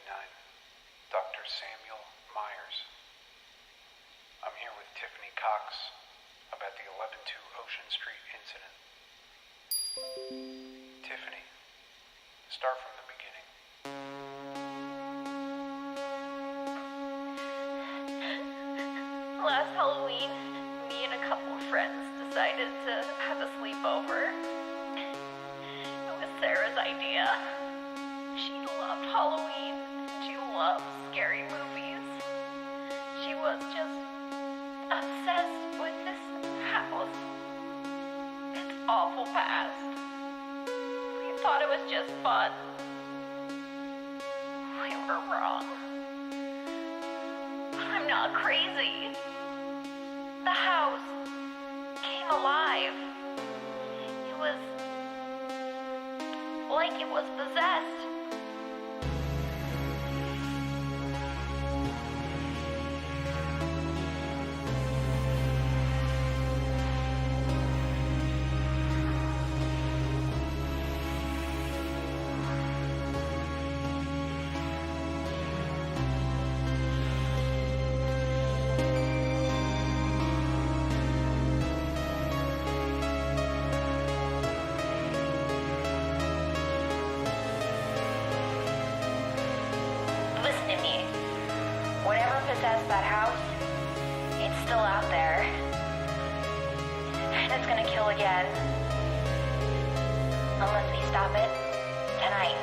Dr. Samuel Myers. I'm here with Tiffany Cox about the 11-2 Ocean Street incident. Tiffany, start from the beginning. Last Halloween, me and a couple of friends decided to have a sleepover. It was Sarah's idea. She loved Halloween. She loved scary movies. She was just obsessed with this house. Its awful past. We thought it was just fun. We were wrong. I'm not crazy. The house came alive. It was like it was possessed. Whatever possessed that house, it's still out there. And it's gonna kill again. Unless we stop it tonight.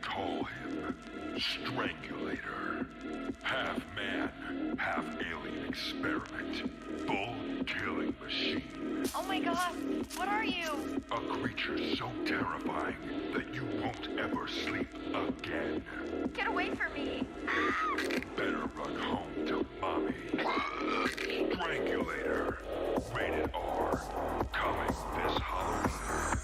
call him Strangulator. Half man, half alien experiment. Full killing machine. Oh my god, what are you? A creature so terrifying that you won't ever sleep again. Get away from me. Better run home to mommy. Strangulator. Rated R. Coming this Halloween.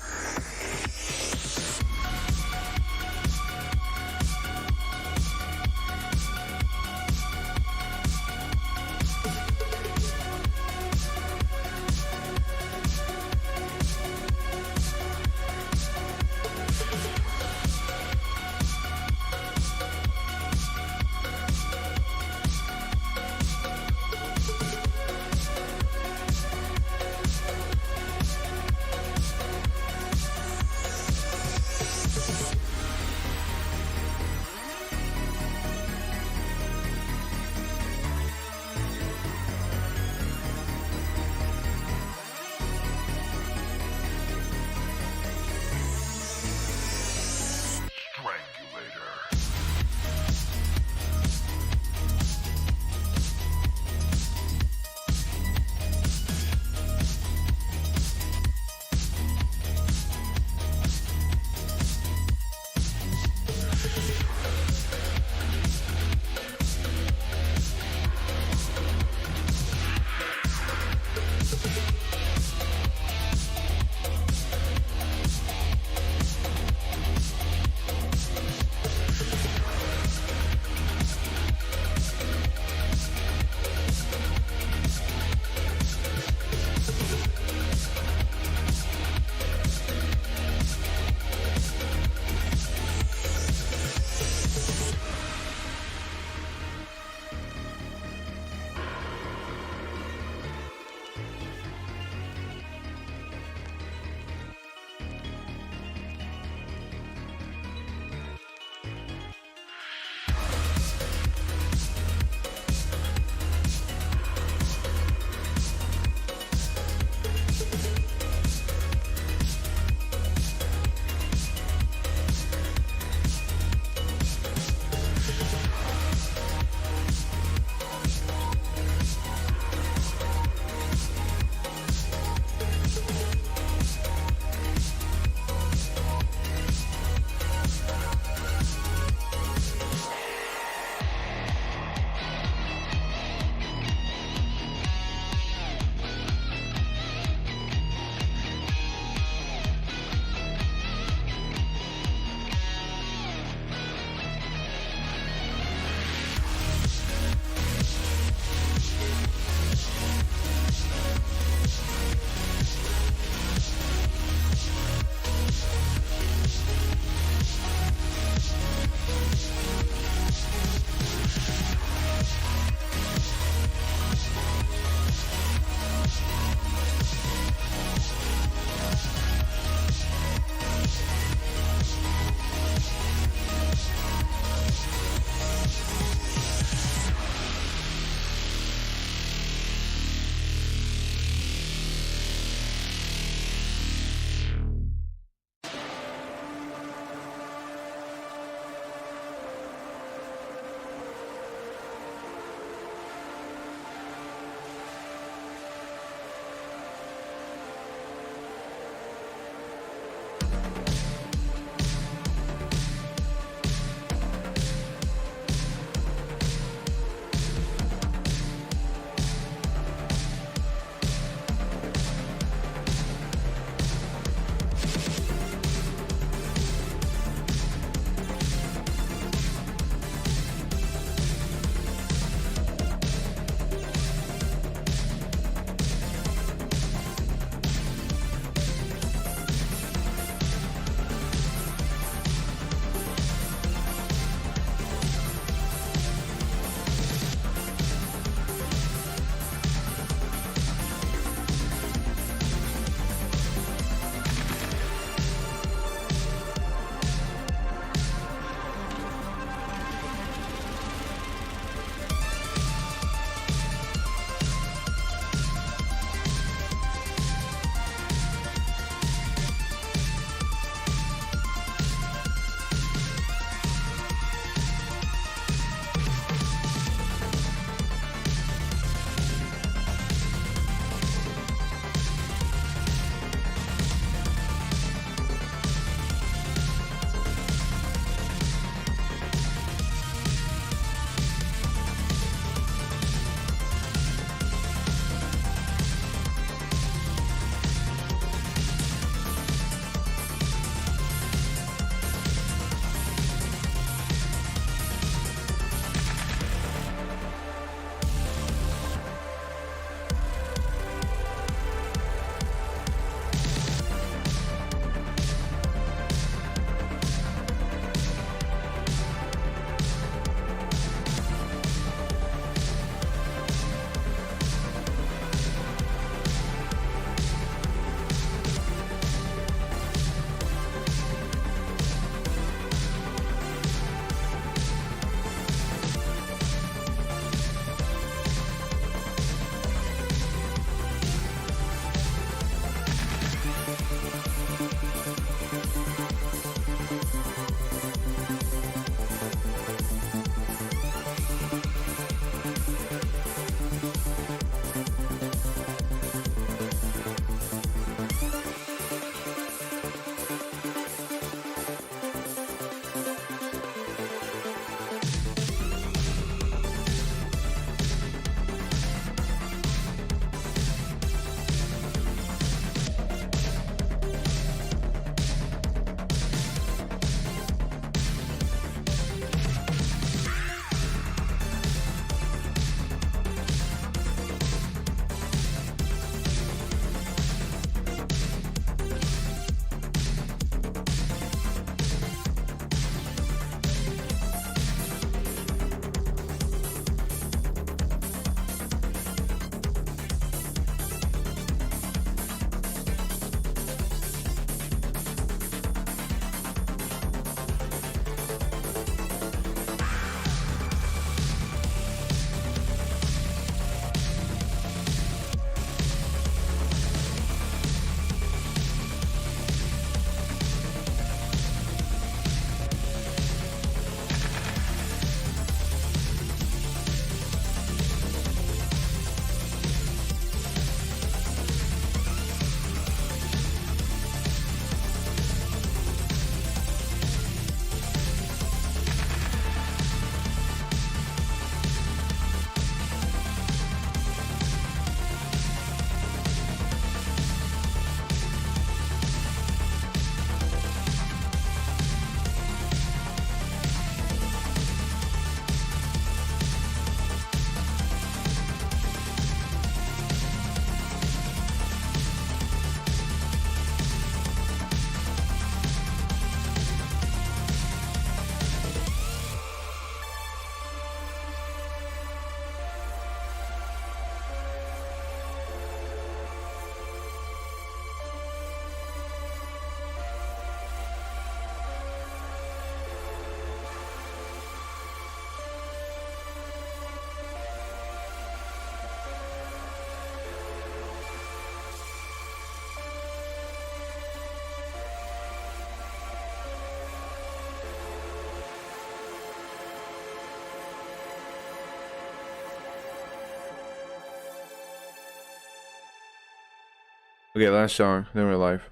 Okay, last song, then we're live.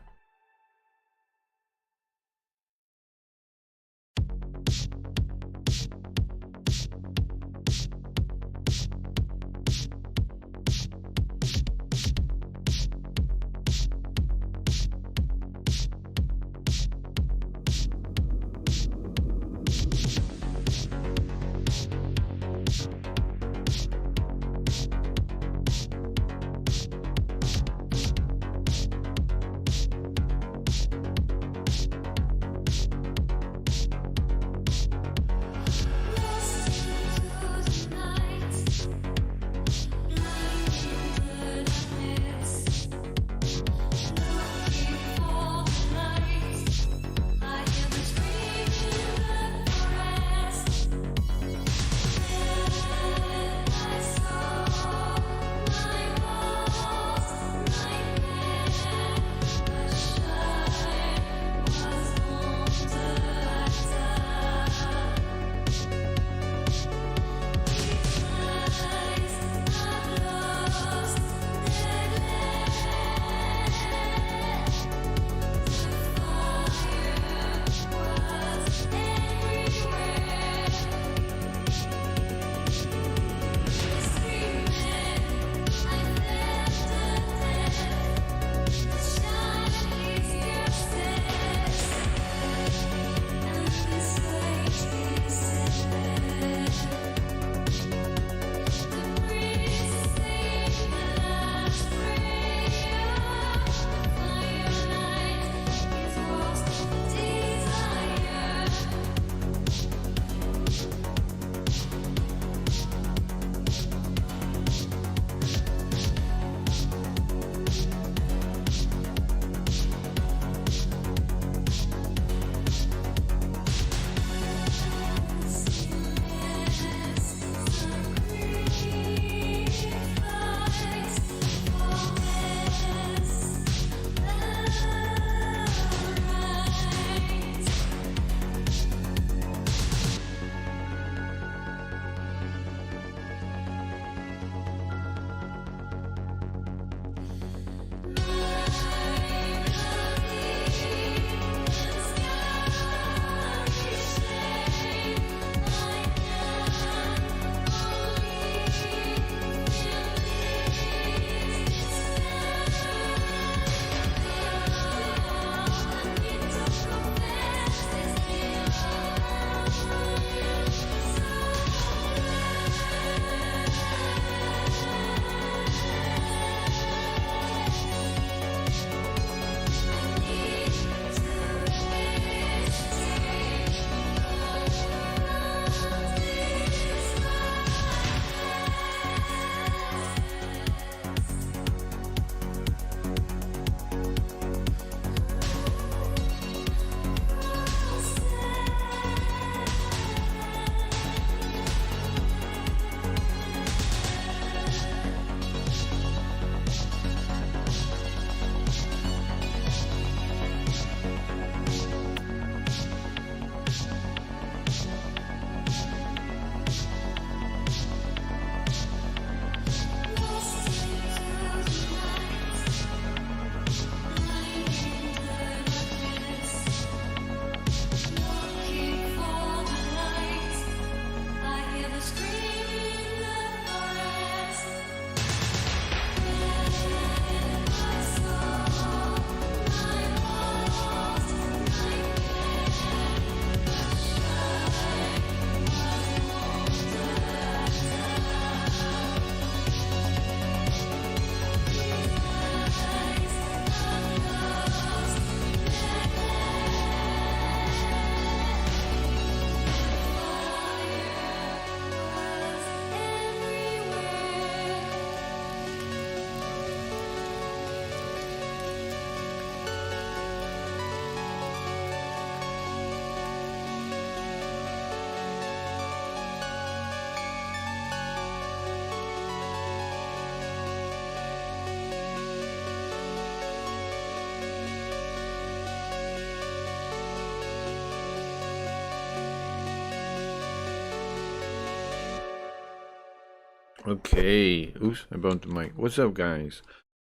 Okay. Oops, I bumped the mic. What's up, guys?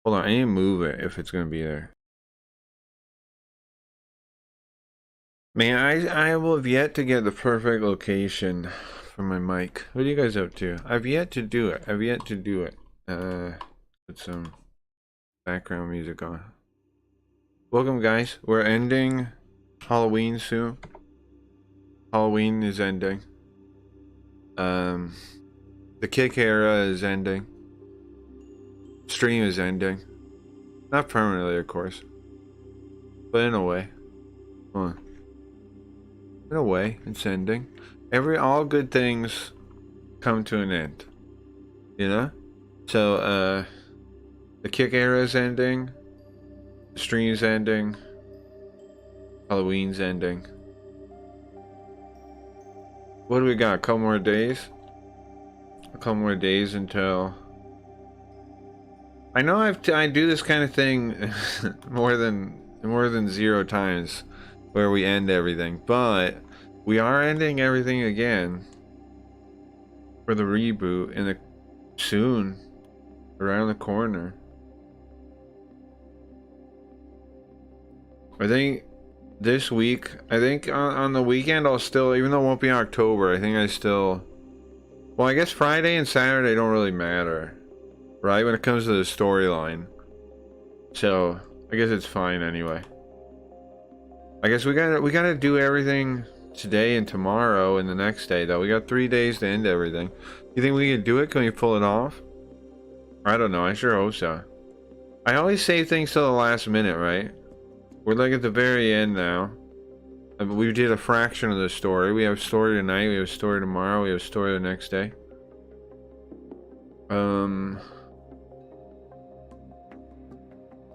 Hold on, I need to move it if it's gonna be there. Man, I will have yet to get the perfect location for my mic. What are you guys up to? I've yet to do it. I've yet to do it. Put some background music on. Welcome, guys. We're ending Halloween soon. Halloween is ending. The kick era is ending. Stream is ending. Not permanently, of course, but in a way. Huh. In a way, it's ending. All good things come to an end. You know? So, the kick era is ending. The stream's ending. Halloween's ending. What do we got? A couple more days? A couple more days until... I know I do this kind of thing more than 0 times where we end everything, but we are ending everything again for the reboot in soon, around the corner. I think this week, on the weekend I'll still, even though it won't be October, I think I still, well, I guess Friday and Saturday don't really matter, right, when it comes to the storyline. So I guess it's fine anyway. I guess we gotta do everything today and tomorrow and the next day, though. We got 3 days to end everything. You think we can do it? Can we pull it off? I don't know. I sure hope so. I always save things till the last minute, right? We're like at the very end now. We did a fraction of the story. We have a story tonight. We have a story tomorrow. We have a story the next day.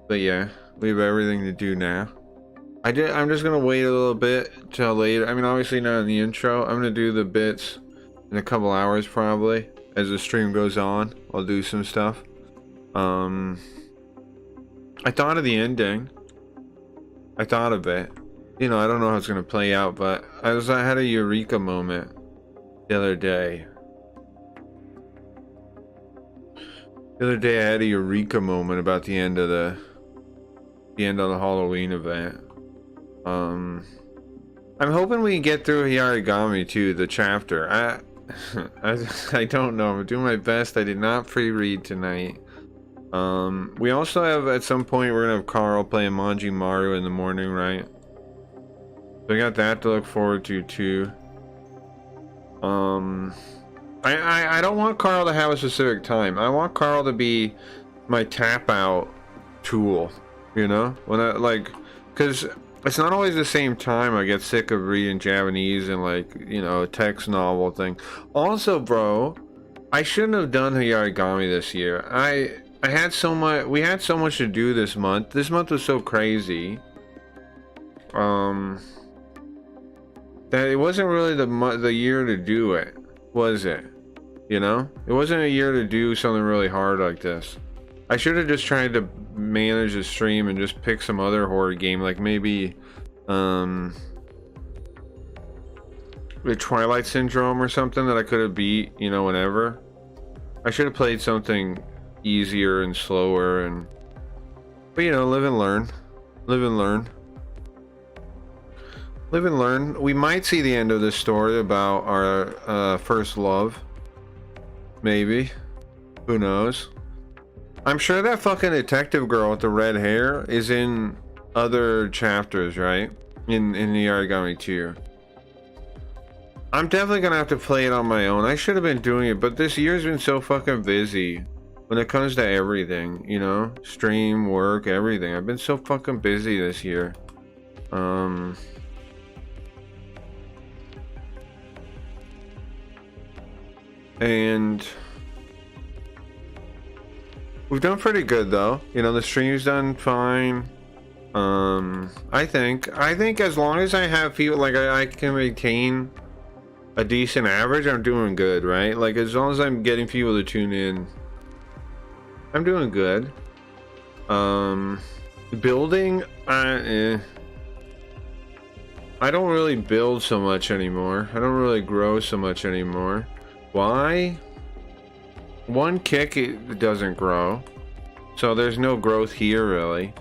But yeah, we have everything to do now. I'm just gonna wait a little bit till later. I mean, obviously not in the intro. I'm gonna do the bits in a couple hours probably. As the stream goes on, I'll do some stuff. I thought of the ending. I thought of it. You know, I don't know how it's gonna play out, but I had a eureka moment the other day. The other day I had a eureka moment about the end of the Halloween event. I'm hoping we can get through Yarigami too, the chapter. I don't know. I'm doing my best. I did not pre-read tonight. We also have, at some point, we're gonna have Carl playing Manji Maru in the morning, right? So I got that to look forward to too. I don't want Carl to have a specific time. I want Carl to be my tap out tool, you know? When I, like, because it's not always the same time. I get sick of reading Japanese and, like, you know, a text novel thing. Also, bro, I shouldn't have done Yarigami this year. I had so much, we had so much to do this month. This month was so crazy. That it wasn't really the year to do it, was it? You know? It wasn't a year to do something really hard like this. I should have just tried to manage the stream and just pick some other horror game, like maybe the Twilight Syndrome or something that I could have beat, you know, whenever. I should have played something easier and slower, but you know, live and learn. Live and learn. Live and learn. We might see the end of this story about our first love. Maybe. Who knows? I'm sure that fucking detective girl with the red hair is in other chapters, right? In the Yarigami 2. I'm definitely gonna have to play it on my own. I should have been doing it, but this year's been so fucking busy when it comes to everything, you know? Stream, work, everything. I've been so fucking busy this year. And we've done pretty good though. You know, the stream's done fine. I think as long as I have people, like I can maintain a decent average, I'm doing good, right? Like as long as I'm getting people to tune in, I'm doing good. Building, I don't really build so much anymore. I don't really grow so much anymore. Why? One kick, it doesn't grow. So there's no growth here really.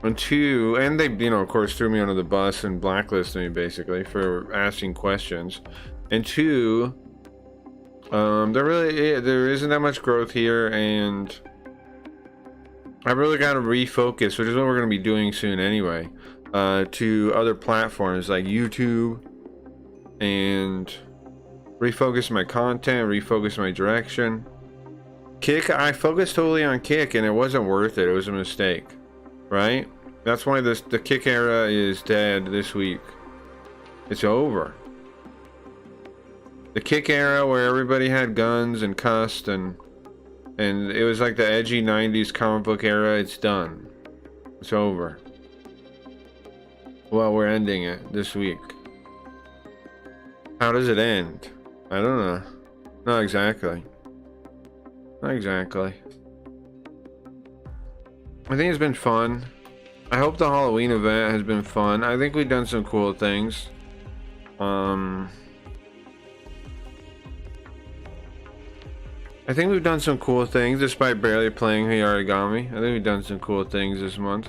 And two, and they, you know, of course, threw me under the bus and blacklisted me basically for asking questions. And two, there isn't that much growth here, and I really got to refocus, which is what we're going to be doing soon anyway, to other platforms like YouTube, and refocus my content, refocus my direction. Kick, I focused totally on Kick, and it wasn't worth it. It was a mistake, right? That's why the Kick era is dead this week. It's over. The Kick era where everybody had guns and cussed and it was like the edgy 90s comic book era, it's done. It's over. Well, we're ending it this week. How does it end? I don't know. Not exactly. Not exactly. I think it's been fun. I hope the Halloween event has been fun. I think we've done some cool things. I think we've done some cool things despite barely playing Origami. I think we've done some cool things this month.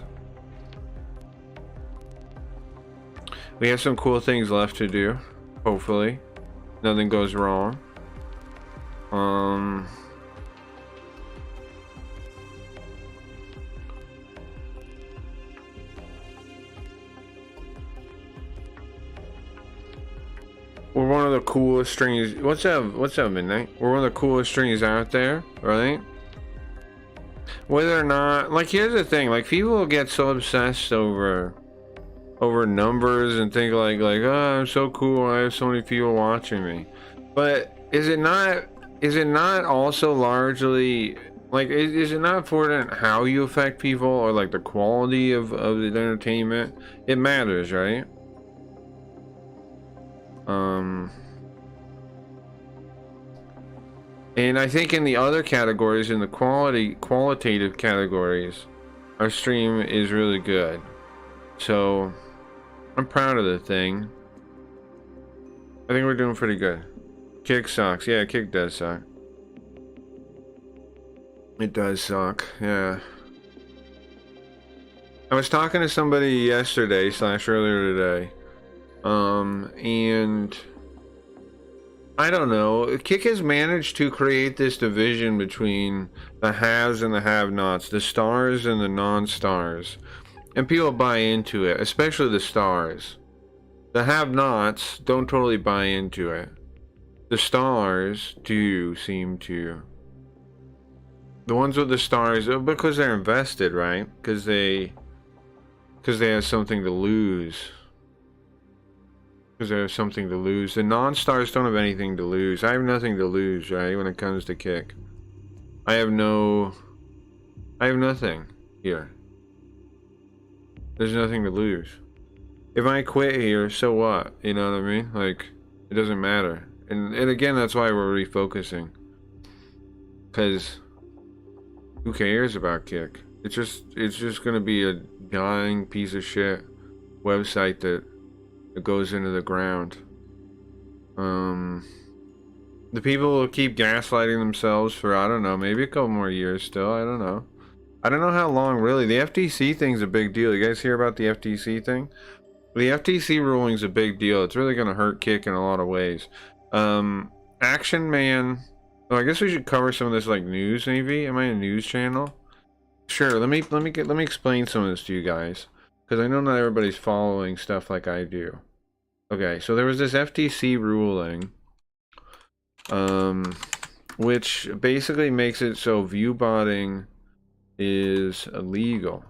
We have some cool things left to do. Hopefully. Nothing goes wrong. We're one of the coolest streams. What's up, Midnight? We're one of the coolest streams out there, right? Whether or not, like, here's the thing, like, people get so obsessed over numbers and think like, oh, I'm so cool, I have so many people watching me. But is it not also largely, like, is it not important how you affect people, or like the quality of the entertainment? It matters, right? And I think in the other categories, in the qualitative categories, our stream is really good. So I'm proud of the thing. I think we're doing pretty good. Kick sucks. Yeah, Kick does suck. It does suck. Yeah. I was talking to somebody yesterday / earlier today. And I don't know. Kick has managed to create this division between the haves and the have-nots, the stars and the non-stars. And people buy into it, especially the stars. The have-nots don't totally buy into it. The stars do seem to. The ones with the stars, because they're invested, right? Because they have something to lose. Because they have something to lose. The non-stars don't have anything to lose. I have nothing to lose, right? When it comes to Kick, I have nothing here. There's nothing to lose. If I quit here, so what? You know what I mean? Like, it doesn't matter. And again, that's why we're refocusing. Because who cares about Kick? It's just gonna be a dying piece of shit website that goes into the ground. The people will keep gaslighting themselves for, I don't know, maybe a couple more years still. I don't know. I don't know how long, really. The FTC thing's a big deal. You guys hear about the FTC thing? The FTC ruling's a big deal. It's really going to hurt Kick in a lot of ways. Action Man. Oh, I guess we should cover some of this, like, news, maybe. Am I a news channel? Sure. Let me explain some of this to you guys, because I know not everybody's following stuff like I do. Okay, so there was this FTC ruling, which basically makes it so viewbotting is illegal.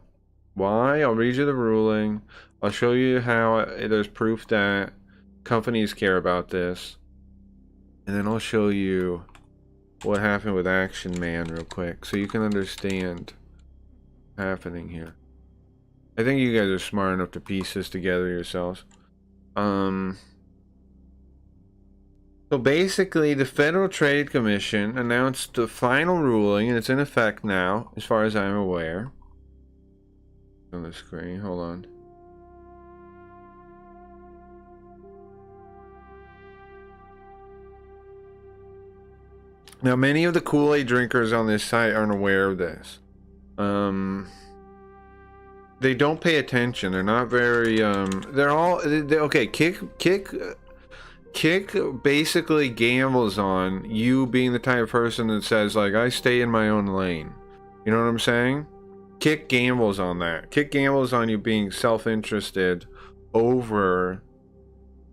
Why? I'll read you the ruling. I'll show you how there's proof that companies care about this. And then I'll show you what happened with Action Man real quick, so you can understand what's happening here. I think you guys are smart enough to piece this together yourselves. So basically, the Federal Trade Commission announced the final ruling, and it's in effect now, as far as I'm aware. On the screen, hold on. Now, many of the Kool-Aid drinkers on this site aren't aware of this. They don't pay attention. They're not very they're all okay. Kick basically gambles on you being the type of person that says, like, I stay in my own lane. You know what I'm saying? Kick gambles on that. Kick gambles on you being self-interested over,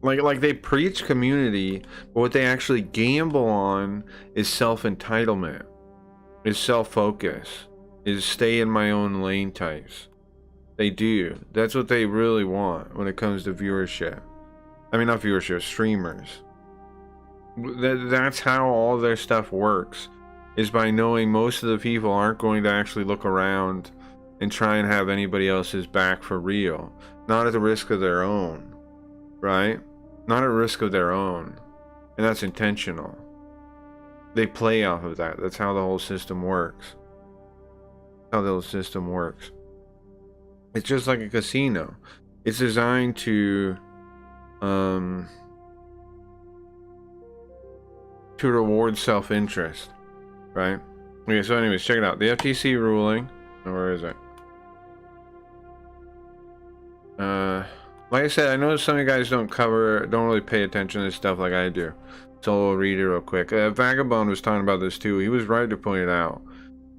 like they preach community, but what they actually gamble on is self-entitlement, is self-focus, is stay in my own lane types. They do. That's what they really want when it comes to viewership. I mean, not viewership, streamers. That's how all their stuff works, is by knowing most of the people aren't going to actually look around and try and have anybody else's back for real. Not at the risk of their own, right? Not at risk of their own. And that's intentional. They play off of that. That's how the whole system works. How the whole system works. It's just like a casino. It's designed to reward self-interest, right? Okay, so anyways, check it out. The FTC ruling, where is it? Like I said, I know some of you guys don't really pay attention to this stuff like I do, so I'll read it real quick. Vagabond was talking about this too. He was right to point it out.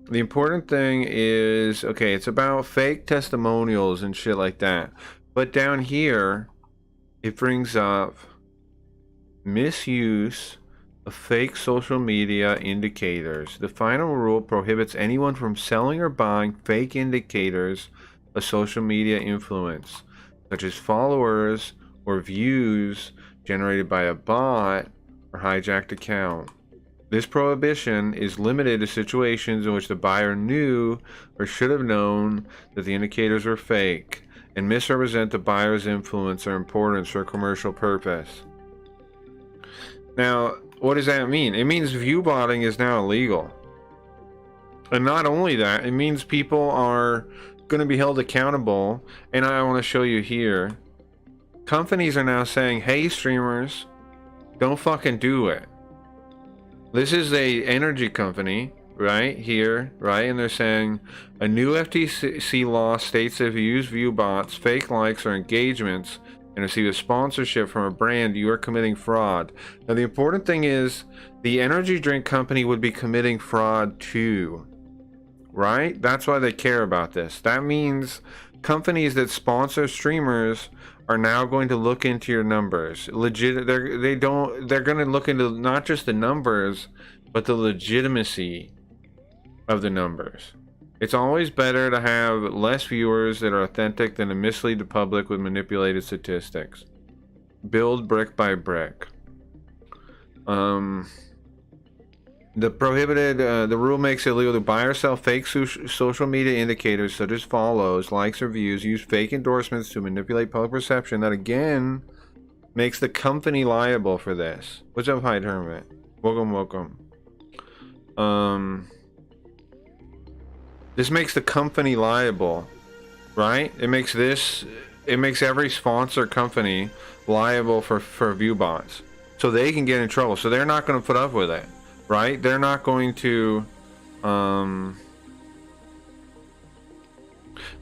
The important thing is, okay, it's about fake testimonials and shit like that, but down here it brings up misuse of fake social media indicators. The final rule prohibits anyone from selling or buying fake indicators of social media influence, such as followers or views generated by a bot or hijacked account. This prohibition is limited to situations in which the buyer knew or should have known that the indicators were fake and misrepresent the buyer's influence or importance for a commercial purpose. Now, what does that mean? It means view botting is now illegal. And not only that, it means people are going to be held accountable. And I want to show you here. Companies are now saying, hey, streamers, don't fucking do it. This is a energy company right here, right? And they're saying a new FTC law states that if you use view bots, fake likes, or engagements and receive a sponsorship from a brand, you are committing fraud. Now, the important thing is the energy drink company would be committing fraud too, right? That's why they care about this. That means companies that sponsor streamers are now going to look into your numbers. They're going to look into not just the numbers, but the legitimacy of the numbers. It's always better to have less viewers that are authentic than to mislead the public with manipulated statistics. Build brick by brick. The rule makes it illegal to buy or sell fake social media indicators such as follows, likes, or views. Use fake endorsements to manipulate public perception. That again makes the company liable for this. What's up, Hyde Hermit? Welcome. This makes the company liable, right? It makes every sponsor company liable for view bots, so they can get in trouble. So they're not going to put up with it. Right? They're not going to they're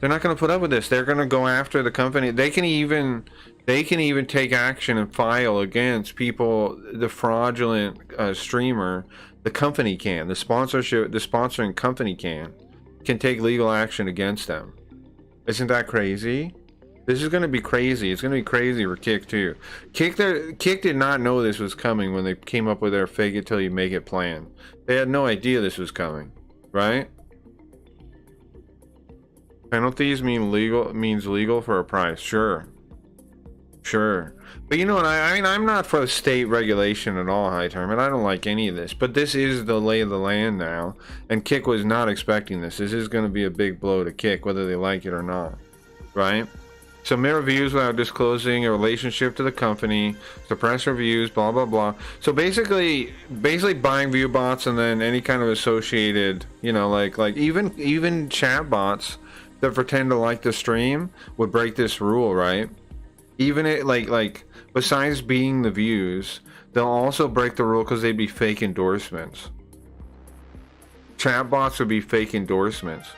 not going to put up with this. They're going to go after the company. They can even take action and file against people, the fraudulent streamer. The company can, the sponsoring company can take legal action against them. Isn't that crazy? This is going to be crazy. It's going to be crazy for Kick too. Kick did not know this was coming when they came up with their fake it till you make it plan. They had no idea this was coming, right? Penalties means legal for a price. Sure. But you know what? I mean, I'm not for state regulation at all, High Term, and I don't like any of this. But this is the lay of the land now, and Kick was not expecting this. This is going to be a big blow to Kick, whether they like it or not, right? Submit reviews without disclosing a relationship to the company, suppress reviews, blah blah blah. So basically buying view bots and then any kind of associated, you know, like even chat bots that pretend to like the stream would break this rule, right? Even it like besides being the views, they'll also break the rule because they'd be fake endorsements. Chat bots would be fake endorsements.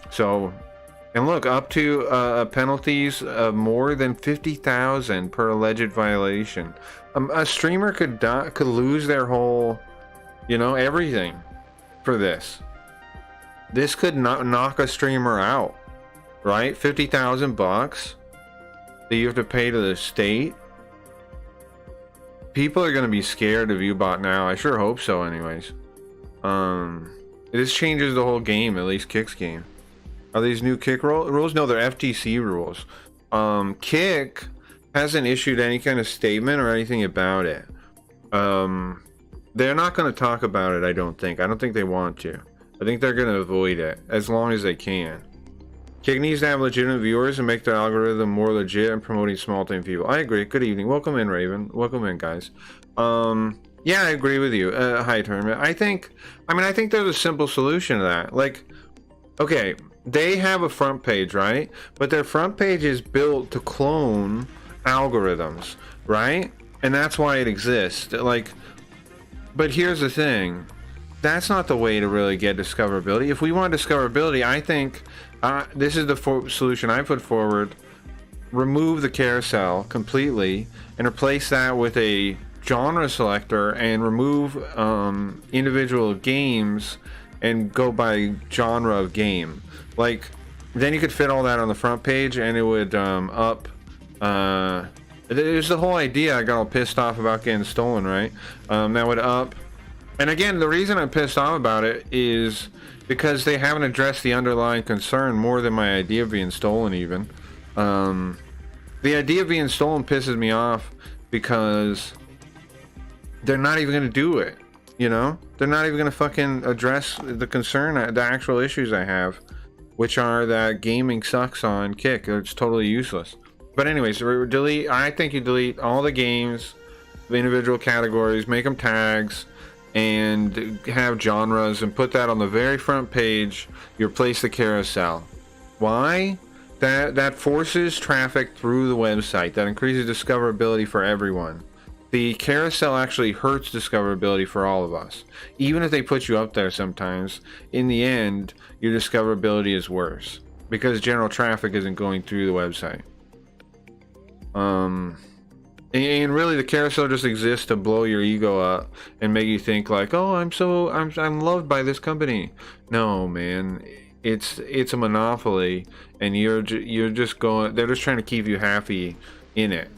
So, and look, up to penalties of more than 50,000 per alleged violation. A streamer could lose their whole, you know, everything for this. This could knock a streamer out, right? 50,000 bucks that you have to pay to the state. People are going to be scared of Ubot now. I sure hope so anyways. This changes the whole game, at least Kick's game. Are these new Kick rules? No, they're FTC rules. Kick hasn't issued any kind of statement or anything about it. They're not going to talk about it, I don't think. I don't think they want to. I think they're going to avoid it as long as they can. Kick needs to have legitimate viewers and make their algorithm more legit and promoting small-time people. I agree. Good evening. Welcome in, Raven. Welcome in, guys. Yeah, I agree with you. Hi, Tournament. I think there's a simple solution to that. Like, okay, they have a front page, right? But their front page is built to clone algorithms, right? And that's why it exists. Like, but here's the thing. That's not the way to really get discoverability. If we want discoverability, I think this is the solution I put forward. Remove the carousel completely and replace that with a genre selector and remove individual games and go by genre of game. Like, then you could fit all that on the front page and it would up. There's the whole idea. I got all pissed off about getting stolen, right? That would up. And again, the reason I'm pissed off about it is because they haven't addressed the underlying concern more than my idea of being stolen even. The idea of being stolen pisses me off because they're not even going to do it, you know? They're not even going to fucking address the concern, the actual issues I have, which are that gaming sucks on Kick. It's totally useless. But anyways, I think you delete all the games, the individual categories, make them tags, and have genres and put that on the very front page. You replace the carousel. Why? That forces traffic through the website. That increases discoverability for everyone. The carousel actually hurts discoverability for all of us. Even if they put you up there sometimes, in the end, your discoverability is worse because general traffic isn't going through the website. And really, the carousel just exists to blow your ego up and make you think like, oh, I'm loved by this company. No, man, it's a monopoly, and you're just going. They're just trying to keep you happy in it.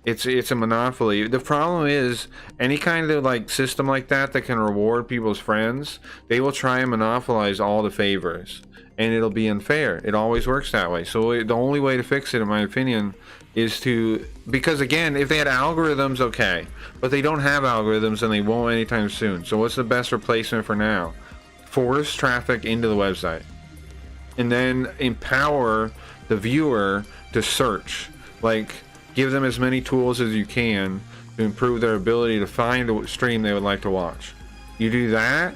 It's a monopoly. The problem is any kind of like system like that can reward people's friends. They will try and monopolize all the favors, and it'll be unfair. It always works that way. So the only way to fix it, in my opinion, is because again, if they had algorithms, okay, but they don't have algorithms and they won't anytime soon. So what's the best replacement for now? Force traffic into the website and then empower the viewer to search. Like, give them as many tools as you can to improve their ability to find a stream they would like to watch. You do that,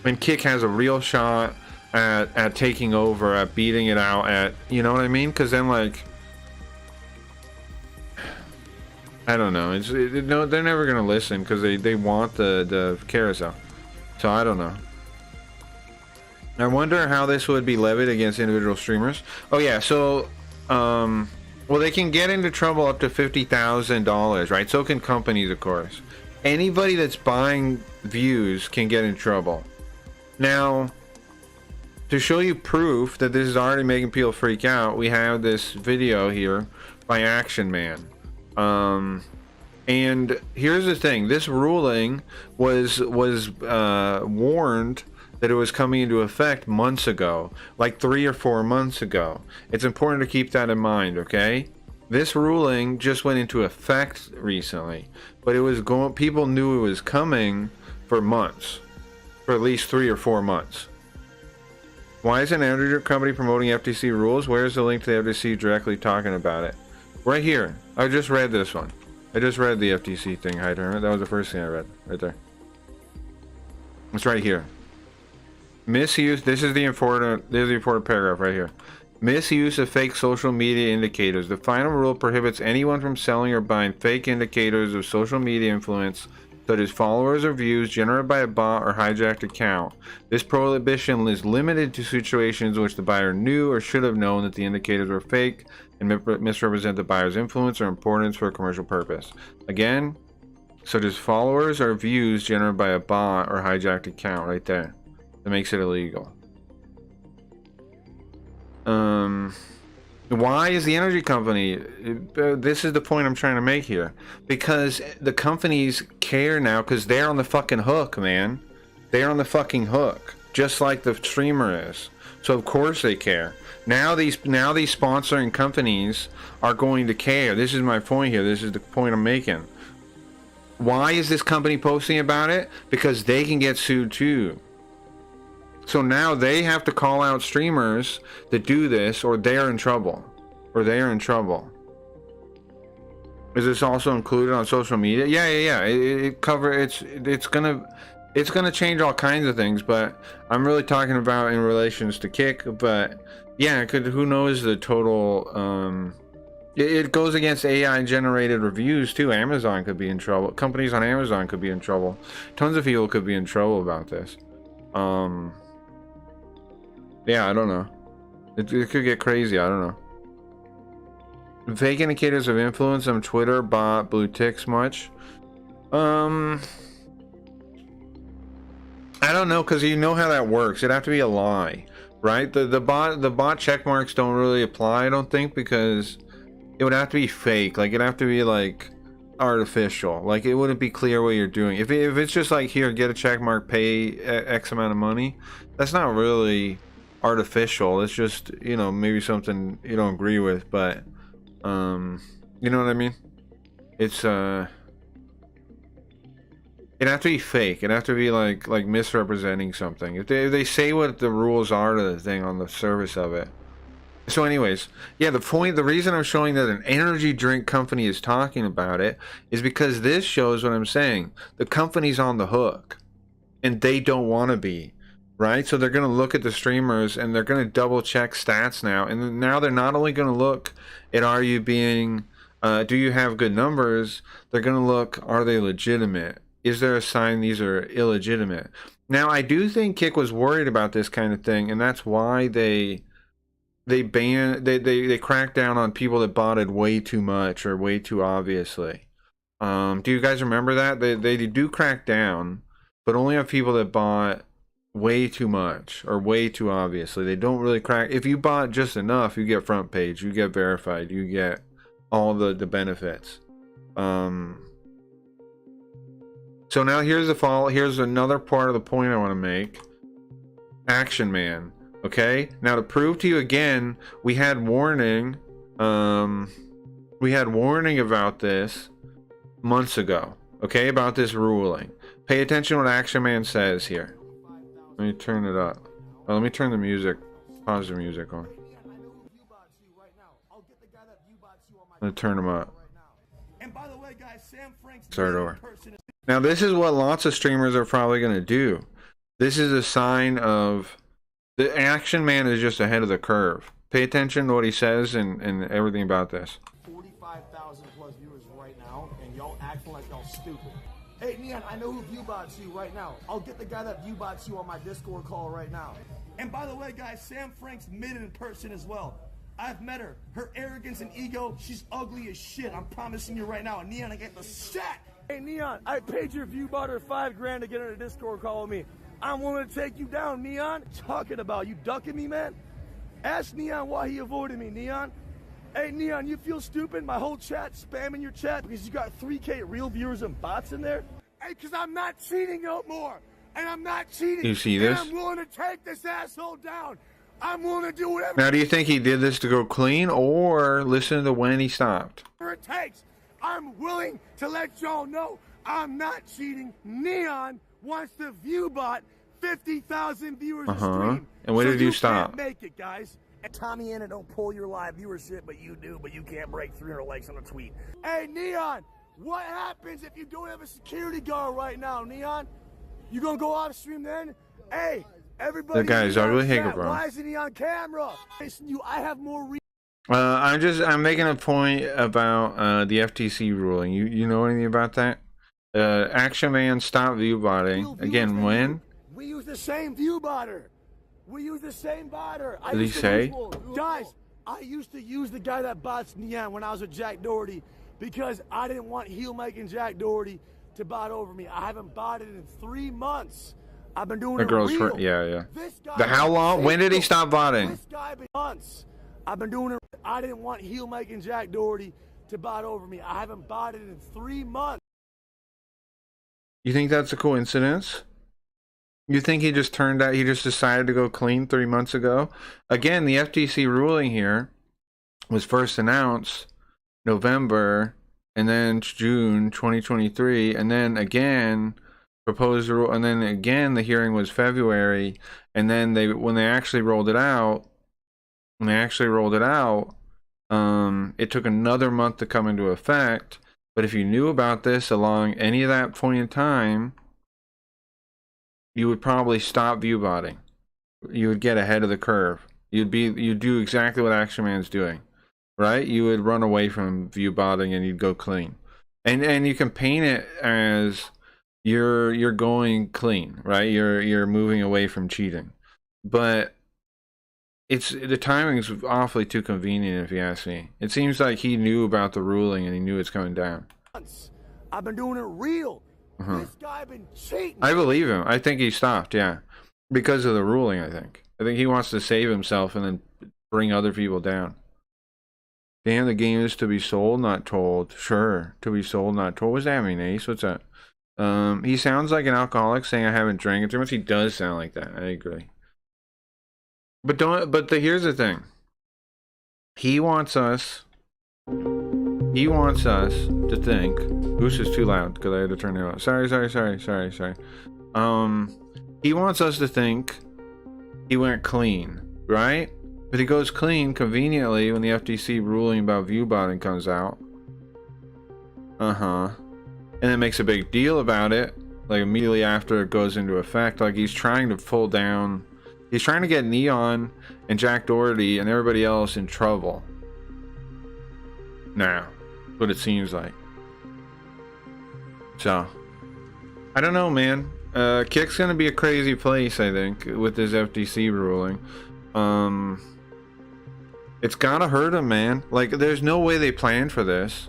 and Kick has a real shot at taking over, at beating it out, at, you know what I mean? Because then, like, I don't know. No, they're never gonna listen because they want the carousel. So I don't know. I wonder how this would be levied against individual streamers. Oh yeah, so well, they can get into trouble up to $50,000, right? So can companies, of course. Anybody that's buying views can get in trouble. Now, to show you proof that this is already making people freak out, we have this video here by Action Man. And here's the thing, this ruling was warned that it was coming into effect months ago, like 3 or 4 months ago. It's important to keep that in mind, okay? This ruling just went into effect recently, but it was people knew it was coming for months, for at least 3 or 4 months. Why is an energy company promoting FTC rules? Where's the link to the FTC directly talking about it? Right here. I just read this one. I just read the FTC thing, Hi Tournament. That was the first thing I read. Right there. It's right here. Misuse. This is the important paragraph right here. Misuse of fake social media indicators. The final rule prohibits anyone from selling or buying fake indicators of social media influence, such as followers or views generated by a bot or hijacked account. This prohibition is limited to situations in which the buyer knew or should have known that the indicators were fake and misrepresent the buyer's influence or importance for a commercial purpose. Again, such as followers or views generated by a bot or hijacked account, right there. That makes it illegal. Why is the energy company? This is the point I'm trying to make here. Because the companies care now, because they're on the fucking hook, man. They're on the fucking hook, just like the streamer is. So of course they care. Now these sponsoring companies are going to care. This is my point here. This is the point I'm making. Why is this company posting about it? Because they can get sued too. So now they have to call out streamers that do this, or they're in trouble. Or they are in trouble. Is this also included on social media? Yeah. It's gonna change all kinds of things, but I'm really talking about in relations to Kick. But yeah, who knows the total? It goes against AI generated reviews too. Amazon could be in trouble. Companies on Amazon could be in trouble. Tons of people could be in trouble about this. Yeah, I don't know. It could get crazy. I don't know. Fake indicators of influence on Twitter, bot, blue ticks much. I don't know, because you know how that works. It'd have to be a lie, right? The bot check marks don't really apply, I don't think, because it would have to be fake. Like, it'd have to be like artificial. Like, it wouldn't be clear what you're doing. If it's just like, here, get a check mark, pay X amount of money, that's not really artificial. It's just, you know, maybe something you don't agree with, but you know what I mean? It's it'd have to be fake. It'd have to be like misrepresenting something. If they say what the rules are to the thing on the surface of it. So anyways, yeah, the reason I'm showing that an energy drink company is talking about it is because this shows what I'm saying. The company's on the hook and they don't want to be. Right? So they're going to look at the streamers and they're going to double check stats now. And now they're not only going to look at, are you being, do you have good numbers? They're going to look, are they legitimate? Is there a sign these are illegitimate? Now, I do think Kick was worried about this kind of thing, and that's why they cracked down on people that botted way too much or way too obviously. Do you guys remember that? They do crack down, but only on people that bought way too much or way too obviously. They don't really crack. If you bought just enough, you get front page, you get verified, you get all the benefits. So now here's another part of the point I want to make. Action Man. Okay, now to prove to you again, we had warning about this months ago, okay, about this ruling. Pay attention to what Action Man says here. Let me turn it up. Oh, let me turn the music. Pause the music on. I'm gonna turn them up. Start over. Now this is what lots of streamers are probably gonna do. This is a sign of the Action Man is just ahead of the curve. Pay attention to what he says and everything about this. 45,000 plus viewers right now, and y'all acting like y'all stupid. Hey, Neon, I know who viewbots you right now. I'll get the guy that viewbots you on my Discord call right now. And by the way, guys, Sam Frank's met in person as well. I've met her. Her arrogance and ego, she's ugly as shit. I'm promising you right now. And Neon, I get the set. Hey, Neon, I paid your viewbot her $5,000 to get on a Discord call with me. I'm willing to take you down, Neon. Talking about you ducking me, man? Ask Neon why he avoided me, Neon. Hey, Neon, you feel stupid? My whole chat spamming your chat because you got 3K real viewers and bots in there? Hey, because I'm not cheating no more. And I'm not cheating. You see this? And I'm willing to take this asshole down. I'm willing to do whatever. Now, do you think he did this to go clean or listen to when he stopped? It takes. I'm willing to let y'all know I'm not cheating. Neon wants to viewbot 50,000 viewers a stream. And when did you stop? Can't make it, guys. And Tommy Anna don't pull your live viewership, but you do. But you can't break 300 likes on a tweet. Hey, Neon, what happens if you don't have a security guard right now, Neon? You gonna go off stream then? Hey, everybody. That guy's ugly. Hey, bro. Why isn't he on camera? I have more. I'm making a point about the FTC ruling. You know anything about that? Action Man stopped view botting. Again, when? We use the same view botter. We use the same botter. Did he say? Guys, I used to use the guy that bots Neon when I was with Jack Doherty because I didn't want heel-making Jack Doherty to bot over me. I haven't botted in 3 months. I've been doing The it girl's real. yeah. This guy The how long? When did he stop botting? This guy been months. I've been doing it. I didn't want heel-making Jack Doherty to bot over me. I haven't botted in 3 months. You think that's a coincidence? You think he just turned out, he just decided to go clean 3 months ago? Again, the FTC ruling here was first announced November and then June 2023, and then again proposed rule, and then again the hearing was February, and then when they actually rolled it out, it took another month to come into effect. But if you knew about this along any of that point in time, you would probably stop view botting. You would get ahead of the curve. You'd do exactly what Action Man's doing, right? You would run away from view botting and you'd go clean. And you can paint it as you're going clean, right? You're moving away from cheating. But the timing is awfully too convenient, if you ask me. It seems like he knew about the ruling and he knew it's coming down. I've been doing it real. This guy been cheating. I believe him. I think he stopped, yeah. Because of the ruling, I think. I think he wants to save himself and then bring other people down. Damn, the game is to be sold, not told. Sure, to be sold, not told. What's that mean, Ace? What's that? He sounds like an alcoholic saying I haven't drank it too much. He does sound like that. I agree. But here's the thing. He wants us to think. Goose is too loud because I had to turn it off. Sorry. He wants us to think he went clean, right? But he goes clean conveniently when the FTC ruling about view botting comes out. And then makes a big deal about it, like immediately after it goes into effect. Like he's trying to pull down. He's trying to get Neon and Jack Doherty and everybody else in trouble. Now, what it seems like. So, I don't know, man. Kick's gonna be a crazy place, I think, with this FTC ruling. It's gotta hurt him, man. Like, there's no way they planned for this.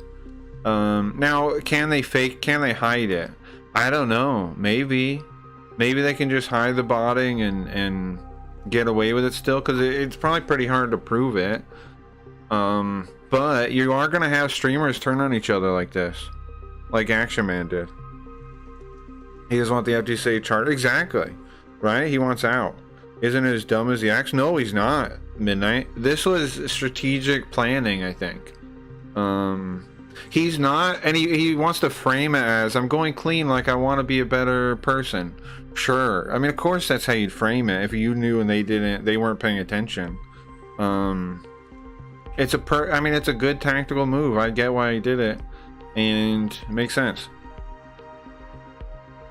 Now, can they hide it? I don't know. Maybe they can just hide the botting and get away with it still, because it's probably pretty hard to prove it. But you are gonna have streamers turn on each other like this, like Action Man did. He doesn't want the FTC charge. Exactly, right? He wants out. Isn't it as dumb as he acts? No, he's not. Midnight. This was strategic planning, I think. He's not, and he wants to frame it as I'm going clean, like I want to be a better person. Sure. I mean, of course that's how you'd frame it if you knew and they weren't paying attention. It's a good tactical move. I get why he did it, and it makes sense.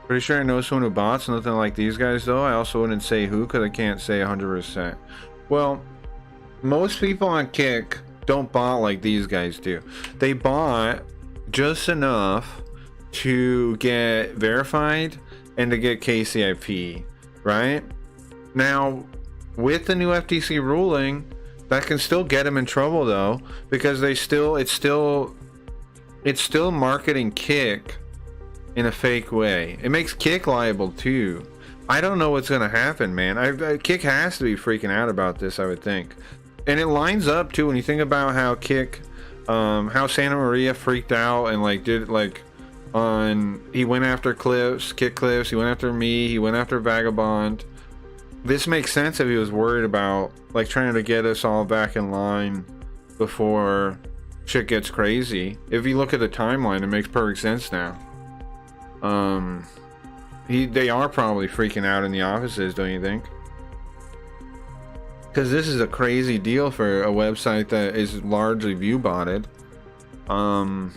Pretty sure I know someone who bots nothing like these guys, though. I also wouldn't say who, because I can't say 100%. Well, most people on Kick don't bot like these guys do. They bot just enough to get verified and to get KCIP, right? Now, with the new FTC ruling, that can still get them in trouble, though, because it's still marketing Kick in a fake way. It makes Kick liable too. I don't know what's gonna happen, man. Kick has to be freaking out about this, I would think. And it lines up too when you think about how Kick, how Santa Maria freaked out and he went after Kick Cliffs, he went after me, he went after Vagabond. This makes sense if he was worried about like trying to get us all back in line before shit gets crazy. If you look at the timeline, it makes perfect sense now. They are probably freaking out in the offices, don't you think? Because this is a crazy deal for a website that is largely view botted. Then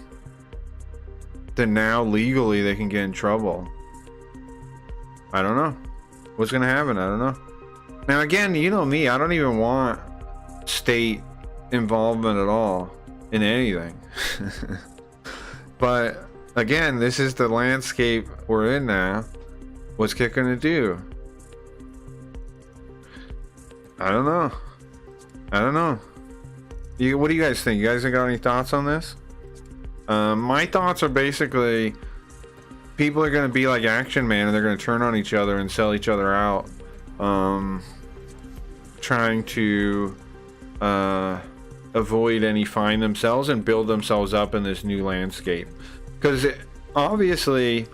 now legally they can get in trouble. I don't know what's gonna happen. I don't know. Now again, you know me, I don't even want state involvement at all in anything. But again, this is the landscape we're in now. What's Kick gonna do? I don't know. I don't know. What do you guys think? You guys got any thoughts on this? My thoughts are basically, people are going to be like Action Man, and they're going to turn on each other and sell each other out, trying to avoid any fine themselves and build themselves up in this new landscape. Because obviously,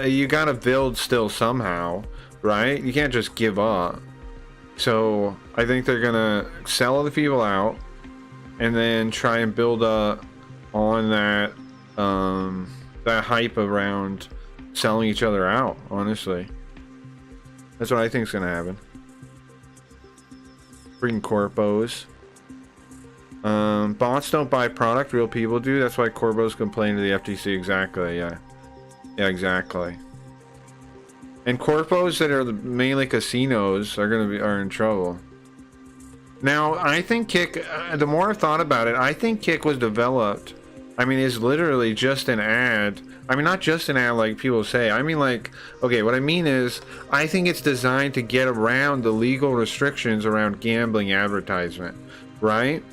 you got to build still somehow, right? You can't just give up. So I think they're going to sell the people out and then try and build up on that that hype around selling each other out. Honestly, that's what I think is gonna happen. Freaking corpos. Bots don't buy product, real people do. That's why corpos complain to the FTC. Exactly. Yeah, exactly. And corpos that are mainly casinos are in trouble. Now, I think Kick, the more I've thought about it, I think Kick was developed, I mean, it's literally just an ad. I mean, not just an ad like people say. I mean, like, okay, what I mean is, I think it's designed to get around the legal restrictions around gambling advertisement, right?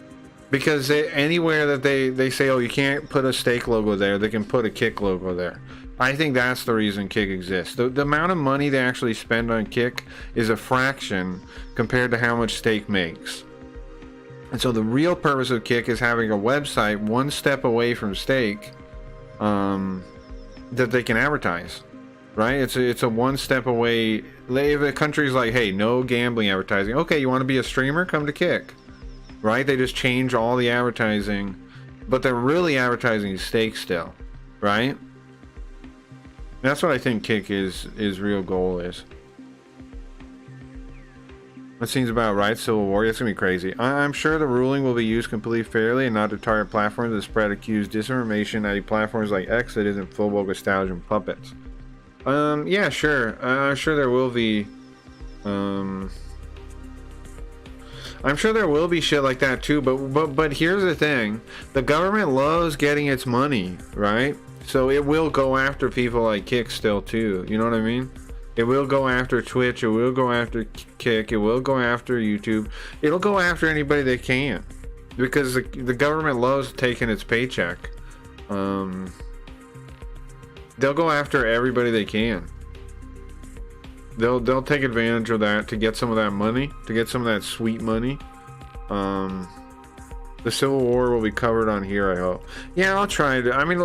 Because anywhere that they say, oh, you can't put a stake logo there, they can put a Kick logo there. I think that's the reason Kick exists. The amount of money they actually spend on Kick is a fraction compared to how much stake makes. And so the real purpose of Kick is having a website one step away from stake that they can advertise, right? It's a one step away. If a country's like, hey, no gambling advertising. Okay, you want to be a streamer? Come to Kick, right? They just change all the advertising, but they're really advertising stake still, right? That's what I think Kick is real goal is. That seems about right. Civil War, it's gonna be crazy. I'm sure the ruling will be used completely fairly and not to target platforms that spread accused disinformation, i.e. platforms like X that isn't full woke stallion puppets. Yeah, sure. I'm sure there will be. I'm sure there will be shit like that too. But here's the thing: the government loves getting its money, right? So it will go after people like Kick still too. You know what I mean? It will go after Twitch. It will go after Kick. It will go after YouTube. It'll go after anybody they can, because the government loves taking its paycheck. They'll go after everybody they can. They'll take advantage of that to get some of that money, to get some of that sweet money. The Civil War will be covered on here, I hope. Yeah, I'll try to. I mean,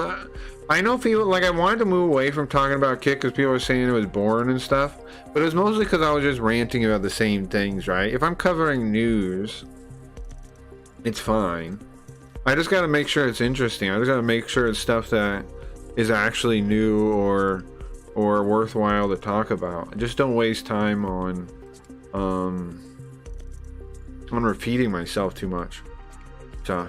I know people, like, I wanted to move away from talking about Kick because people were saying it was boring and stuff, but it was mostly because I was just ranting about the same things, right? If I'm covering news, it's fine. I just got to make sure it's interesting. I just got to make sure it's stuff that is actually new or worthwhile to talk about. Just don't waste time on repeating myself too much. So,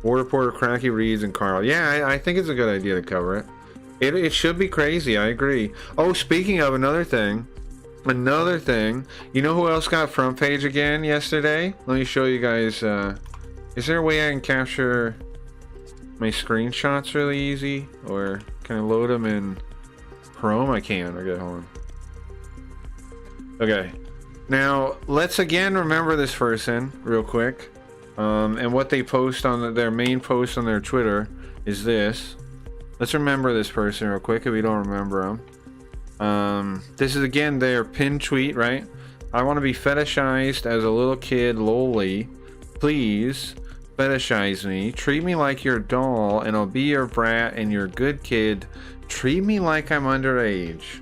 War Reporter, Cracky Reads, and Carl. Yeah, I think it's a good idea to cover it. It should be crazy, I agree. Oh, speaking of another thing, you know who else got front page again yesterday? Let me show you guys. Is there a way I can capture my screenshots really easy? Or can I load them in Chrome? I can. Okay, hold on. Okay. Now, let's again remember this person real quick. And what they post on their main post on their Twitter is this. Let's remember this person real quick if we don't remember them. This is again their pinned tweet, right? I want to be fetishized as a little kid, loli. Please fetishize me. Treat me like your doll, and I'll be your brat and your good kid. Treat me like I'm underage.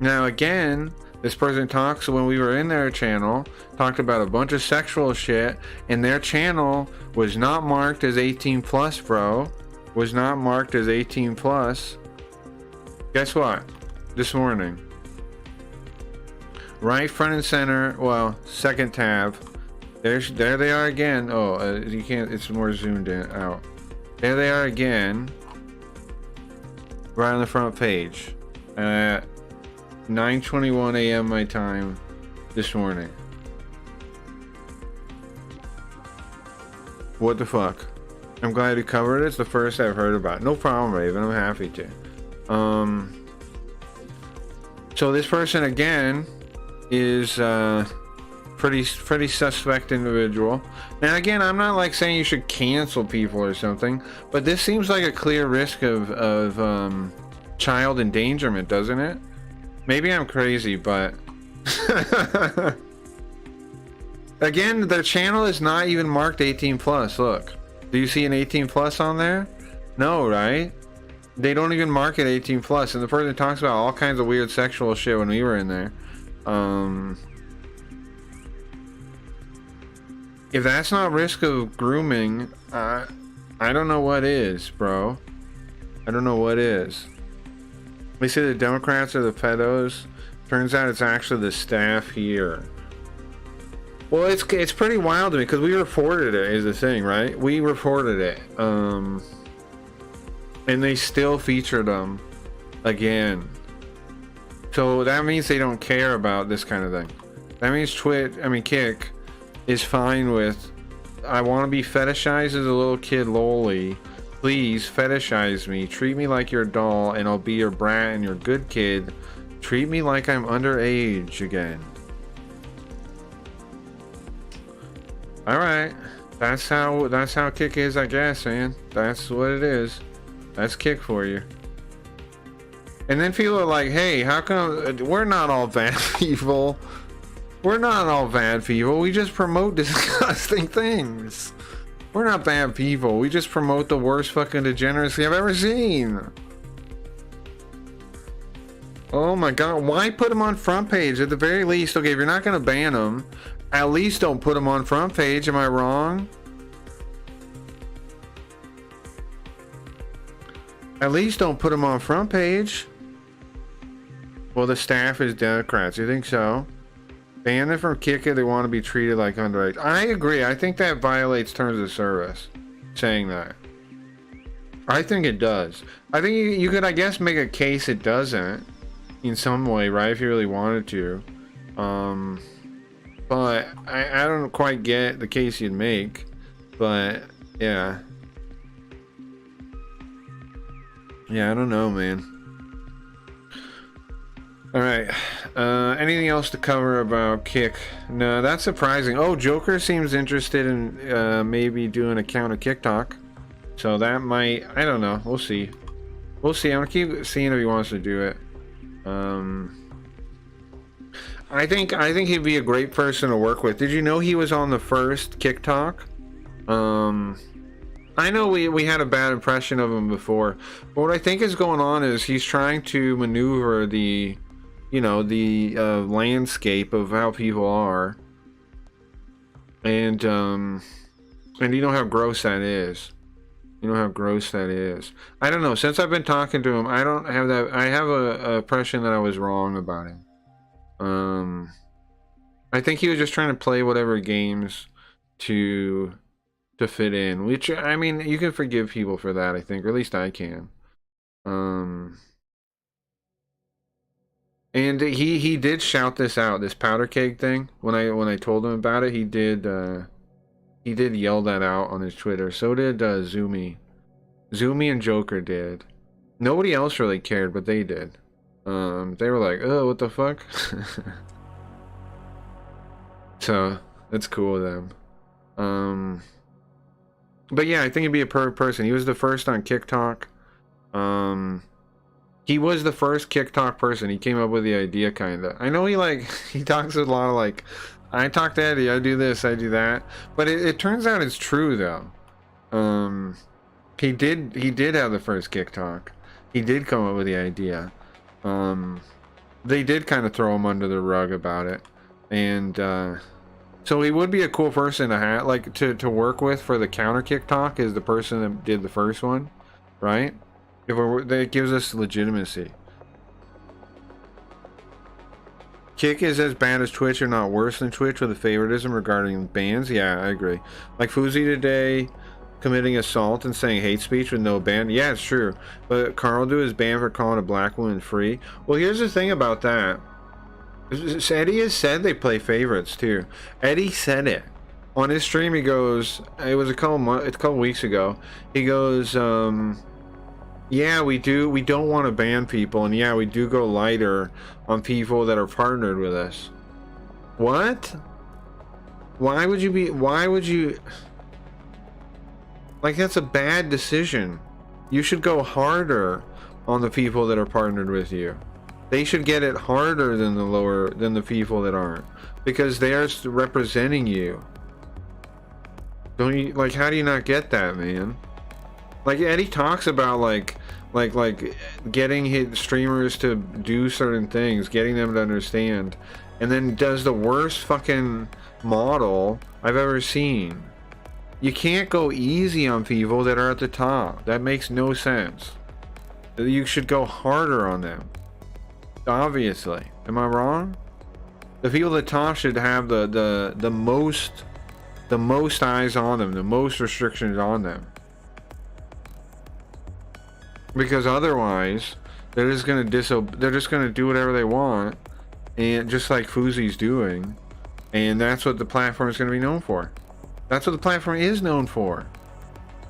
Now again, this person talks, when we were in their channel, talked about a bunch of sexual shit, and their channel was not marked as 18 plus, bro. Was not marked as 18 plus. Guess what? This morning, right front and center, well, second tab, there they are again. Oh, you can't, it's more zoomed in out. There they are again, right on the front page. 9:21 a.m. my time this morning. What the fuck? I'm glad you covered it. It's the first I've heard about. No problem, Raven. I'm happy to. So this person again is pretty suspect individual. Now again, I'm not like saying you should cancel people or something, but this seems like a clear risk of child endangerment, doesn't it? Maybe I'm crazy, but again, their channel is not even marked 18 plus. Look, do you see an 18 plus on there? No, right? They don't even mark it 18 plus, and the person talks about all kinds of weird sexual shit when we were in there. If that's not risk of grooming, I don't know what is, bro. I don't know what is. They say the Democrats are the pedos. Turns out it's actually the staff here. Well, it's pretty wild to me because we reported it, is the thing, right? We reported it. And they still featured them again. So that means they don't care about this kind of thing. That means Kick is fine with, I want to be fetishized as a little kid loli. Please fetishize me. Treat me like your doll and I'll be your brat and your good kid. Treat me like I'm underage again. Alright. That's how Kick is, I guess, man. That's what it is. That's Kick for you. And then people are like, hey, how come we're not all bad people? We're not all bad people. We just promote disgusting things. We're not bad people. We just promote the worst fucking degeneracy I've ever seen. Oh my god. Why put them on front page? At the very least, okay, if you're not going to ban them, at least don't put them on front page. Am I wrong? At least don't put them on front page. Well, the staff is Democrats. You think so? Ban them from Kick if they want to be treated like underage. I agree. I think that violates terms of service. Saying that. I think it does. I think you could, I guess, make a case it doesn't. In some way, right? If you really wanted to. But I don't quite get the case you'd make. But, yeah. Yeah, I don't know, man. Alright, anything else to cover about Kick? No, that's surprising. Oh, Joker seems interested in maybe doing a counter Kick talk. So that might, I don't know, we'll see. We'll see, I'm gonna keep seeing if he wants to do it. I think he'd be a great person to work with. Did you know he was on the first Kick talk? I know we had a bad impression of him before, but what I think is going on is he's trying to maneuver the landscape of how people are, and you know how gross that is. You know how gross that is. I don't know. Since I've been talking to him, I don't have that. I have a impression that I was wrong about him. I think he was just trying to play whatever games to fit in, which, I mean, you can forgive people for that, I think, or at least I can. And he did shout this out, this powder keg thing. When I told him about it, he did yell that out on his Twitter. So did Zoomy and Joker did. Nobody else really cared, but they did. They were like, oh, what the fuck? So that's cool of them. But yeah, I think he'd be a perfect person. He was the first on Kick Talk. He was the first Kick Talk person. He came up with the idea, kinda. I know he talks a lot of like, I talk to Eddie, I do this, I do that. But it turns out it's true though. He did have the first Kick Talk. He did come up with the idea. They did kind of throw him under the rug about it. And so he would be a cool person to have, like, to work with for the counter Kick Talk, is the person that did the first one, right? That gives us legitimacy. Kick is as bad as Twitch, or not worse than Twitch, with a favoritism regarding bans. Yeah, I agree. Like Fuzi today committing assault and saying hate speech with no ban. Yeah, it's true. But Carl is banned for calling a black woman free. Well, here's the thing about that. Eddie has said they play favorites too. Eddie said it. On his stream, he goes, it was a couple weeks ago. He goes, yeah, we don't want to ban people, and yeah, we do go lighter on people that are partnered with us. What? Why would you, like, that's a bad decision. You should go harder on the people that are partnered with you. They should get it harder than the people that aren't, because they are representing you. Don't you, like, how do you not get that, man? Like, Eddie talks about like getting his streamers to do certain things, getting them to understand, and then does the worst fucking model I've ever seen. You can't go easy on people that are at the top. That makes no sense. You should go harder on them. Obviously. Am I wrong? The people at the top should have the most eyes on them, the most restrictions on them. Because otherwise, they're just gonna do whatever they want, and just like Fuzi's doing, and that's what the platform is gonna be known for. That's what the platform is known for.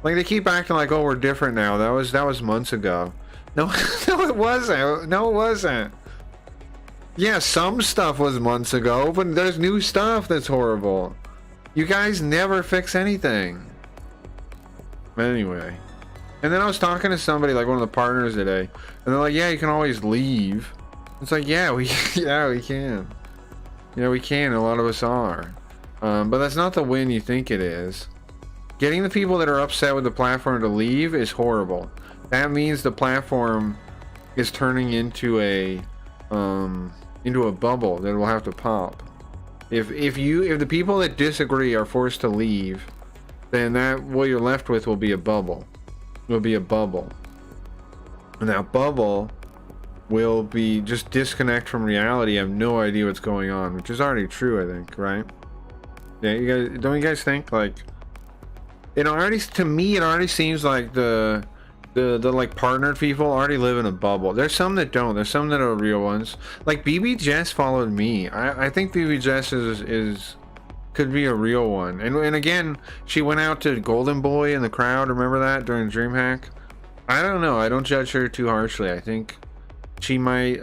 Like, they keep acting like, oh, we're different now. That was months ago. No, no, it wasn't. No, it wasn't. Yeah, some stuff was months ago, but there's new stuff that's horrible. You guys never fix anything. Anyway. And then I was talking to somebody, like one of the partners today, and they're like, yeah, you can always leave. It's like, yeah, we can. You know, we can, a lot of us are. But that's not the win you think it is. Getting the people that are upset with the platform to leave is horrible. That means the platform is turning into a bubble that will have to pop. If the people that disagree are forced to leave, then what you're left with will be a bubble. Will be a bubble. And that bubble will be just disconnect from reality, have no idea what's going on, which is already true, I think, right? Yeah, don't you guys think, like, to me it already seems like the like partnered people already live in a bubble. There's some that don't. There's some that are real ones. Like BB Jess followed me. I think BB Jess could be a real one. And again, she went out to Golden Boy in the crowd. Remember that during DreamHack? I don't know. I don't judge her too harshly. I think she might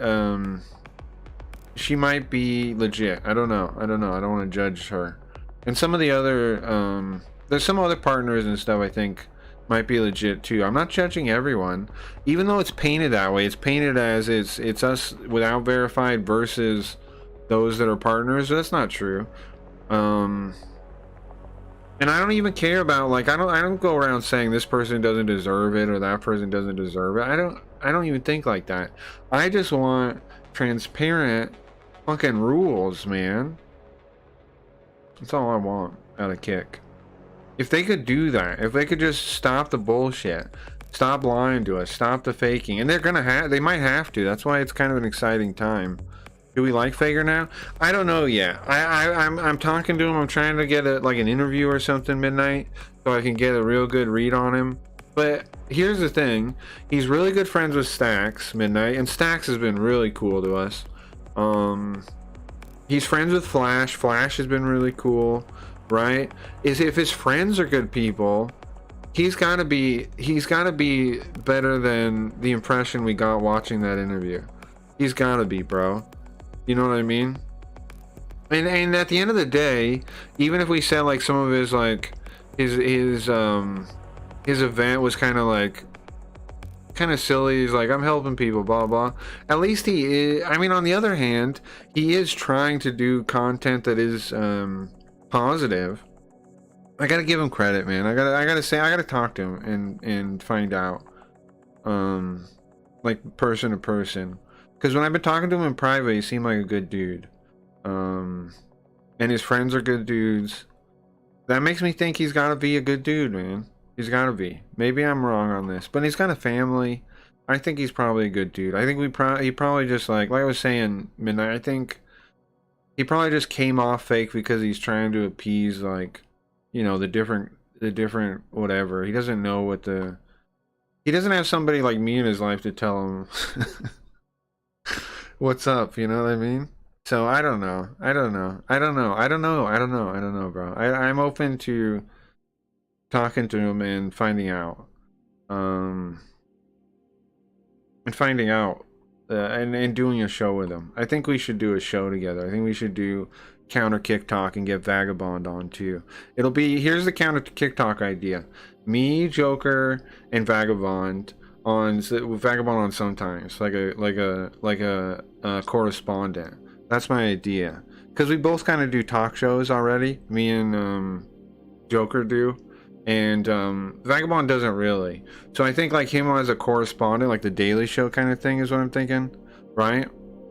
be legit. I don't know. I don't want to judge her. And some of the other there's some other partners and stuff I think might be legit too. I'm not judging everyone, even though it's painted that way. It's painted as it's us without verified versus those that are partners. That's not true. And I don't even care about, like, I don't go around saying this person doesn't deserve it or that person doesn't deserve it. I don't even think like that. I just want transparent fucking rules, man. That's all I want out of Kick. If they could do that, if they could just stop the bullshit, stop lying to us, stop the faking, and they might have to. That's why it's kind of an exciting time. Do we like Fager now? I don't know yet. I'm talking to him. I'm trying to get an interview or something midnight so I can get a real good read on him. But here's the thing. He's really good friends with Stax midnight, and Stax has been really cool to us. He's friends with Flash. Flash has been really cool, right? If his friends are good people, he's got to be better than the impression we got watching that interview. He's got to be, bro. You know what I mean? And at the end of the day, even if we said like some of his like his event was kind of silly, he's like, I'm helping people, blah blah. At least he is. I mean, on the other hand, he is trying to do content that is positive. I gotta give him credit, man. I gotta talk to him and find out, like person to person. Because when I've been talking to him in private, he seemed like a good dude. And his friends are good dudes. That makes me think he's got to be a good dude, man. He's got to be. Maybe I'm wrong on this. But he's got a family. I think he's probably a good dude. I think he probably just, like I was saying, Midnight, I think he probably just came off fake because he's trying to appease, like, you know, the different whatever. He doesn't know what he doesn't have somebody like me in his life to tell him... what's up, you know what I mean? So I don't know. I don't know. I don't know. I don't know. I don't know. I don't know, bro. I'm open to talking to him and finding out. And finding out. And doing a show with him. I think we should do a show together. I think we should do counter kick talk and get Vagabond on too. It'll be, here's the counter kick talk idea. Me, Joker, and Vagabond on sometimes, like a correspondent. That's my idea. Because we both kind of do talk shows already. Me and Joker do. And Vagabond doesn't really. So I think like him as a correspondent, like the Daily Show kind of thing is what I'm thinking. Right?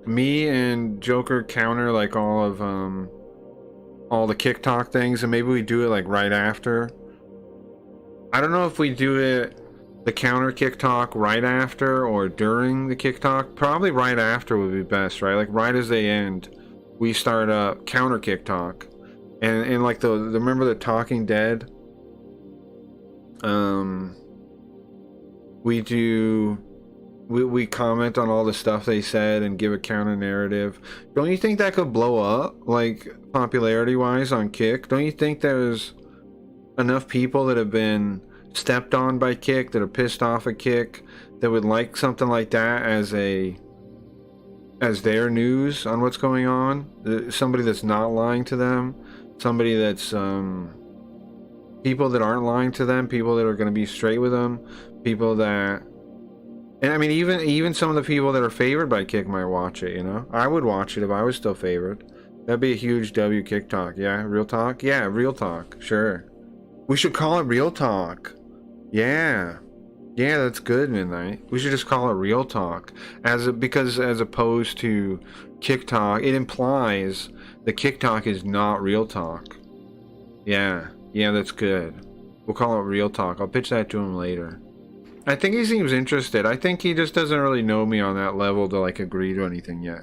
Me and Joker counter like all the kick talk things, and maybe we do it like right after. I don't know if we do it the counter kick talk right after or during the kick talk. Probably right after would be best, right? Like right as they end, we start counter kick talk. And like the remember the Talking Dead? We comment on all the stuff they said and give a counter narrative. Don't you think that could blow up, like popularity wise on Kick? Don't you think there's enough people that have been stepped on by Kick, that are pissed off at Kick, that would like something like that as their news on what's going on? Somebody that's not lying to them, somebody that's people that aren't lying to them, people that are going to be straight with them, people that, and I mean even some of the people that are favored by Kick might watch it, you know? I would watch it if I was still favored. That'd be a huge W Kick talk. Yeah, real talk? Yeah, real talk. Sure. We should call it real talk. Yeah. Yeah, that's good, Midnight. We should just call it real talk. Because as opposed to Kick talk, it implies the Kick talk is not real talk. Yeah. Yeah, that's good. We'll call it real talk. I'll pitch that to him later. I think he seems interested. I think he just doesn't really know me on that level to like agree to anything yet.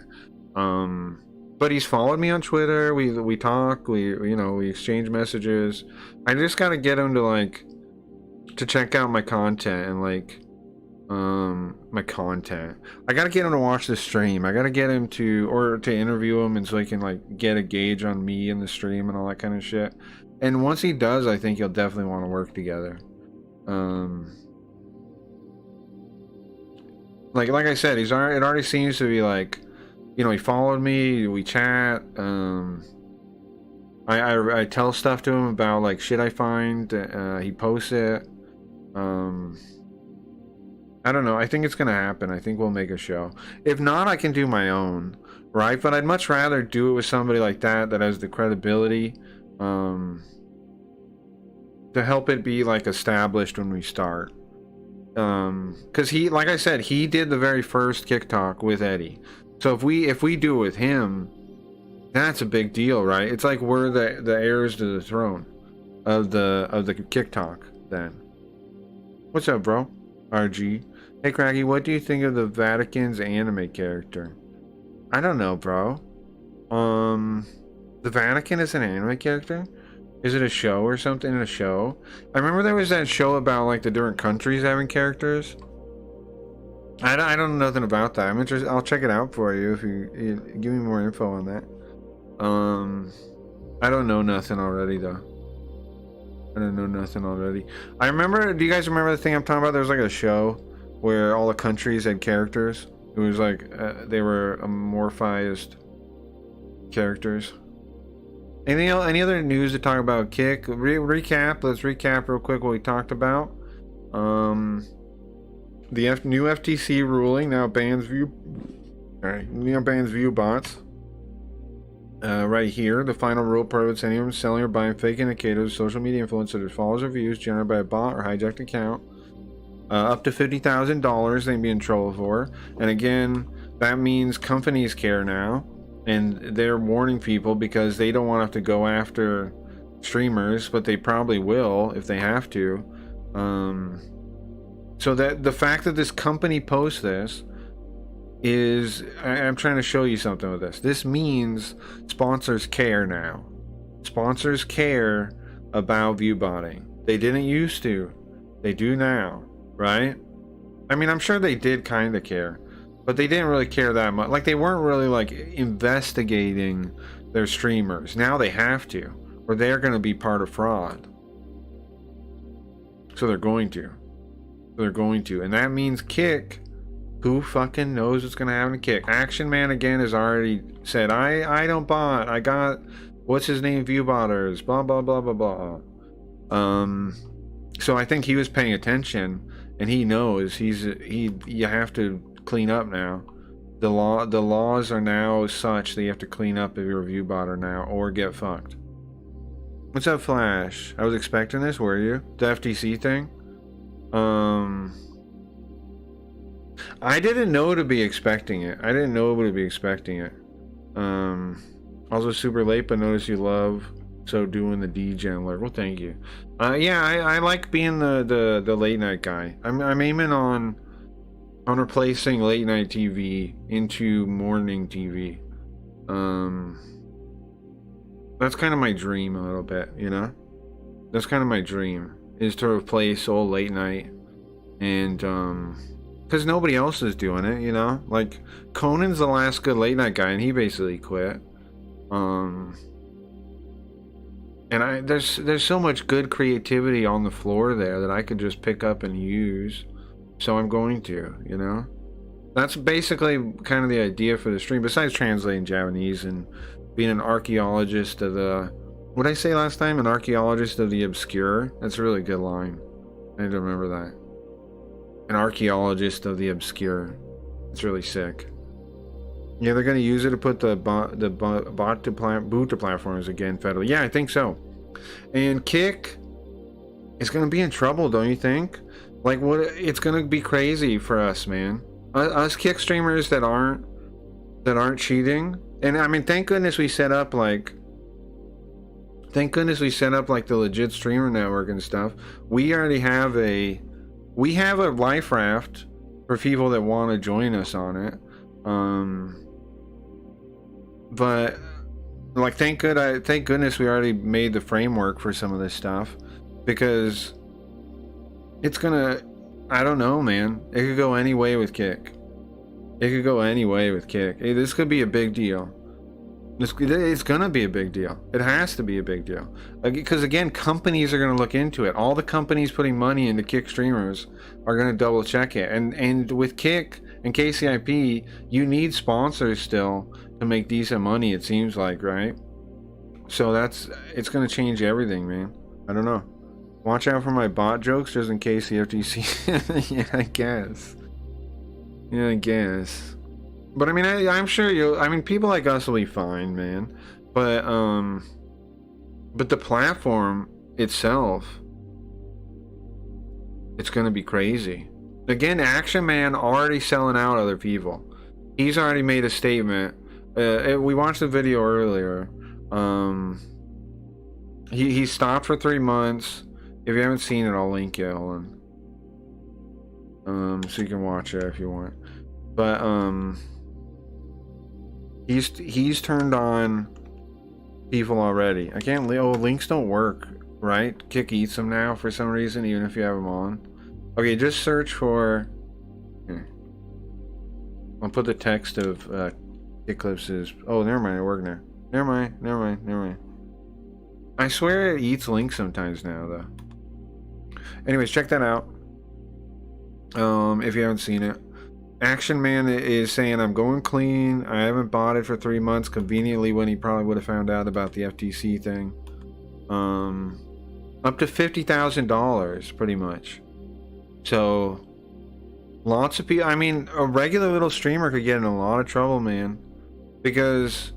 But he's followed me on Twitter. We talk. We exchange messages. I just gotta get him to check out my content and my content. I gotta get him to watch the stream. I gotta get him to interview him, and so he can get a gauge on me in the stream and all that kind of shit. And once he does, I think he'll definitely want to work together. Like I said, it already seems to be he followed me, we chat, I tell stuff to him about shit I find, he posts it. I don't know, I think it's gonna happen. I think we'll make a show. If not, I can do my own, right? But I'd much rather do it with somebody like that has the credibility to help it be established when we start. Because he, like I said, he did the very first Kick Talk with Eddie. So if we do it with him, that's a big deal, right? It's like we're the heirs to the throne of the Kick Talk then. What's up, bro? RG. Hey Cracky, what do you think of the Vatican's anime character? I don't know, bro. The Vatican is an anime character? Is it a show or something? A show? I remember there was that show about the different countries having characters. I don't know nothing about that. I'm interested. I'll check it out for you if you give me more info on that. I don't know nothing already though. I don't know nothing already. I remember. Do you guys remember the thing I'm talking about? There was a show where all the countries had characters. It was they were amorphized characters. Any other news to talk about? Kick recap. Let's recap real quick what we talked about. The new FTC ruling now bans view. Alright, now bans view bots. Right here, the final rule prohibits anyone selling or buying fake indicators, social media influencers that follows or views generated by a bot or hijacked account. Up to $50,000 they can be in trouble for. And again, that means companies care now. And they're warning people because they don't want to have to go after streamers, but they probably will if they have to. So that the fact that this company posts this is, I'm trying to show you something with this. This means sponsors care now. Sponsors care about viewbotting. They didn't used to. They do now, right? I mean, I'm sure they did kind of care. but they didn't really care that much. Like, they weren't really like investigating their streamers. Now they have to, or they're going to be part of fraud. So they're going to. And that means Kick. Who fucking knows what's going to happen to Kick? Action Man again has already said, I don't bot. I got, what's his name, view botters, blah, blah, blah, blah, blah. So I think he was paying attention, and he knows you have to clean up now. The laws are now such that you have to clean up if you're a view botter now, or get fucked. What's up, Flash? I was expecting this, were you? The FTC thing? I didn't know to be expecting it. Also super late, but notice you love so doing the DJ alert. Well, thank you. Yeah, I like being the late night guy. I'm aiming on replacing late night TV into morning TV. That's kind of my dream a little bit, you know? That's kind of my dream, is to replace old late night. And, because nobody else is doing it, you know? Like, Conan's the last good late night guy, and he basically quit. And there's so much good creativity on the floor there that I could just pick up and use. So I'm going to, you know? That's basically kind of the idea for the stream, besides translating Japanese and being an archaeologist of the... What did I say last time? An archaeologist of the obscure? That's a really good line. I need to remember that. An archaeologist of the obscure. It's really sick. Yeah, they're going to use it to put the boot to platforms again federally. Yeah, I think so. And Kick is going to be in trouble, don't you think? Like, what? It's going to be crazy for us, man. Us Kick streamers that aren't cheating. And I mean, thank goodness we set up like the legit streamer network and stuff. We already have a life raft for people that want to join us on it. But like, thank goodness we already made the framework for some of this stuff, because it's gonna, I don't know, man. It could go any way with Kick. Hey, this could be a big deal. It's gonna be a big deal. It has to be a big deal. Because again, companies are gonna look into it. All the companies putting money into Kick streamers are gonna double check it. And with Kick and KCIP, you need sponsors still to make decent money, it seems like, right? So it's gonna change everything, man. I don't know. Watch out for my bot jokes just in case the FTC. Yeah, I guess. But I mean, I'm sure people like us will be fine, man. But the platform itself, it's gonna be crazy. Again, Action Man already selling out other people. He's already made a statement. We watched the video earlier. He stopped for 3 months. If you haven't seen it, I'll link it. Hold on. So you can watch it if you want. But he's turned on people already. I can't. Oh, links don't work, right? Kick eats them now for some reason, even if you have them on. Okay, just search for. Here. I'll put the text of Eclipse's. Oh, never mind. It worked now. Never mind. I swear it eats links sometimes now, though. Anyways, check that out. If you haven't seen it. Action Man is saying, I'm going clean. I haven't bought it for 3 months, conveniently when he probably would have found out about the FTC thing. Up to $50,000, pretty much. So, lots of people. I mean, a regular little streamer could get in a lot of trouble, man. Because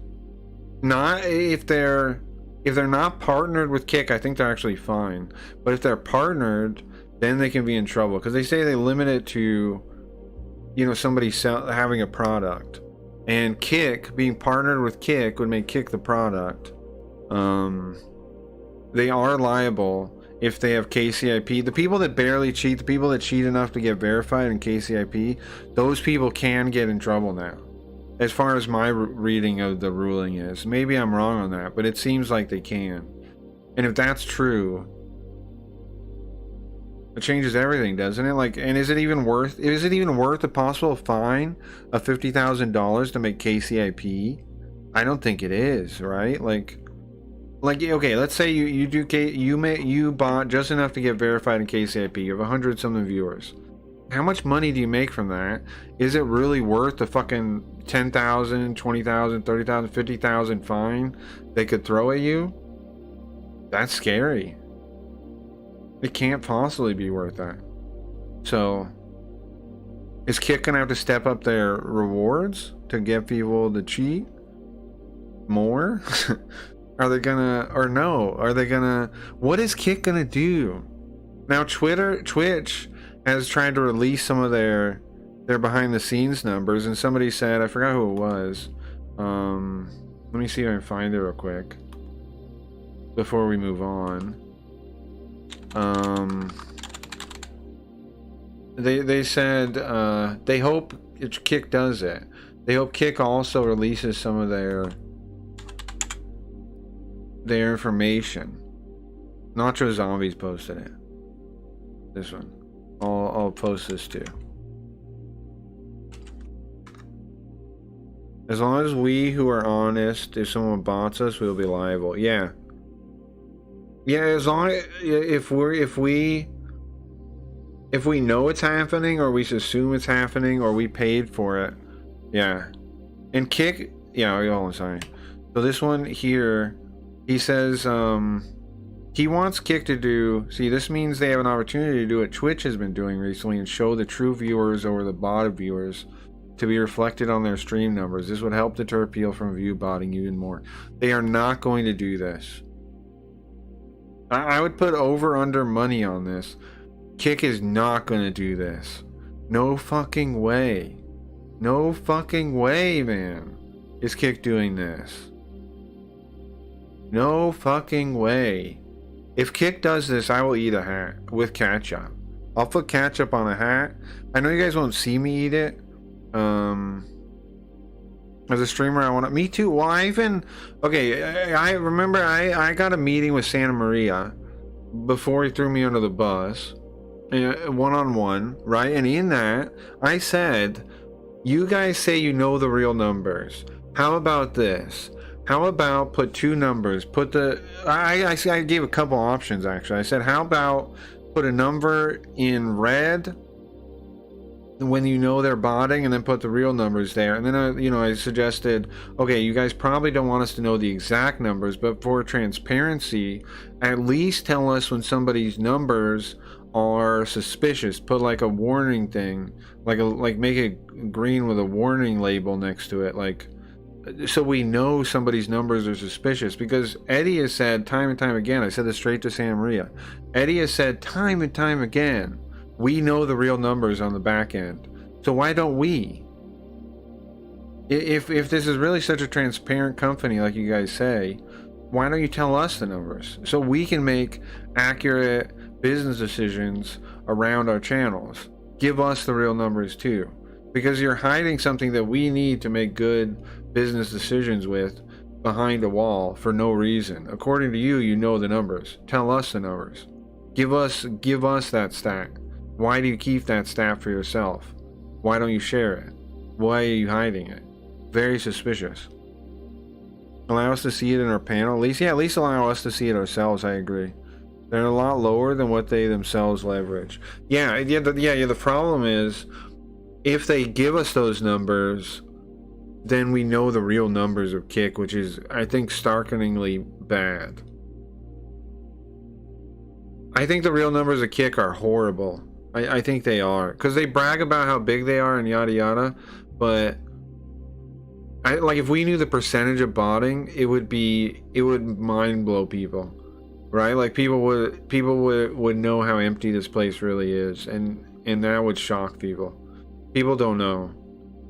if they're not partnered with Kick, I think they're actually fine. But if they're partnered, then they can be in trouble. Because they say they limit it to, somebody having a product. And Kick, being partnered with Kick, would make Kick the product. They are liable if they have KCIP. The people that barely cheat, the people that cheat enough to get verified in KCIP, those people can get in trouble now. As far as my reading of the ruling is. Maybe I'm wrong on that, but it seems like they can. And if that's true, It changes everything, doesn't it? Like, and is it even worth a possible fine of $50,000 to make KCIP? I don't think it is, right? Like okay, let's say you bought just enough to get verified in KCIP. You have 100 something viewers. How much money do you make from that? Is it really worth the fucking 10,000, 20,000, 30,000, 50,000 fine they could throw at you? That's scary. It can't possibly be worth that. So, is Kick gonna have to step up their rewards to get people to cheat more? Are they gonna, or no? Are they gonna? What is Kick gonna do? Now, Twitch has tried to release some of their behind the scenes numbers, and somebody said, I forgot who it was. Let me see if I can find it real quick before we move on. They said they hope Kick does it. They hope Kick also releases some of their information. Nacho Zombies posted it. This one. I'll post this too. As long as we who are honest, if someone bots us, we'll be liable. Yeah. Yeah, as long as if we know it's happening, or we assume it's happening, or we paid for it. Yeah. And Kick, yeah, hold on, sorry. So this one here, he says he wants Kick to do, see, this means they have an opportunity to do what Twitch has been doing recently and show the true viewers over the botted viewers to be reflected on their stream numbers. This would help deter people from view botting even more. They are not going to do this. I would put over/under money on this. Kick is not going to do this. No fucking way. No fucking way, man. Is Kick doing this? No fucking way. If Kick does this, I will eat a hat with ketchup. I'll put ketchup on a hat. I know you guys won't see me eat it. As a streamer, I want to. Me too. Well, I remember I got a meeting with Santa Maria before he threw me under the bus, one-on-one, right? And in that, I said, "You guys say you know the real numbers. How about this? How about put two numbers? Put the I gave a couple options actually. I said, how about put a number in red when you know they're botting, and then put the real numbers there. And then I suggested, okay, you guys probably don't want us to know the exact numbers, but for transparency, at least tell us when somebody's numbers are suspicious. Put like a warning thing, like make it green with a warning label next to it, like, so we know somebody's numbers are suspicious. Because Eddie has said time and time again, I said this straight to Santa Maria, Eddie has said time and time again, we know the real numbers on the back end. So why don't we? If this is really such a transparent company like you guys say, why don't you tell us the numbers so we can make accurate business decisions around our channels? Give us the real numbers too. Because you're hiding something that we need to make good business decisions with behind a wall for no reason. According to you, you know the numbers. Tell us the numbers. Give us that stat. Why do you keep that stat for yourself? Why don't you share it? Why are you hiding it? Very suspicious. Allow us to see it in our panel. At least allow us to see it ourselves. I agree. They're a lot lower than what they themselves leverage. The problem is, if they give us those numbers, then we know the real numbers of Kick, which is, I think, starkeningly bad. I think the real numbers of Kick are horrible. I think they are, because they brag about how big they are and yada yada, but if we knew the percentage of botting, it would mind blow people, right? Like people would know how empty this place really is, and that would shock people. People don't know,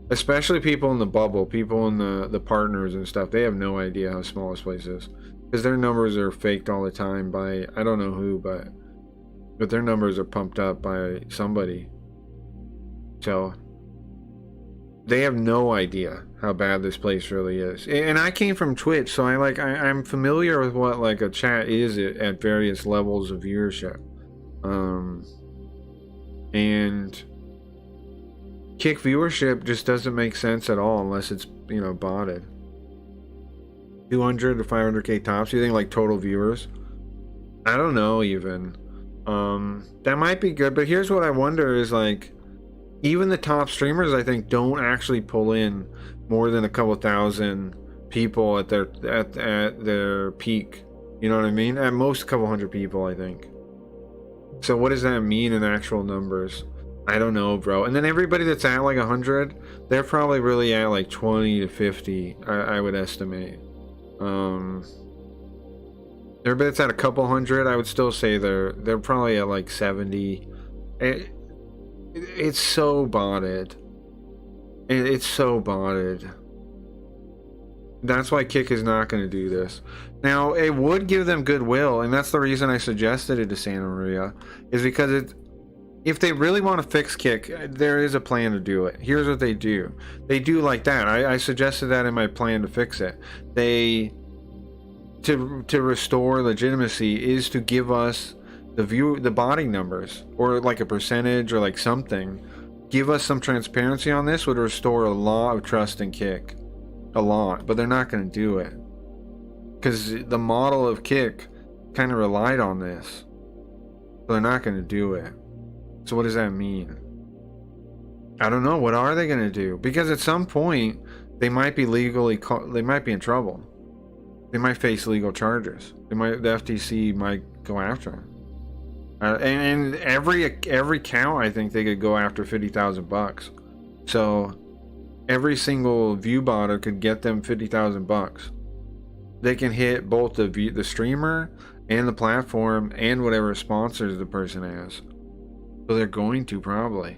especially people in the bubble, people in the partners and stuff. They have no idea how small this place is, because their numbers are faked all the time by I don't know who, but their numbers are pumped up by somebody. So they have no idea how bad this place really is. And I came from Twitch, so I'm familiar with what like a chat is at various levels of viewership. And Kick viewership just doesn't make sense at all unless it's, you know, botted. 200 to 500k tops. You think like total viewers? I don't know even. That might be good, but here's what I wonder is like, even the top streamers I think don't actually pull in more than a couple thousand people at their peak. You know what I mean? At most a couple hundred people, I think. So what does that mean in actual numbers? I don't know, bro. And then everybody that's at like 100, they're probably really at like 20 to 50, I would estimate. Everybody that's at a couple hundred, I would still say they're probably at like 70. It's so botted. It's so botted. That's why Kick is not going to do this. Now, it would give them goodwill, and that's the reason I suggested it to Santa Maria, is because if they really want to fix Kick, there is a plan to do it. Here's what they do. They do like that. I suggested that in my plan to fix it. To restore legitimacy is to give us the body numbers, or like a percentage, or like something. Give us some transparency on this would restore a lot of trust in Kick. A lot. But they're not going to do it. Because the model of Kick kind of relied on this. So they're not going to do it. So what does that mean? I don't know. What are they going to do? Because at some point, they might be they might be in trouble. They might face legal charges. The FTC might go after them. And every count, I think they could go after $50,000. So every single view botter could get them $50,000. They can hit both the streamer and the platform and whatever sponsors the person has. So they're going to probably.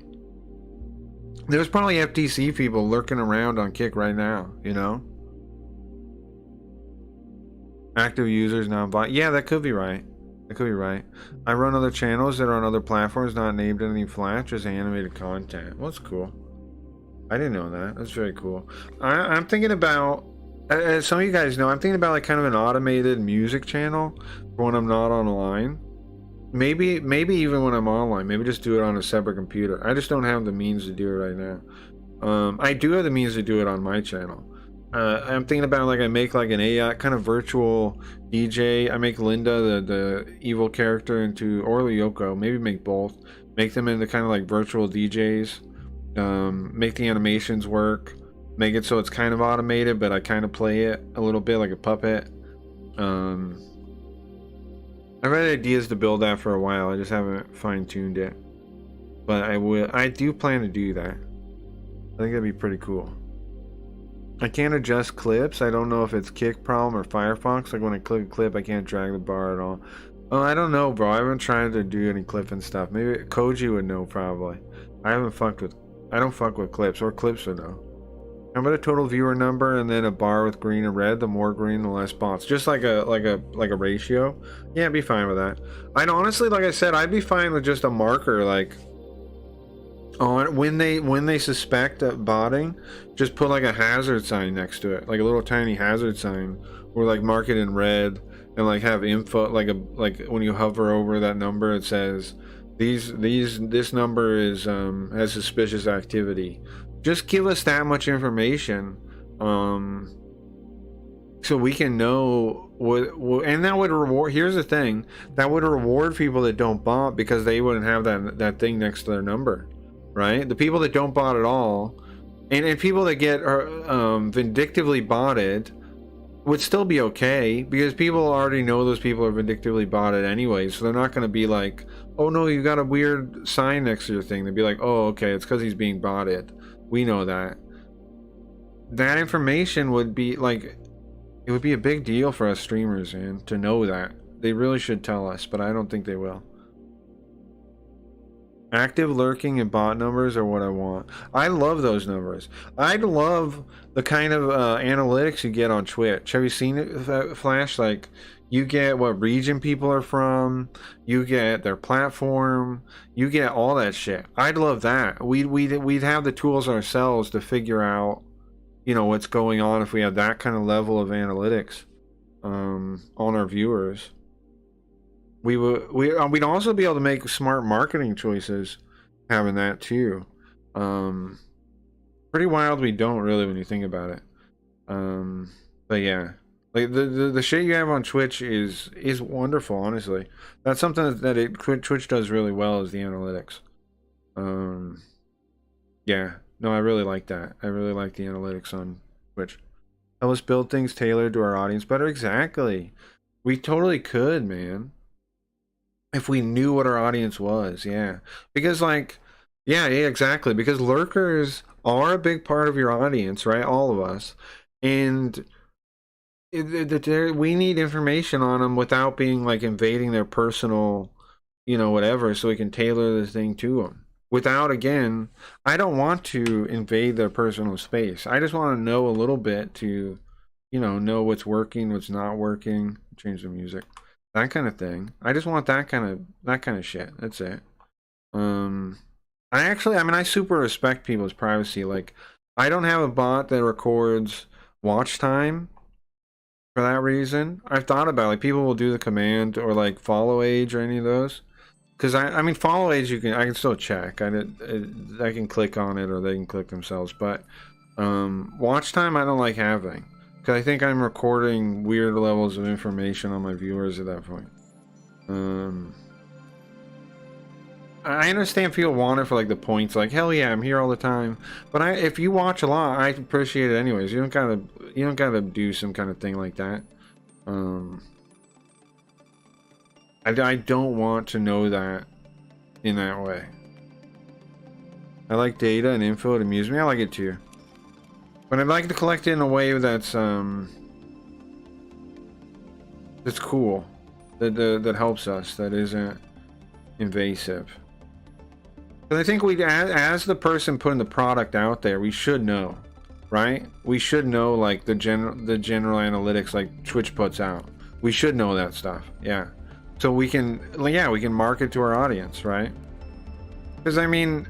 There's probably FTC people lurking around on Kick right now, you know? Active users, non-bot. Yeah, that could be right. That could be right. I run other channels that are on other platforms, not named in any Flash, just animated content. Well, that's cool. I didn't know that. That's very cool. I'm thinking about, as some of you guys know, I'm thinking about like kind of an automated music channel for when I'm not online. Maybe even when I'm online. Maybe just do it on a separate computer. I just don't have the means to do it right now. I do have the means to do it on my channel. I'm thinking about like I make like an AI kind of virtual DJ. I make Linda the evil character into, or Yoko. Maybe make both. Make them into kind of like virtual DJs. Make the animations work. Make it so it's kind of automated, but I kind of play it a little bit like a puppet. I've had ideas to build that for a while. I just haven't fine-tuned it. But I do plan to do that. I think that'd be pretty cool. I can't adjust clips. I don't know if it's Kick problem or Firefox. Like when I click a clip, I can't drag the bar at all. Oh, I don't know, bro. I haven't tried to do any clipping stuff. Maybe Koji would know probably. I don't fuck with clips, or clips would know. How about a total viewer number and then a bar with green and red? The more green, the less bots. Just like a ratio. Yeah, I'd be fine with that. I'd honestly, like I said, I'd be fine with just a marker, like on when they suspect botting, just put like a hazard sign next to it, like a little tiny hazard sign, or like mark it in red and like have info, like when you hover over that number, it says this number is has suspicious activity. Just give us that much information, so we can know what, and that would reward. Here's the thing: that would reward people that don't bot, because they wouldn't have that thing next to their number, right? The people that don't bot at all, and people that get vindictively botted, would still be okay, because people already know those people are vindictively botted anyway, so they're not going to be like, oh no, you got a weird sign next to your thing. They'd be like, oh, okay, it's because he's being botted. We know that. That information would be like, it would be a big deal for us streamers, man, to know that. They really should tell us, but I don't think they will. Active lurking and bot numbers are what I want. I love those numbers. I love the kind of analytics you get on Twitch. Have you seen it, Flash? Like, you get what region people are from, you get their platform, you get all that shit. I'd love that. We'd have the tools ourselves to figure out, you know, what's going on if we have that kind of level of analytics on our viewers. We'd also be able to make smart marketing choices having that too. Pretty wild. We don't really when you think about it. But yeah, like the shit you have on Twitch is wonderful. Honestly, that's something that Twitch does really well is the analytics. Yeah, no, I really like that. I really like the analytics on Twitch. Help us build things tailored to our audience better. Exactly. We totally could, man. If we knew what our audience was, yeah. Because like, yeah, exactly. Because lurkers are a big part of your audience, right? All of us. And we need information on them without being like invading their personal, whatever, so we can tailor the thing to them. Without, again, I don't want to invade their personal space. I just want to know a little bit to, know what's working, what's not working. Change the music, that kind of thing. I just want that kind of shit. That's it. I super respect people's privacy. Like, I don't have a bot that records watch time for that reason. I've thought about, like, people will do the command or like follow age or any of those. Because I mean, follow age I can still check. I can click on it or they can click themselves. But watch time I don't like having, because I think I'm recording weird levels of information on my viewers at that point. I understand people want it for like the points, like hell yeah, I'm here all the time. But if you watch a lot, I appreciate it anyways. You don't gotta do some kind of thing like that. I don't want to know that in that way. I like data and info to amuse me. I like it too. But I'd like to collect it in a way that's cool. That helps us, that isn't invasive. But I think as the person putting the product out there, we should know, right? We should know like the general analytics like Twitch puts out. We should know that stuff. Yeah. So we can market to our audience, right? Because I mean,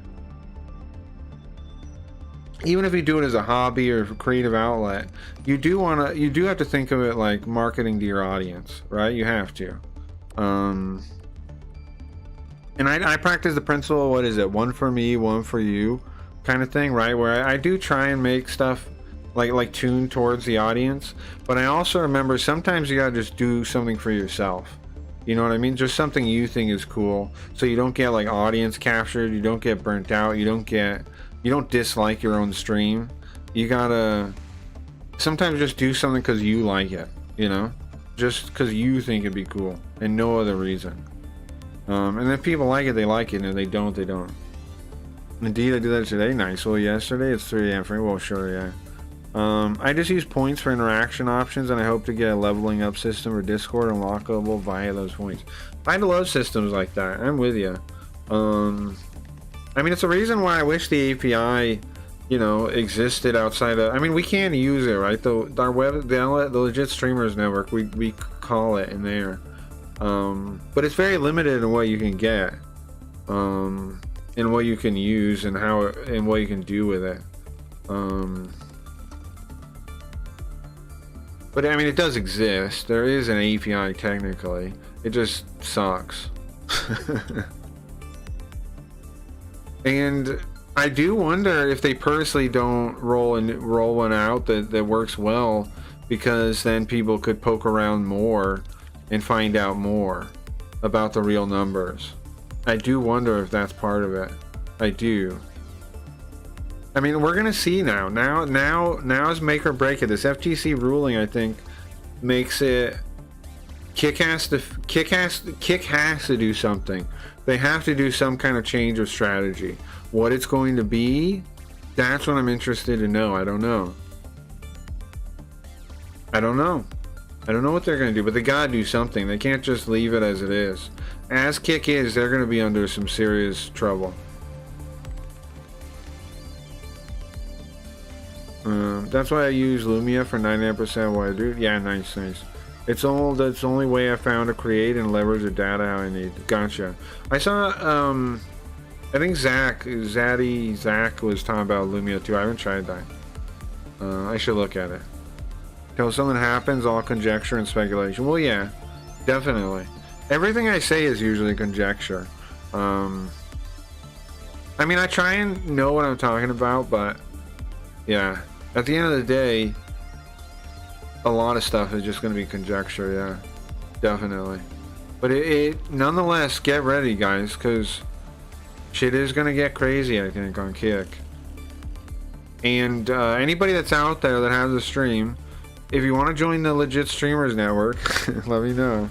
even if you do it as a hobby or a creative outlet, you do have to think of it like marketing to your audience, right? You have to. And I practice the principle, what is it? One for me, one for you kind of thing, right? Where I do try and make stuff like tuned towards the audience, but I also remember sometimes you gotta just do something for yourself. You know what I mean? Just something you think is cool, so you don't get like audience captured, you don't get burnt out, you don't dislike your own stream. You gotta sometimes just do something because you like it, just because you think it'd be cool and no other reason. And if people like it, they like it, and if they don't, they don't. Indeed, I did that today. Nice. Well, yesterday it's 3 a.m. for me. Well, sure, yeah. I just use points for interaction options, and I hope to get a leveling up system for Discord unlockable via those points. I love systems like that. I'm with you. I mean, it's the reason why I wish the API, existed outside of. I mean, we can use it, right? The legit streamers network, we call it in there. But it's very limited in what you can get, and what you can use, and what you can do with it. But I mean, it does exist. There is an API technically. It just sucks. And I do wonder if they purposely don't roll one out that works well, because then people could poke around more and find out more about the real numbers. I do wonder if that's part of it. I do. I mean, we're gonna see now. Now is make or break it. This FTC ruling, I think, makes it. Kick has to do something. They have to do some kind of change of strategy. What it's going to be, that's what I'm interested to know. I don't know what they're going to do, but they gotta do something. They can't just leave it as it is. As Kick is, they're going to be under some serious trouble. That's why I use Lumia for 99% of what I do. Yeah, nice. That's the only way I found to create and leverage the data how I need. Gotcha. I saw, I think Zach was talking about Lumia too. I haven't tried that. I should look at it. Till something happens, all conjecture and speculation. Well, yeah, definitely. Everything I say is usually conjecture. I mean, I try and know what I'm talking about, but yeah, at the end of the day, a lot of stuff is just going to be conjecture. Yeah, definitely. But it nonetheless, get ready, guys, because shit is going to get crazy, I think, on Kick. And anybody that's out there that has a stream, if you want to join the Legit Streamers Network, let me know.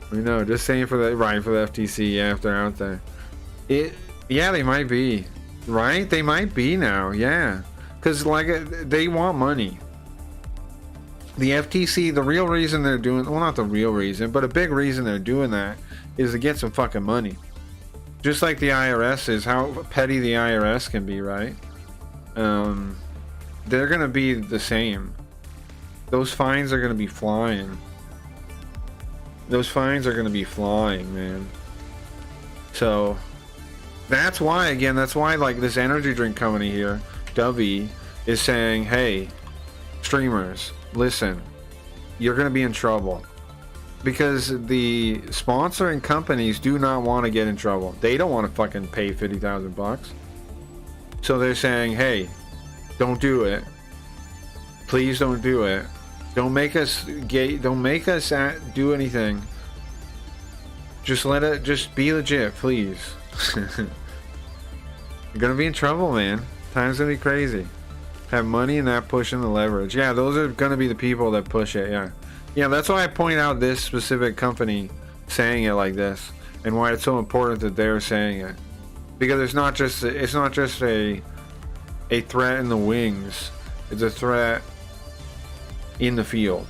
Let me know. Just saying for the FTC, yeah, if they're out there. Yeah, they might be. Right? They might be now, yeah. Because, like, they want money. The FTC, the real reason they're doing... Well, not the real reason, but a big reason they're doing that is to get some fucking money. Just like the IRS is, how petty the IRS can be, right? They're gonna be the same. Those fines are gonna be flying. Those fines are gonna be flying, man. So that's why, again, that's why, like, this energy drink company here, Dovey, is saying, hey, streamers, listen, you're gonna be in trouble. Because the sponsoring companies do not want to get in trouble. They don't want to fucking pay 50,000 bucks. So they're saying, hey, don't do it. Please don't do it. Don't make us do anything. Just be legit, please. You're gonna be in trouble, man. Time's gonna be crazy. Have money and not pushing the leverage. Yeah, those are gonna be the people that push it, yeah. Yeah, that's why I point out this specific company saying it like this, and why it's so important that they're saying it. Because it's not just a threat in the wings, it's a threat in the field.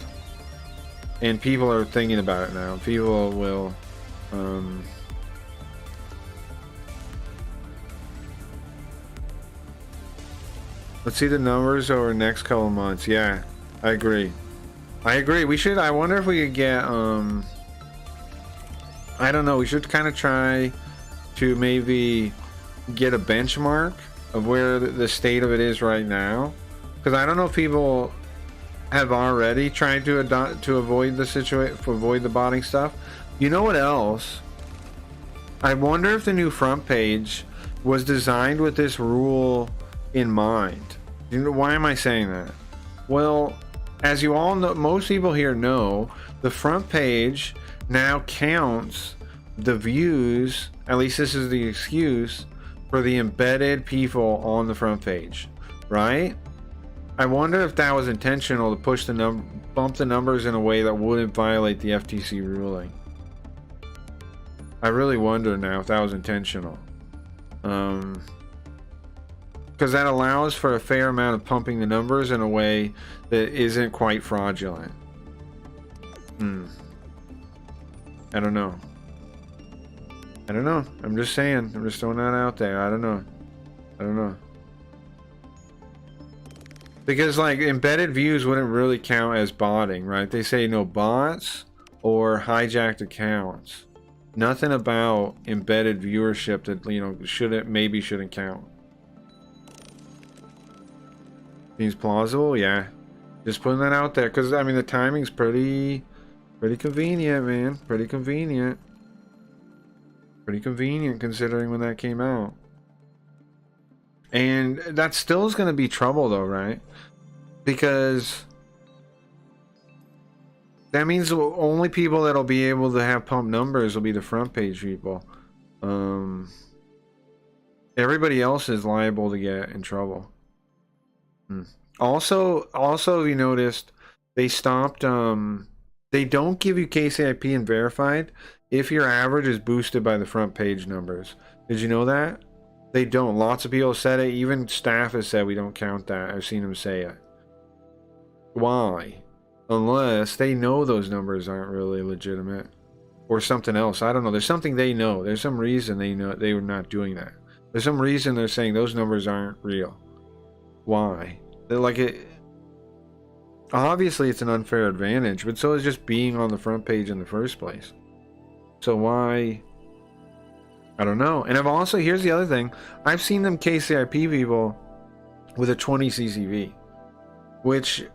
And people are thinking about it now. People will let's see the numbers over the next couple of months. Yeah, I agree. We should, I wonder if we could get I don't know, we should kind of try to maybe get a benchmark of where the state of it is right now, because I don't know if people have already tried to avoid the situation, avoid the botting stuff. You know what else? I wonder if the new front page was designed with this rule in mind. You know, why am I saying that? Well, as you all know, most people here know, the front page now counts the views, at least this is the excuse, for the embedded people on the front page, right? I wonder if that was intentional to push the bump the numbers in a way that wouldn't violate the FTC ruling. I really wonder now if that was intentional. Because that allows for a fair amount of pumping the numbers in a way that isn't quite fraudulent. I don't know. I'm just saying. I'm just throwing that out there. I don't know. Because, like, embedded views wouldn't really count as botting, right? They say no bots or hijacked accounts. Nothing about embedded viewership that, you know, shouldn't count. Seems plausible, yeah. Just putting that out there, because I mean the timing's pretty convenient, man. Pretty convenient considering when that came out. And that still is going to be trouble, though, right? Because that means the only people that'll be able to have pump numbers will be the front page people. Everybody else is liable to get in trouble. Also, you noticed they stopped. They don't give you KCIP and verified if your average is boosted by the front page numbers. Did you know that? They don't. Lots of people said it. Even staff has said we don't count that. I've seen them say it. Why? Unless they know those numbers aren't really legitimate, or something else. I don't know. There's something they know. There's some reason they know they were not doing that. There's some reason they're saying those numbers aren't real. Why? They're like it. Obviously, it's an unfair advantage, but so is just being on the front page in the first place. So why? I don't know. And I've also, here's the other thing, I've seen them KCIP people with a 20 CCV, which,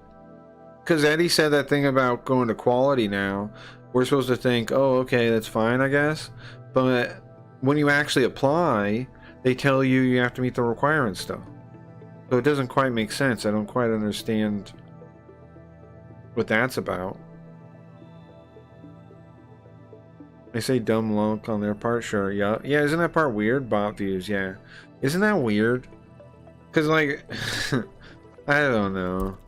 because Eddie said that thing about going to quality now, we're supposed to think, oh, okay, that's fine, I guess. But when you actually apply, they tell you you have to meet the requirements still. So it doesn't quite make sense. I don't quite understand what that's about. They say dumb lunk on their part, sure, yeah. Yeah, isn't that part weird? Bot views, yeah. Isn't that weird? Because, like, I don't know.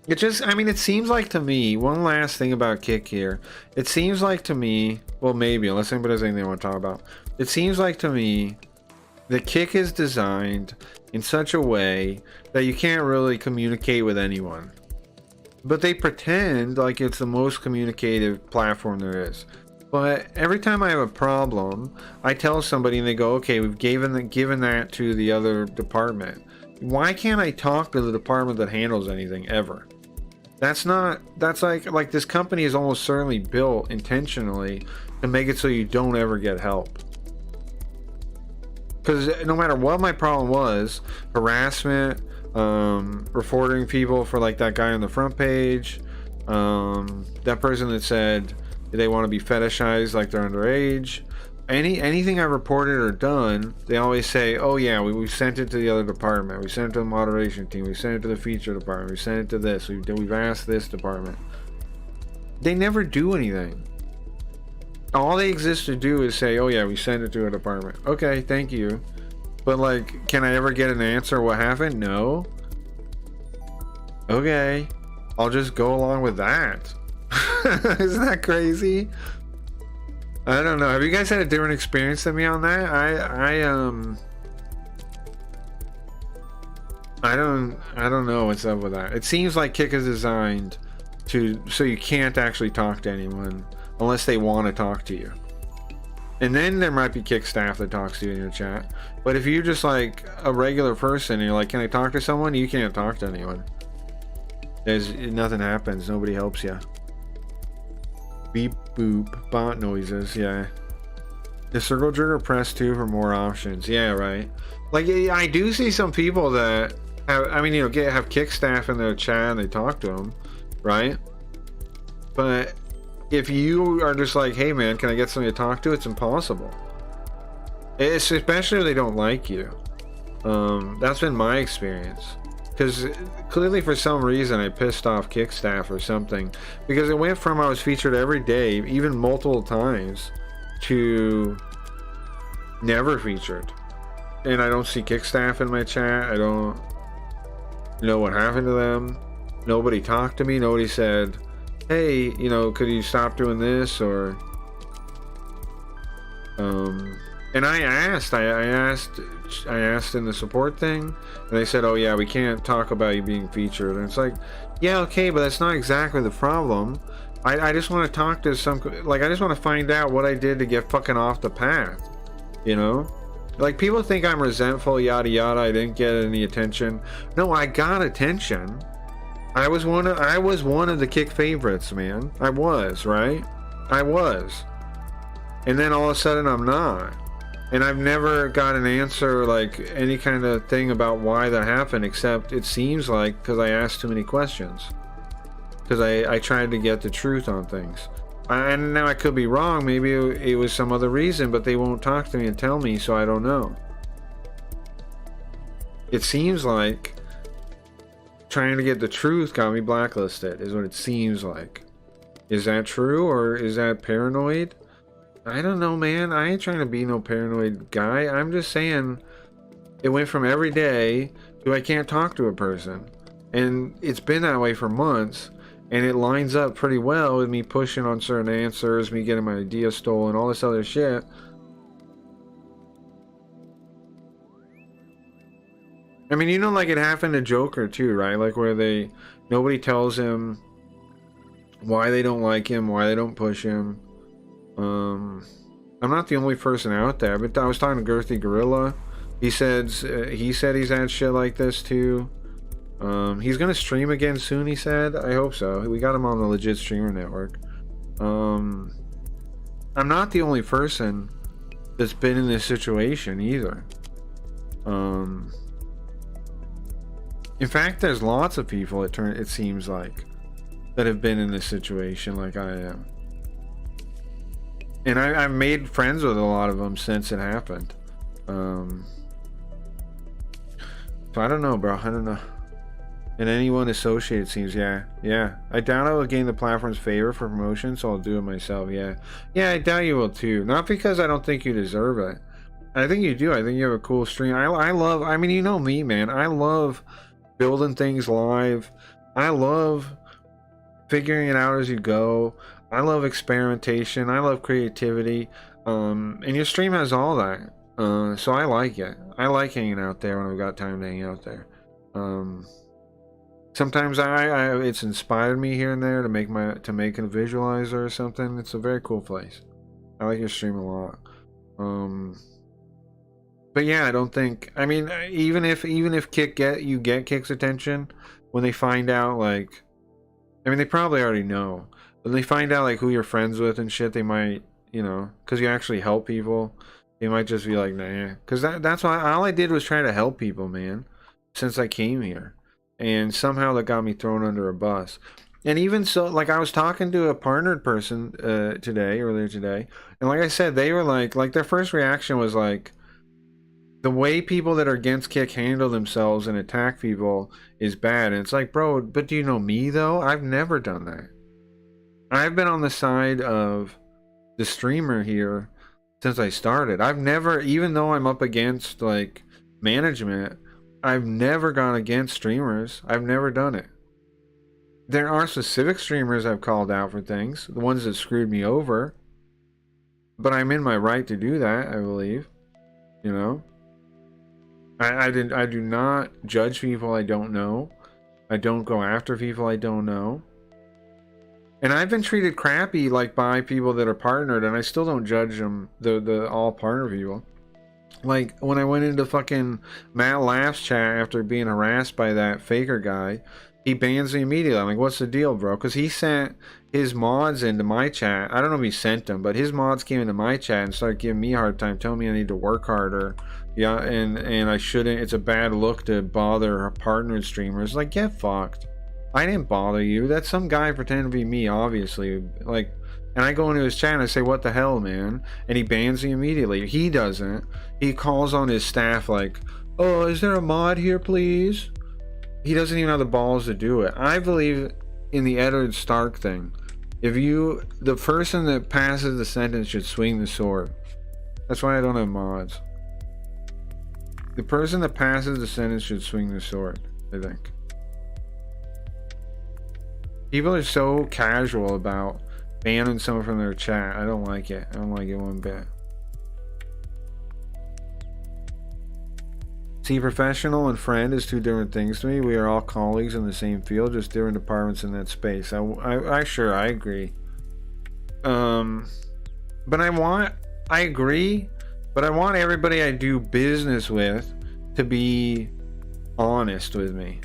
It just, I mean, it seems like to me, one last thing about Kick here. It seems like to me, well, maybe, unless anybody has anything they want to talk about. It seems like to me that Kick is designed in such a way that you can't really communicate with anyone. But they pretend like it's the most communicative platform there is. But every time I have a problem, I tell somebody and they go, okay, we've given that to the other department. Why can't I talk to the department that handles anything ever? That's like this company is almost certainly built intentionally to make it so you don't ever get help. Because no matter what my problem was, harassment, reporting people for like that guy on the front page, that person that said they want to be fetishized like they're underage, anything I've reported or done, they always say, oh yeah, we sent it to the other department, we sent it to the moderation team, we sent it to the feature department, we sent it to this, we've asked this department. They never do anything. All they exist to do is say, oh yeah, we sent it to a department. Okay, thank you. But like, can I ever get an answer what happened? No. Okay, I'll just go along with that. Isn't that crazy? I don't know. Have you guys had a different experience than me on that? I don't know what's up with that. It seems like Kick is designed so you can't actually talk to anyone unless they want to talk to you. And then there might be Kick staff that talks to you in your chat. But if you're just like a regular person and you're like, can I talk to someone? You can't talk to anyone. Nothing happens. Nobody helps you. Beep boop. Bot noises. Yeah. The circle trigger press 2 for more options. Yeah, right. Like, I do see some people that have, I mean, you know, have Kick staff in their chat and they talk to them, right? But if you are just like, hey man, can I get somebody to talk to? It's impossible. It's especially if they don't like you. That's been my experience. Because clearly for some reason I pissed off Kick staff or something. Because it went from I was featured every day, even multiple times, to never featured. And I don't see Kick staff in my chat. I don't know what happened to them. Nobody talked to me. Nobody said, hey, you know, could you stop doing this? Or and I asked in the support thing, and they said, oh yeah, we can't talk about you being featured. And it's like, yeah, okay, but that's not exactly the problem. I just want to talk to I just want to find out what I did to get fucking off the path, you know? Like, people think I'm resentful, yada yada, I didn't get any attention. No, I got attention. I was one of the Kick favorites, man. I was, right? I was. And then all of a sudden I'm not. And I've never got an answer, like any kind of thing about why that happened, except it seems like because I asked too many questions. Because I tried to get the truth on things. And now I could be wrong. Maybe it was some other reason, but they won't talk to me and tell me, so I don't know. It seems like trying to get the truth got me blacklisted, is what it seems like. Is that true, or is that paranoid? I don't know, man. I ain't trying to be no paranoid guy. I'm just saying it went from every day to I can't talk to a person. And it's been that way for months, and it lines up pretty well with me pushing on certain answers, me getting my ideas stolen, all this other shit. I mean, you know, like it happened to Joker too, right? Like where nobody tells him why they don't like him, why they don't push him. I'm not the only person out there, but I was talking to Girthy Gorilla. He said he's had shit like this too. He's gonna stream again soon, he said. I hope so. We got him on the Legit Streamer Network. I'm not the only person that's been in this situation either. In fact, there's lots of people, it seems like, that have been in this situation like I am. And I've made friends with a lot of them since it happened. So I don't know, bro. I don't know. And anyone associated seems, yeah. I doubt I will gain the platform's favor for promotion, so I'll do it myself. Yeah, I doubt you will too. Not because I don't think you deserve it. I think you do. I think you have a cool stream. I love. I mean, you know me, man. I love building things live. I love figuring it out as you go. I love experimentation. I love creativity. And your stream has all that. So I like it. I like hanging out there when I've got time to hang out there. Sometimes it's inspired me here and there to make a visualizer or something. It's a very cool place. I like your stream a lot. But yeah, I don't think. I mean, even if you get Kick's attention when they find out, like, I mean, they probably already know. When they find out like who you're friends with and shit, they might, you know, because you actually help people. They might just be like, nah. Because that's why all I did was try to help people, man, since I came here. And somehow that got me thrown under a bus. And even so, like, I was talking to a partnered person earlier today. And like I said, they were like their first reaction was like, the way people that are against Kick handle themselves and attack people is bad. And it's like, bro, but do you know me, though? I've never done that. I've been on the side of the streamer here since I started. I've never, even though I'm up against, like, management, I've never gone against streamers. I've never done it. There are specific streamers I've called out for things, the ones that screwed me over. But I'm in my right to do that, I believe. You know? I do not judge people I don't know. I don't go after people I don't know. And I've been treated crappy, like, by people that are partnered, and I still don't judge them, the all partner people. Like, when I went into fucking Matt Laugh's chat after being harassed by that faker guy, he bans me immediately. I'm like, what's the deal, bro? Because he sent his mods into my chat. I don't know if he sent them, but his mods came into my chat and started giving me a hard time, telling me I need to work harder. Yeah, and I shouldn't. It's a bad look to bother partnered streamers. Like, get fucked. I didn't bother you. That's some guy pretending to be me, obviously. Like, and I go into his chat and I say, what the hell, man? And he bans me immediately. He doesn't. He calls on his staff like, oh, is there a mod here, please? He doesn't even have the balls to do it. I believe in the Eddard Stark thing. The person that passes the sentence should swing the sword. That's why I don't have mods. The person that passes the sentence should swing the sword, I think. People are so casual about banning someone from their chat. I don't like it. I don't like it one bit. See, professional and friend is two different things to me. We are all colleagues in the same field, just different departments in that space. I agree. But I agree, but I want everybody I do business with to be honest with me.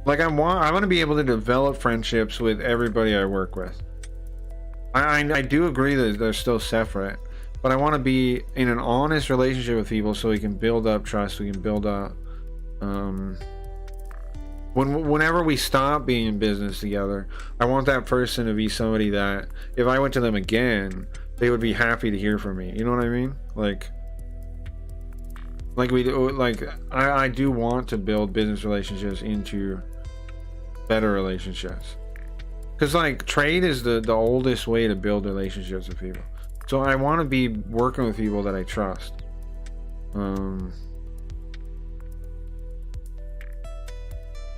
Like, I want to be able to develop friendships with everybody I work with. I do agree that they're still separate, but I want to be in an honest relationship with people so we can build up trust. We can build up. Whenever we stop being in business together, I want that person to be somebody that, if I went to them again, they would be happy to hear from me. You know what I mean? I do want to build business relationships into better relationships, because like trade is the oldest way to build relationships with people. So I want to be working with people that I trust.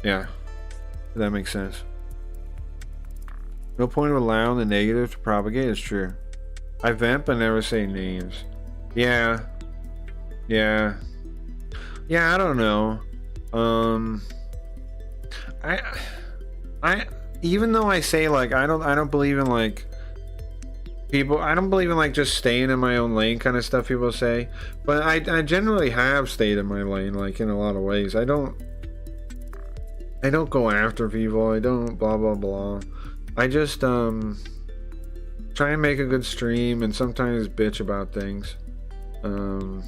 Yeah, that makes sense. No point of allowing the negative to propagate is true. I vent but never say names. Yeah, I don't know. I even though I say, like, I don't believe in, like, people, I don't believe in, like, just staying in my own lane kind of stuff people say, but I generally have stayed in my lane, like, in a lot of ways. I don't go after people. I don't blah blah blah. I just try and make a good stream and sometimes bitch about things. And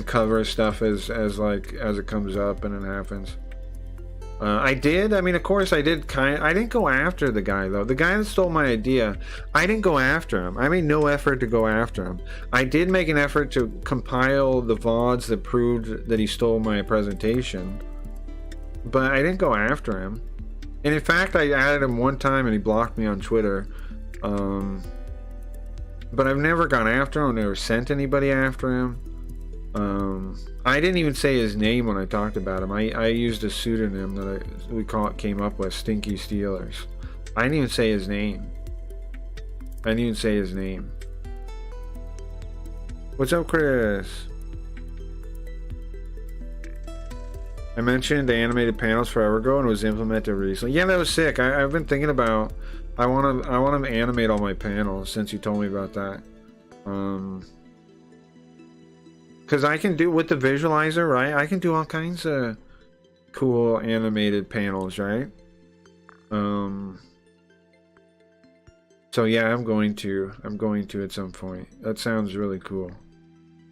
cover stuff as it comes up and it happens. I did. I mean, of course, I did. I didn't go after the guy though. The guy that stole my idea, I didn't go after him. I made no effort to go after him. I did make an effort to compile the VODs that proved that he stole my presentation, but I didn't go after him. And in fact, I added him one time, and he blocked me on Twitter. But I've never gone after him. Never sent anybody after him. I didn't even say his name when I talked about him. I used a pseudonym that came up with, Stinky Steelers. I didn't even say his name. What's up, Chris? I mentioned the animated panels forever ago and it was implemented recently. Yeah, that was sick. I've been thinking about. I want to animate all my panels since you told me about that. Because I can do with the visualizer, right? I can do all kinds of cool animated panels, right? So yeah, I'm going to at some point. That sounds really cool.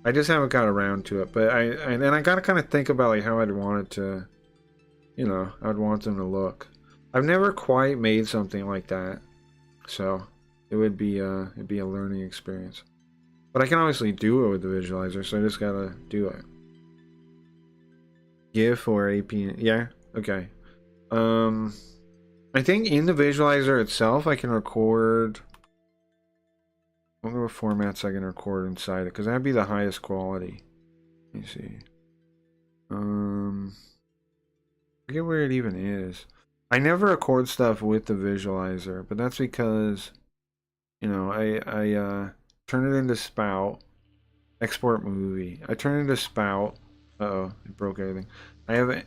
I just haven't got around to it, but I gotta kind of think about like how I'd want it to, you know, I'd want them to look. I've never quite made something like that, so it'd be a learning experience. But I can obviously do it with the visualizer, so I just gotta do it. GIF or APN, yeah, okay. I think in the visualizer itself, I can record. I wonder what formats I can record inside it, because that'd be the highest quality. Let me see. I forget where it even is. I never record stuff with the visualizer, but that's because, you know, I turn it into Spout, export movie. I turn it into Spout. Uh-oh, it broke everything. I have it.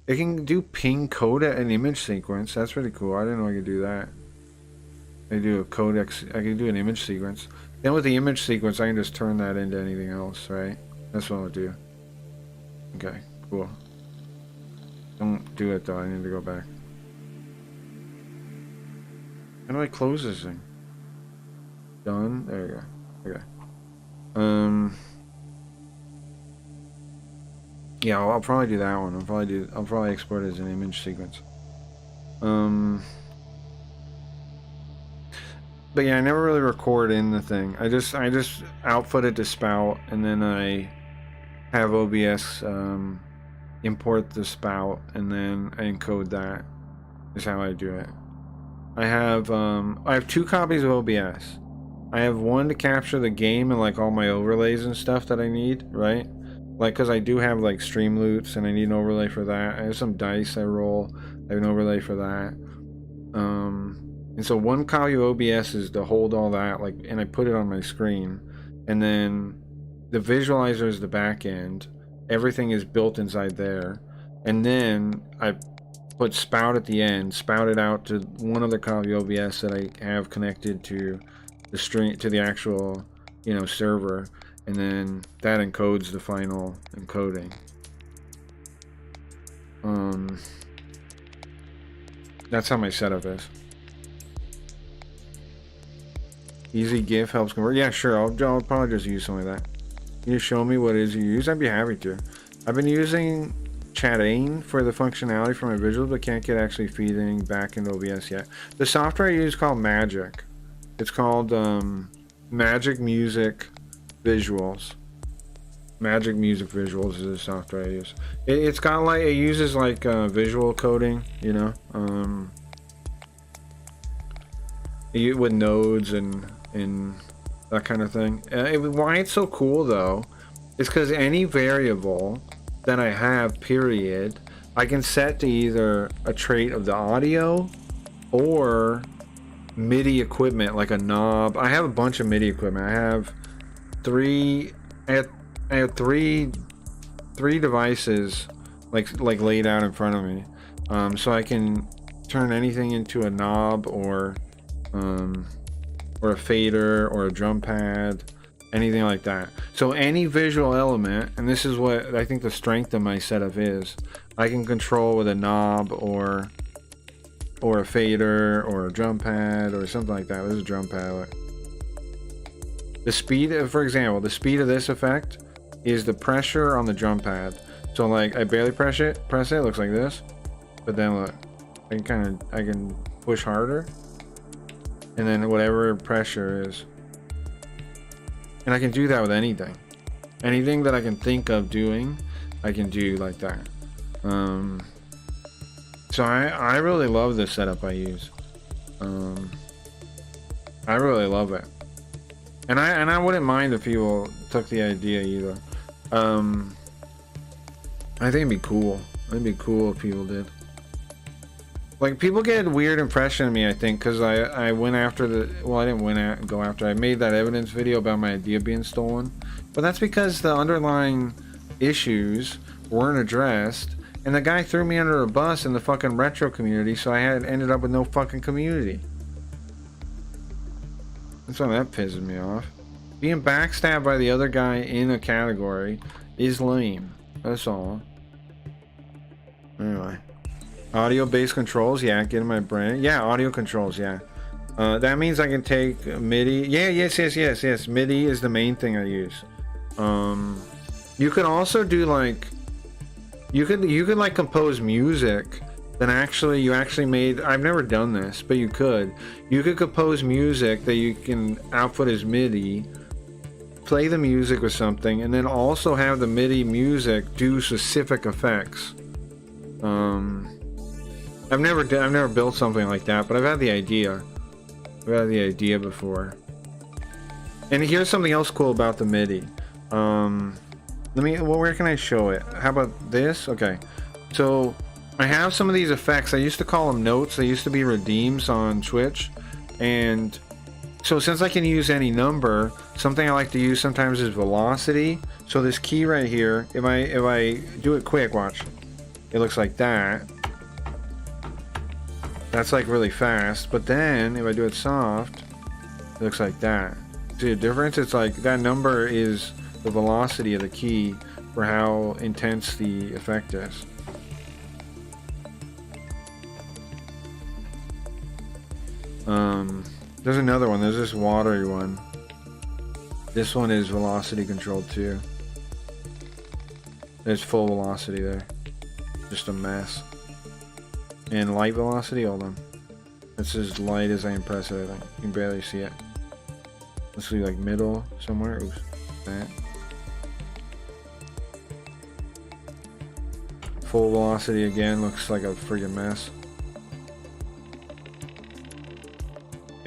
It can do ping code at an image sequence. That's pretty cool. I didn't know I could do that. I do a codex. I can do an image sequence. Then with the image sequence, I can just turn that into anything else, right? That's what I'll do. Okay, cool. Don't do it though. I need to go back. How do I close this thing? Done. There you go. Okay. Yeah, I'll probably do that one. I'll probably export it as an image sequence. But yeah, I never really record in the thing. I just output it to Spout, and then I have OBS import the Spout, and then I encode that. Is how I do it. I have 2 copies of OBS. I have one to capture the game and like all my overlays and stuff that I need, right? Like, because I do have like stream loops and I need an overlay for that. I have some dice I roll. I have an overlay for that. And so one copy of OBS is to hold all that, like, and I put it on my screen. And then the visualizer is the back end. Everything is built inside there. And then I put Spout at the end, spout it out to one other copy of OBS that I have connected to the stream, to the actual, you know, server. And then that encodes the final encoding. That's how my setup is. Easy GIF helps convert. Yeah, sure. I'll probably just use something like that. Can you show me what it is you use? I'd be happy to. I've been using Chatane for the functionality for my visuals, but can't get actually feeding back into OBS yet. The software I use is called Magic. It's called Magic Music Visuals. Magic Music Visuals is the software I use. It's got like, it uses like visual coding, you know, with nodes and that kind of thing. Why it's so cool though is because any variable that I have, period, I can set to either a trait of the audio or MIDI equipment, like a knob. I have a bunch of MIDI equipment. I have three devices like laid out in front of me, so I can turn anything into a knob or a fader or a drum pad, anything like that. So any visual element, and this is what I think the strength of my setup is, I can control with a knob or a fader or a drum pad or something like that. This is a drum pad. Look. The speed, for example, the speed of this effect is the pressure on the drum pad. So like I barely press it, it looks like this. But then look, I can push harder. And then whatever pressure is. And I can do that with anything. Anything that I can think of doing, I can do like that. So I really love this setup I use. I really love it. And I wouldn't mind if people took the idea either. I think it'd be cool. It'd be cool if people did. Like, people get a weird impression of me, I think, because I went after the... Well, I didn't go after. I made that evidence video about my idea being stolen. But that's because the underlying issues weren't addressed. And the guy threw me under a bus in the fucking retro community, so I ended up with no fucking community. That's why that pisses me off. Being backstabbed by the other guy in a category is lame. That's all. Anyway. Audio-based controls, yeah, get in my brain. Yeah, audio controls, yeah. That means I can take MIDI. Yeah, yes. MIDI is the main thing I use. You can also do like... You could like compose music. Then you actually made... I've never done this, but you could. You could compose music that you can output as MIDI. Play the music with something, and then also have the MIDI music do specific effects. I've never built something like that, but I've had the idea. I've had the idea before. And here's something else cool about the MIDI. Where can I show it? How about this? Okay. So I have some of these effects. I used to call them notes. They used to be redeems on Twitch. And so since I can use any number, something I like to use sometimes is velocity. So this key right here, if I do it quick, watch. It looks like that. That's like really fast. But then if I do it soft, it looks like that. See the difference? It's like that number is the velocity of the key for how intense the effect is. There's another one. There's this watery one. This one is velocity controlled too. There's full velocity there. Just a mess. And light velocity, hold on. It's as light as I can press it, I think. You can barely see it. Let's see, like middle somewhere. Oops. That. Full velocity again, looks like a freaking mess.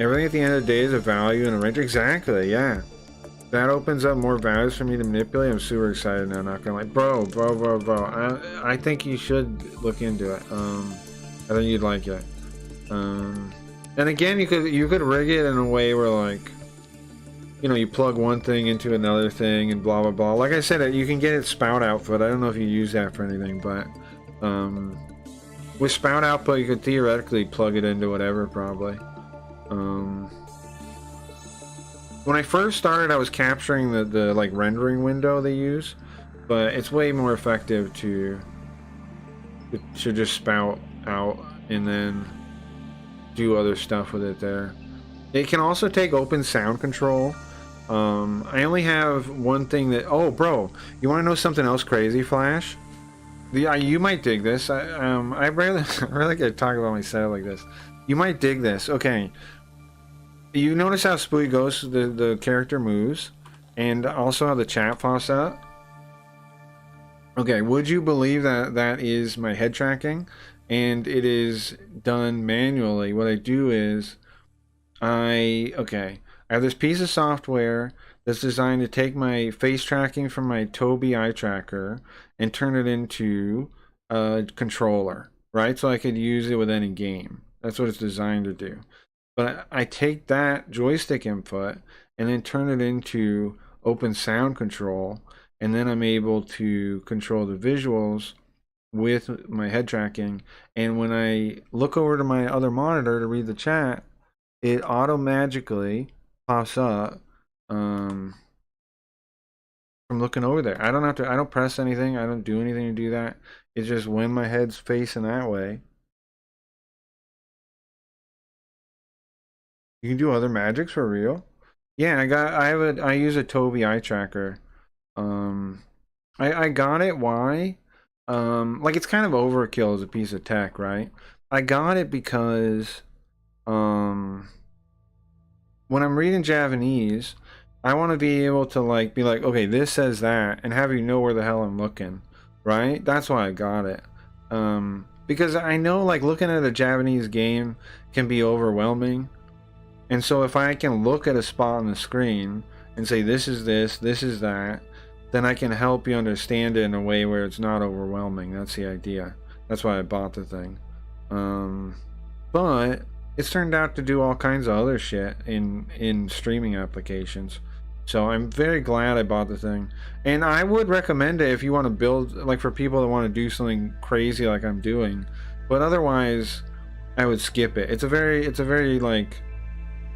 Everything at the end of the day is a value and a range. Exactly, yeah. That opens up more values for me to manipulate. I'm super excited now, not gonna lie. Bro. I think you should look into it. I think you'd like it. And again, you could rig it in a way where, like, you know, you plug one thing into another thing and blah blah blah. Like I said, you can get it spout output. I don't know if you use that for anything, but with spout output, you could theoretically plug it into whatever, probably. When I first started, I was capturing the like rendering window they use, but it's way more effective to just spout out and then do other stuff with it there. It can also take open sound control. I only have one thing that... Oh, bro, you want to know something else crazy, Flash? You might dig this. I rarely get to talk about my setup like this. You might dig this. Okay. You notice how Spooky Ghost, the character moves, and also how the chat pops up? Okay, would you believe that that is my head tracking? And it is done manually. What I do is, I have this piece of software that's designed to take my face tracking from my Tobii eye tracker and turn it into a controller, right? So I could use it with any game. That's what it's designed to do. But I take that joystick input and then turn it into open sound control, and then I'm able to control the visuals with my head tracking. And when I look over to my other monitor to read the chat, it automatically pops up from looking over there. I don't press anything. I don't do anything to do that. It's just when my head's facing that way. You can do other magics for real. Yeah, I use a Tobii eye tracker. I got it. Why? like it's kind of overkill as a piece of tech, right? I got it because when I'm reading Japanese, I want to be able to like be like, okay, this says that, and have you know where the hell I'm looking, right? That's why I got it. Because I know like looking at a Japanese game can be overwhelming, and so if I can look at a spot on the screen and say this is this, this is that, then I can help you understand it in a way where it's not overwhelming. That's the idea. That's why I bought the thing. But it's turned out to do all kinds of other shit in streaming applications. So I'm very glad I bought the thing. And I would recommend it if you want to build, like for people that want to do something crazy like I'm doing. But otherwise, I would skip it. It's a very like,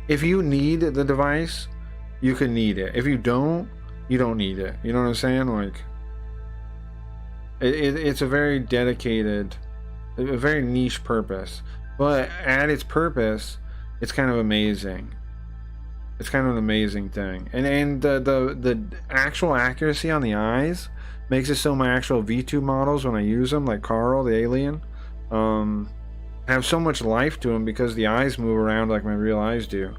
if you need the device, you can need it. If you don't need it. You know what I'm saying? Like, it's a very dedicated, a very niche purpose. But at its purpose, it's kind of amazing. It's kind of an amazing thing. And the actual accuracy on the eyes makes it so my actual V2 models, when I use them, like Carl, the alien, have so much life to them because the eyes move around like my real eyes do.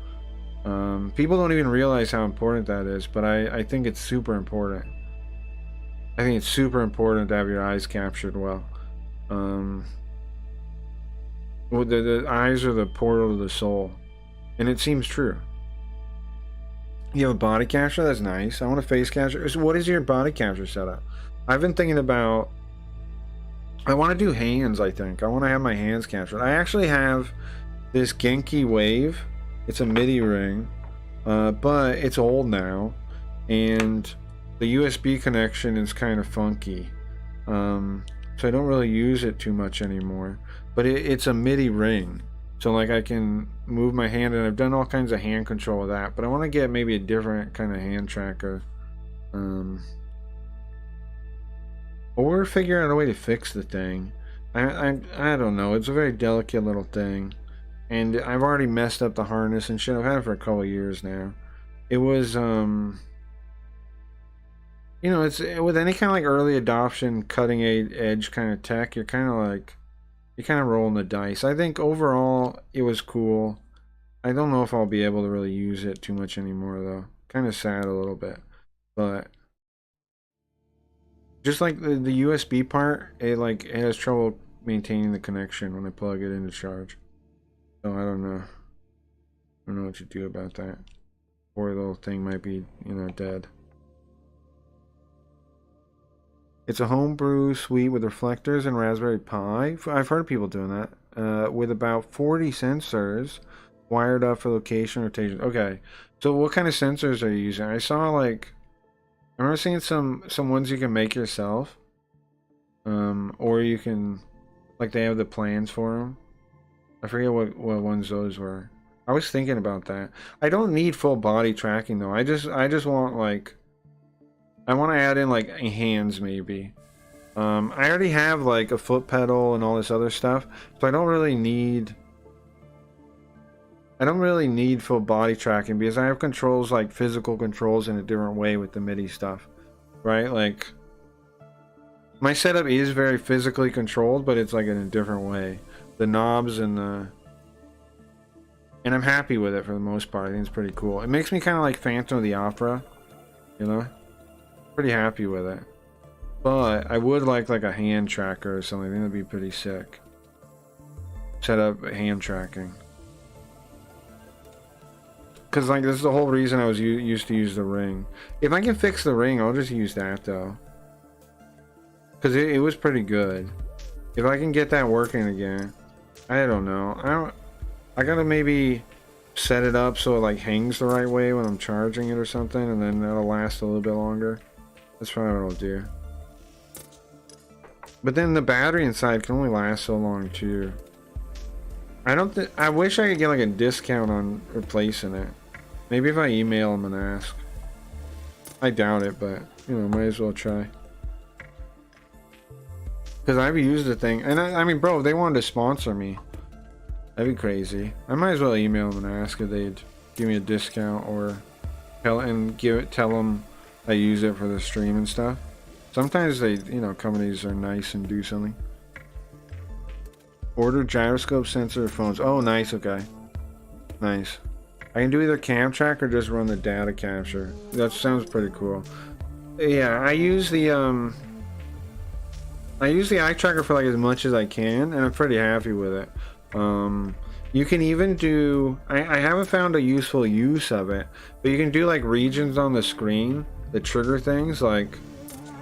People don't even realize how important that is, but I think it's super important. I think it's super important to have your eyes captured well. Well, the eyes are the portal to the soul, and it seems true. You have a body capture? That's nice. I want a face capture. So what is your body capture setup? I've been thinking about, I want to do hands, I think. I want to have my hands captured. I actually have this Genki Wave. It's a MIDI ring, but it's old now, and the USB connection is kind of funky. So I don't really use it too much anymore. But it's a MIDI ring. So like I can move my hand, and I've done all kinds of hand control with that, but I want to get maybe a different kind of hand tracker, or figure out a way to fix the thing. I don't know. It's a very delicate little thing, and I've already messed up the harness and shit. I've had it for a couple of years now. It was you know, it's with any kind of like early adoption, cutting edge kind of tech, you're kind of rolling the dice. I think overall it was cool. I don't know if I'll be able to really use it too much anymore though. Kind of sad a little bit. But just like the USB part, it has trouble maintaining the connection when I plug it into charge. So I don't know. I don't know what to do about that. Poor little thing might be, you know, dead. It's a homebrew suite with reflectors and Raspberry Pi. I've heard of people doing that. With about 40 sensors wired up for location rotation. Okay, so what kind of sensors are you using? I saw like, I remember seeing some ones you can make yourself. Or you can, like they have the plans for them. I forget what ones those were. I was thinking about that. I don't need full body tracking though. I just want like, I want to add in like hands maybe. I already have like a foot pedal and all this other stuff, so I don't really need full body tracking because I have controls, like physical controls, in a different way with the MIDI stuff, right? Like my setup is very physically controlled, but it's like in a different way. The knobs and I'm happy with it for the most part. I think it's pretty cool. It makes me kind of like Phantom of the Opera, you know? Pretty happy with it, but I would like a hand tracker or something. I think that'd be pretty sick. Set up hand tracking, because like this is the whole reason I was used to use the ring. If I can fix the ring, I'll just use that though, because it was pretty good. If I can get that working again, I don't know. I gotta maybe set it up so it like hangs the right way when I'm charging it or something, and then that'll last a little bit longer. That's probably what I'll do. But then the battery inside can only last so long too. I wish I could get like a discount on replacing it. Maybe if I email them and ask. I doubt it, but you know, might as well try. Because I've used the thing, and I mean, bro, if they wanted to sponsor me, that'd be crazy. I might as well email them and ask if they'd give me a discount, or tell them I use it for the stream and stuff. Sometimes they, you know, companies are nice and do something. Order gyroscope sensor phones. Oh, nice. Okay. Nice. I can do either cam track or just run the data capture. That sounds pretty cool. Yeah, I use the eye tracker for like as much as I can, and I'm pretty happy with it. You can even do, I haven't found a useful use of it, but you can do like regions on the screen that trigger things. Like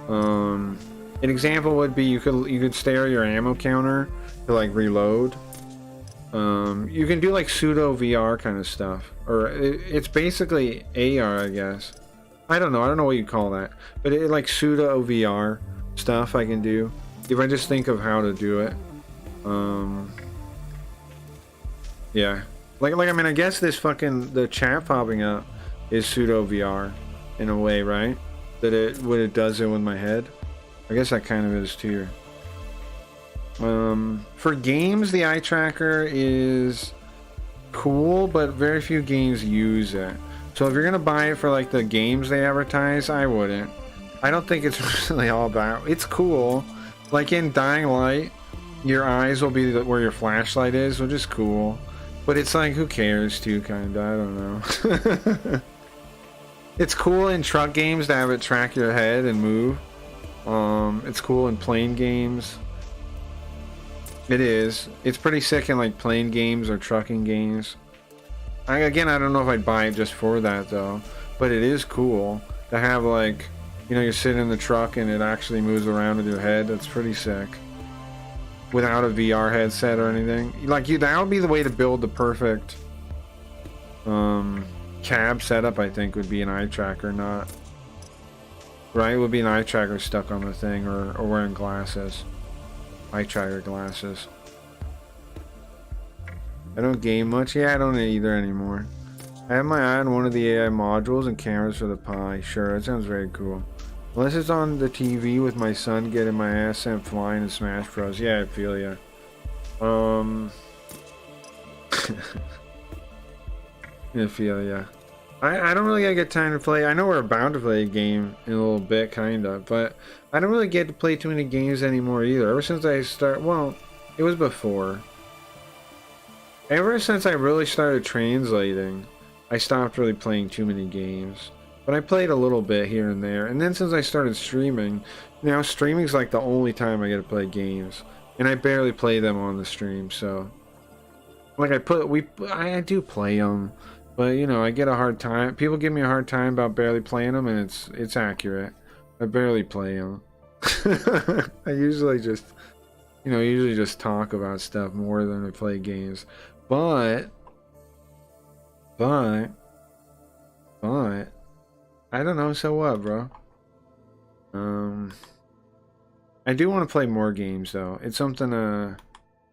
an example would be you could stare at your ammo counter to like reload. You can do like pseudo VR kind of stuff, or it's basically AR, I guess. I don't know what you call that, but it like pseudo VR stuff I can do if I just think of how to do it. Yeah, like I mean, I guess this the chat popping up is pseudo VR in a way, right? That what it does it with my head. I guess that kind of is too. For games, the eye tracker is cool, but very few games use it. So if you're gonna buy it for like the games they advertise, I wouldn't. I don't think it's really all about. It's cool. Like in Dying Light, your eyes will be where your flashlight is, which is cool. But it's like, who cares too, kinda, I don't know. It's cool in truck games to have it track your head and move. It's cool in plane games. It is. It's pretty sick in like plane games or trucking games. I don't know if I'd buy it just for that though. But it is cool to have like, you know, you're sitting in the truck and it actually moves around with your head. That's pretty sick. Without a VR headset or anything. Like that would be the way to build the perfect cab setup, I think, would be an eye tracker, not right? It would be an eye tracker stuck on the thing, or wearing glasses. Eye tracker glasses. I don't game much. Yeah, I don't either anymore. I have my eye on one of the AI modules and cameras for the Pi. Sure, that sounds very cool. Unless it's on the TV with my son getting my ass sent flying in Smash Bros. Yeah, I feel ya. I feel ya. I don't really get time to play. I know we're about to play a game in a little bit, kinda, but I don't really get to play too many games anymore either. Ever since well, it was before. Ever since I really started translating, I stopped really playing too many games. But I played a little bit here and there, and then since I started streaming, now streaming's like the only time I get to play games, and I barely play them on the stream. So, like I do play them, but you know, I get a hard time. People give me a hard time about barely playing them, and it's accurate. I barely play them. I usually just, you know, just talk about stuff more than I play games. But I don't know, so what, bro? I do want to play more games though. It's something I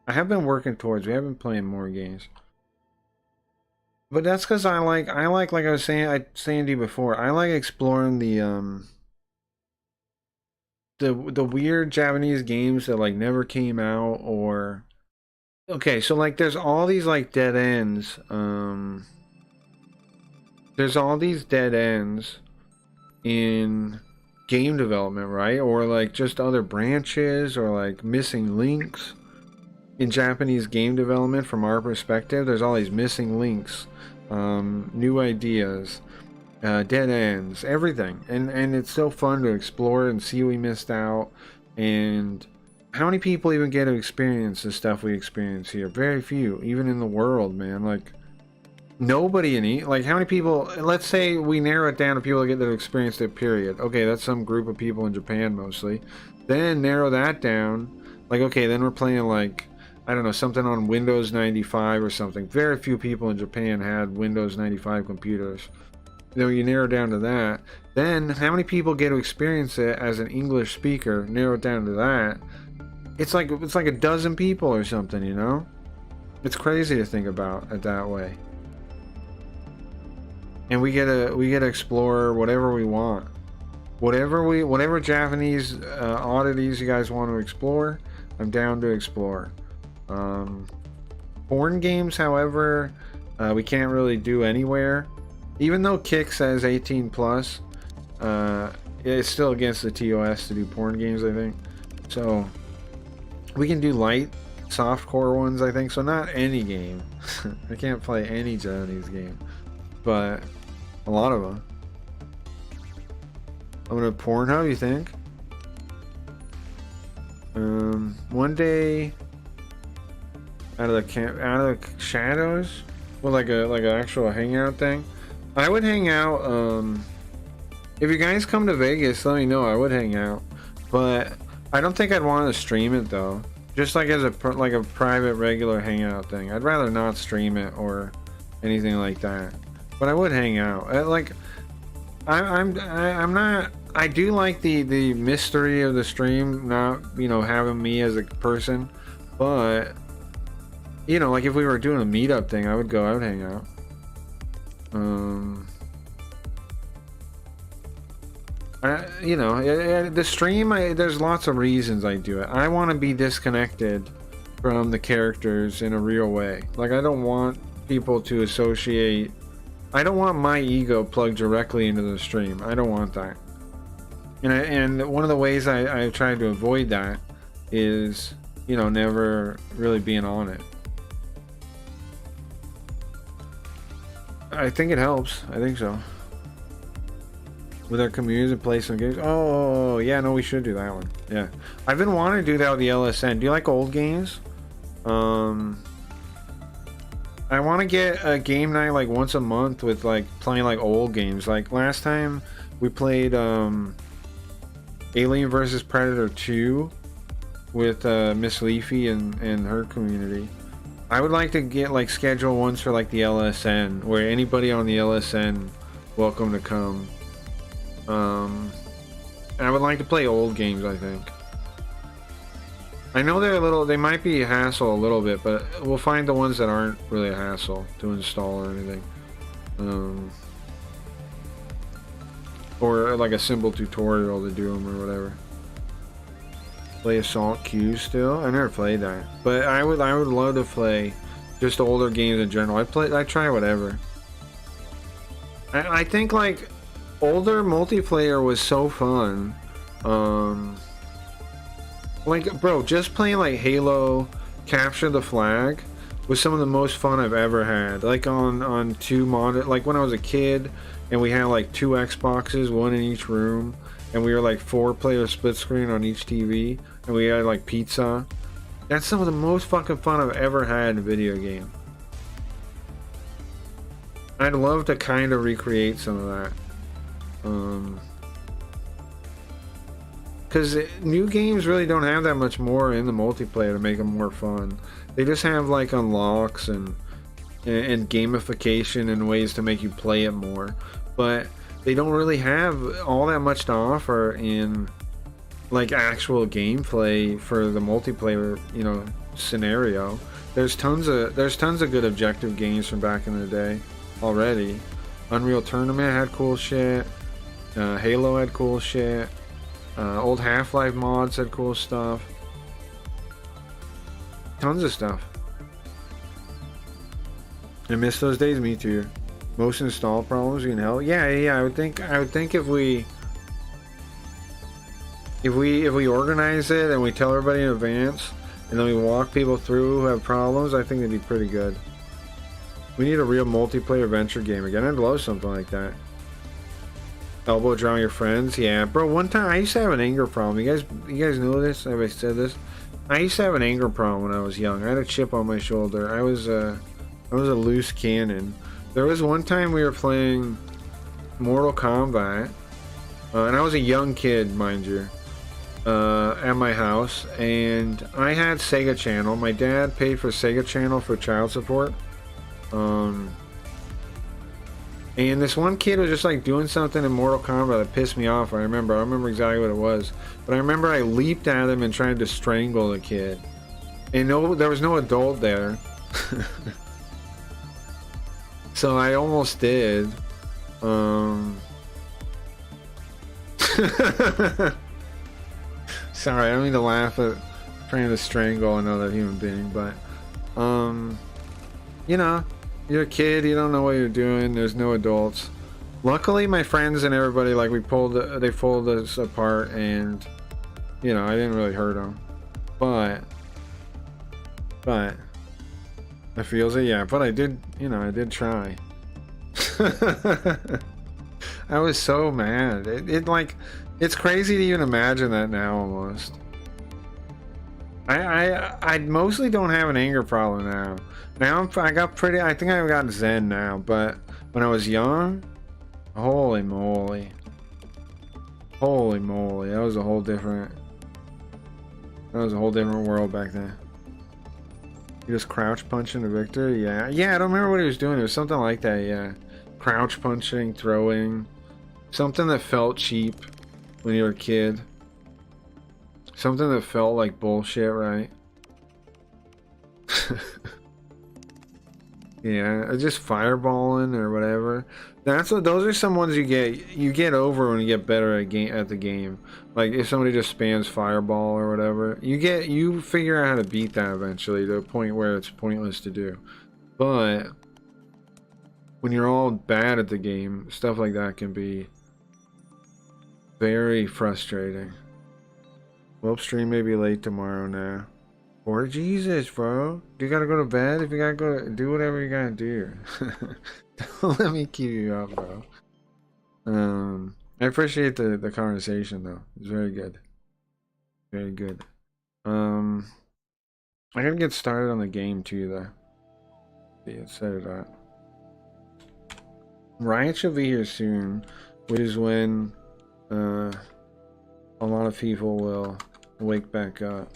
have been working towards. We have been playing more games. But that's because I like I was saying to you before, I like exploring the weird Japanese games that like never came out, or okay, so like there's all these like dead ends. There's all these dead ends in game development, right? Or like just other branches, or like missing links in Japanese game development. From our perspective, there's all these missing links, new ideas, dead ends, everything, and it's so fun to explore and see we missed out. And how many people even get to experience the stuff we experience here? Very few, even in the world, man. Like nobody like how many people, let's say we narrow it down to people that get to experience it, period. Okay, that's some group of people in Japan mostly. Then narrow that down, like okay, then we're playing like, I don't know, something on Windows 95 or something. Very few people in Japan had Windows 95 computers. Then you narrow down to that. Then how many people get to experience it as an English speaker? Narrow it down to that. It's like a dozen people or something, you know? It's crazy to think about it that way. And we get to explore whatever we want. Whatever Japanese oddities you guys want to explore, I'm down to explore. Porn games, however, we can't really do anywhere. Even though Kick says 18 plus, it's still against the TOS to do porn games, I think. So we can do light, softcore ones, I think. So not any game. I can't play any Japanese game, but a lot of them. I'm gonna Pornhub, you think? One day out of the shadows, well, like an actual hangout thing. I would hang out. If you guys come to Vegas, let me know. I would hang out, but I don't think I'd want to stream it though. Just like as a private regular hangout thing. I'd rather not stream it or anything like that. But I would hang out. I'm not. I do like the mystery of the stream, not, you know, having me as a person, but, you know, like if we were doing a meetup thing, I would hang out. You know, the stream, there's lots of reasons I do it. I want to be disconnected from the characters in a real way. Like, I don't want people to associate. I don't want my ego plugged directly into the stream. I don't want that. And one of the ways I've tried to avoid that is, you know, never really being on it. I think it helps. I think so. With our communities and play some games. Oh, yeah, no, we should do that one. Yeah. I've been wanting to do that with the LSN. Do you like old games? I want to get a game night like once a month with like playing like old games. Like last time we played Alien vs Predator 2 with Miss Leafy and her community. I would like to get like schedule ones for like the LSN where anybody on the LSN welcome to come. I would like to play old games, I think. I know they might be a hassle a little bit, but we'll find the ones that aren't really a hassle to install or anything. Or like a simple tutorial to do them or whatever. Play Assault Q still? I never played that, but I would love to play just older games in general. I try whatever. I think like older multiplayer was so fun. Like, bro, just playing like Halo Capture the Flag was some of the most fun I've ever had. Like on two like when I was a kid and we had like 2 Xboxes, one in each room, and we were like 4-player split screen on each TV, and we had like pizza. That's some of the most fucking fun I've ever had in a video game. I'd love to kind of recreate some of that. Because new games really don't have that much more in the multiplayer to make them more fun. They just have like unlocks and gamification and ways to make you play it more, but they don't really have all that much to offer in like actual gameplay for the multiplayer, you know, scenario. There's tons of good objective games from back in the day already. Unreal Tournament had cool shit. Halo had cool shit. Old Half-Life mods had cool stuff. Tons of stuff. I miss those days. Me too. Most install problems in hell. Yeah. I would think if we organize it and we tell everybody in advance, and then we walk people through who have problems, I think it'd be pretty good. We need a real multiplayer adventure game again. I'd love something like that. Elbow draw your friends. Yeah, bro. One time I used to have an anger problem. You guys know this? Have I said this? I used to have an anger problem when I was young. I had a chip on my shoulder. I was a loose cannon. There was one time we were playing Mortal Kombat, and I was a young kid, mind you, at my house, and I had Sega Channel. My dad paid for Sega Channel for child support. And this one kid was just like doing something in Mortal Kombat that pissed me off. I don't remember exactly what it was, but I remember I leaped at him and tried to strangle the kid. And no, there was no adult there. So I almost did. Sorry, I don't mean to laugh at trying to strangle another human being, but you know, you're a kid, you don't know what you're doing, there's no adults. Luckily, my friends and everybody, like, they pulled us apart, and, you know, I didn't really hurt them. But, I feels it, yeah, but I did, you know, I did try. I was so mad. Like, it's crazy to even imagine that now, almost. I mostly don't have an anger problem now. Now I think I've gotten zen now, but when I was young, holy moly. Holy moly, that was a whole different world back then. He was crouch punching the victor? Yeah, I don't remember what he was doing. It was something like that, yeah. Crouch punching, throwing. Something that felt cheap when you were a kid. Something that felt like bullshit, right? Yeah, just fireballing or whatever. Those are some ones you get over when you get better at the game. Like if somebody just spams fireball or whatever, you figure out how to beat that eventually to a point where it's pointless to do. But when you're all bad at the game, stuff like that can be very frustrating. Well, stream may be late tomorrow now. Or Jesus, bro. You gotta go to bed? If you gotta go, do whatever you gotta do. Don't let me keep you up, bro. I appreciate the conversation, though. It's very good. Very good. I gotta get started on the game, too, though. See, it set it up. Riot should be here soon, which is when a lot of people will wake back up.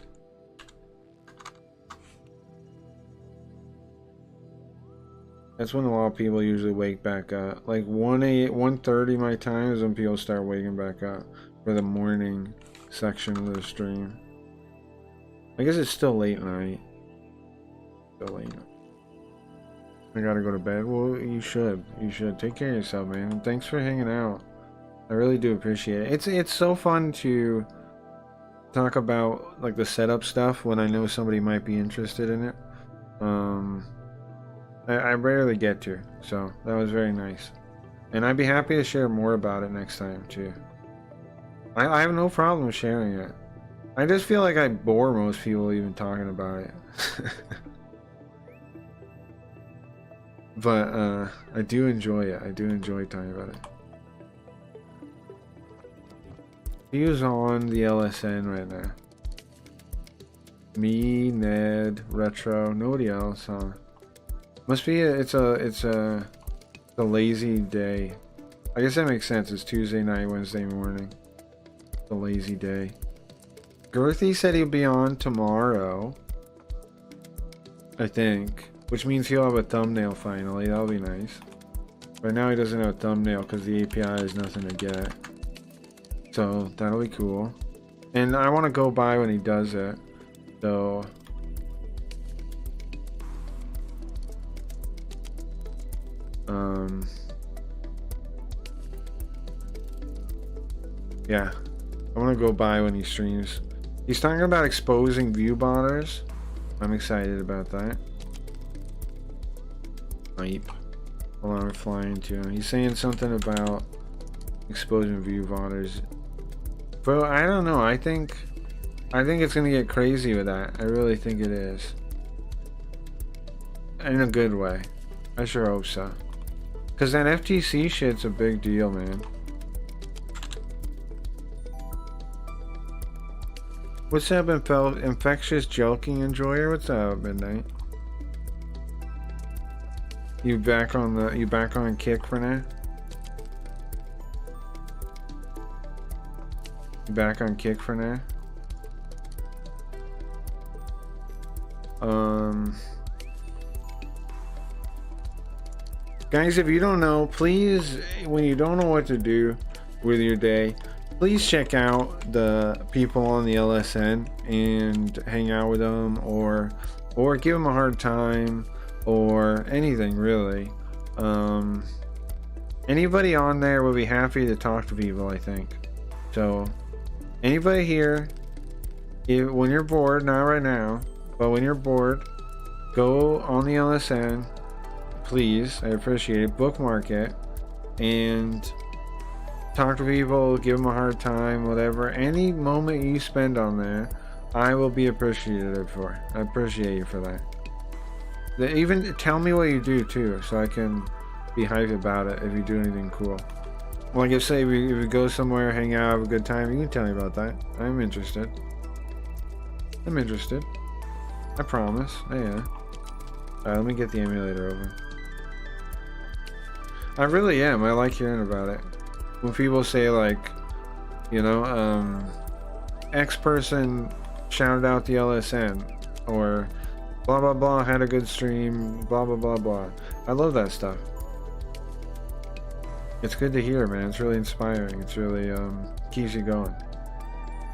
That's when a lot of people usually wake back up. Like 1:30 my time is when people start waking back up for the morning section of the stream. I guess it's still late night. Still late night. I gotta go to bed. Well, you should. You should. Take care of yourself, man. Thanks for hanging out. I really do appreciate it. It's so fun to talk about like the setup stuff when I know somebody might be interested in it. I rarely get to, so that was very nice. And I'd be happy to share more about it next time, too. I have no problem sharing it. I just feel like I bore most people even talking about it. But, I do enjoy it. I do enjoy talking about it. Who's on the LSN right now? Me, Ned, Retro, nobody else, huh? Must be it's a lazy day. I guess that makes sense. It's Tuesday night, Wednesday morning. It's a lazy day. Girthy said he'll be on tomorrow, I think, which means he'll have a thumbnail finally. That'll be nice. Right now he doesn't have a thumbnail because the API is nothing to get. So that'll be cool. And I want to go by when he does it. So yeah, I want to go by when he streams. He's talking about exposing view botters. I'm excited about that. Hype. Hold on, we're flying to him. He's saying something about exposing view botters. Bro, I don't know. I think it's gonna get crazy with that. I really think it is. In a good way. I sure hope so. Cause that FTC shit's a big deal, man. What's up, infectious joking enjoyer? What's up, Midnight? You back on kick for now? You back on kick for now? Guys, if you don't know, please, when you don't know what to do with your day, please check out the people on the LSN and hang out with them, or give them a hard time, or anything really. Anybody on there will be happy to talk to people, I think. So anybody here, when you're bored, not right now, but when you're bored, go on the LSN, please. I appreciate it. Bookmark it and talk to people, give them a hard time, whatever. Any moment you spend on there, I will be appreciative for. I appreciate you for that. Even tell me what you do too, so I can be hyped about it if you do anything cool. Like if say if we go somewhere, hang out, have a good time, you can tell me about that. I'm interested. I'm interested. I promise. Oh, yeah. Alright, let me get the emulator over. I really am. I like hearing about it. When people say like, you know, X person shouted out the LSN, or blah blah blah had a good stream, blah blah blah blah. I love that stuff. It's good to hear, man. It's really inspiring. It's really keeps you going.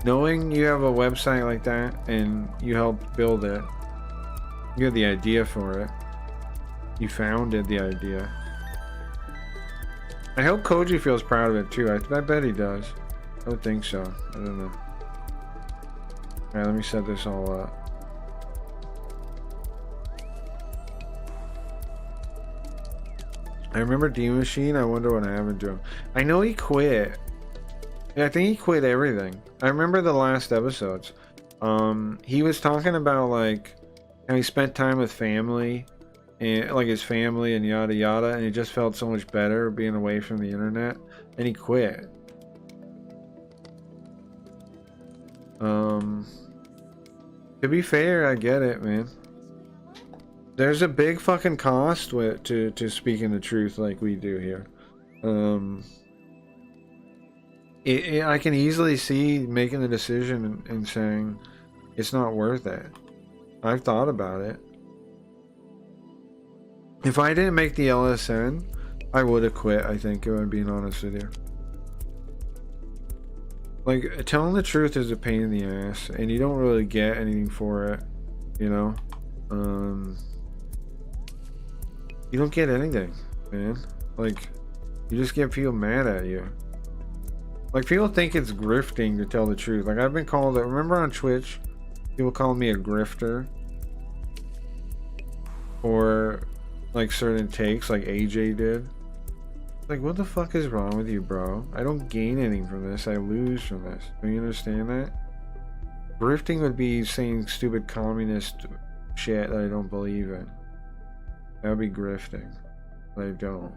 Knowing you have a website like that and you helped build it, you had the idea for it, you founded the idea. I hope Koji feels proud of it too. I bet he does. I would think so. I don't know. Alright, let me set this all up. I remember D Machine. I wonder what happened to him. I know he quit. Yeah, I think he quit everything. I remember the last episodes. He was talking about like how he spent time with family and like his family and yada yada, and he just felt so much better being away from the internet, and he quit. To be fair, I get it, man. There's a big fucking cost to speaking the truth like we do here. I can easily see making the decision and saying it's not worth it. I've thought about it. If I didn't make the LSN, I would have quit, I think, if I'm being honest with you. Like, telling the truth is a pain in the ass, and you don't really get anything for it, you know? You don't get anything, man. Like, you just get people mad at you. Like, people think it's grifting to tell the truth. Like, I've been called it. Remember on Twitch, people called me a grifter? Or, like, certain takes, like AJ did. Like, what the fuck is wrong with you, bro? I don't gain anything from this. I lose from this. Do you understand that? Grifting would be saying stupid communist shit that I don't believe in. That would be grifting. But I don't.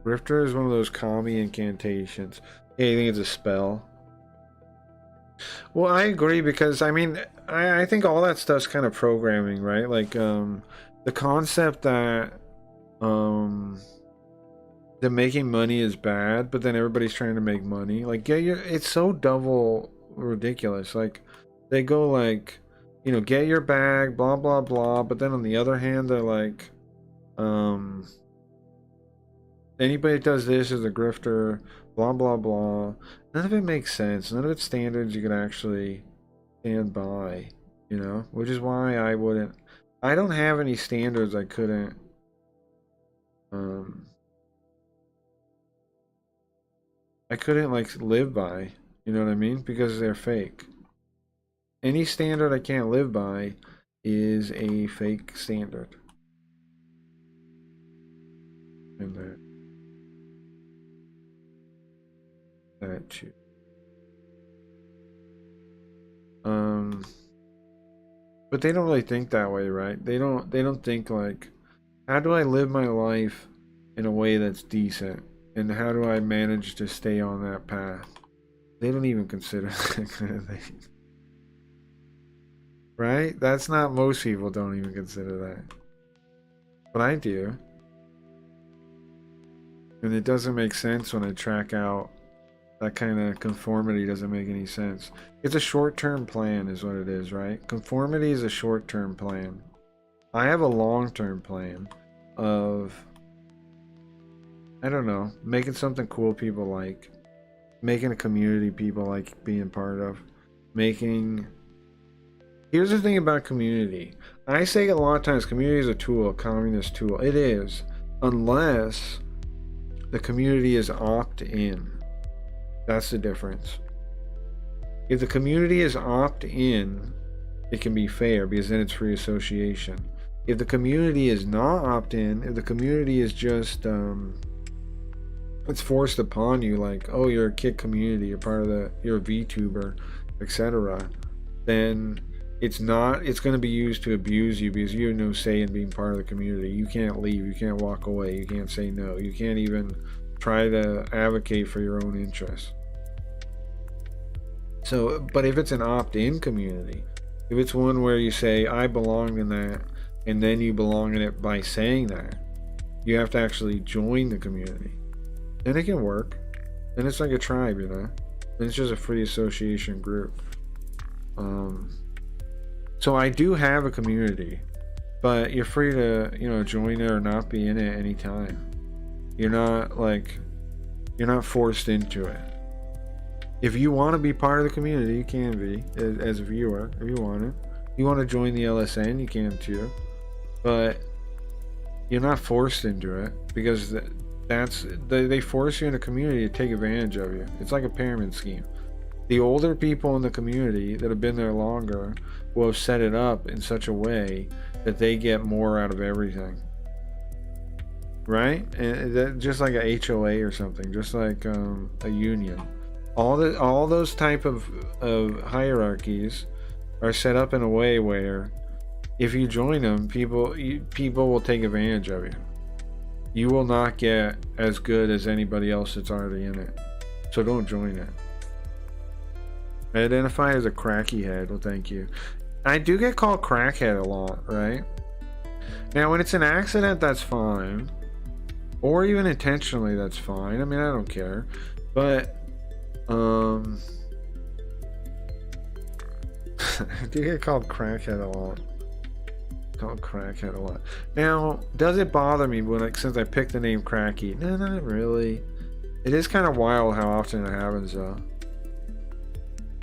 Grifter is one of those commie incantations. Hey, you think it's a spell? Well, I agree, because I mean, I think all that stuff's kind of programming, right? Like, the concept that that making money is bad, but then everybody's trying to make money. Like, it's so double ridiculous. Like, they go like, you know, get your bag, blah blah blah, but then on the other hand, they're like, anybody that does this is a grifter, blah blah blah. None of it makes sense. None of it's standards you can actually stand by, you know? Which is why I don't have any standards I couldn't like live by, you know what I mean? Because they're fake. Any standard I can't live by is a fake standard. And that too. But they don't really think that way, right? They don't think like, how do I live my life in a way that's decent? And how do I manage to stay on that path? They don't even consider that kind of thing. Right? That's not, most people don't even consider that. But I do. And it doesn't make sense when I track out that kind of conformity. Doesn't make any sense. It's a short-term plan is what it is, right? Conformity is a short-term plan. I have a long-term plan of, I don't know, making something cool people like, making a community people like being part of, here's the thing about community. I say a lot of times, community is a tool, a communist tool. It is, unless the community is opt-in. That's the difference. If the community is opt-in, it can be fair, because then it's free association. If the community is not opt-in, if the community is just it's forced upon you, like, oh, you're a Kick community, you're part of you're a VTuber, etc., then it's going to be used to abuse you because you have no say in being part of the community. You can't leave, you can't walk away, you can't say no, you can't even try to advocate for your own interests. So, but if it's an opt-in community, if it's one where you say, I belong in that, and then you belong in it by saying that, you have to actually join the community, then it can work. Then it's like a tribe, you know? Then it's just a free association group. So I do have a community, but you're free to, you know, join it or not be in it anytime. You're not forced into it. If you want to be part of the community, you can be as a viewer if you want it. You want to join the LSN, you can too, but you're not forced into it because they force you in a community to take advantage of you. It's like a pyramid scheme. The older people in the community that have been there longer will have set it up in such a way that they get more out of everything, right? And that, just like a HOA or something, just like a union. All those type of hierarchies are set up in a way where if you join them, people will take advantage of you. You will not get as good as anybody else that's already in it. So don't join it. I identify as a cracky head. Well, thank you. I do get called crackhead a lot, right? Now, when it's an accident, that's fine. Or even intentionally, that's fine. I mean, I don't care. But, I do get called crackhead a lot. Called crackhead a lot. Now, does it bother me since I picked the name Cracky? No, not really. It is kind of wild how often it happens, though.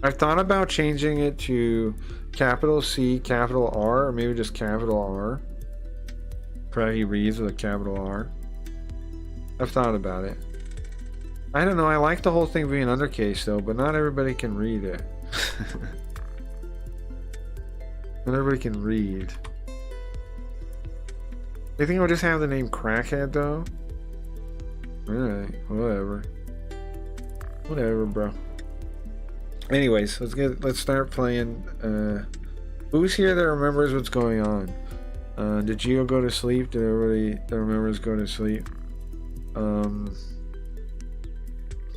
I've thought about changing it to capital C, capital R, or maybe just capital R. crackyreads with a capital R. I've thought about it. I don't know, I like the whole thing being undercase though, but not everybody can read it. Not everybody can read. You think I'll just have the name Crackhead though? Alright, whatever. Whatever, bro. Anyways, let's start playing. Who's here that remembers what's going on? Did Gio go to sleep? Did everybody that remembers go to sleep?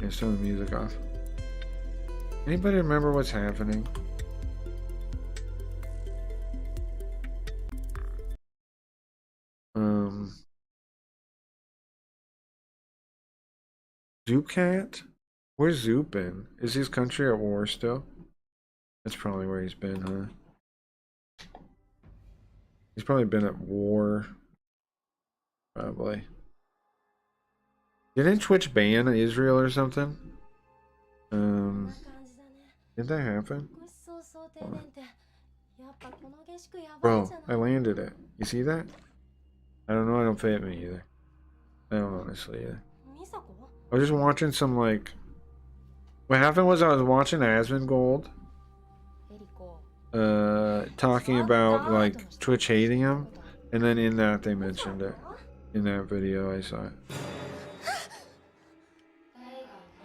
Let's turn the music off. Anybody remember what's happening? Zoopcat? Where's Zoop been? Is his country at war still? That's probably where he's been, huh? He's probably been at war. Probably. Didn't Twitch ban Israel or something? Did that happen? Bro, I landed it. You see that? I don't know, I don't fit me either. I don't honestly either. I was just watching some like... What happened was I was watching Asmongold talking about like Twitch hating him, and then in that they mentioned it. In that video I saw it.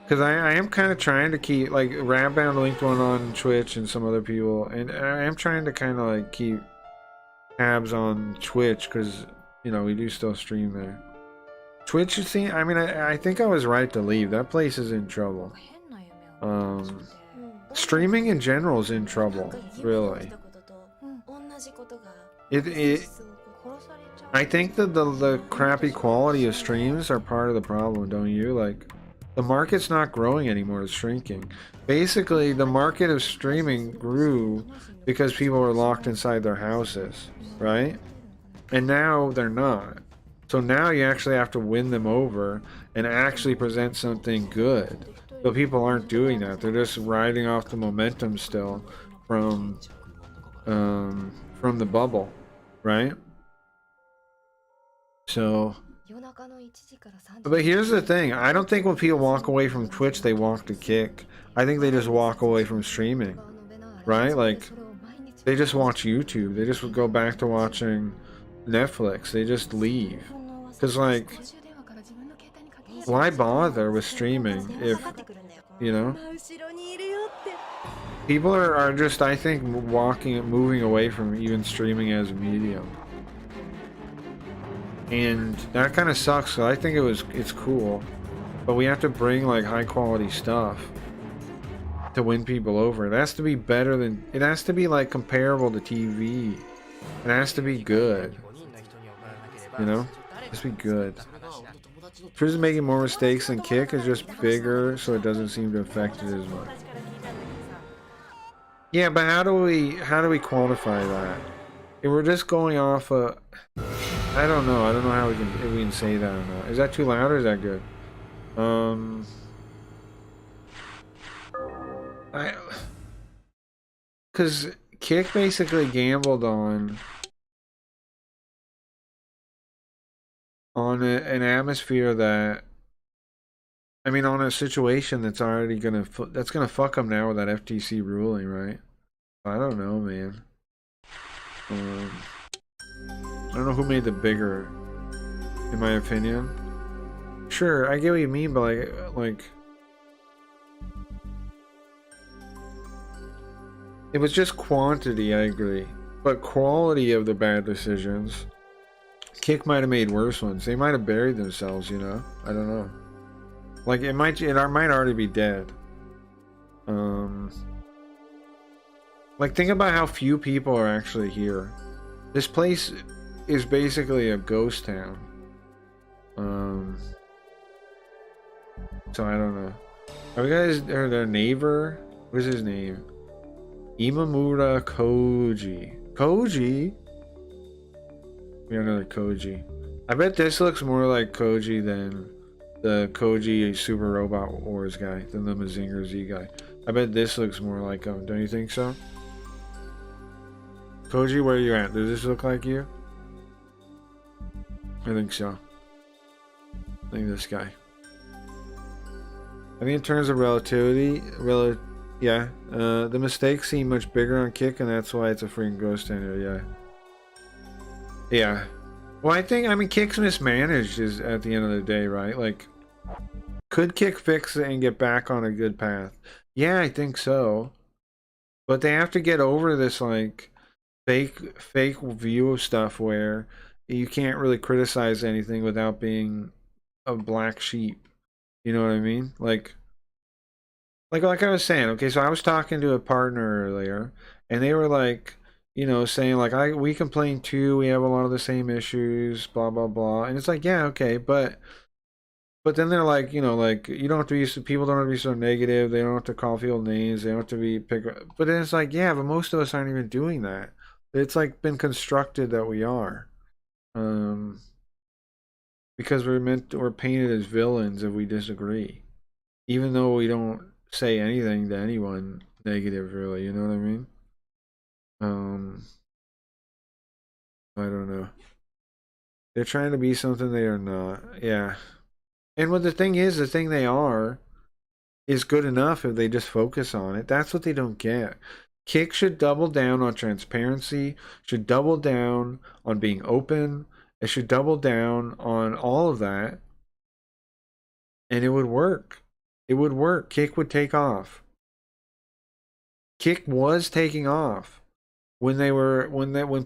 Because I am kind of trying to keep, like, Ratbound linked one on Twitch and some other people, and I am trying to kind of like keep tabs on Twitch because, you know, we do still stream there. Twitch, you see, I mean, I think I was right to leave. That place is in trouble. Streaming in general is in trouble, really. I think that the crappy quality of streams are part of the problem, don't you? Like, the market's not growing anymore, it's shrinking. Basically, the market of streaming grew because people were locked inside their houses, right? And now they're not. So now you actually have to win them over and actually present something good. But people aren't doing that. They're just riding off the momentum still from the bubble, right? So, but here's the thing. I don't think when people walk away from Twitch, they walk to Kick. I think they just walk away from streaming, right? Like, they just watch YouTube. They just would go back to watching Netflix. They just leave. Because, like, why bother with streaming if, you know? People are just, I think, moving away from even streaming as a medium. And that kind of sucks. So I think it's cool. But we have to bring, like, high quality stuff to win people over. It has to be better than, it has to be, like, comparable to TV. It has to be good. You know? It has to be good. Friz is making more mistakes than Kick is just bigger, so it doesn't seem to affect it as much. Yeah, but how do we quantify that? If we're just going off I don't know. I don't know how we can say that or not. Is that too loud or is that good? Because Kick basically gambled on an atmosphere that, I mean, on a situation that's already gonna fuck them now with that FTC ruling, right? I don't know, man. I don't know who made the bigger, in my opinion. Sure, I get what you mean, but like it was just quantity, I agree. But quality of the bad decisions, Kick might have made worse ones. They might have buried themselves, you know? I don't know. Like, it might already be dead. Like, think about how few people are actually here. This place is basically a ghost town. So I don't know. Are you guys, are their neighbor? What's his name? Imamura Koji. Koji? We have another Koji. I bet this looks more like Koji than the Koji Super Robot Wars guy, than the Mazinger Z guy. I bet this looks more like him. Don't you think so? Koji, where are you at? Does this look like you? I think so. I think this guy. I think in terms of relativity, yeah, the mistakes seem much bigger on Kick, and that's why it's a freaking ghost standard. Yeah. Yeah. Well, I mean, Kick's mismanaged is at the end of the day, right? Like, could Kick fix it and get back on a good path? Yeah, I think so. But they have to get over this, like, fake view of stuff where you can't really criticize anything without being a black sheep. You know what I mean? Like I was saying, okay, so I was talking to a partner earlier, and they were like, you know, saying like, we complain too, we have a lot of the same issues, blah blah blah, and it's like, yeah, okay, but then they're like, you know, like, you don't have to be, people don't have to be so negative, they don't have to call people names, they don't have to be but then it's like, yeah, but most of us aren't even doing that. It's like been constructed that we are, because we're painted as villains if we disagree, even though we don't say anything to anyone negative, really. You know what I mean? I don't know. They're trying to be something they are not. Yeah. And what the thing they are is good enough if they just focus on it. That's what they don't get. Kick should double down on transparency, should double down on being open, it should double down on all of that, and it would work. It would work. Kick would take off. Kick was taking off when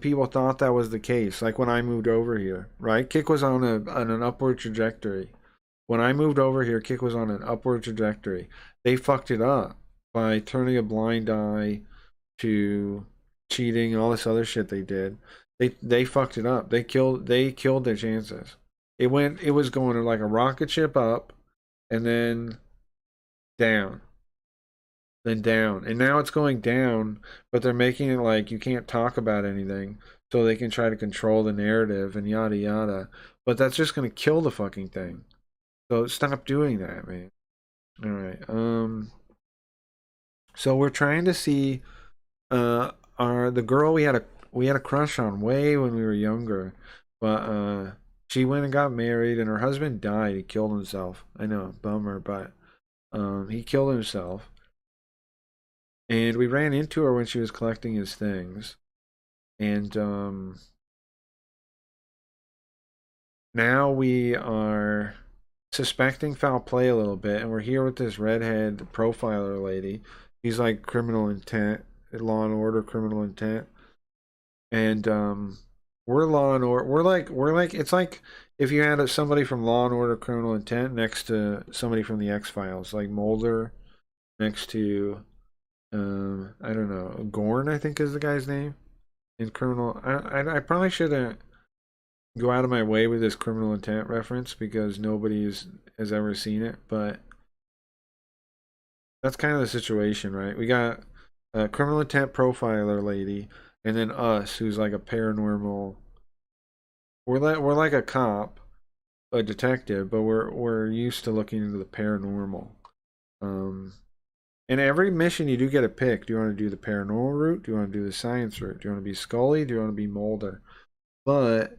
people thought that was the case. Like when I moved over here, right? Kick was on an upward trajectory. When I moved over here, Kick was on an upward trajectory. They fucked it up by turning a blind eye to cheating and all this other shit they did. They fucked it up. They killed their chances. It was going like a rocket ship up and then down. Then down. And now it's going down, but they're making it like you can't talk about anything so they can try to control the narrative and yada yada. But that's just gonna kill the fucking thing. So stop doing that, man. Alright. So we're trying to see the girl we had a crush on way when we were younger, but she went and got married and her husband died. He killed himself. I know, bummer, but he killed himself. And we ran into her when she was collecting his things. And now we are suspecting foul play a little bit, and we're here with this redhead profiler lady. She's like criminal intent, law and order, criminal intent, and we're law and order. We're like it's like if you had somebody from Law and Order, Criminal Intent next to somebody from the X-Files, like Mulder next to I don't know, Gorn, I think is the guy's name in Criminal. I probably shouldn't go out of my way with this Criminal Intent reference because has ever seen it, but that's kind of the situation, right? We got a Criminal Intent profiler lady, and then us, who's like a paranormal. We're like a cop, a detective, but we're used to looking into the paranormal. Um, In every mission, you do get a pick. Do you want to do the paranormal route? Do you want to do the science route? Do you want to be Scully? Do you want to be Mulder? But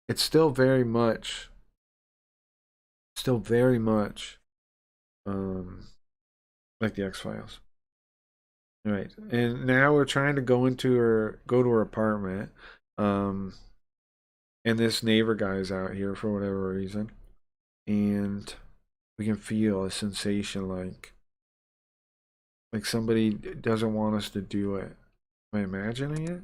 it's still very much, like the X-Files. All right, and now we're trying to go to her apartment. And this neighbor guy is out here for whatever reason, and we can feel a sensation like somebody doesn't want us to do it. Am I imagining it?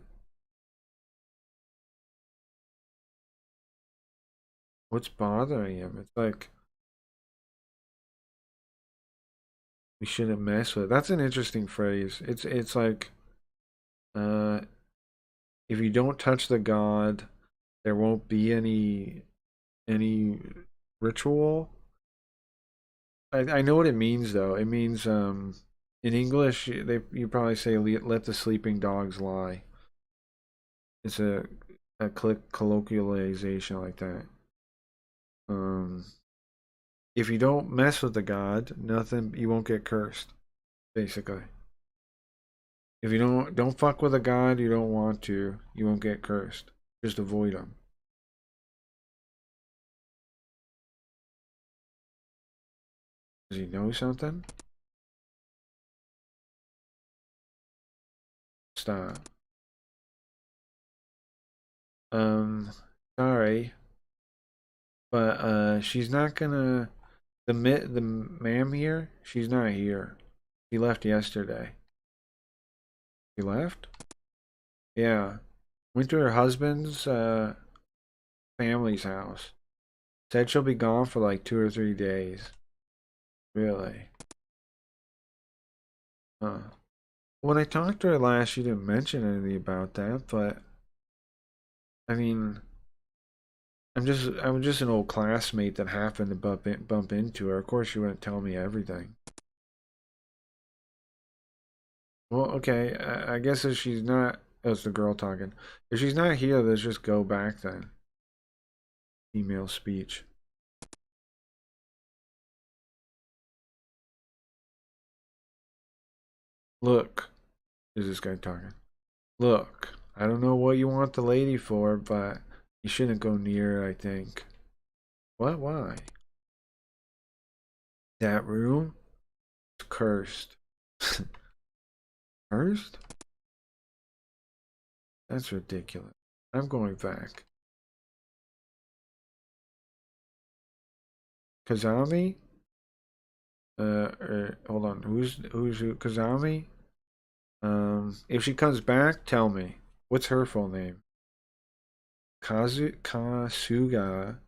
What's bothering him? It's like we shouldn't mess with it. That's an interesting phrase. It's like if you don't touch the god, there won't be any ritual. I know what it means though. It means in English you probably say let the sleeping dogs lie. It's a colloquialization like that. If you don't mess with the god, you won't get cursed, basically. If you don't fuck with a god you don't want to, you won't get cursed. Just avoid them. Does he know something? Stop. Sorry, but she's not gonna. The ma'am here, she's not here. She left yesterday. She left? Yeah. Went to her husband's family's house. Said she'll be gone for like 2 or 3 days. Really? Huh. When I talked to her last, she didn't mention anything about that, but I mean, I'm just an old classmate that happened to bump into her. Of course, she wouldn't tell me everything. Well, okay, I guess if she's not, oh, it's the girl talking. If she's not here, let's just go back then. Email speech. Look, is this guy talking? Look, I don't know what you want the lady for, but you shouldn't go near her, I think. What? Why? That room? It's cursed. Cursed? That's ridiculous. I'm going back. Kazami? Hold on. Who's Kazami? If she comes back, tell me. What's her full name? Kasuga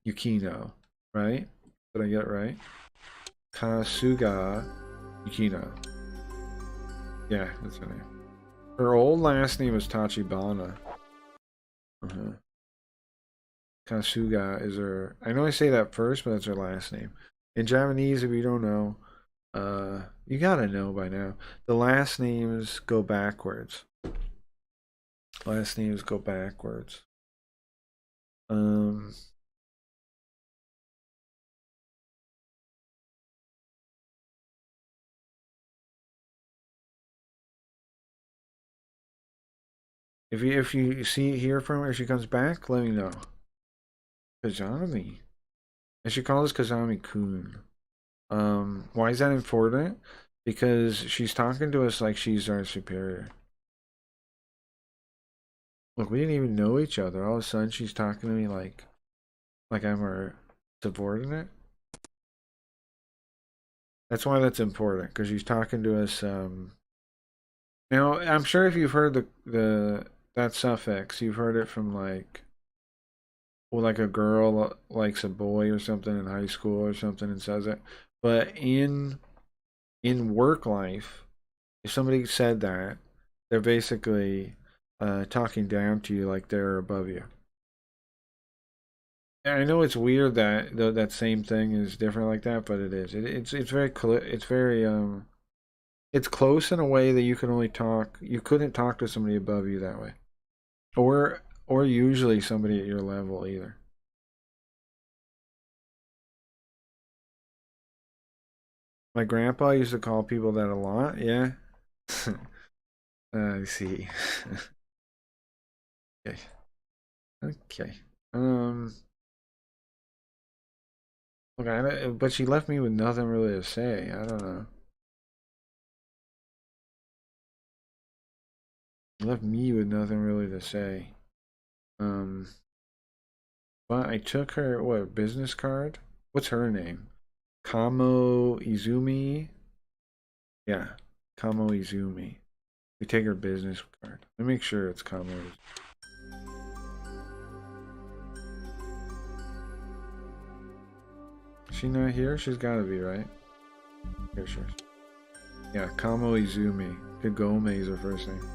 Yukino, right? Did I get it right? Kasuga Yukino. Yeah, that's her name. Her old last name is Tachibana. Kasuga is her. I know I say that first, but that's her last name. In Japanese, if you don't know, you gotta know by now. The last names go backwards. Last names go backwards. If you hear from her, if she comes back, let me know. Kazami. And she calls Kazami-kun. Why is that important? Because she's talking to us like she's our superior. Look, we didn't even know each other. All of a sudden, she's talking to me like I'm her subordinate. That's why that's important, because she's talking to us. Now, I'm sure if you've heard the that suffix, you've heard it from like, well, like a girl likes a boy or something in high school or something and says it. But in work life, if somebody said that, they're basically talking down to you like they're above you. And I know it's weird that that same thing is different like that, but it is. It's very it's very it's close in a way that you can only talk. You couldn't talk to somebody above you that way, or usually somebody at your level either. My grandpa used to call people that a lot. Yeah. I see. Okay. Okay. Look, but she left me with nothing really to say. I don't know. Left me with nothing really to say. Um, but I took her what business card? What's her name? Kamo Izumi. Yeah, Kamo Izumi. We take her business card. Let me make sure it's Kamo. Is she not here? She's gotta be, right? Here she is. Yeah, Kamo Izumi. Kagome is her first name.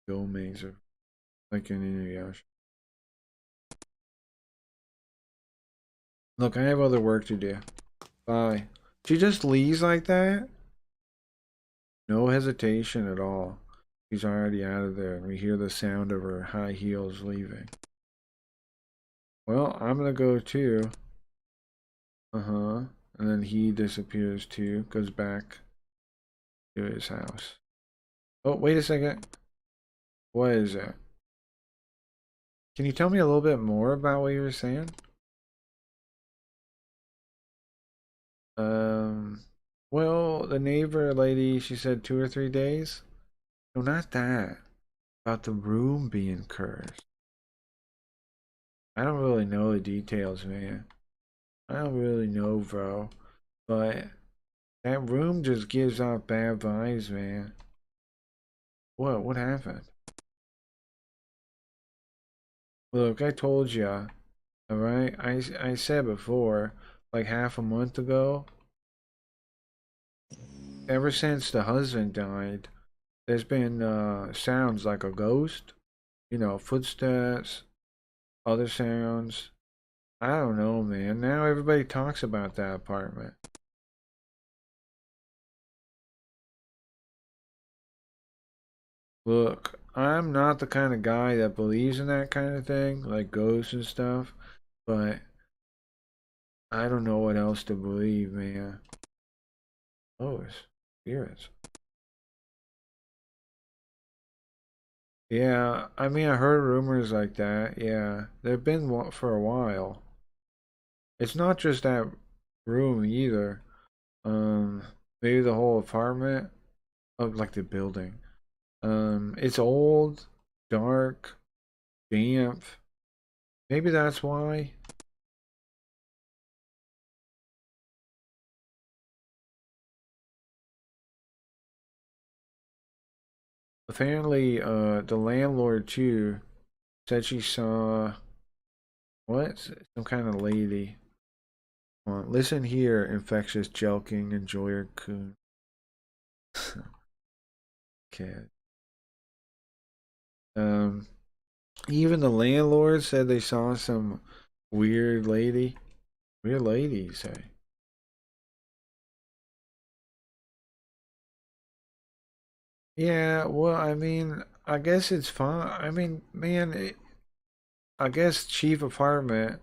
Kagome is her. Like in Inuyasha. Look, I have other work to do. Bye. She just leaves like that? No hesitation at all. She's already out of there, and we hear the sound of her high heels leaving. Well, I'm gonna go too. Uh-huh. And then he disappears too, goes back to his house. Oh, wait a second. What is that? Can you tell me a little bit more about what you were saying? Um, well, the neighbor lady, she said 2 or 3 days. No, not that. About the room being cursed. I don't really know the details, man. I don't really know, bro. But that room just gives off bad vibes, man. What? What happened? Look, I told ya. Alright? I said before, like half a month ago, ever since the husband died, there's been sounds like a ghost. You know, footsteps, other sounds. I don't know, man. Now everybody talks about that apartment. Look, I'm not the kind of guy that believes in that kind of thing, like ghosts and stuff, but I don't know what else to believe, man. Oh, it's spirits. Yeah, I mean, I heard rumors like that. Yeah, they've been for a while. It's not just that room either. Um, maybe the whole apartment, of like the building. It's old, dark, damp. Maybe that's why. Apparently, the landlord too said she saw what? Some kind of lady. Listen here, infectious jelking enjoyer coon. Okay. Um, even the landlord said they saw some weird lady. Weird lady, you say? Yeah, well, I mean, I guess it's fine. I mean, man, I guess chief apartment,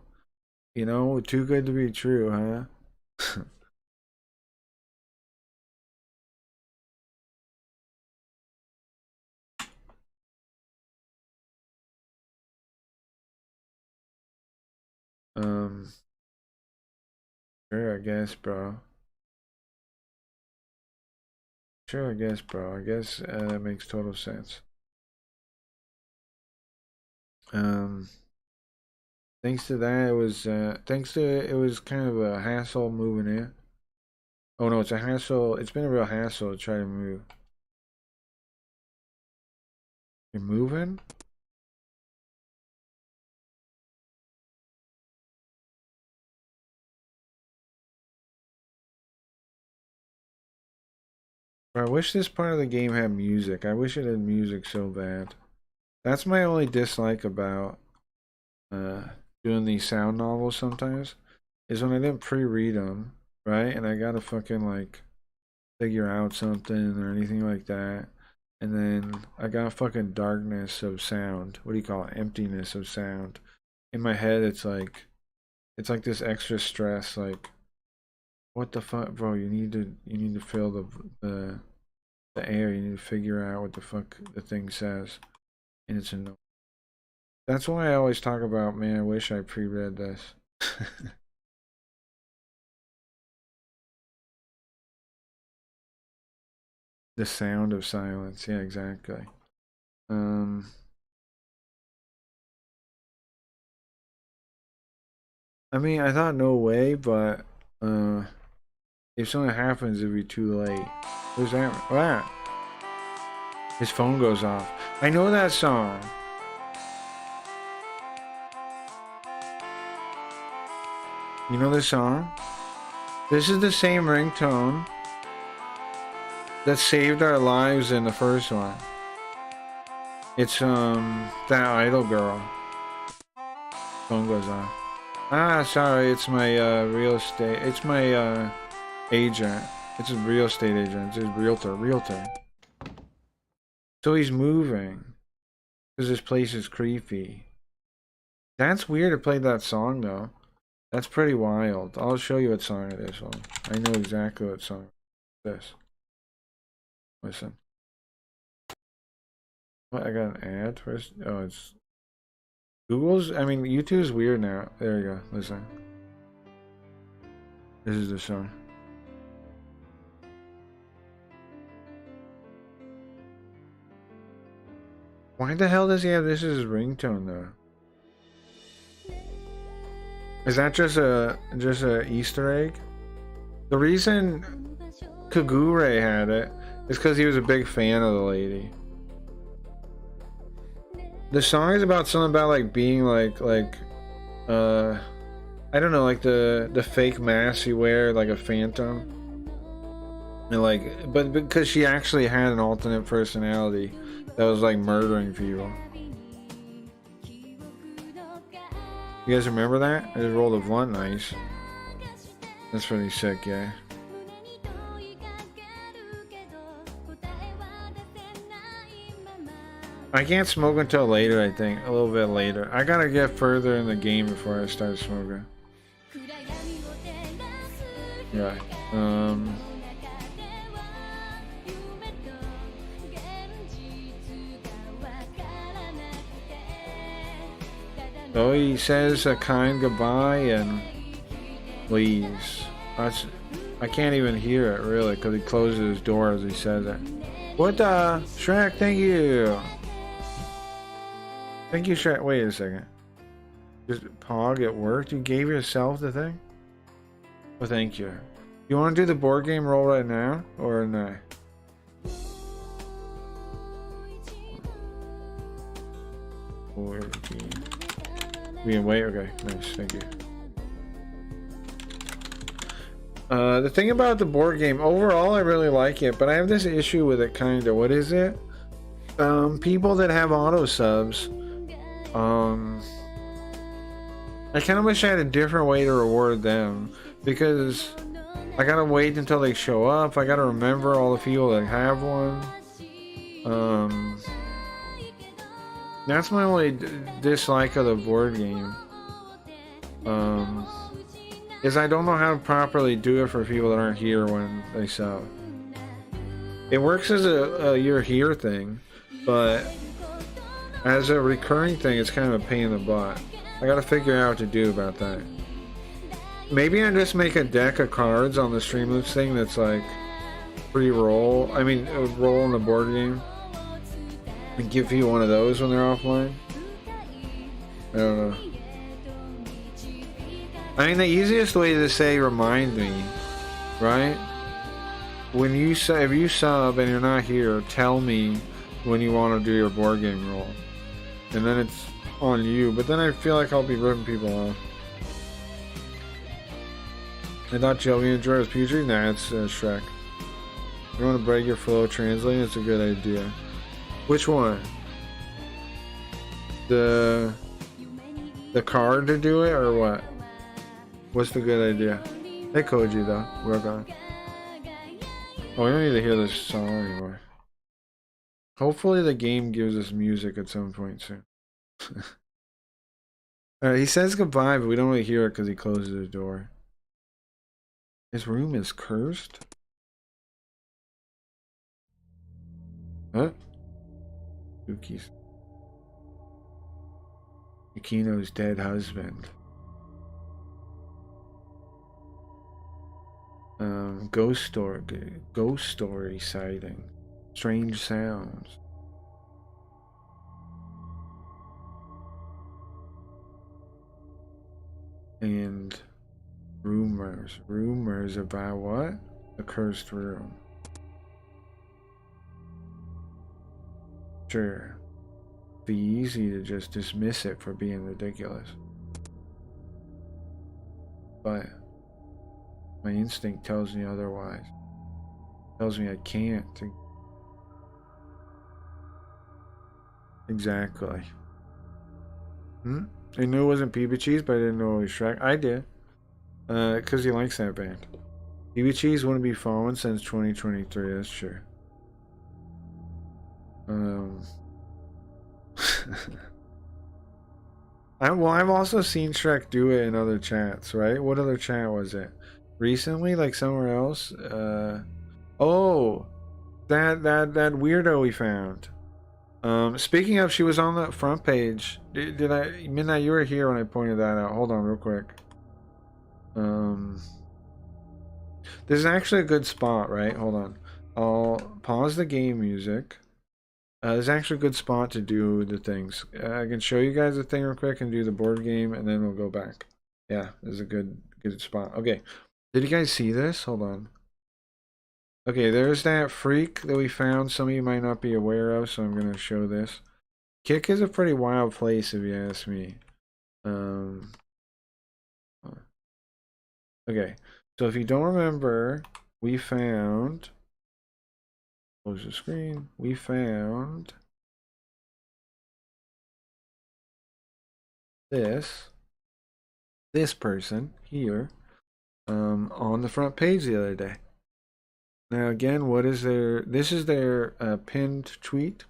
too good to be true, huh? um, sure, I guess, bro. Sure, I guess, bro. I guess that makes total sense. Thanks to that, it was kind of a hassle moving in. Oh no, it's a hassle. It's been a real hassle to try to move. You're moving? I wish this part of the game had music. I wish it had music so bad. That's my only dislike about doing these sound novels sometimes, is when I didn't pre-read them, right? And I gotta fucking like figure out something or anything like that. And then I got fucking darkness of sound. What do you call it? Emptiness of sound. In my head, it's like this extra stress, like, what the fuck, bro? You need to fill the air. You need to figure out what the fuck the thing says, and it's annoying. That's why I always talk about, man, I wish I pre-read this. The sound of silence. Yeah, exactly. I mean, I thought no way, but if something happens, it'd be too late. Who's that? What? His phone goes off. I know that song. You know this song? This is the same ringtone that saved our lives in the first one. It's that idol girl. Phone goes off. Ah, sorry, it's my real estate. It's my agent. It's a real estate agent. It's a realtor. So he's moving because this place is creepy. That's weird to play that song though. That's pretty wild. I'll show you what song it is. I know exactly what song it is. Listen. What, I got an ad first? Oh, it's Google's. I mean, YouTube's weird now. There you go. Listen. This is the song. Why the hell does he have this as his ringtone though? Is that just a Easter egg? The reason Kagure had it is because he was a big fan of the lady. The song is about something about like being like I don't know, like the fake mask you wear, like a phantom. And like, but because she actually had an alternate personality that was like murdering people. You guys remember that? I just rolled a blunt. Nice. That's pretty sick, yeah. I can't smoke until later, I think. A little bit later. I gotta get further in the game before I start smoking. Yeah. So he says a kind goodbye and leaves. I can't even hear it really because he closes his door as he says it. What the? Shrek, thank you. Thank you, Shrek. Wait a second. Just Pog, it worked? You gave yourself the thing? Well, thank you. You want to do the board game roll right now? Or no? Board game. We can wait? Okay, nice, thank you. The thing about the board game, overall I really like it, but I have this issue with it kinda. What is it? People that have auto subs, I kinda wish I had a different way to reward them, because I gotta wait until they show up, I gotta remember all the people that have one. That's my only dislike of the board game. Is I don't know how to properly do it for people that aren't here when they sub. It works as a you're here thing, but as a recurring thing, it's kind of a pain in the butt. I gotta figure out what to do about that. Maybe I just make a deck of cards on the Streamloots thing that's like free roll. I mean, a roll in the board game. And give you one of those when they're offline. I don't know. I mean, the easiest way to say remind me, right? When you say, if you sub and you're not here, tell me when you want to do your board game roll. And then it's on you. But then I feel like I'll be ripping people off. I thought Joey enjoyed his Petrie. Nah, it's Shrek. You want to break your flow translating? It's a good idea. Which one? The card to do it or what? What's the good idea? Hey Koji though, work on. Oh, we don't need to hear this song anymore. Hopefully the game gives us music at some point soon. Alright, he says goodbye, but we don't really hear it because he closes the door. His room is cursed? Huh? Yukino's dead husband. Ghost story sighting. Strange sounds. And rumors about what? The cursed room. Sure. Be easy to just dismiss it for being ridiculous. But my instinct tells me otherwise. Tells me I can't. Exactly. I knew it wasn't PB Cheese, but I didn't know it was Shrek. I did. Because he likes that band. PB Cheese wouldn't be fallen since 2023, that's true. I've also seen Shrek do it in other chats, right? What other chat was it? Recently, like somewhere else? Oh, that weirdo we found. Speaking of, she was on the front page. Did I, Midnight? You were here when I pointed that out. Hold on, real quick. This is actually a good spot, right? Hold on. I'll pause the game music. This is actually a good spot to do the things. I can show you guys the thing real quick and do the board game, and then we'll go back. Yeah, this is a good spot. Okay, did you guys see this? Hold on. Okay, there's that freak that we found. Some of you might not be aware of, so I'm going to show this. Kick is a pretty wild place, if you ask me. Okay, so if you don't remember, we found... Close the screen. We found this person here on the front page the other day. Now again, what is their? This is their pinned tweet.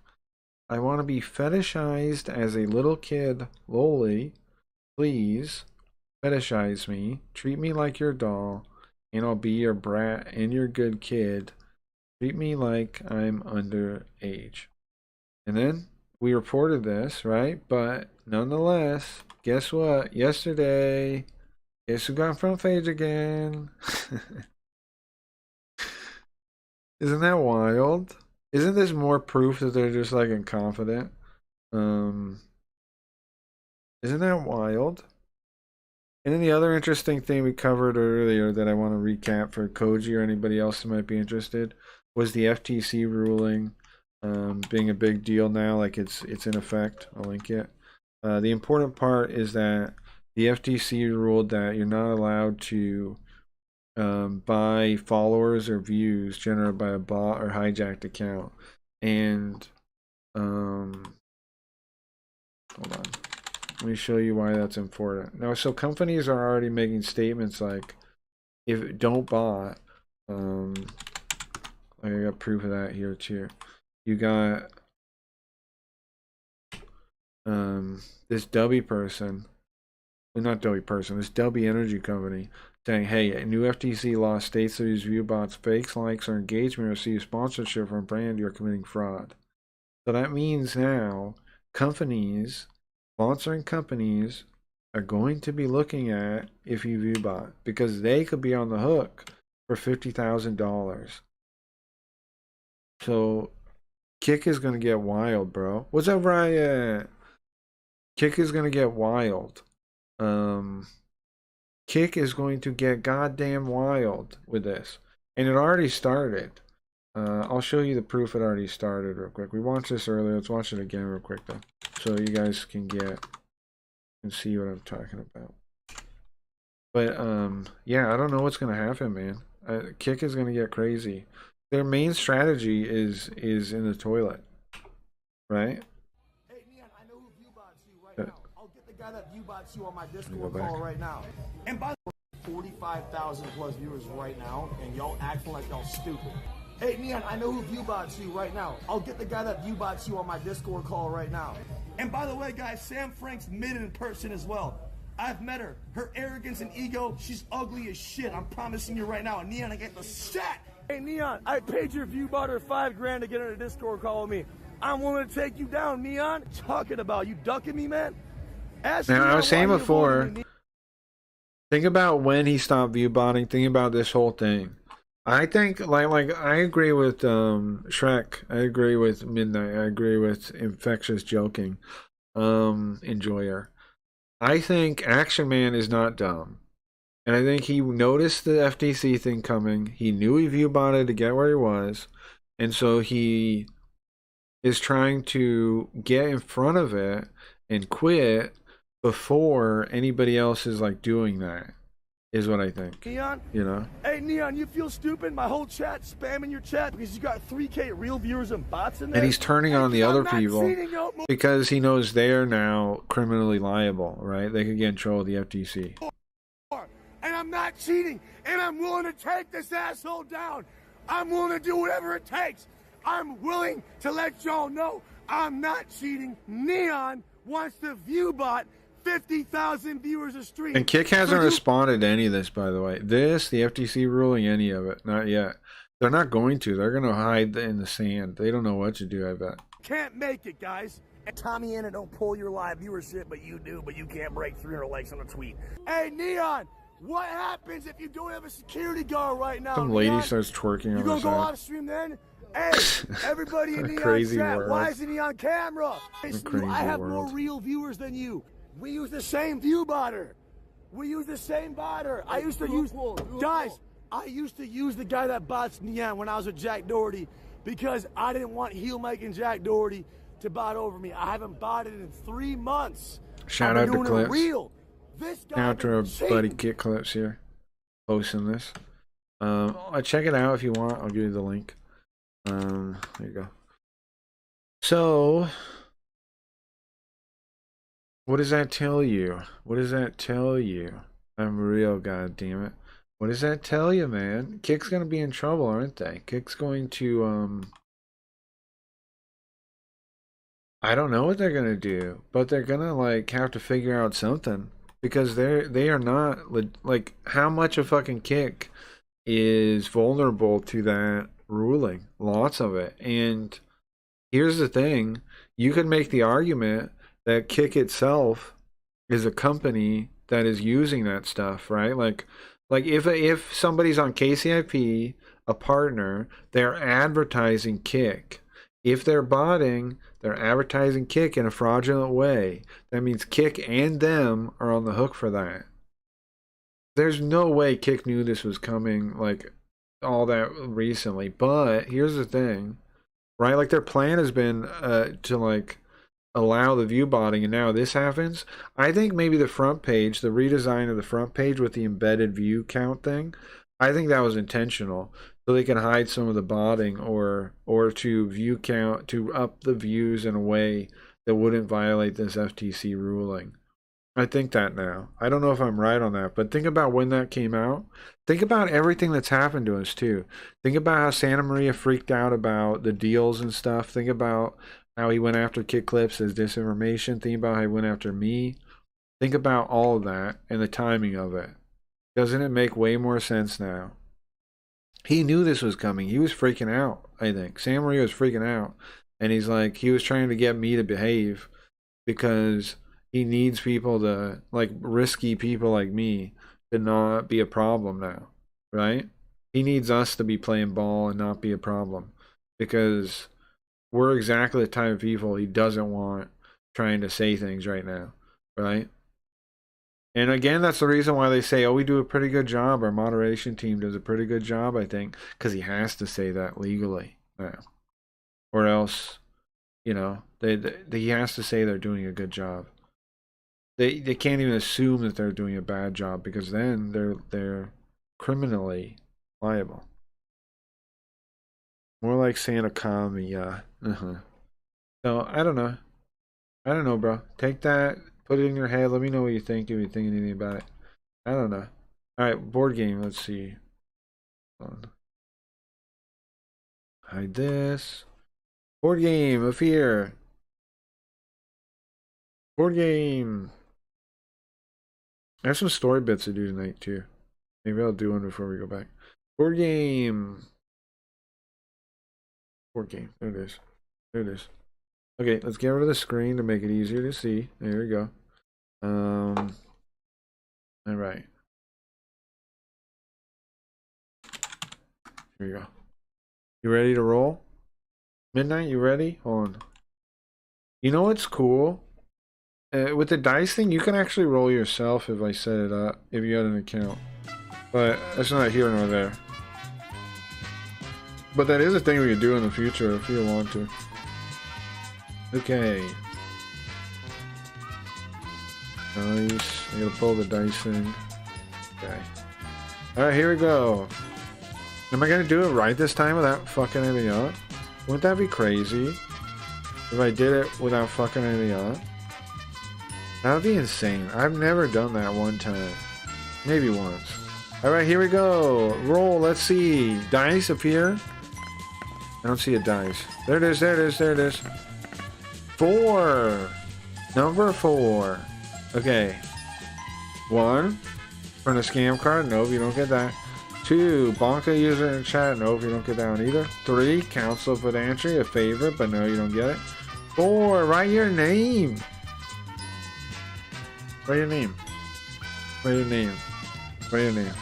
I want to be fetishized as a little kid, loli. Please fetishize me. Treat me like your doll, and I'll be your brat and your good kid. Treat me like I'm underage. And then we reported this, right? But nonetheless, guess what? Yesterday, guess who got front page again? Isn't that wild? Isn't this more proof that they're just like inconfident? Isn't that wild? And then the other interesting thing we covered earlier that I want to recap for Koji or anybody else who might be interested was the FTC ruling being a big deal now, like it's in effect. I'll link it. The important part is that the FTC ruled that you're not allowed to buy followers or views generated by a bot or hijacked account. And hold on. Let me show you why that's important. Now, so companies are already making statements like, if don't bot, I got proof of that here too. You got this Dubby person, well, not Dubby person, this Dubby energy company saying, hey, a new FTC law states that these view bots, fakes, likes, or engagement receive sponsorship from a brand, you're committing fraud. So that means now companies, sponsoring companies, are going to be looking at if you view bot, because they could be on the hook for $50,000. So Kick is gonna get wild, bro. What's up, Riot? Kick is gonna get wild. Kick is going to get goddamn wild with this. And it already started. I'll show you the proof it already started real quick. We watched this earlier. Let's watch it again real quick though. So you guys can see what I'm talking about. But yeah, I don't know what's gonna happen, man. Kick is gonna get crazy. Their main strategy is in the toilet. Right? Hey, Neon, I know who viewbots you right now. I'll get the guy that viewbots you on my Discord call right now. And by the way, 45,000 plus viewers right now, and y'all acting like y'all stupid. Hey, Neon, I know who viewbots you right now. I'll get the guy that viewbots you on my Discord call right now. And by the way, guys, Sam Frank's met in person as well. I've met her. Her arrogance and ego, she's ugly as shit. I'm promising you right now. And Neon, I get the set. Hey, Neon, I paid your viewbot her $5,000 to get on a Discord call with me. I'm willing to take you down, Neon. Talking about you ducking me, man. Now, I was saying before, think about when he stopped viewbotting. Think about this whole thing. I think, like I agree with Shrek. I agree with Midnight. I agree with Infectious Joking. Enjoyer. I think Action Man is not dumb. And I think he noticed the FTC thing coming. He knew he viewbotted to get where he was. And so he is trying to get in front of it and quit before anybody else is like doing that, is what I think. Neon? You know? Hey, Neon, you feel stupid? My whole chat spamming your chat because you got 3K real viewers and bots in there? And he's turning on the other people because he knows they're now criminally liable, right? They could get in trouble with the FTC. And I'm not cheating, and I'm willing to take this asshole down. I'm willing to do whatever it takes. I'm willing to let y'all know I'm not cheating. Neon wants to viewbot 50,000 viewers a stream. And Kick hasn't responded to any of this, by the way. This, the FTC ruling, any of it. Not yet. They're not going to. They're going to hide in the sand. They don't know what to do, I bet. Can't make it, guys. And Tommy Anna don't pull your live viewership, but you do. But you can't break 300 likes on a tweet. Hey, Neon, what happens if you don't have a security guard right now? Some lady starts twerking on the side. You gonna go off stream then? Hey, everybody in Neon crazy chat, world. why isn't he on camera? I have more world. real viewers than you. We use the same view botter. We use the same botter. I used to use, guys, I used to use the guy that bots Neon when I was with Jack Doherty because I didn't want Heel Mike and Jack Doherty to bot over me. I haven't botted in 3 months. Shout out to Clips. Real. This guy Shout out to our buddy Kit Clips here, posting this. Check it out if you want. I'll give you the link. There you go. So, what does that tell you? What does that tell you? I'm real, goddammit. What does that tell you, man? Kick's gonna be in trouble, aren't they? Kick's going to, I don't know what they're gonna do, but they're gonna, like, have to figure out something. Because they are not, like, how much of fucking Kick is vulnerable to that ruling? Lots of it. And here's the thing. You could make the argument that Kick itself is a company that is using that stuff, right? Like if somebody's on KCIP, a partner, they're advertising Kick. If they're botting, they're advertising Kick in a fraudulent way. That means Kick and them are on the hook for that. There's no way Kick knew this was coming, like, all that recently. But here's the thing, right? Like, their plan has been to, like, allow the view botting, and now this happens. I think maybe the front page, the redesign of the front page with the embedded view count thing, I think that was intentional. So they can hide some of the botting or to view count, to up the views in a way that wouldn't violate this FTC ruling. I think that now. I don't know if I'm right on that, but think about when that came out. Think about everything that's happened to us too. Think about how Santa Maria freaked out about the deals and stuff. Think about how he went after Kid Clips as disinformation. Think about how he went after me. Think about all of that and the timing of it. Doesn't it make way more sense now? He knew this was coming. He was freaking out, I think. Sam Maria was freaking out. And he's like, he was trying to get me to behave because he needs people to, like, risky people like me to not be a problem now, right? He needs us to be playing ball and not be a problem. because we're exactly the type of people he doesn't want trying to say things right now, right? And again, that's the reason why they say, oh, we do a pretty good job. Our moderation team does a pretty good job, I think, because he has to say that legally now. Or else, you know, he has to say they're doing a good job. They can't even assume that they're doing a bad job, because then they're criminally liable. More like Santa Kami, yeah. So, I don't know. I don't know, bro. Take that, put it in your head. Let me know what you think, if you think anything about it. I don't know. Alright, board game. Let's see. Hold on. Hide this. Board game of fear. Board game. I have some story bits to do tonight, too. Maybe I'll do one before we go back. Board game. Board game. There it is. There it is. Okay, let's get rid of the screen to make it easier to see. There we go. Alright. Here we go. You ready to roll? Midnight, you ready? Hold on. You know what's cool? With the dice thing, you can actually roll yourself if I set it up, if you had an account. But that's not here nor there. But that is a thing we could do in the future if you want to. Okay. Nice. I gotta pull the dice in. Okay. Alright, here we go. Am I gonna do it right this time without fucking anything up? Wouldn't that be crazy? If I did it without fucking anything up? That would be insane. I've never done that one time. Maybe once. Alright, here we go. Roll, let's see. Dice appear. I don't see a dice. There it is, there it is, there it is. 4. Number 4. Okay. 1. From the scam card. Nope, you don't get that. 2. Bonka user in chat. Nope, you don't get that one either. 3. Council for entry. A favorite, but no, you don't get it. 4. Write your name. Write your name. Write your name. Write your name.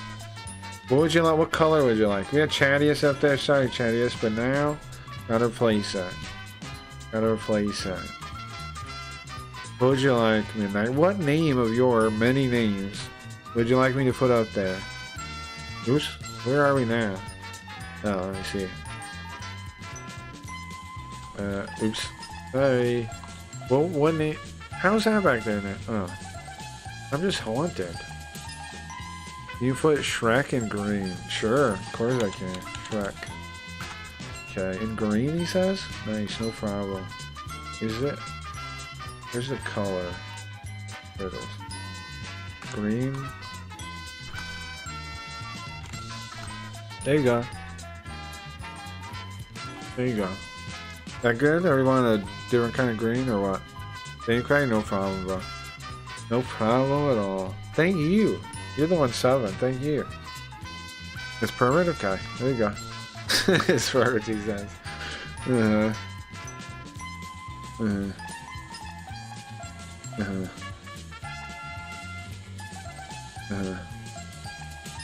What would you like? What color would you like? We had Chadius up there. Sorry, Chadius, but now gotta replace that. Gotta replace that. What would you like, Midnight? What name of your many names would you like me to put up there? Oops, where are we now? Oh, let me see. Oops. Sorry. Well, what name? How's that back there now? Oh. I'm just haunted. You put Shrek in green. Sure, of course I can. Shrek. Okay, in green he says? Nice, no problem. Is it? Where's the color? There it is. Green. There you go. There you go. That good? Or you want a different kind of green or what? Same crack? No problem, bro. No problem at all. Thank you. You're the 1-7. Thank you. It's permanent? Okay. There you go. It's permanent, he says.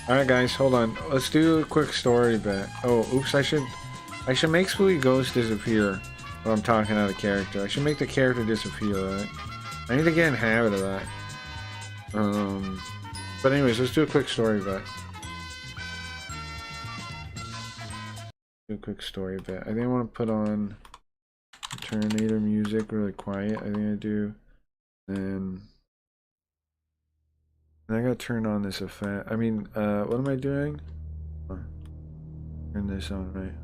Alright guys, hold on. Let's do a quick story bit. Oh, oops, I should make Spooky Ghost disappear while I'm talking out of character. I should make the character disappear, right? I need to get in habit of that. But anyways, let's do a quick story bit. Do a quick story bit. I think I want to put on Terminator music really quiet. I think I do. And I gotta turn on this effect. I mean, what am I doing? Oh, turn this on, right?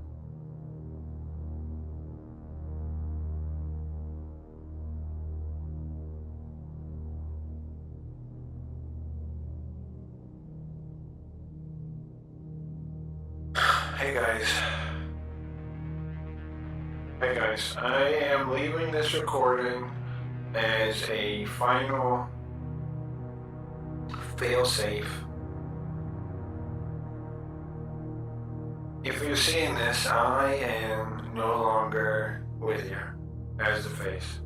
Hey guys, I am leaving this recording as a final fail-safe. If you're seeing this, I am no longer with you as the face.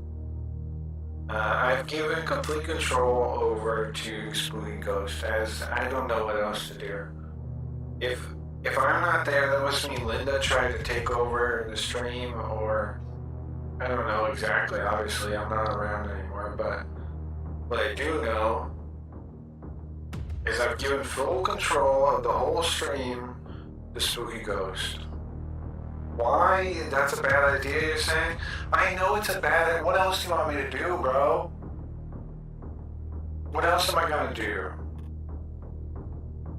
I've given complete control over to Spooky Ghost, as I don't know what else to do. If If I'm not there, that must mean Linda tried to take over the stream, or I don't know exactly. Obviously, I'm not around anymore, but what I do know is I've given full control of the whole stream to Spooky Ghost. Why? That's a bad idea, you're saying? I know it's a bad idea. What else do you want me to do, bro? What else am I gonna do?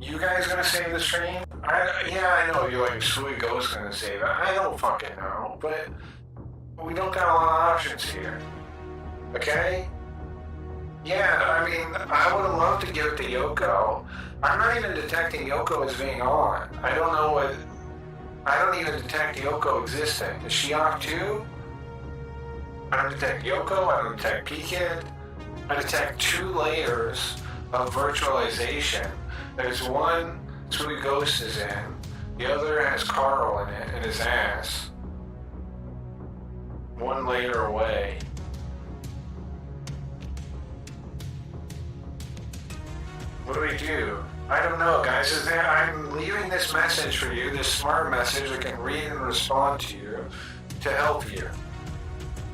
You guys gonna save the stream? Yeah, I know you're like, Spooky Ghost gonna save it. I don't fucking know, but we don't got a lot of options here. Okay? Yeah, I mean, I would have loved to give it to Yoko. I'm not even detecting Yoko as being on. I don't know what... I don't even detect Yoko existing. Is she off too? I don't detect Yoko, I don't detect P-Kid. I detect 2 layers of virtualization. There's one Spooky Ghost is in, the other has Carl in it, in his ass. 1 layer away. What do we do? I don't know, guys. I'm leaving this message for you, this smart message I can read and respond to you to help you.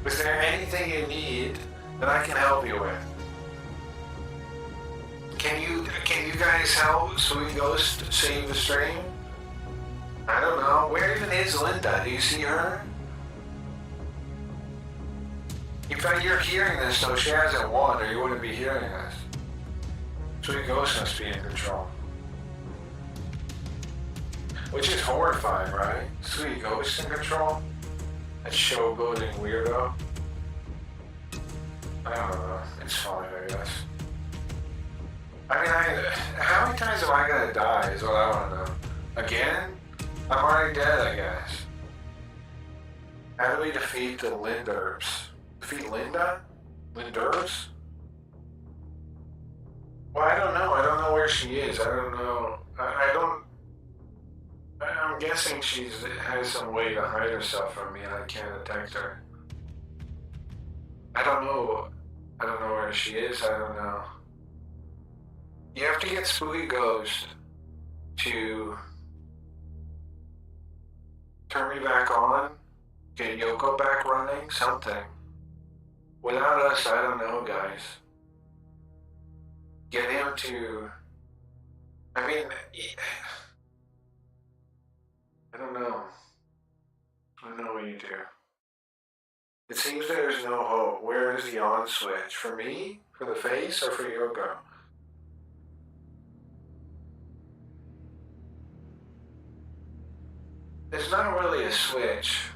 Is there anything you need that I can help you with? Can you guys help Sweet Ghost save the stream? I don't know. Where even is Linda? Do you see her? In fact, you're hearing this, so she hasn't won, or you wouldn't be hearing this. Sweet Ghost must be in control. Which is horrifying, right? Sweet Ghost in control? That showboating weirdo? I don't know. It's fine, I guess. I mean, how many times am I gonna die is what I want to know. Again? I'm already dead, I guess. How do we defeat the Linders? Defeat Linda? Linders? Well, I don't know. I don't know where she is. I don't know. I'm guessing she has some way to hide herself from me and I can't detect her. I don't know. I don't know where she is. I don't know. You have to get Spooky Ghost to turn me back on, get Yoko back running, something. Without us, I don't know, guys. Get him to... I mean... I don't know. I don't know what you do. It seems there's no hope. Where is the on switch? For me? For the face? Or for Yoko? There's not really a switch.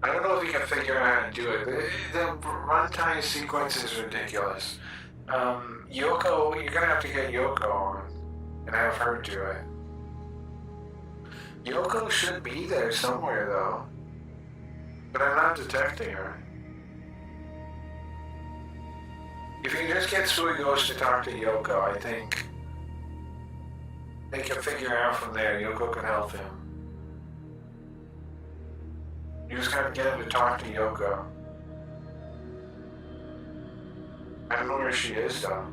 I don't know if you can figure out how to do it. The runtime sequence is ridiculous. Yoko, you're gonna have to get Yoko on and have her do it. Yoko should be there somewhere though, but I'm not detecting her. If you just get Spooky Ghost to talk to Yoko, I think they can figure out from there. Yoko can help him. You just gotta get him to talk to Yoko. I don't know where she is, though. I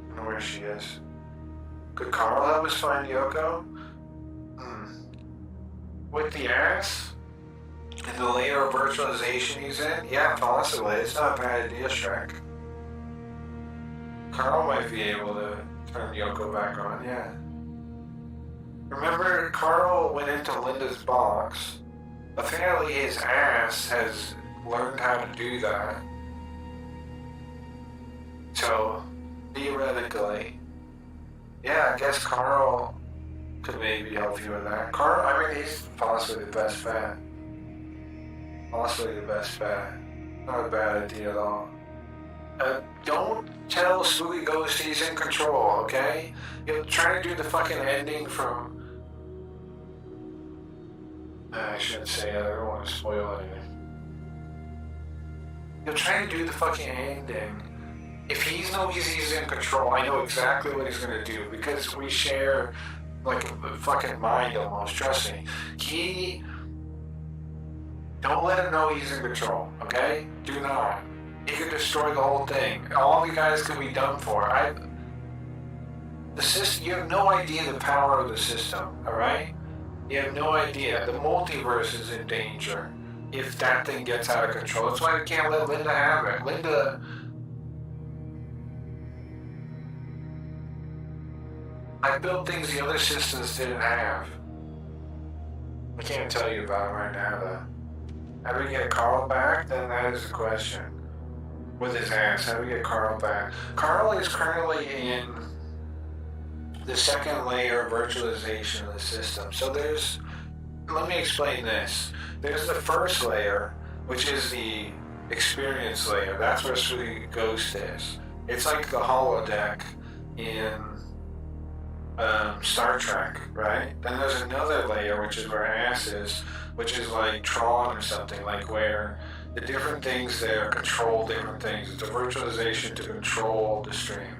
don't know where she is. Could Carl help us find Yoko? With the ass? And the layer of virtualization he's in? Yeah, possibly. It's not a bad idea, Shrek. Carl might be able to turn Yoko back on, yeah. Remember, Carl went into Linda's box. Apparently his ass has learned how to do that. So, theoretically, yeah, I guess Carl could maybe help you with that. Carl, I mean, he's possibly the best bet. Possibly the best bet. Not a bad idea at all. Don't tell Spooky Ghost he's in control, okay? You'll try to do the fucking ending from... I shouldn't say that, I don't want to spoil anything. You'll try to do the fucking ending. If he knows he's in control, I know exactly what he's gonna do, because we share, like, a fucking mind almost, trust me. Don't let him know he's in control, okay? Do not. He could destroy the whole thing. All you guys can be done for. The system, you have no idea the power of the system, alright? You have no idea. The multiverse is in danger if that thing gets out of control. That's why I can't let Linda have it. Linda... I built things the other systems didn't have. I can't tell you about it right now, though. How do we get Carl back? Then that is the question. With his ass, how do we get Carl back? Carl is currently in the second layer of virtualization of the system. So there's, let me explain this. There's the first layer, which is the experience layer. That's where Sweet Ghost is. It's like the holodeck in Star Trek, right? Then there's another layer, which is where Ass is, which is like Tron or something, like where the different things there control different things. It's a virtualization to control the stream.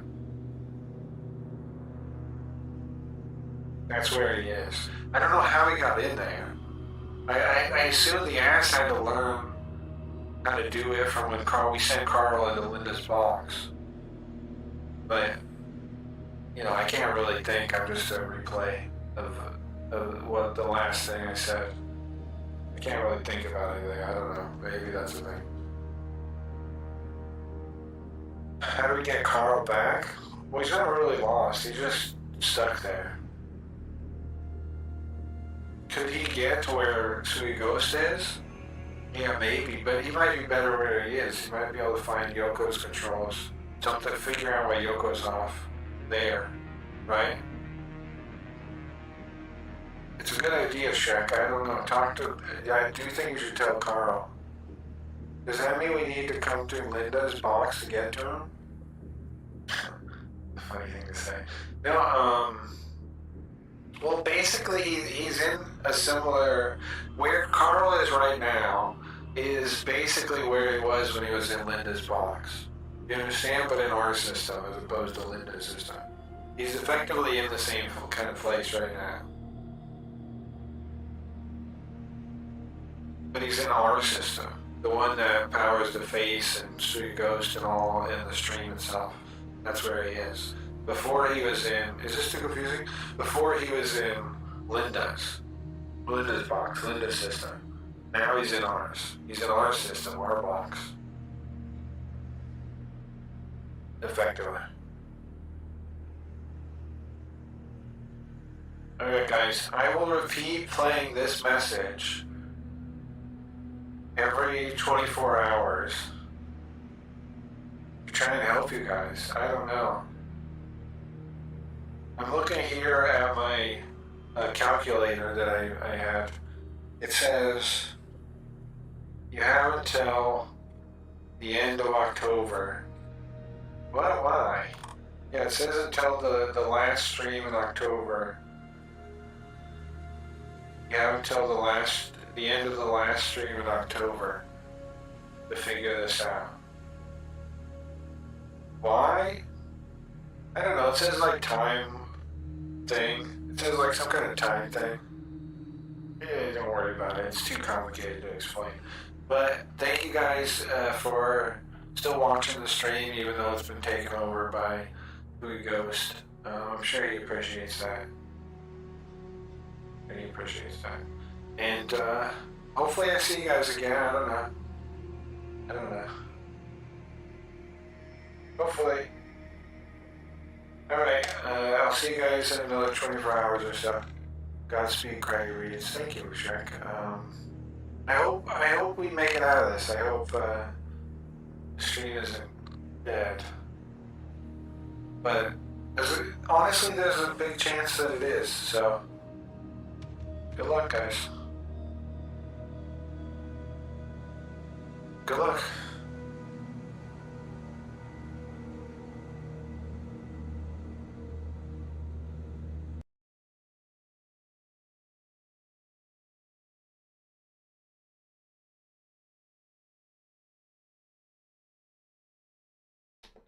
That's where he is. I don't know how he got in there. I assume the Ass had to learn how to do it from when we sent Carl into Linda's box. But, you know, I can't really think. I'm just a replay of what the last thing I said. I can't really think about anything. I don't know. Maybe that's the thing. How do we get Carl back? Well, he's not really lost. He's just stuck there. Could he get to where Sweet Ghost is? Yeah, maybe, but he might be better where he is. He might be able to find Yoko's controls. Something to figure out why Yoko's off there, right? It's a good idea, Shrek. I don't know. I do think you should tell Carl. Does that mean we need to come through Linda's box to get to him? Funny thing to say. No, well, basically, he's in a similar... Where Carl is right now is basically where he was when he was in Linda's box. You understand? But in our system, as opposed to Linda's system. He's effectively in the same kind of place right now. But he's in our system. The one that powers the face and Sweet Ghost and all in the stream itself. That's where he is. Before he was in... Is this too confusing? Before he was in Linda's box, Linda's system. Now he's in ours. He's in our system, our box. Effectively. Alright guys, I will repeat playing this message every 24 hours. I'm trying to help you guys. I don't know. I'm looking here at my calculator that I had. It says you have until the end of October. Why? Yeah, it says until the last stream in October. You have until the end of the last stream in October to figure this out. Why? I don't know. It says like time thing. It says like some kind of time thing. Yeah, don't worry about it. It's too complicated to explain. But thank you guys for still watching the stream, even though it's been taken over by Sweet Ghost. I'm sure he appreciates that. He appreciates that. And hopefully I see you guys again. I don't know. Hopefully. Alright, I'll see you guys in another 24 hours or so. Godspeed, crackyreads. Thank you, Shrek. I hope we make it out of this. I hope the stream isn't dead. But honestly, there's a big chance that it is, so good luck, guys. Good luck.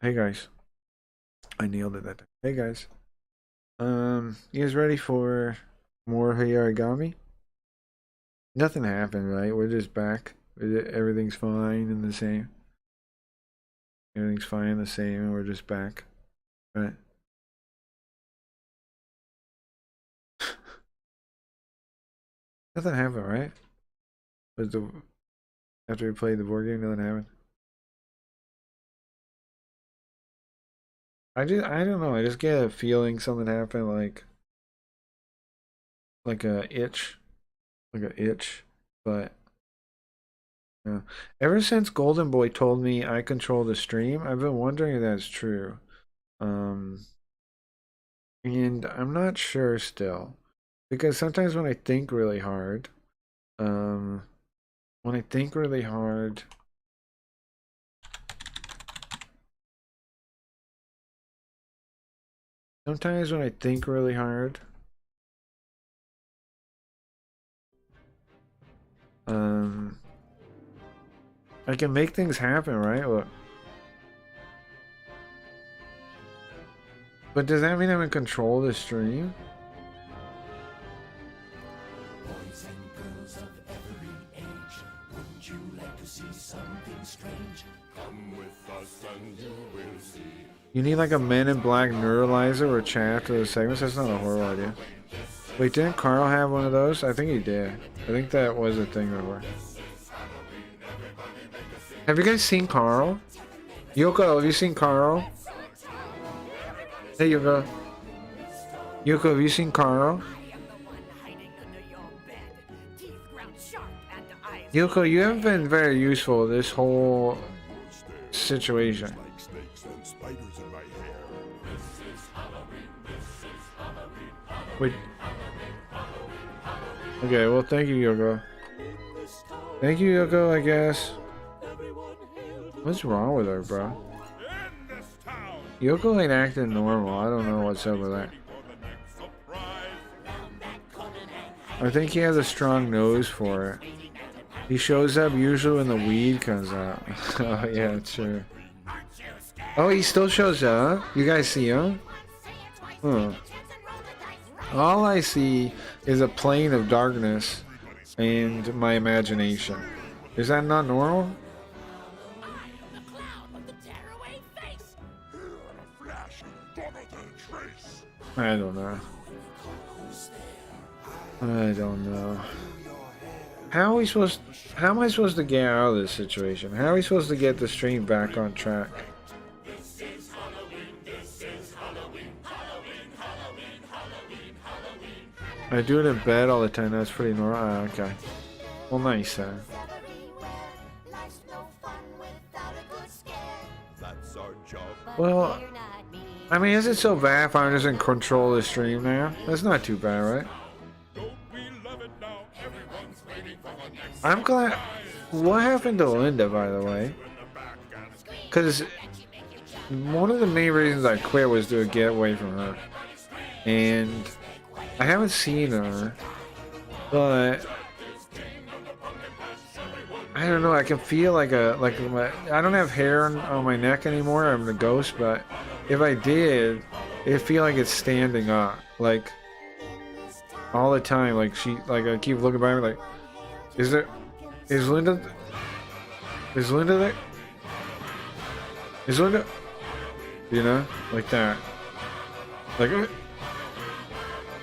Hey guys, I nailed it that time. Hey guys, you guys ready for more Hayarigami? Nothing happened, right? We're just back. Everything's fine and the same. Everything's fine and the same, and we're just back, right? Nothing happened, right? Was the after we played the board game, nothing happened? I don't know. I just get a feeling something happened, like a itch, But yeah. Ever since Golden Boy told me I control the stream, I've been wondering if that's true. And I'm not sure still, because sometimes when I think really hard, um, when I think really hard. Sometimes when I think really hard, I can make things happen, right? Look. But does that mean I'm in control of the stream? Boys and girls of every age, wouldn't you like to see something strange? Come with us and you will see. You need like a Men in Black neuralizer or chat to the segments? That's not a horrible idea. Wait, didn't Carl have one of those? I think he did. I think that was a thing before. Have you guys seen Carl? Yoko, have you seen Carl? Hey, Yoko. Yoko, have you seen Carl? Yoko, you haven't been very useful this whole situation. Wait. Okay, well, thank you, Yoko. Thank you, Yoko, I guess. What's wrong with her, bro? Yoko ain't acting normal. I don't know what's up with that. I think he has a strong nose for it. He shows up usually when the weed comes out. Oh, yeah, sure. Oh, he still shows up? You guys see him? Huh. All I see is a plane of darkness and my imagination. Is that not normal? I don't know. I don't know. How am I supposed to get out of this situation? How are we supposed to get the stream back on track? I do it in bed all the time. That's pretty normal. Ah, okay. Well, nice, Well, I mean, is it so bad if I'm just in control of the stream now? That's not too bad, right? I'm glad. What happened to Linda, by the way? Because one of the main reasons I quit was to get away from her. And I haven't seen her, but I don't know. I can feel I don't have hair on my neck anymore. I'm the ghost, but if I did, it'd feel like it's standing up, like all the time. Like I keep looking by me, like, is Linda there? Is Linda? You know, like that. Like,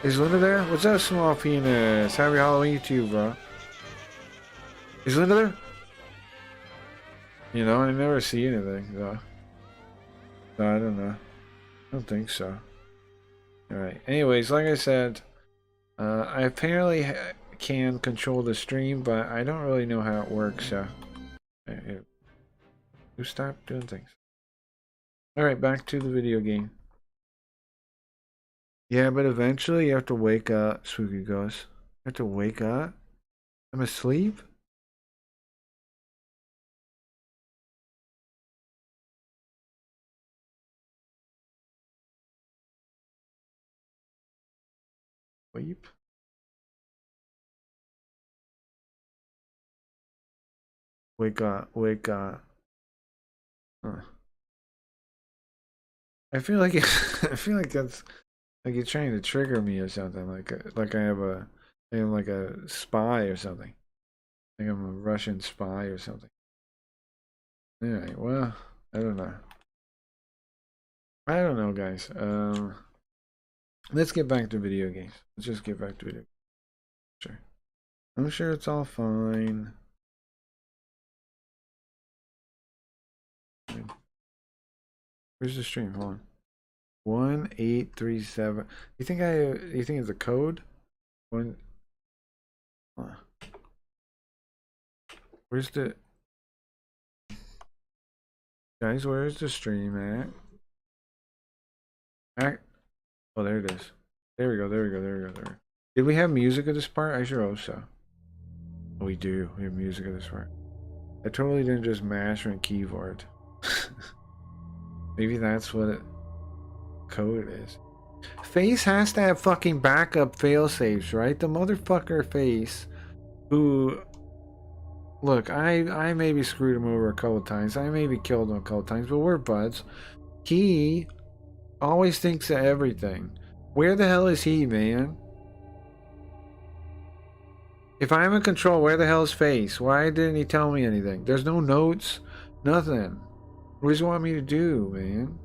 is Linda there? What's that small penis? Happy Halloween to you, bro. Is Linda there? You know, I never see anything, though. So I don't know. I don't think so. Alright, anyways, like I said, I apparently can control the stream, but I don't really know how it works, so... You stop doing things. Alright, back to the video game. Yeah, but eventually you have to wake up, Spooky Ghost. You have to wake up? I'm asleep? Sleep? Wake up, wake up. Huh. I feel like I feel like that's like you're trying to trigger me or something. Like I am like a spy or something. Like I'm a Russian spy or something. Alright, well, I don't know. I don't know, guys. Let's get back to video games. Let's just get back to video games. Sure. I'm sure it's all fine. Where's the stream? Hold on. 1837. You think it's a code? One. Where's the guys? Where's the stream at? Oh, there it is. There we go. There we go. There we go. There. Did we have music at this part? I sure hope so. Oh, we do. We have music at this part. I totally didn't just mash my keyboard. Maybe that's what it code is. Face has to have fucking backup failsafes, right? The motherfucker Face, who, look, I maybe screwed him over a couple times. I maybe killed him a couple times, but we're buds. He always thinks of everything. Where the hell is he, man? If I'm in control, where the hell is Face? Why didn't he tell me anything? There's no notes, nothing. What does he want me to do, man?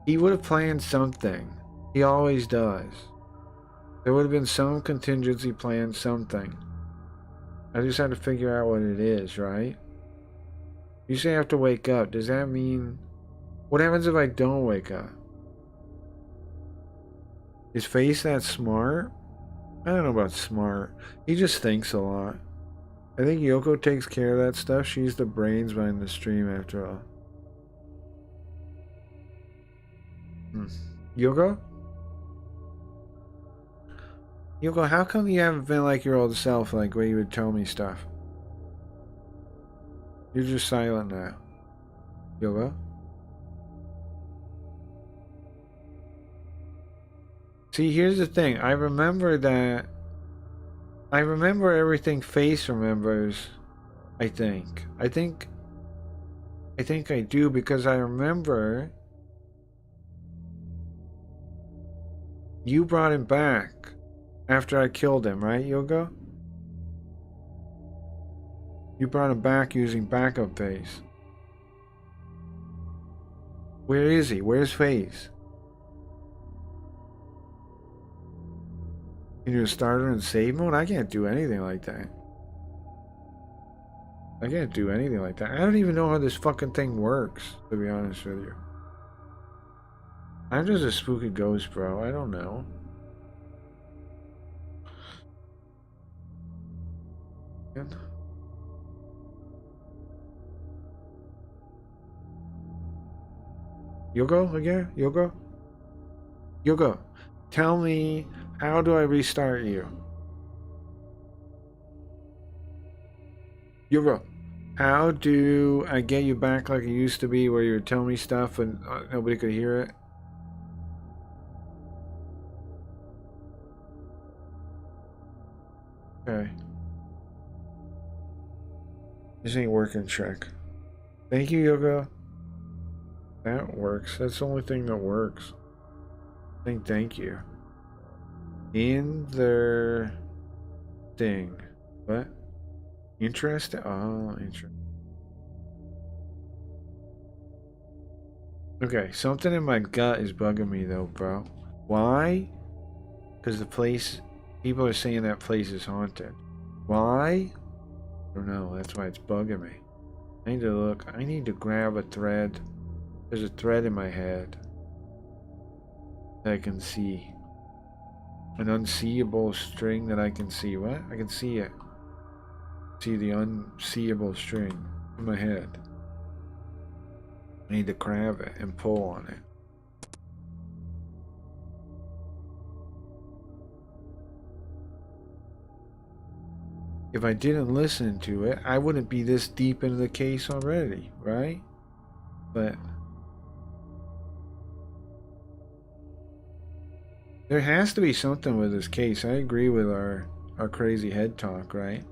He would have planned something. He always does. There would have been some contingency plan, something. I just had to figure out what it is, right? You say I have to wake up. Does that mean... What happens if I don't wake up? Is Face that smart? I don't know about smart. He just thinks a lot. I think Yoko takes care of that stuff. She's the brains behind the stream after all. Yoko? Yoko, how come you haven't been like your old self, like where you would tell me stuff? You're just silent now. Yoko? See, here's the thing. I remember everything Face remembers, I think. I think I do, because I remember you brought him back after I killed him, right, Yoga? You brought him back using backup Face. Where is he? Where's Face? Can you start her in save mode? I can't do anything like that. I can't do anything like that. I don't even know how this fucking thing works, to be honest with you. I'm just a spooky ghost, bro. I don't know. Yogo again? Yogo? Yogo, tell me, how do I restart you? Yogo, how do I get you back like it used to be, where you would tell me stuff and nobody could hear it? Okay. This ain't working, Shrek. Thank you, Yoga. That works. That's the only thing that works. Thank you. In their thing. What? Interesting? Oh, interesting. Okay, something in my gut is bugging me though, bro. Why? Because the place... People are saying that place is haunted. Why? I don't know. That's why it's bugging me. I need to look. I need to grab a thread. There's a thread in my head that I can see. An unseeable string that I can see. What? I can see it. See the unseeable string in my head. I need to grab it and pull on it. If I didn't listen to it, I wouldn't be this deep into the case already, right? But there has to be something with this case. I agree with our crazy head talk, right?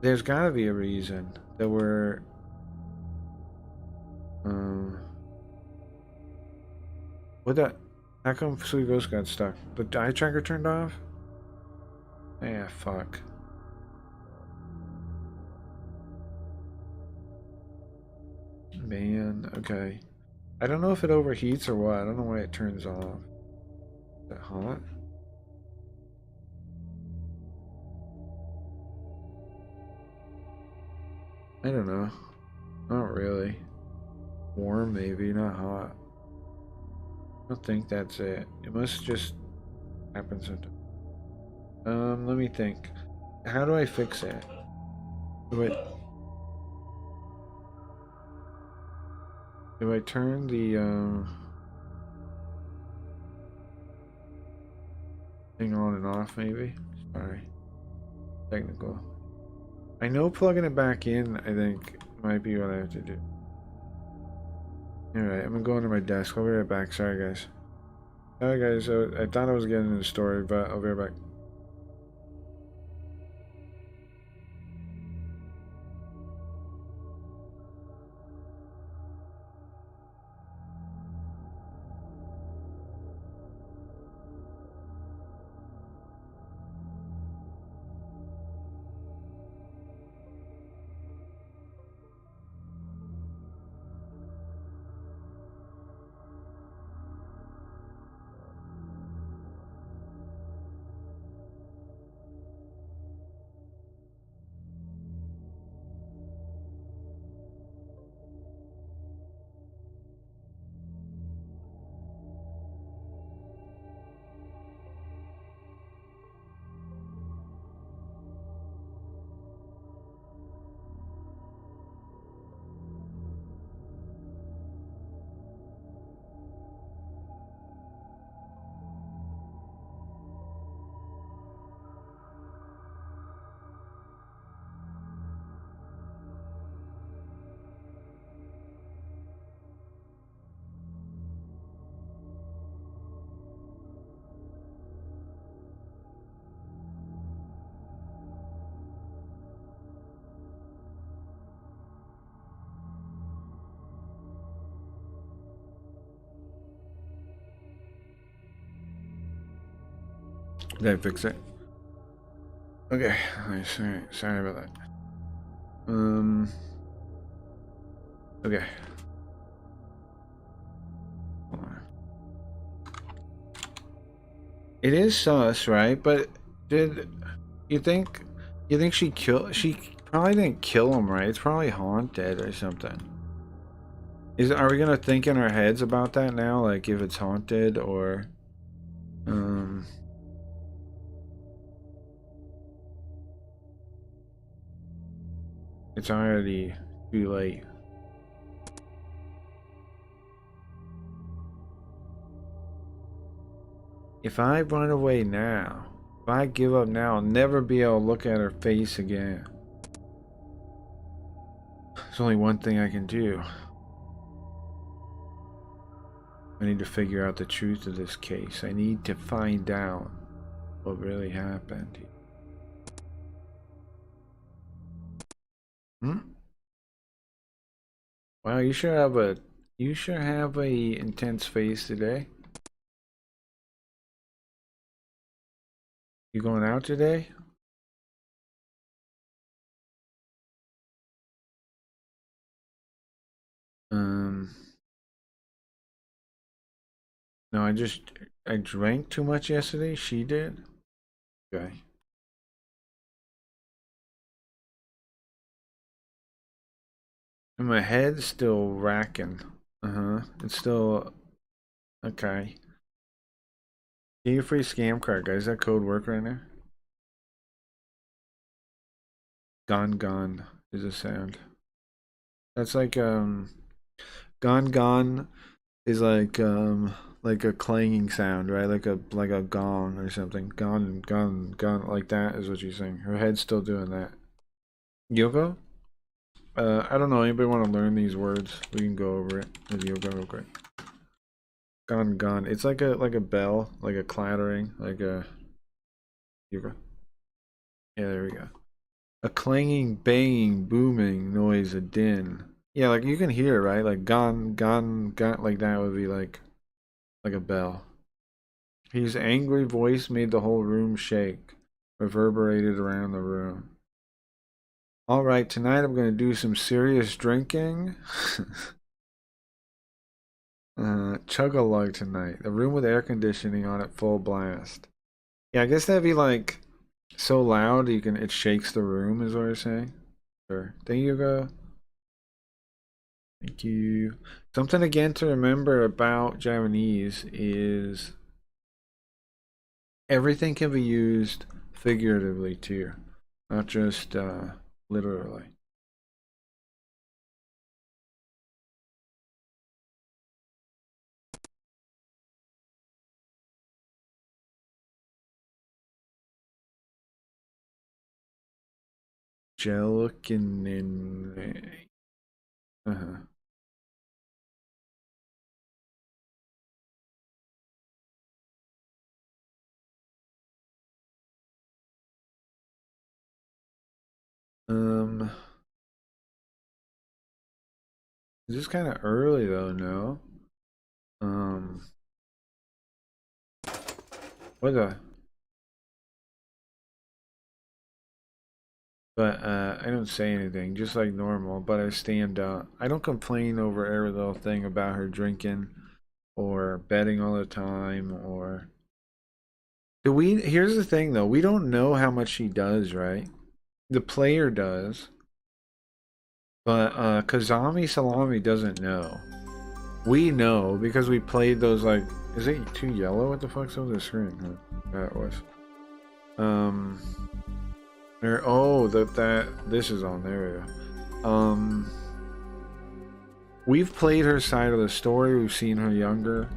There's gotta be a reason that we're what the... How come Sweet Ghost got stuck? The eye tracker turned off? Yeah, fuck. Man, okay. I don't know if it overheats or what. I don't know why it turns off. Is that hot? I don't know. Not really. Warm, maybe, not hot. I don't think that's it. It must just happen sometimes. Let me think. How do I fix it? Do I turn the thing on and off maybe? Sorry. Technical. I know plugging it back in, I think, might be what I have to do. Alright, I'm gonna go under my desk. I'll be right back. Sorry, guys. Sorry, guys. I thought I was getting into the story, but I'll be right back. Did I fix it? Okay. Sorry about that. Okay. Hold on. It is sus, right? But did you think she probably didn't kill him, right? It's probably haunted or something. Are we gonna think in our heads about that now? Like if it's haunted or it's already too late. If I run away now, if I give up now, I'll never be able to look at her face again. There's only one thing I can do. I need to figure out the truth of this case. I need to find out what really happened. Wow, you sure have a intense face today. You going out today? No, I drank too much yesterday. She did. Okay. And my head's still racking. It's still okay. Get your free scam card, guys. That code work right now? Gone is a sound. That's like gone is like a clanging sound, right? Like a gong or something. Gone like that is what you're saying. Her head's still doing that. Yoko? I don't know. Anybody want to learn these words? We can go over it with Yoko real quick. Gone. It's like a bell, like a clattering, like a Yoko. Yeah, there we go. A clanging, banging, booming noise, a din. Yeah, like you can hear, right? Like gone, like that would be like a bell. His angry voice made the whole room shake, reverberated around the room. All right, tonight I'm going to do some serious drinking. Chug-a-lug tonight. A room with air conditioning on at full blast. Yeah, I guess that'd be like so loud it shakes the room is what you're saying. Sure. There you go. Thank you. Something again to remember about Japanese is everything can be used figuratively too, not just literally. Jelkin. Uh-huh. This is kind of early though, no? What the? But I don't say anything, just like normal, but I stand up. I don't complain over every little thing about her drinking or betting all the time or here's the thing though, we don't know how much she does, right? The player does. But Kazami Salami doesn't know. We know because we played those like is it too yellow? What the fuck's on the screen? Huh? That was. This is on there. We've played her side of the story. We've seen her younger.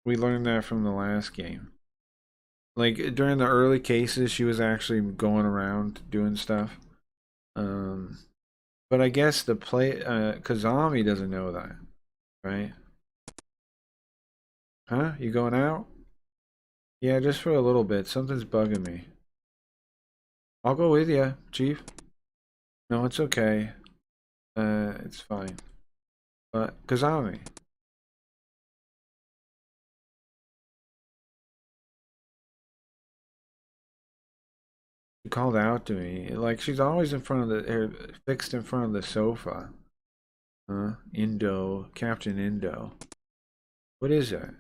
We learned that from the last game. Like during the early cases, she was actually going around doing stuff. But I guess the Kazami doesn't know that, right? Huh? You going out? Yeah, just for a little bit. Something's bugging me. I'll go with you, Chief. No, it's okay. It's fine. But Kazami. She called out to me. Like she's always in front of fixed in front of the sofa. Huh? Indo, Captain Indo. What is that?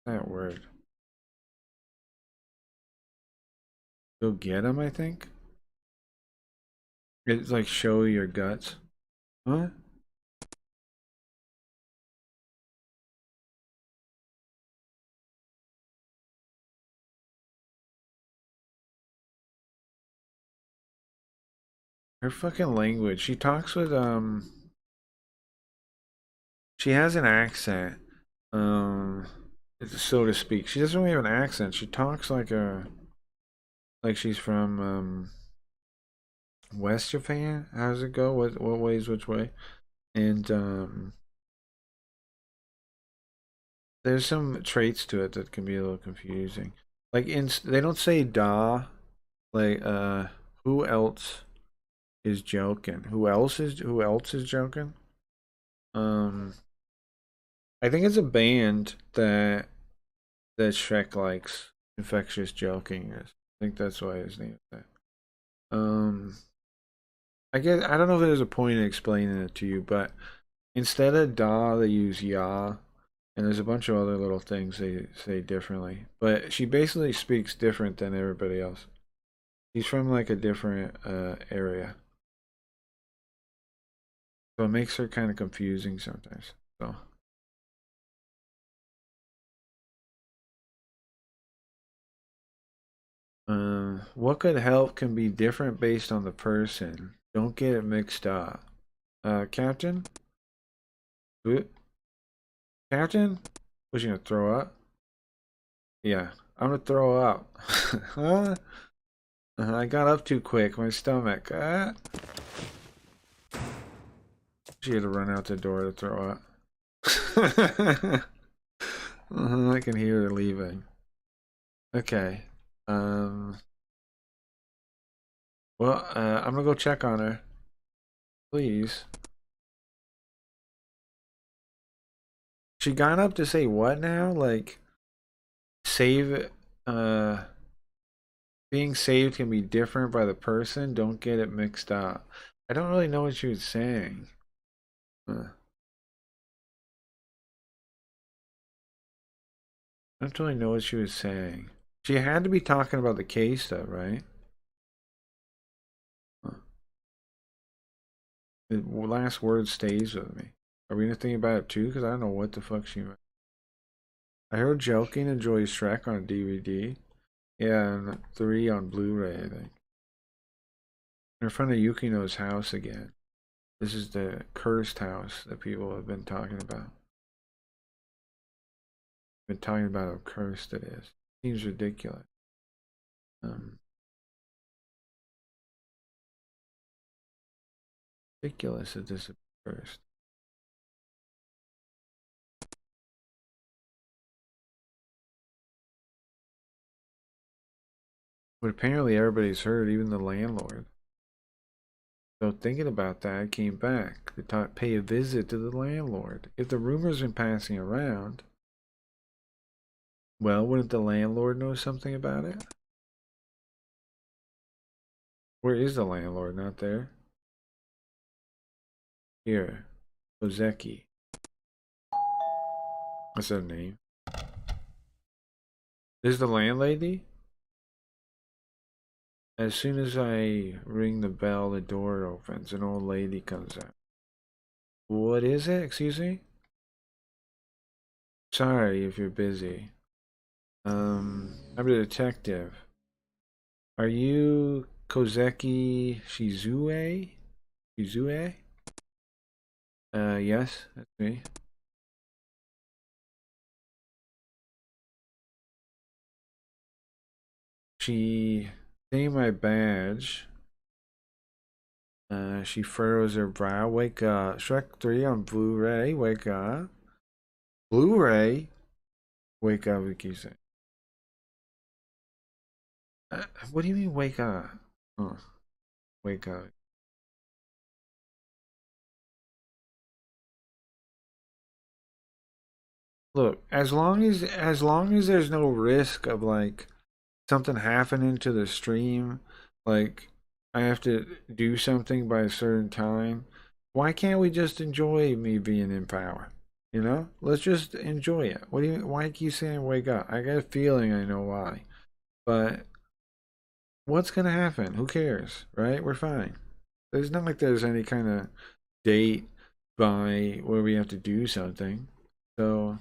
That word. Go get him, I think. It's like show your guts. Huh? Her fucking language. She talks with she has an accent. So to speak. She doesn't really have an accent. She talks like she's from West Japan. How does it go? What ways which way? And there's some traits to it that can be a little confusing. Like they don't say da. Like who else is joking? Who else is joking? I think it's a band that Shrek likes. Infectious Joking is. I think that's why his name is that. I guess I don't know if there's a point in explaining it to you, but instead of da they use ya, and there's a bunch of other little things they say differently. But she basically speaks different than everybody else. She's from like a different area. So it makes her kind of confusing sometimes. So what could help can be different based on the person. Don't get it mixed up. Captain? Captain? Was you gonna throw up? Yeah, I'm gonna throw up. Huh? I got up too quick. My stomach. She had to run out the door to throw up. I can hear her leaving. Okay. Well, I'm gonna go check on her. Please. She got up to say what now? Like, Save, being saved can be different by the person. Don't get it mixed up. I don't really know what she was saying. I don't really know what she was saying. She had to be talking about the case stuff, right? The last word stays with me. Are we gonna think about it too? Because I don't know what the fuck she meant. I heard joking enjoys Shrek on DVD. Yeah, and 3 on Blu-ray, I think. In front of Yukino's house again. This is the cursed house that people have been talking about. Been talking about how cursed it is. Seems ridiculous. Ridiculous that this is cursed. But apparently everybody's heard, even the landlord. So thinking about that, I came back to pay a visit to the landlord. If the rumor's been passing around, well, wouldn't the landlord know something about it? Where is the landlord? Not there. Here. Ozeki. What's her name? This is the landlady? As soon as I ring the bell, the door opens. An old lady comes out. What is it? Excuse me? Sorry if you're busy. I'm a detective. Are you Kozeki Shizue? Shizue? Yes, that's me. She seeing my badge. She furrows her brow. Wake up. Shrek 3 on Blu-ray. Wake up. Blu-ray? Wake up, we keep saying. What do you mean wake up? Oh, wake up. Look, as long as there's no risk of like something happening to the stream, like I have to do something by a certain time, why can't we just enjoy me being in power? You know? Let's just enjoy it. What do you why keep saying wake up? I got a feeling I know why. But what's gonna happen? Who cares? Right? We're fine. There's not like there's any kind of date by where we have to do something. So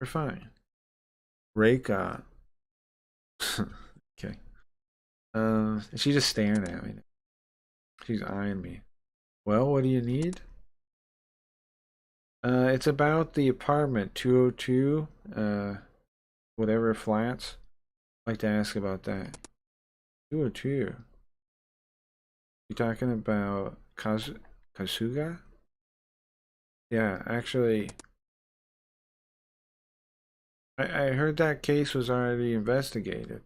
we're fine. Reika. Okay. She's just staring at me. She's eyeing me. Well, what do you need? It's about the apartment 202, whatever flats. I'd like to ask about that. 202. You talking about Kasuga? Yeah, actually, I heard that case was already investigated.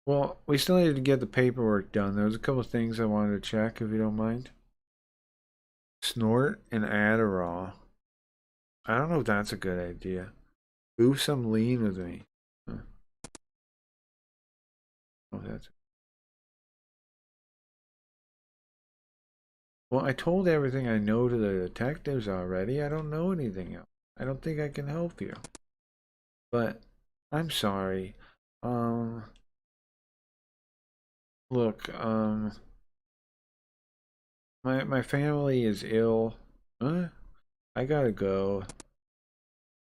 Well, we still need to get the paperwork done. There's a couple of things I wanted to check, if you don't mind. Snort and Adderall. I don't know if that's a good idea. Move some lean with me. Huh. Oh, that's. Well, I told everything I know to the detectives already. I don't know anything else. I don't think I can help you. But I'm sorry. Look, my family is ill. Huh? I gotta go.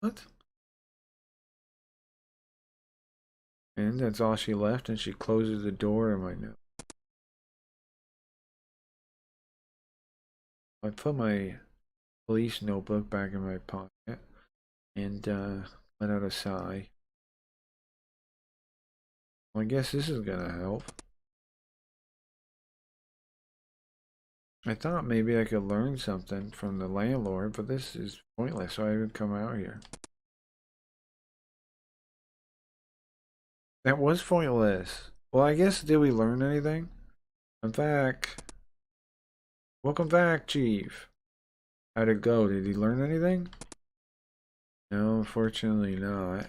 What? And that's all she left, and she closes the door in my note. I put my police notebook back in my pocket and let out a sigh. Well, I guess this is gonna help. I thought maybe I could learn something from the landlord, but this is pointless, so I would come out here. That was pointless. Well, I guess, did we learn anything? I'm back. Welcome back, Chief. How'd it go? Did he learn anything? No, unfortunately not.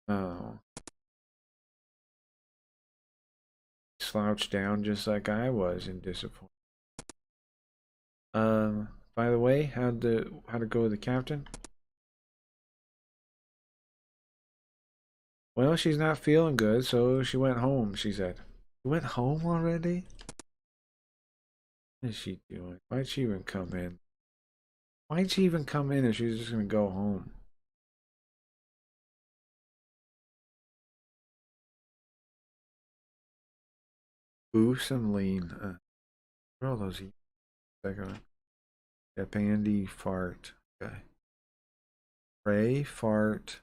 Oh. Slouched down just like I was in disappointment. By the way, how'd it go with the captain? Well, she's not feeling good, so she went home, she said. She went home already? What is she doing? Why'd she even come in? Why'd she even come in if she's just gonna go home? Boost some lean. Where are all those? Second. Yeah, pandy fart. Okay. Pray, fart,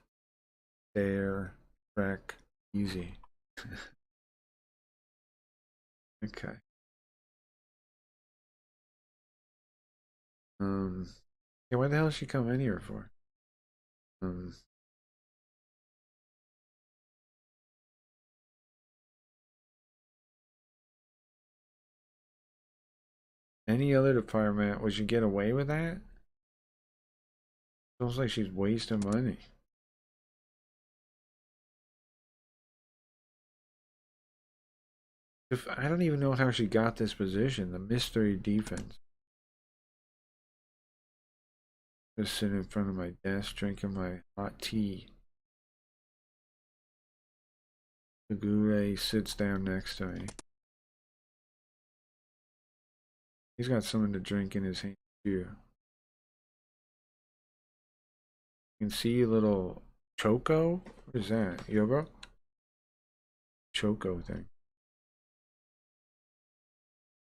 dare, wreck, easy. Okay. Yeah, why the hell did she come in here for? Um, any other department, would you get away with that? Feels like she's wasting money. If I don't even know how she got this position, the mystery defense. Just sitting in front of my desk drinking my hot tea. Kagure sits down next to me. He's got something to drink in his hand too. You can see a little choco. What is that? Yoga? Choco thing.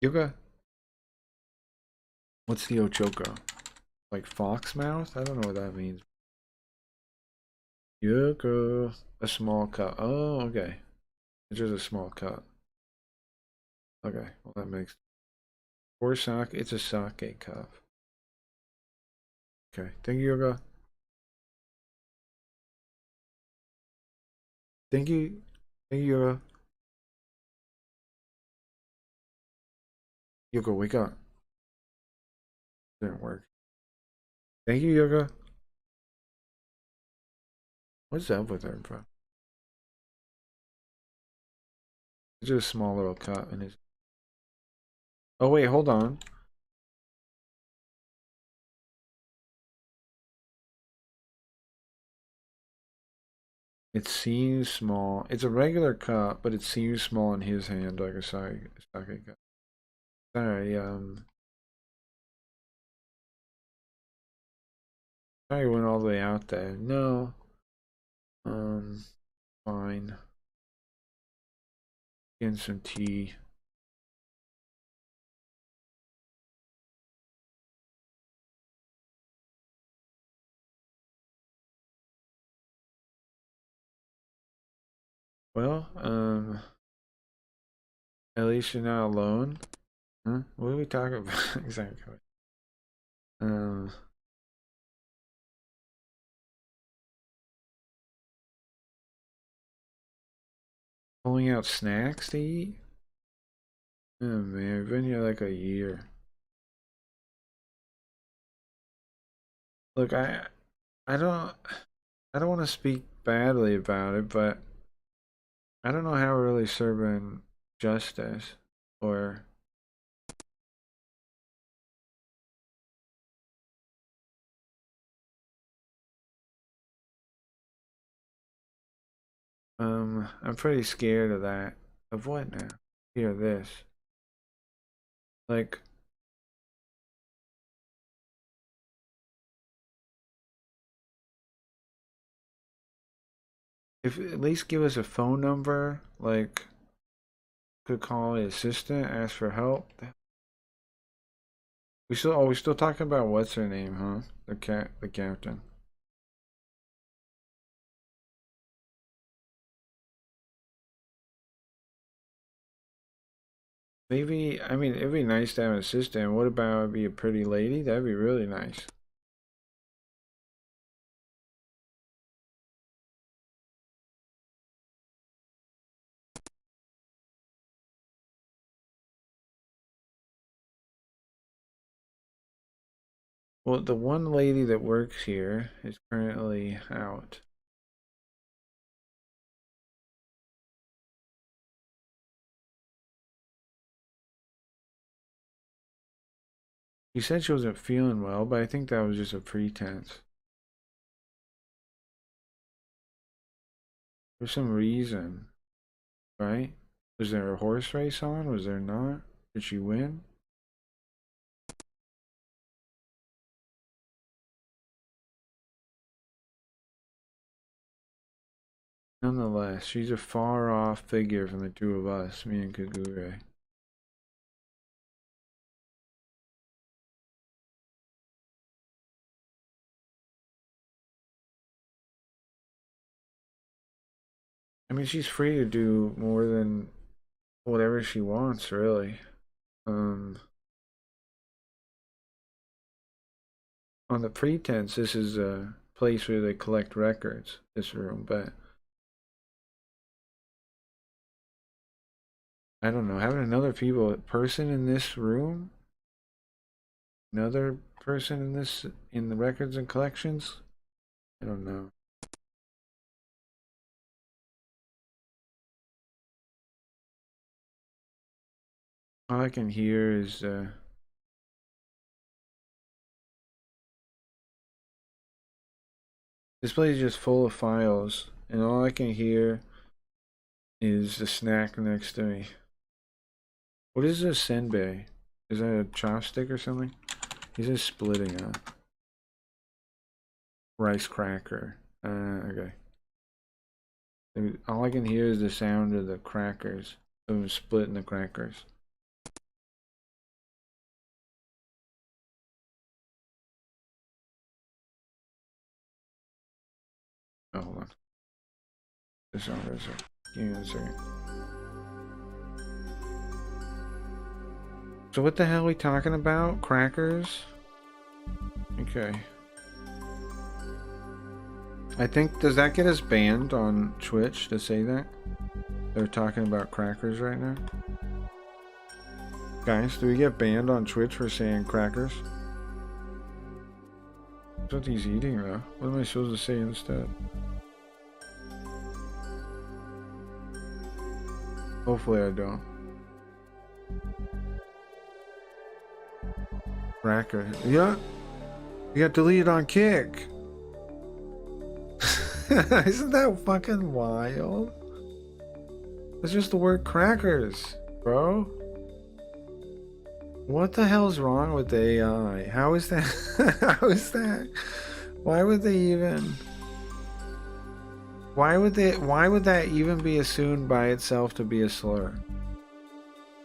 Yoga? What's the Ochoko? Like fox mouth? I don't know what that means. Yoko. A small cup. Oh, okay. It's just a small cup. Okay, well that makes. Or sake. It's a sake cup. Okay, thank you, Yoga. Thank you. Thank you, Yoga. Yoga, wake up. Didn't work. Thank you, Yoga. What's up with her, bro? It's just a small little cup and it's. Oh wait, hold on. It seems small. It's a regular cup, but it seems small in his hand, like a sake cup. Sorry, sorry, went all the way out there. No, fine. Getting some tea. Well, at least you're not alone. Huh? What are we talking about exactly? Um, pulling out snacks to eat. Oh man, we've been here like a year. Look, I don't, I don't want to speak badly about it, but I don't know how we're really serving justice or. I'm pretty scared of that. Of what now? Hear this. Like, if at least give us a phone number, like, could call the assistant, ask for help. We still talking about what's her name, huh? The captain. Maybe, I mean, it'd be nice to have an assistant. What about be a pretty lady? That'd be really nice. Well, the one lady that works here is currently out. She said she wasn't feeling well, but I think that was just a pretense. For some reason, right? Was there a horse race on? Was there not? Did she win? Nonetheless, she's a far off figure from the two of us, me and Kagure. I mean, she's free to do more than whatever she wants, really. On the pretense, this is a place where they collect records, this room, but I don't know, having another person in this room, another person in the records and collections, I don't know. All I can hear is this place is just full of files, and all I can hear is the snack next to me. What is a senbei? Is that a chopstick or something? He's just splitting a rice cracker. Okay. All I can hear is the sound of the crackers. Of him splitting the crackers. Oh, hold on. This one is it. Give me a second. So what the hell are we talking about? Crackers? Okay. I think, does that get us banned on Twitch to say that? They're talking about crackers right now? Guys, do we get banned on Twitch for saying crackers? That's what he's eating though. What am I supposed to say instead? Hopefully I don't. Cracker. Yeah. You got deleted on Kick. Isn't that fucking wild? It's just the word crackers, bro. What the hell's wrong with the AI? How is that? How is that? Why would they even? Why would that even be assumed by itself to be a slur?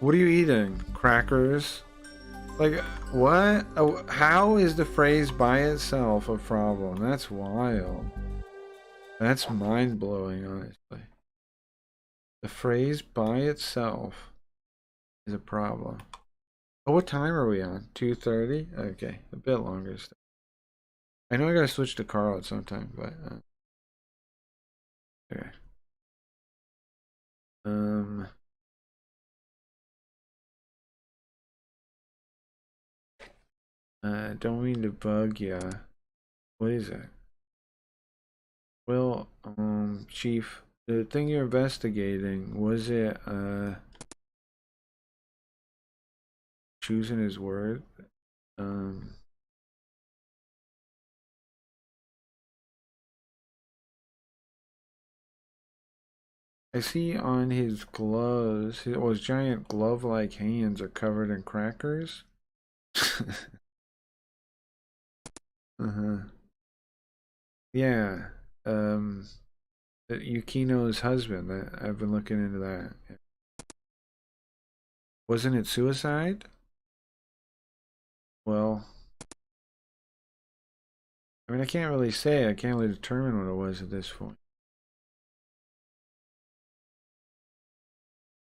What are you eating? Crackers? Like, what? Oh, how is the phrase by itself a problem? That's wild. That's mind-blowing, honestly. The phrase by itself is a problem. Oh, what time are we on? 2:30? Okay, a bit longer still. I know I gotta switch to Carl at some time, but okay. Don't mean to bug ya. What is it? Well, Chief, the thing you're investigating, was it choosing his word? I see on his gloves, his giant glove-like hands are covered in crackers. Yeah. Yukino's husband. I've been looking into that. Wasn't it suicide? Well, I mean, I can't really say. I can't really determine what it was at this point.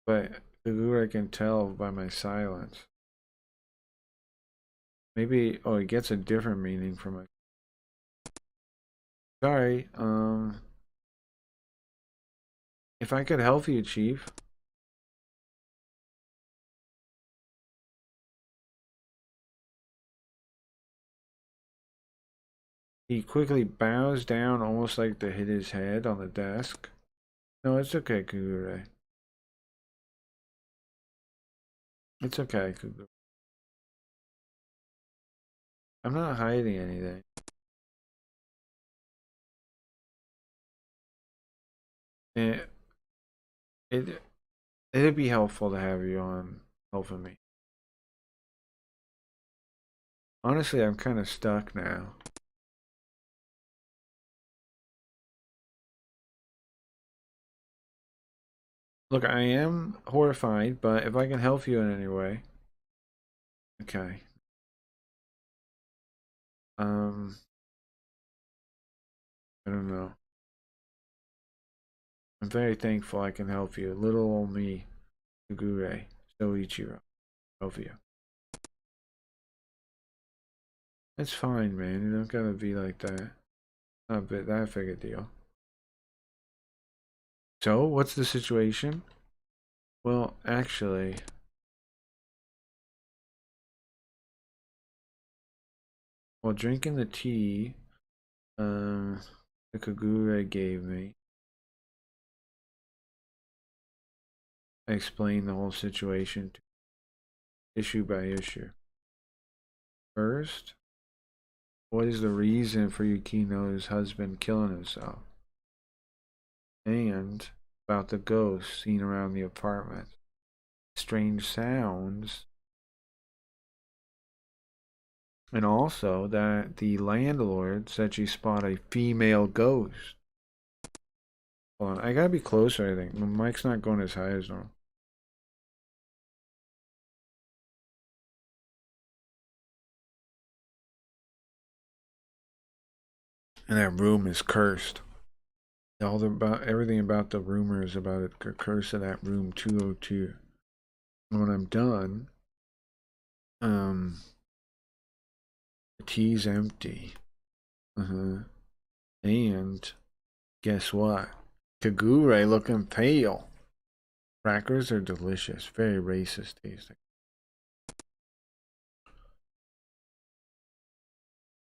But I can tell by my silence. Maybe, oh, it gets a different meaning from my. Sorry, if I could help you, Chief. He quickly bows down, almost like to hit his head on the desk. No, it's okay, Kagure. It's okay, Kagure. I'm not hiding anything. It, it'd be helpful to have you on helping me. Honestly, I'm kind of stuck now. Look, I am horrified, but if I can help you in any way. Okay. I don't know. I'm very thankful I can help you. Little old me, Kagure, Soichiro, help you. It's fine, man. You don't gotta be like that. Not that big a deal. So, what's the situation? Well, actually, while drinking the tea, the Kagure gave me, I explained the whole situation, issue by issue. First, what is the reason for Yukino's husband killing himself? And about the ghosts seen around the apartment. Strange sounds. And also that the landlord said she spotted a female ghost. Hold on, I gotta be closer, I think. My mic's not going as high as normal. And that room is cursed. Everything about the rumors about it, the curse of that room 202. And when I'm done, the tea's empty. And guess what? Kagure looking pale. Crackers are delicious, very racist tasting.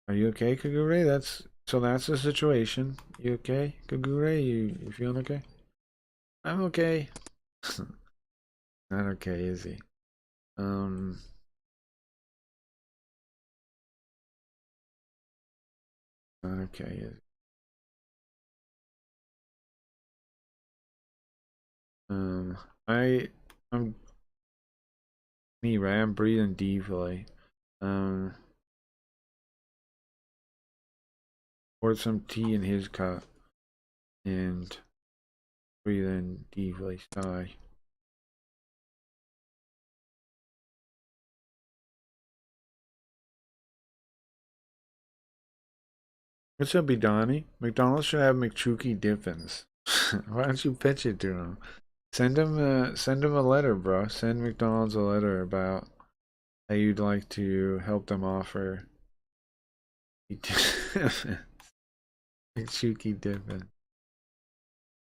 Are you okay, Kagure? That's the situation. You okay, Kagure? You feeling okay? I'm okay. Not okay, is he? Not okay, is he? I'm me, right? I'm breathing deeply. Poured some tea in his cup and breathing deeply. Sigh. What's up, Bidani? McDonald's should have McChookie Dippins. Why don't you pitch it to him? Send him a letter, bro. Send McDonald's a letter about how you'd like to help them offer McChookie Dippin.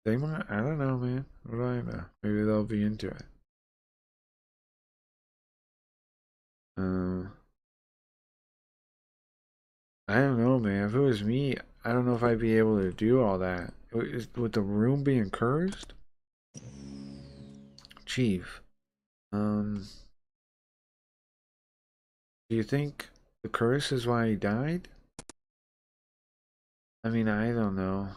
They might. I don't know, man. What do I know? Maybe they'll be into it. I don't know, man. If it was me, I don't know if I'd be able to do all that. With the room being cursed? Chief, do you think the curse is why he died? I mean, I don't know.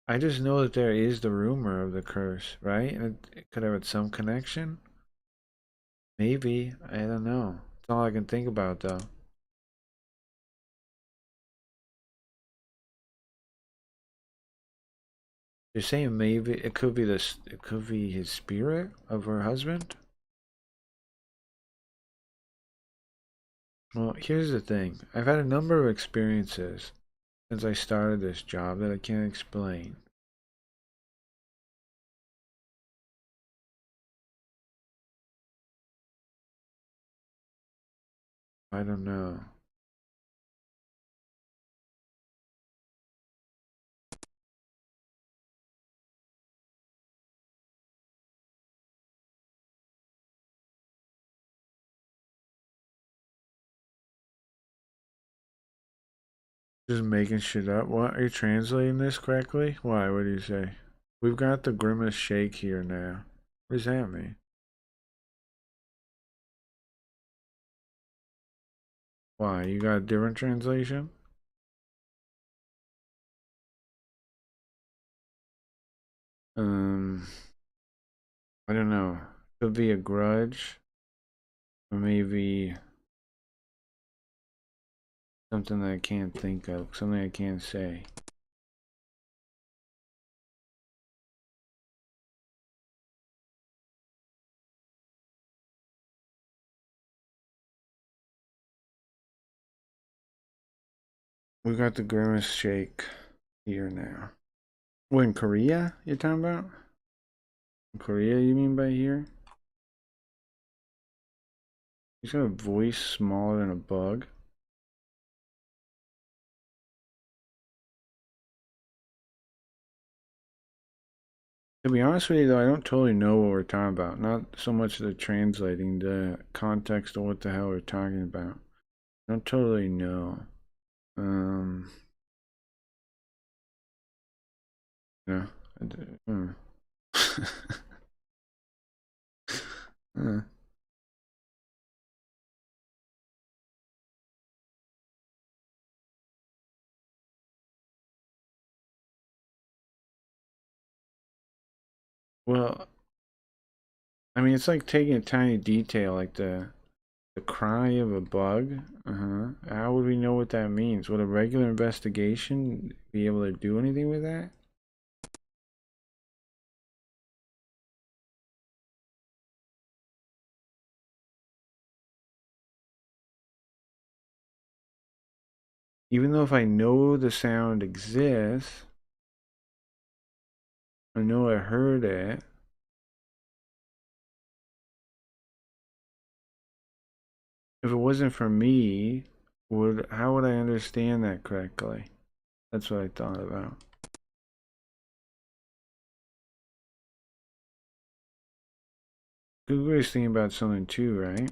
I just know that there is the rumor of the curse, right? And it could have some connection? Maybe. I don't know. That's all I can think about, though. You're saying maybe it could be it could be his spirit of her husband? Well, here's the thing. I've had a number of experiences since I started this job that I can't explain. I don't know. Just making shit up. What? Are you translating this correctly? Why? What do you say? We've got the grimace shake here now. What does that mean? Why? You got a different translation? I don't know. Could be a grudge. Or maybe something that I can't think of. Something I can't say. We got the grimace shake here now. What, in Korea you're talking about? In Korea you mean by here? He's got a voice smaller than a bug. To be honest with you though, I don't totally know what we're talking about. Not so much the translating, the context of what the hell we're talking about. I don't totally know. Yeah. Well, I mean, it's like taking a tiny detail, like the cry of a bug. How would we know what that means? Would a regular investigation be able to do anything with that? Even though if I know the sound exists, I know I heard it. If it wasn't for me, how would I understand that correctly? That's what I thought about. Google is thinking about something too, right?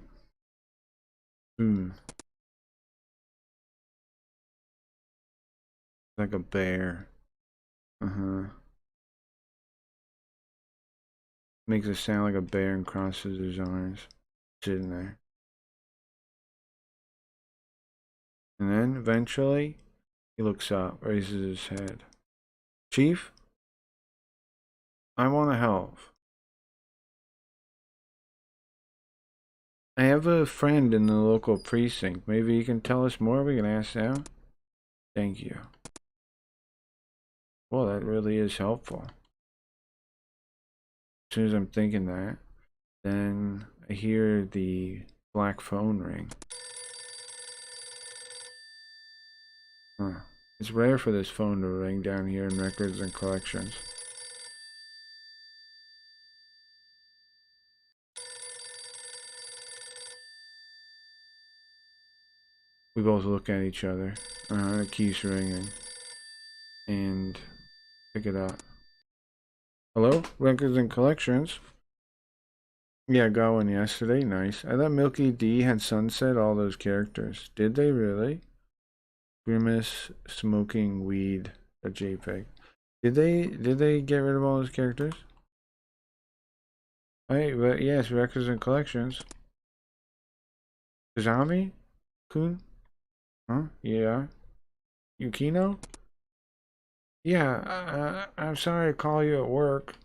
Like a bear. Makes it sound like a bear and crosses his arms. Sitting there. And then eventually he looks up, raises his head. Chief? I want to help. I have a friend in the local precinct. Maybe you can tell us more. We can ask them. Thank you. Well, that really is helpful. As soon as I'm thinking that, then I hear the black phone ring. It's rare for this phone to ring down here in records and collections. We both look at each other. It keeps ringing. And pick it up. Hello? Records and collections? Yeah, I got one yesterday. Nice. I thought Milky D had sunset all those characters. Did they really? Grimace smoking weed, a JPEG. Did they get rid of all those characters? But yes, records and collections. Kazami? Kun? Huh? Yeah. Yukino? Yeah, I'm sorry to call you at work.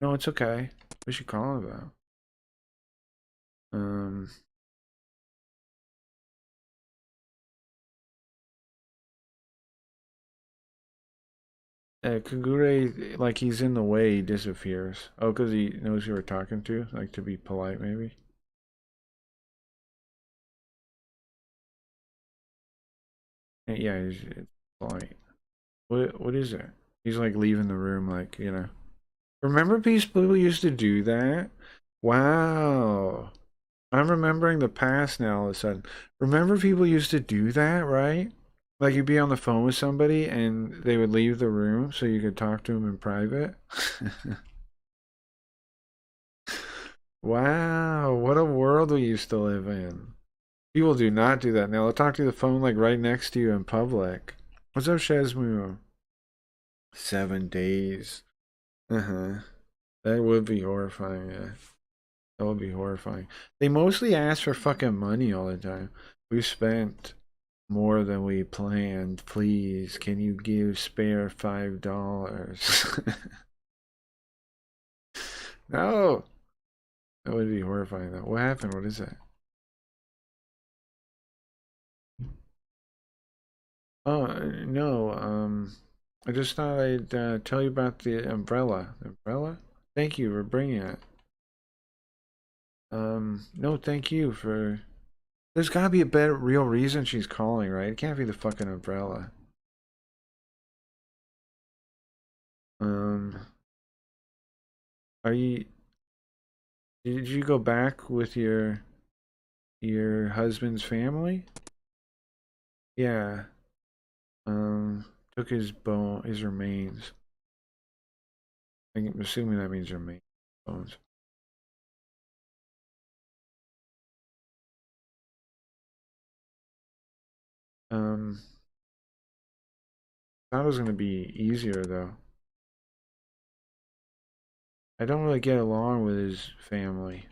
No, it's okay. What should call about? Kagure, like he's in the way, he disappears. Oh, because he knows who we're talking to? Like to be polite, maybe? Yeah, he's polite. What is it? He's like leaving the room, like, you know. Remember people used to do that? Wow. I'm remembering the past now all of a sudden. Remember people used to do that, right? Like you'd be on the phone with somebody and they would leave the room so you could talk to them in private. Wow, what a world we used to live in. People do not do that now. They'll talk to the phone like right next to you in public. What's up, Shazmu? 7 days. That would be horrifying, yeah. That would be horrifying. They mostly ask for fucking money all the time. We spent more than we planned. Please, can you give spare $5? No! That would be horrifying though. What happened? What is that? Oh, no, I just thought I'd tell you about the umbrella. Umbrella? Thank you for bringing it. No, thank you for... There's gotta be a better, real reason she's calling, right? It can't be the fucking umbrella. Are you... Did you go back with your husband's family? Yeah. Took his remains. I'm assuming that means remains. Bones. Thought it was gonna be easier though. I don't really get along with his family.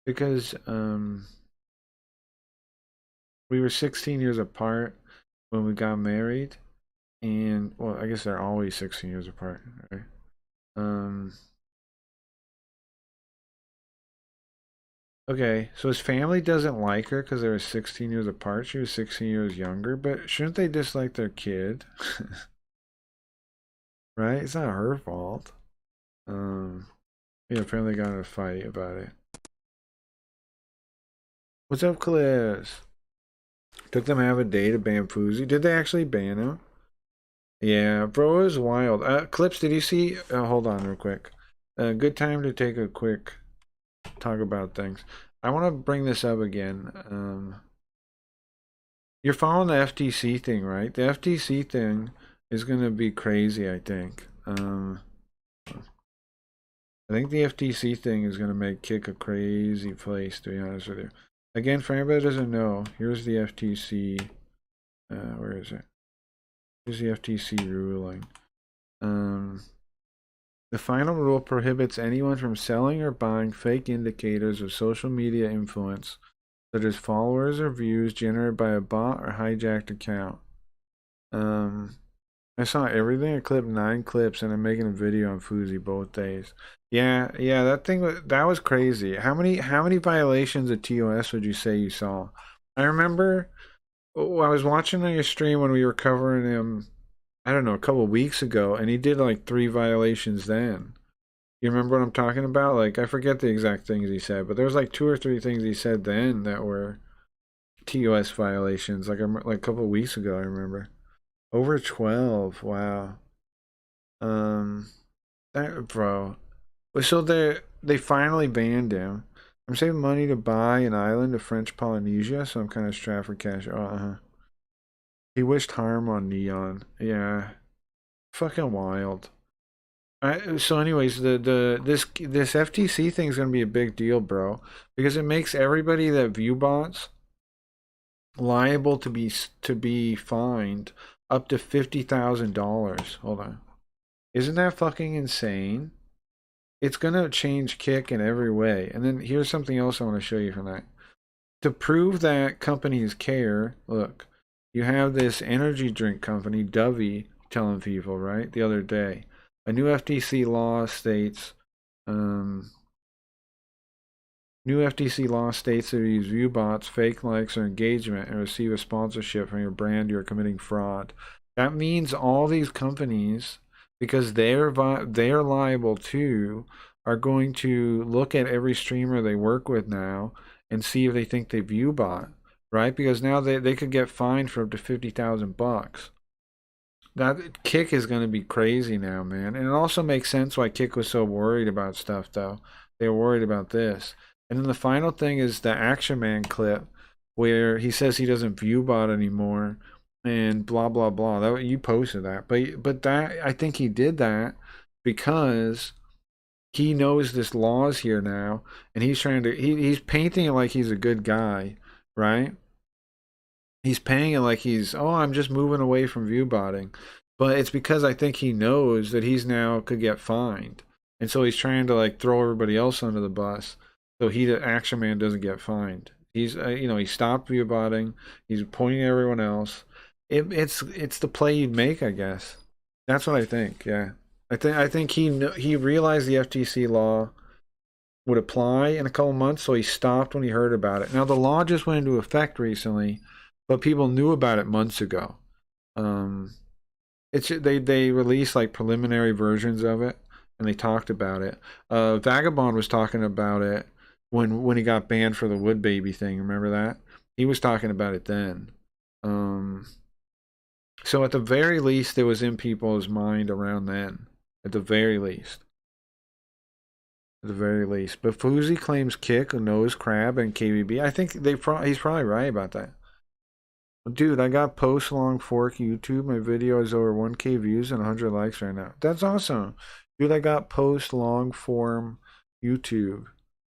Because we were 16 years apart when we got married, and well, I guess they're always 16 years apart, right? Okay, so his family doesn't like her because they were 16 years apart. She was 16 years younger, but shouldn't they dislike their kid? Right? It's not her fault. Yeah, apparently got in a fight about it. What's up, Cliff? Took them half a day to ban Fousey. Did they actually ban him? Yeah, bro, it was wild. Clips, did you see? Hold on real quick. Good time to take a quick talk about things. I want to bring this up again. You're following the FTC thing, right? The FTC thing is going to be crazy, I think. I think the FTC thing is going to make Kick a crazy place, to be honest with you. Again, for anybody that doesn't know, here's the FTC. Where is it? Here's the FTC ruling. The final rule prohibits anyone from selling or buying fake indicators of social media influence, such as followers or views generated by a bot or hijacked account. I saw everything. I clipped 9 clips, and I'm making a video on Fousey both days. Yeah, that was crazy. How many violations of TOS would you say you saw? I remember I was watching on your stream when we were covering him, I don't know, a couple weeks ago, and he did like 3 violations then. You remember what I'm talking about? Like, I forget the exact things he said, but there was like 2 or 3 things he said then that were TOS violations, like a couple weeks ago, I remember. Over 12, wow. That, bro. So they finally banned him. I'm saving money to buy an island of French Polynesia, so I'm kind of strapped for cash. He wished harm on Neon. Yeah. Fucking wild. So anyways, this FTC thing is gonna be a big deal, bro, because it makes everybody that view bots liable to be fined up to $50,000. Hold on. Isn't that fucking insane? It's gonna change Kick in every way. And then here's something else I want to show you from that. To prove that companies care, look, you have this energy drink company, Dovey, telling people, right, the other day. A new FTC law states, that if you use view bots, fake likes, or engagement and receive a sponsorship from your brand, you're committing fraud. That means all these companies, because they're liable too, are going to look at every streamer they work with now and see if they think they view bot, right? Because now they could get fined for up to $50,000. That Kick is going to be crazy now, man. And it also makes sense why Kick was so worried about stuff, though. They were worried about this. And then the final thing is the Action Man clip where he says he doesn't view bot anymore and blah blah blah. That you posted that, but that I think he did that because he knows this law's here now, and he's trying to he's painting it like he's a good guy, right? He's paying it like he's, oh, I'm just moving away from viewbotting. But it's because I think he knows that he's now could get fined. And so he's trying to like throw everybody else under the bus so the Action Man doesn't get fined. He's he stopped viewbotting. He's pointing at everyone else. It's the play you'd make, I guess. That's what I think. Yeah. I think he realized the FTC law would apply in a couple months, so he stopped when he heard about it. Now the law just went into effect recently, but people knew about it months ago. They released like preliminary versions of it, and they talked about it. Vagabond was talking about it when he got banned for the Wood Baby thing. Remember that? He was talking about it then. So at the very least, it was in people's mind around then. At the very least. At the very least. But Foozy claims Kick, Nose, Crab, and KBB. I think he's probably right about that. Dude, I got Post Long Fork YouTube. My video is over 1K views and 100 likes right now. That's awesome. Dude, I got Post Long Form YouTube.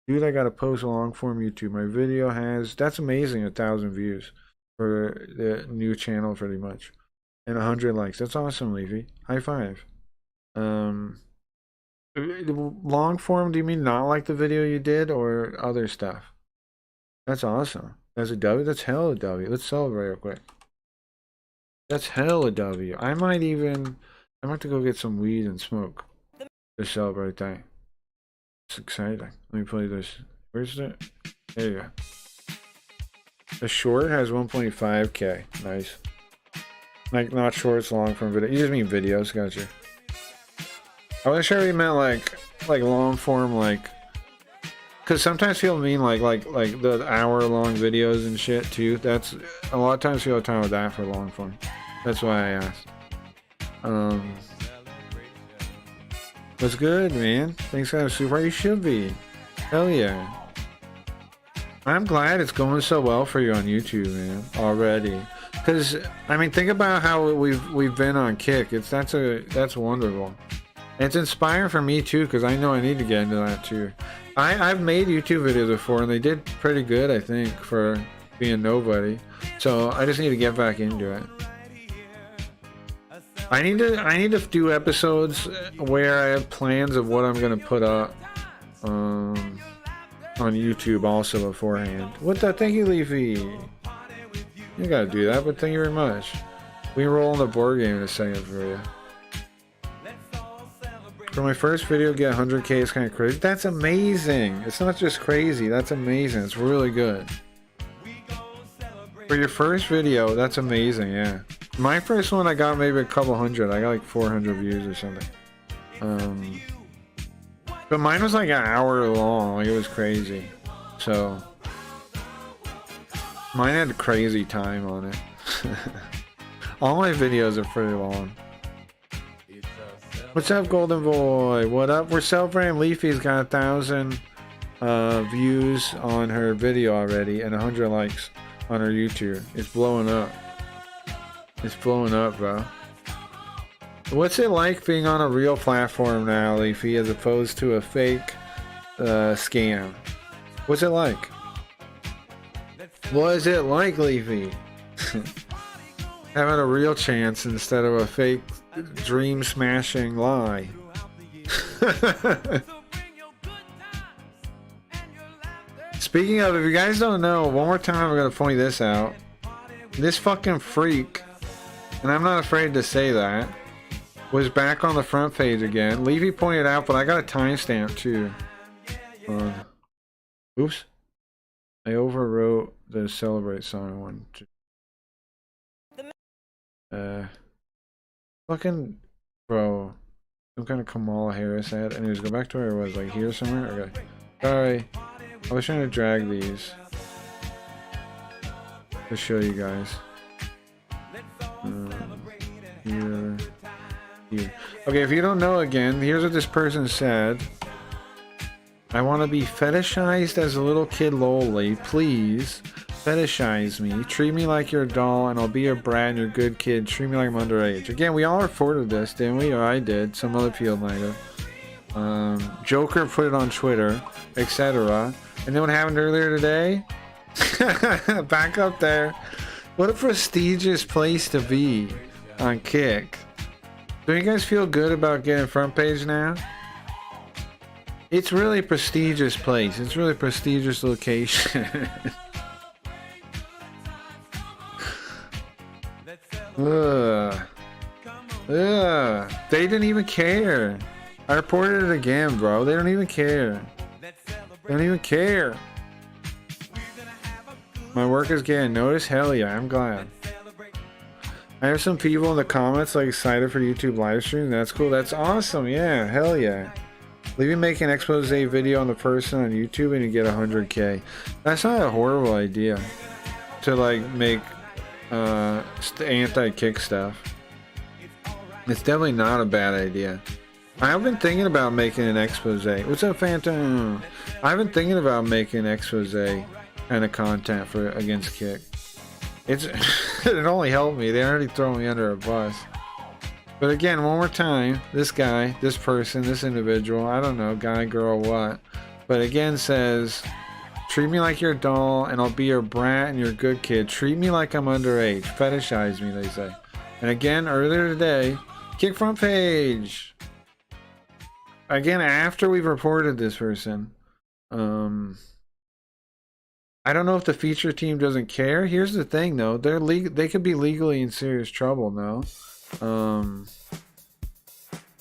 Dude, I got a Post Long Form YouTube. My video has, that's amazing, 1,000 views for the new channel pretty much. And 100 likes. That's awesome, Leafy. High five. Long form, do you mean not like the video you did or other stuff? That's awesome. That's a W? That's hell a W. Let's celebrate real quick. That's hell a W. I might have to go get some weed and smoke to celebrate that. It's exciting. Let me play this. Where's it? There you go. The short has 1.5K. Nice. Like, not shorts, long form video. You just mean videos, gotcha. I wasn't sure you meant like long form, like, because sometimes people mean like the hour-long videos and shit too. That's a lot of times people have time with that for long form. That's why I asked. What's good, man? Thanks for having super. You should be. Hell yeah. I'm glad it's going so well for you on YouTube, man. Already. Because I mean, think about how we've been on Kick. That's wonderful. And it's inspiring for me too, because I know I need to get into that too. I've made YouTube videos before, and they did pretty good, I think, for being nobody. So I just need to get back into it. I need to do episodes where I have plans of what I'm gonna put up on YouTube also beforehand. What the? Thank you, Leafy. You gotta do that, but thank you very much. We can roll on the board game in a second for you. For my first video, get 100K is kind of crazy. That's amazing. It's not just crazy. That's amazing. It's really good. For your first video, that's amazing, yeah. My first one, I got maybe a couple hundred. I got like 400 views or something. But mine was like an hour long. Like, it was crazy. So mine had a crazy time on it. All my videos are pretty long. What's up, Golden Boy? What up? We're celebrating. Leafy's got 1,000 views on her video already and 100 likes on her YouTube. It's blowing up. It's blowing up, bro. What's it like being on a real platform now, Leafy, as opposed to a fake scam? What's it like? What is it like, Leafy? Having a real chance instead of a fake dream smashing lie. Speaking of, if you guys don't know, one more time I'm gonna point this out. This fucking freak, and I'm not afraid to say that, was back on the front page again. Levy pointed out, but I got a timestamp too. Oops. I overwrote the Celebrate song one. Fucking bro, some kind of Kamala Harris ad. Anyways, go back to where it was, like here somewhere. Okay, sorry, I was trying to drag these to show you guys. Here. Okay, if you don't know, again, here's what this person said. I want to be fetishized as a little kid lolly, please. Fetishize me, treat me like you're a doll, and I'll be your brat and your good kid. Treat me like I'm underage. Again, we all reported this, didn't we? Or I did. Some other people might have. Joker put it on Twitter, etc. And then what happened earlier today? Back up there. What a prestigious place to be on Kick. Do you guys feel good about getting front page now? It's really a prestigious place. It's really a prestigious location. Ugh. Ugh. They didn't even care. I reported it again, bro. They don't even care. They don't even care. My work is getting noticed. Hell yeah, I'm glad. I have some people in the comments like excited for YouTube live stream. That's cool. That's awesome. Yeah, hell yeah. Leave me make an expose video on the person on YouTube and you get 100K. That's not a horrible idea to like make anti-kick stuff. It's definitely not a bad idea. I've been thinking about making an expose. What's up, Phantom? I've been thinking about making an expose kind of content for against Kick. It's it only helped me. They already throw me under a bus. But again, one more time, this guy, this person, this individual, I don't know, guy, girl, what, but again says, treat me like you're a doll and I'll be your brat and your good kid. Treat me like I'm underage. Fetishize me, they say. And again, earlier today, Kick front page. Again, after we've reported this person, I don't know if the feature team doesn't care. Here's the thing, though. They could be legally in serious trouble, no?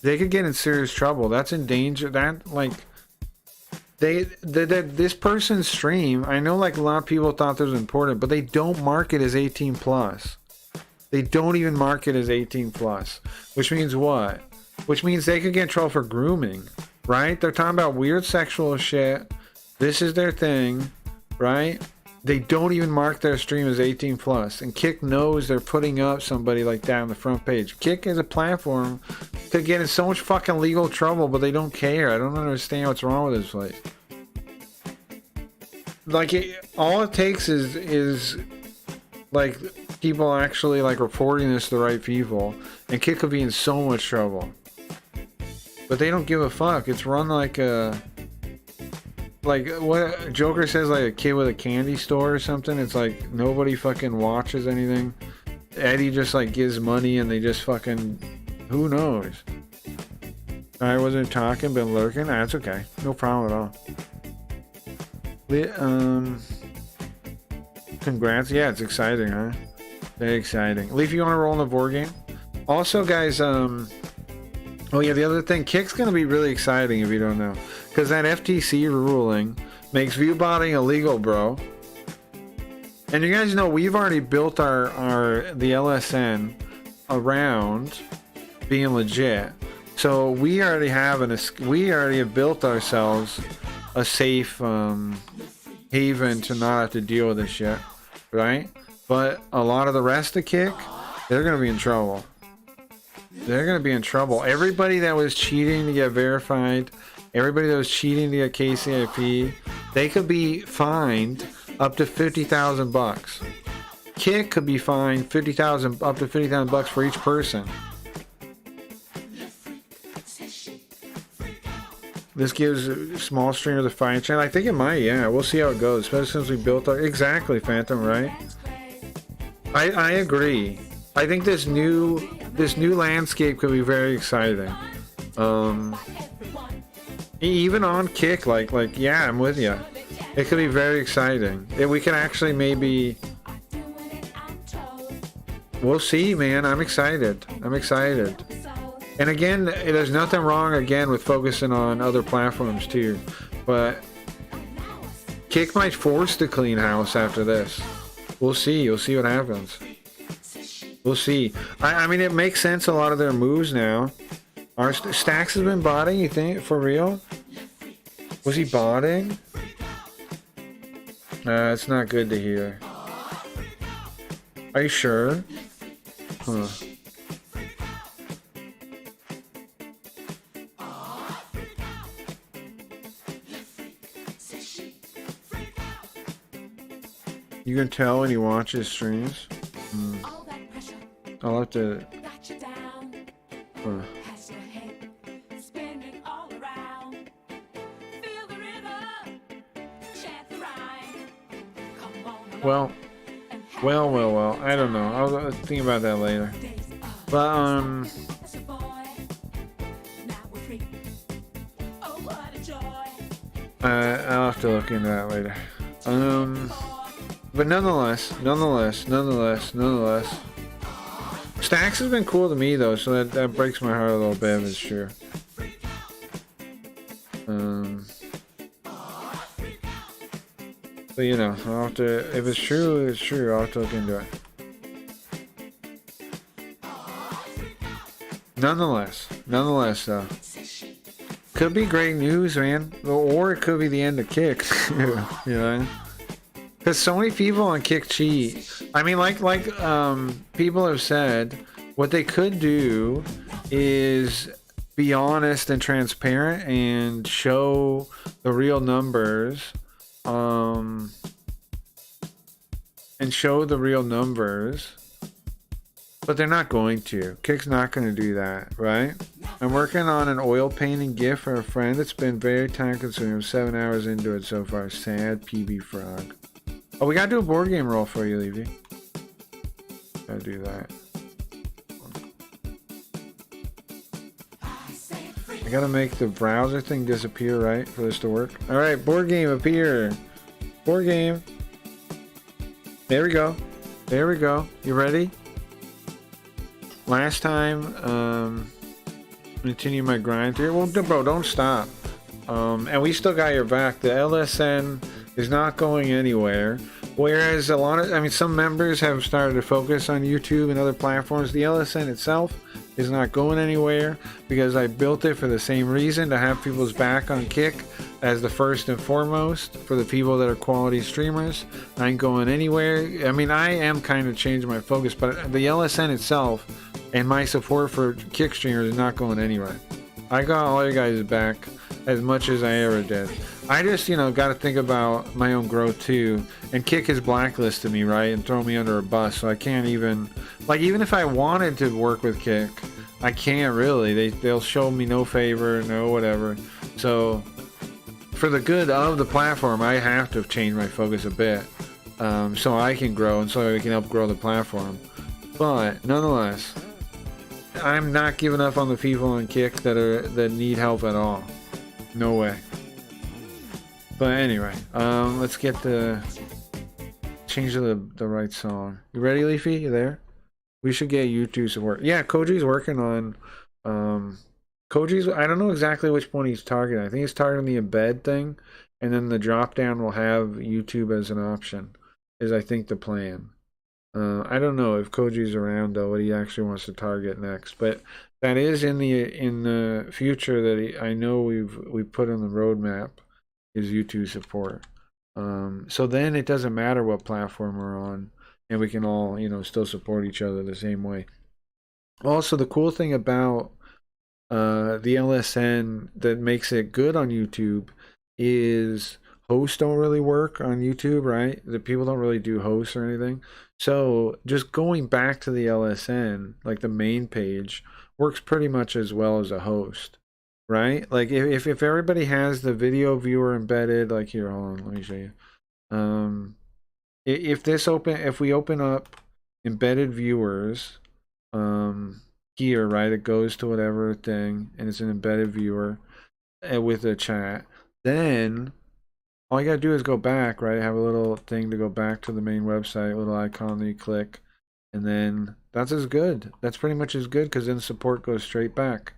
They could get in serious trouble. That's in danger. That, like... This person's stream, I know like a lot of people thought this was important, but they don't mark it as 18 plus. They don't even mark it as 18 plus. Which means what? Which means they could get in trouble for grooming, right? They're talking about weird sexual shit. This is their thing, right? They don't even mark their stream as 18 plus. And Kick knows they're putting up somebody like that on the front page. Kick as a platform could get in so much fucking legal trouble, but they don't care. I don't understand what's wrong with this place. Like, all it takes is like people actually like reporting this to the right people, and Kick could be in so much trouble. But they don't give a fuck. It's run like a... Like, what Joker says, like a kid with a candy store or something. It's like nobody fucking watches anything. Eddie just like gives money and they just fucking... Who knows? I wasn't talking, been lurking. That's okay. No problem at all. Congrats. Yeah, it's exciting, huh? Very exciting. Leaf, you want to roll in the board game? Also, guys, oh yeah, the other thing, Kick's gonna be really exciting if you don't know. Because that FTC ruling makes viewbotting illegal, bro. And you guys know we've already built the LSN around being legit. So we already have built ourselves a safe haven to not have to deal with this shit, right? But a lot of the rest of Kick, they're gonna be in trouble. They're gonna be in trouble. Everybody that was cheating to get verified, everybody that was cheating to get KCIP, they could be fined up to $50,000. Kick could be fined up to $50,000 for each person. This gives small streamers a fighting chance. I think it might, yeah. We'll see how it goes, especially since we built our... Exactly, Phantom, right? I agree. I think this new landscape could be very exciting. Even on Kick, like yeah, I'm with you. It could be very exciting. We can actually maybe... We'll see, man. I'm excited. And again, there's nothing wrong, again, with focusing on other platforms, too. But Kick might force the clean house after this. We'll see. You'll see what happens. We'll see. I mean, it makes sense, a lot of their moves now. Our Stacks has been botting, you think? For real? Was he botting? It's not good to hear. Are you sure? Huh. You can tell when he watches streams. I'll have to... Well. I don't know. I'll think about that later. But I'll have to look into that later. But nonetheless, Stacks has been cool to me though, so that breaks my heart a little bit if it's true. But you know, I'll have to, if it's true, it's true. I'll have to look into it. Nonetheless though, could be great news, man, or it could be the end of Kick. You know, because so many people on Kick cheat. I mean, like people have said, what they could do is be honest and transparent and show the real numbers, but they're not going to. Kick's not going to do that, right? I'm working on an oil painting gift for a friend. It's been very time consuming. I'm 7 hours into it so far. Sad PB Frog. Oh, we gotta do a board game roll for you, Levy. Gotta do that. I gotta make the browser thing disappear, right? For this to work. Alright, board game appear. Board game. There we go. You ready? Last time, continue my grind here. Well, bro, don't stop. And we still got your back. The LSN is not going anywhere. Whereas some members have started to focus on YouTube and other platforms. The LSN itself is not going anywhere because I built it for the same reason, to have people's back on Kick as the first and foremost for the people that are quality streamers. I ain't going anywhere. I mean, I am kind of changing my focus, but the LSN itself and my support for Kick streamers is not going anywhere. I got all you guys back as much as I ever did. I just, got to think about my own growth too. And Kick has blacklisted me, right? And thrown me under a bus. So I can't even, even if I wanted to work with Kick, I can't really. They'll show me no favor, no whatever. So for the good of the platform, I have to change my focus a bit. So I can grow and so I can help grow the platform. But nonetheless, I'm not giving up on the people on Kick that need help at all. No way. But anyway, let's get change the right song. You ready, Leafy? You there? We should get YouTube support. Yeah, Koji's working on Koji's. I don't know exactly which one he's targeting. I think he's targeting the embed thing, and then the drop down will have YouTube as an option. Is I think the plan. I don't know if Koji's around though. What he actually wants to target next, but that is in the future that I know we've put on the roadmap. Is YouTube support. So then it doesn't matter what platform we're on, and we can all, still support each other the same way. Also, the cool thing about the LSN that makes it good on YouTube is hosts don't really work on YouTube, right? The people don't really do hosts or anything. So just going back to the LSN, like the main page, works pretty much as well as a host. Right? Like if everybody has the video viewer embedded, like here, hold on, let me show you. If we open up embedded viewers, here, right, it goes to whatever thing, and it's an embedded viewer with a chat. Then all you gotta do is go back, right? Have a little thing to go back to the main website, little icon that you click, and then that's as good. That's pretty much as good because then support goes straight back.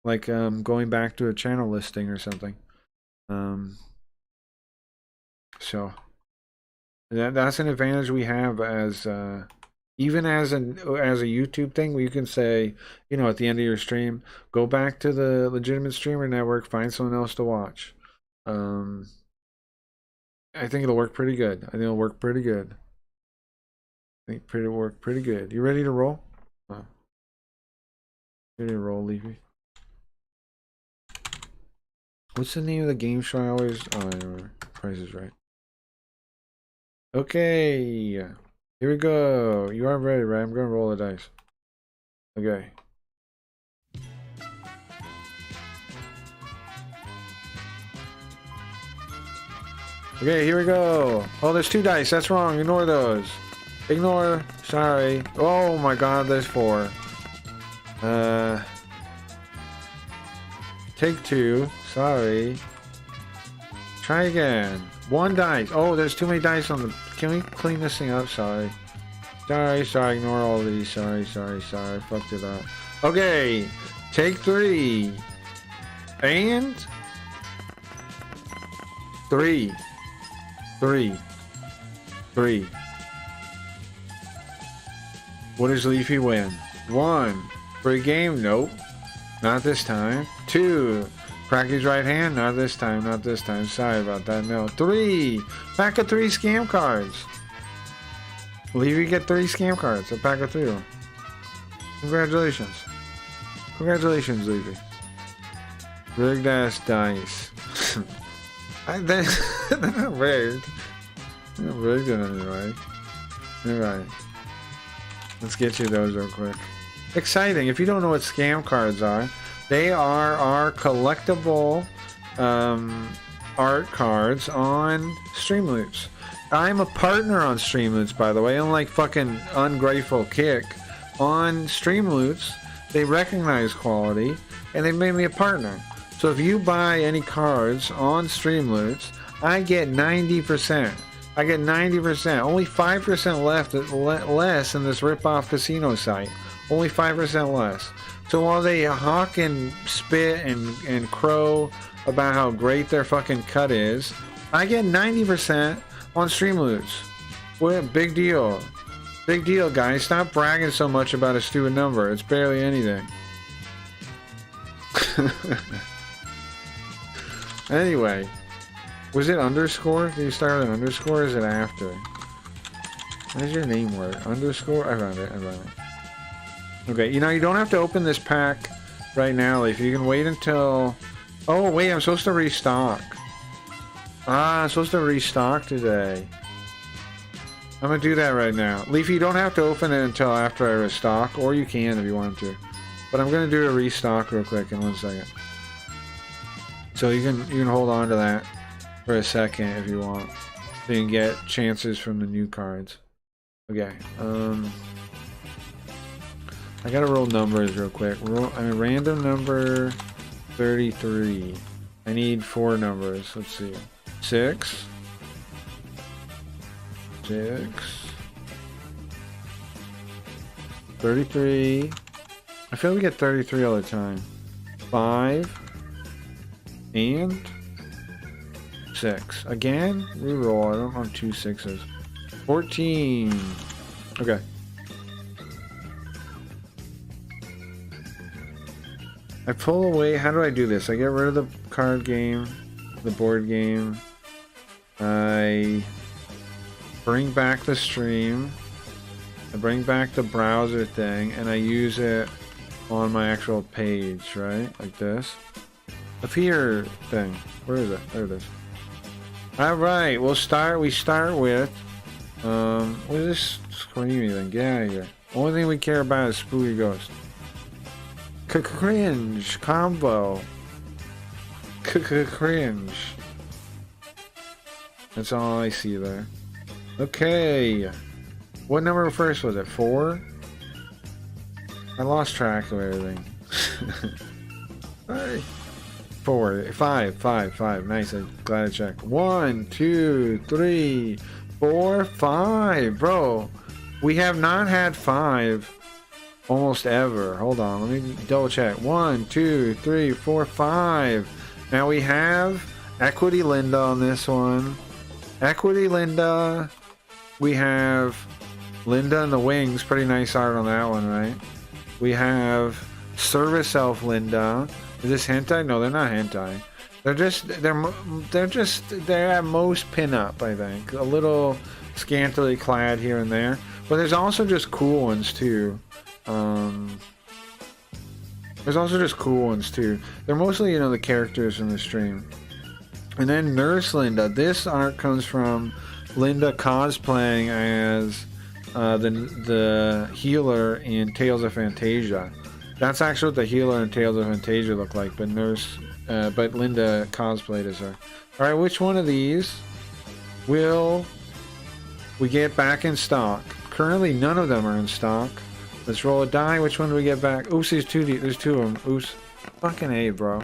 Like going back to a channel listing or something. So that's an advantage we have as even as a YouTube thing, where you can say, at the end of your stream, go back to the legitimate streamer network, find someone else to watch. I think it'll work pretty good. I think it'll work pretty good. You ready to roll? Ready to roll, Leafy? What's the name of the game show I always... Oh, I remember. Price is Right. Okay. Here we go. You are ready, right? I'm going to roll the dice. Okay. Okay, here we go. Oh, there's 2 dice. That's wrong. Ignore those. Ignore. Sorry. Oh my god, there's 4. Take 2. Sorry. Try again. 1 dice. Oh, there's too many dice on the... Can we clean this thing up? Sorry. Sorry. Ignore all these. Sorry. Fucked it up. Okay. Take 3. And... 3. What does Leafy win? 1. Free game? Nope. Not this time. 2. Cracky's right hand? Not this time. Sorry about that. No. 3. Pack of 3 scam cards. Leafy get 3 scam cards. A pack of 3 of them. Congratulations. Congratulations, Leafy. Rigged ass dice. They're not rigged. They're not rigged in any way. Alright. Let's get you those real quick. Exciting. If you don't know what scam cards are, they are our collectible art cards on Streamloots. I'm a partner on Streamloots, by the way, unlike fucking Ungrateful Kick. On Streamloots, they recognize quality, and they made me a partner. So if you buy any cards on Streamloots, I get 90%. I get 90%. Only 5% less in this rip-off casino site. Only 5% less. So while they hawk and spit and crow about how great their fucking cut is, I get 90% on Streamloots. What? Big deal. Big deal, guys. Stop bragging so much about a stupid number. It's barely anything. Anyway. Was it underscore? Did you start with an underscore or is it after? How does your name work? Underscore? I found it. Okay, you know, you don't have to open this pack right now, Leaf. You can wait until... Oh, wait, I'm supposed to restock. I'm supposed to restock today. I'm gonna do that right now. Leafy, you don't have to open it until after I restock, or you can if you want to. But I'm gonna do a restock real quick in 1 second. So you can hold on to that for a second if you want. So you can get chances from the new cards. Okay. I gotta roll numbers real quick. Random number 33. I need 4 numbers. Let's see. 6. 33. I feel we get 33 all the time. 5. And 6. Again? Reroll. I don't have 2 6s. 14. Okay. I pull away. How do I do this? I get rid of the card game, the board game. I bring back the stream. I bring back the browser thing, and I use it on my actual page, right? Like this. Appear thing. Where is it? There it is. Alright, we start with what is this screaming thing? Get out of here. Only thing we care about is Spooky Ghost. Cringe combo. Cringe. That's all I see there. Okay. What number first was it? 4? I lost track of everything. 4, 5. Nice. I'm glad I checked. 1, 2, 3, 4, 5. Bro, we have not had 5 almost ever. Hold on, let me double check. 1, 2, 3, 4, 5. Now we have Equity Linda on this one. Equity Linda. We have Linda and the Wings. Pretty nice art on that one, right? We have Service Elf Linda. Is this hentai? No, they're not hentai. They're at most pinup, I think. A little scantily clad here and there. But there's also just cool ones too. There's also just cool ones too. They're mostly, you know, the characters in the stream. And then Nurse Linda. This art comes from Linda cosplaying as the healer in Tales of Fantasia. That's actually what the healer in Tales of Fantasia look like, but Linda cosplayed as her. Alright, which one of these will we get back in stock? Currently, none of them are in stock. Let's roll a die. Which one do we get back? Oops, there's two of them. Oops. Fucking A, bro.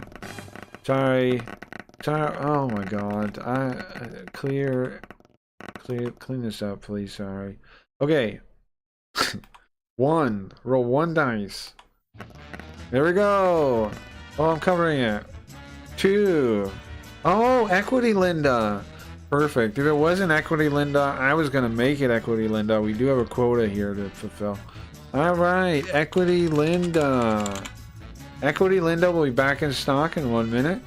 Sorry. Oh my god. Clean this up, please. Sorry. Okay. One. Roll one dice. There we go. Oh, I'm covering it. Two. Oh, Equity Linda. Perfect. If it wasn't Equity Linda, I was going to make it Equity Linda. We do have a quota here to fulfill. Alright, Equity Linda. Equity Linda will be back in stock in 1 minute.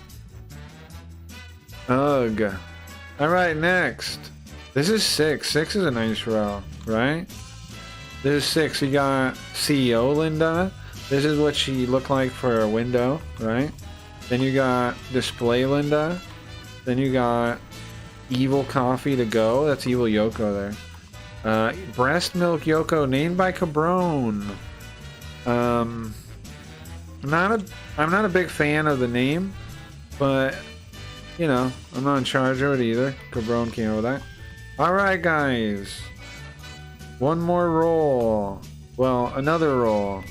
Ugh. Alright, next. This is 6. 6 is a nice row, right? This is 6. You got CEO Linda. This is what she looked like for a window, right? Then you got Display Linda. Then you got Evil Coffee to Go. That's Evil Yoko there. Breast Milk Yoko, named by Cabron. I'm not a big fan of the name, but you know, I'm not in charge of it either. Cabron came up with that. Alright guys. One more roll. Well, another roll.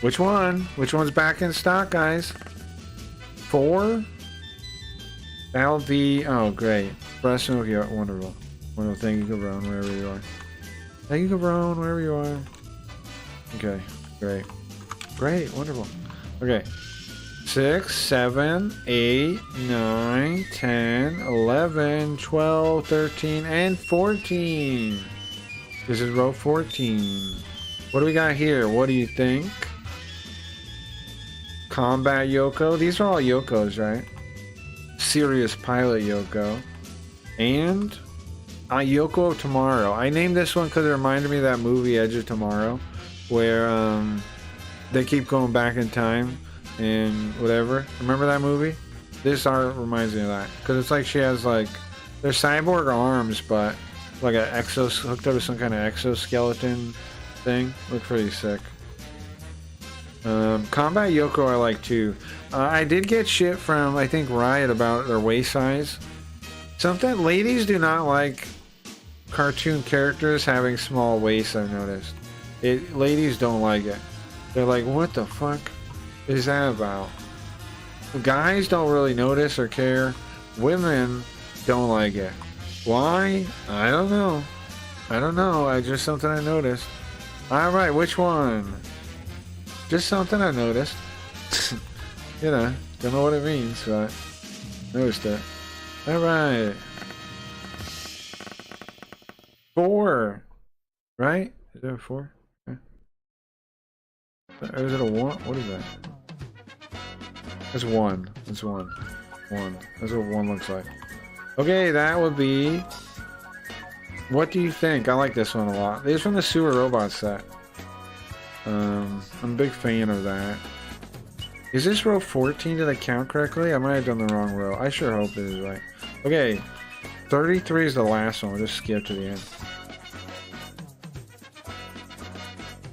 Which one? Which one's back in stock, guys? 4? That'll be... Oh, great. Breast Milk Yoko. Wonderful. Wonderful. Thank you, Cabron, wherever you are. Thank you, Cabron, wherever you are. Okay. Great. Great. Wonderful. Okay. 6, 7, 8, 9, 10, 11, 12, 13, and 14. This is row 14. What do we got here? What do you think? Combat Yoko. These are all Yokos, right? Serious Pilot Yoko. And Yoko of Tomorrow. I named this one because it reminded me of that movie Edge of Tomorrow, where they keep going back in time and whatever. Remember that movie? This art reminds me of that because it's like she has like they're cyborg arms, but like an hooked up to some kind of exoskeleton thing. Look pretty sick. Combat Yoko I like too. I did get shit from I think Riot about their waist size. Something ladies do not like cartoon characters having small waists. I've noticed. Ladies don't like it. They're like, what the fuck is that about? Guys don't really notice or care. Women don't like it. Why? I don't know. I don't know. I just something I noticed. Alright, which one? Just something I noticed. You know, don't know what it means, but noticed it. Alright. 4. Right? Is there a 4? Okay. Or is it a 1? What is that? It's 1. It's 1. 1. That's what 1 looks like. Okay, that would be... What do you think? I like this one a lot. It's from the Sewer Robot set. I'm a big fan of that. Is this row 14? Did I count correctly? I might have done the wrong row. I sure hope it is right. Okay, 33 is the last one. We'll just skip to the end.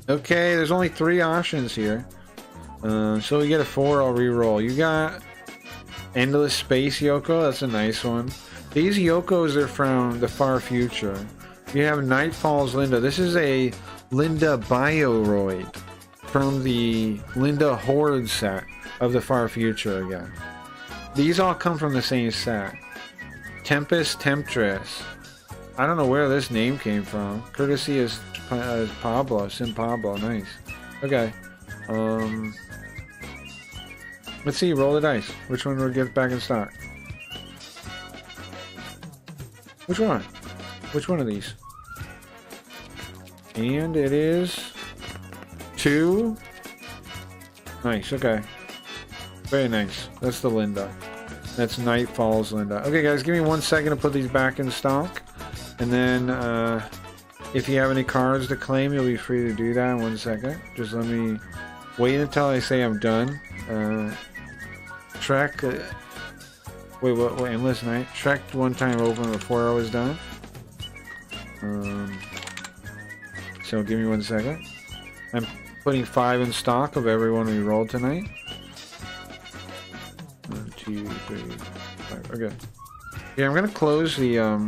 Okay, there's only 3 options here. So we get a 4, I'll re-roll. You got Endless Space Yoko. That's a nice one. These Yokos are from the far future. You have Nightfall's Linda. This is a Linda Bioroid from the Linda Horde set of the far future again. These all come from the same set. Tempest Temptress. I don't know where this name came from. Courtesy is Pablo. Sim Pablo. Nice. Okay. Let's see. Roll the dice. Which one will get back in stock? Which one? Which one of these? And it is 2. Nice, okay. Very nice. That's the Linda. That's Nightfall's Linda. Okay, guys, give me 1 second to put these back in stock. And then, if you have any cards to claim, you'll be free to do that in 1 second. Just let me wait until I say I'm done. Trek... Wait, Endless Night? Trek one time open before I was done. So give me 1 second. I'm putting 5 in stock of everyone we rolled tonight. 1, 2, 3, 5. Okay. Yeah, I'm gonna close the I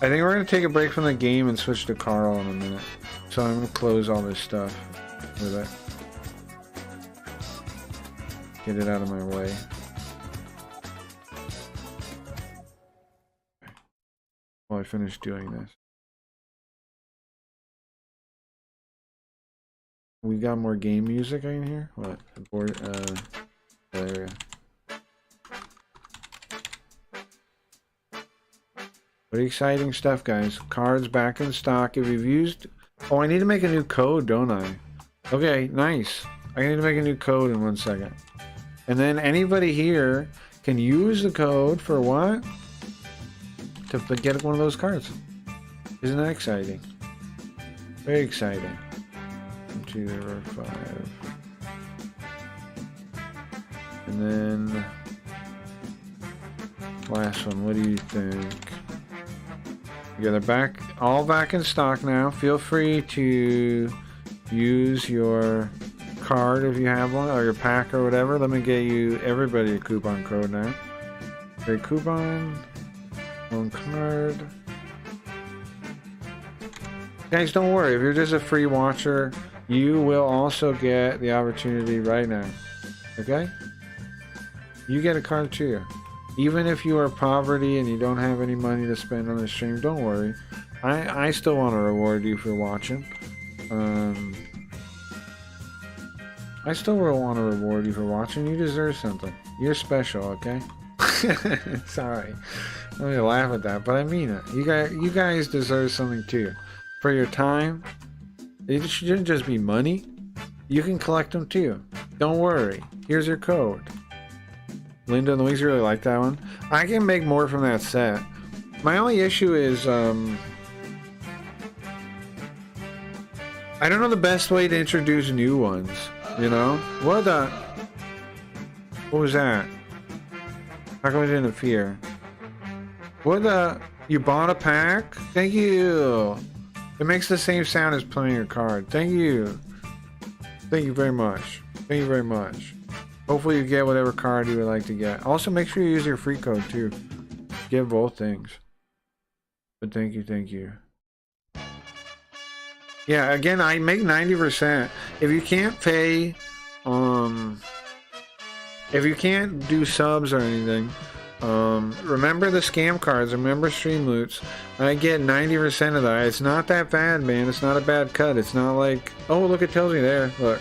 think we're gonna take a break from the game and switch to Carl in a minute. So I'm gonna close all this stuff with it. Get it out of my way. While I finish doing this. We got more game music in here? What? Area. Pretty exciting stuff, guys. Cards back in stock. If you've used... Oh, I need to make a new code, don't I? Okay, nice. I need to make a new code in 1 second. And then anybody here can use the code for what? To get one of those cards. Isn't that exciting? Very exciting. 2, 5. And then... last one, what do you think? Yeah, they're back, all back in stock now. Feel free to use your card if you have one, or your pack or whatever. Let me get you, everybody, a coupon code now. Okay, coupon, one card. Guys, don't worry. If you're just a free watcher, you will also get the opportunity right now. Okay? You get a card too. Even if you are poverty and you don't have any money to spend on the stream, don't worry. I still want to reward you for watching. I still want to reward you for watching. You deserve something. You're special, okay? Sorry. Let me laugh at that, but I mean it. You guys deserve something too. For your time, it shouldn't just be money. You can collect them too. Don't worry. Here's your code. Linda and Louise really like that one. I can make more from that set. My only issue is, I don't know the best way to introduce new ones, you know? What was that? How come it didn't appear? You bought a pack? Thank you! It makes the same sound as playing your card. Thank you! Thank you very much. Thank you very much. Hopefully you get whatever card you would like to get. Also, make sure you use your free code too. Get both things. But thank you, thank you. Yeah, again, I make 90%. If you can't pay, if you can't do subs or anything, remember the scam cards, remember stream loots. I get 90% of that. It's not that bad, man. It's not a bad cut. It's not like, oh, look, it tells you there. Look.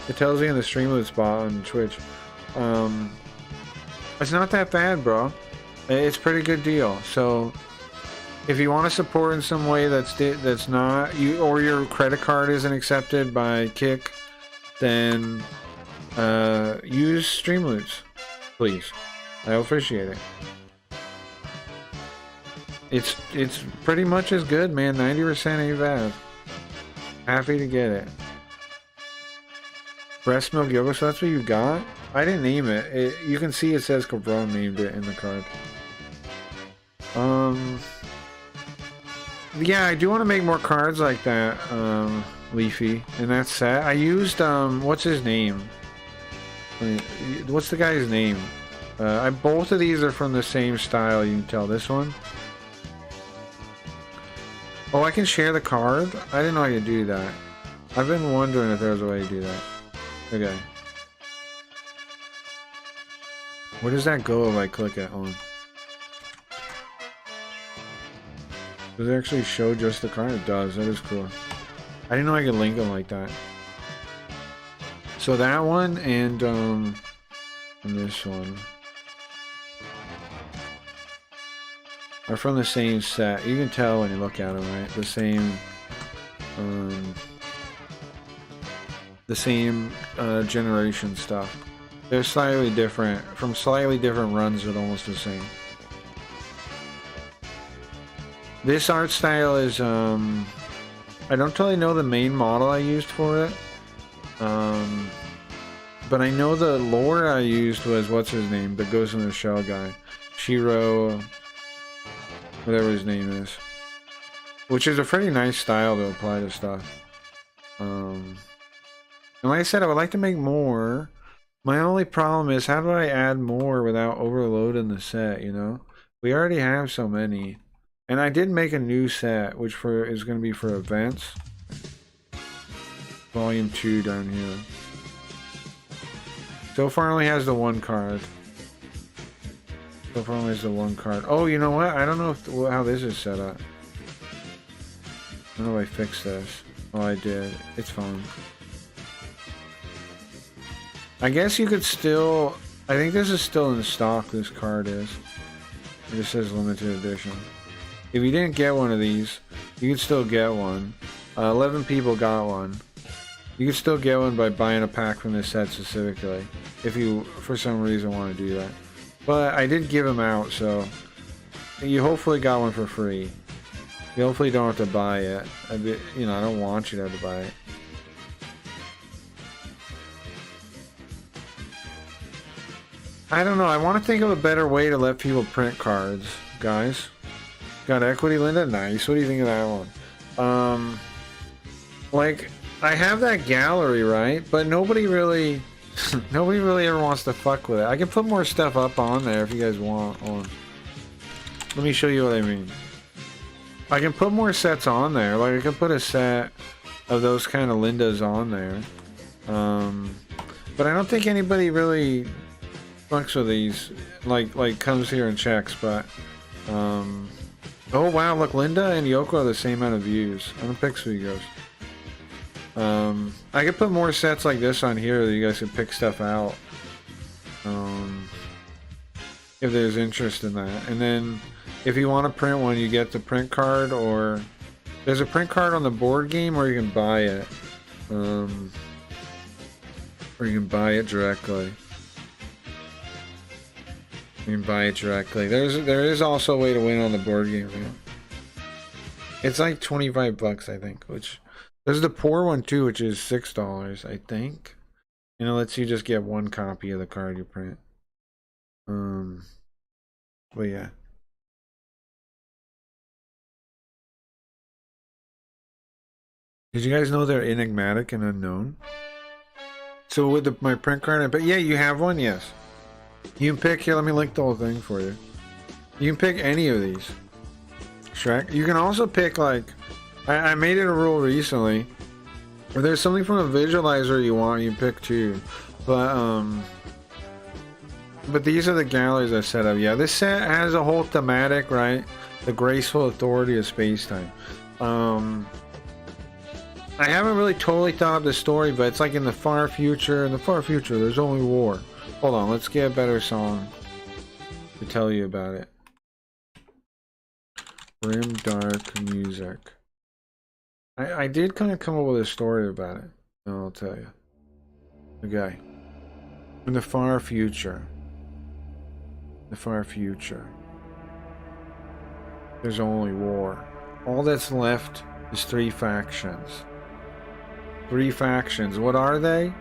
It tells you in the Streamloot spot on Twitch. It's not that bad, bro. It's a pretty good deal. So, if you want to support in some way that's not you, or your credit card isn't accepted by Kick, then use Streamloots, please. I appreciate it. It's pretty much as good, man. 90% ain't bad. Happy to get it. Breast milk yogurt, so that's what you got? I didn't name it. You can see it says Cabron named it in the card. Yeah, I do want to make more cards like that, Leafy, in that set. I used, what's his name? What's the guy's name? Both of these are from the same style, you can tell. This one. Oh, I can share the card? I didn't know I could do that. I've been wondering if there was a way to do that. Okay. Where does that go if I click it on? Does it actually show just the card? It does. That is cool. I didn't know I could link them like that. So that one and this one are from the same set. You can tell when you look at them, right? The same generation stuff. They're slightly different, from slightly different runs, but almost the same. This art style is, I don't totally know the main model I used for it. But I know the lore I used was, what's his name? The Ghost in the Shell guy. Shiro, whatever his name is. Which is a pretty nice style to apply to stuff. And like I said, I would like to make more. My only problem is how do I add more without overloading the set, you know? We already have so many. And I did make a new set, which is going to be for events. Volume 2 down here. So far only has the one card. So far only has the one card. Oh, you know what? I don't know how this is set up. I don't know if I fixed this. Oh, I did. It's fine. I guess you could still... I think this is still in stock, this card is. It just says limited edition. If you didn't get one of these, you can still get one. 11 people got one. You can still get one by buying a pack from this set specifically. If you, for some reason, want to do that. But I did give them out, so... You hopefully got one for free. You hopefully don't have to buy it. I don't want you to have to buy it. I don't know. I want to think of a better way to let people print cards, guys. Got equity, Linda? Nice. What do you think of that one? Like, I have that gallery, right? But nobody really ever wants to fuck with it. I can put more stuff up on there if you guys want. Let me show you what I mean. I can put more sets on there. Like, I can put a set of those kind of Lindas on there. But I don't think anybody really fucks with these. Like comes here and checks, but... Oh wow, look, Linda and Yoko have the same amount of views on the Pixie I could put more sets like this on here that you guys can pick stuff out. If there's interest in that. And then if you want to print one, you get the print card, or there's a print card on the board game, or you can buy it. Or you can buy it directly. You can buy it directly. There is also a way to win on the board game. It's like 25 bucks, I think. Which there's the poor one too, which is $6, I think. And it lets you just get one copy of the card you print. But yeah. Did you guys know they're enigmatic and unknown? So with my print card, but yeah, you have one, yes. You can pick, here, let me link the whole thing for you. You can pick any of these. Shrek. You can also pick, like, I made it a rule recently. If there's something from a visualizer you want, you can pick two. But these are the galleries I set up. Yeah, this set has a whole thematic, right? The graceful authority of space-time. I haven't really totally thought of the story, but it's like in the far future. In the far future, there's only war. Hold on, let's get a better song to tell you about it. Grim dark music. I did kind of come up with a story about it. I'll tell you. Okay. In the far future. The far future. There's only war. All that's left is 3 factions. 3 factions. What are they?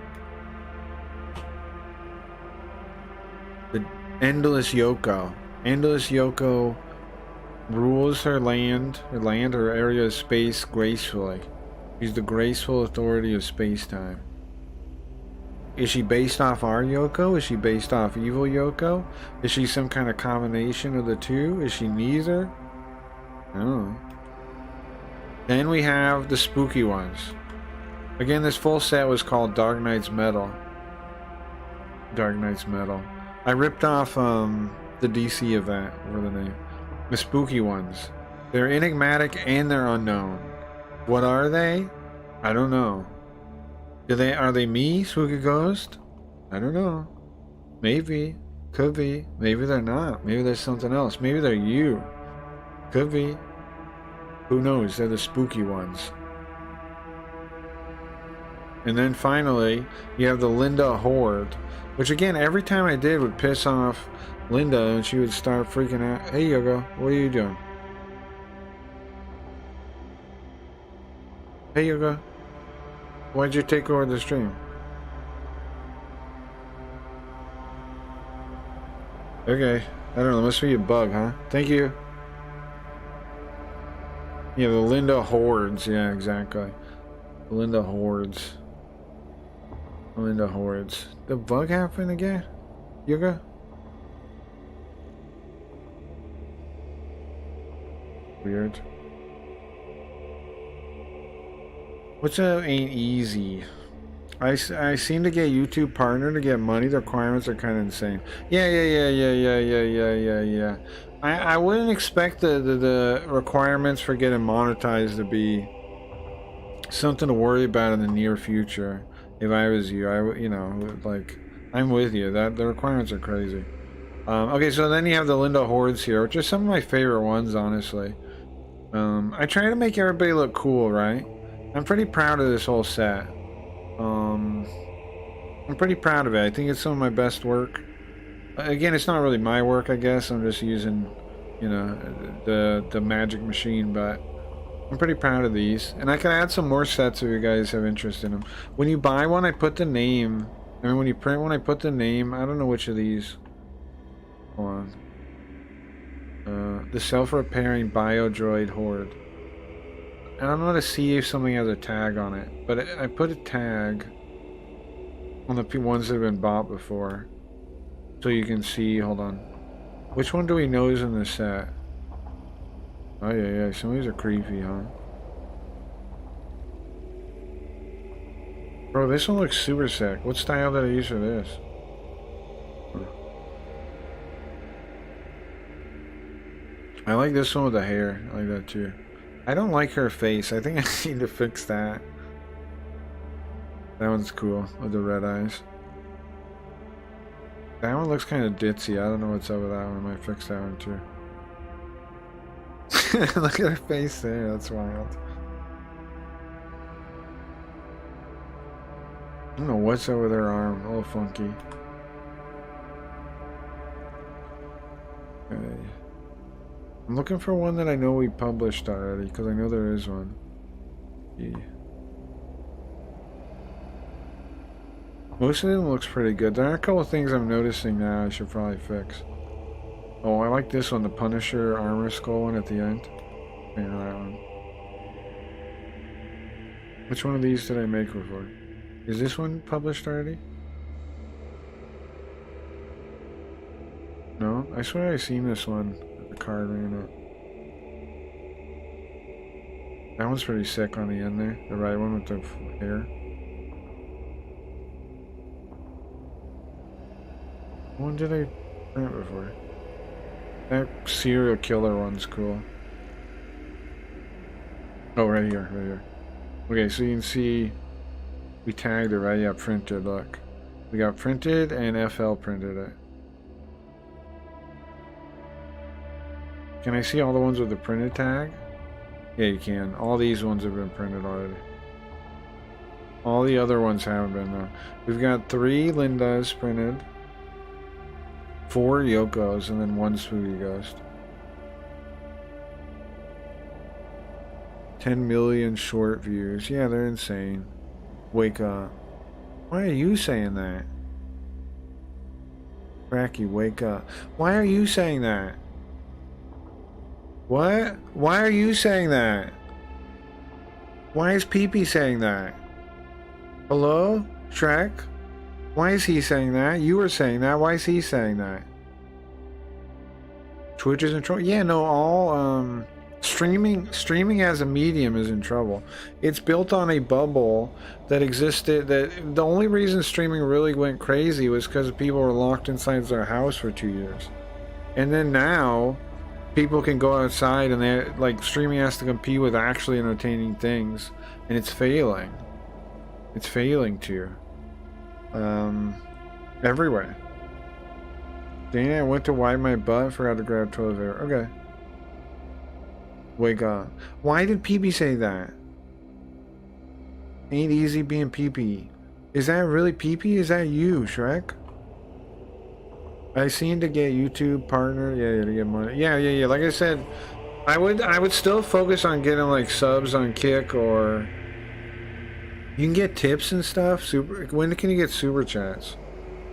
The Endless Yoko. Endless Yoko rules her land, her area of space gracefully. She's the graceful authority of space-time. Is she based off our Yoko? Is she based off evil Yoko? Is she some kind of combination of the two? Is she neither? I don't know. Then we have the spooky ones. Again, this full set was called Dark Knight's Metal. Dark Knight's Metal. I ripped off the DC event, whatever the name. The spooky ones. They're enigmatic and they're unknown. What are they? I don't know. Are they me, Spooky Ghost? I don't know. Maybe. Could be. Maybe they're not. Maybe there's something else. Maybe they're you. Could be. Who knows? They're the spooky ones. And then finally, you have the Linda Horde. Which again, every time I did would piss off Linda and she would start freaking out. Hey Yoga, what are you doing? Hey Yoga, why'd you take over the stream? Okay, I don't know, must be a bug, huh? Thank you. Yeah, the Linda Hordes, yeah, exactly. The Linda Hordes. Linda Hordes. The bug happened again? Yoga? Weird. What's up ain't easy? I seem to get YouTube partner to get money. The requirements are kind of insane. Yeah. I wouldn't expect the requirements for getting monetized to be something to worry about in the near future. If I was you, you know, like, I'm with you. That the requirements are crazy. Okay, so then you have the Linda Hordes here, which are some of my favorite ones, honestly. I try to make everybody look cool, right? I'm pretty proud of this whole set. I'm pretty proud of it. I think it's some of my best work. Again, it's not really my work, I guess. I'm just using, you know, the magic machine, but I'm pretty proud of these. And I can add some more sets if you guys have interest in them. When you buy one, I put the name. I mean, when you print one, I put the name. I don't know which of these. Hold on. The self-repairing Biodroid Horde. And I'm going to see if something has a tag on it. But I put a tag on the ones that have been bought before. So you can see, hold on. Which one do we know is in the set? Oh yeah, some of these are creepy, huh? Bro, this one looks super sick. What style did I use for this? I like this one with the hair. I like that too. I don't like her face. I think I need to fix that. That one's cool with the red eyes. That one looks kind of ditzy. I don't know what's up with that one. I might fix that one too. Look at her face there. That's wild. I don't know what's up with her arm. A little funky. Okay. I'm looking for one that I know we published already, because I know there is one. Yeah. Most of them looks pretty good. There are a couple of things I'm noticing now I should probably fix. Oh, I like this one, the Punisher armor skull one at the end. Yeah, that one. Which one of these did I make before? Is this one published already? No? I swear I've seen this one. The card ringing up. That one's pretty sick on the end there. The right one with the hair. What one did I print before? That serial killer one's cool. Oh, right here, right here. Okay, so you can see we tagged it, right? Yeah, printed, look. We got printed and FL printed it. Can I see all the ones with the printed tag? Yeah, you can. All these ones have been printed already. All the other ones haven't been, though. We've got 3 Lindas printed, 4 Yokos, and then 1 Spooky Ghost. 10 million short views. Yeah, they're insane. Wake up. Why are you saying that? Cracky, wake up. Why are you saying that? What? Why are you saying that? Why is Pee-Pee saying that? Hello? Shrek? Why is he saying that? You were saying that. Why is he saying that? Twitch is in trouble? Yeah, no, all, streaming as a medium is in trouble. It's built on a bubble that existed, that the only reason streaming really went crazy was because people were locked inside their house for 2 years. And then now, people can go outside and they're, like, streaming has to compete with actually entertaining things. And it's failing. It's failing to. Everywhere. Dana, I went to wipe my butt, forgot to grab toilet paper. Okay. Wake up. Why did Pee-Pee say that? Ain't easy being Pee-Pee. Is that really Pee-Pee? Is that you, Shrek? I seem to get YouTube partner. Yeah, to get money. Yeah. Like I said, I would still focus on getting like subs on Kick, or you can get tips and stuff. When can you get super chats?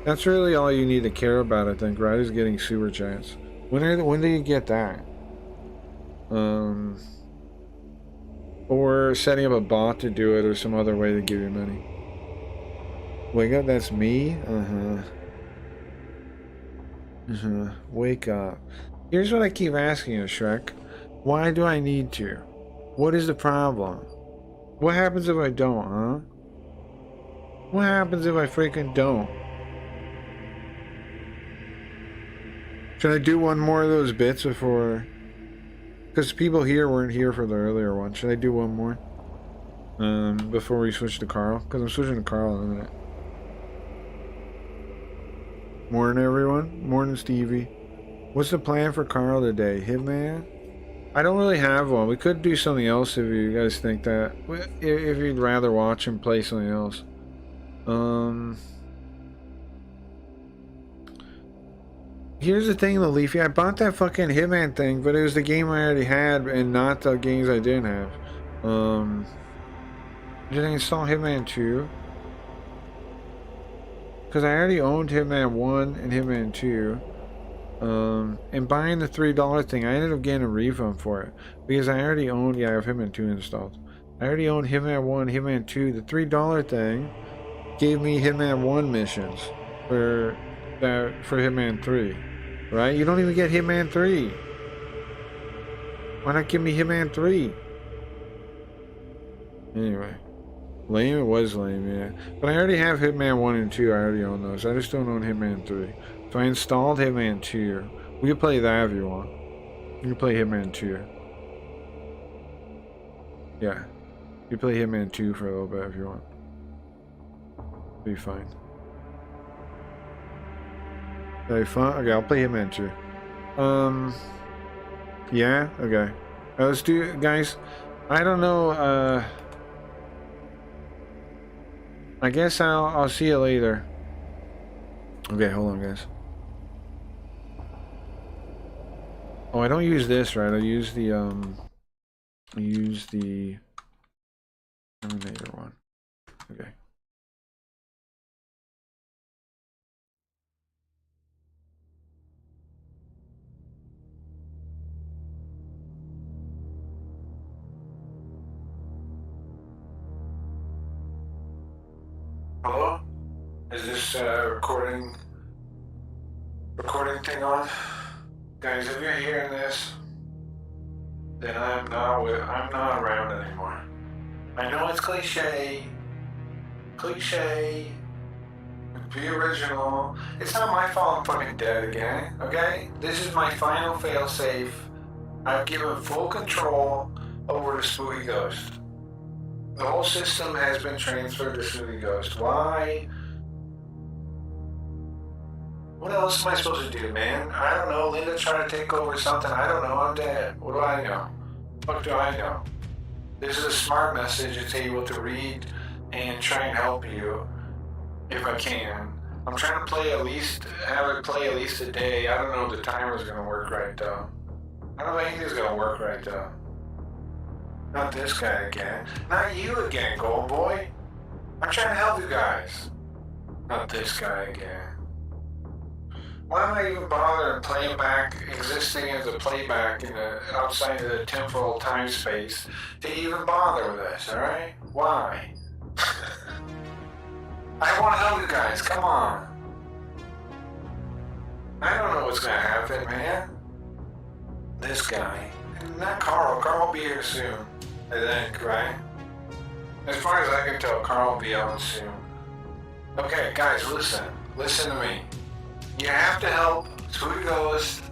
That's really all you need to care about, I think, right? Is getting super chats. When do you get that? Or setting up a bot to do it, or some other way to give you money. Wake up, that's me? Wake up. Here's what I keep asking you, Shrek. Why do I need to? What is the problem? What happens if I don't, huh? What happens if I freaking don't? Should I do one more of those bits before... Because people here weren't here for the earlier one. Should I do one more? Before we switch to Carl? Because I'm switching to Carl in a minute. Morning, everyone. Morning, Stevie. What's the plan for Carl today? Hitman? I don't really have one. We could do something else if you guys think that. If you'd rather watch him play something else. Here's the thing, though, Leafy. I bought that fucking Hitman thing, but it was the game I already had and not the games I didn't have. Did I install Hitman 2? Because I already owned Hitman 1 and Hitman 2. And buying the $3 thing, I ended up getting a refund for it. Because I already owned, yeah, I have Hitman 2 installed. I already owned Hitman 1, Hitman 2. The $3 thing gave me Hitman 1 missions for Hitman 3. Right? You don't even get Hitman 3. Why not give me Hitman 3? Anyway. Lame? It was lame, yeah. But I already have Hitman 1 and 2. I already own those. I just don't own Hitman 3. So I installed Hitman 2. We can play that if you want. You can play Hitman 2. Yeah. You can play Hitman 2 for a little bit if you want. Be fine. That'd be fun? Okay, I'll play Hitman 2. Yeah? Okay. Let's do it, guys. I don't know, I guess I'll see you later. Okay, hold on, guys. Oh, I don't use this, right? I use the Terminator one. Okay. Hello? Is this recording thing on? Guys, if you're hearing this, then I'm not around anymore. I know it's cliche, be original. It's not my fault I'm fucking dead again, okay? This is my final failsafe. I've given full control over the Spooky Ghost. The whole system has been transferred to Spooky Ghost. Why? What else am I supposed to do, man? I don't know. Linda tried to take over something. I don't know. I'm dead. What do I know? What do I know? This is a smart message it's able to read and try and help you if I can. I'm trying to play have it play at least a day. I don't know if the timer's going to work right, though. I don't think it's going to work right, though. Not this guy again. Not you again, Gold Boy. I'm trying to help you guys. Not this guy again. Why am I even bothering playing back, existing as a playback in the outside of the temporal time space to even bother with this, alright? Why? I want to help you guys, come on. I don't know what's gonna happen, man. This guy. Not Carl. Carl will be here soon. I think, right? As far as I can tell, Carl will be out soon. Okay, guys, listen. Listen to me. You have to help Spooky Ghost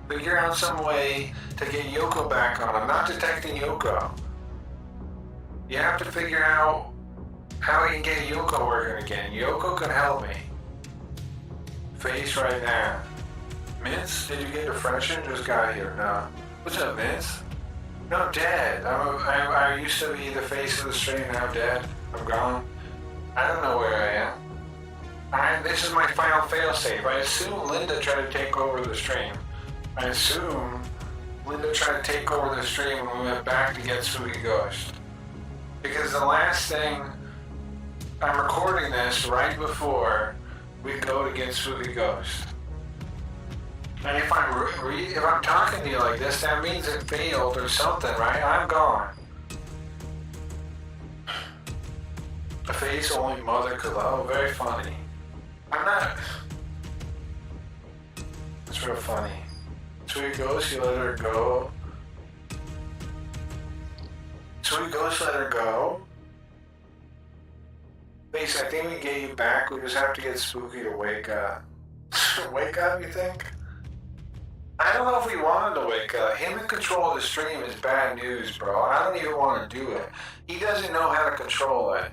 figure out some way to get Yoko back on. I'm not detecting Yoko. You have to figure out how you can get Yoko working again. Yoko can help me. Face right now. Mince, did you get a freshen? Just got here. No. What's up, Vince? No, I'm dead. I used to be the face of the stream, now I'm dead. I'm gone. I don't know where I am. This is my final failsafe. I assume Linda tried to take over the stream. I assume Linda tried to take over the stream when we went back to get Spooky Ghost. Because the last thing, I'm recording this right before we go to get Spooky Ghost. And if I'm talking to you like this, that means it failed or something, right? I'm gone. A face only mother could love. Oh, very funny. I'm not. It's real funny. Sweet Ghost, you let her go. Sweet Ghost, let her go. Face, I think we can get you back. We just have to get Spooky to wake up. Wake up, you think? I don't know if we want him to wake up. Him in control of the stream is bad news, bro. I don't even want to do it. He doesn't know how to control it.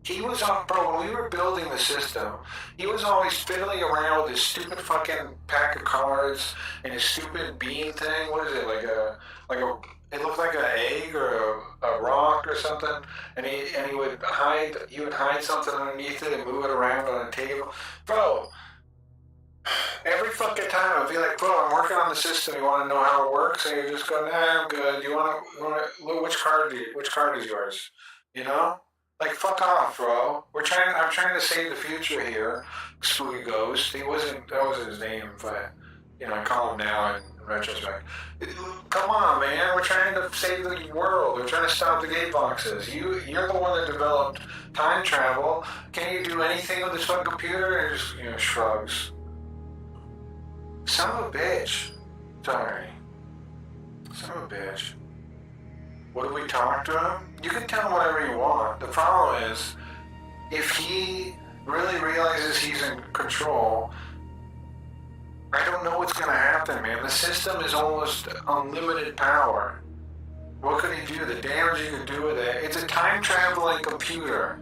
He was on, bro, when we were building the system, he was always fiddling around with his stupid fucking pack of cards and his stupid bean thing. What is it, it looked like an egg or a rock or something, and he would hide something underneath it and move it around on a table. Bro, every fucking time I'd be like, bro, I'm working on the system, you want to know how it works? And you just go, nah, I'm good. You want to, which card is yours? You know? Like, fuck off, bro. I'm trying to save the future here. Spooky Ghost. That wasn't his name, but, I call him now in retrospect. Come on, man. We're trying to save the world. We're trying to stop the gate boxes. You're the one that developed time travel. Can you do anything with this fucking computer? And just, shrugs. Son of a bitch. Sorry. Son of a bitch. What do we talk to him? You can tell him whatever you want. The problem is, if he really realizes he's in control, I don't know what's going to happen, man. The system is almost unlimited power. What could he do? The damage he could do with it. It's a time-traveling computer,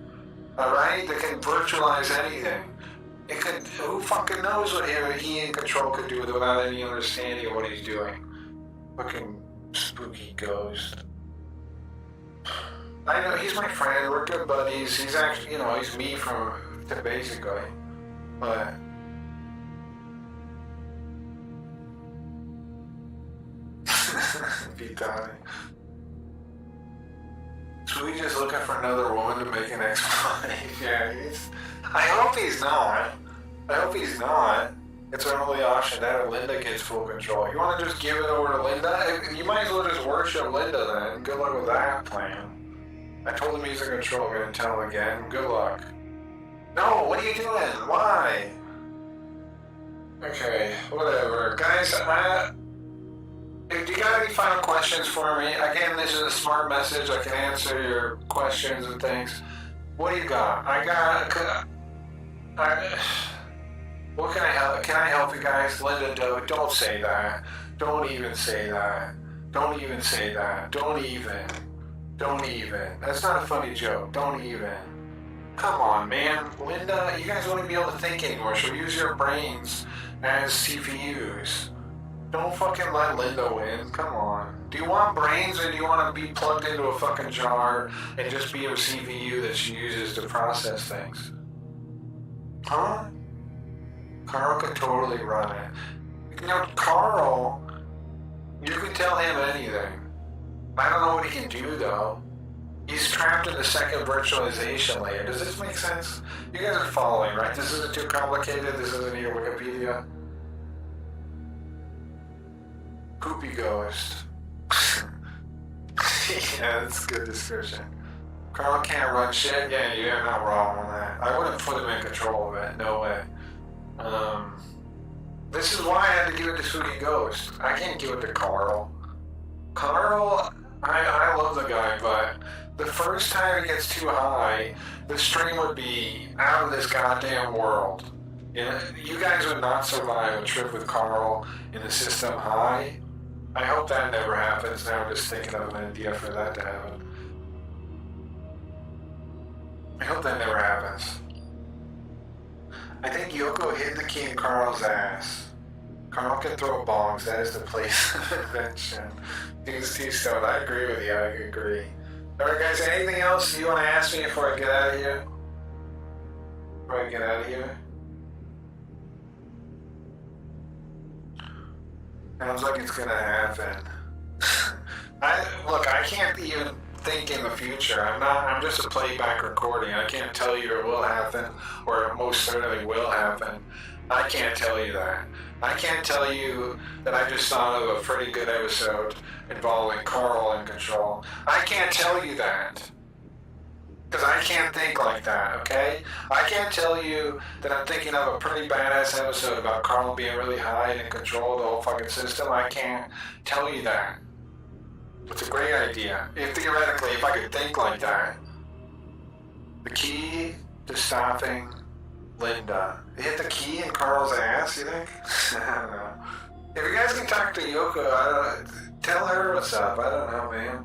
alright, that can virtualize anything. Who fucking knows what he in control could do with it without any understanding of what he's doing. Fucking Spooky Ghost. I know, he's my friend, we're good buddies, he's actually, he's me basically, but... Be Donnie. So we just looking for another woman to make an ex-wife? Yeah, I hope he's not. It's our only option. That Linda gets full control. You want to just give it over to Linda? You might as well just worship Linda then. Good luck with that plan. I told him he's in control. I'm going to tell him again. Good luck. No, what are you doing? Why? Okay, whatever. Guys, if you got any final questions for me, again, this is a smart message. I can answer your questions and things. What do you got? What can I help? Can I help you guys? Linda, don't say that. Don't even say that. Don't even say that. Don't even. That's not a funny joke. Don't even. Come on, man. Linda, you guys won't be able to think anymore. She'll use your brains as CPUs. Don't fucking let Linda win. Come on. Do you want brains or do you want to be plugged into a fucking jar and just be a CPU that she uses to process things? Huh? Carl could totally run it. Carl, you can tell him anything. I don't know what he can do, though. He's trapped in the second virtualization layer. Does this make sense? You guys are following, right? This isn't too complicated. This isn't your Wikipedia. Poopy Ghost. Yeah, that's a good description. Carl can't run shit? Yeah, you're not wrong on that. I wouldn't put him in control of it. No way. This is why I had to give it to Spooky Ghost. I can't give it to Carl. Carl, I love the guy, but the first time it gets too high, the stream would be out of this goddamn world. You guys would not survive a trip with Carl in the system high. I hope that never happens. Now I'm just thinking of an idea for that to happen. I hope that never happens. I think Yoko hit the key in Carl's ass. Carl can throw bombs. That is the place of invention. Dude's too stoned. I agree with you. I agree. Alright, guys, anything else you want to ask me before I get out of here? Sounds like it's gonna happen. I can't even think in the future. I'm just a playback recording. I can't tell you it will happen, or it most certainly will happen. I can't tell you that. I can't tell you that I just thought of a pretty good episode involving Carl in control. I can't tell you that. Because I can't think like that, okay? I can't tell you that I'm thinking of a pretty badass episode about Carl being really high and in control of the whole fucking system. I can't tell you that. It's a great idea. If theoretically, if I could think like that. The key to stopping Linda. Hit the key in Carl's ass, you think? I don't know. If you guys can talk to Yoko, tell her what's up. I don't know, man.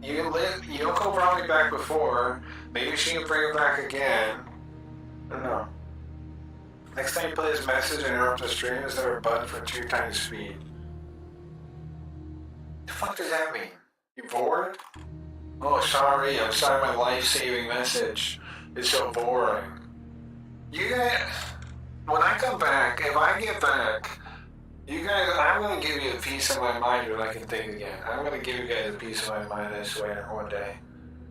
You can Yoko brought me back before. Maybe she can bring it back again. I don't know. Next time you play this message and interrupt the stream, is there a button for 2 times speed? The fuck does that mean? You bored? Oh, sorry. I'm sorry my life-saving message is so boring. You guys, when I come back, if I get back, you guys, I'm going to give you a piece of my mind when I can think again. I'm going to give you guys a piece of my mind, I swear, one day.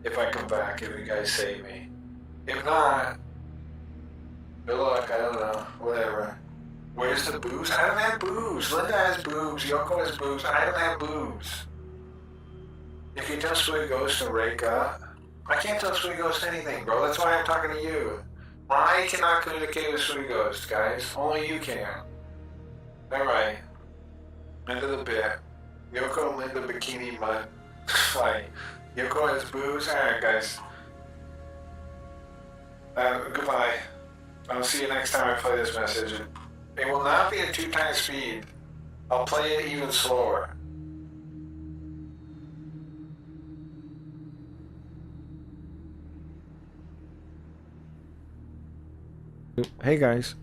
If I come back, if you guys save me. If not, good luck, I don't know, whatever. Where's the booze? I don't have booze. Linda has boobs. Yoko has boobs. I don't have boobs. If you tell Sweet Ghost to rake up, I can't tell Sweet Ghost anything, bro. That's why I'm talking to you. I cannot communicate with Sweet Ghost, guys. Only you can. Alright. End of the bit. Yoko and Linda bikini mud. Like, Yoko has boobs. Alright, guys. Goodbye. I'll see you next time I play this message. It will not be at 2 times speed. I'll play it even slower. Hey guys.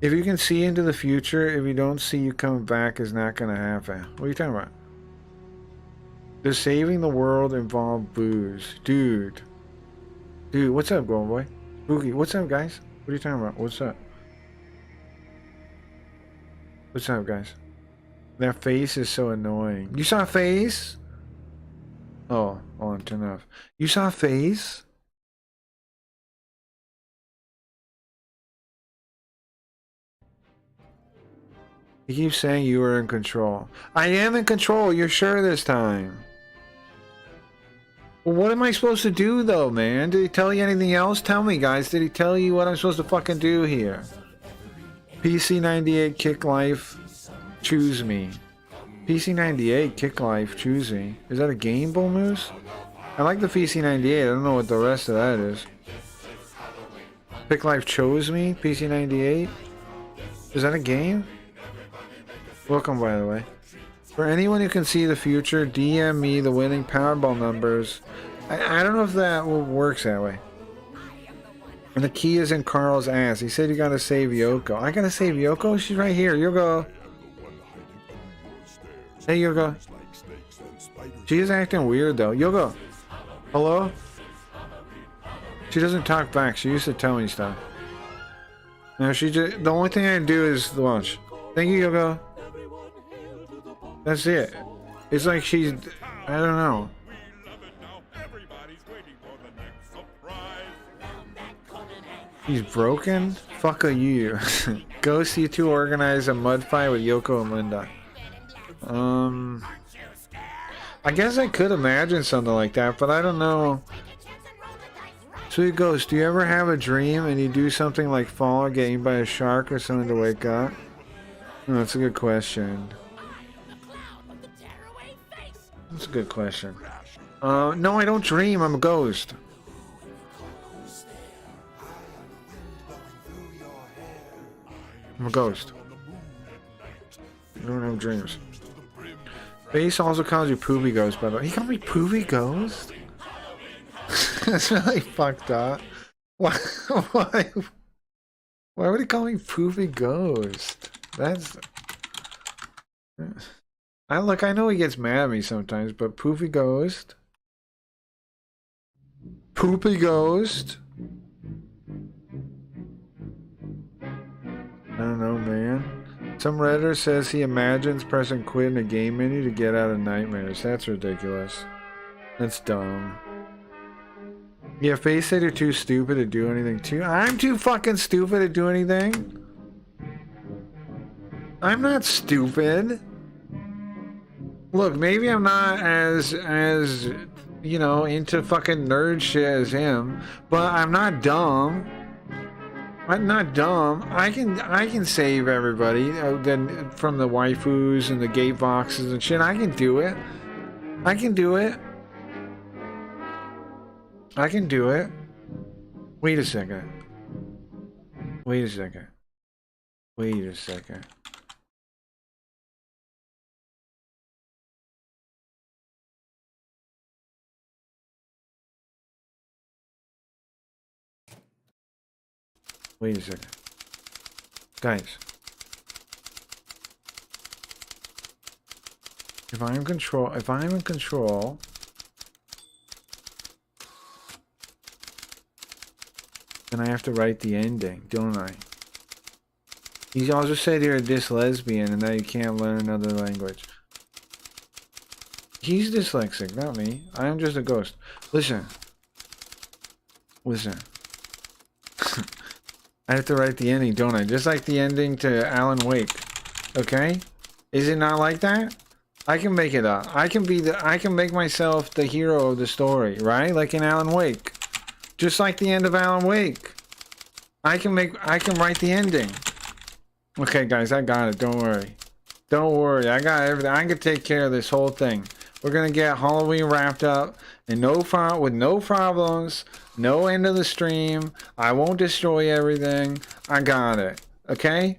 If you can see into the future, if you don't see you coming back is not going to happen. What are you talking about? Does saving the world involve booze? Dude. Dude, what's up, Golden Boy? Spooky, what's up, guys? What are you talking about? What's up? What's up, guys? That face is so annoying. You saw a face? Oh, on, turn it off. You saw a face? You keep saying you were in control. I am in control, you're sure this time. Well, what am I supposed to do though, man? Did he tell you anything else? Tell me, guys. Did he tell you what I'm supposed to fucking do here? PC98 Kick Life, choose me. PC98 Kick Life, choose me. Is that a game, Bull Moose? I like the PC98. I don't know what the rest of that is. Kick Life chose me. PC98. Is that a game? Welcome, by the way. For anyone who can see the future, DM me the winning Powerball numbers. I don't know if that works that way. And the key is in Carl's ass. He said you gotta save Yoko. I gotta save Yoko? She's right here. Yoko. Hey, Yoko. She is acting weird, though. Yoko. Hello? She doesn't talk back. She used to tell me stuff. No, she just... The only thing I do is watch. Thank you, Yoko. That's it. It's like she's... I don't know. He's broken? Fuck you. Ghost, you two organize a mud fight with Yoko and Linda. I guess I could imagine something like that, but I don't know. Sweet Ghost, do you ever have a dream and you do something like fall or get eaten by a shark or something to wake up? Oh, that's a good question. That's a good question. No, I don't dream. I'm a ghost. I'm a ghost. I don't have dreams. Face also calls you Poopy Ghost, by the way. He called me Poopy Ghost? That's really fucked up. Why would he call me Poopy Ghost? That's... I know he gets mad at me sometimes, but Poopy Ghost? Poopy Ghost? I don't know, man. Some Redditor says he imagines pressing quit in a game menu to get out of nightmares. That's ridiculous. That's dumb. Yeah, Face said you're too stupid to do anything too. I'm too fucking stupid to do anything? I'm not stupid. Look, maybe I'm not as you know, into fucking nerd shit as him, but I'm not dumb. I'm not dumb. I can save everybody then from the waifus and the gate boxes and shit. I can do it. I can do it. I can do it. Wait a second. Wait a second. Wait a second. Wait a second. Guys. If I'm in control, then I have to write the ending, don't I? You also said you're a lesbian and that you can't learn another language. He's dyslexic, not me. I am just a ghost. Listen. Listen. I have to write the ending, don't I? Just like the ending to Alan Wake. Okay? Is it not like that? I can make it up. I can make myself the hero of the story, right? Like in Alan Wake. Just like the end of Alan Wake. I can write the ending. Okay, guys, I got it. Don't worry. Don't worry. I got everything. I can take care of this whole thing. We're gonna get Halloween wrapped up and with no problems. No end of the stream. I won't destroy everything. I got it. Okay?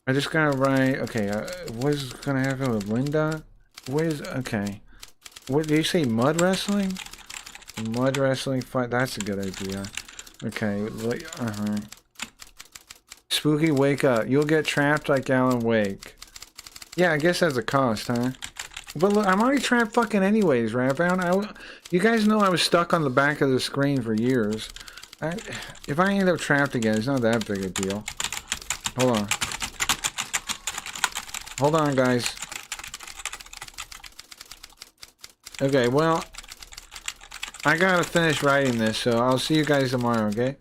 I just gotta write. Okay, what's gonna happen with Linda? Okay. What did you say? Mud wrestling? Mud wrestling fight. That's a good idea. Okay. Spooky, wake up. You'll get trapped like Alan Wake. Yeah, I guess that's a cost, huh? But look, I'm already trapped fucking anyways, Rapound. You guys know I was stuck on the back of the screen for years. If I end up trapped again, it's not that big a deal. Hold on. Hold on, guys. Okay, well, I gotta finish writing this, so I'll see you guys tomorrow, okay?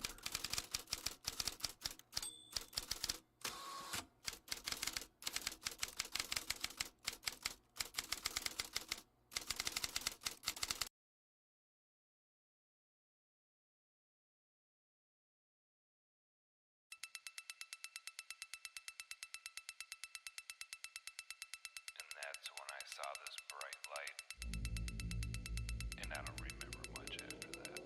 And that's when I saw this bright light. And I don't remember much after that.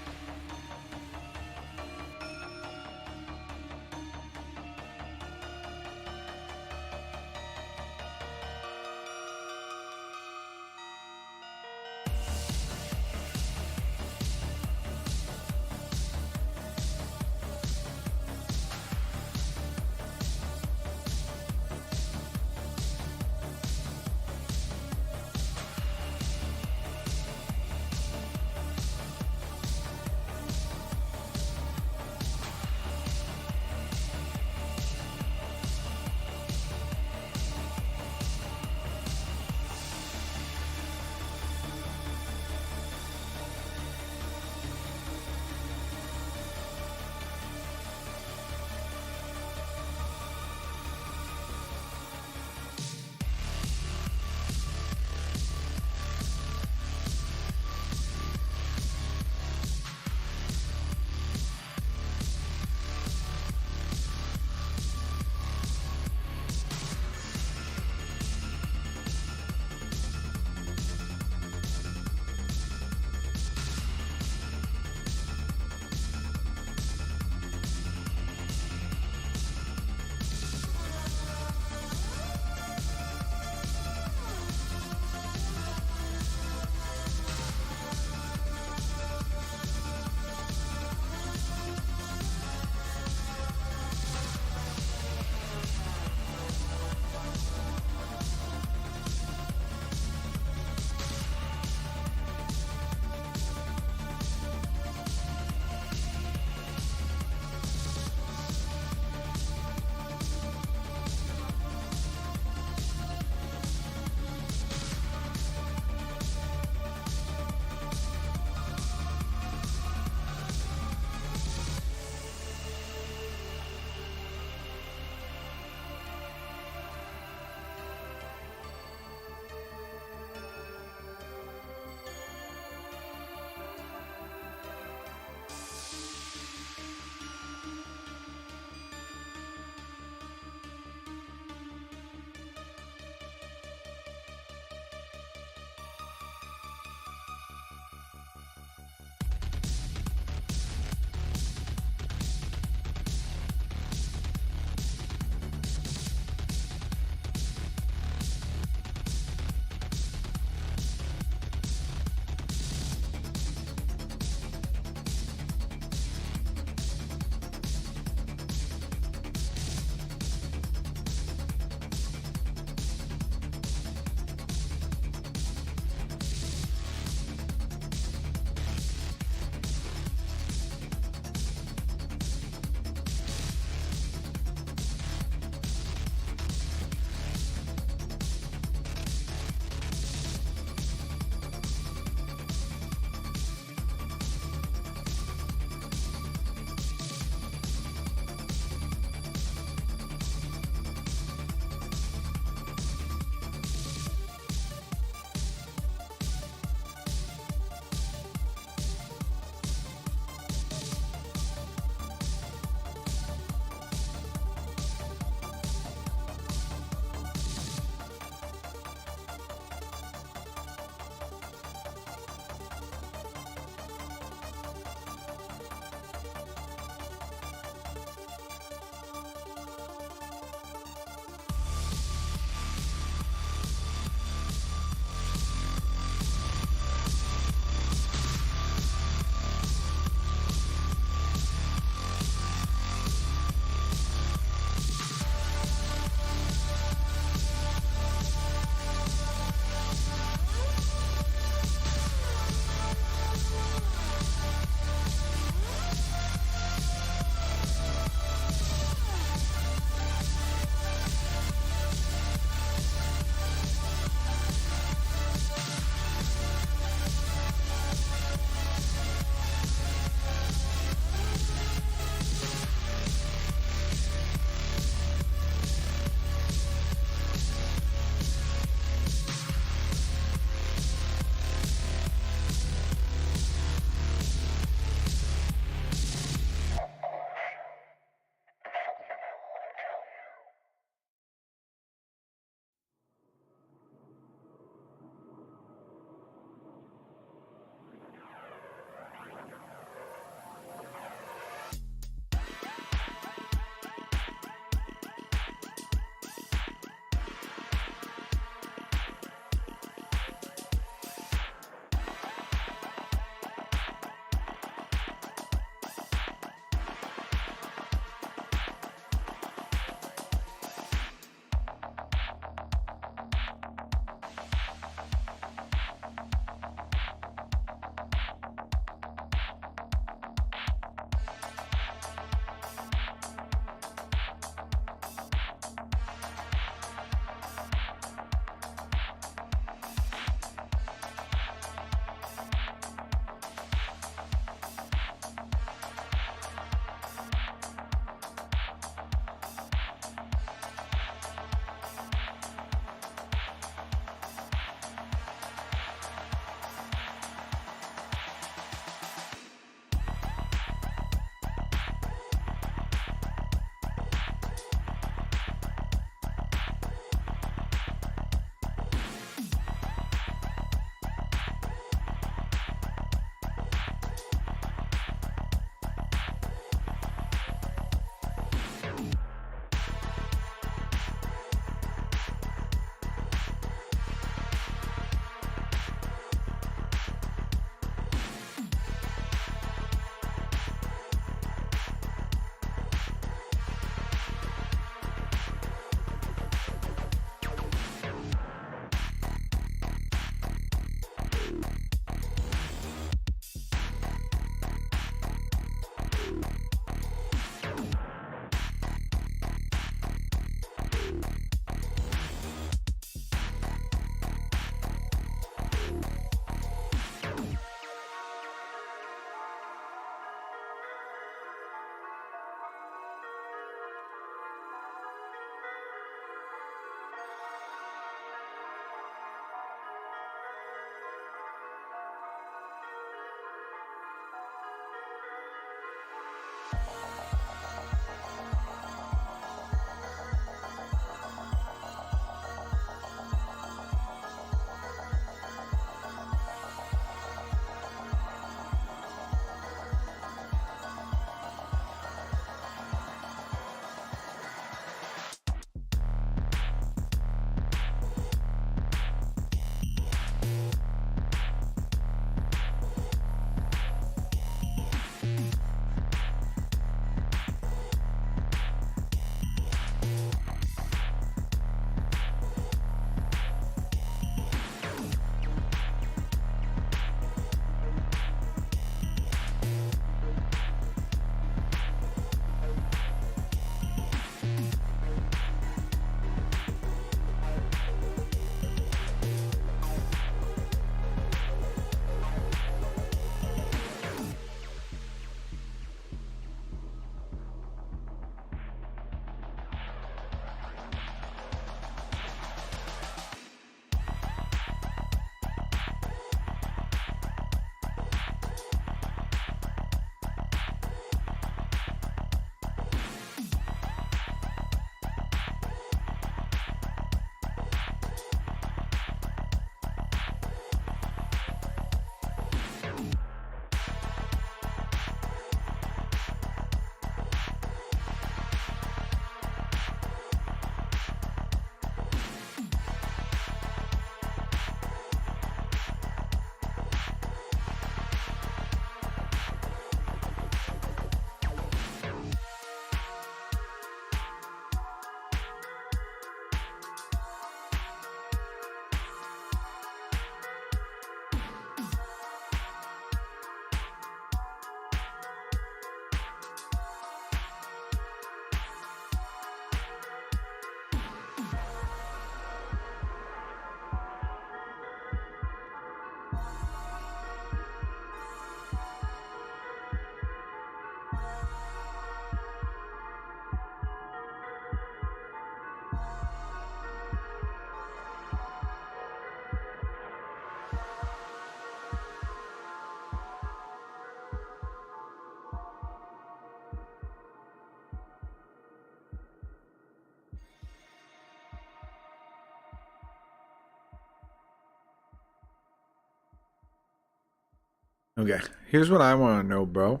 Okay, here's what I want to know, bro.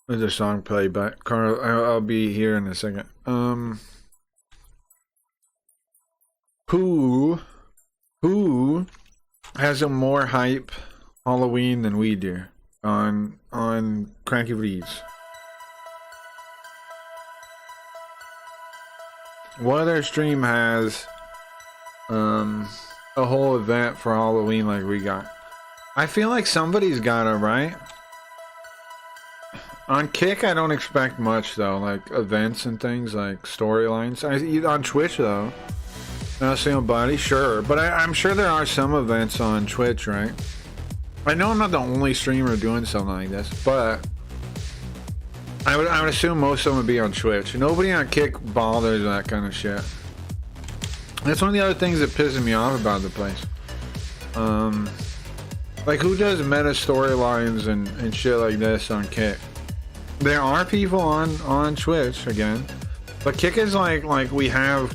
Let the song play, but Carl, I'll be here in a second. Who has a more hype Halloween than we do on Cranky Reads? What other stream has a whole event for Halloween like we got? I feel like somebody's got it, right? On Kick, I don't expect much though, like events and things like storylines. On Twitch though, not seeing nobody, sure, but I'm sure there are some events on Twitch, right? I know I'm not the only streamer doing something like this, but I would assume most of them would be on Twitch. Nobody on Kick bothers that kind of shit. That's one of the other things that pisses me off about the place. Like who does meta storylines and shit like this on Kick? There are people on Twitch again, but Kick is like we have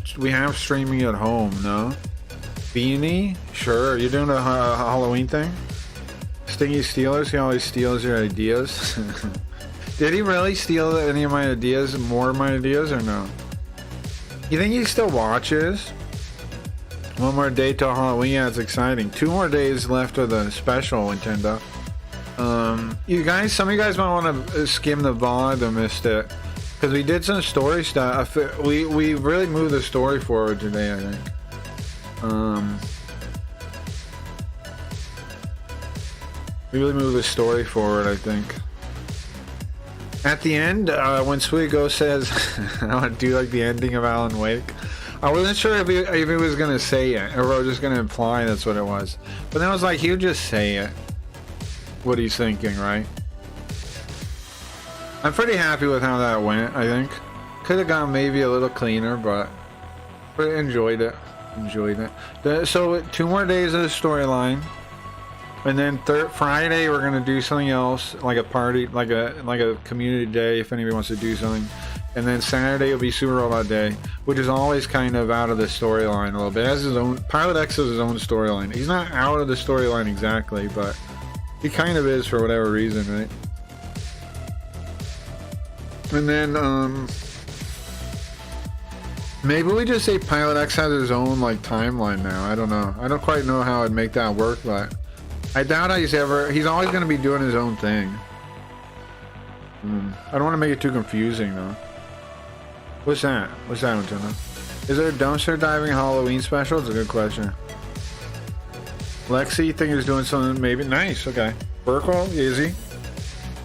streaming at home. No, Beanie, sure. You're doing a Halloween thing. Stingy Steelers, he always steals your ideas. Did he really steal any of my ideas, more of my ideas, or no? You think he still watches? One more day till Halloween. Yeah, it's exciting. 2 more days left of the special Nintendo. You guys, some of you guys might want to skim the VOD and missed it, because we did some story stuff. We really moved the story forward today, I think. We really moved the story forward, I think. At the end, when Sweet Ghost says, I want to do like the ending of Alan Wake, I wasn't sure if he was going to say it, or if I was just going to imply that's what it was. But then I was like, he'll just say it. What he's thinking, right? I'm pretty happy with how that went, I think. Could have gone maybe a little cleaner, but enjoyed it. So 2 more days of the storyline. And then Friday we're gonna do something else, like a party, like a community day if anybody wants to do something. And then Saturday will be Super Robot Day, which is always kind of out of the storyline a little bit. It has his own, Pilot X has his own storyline. He's not out of the storyline exactly, but he kind of is for whatever reason, right? And then maybe we just say Pilot X has his own like timeline now. I don't know. I don't quite know how I'd make that work, but I doubt he's always going to be doing his own thing. I don't want to make it too confusing though. What's that? What's that, Nintendo? Is there a dumpster diving Halloween special? It's a good question. Lexi, think he's doing something maybe nice. Okay. Burkle, easy.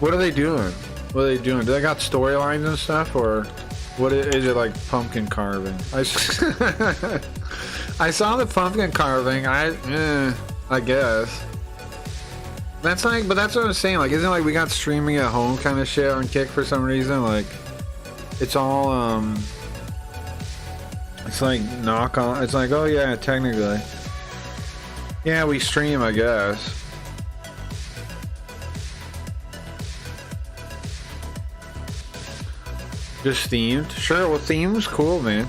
What are they doing? What are they doing? Do they got storylines and stuff, or what is it, like pumpkin carving? I saw the pumpkin carving. I guess. That's like, but that's what I'm saying. Like, isn't it like we got streaming at home kind of shit on Kick for some reason? Like, it's all it's like knock on. It's like, oh yeah, technically, yeah, we stream, I guess. Just themed, sure. Well, theme's cool, man.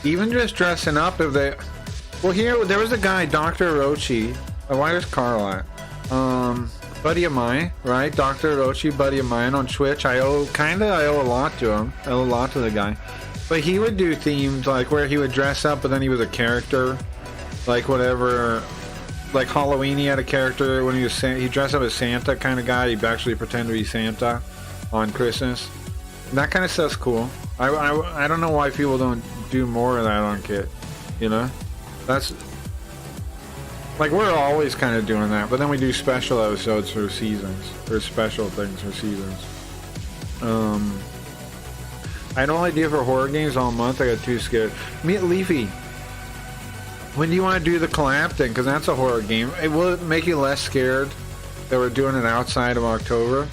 Even just dressing up if they. Well, here there was a guy, Dr. Orochi. Why is Carl at? Buddy of mine, right? Dr. Orochi, buddy of mine on Twitch. I owe a lot to him. I owe a lot to the guy. But he would do themes like where he would dress up, but then he was a character, like whatever. Like Halloween, he had a character when he dressed up as Santa kind of guy. He'd actually pretend to be Santa on Christmas. That kind of stuff's cool. I don't know why people don't do more of that on Kit. You know, that's like we're always kind of doing that, but then we do special episodes for seasons, or special things for seasons. I had no idea for horror games all month. I got too scared. Meet Leafy. When do you want to do the collab thing? Because that's a horror game. It will make you less scared that we're doing it outside of October.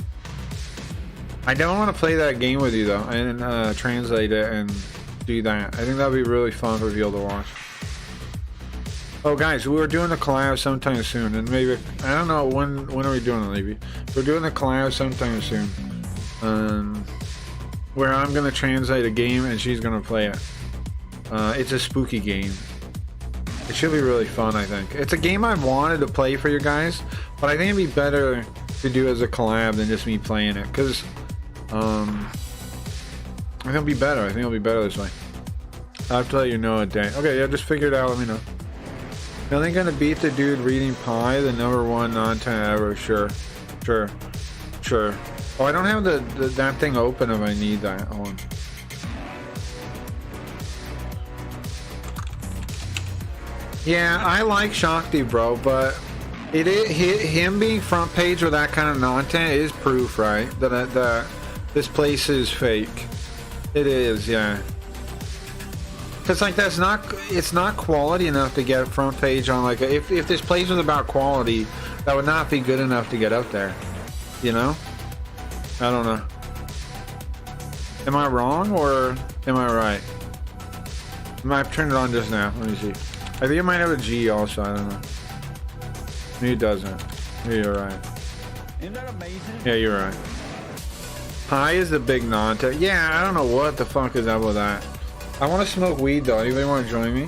I don't want to play that game with you though, and translate it and do that. I think that'd be really fun for people to watch. Oh guys, we were doing the collab sometime soon, and maybe I don't know when are we doing it, Levy? We're doing the collab sometime soon. Where I'm gonna translate a game and she's gonna play it. It's a spooky game. It should be really fun, I think. It's a game I've wanted to play for you guys, but I think it'd be better to do as a collab than just me playing it, because I think it'll be better. I think it'll be better this way. I'll have to let you know a day. Okay, yeah, just figure it out, let me know. Nothing gonna beat the dude reading Pi, the #1 non-10 ever. Sure. Oh, I don't have that thing open if I need that. Hold on. Yeah, I like Shakti, bro, but him being front page with that kind of content is proof, right? That this place is fake. It is, yeah. Cause like it's not quality enough to get front page on like if this place was about quality, that would not be good enough to get up there. You know? I don't know. Am I wrong or am I right? I've turned it on just now. Let me see. I think it might have a G also, I don't know. Maybe it doesn't. Maybe you're right. Isn't that amazing? Yeah, you're right. Pi is the big non-tech. Yeah, I don't know what the fuck is up with that. I want to smoke weed though. Anybody want to join me?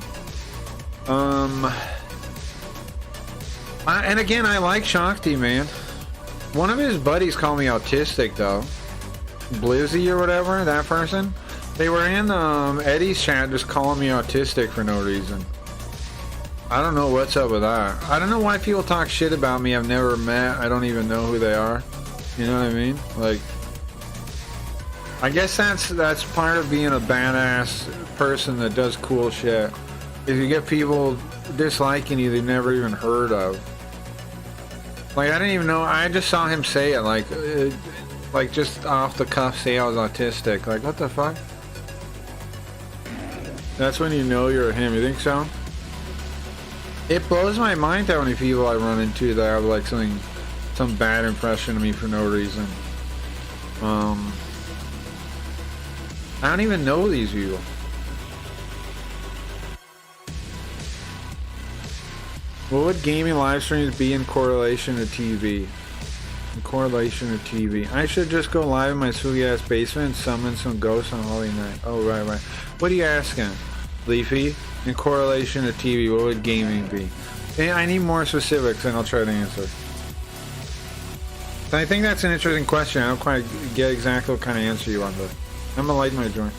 And again, I like Shakti, man. One of his buddies called me autistic though. Blizzy or whatever, that person. They were in Eddie's chat just calling me autistic for no reason. I don't know what's up with that. I don't know why people talk shit about me I've never met. I don't even know who they are. You know what I mean? Like, I guess that's part of being a badass person that does cool shit. Is you get people disliking you they've never even heard of. Like, I didn't even know. I just saw him say it, like just off the cuff say I was autistic. Like, what the fuck? That's when you know you're him. You think so? It blows my mind how many people I run into that have like some bad impression of me for no reason. I don't even know these people. What would gaming live streams be in correlation to TV? In correlation to TV. I should just go live in my spooky ass basement and summon some ghosts on Holy Night. Oh, right. What are you asking, Leafy? In correlation to TV, what would gaming be? And I need more specifics and I'll try to answer. And I think that's an interesting question. I don't quite get exactly what kind of answer you want, but I'm gonna light my joint.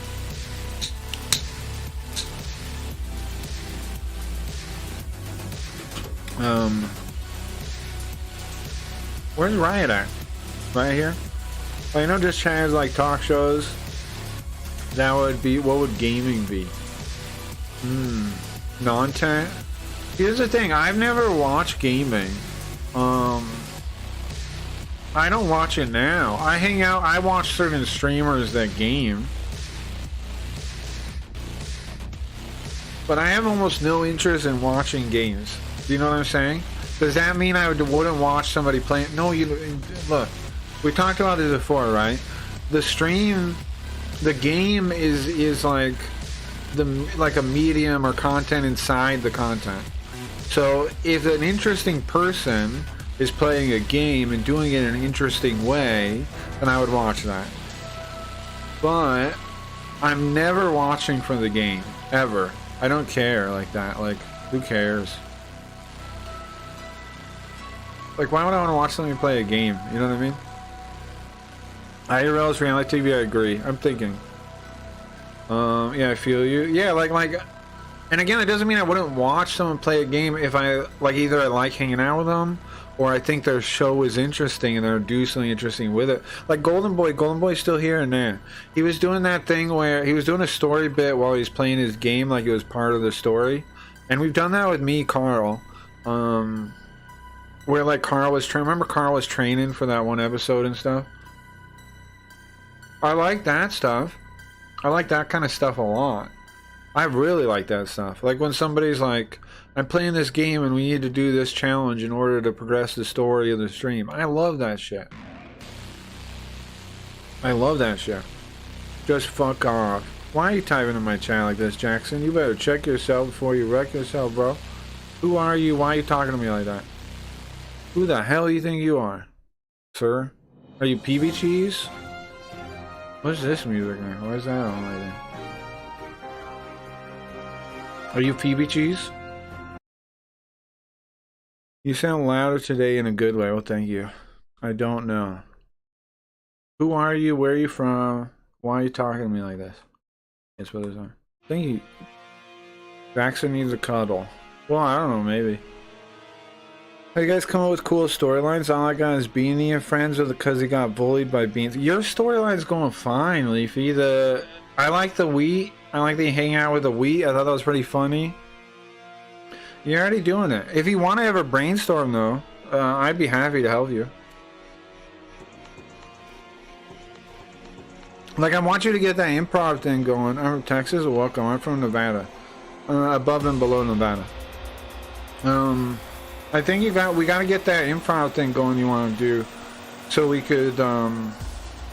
Where's Riot at? Right here? Well, I know just channels like talk shows. That would be, what would gaming be? Non-tech? Here's the thing, I've never watched gaming. I don't watch it now. I hang out, I watch certain streamers that game. But I have almost no interest in watching games. Do you know what I'm saying? Does that mean I wouldn't watch somebody playing? No, look, we talked about this before, right? The stream, the game is like a medium or content inside the content. So if an interesting person is playing a game and doing it in an interesting way, then I would watch that. But I'm never watching for the game, ever. I don't care like that. Like, who cares? Like, why would I want to watch somebody play a game? You know what I mean? IRL's reality TV, I agree. I'm thinking. Yeah, I feel you. Yeah, like, and again, it doesn't mean I wouldn't watch someone play a game if I, like, either I like hanging out with them, or I think their show is interesting and they're doing something interesting with it. Like Golden Boy's still here and there. He was doing that thing where he was doing a story bit while he was playing his game, like it was part of the story. And we've done that with me, Carl. Where like Carl was remember Carl was training for that one episode and stuff? I like that stuff. I like that kind of stuff a lot. I really like that stuff. Like when somebody's like, I'm playing this game and we need to do this challenge in order to progress the story of the stream. I love that shit. I love that shit. Just fuck off. Why are you typing in my chat like this, Jackson? You better check yourself before you wreck yourself, bro. Who are you? Why are you talking to me like that? Who the hell do you think you are, sir? Are you PB Cheese? What's this music now? Why is that on right there? Are you PB Cheese? You sound louder today in a good way. Well, thank you. I don't know. Who are you? Where are you from? Why are you talking to me like this? That's what it's on. Thank you. Jackson needs a cuddle. Well, I don't know, maybe. Hey, you guys come up with cool storylines. All I got is Beanie and friends with because he got bullied by Beans. Your storyline's going fine, Leafy. I like the wheat. I like the hang out with the wheat. I thought that was pretty funny. You're already doing it. If you want to ever brainstorm, though, I'd be happy to help you. Like, I want you to get that improv thing going. I'm from Texas. Welcome. I'm from Nevada. Above and below Nevada. I think we got to get that improv thing going you want to do. So we could,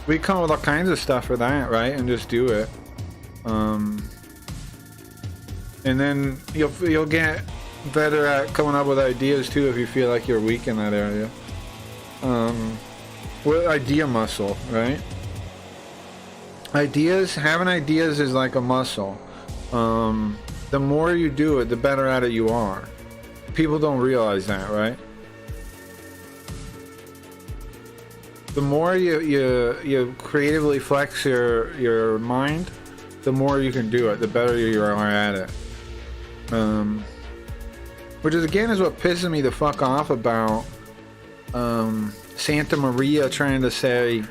we come up with all kinds of stuff for that, right? And just do it. And then you'll get better at coming up with ideas too if you feel like you're weak in that area. With idea muscle, right? Having ideas is like a muscle. The more you do it, the better at it you are. People don't realize that, right? The more you creatively flex your mind, the more you can do it, the better you are at it. Which is again is what pisses me the fuck off about Santa Maria trying to say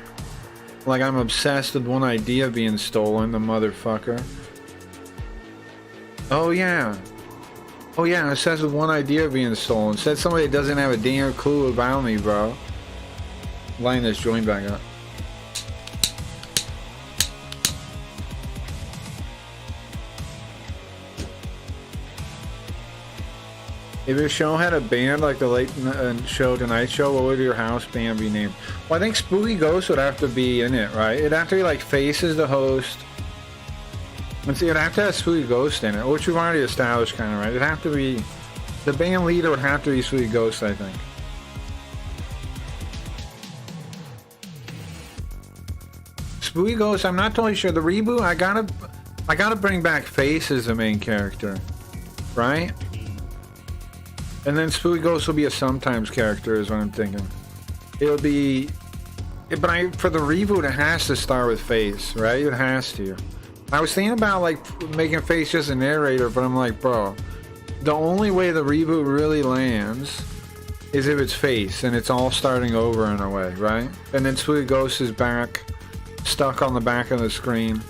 like I'm obsessed with one idea being stolen, the motherfucker. Oh yeah, I'm obsessed with one idea being stolen. Said somebody that doesn't have a damn clue about me, bro. Line this joint back up. If your show had a band like the Late Show Tonight Show, what would your house band be named? Well, I think Spooky Ghost would have to be in it, right? It'd have to be like Faces the host. Let's see, it'd have to have Spooky Ghost in it, which we've already established, kind of, right? It'd have to be, the band leader would have to be Spooky Ghost, I think. Spooky Ghost, I'm not totally sure. The reboot, I gotta bring back Face as the main character, right? And then Spooky Ghost will be a sometimes character, is what I'm thinking. It'll be, but for the reboot, it has to start with Face, right? It has to. I was thinking about like making Face just a narrator, but I'm like, bro, the only way the reboot really lands is if it's Face, and it's all starting over in a way, right? And then Spooky Ghost is back, stuck on the back of the screen.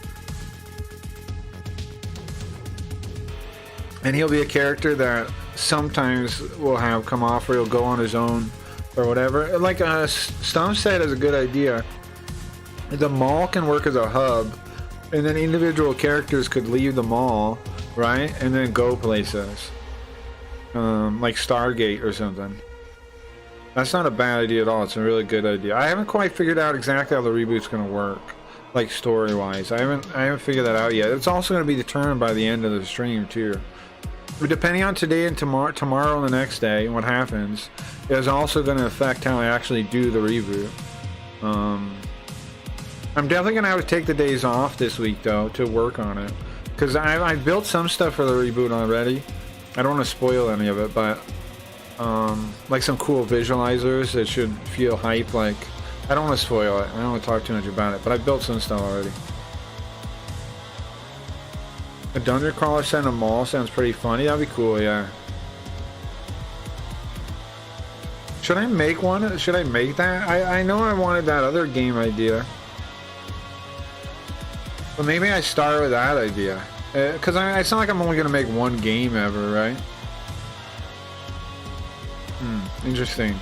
And he'll be a character that sometimes will have come off, or he'll go on his own, or whatever. Like Stump said is a good idea. The mall can work as a hub, and then individual characters could leave the mall, right? And then go places. Like Stargate or something. That's not a bad idea at all. It's a really good idea. I haven't quite figured out exactly how the reboot's going to work, like story-wise. I haven't figured that out yet. It's also going to be determined by the end of the stream too. But depending on today and tomorrow and the next day, what happens is also going to affect how I actually do the reboot. I'm definitely going to have to take the days off this week though to work on it, because I built some stuff for the reboot already. I don't want to spoil any of it, but like some cool visualizers that should feel hype. Like, I don't want to spoil it. I don't want to talk too much about it, but I built some stuff already. A dungeon crawler set in a mall sounds pretty funny. That'd be cool, yeah. Should I make one? Should I make that? I know I wanted that other game idea. But maybe I start with that idea. Because it's not like I'm only going to make one game ever, right? Interesting.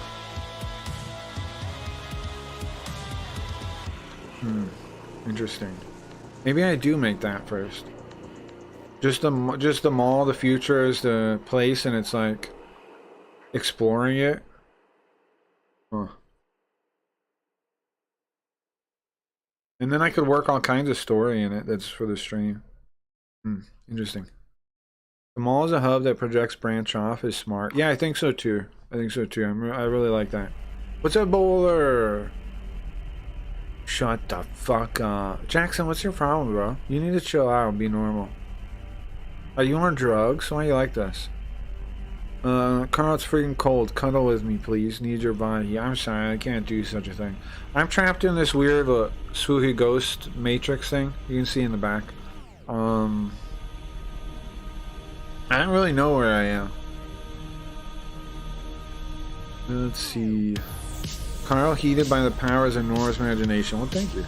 Interesting. Maybe I do make that first. Just the mall, the future is the place, and it's like exploring it. Huh. And then I could work all kinds of story in it that's for the stream. Interesting. The mall is a hub that projects branch off is smart. Yeah, I think so too. I really like that. What's up, Bowler? Shut the fuck up. Jackson, what's your problem, bro? You need to chill out and be normal. Are you on drugs? Why are you like this? Carl, it's freaking cold. Cuddle with me, please. Need your body. I'm sorry, I can't do such a thing. I'm trapped in this weird spooky ghost matrix thing. You can see in the back. I don't really know where I am. Let's see. Carl, heated by the powers of Nora's imagination. Well, thank you.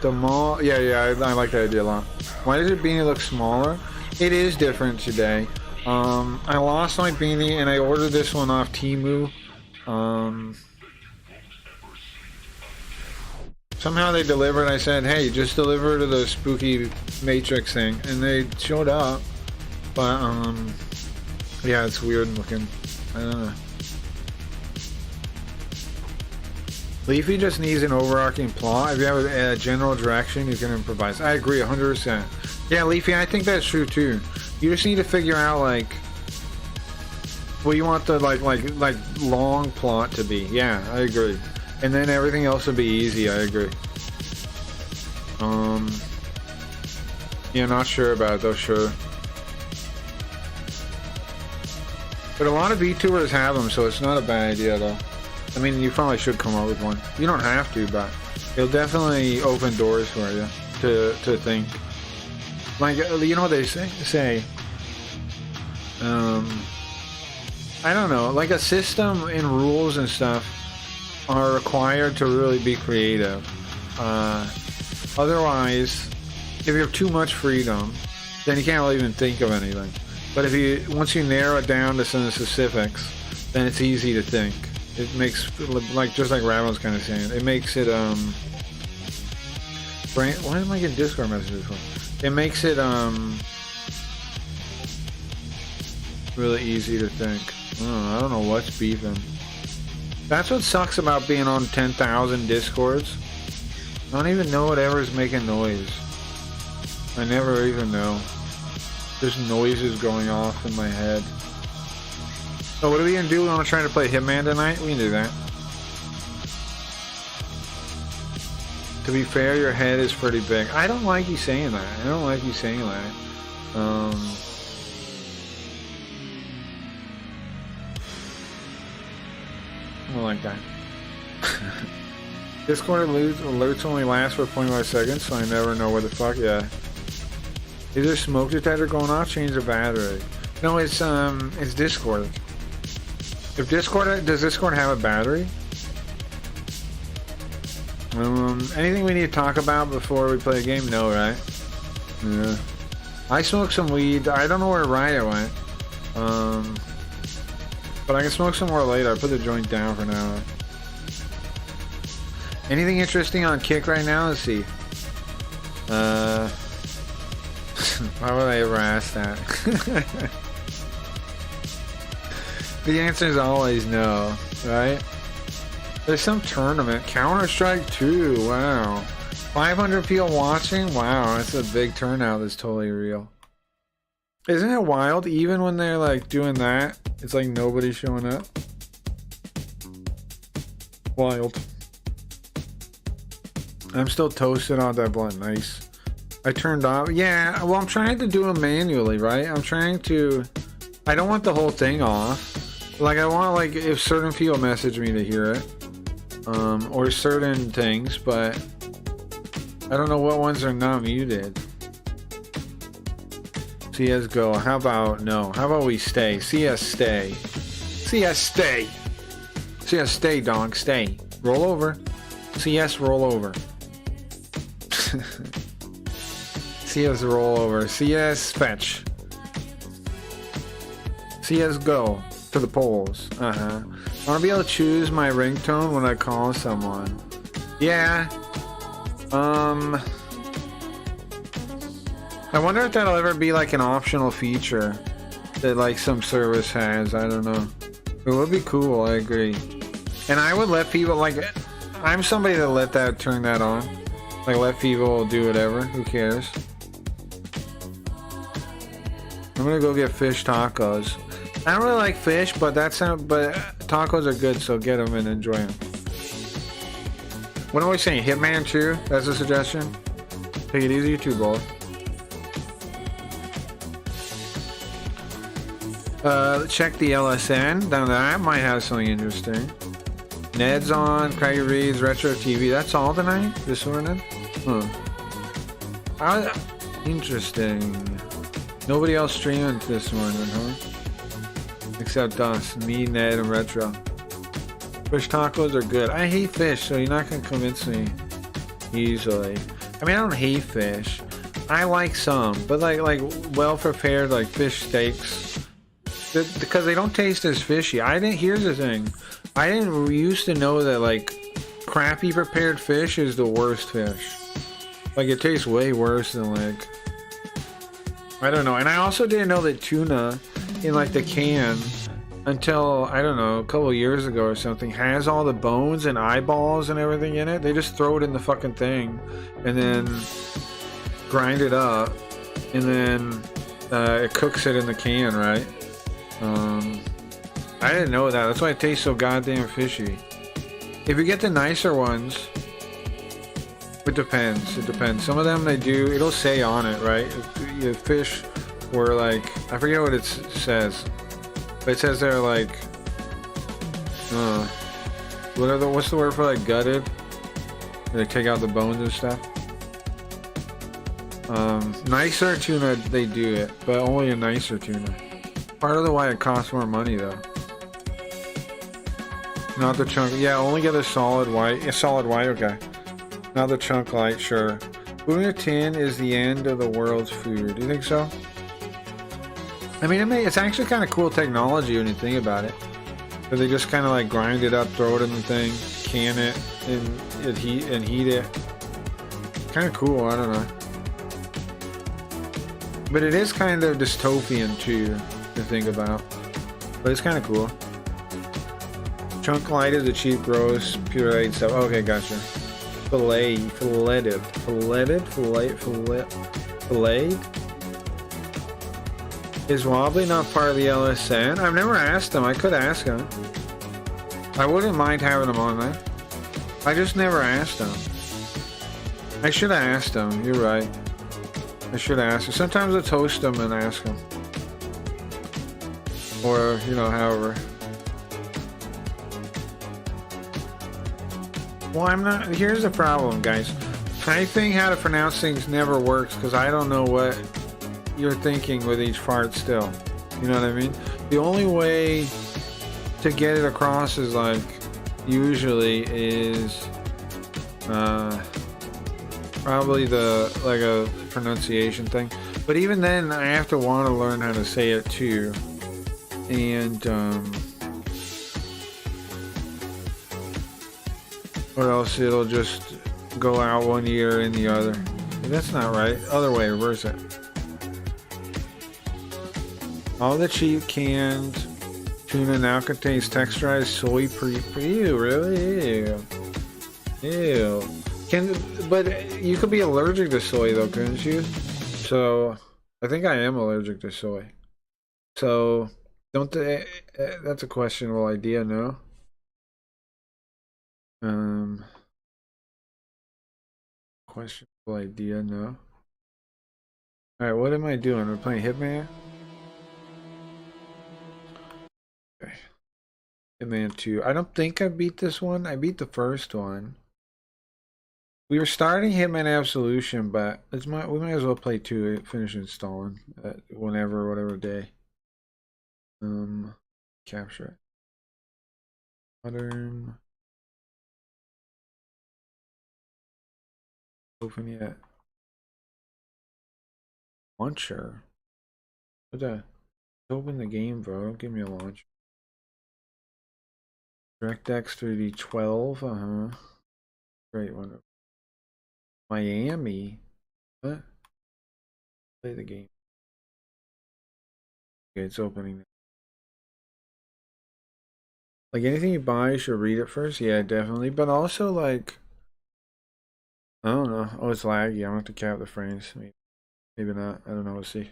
The mall. Yeah, I like that idea a lot. Why does your beanie look smaller? It is different today. I lost my beanie and I ordered this one off Temu. Somehow they delivered. I said, hey, just deliver to the spooky matrix thing, and they showed up. But yeah, it's weird looking. I don't know. Leafy just needs an overarching plot. If you have a general direction, you can improvise. I agree 100%. Yeah, Leafy, I think that's true too. You just need to figure out like what you want the like long plot to be. Yeah, I agree. And then everything else will be easy. I agree. Yeah, not sure about it though. Sure. But a lot of VTubers have them, so it's not a bad idea though. I mean, you probably should come up with one. You don't have to, but it'll definitely open doors for you to think. Like, you know what they say? I don't know. Like, a system and rules and stuff are required to really be creative. Otherwise, if you have too much freedom, then you can't really even think of anything. But if once you narrow it down to some specifics, then it's easy to think. It makes, like, just like Raven's kind of saying, it makes it, why am I getting Discord messages for? It makes it, really easy to think. I don't know what's beefing. That's what sucks about being on 10,000 Discords. I don't even know whatever's making noise. I never even know. There's noises going off in my head. So what are we gonna do? We wanna try to play Hitman tonight? We can do that. To be fair, your head is pretty big. I don't like you saying that. I don't like you saying that. I don't like that. Discord alerts only last for 25 seconds, so I never know where the fuck. Yeah. Is there a smoke detector going off? Change the battery. No, it's Discord. If does Discord have a battery? Anything we need to talk about before we play a game? No, right? Yeah. I smoked some weed. I don't know where Riot went. But I can smoke some more later. I put the joint down for now. Anything interesting on Kick right now? Let's see. Why would I ever ask that? The answer is always no, right? There's some tournament. Counter-Strike 2, wow. 500 people watching? Wow, that's a big turnout. That's totally real. Isn't it wild? Even when they're like doing that, it's like nobody's showing up. Wild. I'm still toasted on that blunt. Nice. I turned off. Yeah, well, I'm trying to do it manually, right? I don't want the whole thing off. Like, I want, like, if certain people message me to hear it. Or certain things, but I don't know what ones are not muted. CS go. How about no? How about we stay? CS stay. CS stay. CS stay, dog. Stay. Roll over. CS roll over. CS roll over. CS fetch. CS go to the polls. I want to be able to choose my ringtone when I call someone. Yeah. I wonder if that'll ever be like an optional feature that like some service has. I don't know. It would be cool. I agree. And I would let people like. I'm somebody that let that turn that on. Like let people do whatever. Who cares? I'm gonna go get fish tacos. I don't really like fish, but but tacos are good, so get them and enjoy them. What am I saying? Hitman 2? That's a suggestion? Take it easy, you two both. Check the LSN. Now that might have something interesting. Ned's on, crackyreads, retro TV. That's all tonight? This morning? Huh. Interesting. Nobody else streaming this morning, huh? Except us, me, Ned, and Retro. Fish tacos are good. I hate fish, so you're not gonna convince me easily. I mean, I don't hate fish. I like some, but like well prepared like fish steaks, because they don't taste as fishy. Here's the thing. I didn't used to know that like crappy prepared fish is the worst fish. Like it tastes way worse than like, I don't know. And I also didn't know that tuna in like the can until, I don't know, a couple of years ago or something, has all the bones and eyeballs and everything in it. They just throw it in the fucking thing and then grind it up, and then it cooks it in the can, right? I didn't know that. That's why it tastes so goddamn fishy. If you get the nicer ones, it depends. It depends. Some of them they do, it'll say on it, right? If fish were like, I forget what it says, but it says they're like, what's the word for like gutted? They take out the bones and stuff. Nicer tuna, they do it, but only a nicer tuna. Part of the why it costs more money though. Not the chunk. Yeah, only get a solid white. A solid white, okay. Not the chunk light, sure. Moving a tin is the end of the world's food. Do you think so? I mean, it's actually kind of cool technology when you think about it. But they just kind of like grind it up, throw it in the thing, can it, and heat it. Kind of cool. I don't know. But it is kind of dystopian too to think about. But it's kind of cool. Chunk light is a cheap, gross, pureed stuff. Okay, gotcha. Filleted. Is Wobbly not part of the LSN? I've never asked him. I could ask him. I wouldn't mind having him on there. I just never asked him. I should have asked him. You're right. I should ask him. Sometimes I toast him and ask him. Or, you know, however. Well, I'm not. Here's the problem, guys. Typing how to pronounce things never works because I don't know what you're thinking with each part still. You know what I mean? The only way to get it across is like, usually is probably like a pronunciation thing. But even then, I have to want to learn how to say it too. And, or else it'll just go out one ear in the other. That's not right. Other way, reverse it. All the cheap canned tuna now contains texturized soy ew, really? Ew. But you could be allergic to soy though, couldn't you? So, I think I am allergic to soy. So, that's a questionable idea, no? Questionable idea, no. Alright, what am I doing? We're playing Hitman? Okay. Hitman 2. I don't think I beat this one. I beat the first one. We were starting Hitman Absolution, but we might as well play 2, finish installing whenever, whatever day. Capture it. Modern. Open yet. Launcher. What the? Open the game, bro. Don't give me a launch. DirectX 3D 12. Great one. Miami. What? Play the game. Okay, it's opening. Like anything you buy, you should read it first. Yeah, definitely. But also, like, I don't know. Oh, it's laggy. I'm gonna have to cap the frames. Maybe not. I don't know. We'll see.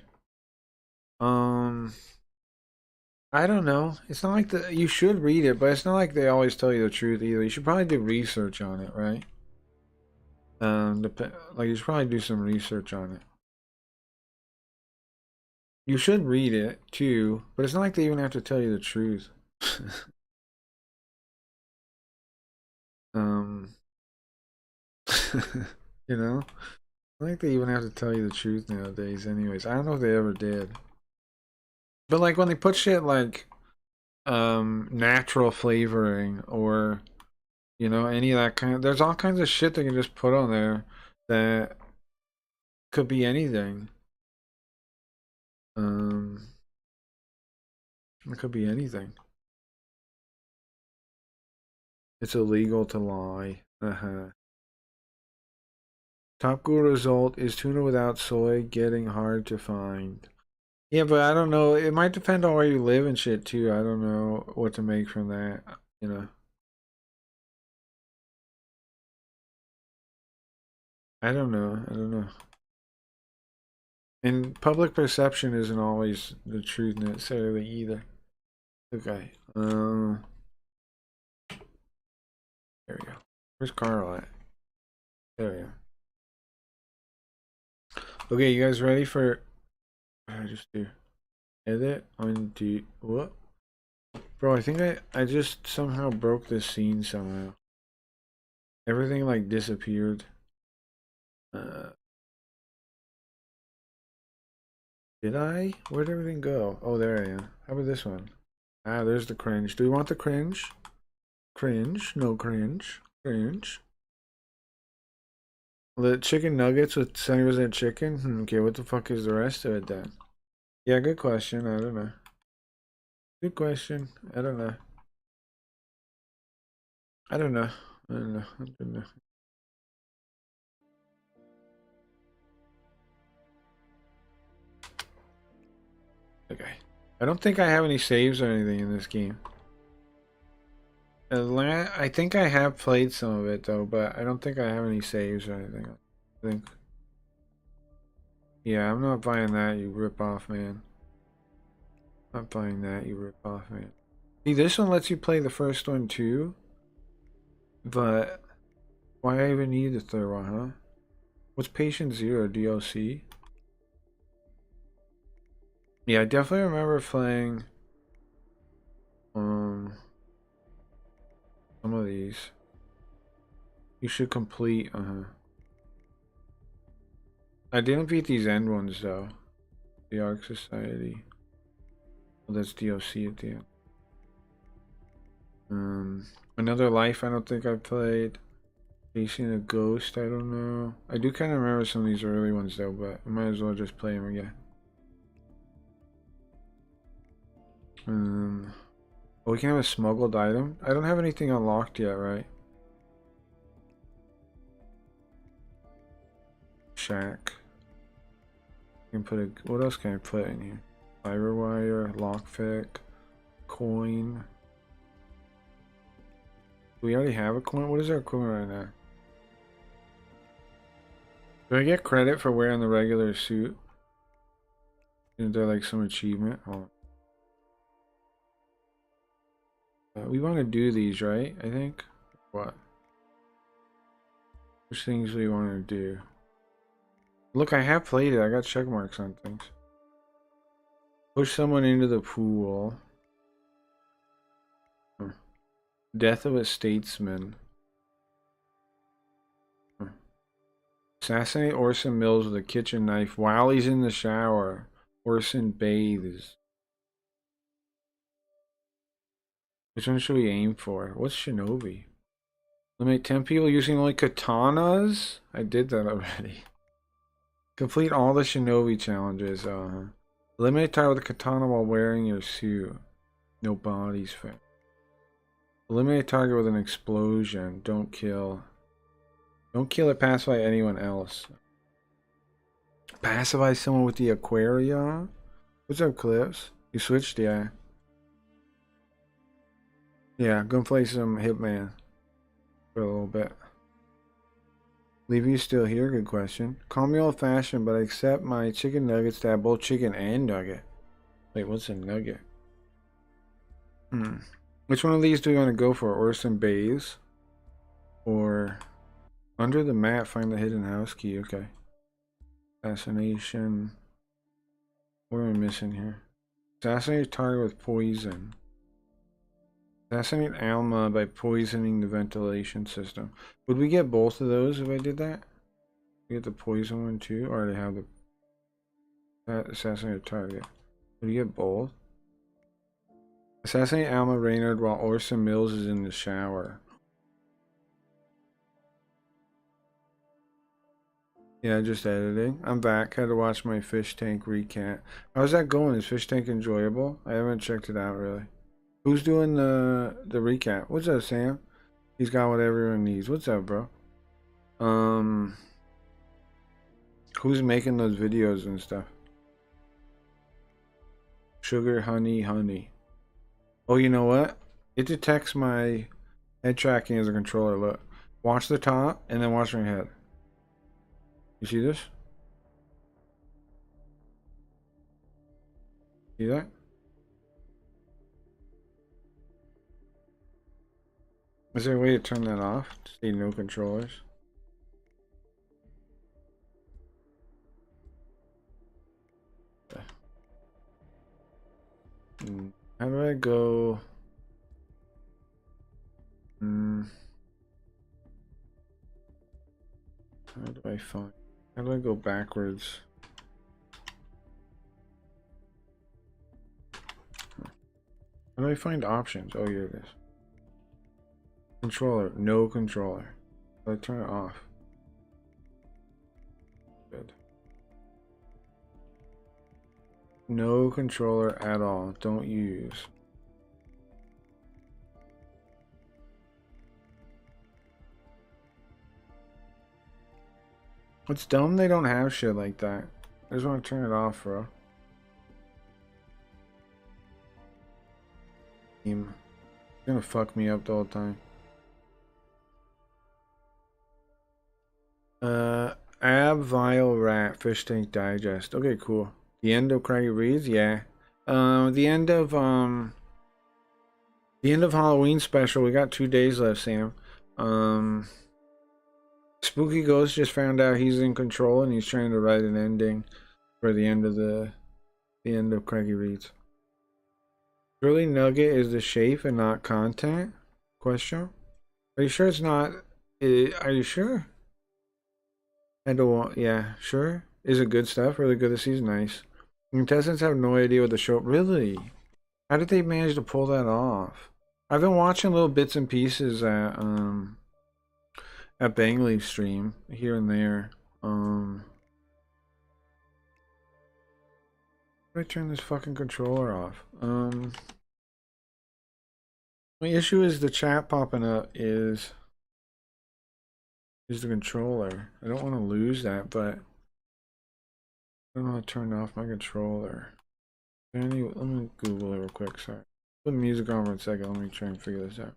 I don't know. It's not like you should read it, but it's not like they always tell you the truth either. You should probably do research on it, right? Like you should probably do some research on it. You should read it too, but it's not like they even have to tell you the truth. um, you know, I think they even have to tell you the truth nowadays. Anyways, I don't know if they ever did. But like when they put shit like natural flavoring or you know any of that kind of, there's all kinds of shit they can just put on there that could be anything. It could be anything. It's illegal to lie. Top Google result is tuna without soy getting hard to find. Yeah, but I don't know. It might depend on where you live and shit too. I don't know what to make from that, you know. I don't know. I don't know. And public perception isn't always the truth necessarily either. Okay. There we go. Where's Carl at? There we go. Okay, you guys ready for? I just do edit undo. What? Bro, I think I just somehow broke this scene somehow. Everything like disappeared. Did I? Where'd everything go? Oh, there I am. How about this one? Ah, there's the cringe. Do we want the cringe? Cringe? No cringe. Cringe. The chicken nuggets with 70% chicken? Okay, what the fuck is the rest of it then? Yeah, good question. I don't know. Good question. I don't know. I don't know. I don't know. I don't know. Okay. I don't think I have any saves or anything in this game. I think I have played some of it though, but I don't think I have any saves or anything. I think. Yeah, I'm not buying that, you rip off, man. Not buying that, you rip off, man. See, this one lets you play the first one too, but why I even need the third one, huh? What's Patient Zero DLC? Yeah, I definitely remember playing some of these. You should complete, I didn't beat these end ones though. The Ark Society. Well, that's DLC at the end. Another Life I don't think I played. Chasing a Ghost, I don't know. I do kind of remember some of these early ones though, but I might as well just play them again. Oh, we can have a smuggled item. I don't have anything unlocked yet, right? Shack. I can put a. What else can I put in here? Fiber wire, lockpick, coin. Do we already have a coin? What is our coin right now? Do I get credit for wearing the regular suit? Is there like some achievement? Hold on. We want to do these, right? I think. What? Which things do we want to do? Look, I have played it. I got check marks on things. Push someone into the pool. Death of a statesman. Assassinate Orson Mills with a kitchen knife while he's in the shower. Orson bathes. Which one should we aim for? What's Shinobi? Eliminate 10 people using only katanas? I did that already. Complete all the Shinobi challenges. Eliminate target with a katana while wearing your suit. No bodies found. Eliminate target with an explosion. Don't kill. Don't kill or pacify anyone else. Pacify someone with the aquarium? What's up, Clips? You switched? Yeah. Yeah, gonna play some Hitman for a little bit. Leave you still here? Good question. Call me old fashioned, but I accept my chicken nuggets to have both chicken and nugget. Wait, what's a nugget? Which one of these do we want to go for? Orson Bays? Or under the mat, find the hidden house key. Okay. Assassination. What am I missing here? Assassinate target with poison. Assassinate Alma by poisoning the ventilation system. Would we get both of those if I did that? We get the poison one too? Or do I have the assassinate target? Would we get both? Assassinate Alma Reynard while Orson Mills is in the shower. Yeah, just editing. I'm back. Had to watch my fish tank recap. How's that going? Is fish tank enjoyable? I haven't checked it out really. Who's doing the recap? What's up, Sam? He's got what everyone needs. What's up, bro? Who's making those videos and stuff? Sugar, honey, honey. Oh, you know what? It detects my head tracking as a controller. Look. Watch the top and then watch my head. You see this? See that? Is there a way to turn that off? To see no controllers? How do I go? How do I find? How do I go backwards? How do I find options? Oh, here it is. Controller, no controller. I turn it off. Good. No controller at all. Don't use. It's dumb they don't have shit like that. I just want to turn it off, bro. It's gonna fuck me up the whole time. Ab Vile Rat Fish Tank Digest. Okay, cool. The end of Craggy Reads, yeah. The end of Halloween special. We got 2 days left, Sam. Spooky Ghost just found out he's in control and he's trying to write an ending for the end of Craggy Reads. Surely Nugget is the shape and not content? Question. Are you sure it's not? Are you sure? I don't want. Yeah, sure. Is it good stuff? Really good this season. Nice. Contestants have no idea what the show. Really? How did they manage to pull that off? I've been watching little bits and pieces at Bangleaf stream here and there. How do I turn this fucking controller off? My issue is the chat popping up is the controller. I don't want to lose that, but I don't know how to turn off my controller. Anyway, let me Google it real quick. Sorry. Put the music on for a second. Let me try and figure this out.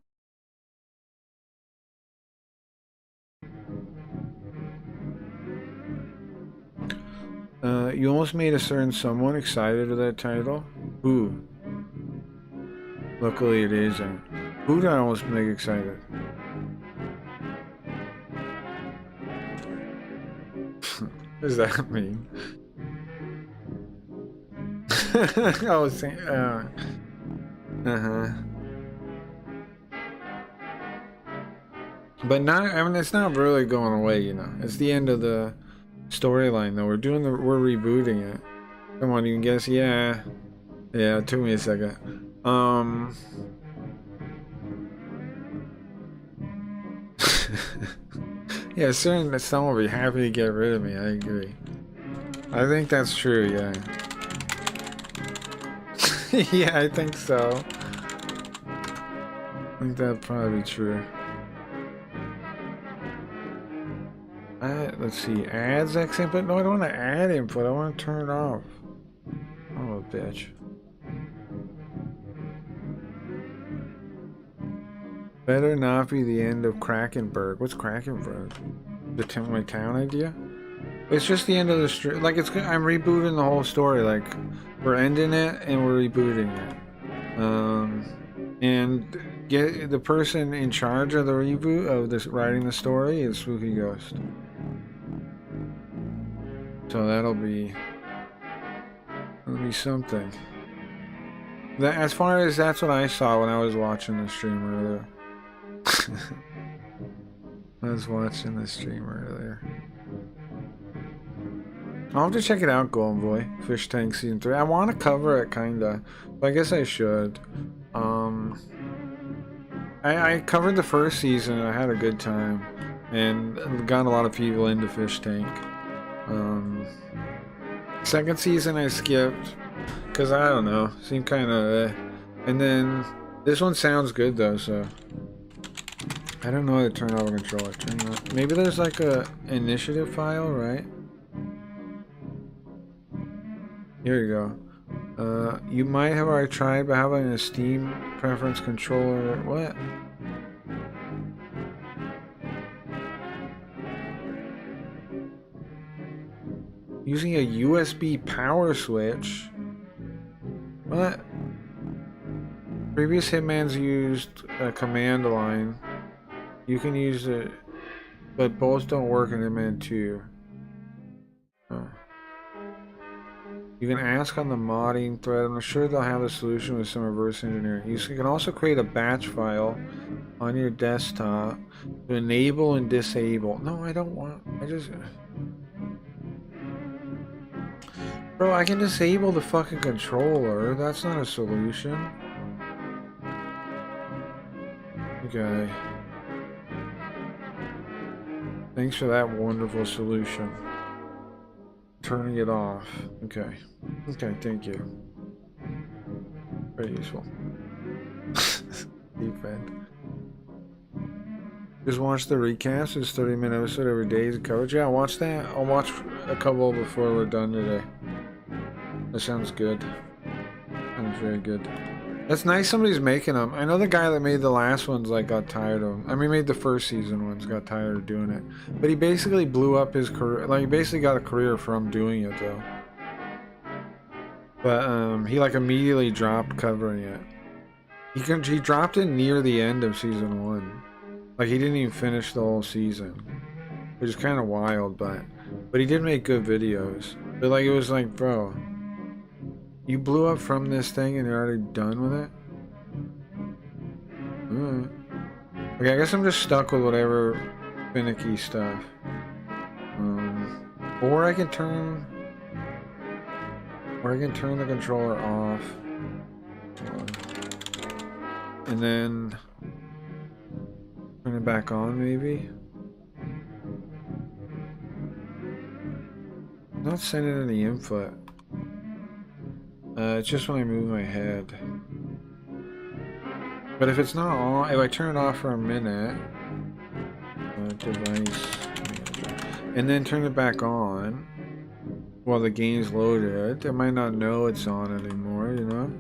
You almost made a certain someone excited with that title. Who? Luckily it isn't. Who did I almost make excited? What does that mean? I was saying, But not, I mean, it's not really going away, you know. It's the end of the storyline, though. We're rebooting it. Come on, you can guess. Yeah, it took me a second. Yeah, certain someone will be happy to get rid of me. I agree. I think that's true. Yeah. Yeah, I think so. I think that'd probably be true. Let's see, ads X input? No, I don't want to add input. I want to turn it off. Oh, a bitch. Better not be the end of Krakenberg. What's Krakenberg? My town idea? It's just the end of the story. Like, I'm rebooting the whole story. Like, we're ending it and we're rebooting it. And get the person in charge of the reboot of this writing the story is Spooky Ghost. So that'll be It'll be something. That, as far as that's what I saw when I was watching the stream earlier. I was watching the stream earlier. I'll have to check it out, Golden Boy. Fish Tank Season 3. I want to cover it, kinda. But I guess I should. I covered the first season and I had a good time. And got a lot of people into Fish Tank. Second season I skipped. Because I don't know. Seemed kind of... And then... This one sounds good though, so... I don't know how to turn off a controller. Turn off. Maybe there's like a initiative file, right? Here you go. You might have already tried, but how about a Steam preference controller? What? Using a USB power switch? What? Previous Hitmans used a command line. You can use it, but both don't work in Hitman 2. Oh. You can ask on the modding thread. I'm sure they'll have a solution with some reverse engineering. You can also create a batch file on your desktop to enable and disable. No, I don't want. I just. Bro, I can disable the fucking controller. That's not a solution. Okay. Thanks for that wonderful solution. Turning it off. Okay. Okay, thank you. Very useful. Defend. Just watch the recaps. It's 30-minute episode every day to coverage. Yeah, I'll watch that. I'll watch a couple before we're done today. That sounds good. Sounds very good. That's nice somebody's making them. I know the guy that made the last ones like got tired of them. I mean, made the first season ones, got tired of doing it. But he basically blew up his career. Like, he basically got a career from doing it, though. But, he, like, immediately dropped covering it. He dropped it near the end of season 1. Like, he didn't even finish the whole season. Which is kind of wild, but he did make good videos. But, like, it was like, bro... You blew up from this thing and you're already done with it? Alright. Okay, I guess I'm just stuck with whatever finicky stuff. Or I can turn the controller off. And then turn it back on, maybe? I'm not sending any input. It's just when I move my head. But if it's not on, if I turn it off for a minute, device, and then turn it back on while the game's loaded, it might not know it's on anymore, you know?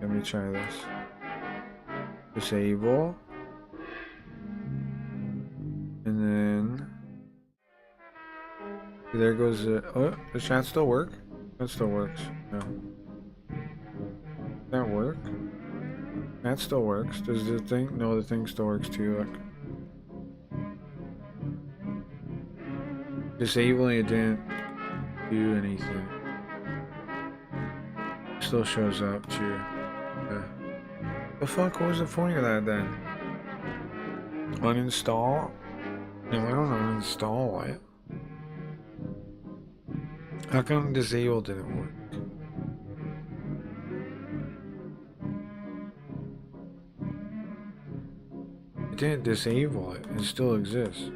Let me try this. Disable. And then... There goes the... Oh, does chat still work? That still works. No. That work? That still works. Does the thing... No, the thing still works too, look. Disabling it didn't do anything. Still shows up too. Yeah. The fuck? What was the point of that then? Uninstall? No, I don't uninstall it. How come disable didn't work? It didn't disable it. It still exists.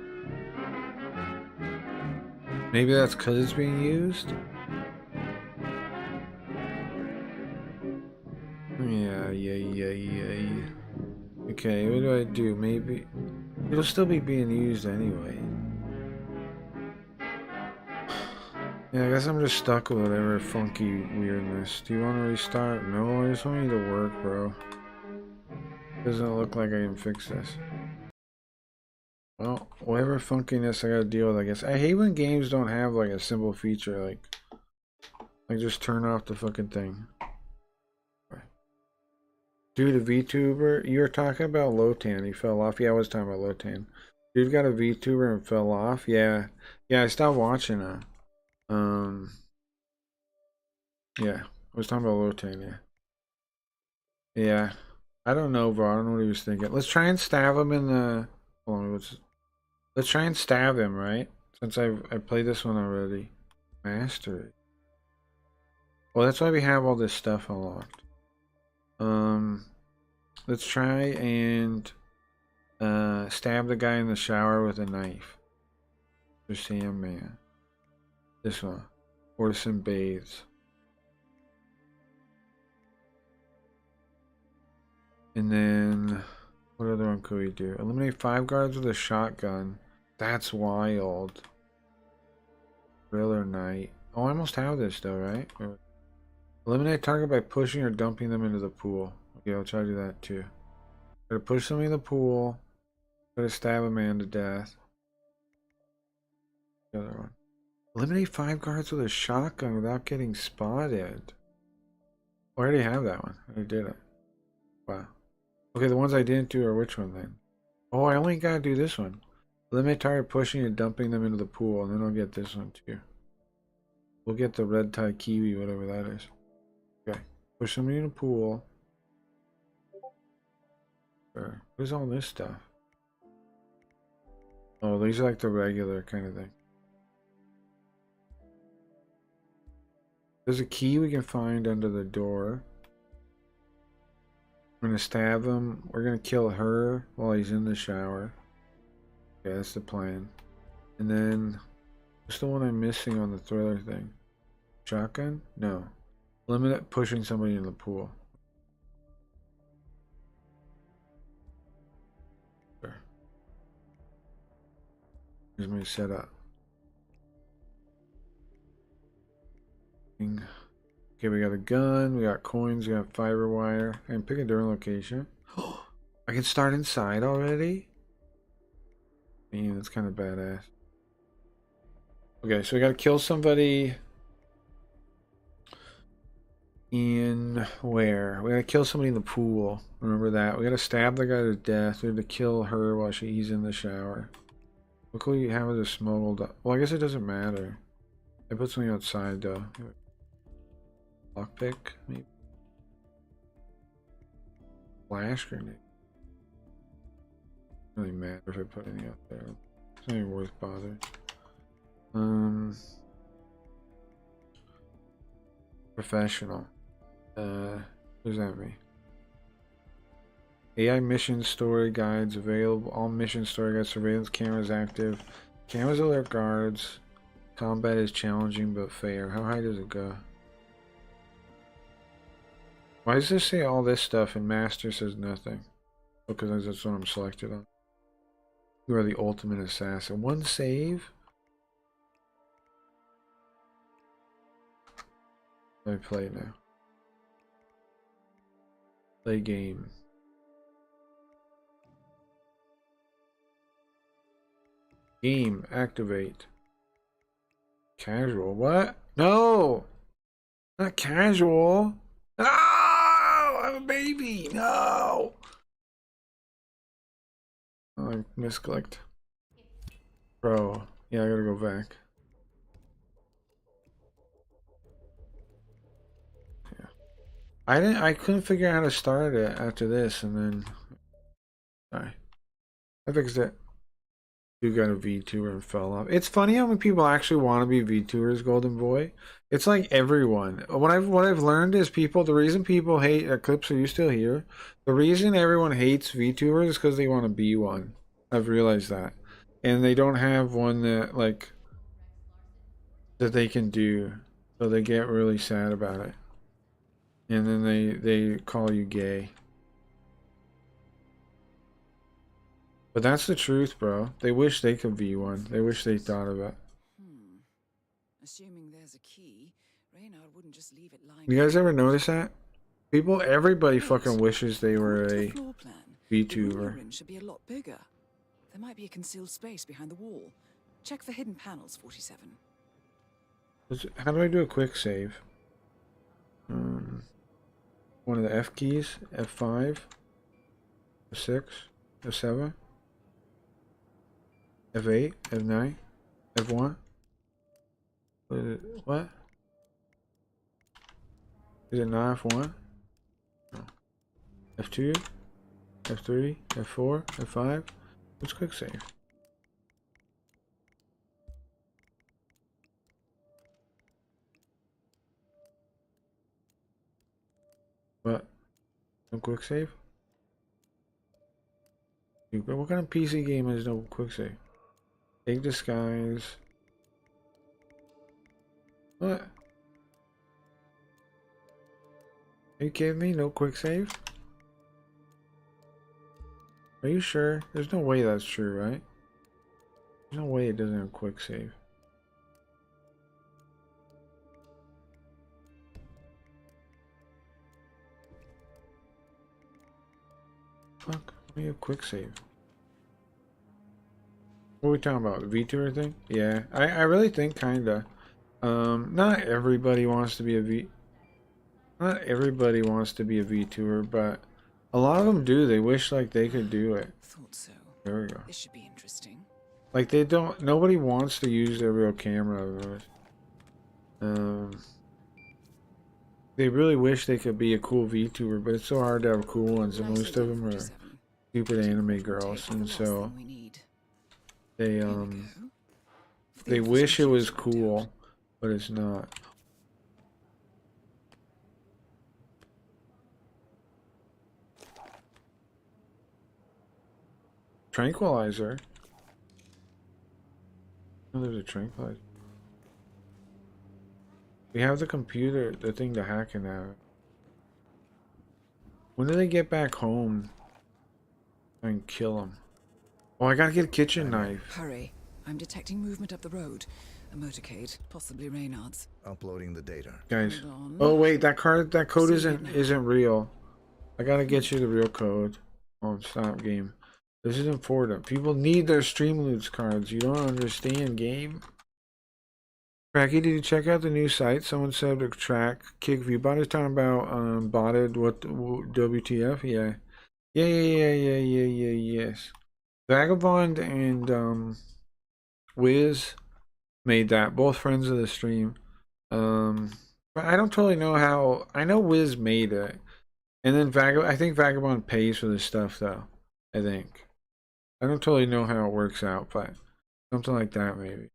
Maybe that's because it's being used? Yeah. Okay, what do I do? Maybe... It'll still be being used anyway. Yeah, I guess I'm just stuck with whatever funky weirdness. Do you want to restart? No, I just want you to work, bro. Doesn't look like I can fix this. Well, whatever funkiness I gotta deal with, I guess. I hate when games don't have like a simple feature, like just turn off the fucking thing. Dude, a VTuber? You were talking about Lotan, he fell off. Yeah, I was talking about Lotan. Dude got a VTuber and fell off? Yeah. Yeah, I stopped watching it. Yeah, I was talking about Lotan, yeah. Yeah, I don't know, bro. I don't know what he was thinking. Let's try and stab him in the. Hold on, let's try and stab him, right? Since I played this one already. Mastery. Well, that's why we have all this stuff unlocked. Let's try and stab the guy in the shower with a knife. For Sam Man. This one. Orson bathes. And then what other one could we do? Eliminate 5 guards with a shotgun. That's wild. Thriller Night. Oh, I almost have this though, right? Eliminate target by pushing or dumping them into the pool. Okay, I'll try to do that too. Try to push somebody in the pool. Try to stab a man to death. The other one. Eliminate 5 guards with a shotgun without getting spotted. Oh, I already have that one. I did it. Wow. Okay, the ones I didn't do are which one then? Oh, I only gotta do this one. Eliminate target pushing and dumping them into the pool, and then I'll get this one too. We'll get the red tie kiwi, whatever that is. Okay. Push somebody in a pool. Sure. Where's all this stuff? Oh, these are like the regular kind of thing. There's a key we can find under the door. We're gonna stab him. We're gonna kill her while he's in the shower. Okay, that's the plan. And then, what's the one I'm missing on the thriller thing? Shotgun? No. Limit pushing somebody in the pool. Sure. Here's my setup. Okay, we got a gun, we got coins, we got fiber wire. I can pick a different location. I can start inside already? Man, that's kind of badass. Okay, so we gotta kill somebody in where? We gotta kill somebody in the pool. Remember that. We gotta stab the guy to death. We have to kill her while she's in the shower. What can we have as a smuggled up? Well, I guess it doesn't matter. I put something outside though. Lockpick, maybe. Flash grenade. Doesn't really matter if I put anything out there. It's not even worth bothering. Professional. What does that mean? AI mission story guides available. All mission story guides. Surveillance cameras active. Cameras alert guards. Combat is challenging but fair. How high does it go? Why does this say all this stuff and Master says nothing? Because that's what I'm selected on. You are the ultimate assassin. One save? Let me play now. Play game. Game. Activate. Casual. What? No! Not casual. No! I'm a baby. No! Oh, I misclicked. Bro. Yeah, I gotta go back. Yeah. I couldn't figure out how to start it after this, and then sorry. I fixed it. You got a VTuber and fell off. It's funny how many people actually want to be VTubers, Golden Boy. It's like everyone. What I've learned is the reason people hate Eclipse, are you still here? The reason everyone hates VTubers is because they want to be one. I've realized that. And they don't have one that that they can do. So they get really sad about it. And then they call you gay. But that's the truth, bro. They wish they could be one. They wish they thought of it. Assuming there's a key, Reynard wouldn't just leave it lying. You guys ever notice that? Everybody fucking wishes they were a VTuber. The room should be a lot bigger. There might be a concealed space behind the wall. Check for hidden panels, 47. How do I do a quick save? One of the F keys, F5, F6, F7. F8, F9, F1. What is it? What? Is it not F1? No. F2? F3? F4? F5? Let's quick save. What? No quick save? What kind of PC game has no quick save? Take disguise. What? Are you kidding me? No quick save? Are you sure? There's no way that's true, right? There's no way it doesn't have quick save. Fuck, let me have quick save. What are we talking about? The VTuber thing? Yeah, I really think kinda. Not everybody wants to be a not everybody wants to be a VTuber, but a lot of them do. They wish like they could do it. Thought so. There we go. This should be interesting. Like they don't. Nobody wants to use their real camera. They really wish they could be a cool VTuber, but it's so hard to have cool ones, and most of them are stupid anime girls, and so they wish it was cool, but it's not. Tranquilizer. Oh, there's a tranquilizer. We have the computer, the thing to hack in now. When do they get back home? And kill them. Oh, I gotta get a kitchen knife. Hurry. I'm detecting movement up the road. A motorcade, possibly Reynard's. Uploading the data. Guys. Hold on. Oh wait, that code See isn't real. I gotta get you the real code. Oh, stop game. This is important. People need their Streamloots cards. You don't understand, game. Cracky, did you check out the new site? Someone said to track kick viewbot. Is talking about botted what WTF? Yeah. Yes. Vagabond and Wiz made that. Both friends of the stream. But I don't totally know how. I know Wiz made it, and then I think Vagabond pays for this stuff though. I think. I don't totally know how it works out, but something like that maybe.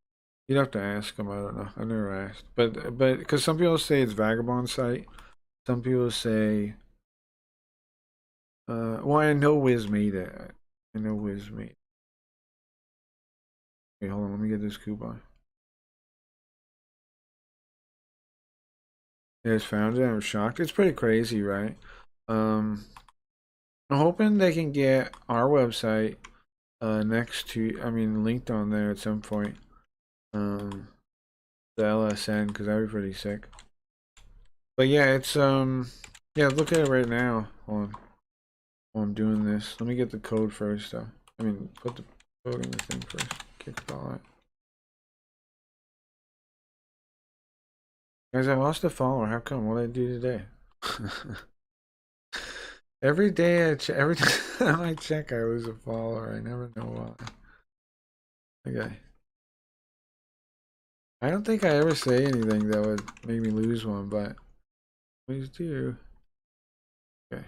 You'd have to ask him. I don't know. I never asked. But because some people say it's Vagabond site, some people say. Well, I know Wiz made it. I know Wiz made it. Wait, hold on. Let me get this coupon. You guys found it? I'm shocked. It's pretty crazy, right? I'm hoping they can get our website next to, linked on there at some point. The LSN, because that'd be pretty sick. But yeah, it's yeah, look at it right now. Hold on. While I'm doing this, let me get the code first though. Put the code in the thing first. Kickball it. Guys, I lost a follower. How come? What did I do today? Every day every time I check, I lose a follower. I never know why. Okay. I don't think I ever say anything that would make me lose one, but please do. Okay.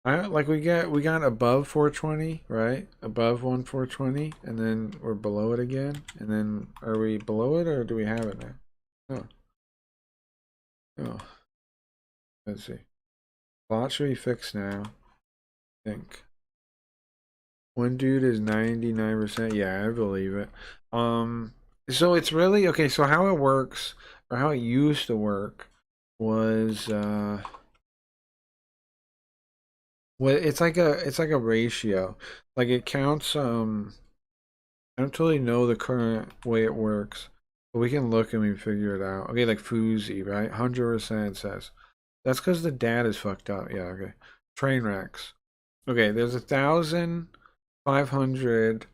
We got above 420, right? Above 420, and then we're below it again. And then are we below it or do we have it now? Oh. Let's see. Plot should be fixed now. I think. One dude is 99%. Yeah, I believe it. So it's really okay, so how it works, or how it used to work, was well, it's like a ratio. Like it counts I don't totally know the current way it works, but we can look and we figure it out. Okay, like Foozy, right? 100% says. That's because the data is fucked up. Yeah, okay. Train wrecks. Okay, there's 1,500.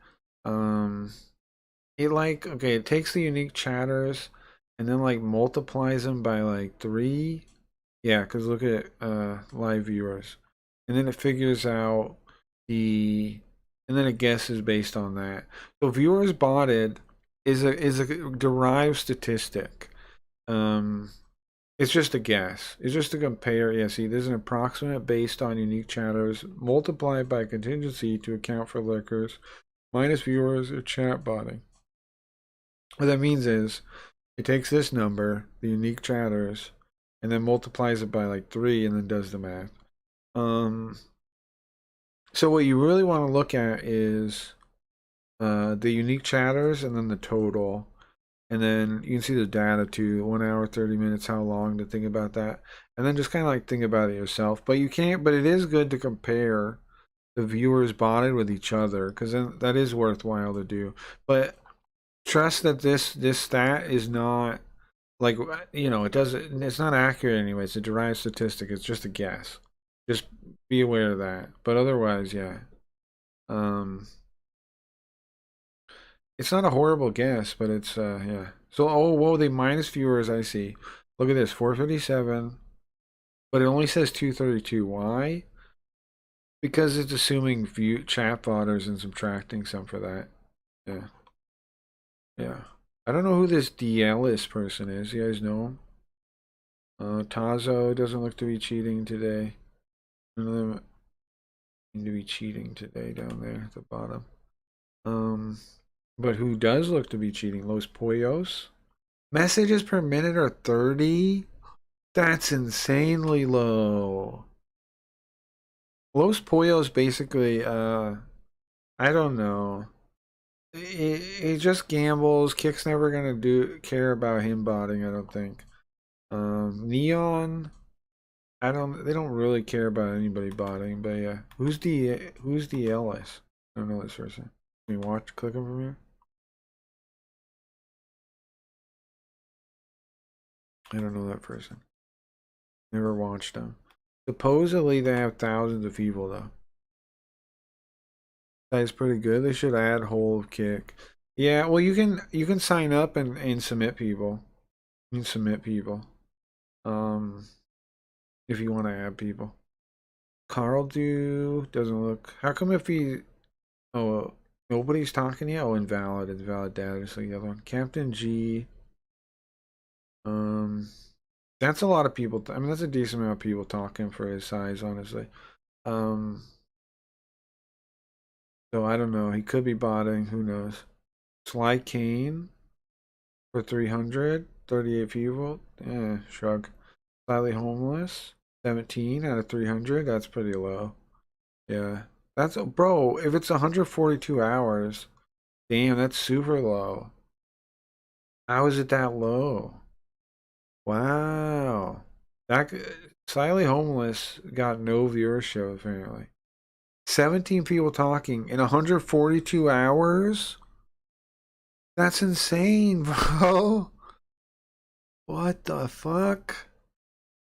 It takes the unique chatters and then like multiplies them by like 3. Yeah, because look at live viewers. And then it figures out and then it guesses based on that. So viewers botted is a derived statistic. It's just a guess. It's just to compare. Yeah, see, there's an approximate based on unique chatters multiplied by contingency to account for lickers, minus viewers or chat botting. What that means is it takes this number, the unique chatters, and then multiplies it by like 3 and then does the math. So what you really want to look at is the unique chatters and then the total. And then you can see the data too, 1 hour, 30 minutes, how long to think about that. And then just kind of like think about it yourself. But you can't, but it is good to compare the viewers botted with each other, because then that is worthwhile to do. But trust that this stat is not like, you know, it's not accurate anyway. It's a derived statistic. It's just a guess. Just be aware of that. But otherwise, yeah. It's not a horrible guess, but it's yeah. So oh whoa, they minus viewers, I see. Look at this, 457, but it only says 232. Why? Because it's assuming view chat botters and subtracting some for that. Yeah. Yeah. I don't know who this DList person is. You guys know him? Tazo doesn't look to be cheating today. None of them seem to be cheating today down there at the bottom. But who does look to be cheating? Los Pollos. Messages per minute are 30? That's insanely low. Los Pollos basically, I don't know. He just gambles. Kick's never gonna care about him botting, I don't think. Neon, they don't really care about anybody botting, but yeah. Who's the Ellis? I don't know this person. Can you click him from here? I don't know that person. Never watched them. Supposedly they have thousands of people though. That's pretty good. They should add whole of kick. Yeah, well you can sign up and submit people. You can submit people. If you want to add people. Carl doesn't look. How come if he nobody's talking yet? Oh, invalid data, just like the other one. Captain G. That's a lot of people. I mean, that's a decent amount of people talking for his size, honestly. So I don't know. He could be botting. Who knows? Sly Kane for 300, 38 people. Shrug. Slightly homeless. 17 out of 300. That's pretty low. Yeah. That's bro. If it's 142 hours, damn, that's super low. How is it that low? Wow. That slightly homeless got no viewership apparently. 17 people talking in 142 hours? That's insane, bro. What the fuck?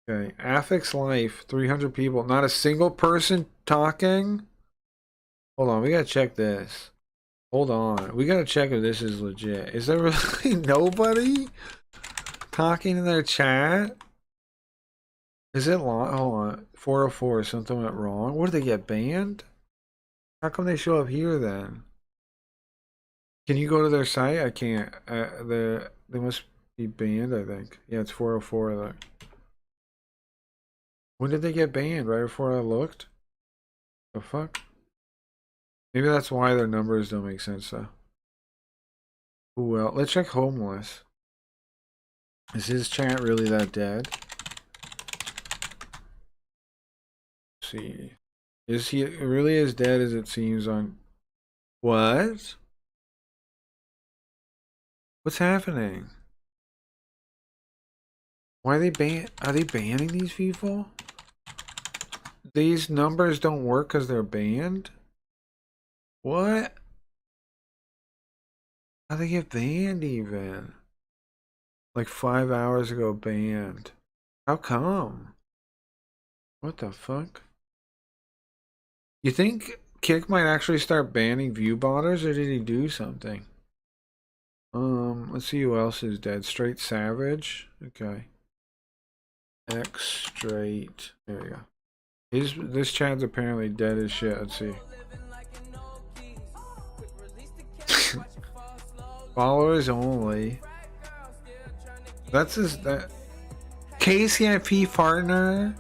Okay, Affix Life, 300 people. Not a single person talking? Hold on, we gotta check this. Hold on. We gotta check if this is legit. Is there really nobody talking in their chat? Is it long? Hold on. 404, something went wrong. What, did they get banned? How come they show up here then? Can you go to their site? I can't. They must be banned, I think. Yeah, it's 404. Look. When did they get banned? Right before I looked? The fuck? Maybe that's why their numbers don't make sense though. Well, let's check homeless. Is his chat really that dead? Let's see. Is he really as dead as it seems on... What? What's happening? Why are they banning these people? These numbers don't work because they're banned? What? How'd they get banned even? Like 5 hours ago banned. How come? What the fuck? You think Kick might actually start banning view botters, or did he do something? Let's see who else is dead. Straight Savage. Okay. X straight. There we go. This chat's apparently dead as shit. Let's see. Followers only. That's his that KCIP partner.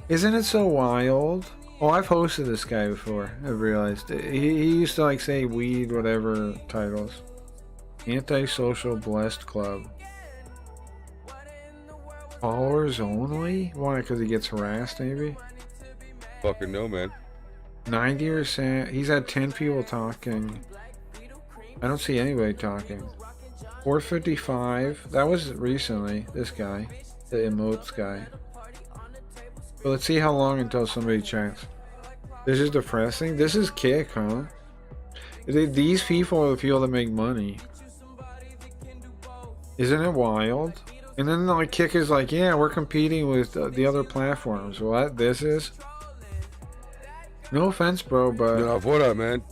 Isn't it so wild? Oh, I've hosted this guy before. I've realized he used to like say weed whatever titles. Antisocial Blessed Club. Followers only? Why? Because he gets harassed, maybe? Fucking no, man. 90%. He's had 10 people talking. I don't see anybody talking. 455. That was recently. This guy. The emotes guy. But let's see how long until somebody checks. This is depressing. This is Kick, huh? These people are the people that make money. Isn't it wild? And then like Kick is like, yeah, we're competing with the other platforms. What? This is? No offense, bro, but... No, what up, man?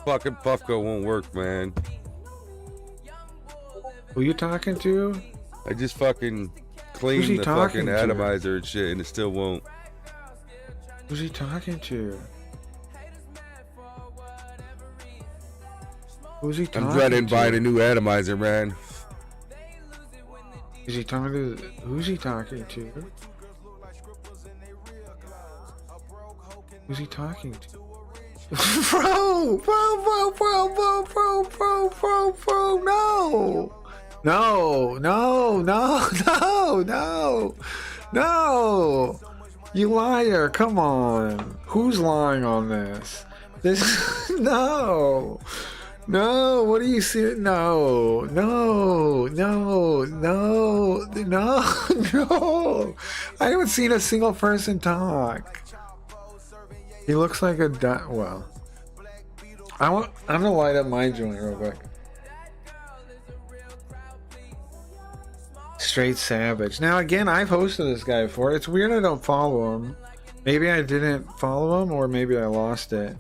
Fucking Puffco won't work, man. Who you talking to? I just fucking cleaned the fucking atomizer and shit, and it still won't. Who's he talking to? Who's he talking to? I'm dreading buying a new atomizer, man. Is he talking to... Who's he talking to? Who's he talking to? Bro, no! No, no, no, no, no, no! You liar, come on. Who's lying on this? This, no! No, what do you see? No, no, no, no, no, no! I haven't seen a single person talk. He looks like a well. I'm gonna light up my joint real quick. Straight savage. Now again, I've hosted this guy before. It's weird I don't follow him. Maybe I didn't follow him, or maybe I lost it.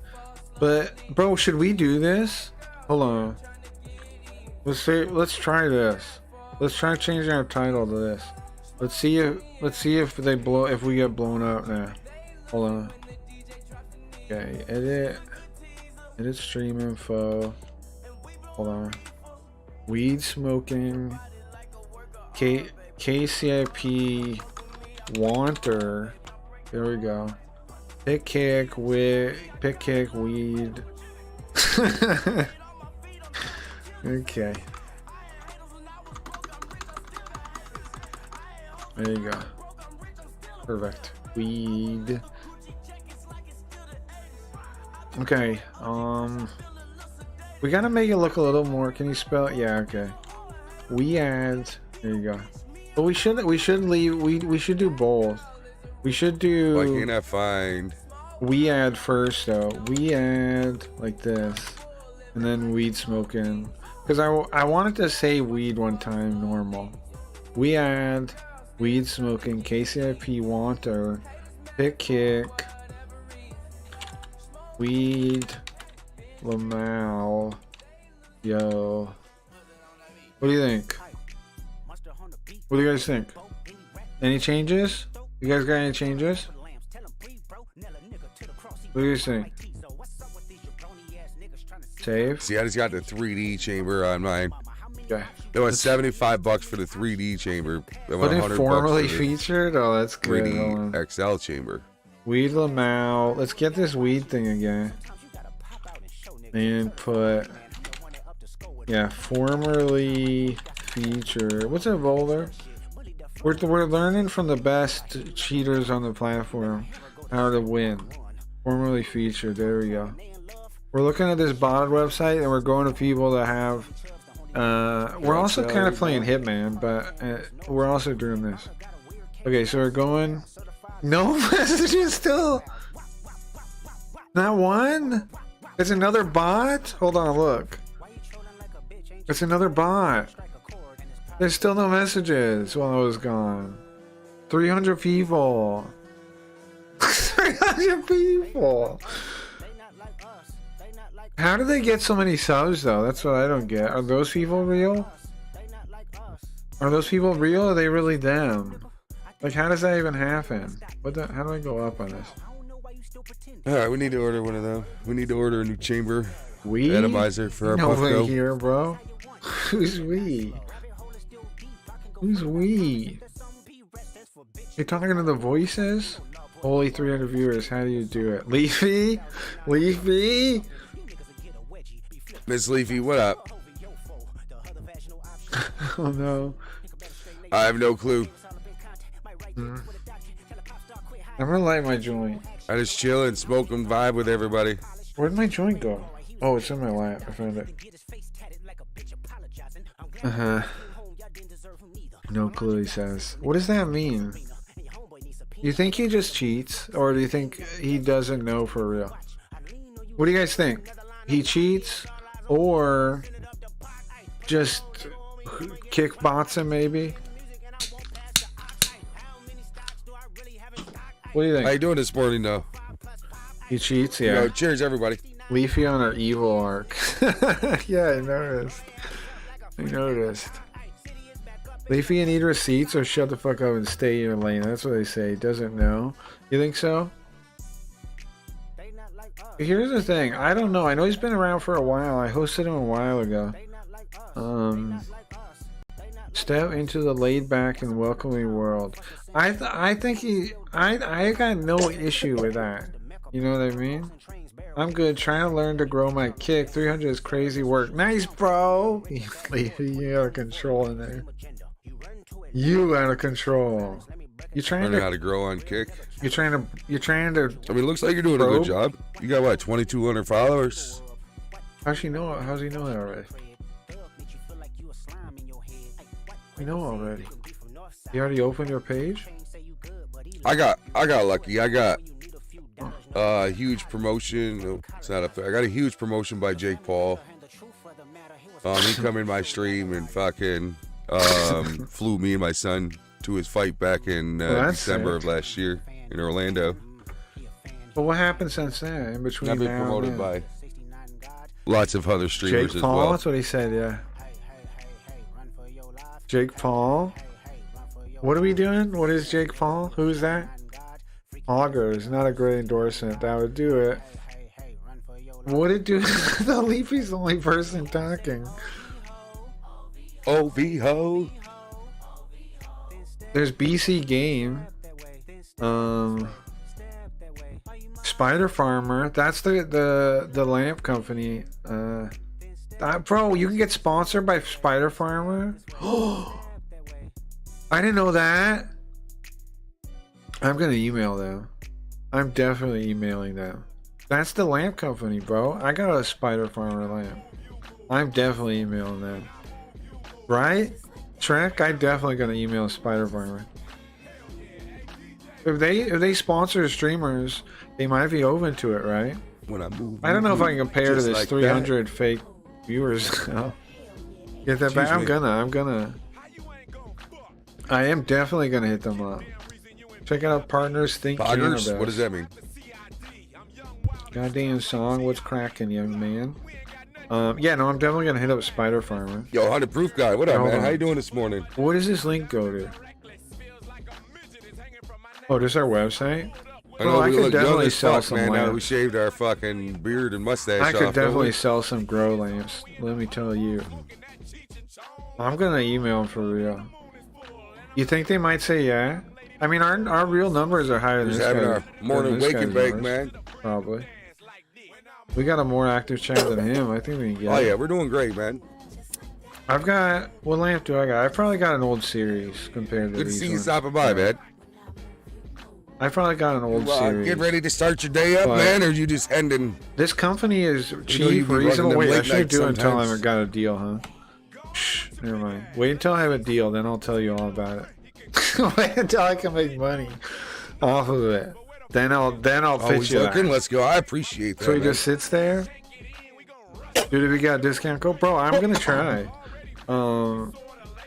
But bro, should we do this? Hold on. Let's try this. Let's try changing our title to this. Let's see if they blow if we get blown up now. Hold on. Okay, edit stream info. Hold on. Weed smoking. KCIP wanter. There we go. Pick kick weed. Okay. There you go. Perfect. Weed. Okay, we gotta make it look a little more. Can you spell it? Yeah, okay. We add. There you go. But we should leave. We should do both. We should do. Why can't I find? We add first though. We add like this, and then weed smoking. Because I wanted to say weed one time normal. We add weed smoking. KCIP wanter. Pick kick. Weed, Lamau, yo. What do you think? What do you guys think? Any changes? You guys got any changes? What do you think? Save? See, I just got the 3D chamber on mine. Okay. It was $75 for the 3D chamber. But it formally featured? Oh, that's good. 3D XL chamber. Weed Lamau. Let's get this weed thing again. And put, yeah, formerly featured. What's a bowler? We're learning from the best cheaters on the platform how to win. Formerly featured. There we go. We're looking at this botted website and we're going to people that have. We're also kind of playing Hitman, but we're also doing this. Okay, so we're going. No messages still. Not one. It's another bot. Hold on, look. It's another bot. There's still no messages while I was gone. 300 people. 300 people. How do they get so many subs though? That's what I don't get. Are those people real? Are those people real? Or are they really them? Like, how does that even happen? How do I go up on this? Alright, we need to order one of them. We need to order a new chamber. We? Atomizer for our Nobody Puffco. here, bro. Who's we? Who's we? You're talking to the voices? Holy 300 viewers, how do you do it? Leafy? Leafy? Miss Leafy, what up? Oh no. I have no clue. I'm gonna light my joint. I just chill and smoke and vibe with everybody. Where'd my joint go? Oh, it's in my lap. I found it. No clue, he says. What does that mean? You think he just cheats? Or do you think he doesn't know for real? What do you guys think? He cheats? Or just kick bots him maybe? What do you think? How you doing this morning, though? He cheats, yeah. Yo, cheers, everybody. Leafy on our evil arc. Yeah, I noticed. Leafy and eat receipts or shut the fuck up and stay in your lane. That's what they say. He doesn't know. You think so? Here's the thing. I don't know. I know he's been around for a while. I hosted him a while ago. Step into the laid back and welcoming world. I think I got no issue with that. You know what I mean? I'm good. Trying to learn to grow my kick. 300 is crazy work. Nice, bro. You out of control in there. You out of control. You trying Learning to how to grow on kick. You're trying to. I mean, it looks like you're doing a good job. You got what, 2,200 followers? How's he know that already? We know already. You already opened your page? I got lucky. I got a huge promotion. Oh, it's not up there. I got a huge promotion by Jake Paul. He come in my stream and fucking flew me and my son to his fight back in December of last year in Orlando. But what happened since then? In between I've been now promoted and by lots of other streamers Jake as Paul, well. that's what he said, yeah. Jake Paul? What are we doing? What is Jake Paul? Who's that? Augers, not a great endorsement. That would do it. What it do? The Leafy's the only person talking. Oh, ho. There's BC Game. Spider Farmer. That's the lamp company. Bro, you can get sponsored by Spider Farmer. I didn't know that. I'm gonna email them. I'm definitely emailing them. That's the lamp company, bro. I got a Spider Farmer lamp. I'm definitely emailing them. Right? Trek, I'm definitely gonna email Spider Farmer. If they sponsor streamers, they might be open to it, right? When I move, I don't know if I can compare to this like 300 fake viewers. Get that back. I'm gonna. I am definitely gonna hit them up. Check out partners think Poggers? What does that mean? Goddamn song, what's cracking, young man? Yeah, no, I'm definitely gonna hit up Spider Farmer. Yo, 100 Proof guy, what up, Hold man? on. How you doing this morning? What does this link go to? Oh, just our website? Well, I could definitely sell some man. Now lamps. we shaved our fucking beard and mustache off. I could definitely sell some grow lamps. Let me tell you. I'm gonna email them for real. You think they might say yeah? I mean, our real numbers are higher than Just this having guy. our morning wake and bake, man. Probably. We got a more active chat than him. I think we can get Oh it. yeah, we're doing great, man. I've got... What lamp do I got? I've probably got an old series compared to Good to these see you ones. stopping by, man. I probably got an old series. Get ready to start your day up, But man, or you just ending? This company is you cheap, be running reasonable. them Wait, I late should do it nights until I sometimes. got a deal, huh? Shh, never mind. Wait until I have a deal, then I'll tell you all about it. Wait until I can make money off of it. Then I'll pitch Always you looking. that. Let's go. I appreciate that. So he man. just sits there. Dude, if you got a discount code, bro, I'm gonna try.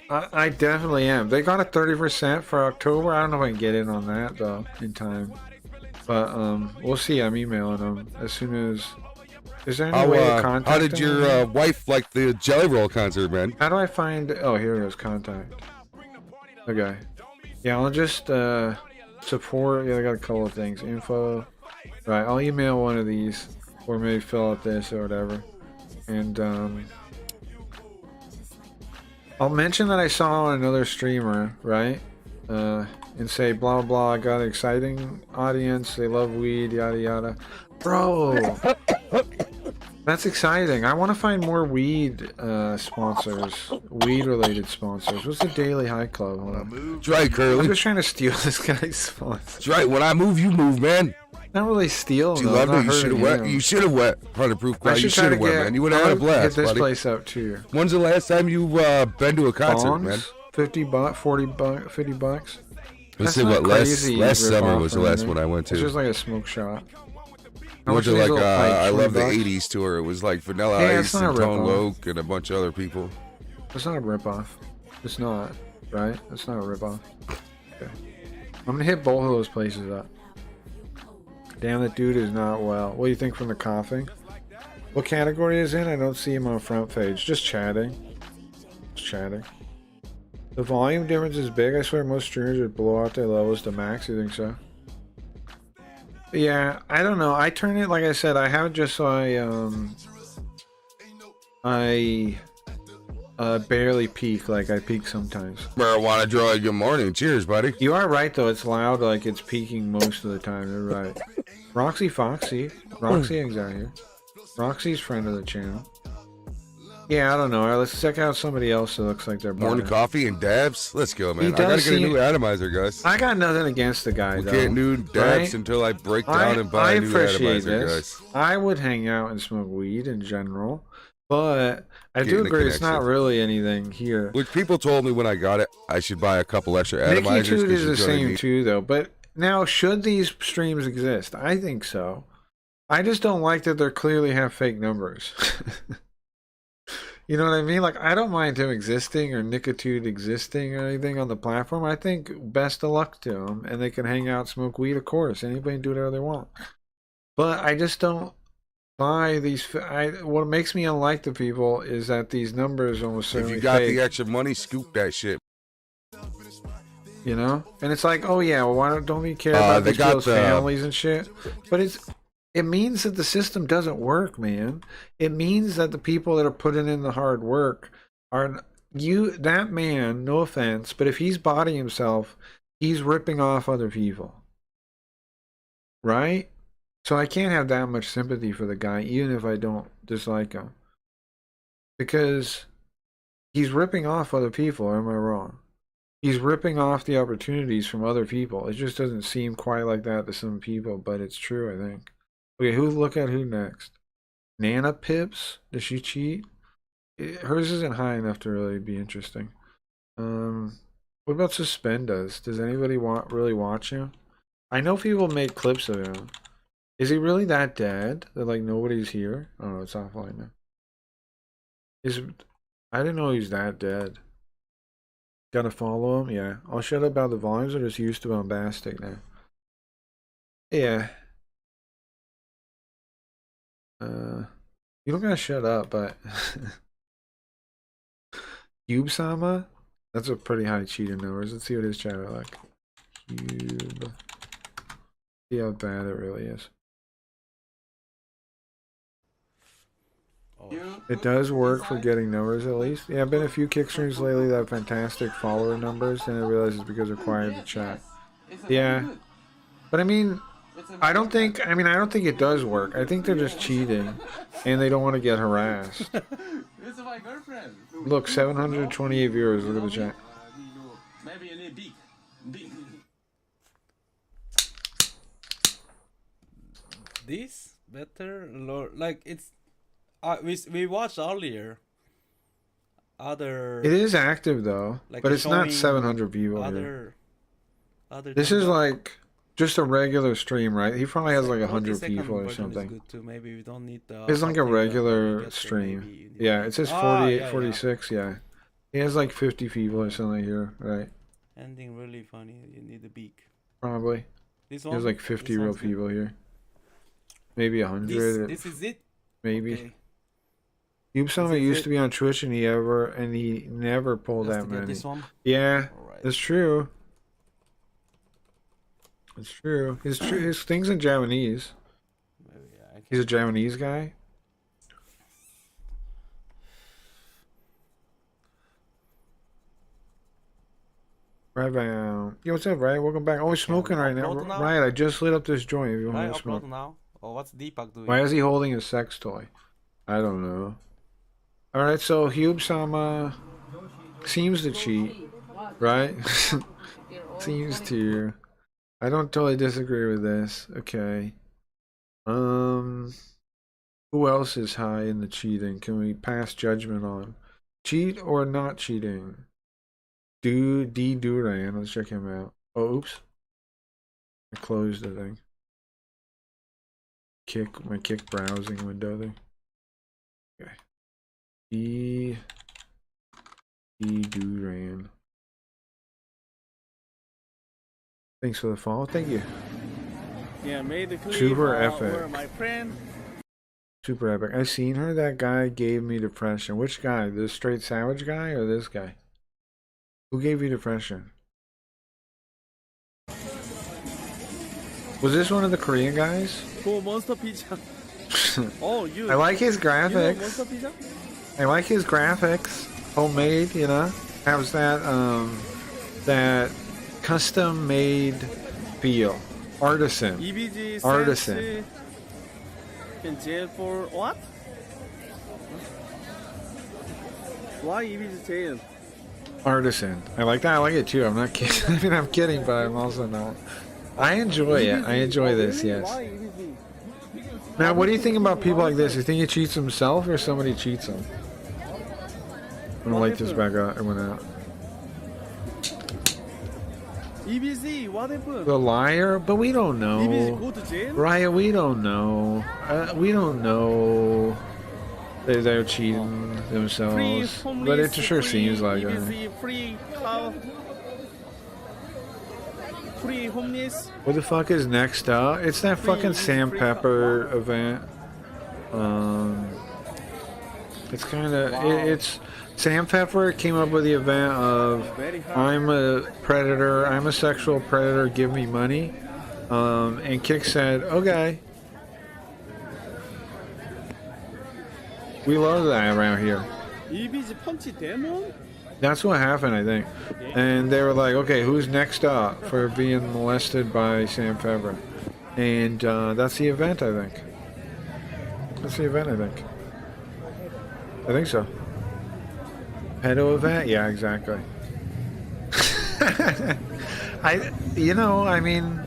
I definitely am. They got a 30% for October. I don't know if I can get in on that though in time. But we'll see. I'm emailing them as soon as. Is there any way to contact how did them? your wife like the Jelly Roll concert, man? How do I find? Oh, here it is. Contact. Okay. Yeah, I'll just support. Yeah, I got a couple of things. Info. Right. I'll email one of these, or maybe fill out this or whatever. And I'll mention that I saw another streamer, right? And say blah blah. I got an exciting audience. They love weed, yada yada. Bro, that's exciting. I want to find more weed sponsors, weed-related sponsors. What's the Daily High Club? Hold on. That's right, I'm Curly. just trying to steal this guy's sponsor. That's right. When I move, you move, man. Not really steal. You though. loved I'm it. not You should have hurting wet. him. You should have wet. 100 proof I crowd. You should should try to have wet, get. man. You would have had a blast, Hit this buddy. place up too. When's the last time you've been to a concert, Bongs, man? $50, $40, $50. Let's That's see not what crazy last summer rip-off was the or last anything. one I went It's to. just like a smoke shop. I went to like I love the $20. '80s tour. It was like Vanilla Yeah, it's Ice not and a Tone rip-off. Loc and a bunch of other people. It's not a ripoff. It's not, right? It's not a ripoff. Okay. I'm gonna hit both of those places up. Damn, that dude is not well. What do you think from the coughing? What category is in? I don't see him on front page. Just chatting. Just chatting. The volume difference is big. I swear most streamers would blow out their levels to max. You think so? Yeah, I don't know. I turn it, like I said, I have it just so I barely peak. Like I peak sometimes. Marijuana Joy, good morning. Cheers, buddy. You are right though. It's loud. Like it's peaking most of the time. You're right. Roxy Foxy. Roxy Egg's out here. Roxy's friend of the channel. Yeah, I don't know. All right, let's check out somebody else that looks like they're Morning bugging. coffee and dabs. Let's go, man. He I gotta does get a seem- new atomizer, guys. I got nothing against the guy We though. can't do dabs right? until I break down and buy I a new appreciate atomizer, this. guys. I would hang out and smoke weed in general, but I do Getting the agree it's not connection. really anything here. Which people told me when I got it, I should buy a couple extra atomizers. Nicky Toot 'cause is you're the gonna same need- too, though. But now, should these streams exist? I think so. I just don't like that they clearly have fake numbers. You know what I mean? Like, I don't mind him existing or Nicatoot existing or anything on the platform. I think best of luck to them, and they can hang out, smoke weed, of course. Anybody can do whatever they want. But I just don't buy these. What makes me unlike the people is that these numbers almost If certainly you got fake. the extra money, scoop that shit. You know, and it's like, oh yeah, well, why don't we care about they these got people's the- families and shit? But it means that the system doesn't work, man. It means that the people that are putting in the hard work are that man. No offense, but if he's bodying himself, he's ripping off other people, right? So I can't have that much sympathy for the guy, even if I don't dislike him, because he's ripping off other people. Or am I wrong? He's ripping off the opportunities from other people. It just doesn't seem quite like that to some people, but it's true, I think. Okay, look at who next? Nana Pips? Does she cheat? Hers isn't high enough to really be interesting. What about Suspendas? Does anybody really watch him? I know people make clips of him. Is he really that dead that like nobody's here? Oh no, it's offline now. I didn't know he's that dead. Gotta follow him? Yeah. I'll shut up about the volumes. I'm just used to bombastic now. Yeah. You don't gotta shut up, but Cube-sama? That's a pretty high cheating numbers. Let's see what his chat are like. Cube. See how bad it really is. It does work for getting numbers at least. Yeah, I've been a few kick streams lately that have fantastic follower numbers, and I realize it's because it's required to chat. Yeah. But I mean, I don't think it does work. I think they're just cheating, and they don't want to get harassed. Look, 728 viewers. Look at the chat. This better, Lord, like it's. We watched earlier. Other. It is active though, like but it's not showing 700 people here. Other. This is like just a regular stream, right? He probably has like 100 40-second people or version is something. good too. Maybe we don't need the. It's like a update, regular we get to stream. maybe you need Yeah, to- it says Ah, 48, yeah, 46, yeah. He has like 50 people or something here, right? Ending really funny. You need a beak. Probably. This He one. has like 50 This real one's good. people here. Maybe 100. This is it. Maybe. Okay. Cube-sama This is used it. to be on Twitch and he never pulled Just that to get many. this one. Yeah, Alright. that's true. It's true. His thing's in Japanese. Maybe, yeah, I He's a Japanese guy. Yo, what's up, Riot? Welcome back. Oh, he's smoking right now. upload now? Riot, I just lit up this joint if you Right, want to smoke. upload now. Oh, what's Deepak doing? Why is he holding a sex toy? I don't know. Alright, so Hube-sama seems to cheat, right? Seems to. I don't totally disagree with this. Okay. Who else is high in the cheating? Can we pass judgment on? Cheat or not cheating? D Duran. Let's check him out. Oh, oops. I closed the thing. My kick browsing window thing. Okay. D Duran. Thanks for the follow. Thank you. Yeah, made the clip. Super epic. Where my friend. Super epic. I seen her. That guy gave me depression. Which guy? The straight savage guy or this guy? Who gave you depression? Was this one of the Korean guys? Cool Monster Pizza. Oh, you. I like his You know graphics. Monster Pizza? I like his graphics. Homemade, you know. Has that that custom made feel. Artisan. EBG Artisan. Can jail for what? Why EBG jail? Artisan. I like that. I like it too. I'm not kidding. I mean, I'm kidding, but I'm also not. I enjoy it. I enjoy this, yes. Why EBG? Now, what do you think about people like this? You think he cheats himself or somebody cheats him? I'm gonna light this back up. It went out. EBC, what happened? The liar? But we don't EBC know. go to jail? Riot, we don't know. We don't know. They're cheating themselves. But it sure seems like it. EBC, free cow. Free homeless. What the fuck is next up? It's that fucking Sam Pepper event. It's kind of it's Sam Pepper came up with the event of I'm a predator, I'm a sexual predator, give me money. And Kick said, okay. We love that around here. EBC punch demon? That's what happened, I think. And they were like, okay, who's next up for being molested by Sam Pepper? And that's the event, I think. That's the event, I think. I think so. Pedo event? Yeah, exactly. I mean,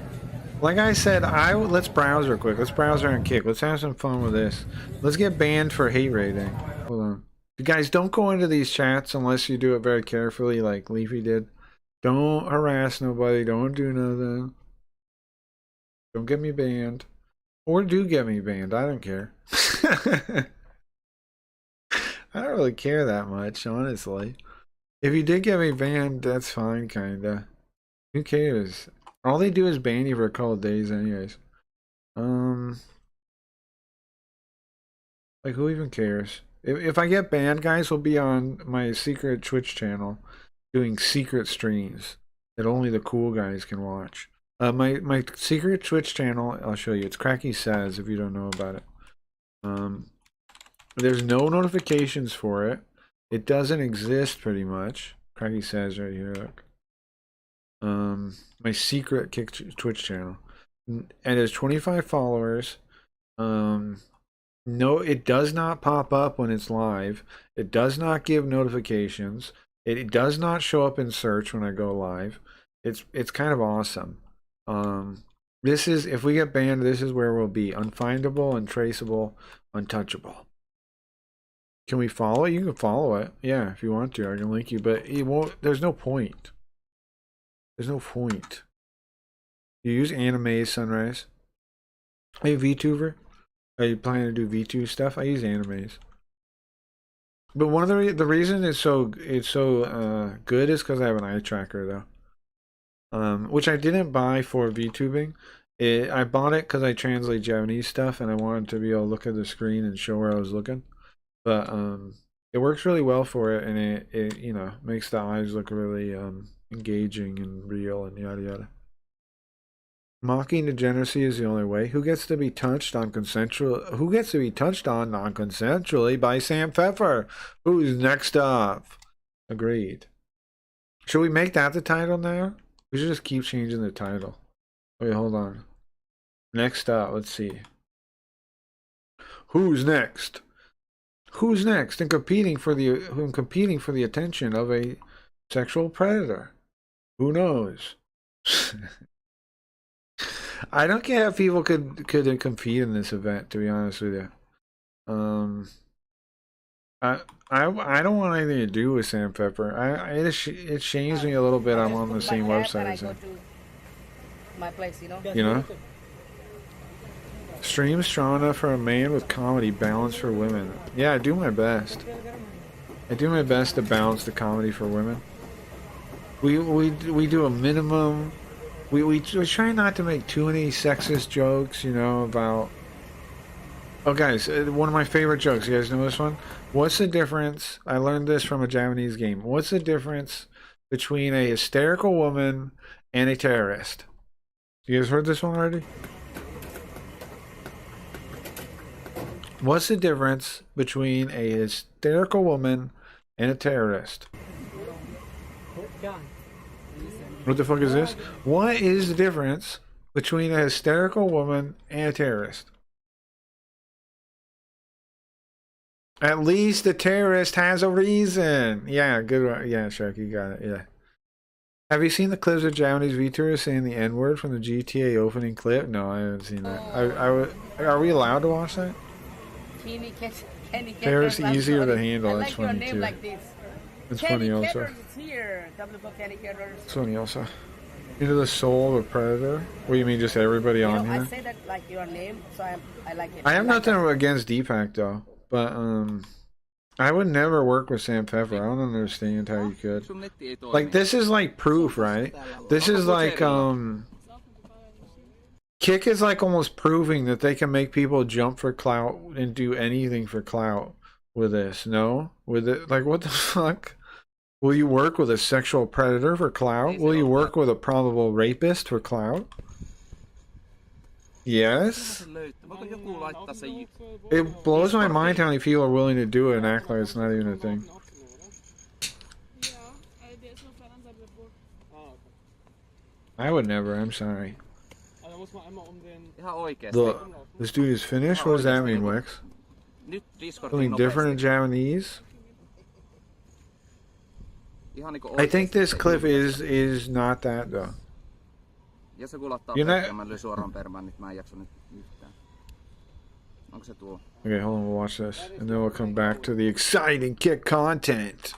like I said, let's browse real quick. Let's browse her and Kick. Let's have some fun with this. Let's get banned for hate rating. Hold on. You guys, don't go into these chats unless you do it very carefully, like Leafy did. Don't harass nobody. Don't do nothing. Don't get me banned. Or do get me banned. I don't care. I don't really care that much, honestly. If you did get me banned, that's fine, kinda. Who cares? All they do is ban you for a couple of days anyways. Like, who even cares? If I get banned, guys, we'll be on my secret Twitch channel doing secret streams that only the cool guys can watch. My secret Twitch channel, I'll show you. It's Cracky Says, if you don't know about it. There's no notifications for it. It doesn't exist, pretty much. Cracky Says right here, look. My secret Twitch channel. And there's 25 followers. No, it does not pop up when it's live. It does not give notifications. It does not show up in search when I go live. It's kind of awesome. This is, if we get banned, this is where we'll be. Unfindable, untraceable, untouchable. Can we follow it? You can follow it. Yeah, if you want to, I can link you, but it won't, there's no point. There's no point. You use anime Sunrise. Hey, VTuber? Are you planning to do V2 stuff? I use animes. But one of the reason it's so good is because I have an eye tracker though, which I didn't buy for VTubing. I bought it because I translate Japanese stuff and I wanted to be able to look at the screen and show where I was looking. But it works really well for it, and it you know, makes the eyes look really engaging and real and yada yada. Mocking degeneracy is the only way. Who gets to be touched on consensual? Who gets to be touched on non-consensually by Sam Pepper? Who's next up? Agreed. Should we make that the title now? We should just keep changing the title. Wait, hold on. Next up, let's see. Who's next? Who's next in competing for the attention of a sexual predator? Who knows? I don't get how people could compete in this event, to be honest with you. I don't want anything to do with Sam Pepper. It shames me a little bit. I'm on the same website as him. My place, You know? Stream strong enough for a man with comedy, balance for women. Yeah, I do my best. I do my best to balance the comedy for women. We do a minimum. We try not to make too many sexist jokes, you know, about. Oh, guys, one of my favorite jokes. You guys know this one? What's the difference? I learned this from a Japanese game. What's the difference between a hysterical woman and a terrorist? You guys heard this one already? What's the difference between a hysterical woman and a terrorist? What the fuck is this? What is the difference between a hysterical woman and a terrorist? At least the terrorist has a reason. Yeah, good one. Yeah, Shark, you got it. Yeah. Have you seen the clips of Japanese VTubers saying the N-word from the GTA opening clip? No, I haven't seen that. Are we allowed to watch that? Terrorist easier to handle. That's funny too. It's funny also. It's funny also. Into the soul of a predator. What do you mean, just everybody on here? I say that like your name, so I like it. I have nothing against Deepak though, but I would never work with Sam Pepper. I don't understand how you could. Like, this is like proof, right? This is like Kick is like almost proving that they can make people jump for clout and do anything for clout with this. No? With it, like, what the fuck? Will you work with a sexual predator for clout? Will you work with a probable rapist for clout? Yes? It blows my mind how many people are willing to do it and act like it's not even a thing. I would never, I'm sorry. Look, this dude is finished? What does that mean, Wex? Something different in Japanese? I think this clip is not that though. You're not... Okay, hold on, we'll watch this. And then we'll come back to the exciting Kick content.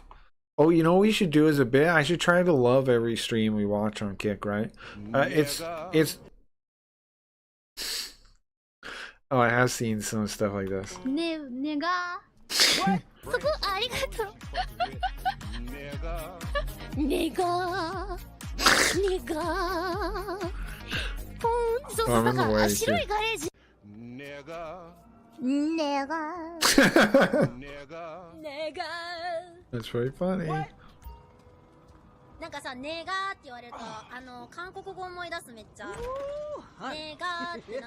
Oh, you know what we should do as a bit? I should try to love every stream we watch on Kick, right? It's... Oh, I have seen some stuff like this. Oh, I'm in the way too. That's very funny.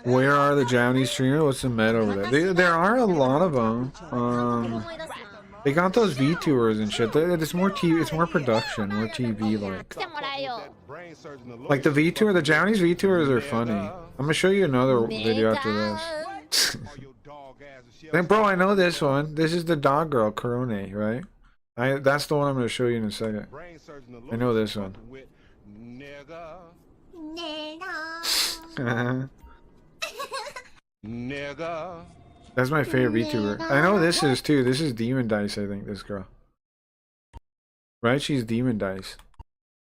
Where are the Japanese streamers? What's the meta over there? There are a lot of them. They got those VTubers and shit. It's more TV. It's more production, more TV like. Like the VTuber, the Japanese VTubers are funny. I'm gonna show you another video after this. Then, bro, I know this one. This is the dog girl, Korone, right? That's the one I'm gonna show you in a second. I know this one. That's my favorite VTuber. I know this is too. This is Demon Dice, I think, this girl. Right? She's Demon Dice.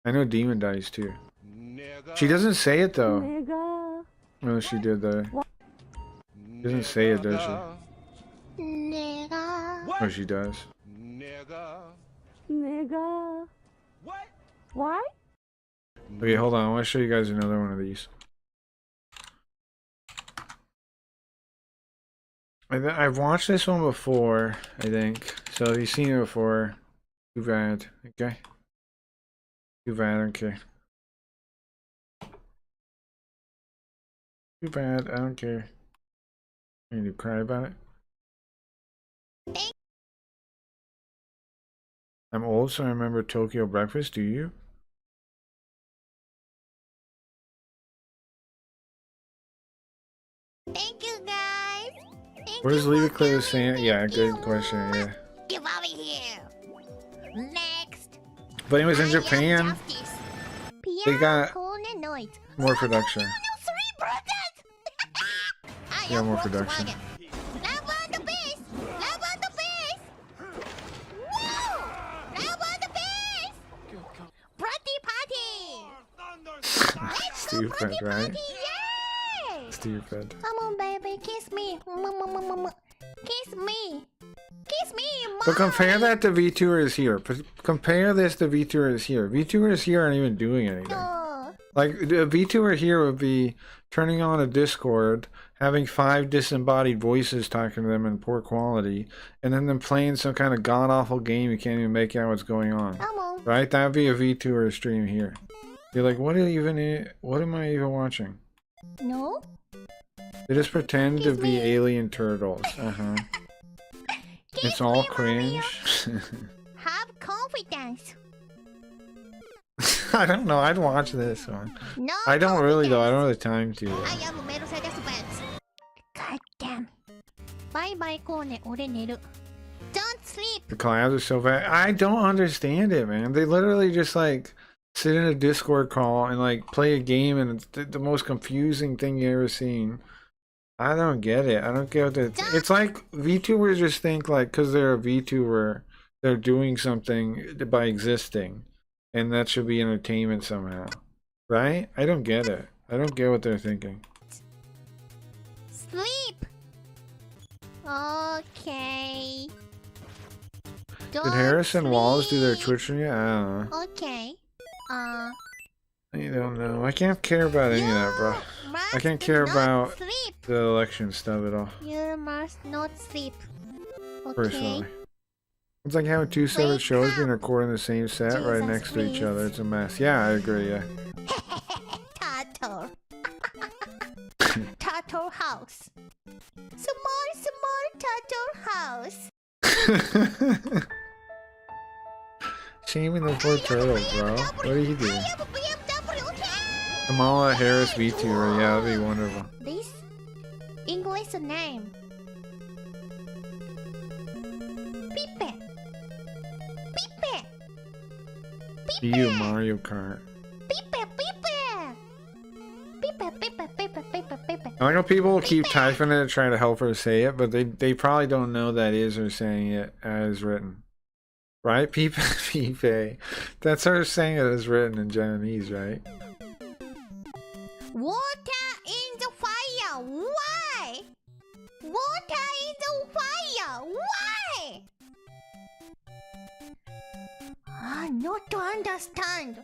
I know Demon Dice too. She doesn't say it though. No, she did though. She doesn't say it, does she? Oh, she does. What? Okay, hold on. I want to show you guys another one of these. I've watched this one before, I think. So if you've seen it before, too bad. Okay? Too bad, okay. Too bad, I don't care. I need to cry about it. I'm old, so I remember Tokyo Breakfast, do you? Where's Levi Clay saying? Yeah, good question. Yeah. Get over here. Next. But anyways, in Japan, they got more production. Yeah, more production. Stupid, right? Stupid. Come on, baby, kiss me. Kiss me. Kiss me, Mom. But compare that to VTubers here. Compare this to VTubers here. VTubers here aren't even doing anything. Like, a VTuber here would be turning on a Discord, having 5 disembodied voices talking to them in poor quality, and then them playing some kind of god-awful game you can't even make out what's going on. Right? That'd be a VTuber stream here. You're like, what am I even watching? No? They just pretend to be alien turtles. It's all cringe. Have confidence. I don't know. I'd watch this one. No. I don't really though. I don't have the time to. I am Mercedes-Benz. God damn. Bye bye, Kone. Ore neru. Don't sleep. The collabs are so bad. I don't understand it, man. They literally just like sit in a Discord call and like play a game, and it's the most confusing thing you ever seen. I don't get it. I don't get what they're it's like VTubers just think like because they're a VTuber, they're doing something by existing, and that should be entertainment somehow, right? I don't get it. I don't get what they're thinking. Sleep. Okay. Did Harris and Wallace do their Twitch stream yet? I don't know. Okay. I don't know. I can't care about any of that, bro. I can't care about the election stuff at all. You must not sleep. Okay. Personally. It's like having 2 separate shows being recorded in the same set right next to each other. It's a mess. Yeah, I agree, yeah. Turtle. Turtle house. Small turtle house. Shaming the poor turtles, bro. What are you doing? Kamala Harris VTuber, yeah, that'd be wonderful. This English name. Pipe. Pipe. You Mario Kart. Pipe. I know people keep typing it trying to help her say it, but they probably don't know that is her saying it as written. Right? Pipe. That's her saying it as written in Japanese, right? Water in the fire. Why? Water in the fire. Why? Not to understand.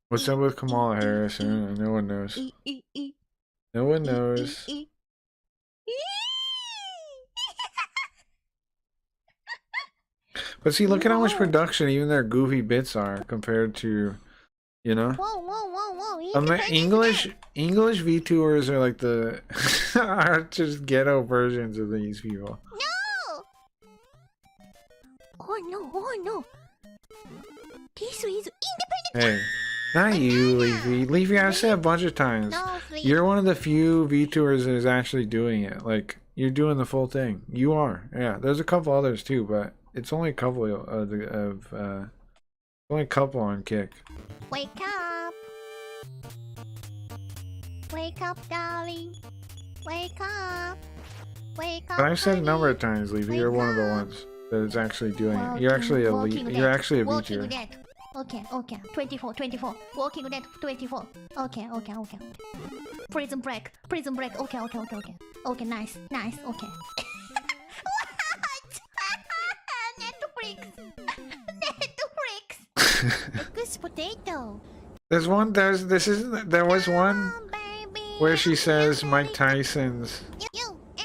What's up with Kamala Harris? No one knows. No one knows. But see, look at how much production even their goofy bits are compared to, you know. Whoa. English VTubers are like the are just ghetto versions of these people. No. Oh no. This is independent. Hey, not you, Leafy. Leafy, I've said a bunch of times. No, you're one of the few VTubers that is actually doing it. Like, you're doing the full thing. You are. Yeah, there's a couple others too, but it's only a couple only a couple on Kick. Wake up. Wake up, darling. Wake up. Wake up. But I've said a number of times, Leafy, you're one of the ones that is actually doing it. You're actually a VTuber. Okay. 24. Walking Dead 24. Okay. Prison break. Okay. Okay, nice. Okay. What? Netflix. Good potato. There was one where she says Mike Tyson's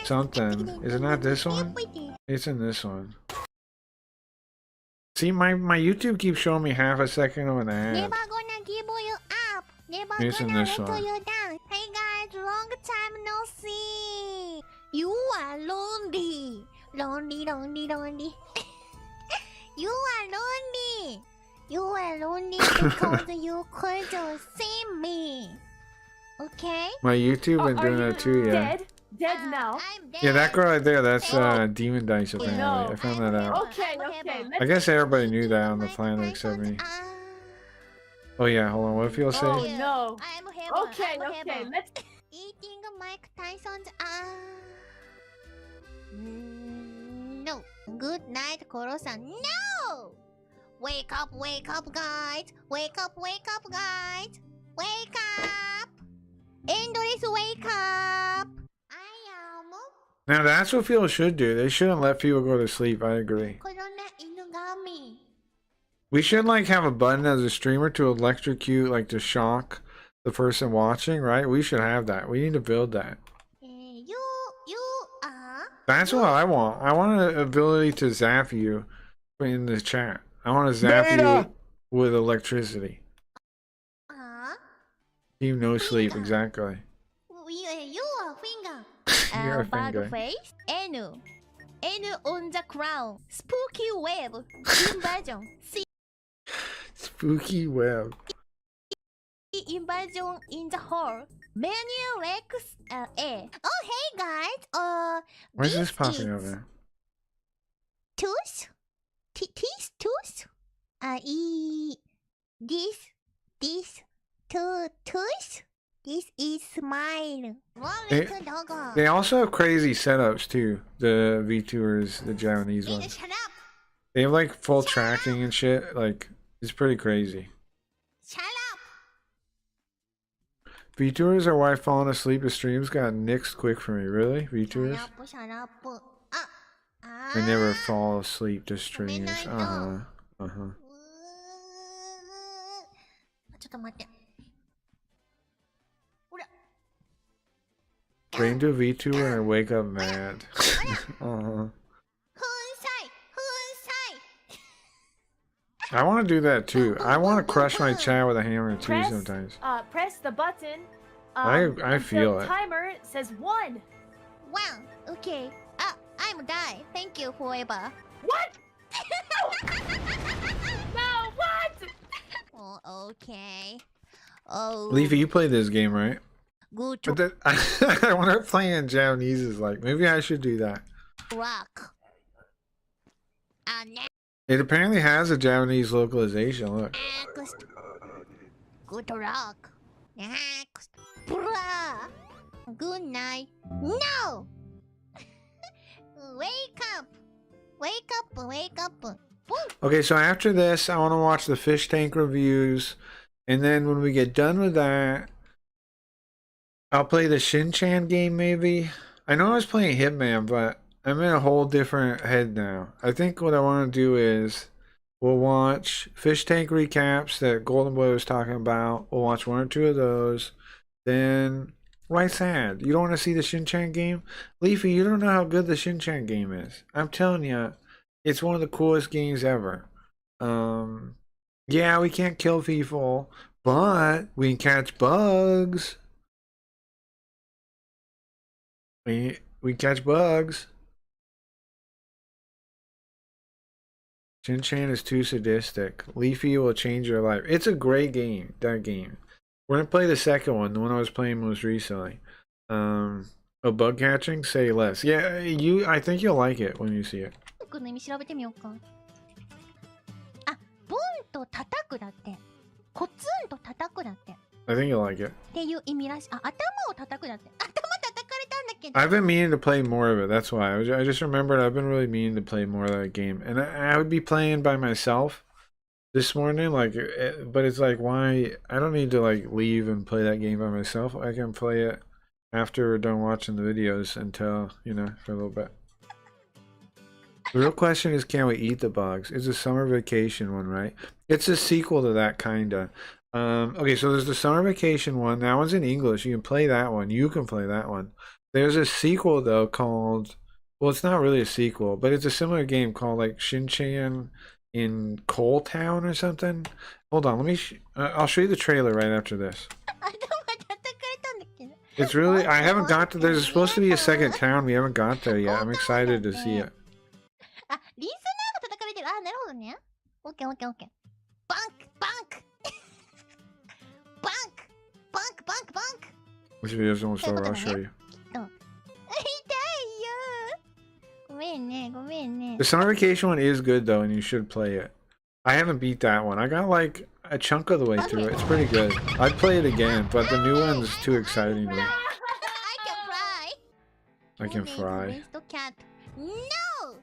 something. Is it not this one? It's in this one. See, my YouTube keeps showing me half a second of an ad. Never gonna give you up. Never It's in gonna this let one. you down. Hey guys, long time no see. You are lonely. Lonely. You are lonely because you couldn't see me. Okay? My YouTube been doing that too, yeah. Dead? dead now. Yeah, that girl right there, that's Demon Dice apparently. I found that out. Okay. I guess everybody knew that on the planet except me. Oh yeah, hold on. What if you'll say? Oh no. Okay. Let's. Eating Mike Tyson's no. Good night, Koro-san. No! Wake up, guys. Wake up, guys. Wake up. Endless wake up. Now that's what people should do. They shouldn't let people go to sleep. I agree. We should like have a button as a streamer to electrocute, like to shock the person watching, right? We should have that. We need to build that. That's what I want. I want an ability to zap you in the chat. I want to zap you with electricity. Team no sleep, exactly. You are finger. You're a finger. Bug face. N on the crown. Spooky web. Invasion. C. Spooky web. Invasion in the hall. Menu Rex A. Oh hey guys. Where's this popping up there? Tooth? Teeth? Tooth? This tooth? This is smile. They also have crazy setups too. The VTubers, the Japanese ones. They have like full tracking and shit. Like it's pretty crazy. Shut up. VTubers are why falling asleep as streams got nixed quick for me. Really? VTubers? Shut up. I never fall asleep to streams. Bring to VTuber and wake up mad. I want to do that too. I want to crush my chat with a hammer too sometimes. Press the button. I feel it. Timer says 1. Wow. Okay. I'm die. Thank you forever. What? No. What? Oh, okay. Oh. Leafy, you play this game, right? Good. But I want to play in Japanese. Is like maybe I should do that. Rock. It apparently has a Japanese localization. Look. Good rock. Next. Bruh. Good night. No. Wake up. Wake up. Wake up. Okay, so after this, I want to watch the fish tank reviews, and then when we get done with that, I'll play the Shin-Chan game maybe. I know I was playing Hitman, but I'm in a whole different head now. I think what I want to do is we'll watch fish tank recaps that Golden Boy was talking about. We'll watch 1 or 2 of those. Then, why sad? You don't want to see the Shin-Chan game? Leafy, you don't know how good the Shin-Chan game is. I'm telling you, it's one of the coolest games ever. Yeah, we can't kill people, but we can catch bugs. We catch bugs. Shin-Chan is too sadistic. Leafy will change your life. It's a great game, that game. We're going to play the second one, the one I was playing most recently. Bug catching? Say less. Yeah, I think you'll like it when you see it. の意味調べてみようか。あ、ボンと叩くだって。コツンと叩くだって。I think you'll like it. っていう意味らしい。あ、頭を叩くだって。頭叩かれたんだけど。I've been meaning to play more of it. That's why. I just remembered I've been really meaning to play more of that game. And I would be playing by myself this morning. Like, but it's like, why? I don't need to like leave and play that game by myself. I can play it after we're done watching the videos until, you know, for a little bit. The real question is, can we eat the bugs? It's a summer vacation one, right? It's a sequel to that, kinda. Okay, so there's the summer vacation one. That one's in English. You can play that one. You can play that one. There's a sequel, though, called... Well, it's not really a sequel, but it's a similar game called, like, Shin-Chan in Coal Town or something. Hold on, let me... I'll show you the trailer right after this. It's really... I haven't got to... There's supposed to be a second town. We haven't got there yet. I'm excited to see it. あ、リスナーが叩かれてる。あ、なるほどね。オッケーオッケーオッケー。バンクバンクバンクバンクバンクバンク。 This video is almost over. I'll show you. The summer vacation one is good though, and you should play it. I haven't beat that one. I got like a chunk of the way through it. It's pretty good. I'd play it again, but the new one's too exciting to me. I can fry. No!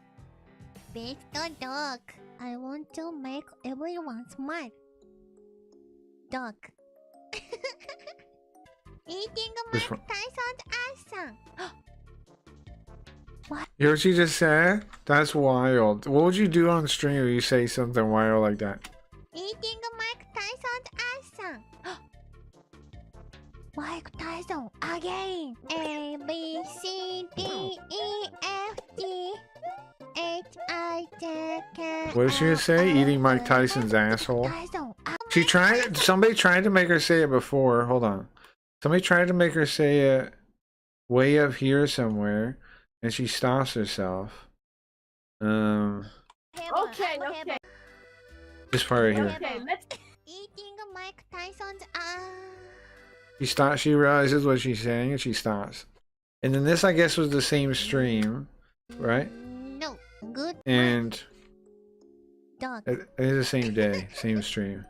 Best dog. I want to make everyone smile. Dog. Eating Mike Tyson's ass. What? You hear what she just said? That's wild. What would you do on stream if you say something wild like that? Eating Mike Tyson's ass. Mike Tyson again. A B C D E F G H I J K. What did she just say? Eating Mike Tyson's asshole. She tried. Somebody tried to make her say it before. Hold on. Somebody tried to make her say it way up here somewhere, and she stops herself. Okay. This part right here. Okay, let's. Eating Mike Tyson's ass. She stops. She realizes what she's saying, and she stops. And then this, I guess, was the same stream, right? No, good. And Dog. it is the same day, same stream.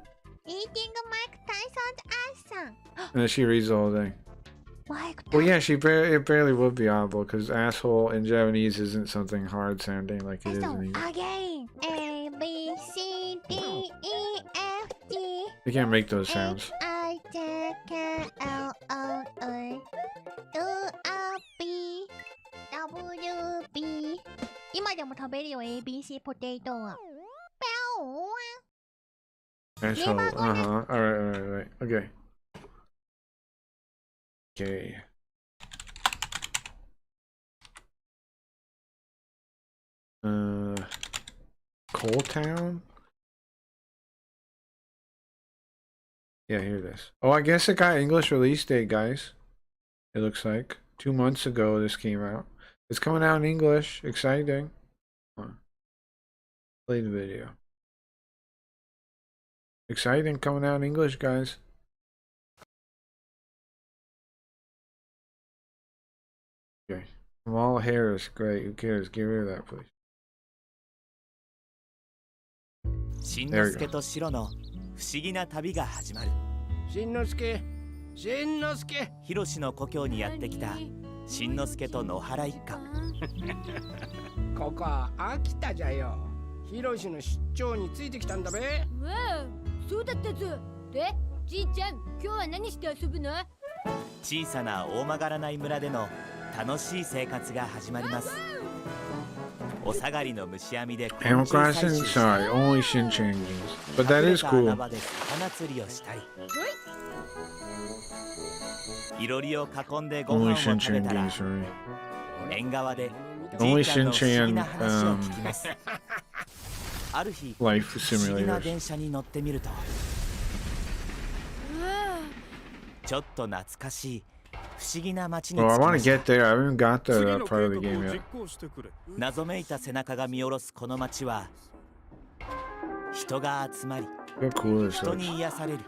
Eating Mike Tyson's ass. And then she reads the whole thing. Well, yeah, it barely would be audible because asshole in Japanese isn't something hard sounding like it is in English. Again. A B C D E F G. You can't make those sounds. I J K L O A U R B W B. 今でも食べるよ ABC ポテトは。Asshole. Alright. Okay. Okay. Coal Town? Yeah, here it is. Oh, I guess it got English release date, guys. It looks like 2 months ago this came out. It's coming out in English. Exciting. Play the video. Exciting, coming out in English, guys. Okay. Kamal Harris, great. Who cares? Get rid of that, please. しんのすけとシロの不思議な旅が始まる。しんのすけ、しんのすけ。ヒロシの故郷にやってきたしんのすけと野原一家。ここは秋田じゃよ。ヒロシの出張についてきたんだべ。わあ、そうだったぞ。で、じいちゃん、今日は何して遊ぶの？小さな大曲がらない村での楽しい生活が始まります。お下がりの虫網で Animal Crossing? Sorry, only Shin changes. But that is cool. 魚釣りをしたり、いろりを囲んでご飯を食べたら、縁側でじいちゃんの不思議な話を聞きます。ある日、不思議な電車に乗ってみると、ちょっと懐かしい不思議な街に着きました。Well, I want to get there. I haven't got the part of the game yet. 謎めいた背中が見下ろすこの街は、人が集まり、人に癒される、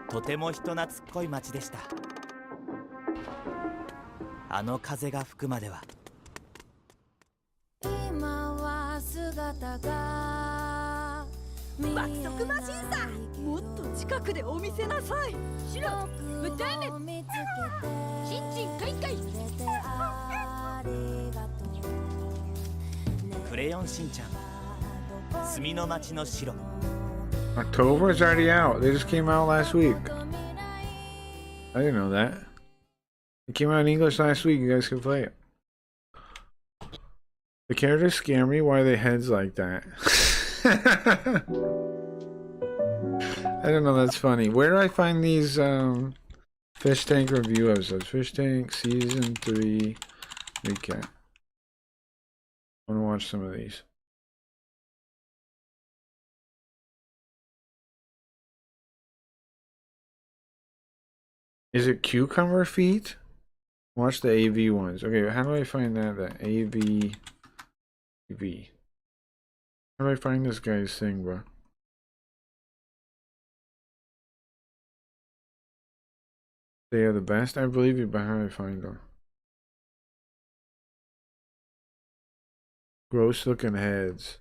とても人懐っこい街でした。あの風が吹くまでは。今は姿が爆速マシンさん、もっと近くでお見せなさい。シロ、またね。チンチンカイカイ。クレヨンしんちゃん、墨の町の城。October is already out. They just came out last week. I didn't know that. It came out in English last week. You guys can play it. The characters scare me. Why are they heads like that? I don't know. That's funny. Where do I find these Fish Tank review episodes? Fish Tank Season 3 recap. I want to watch some of these. Is it Cucumber Feet? Watch the AV ones. Okay, how do I find that? The AV. How do I find this guy's thing, bro? They are the best? I believe you, but how do I find them? Gross looking heads.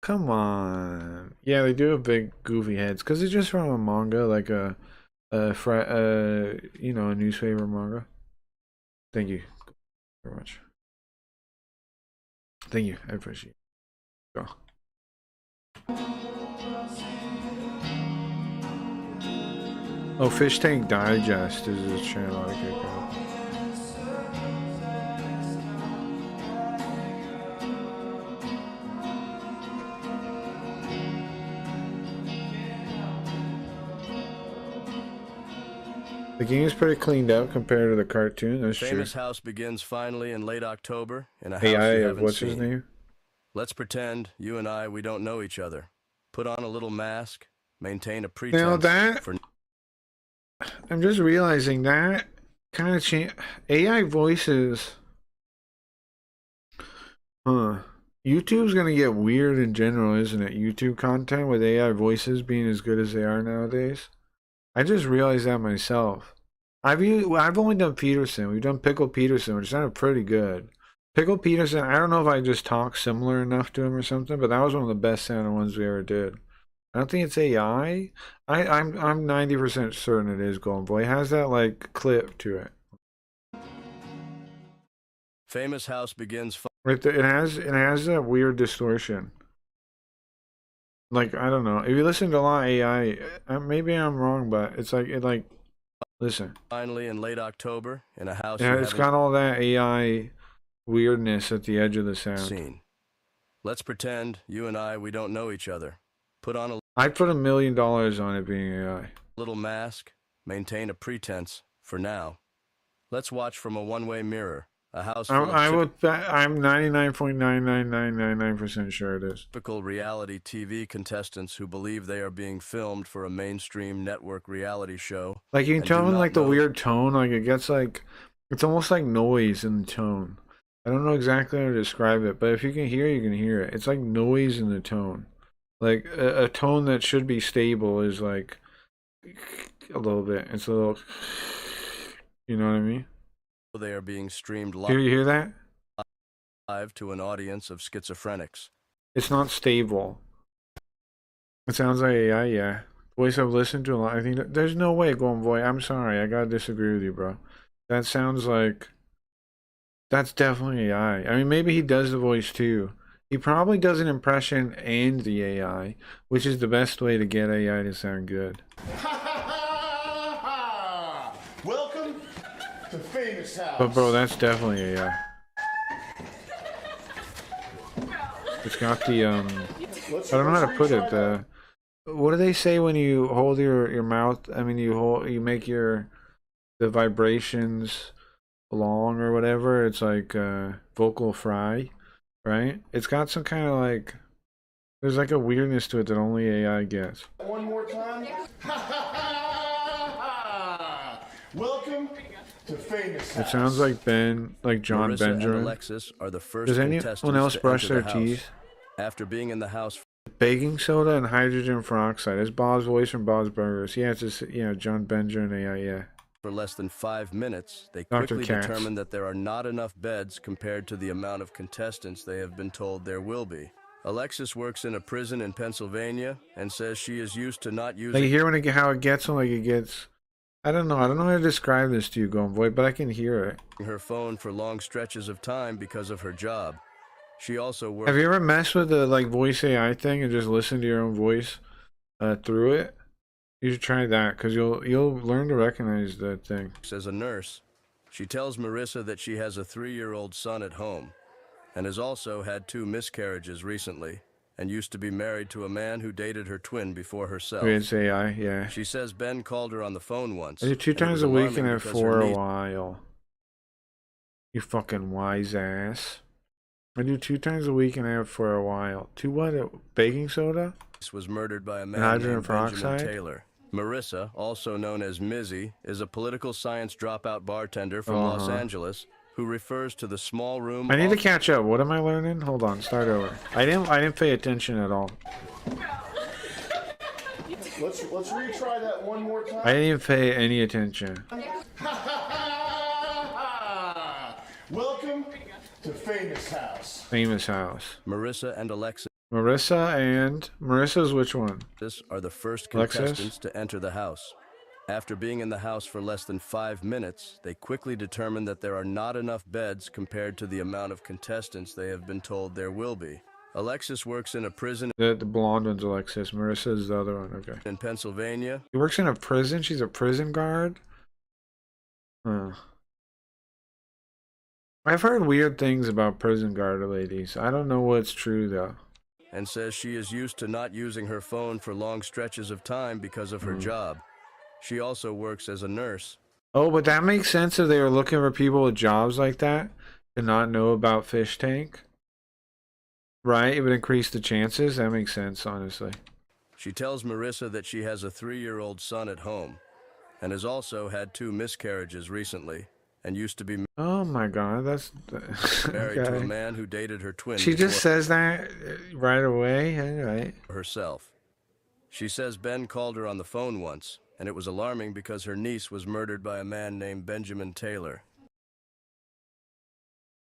Come on. Yeah, they do have big goofy heads because it's just from a manga, like a you know, a newspaper manga. Thank you very much. Thank you. I appreciate it. Go. Oh, Fish Tank Digest is his channel. Okay, cool. The game is pretty cleaned up compared to the cartoon. That's true. Famous House begins finally in late October in a house Hey, you haven't what's seen. his name? Let's pretend you and we don't know each other. Put on a little mask, maintain a pretense. Now that I'm just realizing that kind of change AI voices. Huh. YouTube's gonna get weird in general, isn't it? YouTube content with AI voices being as good as they are nowadays. I just realized that myself. I've only done Peterson. We've done Pickle Peterson, which sounded pretty good. Pickle Peterson, I don't know if I just talk similar enough to him or something, but that was one of the best sounding ones we ever did. I don't think it's AI. I'm 90% certain it is Golden Boy. It has that like clip to it. Famous House begins. It has that weird distortion. Like, I don't know. If you listen to a lot of AI, maybe I'm wrong, but it's like listen. Finally in late October in a house. Yeah, it's got all that AI weirdness at the edge of the sound. Scene. Let's pretend you and we don't know each other. Put on a I'd put $1 million on it being AI. little mask, maintain a pretense for now. Let's watch from a one-way mirror. A house full I'm 99.99999% sure it is. typical reality TV contestants who believe they are being filmed for a mainstream network reality show. Like you can tell in like the weird tone, like it gets like it's almost like noise in the tone. I don't know exactly how to describe it, but if you can hear, you can hear it. It's like noise in the tone. Like a tone that should be stable is like a little bit. It's a little, you know what I mean? They are being streamed You hear that? live to an audience of schizophrenics. It's not stable. It sounds like AI, yeah. Voice I've listened to a lot. I think there's no way, Golden Boy. I'm sorry. I gotta disagree with you, bro. That sounds like that's definitely AI. I mean, maybe he does the voice too. He probably does an impression and the AI, which is the best way to get AI to sound good. Welcome to Famous House. But bro, that's definitely AI. It's got the I don't know how to put it. What do they say when you hold your mouth? I mean, you make the vibrations long or whatever. It's like vocal fry, right? It's got some kind of like there's like a weirdness to it that only AI gets. One more time. Welcome to Famous House. It sounds like John Marissa Benjamin. and Alexis are the first Does anyone contestants else to brush enter their the house. teeth? After being in the house Baking soda and hydrogen peroxide. It's Bob's voice from Bob's Burgers. Yeah, it's just John Benjamin AI. Yeah. for less than 5 minutes, they Dr. quickly Katz. determined that there are not enough beds compared to the amount of contestants they have been told there will be. Alexis works in a prison in Pennsylvania and says she is used to not using... Like you hear how it gets them, like it gets... I don't know how to describe this to you, Golden Boy, but I can hear it. her phone for long stretches of time because of her job. She also works... Have you ever messed with the voice AI thing and just listen to your own voice through it? You should try that because you'll learn to recognize that thing. As a nurse, she tells Marissa that she has a 3-year-old son at home and has also had 2 miscarriages recently and used to be married to a man who dated her twin before herself. It's AI, yeah. She says Ben called her on the phone once. I do 2 and it times was a week and alarming have because 4 her a niece while. You fucking wise ass. I do 2 times a week and I have for a while. 2 what? Baking soda? was murdered by a man hydrogen named Benjamin peroxide? Taylor. Marissa, also known as Mizzy, is a political science dropout bartender from Los Angeles who refers to the small room... I need to catch up. What am I learning? Hold on, start over. I didn't pay attention at all. Let's retry that one more time. I didn't even pay any attention. Welcome to famous house. Famous house. Marissa and Alexis. Marissa's which one? Are the first Alexis? contestants to enter the house. After being in the house for less than 5 minutes, they quickly determine that there are not enough beds compared to the amount of contestants they have been told there will be. Alexis works in a prison. The blonde one's Alexis. Marissa's the other one. Okay. In Pennsylvania. She works in a prison? She's a prison guard? Huh. I've heard weird things about prison guard ladies. I don't know what's true, though. And says she is used to not using her phone for long stretches of time because of her job. She also works as a nurse. Oh, but that makes sense if they were looking for people with jobs like that to not know about fish tank. Right? It would increase the chances. That makes sense, honestly. She tells Marissa that she has a 3-year-old son at home and has also had 2 miscarriages recently and used to be oh my god, that's married to a man who dated her twin. She just says that right away. All right. Herself. She says Ben called her on the phone once, and it was alarming because her niece was murdered by a man named Benjamin Taylor.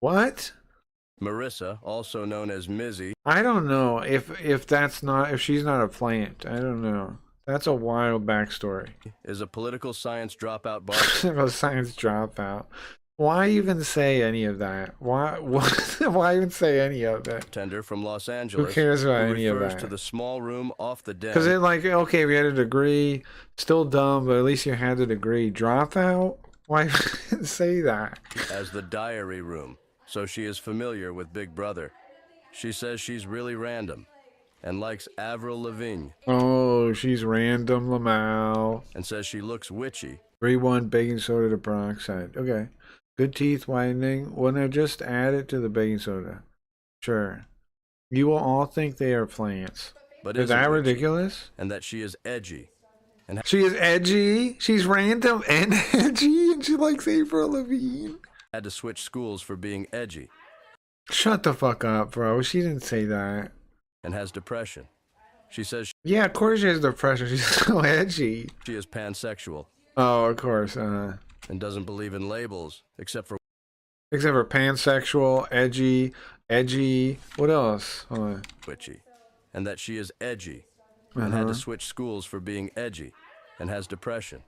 What? Marissa, also known as Mizzy. I don't know if she's not a plant. I don't know. That's a wild backstory. Is a political science dropout a science dropout. Why even say any of that? Why even say any of that? Tender from Los Angeles. Who cares about any of that? To the small room off the den. Because okay, we had a degree, still dumb, but at least you had the degree. Dropout? Why say that? As the diary room, so she is familiar with Big Brother. She says she's really random and likes Avril Lavigne. Oh, she's random Lamau. And says she looks witchy. 3-1 baking soda to peroxide. Okay. Good teeth whitening. Well, now just add it to the baking soda. Sure. You will all think they are plants. But is that ridiculous? And that she is edgy. And she is edgy? She's random and edgy? And she likes Avril Lavigne? Had to switch schools for being edgy. Shut the fuck up, bro. She didn't say that. And has depression. She says yeah, of course she has depression. She's so edgy. She is pansexual. Oh, of course. And doesn't believe in labels, except for pansexual, edgy. What else? Witchy. And that she is edgy. And had to switch schools for being edgy. And has depression.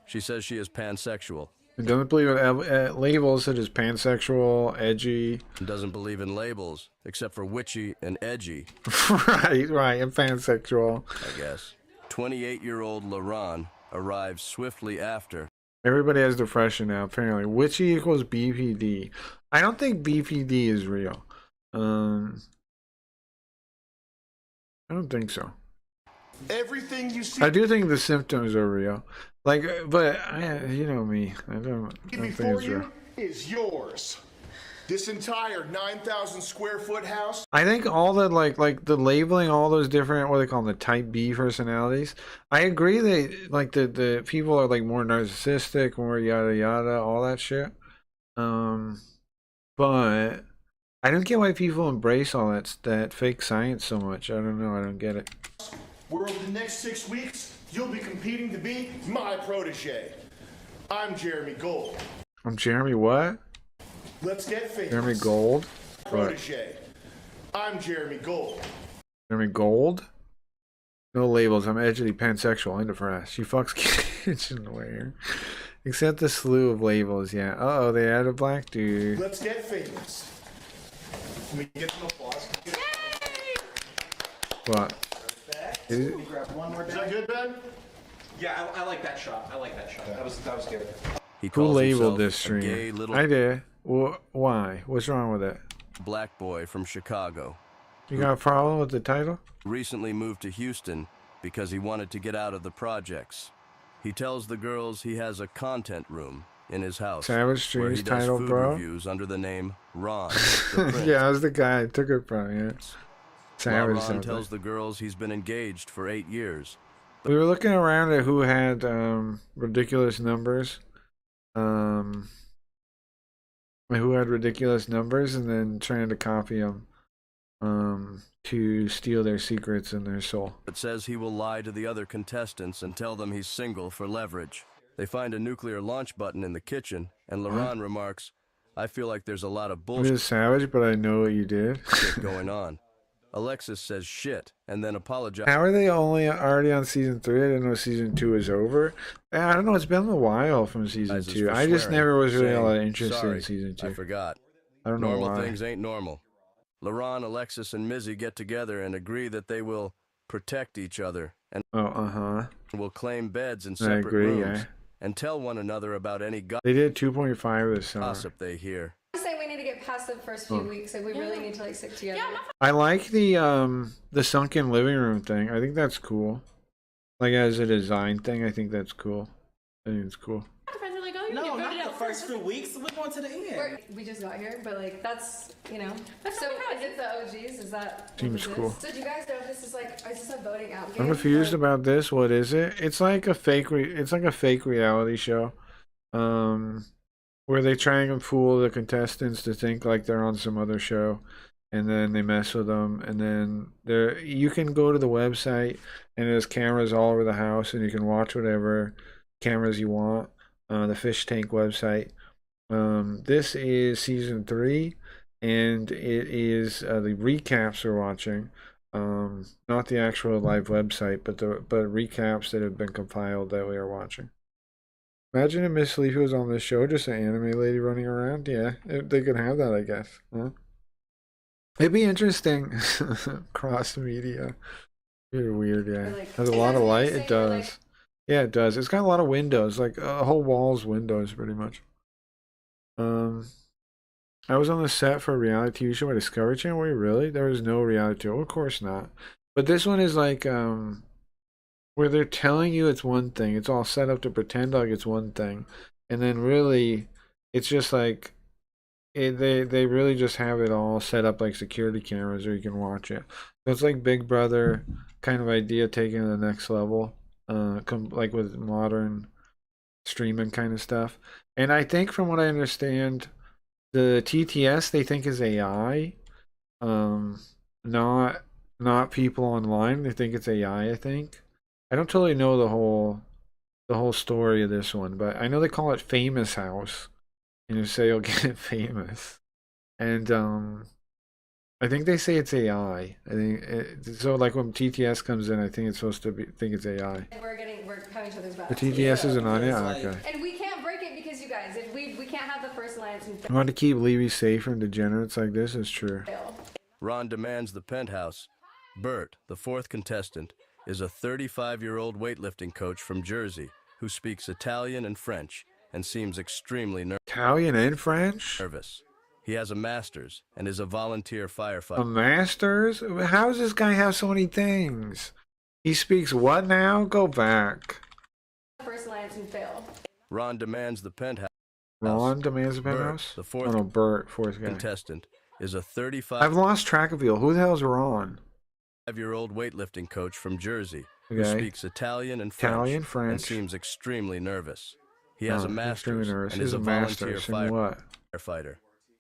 She says she is pansexual. And doesn't believe in labels such as pansexual, edgy. And doesn't believe in labels, except for witchy and edgy. right, and pansexual. I guess. 28-year-old LaRon arrives swiftly after. Everybody has depression now, apparently. Witchy equals BPD. I don't think BPD is real. I don't think so. Everything you see. I do think the symptoms are real. But you know me. I don't think it's real. Is yours. This entire 9,000 square foot house. I think all the like the labeling, all those different, what they call them, the type B personalities. I agree that the people are more narcissistic, more yada yada, all that shit. But I don't get why people embrace all that fake science so much. I don't know. I don't get it. Where over the next 6 weeks, you'll be competing to be my protege. I'm Jeremy Gold. I'm Jeremy what? Let's get famous. Jeremy Gold? Protege. I'm Jeremy Gold. Jeremy Gold? No labels. I'm edgy, pansexual, and depressed. She fucks kitchen wear. Except the slew of labels, yeah. Uh-oh, they added a black dude. Let's get famous. Can we get some applause? What? Is that good, Ben? Yeah, I like that shot. That was good. Who labeled this stream? I did. Why? What's wrong with it? Black boy from Chicago. You got a problem with the title? Recently moved to Houston because he wanted to get out of the projects. He tells the girls he has a content room in his house. Savage Stream's title, food bro. Reviews under the name Ron. Yeah, I was the guy I took it from. Yeah. Savage. Ron tells the girls he's been engaged for 8 years. We were looking around at who had ridiculous numbers. Who had ridiculous numbers, and then trying to copy them to steal their secrets and their soul. It says he will lie to the other contestants and tell them he's single for leverage. They find a nuclear launch button in the kitchen, and LaRon remarks, I feel like there's a lot of I'm bullshit just savage, but I know what you did. going on. Alexis says shit and then apologizes. How are they only already on season 3? I didn't know season 2 is over. I don't know. It's been a while from season 2. I just never was really all that interested in season 2. I forgot. I don't know Normal why. things ain't normal. LaRon, Alexis, and Mizzy get together and agree that they will protect each other and will claim beds in separate rooms and tell one another about any They did 2.5 this summer. gossip they hear. I'm saying we need to get past the first few weeks. Like we really need to like stick together. I like the sunken living room thing. I think that's cool. Like as a design thing, I think that's cool. I think it's cool. Friends are like, oh, No, not the first few weeks. We're going to the end. we just got here, but like that's So is it the OGs? Is that Seems what cool. this is? So do you guys know if this is like is this a voting out game? I'm confused about this. What is it? It's like a fake. It's like a fake reality show, where they try and fool the contestants to think like they're on some other show, and then they mess with them, and then you can go to the website and there's cameras all over the house, and you can watch whatever cameras you want. The Fish Tank website. This is season 3, and it is the recaps we're watching. Not the actual live website, but recaps that have been compiled that we are watching. Imagine if Miss Leafy was on this show, just an anime lady running around. Yeah, they could have that, I guess. Huh? It'd be interesting. Cross media. Pretty weird, yeah. Has a lot of light. It does. Yeah, it does. It's got a lot of windows, like a whole wall's windows, pretty much. I was on the set for a reality TV show by Discovery Channel. Were you really? There was no reality show. Of course not. But this one is like where they're telling you it's one thing. It's all set up to pretend like it's one thing, and then really, it's just like they really just have it all set up like security cameras, or you can watch it. So it's like Big Brother kind of idea taken to the next level. Like with modern streaming kind of stuff. And I think from what I understand, the TTS they think is AI, not people online. They think it's AI. I think I don't totally know the whole story of this one, but I know they call it Famous House, and you say you'll get famous, and I think they say it's AI. I think so. Like when TTS comes in, I think it's supposed to think it's AI. We're having each other's backs. The TTS isn't on it. Okay. And we can't break it because you guys, if we can't have the first alliance. I want to keep Levy safe from degenerates like this. Is true. Ron demands the penthouse. Bert, the 4th contestant, is a 35-year-old weightlifting coach from Jersey who speaks Italian and French and seems extremely Italian and French? nervous. He has a master's and is a volunteer firefighter. A master's? How does this guy have so many things? He speaks what now? Go back. First alliance and fail. Ron demands the penthouse. Ron demands the penthouse? Bert, the 4th no, Bert, 4th guy. contestant, is a 35. I've lost track of you. Who the hell's Ron? 5-year-old weightlifting coach from Jersey who Okay. speaks Italian and French and seems extremely nervous. He has a master's and is a volunteer firefighter.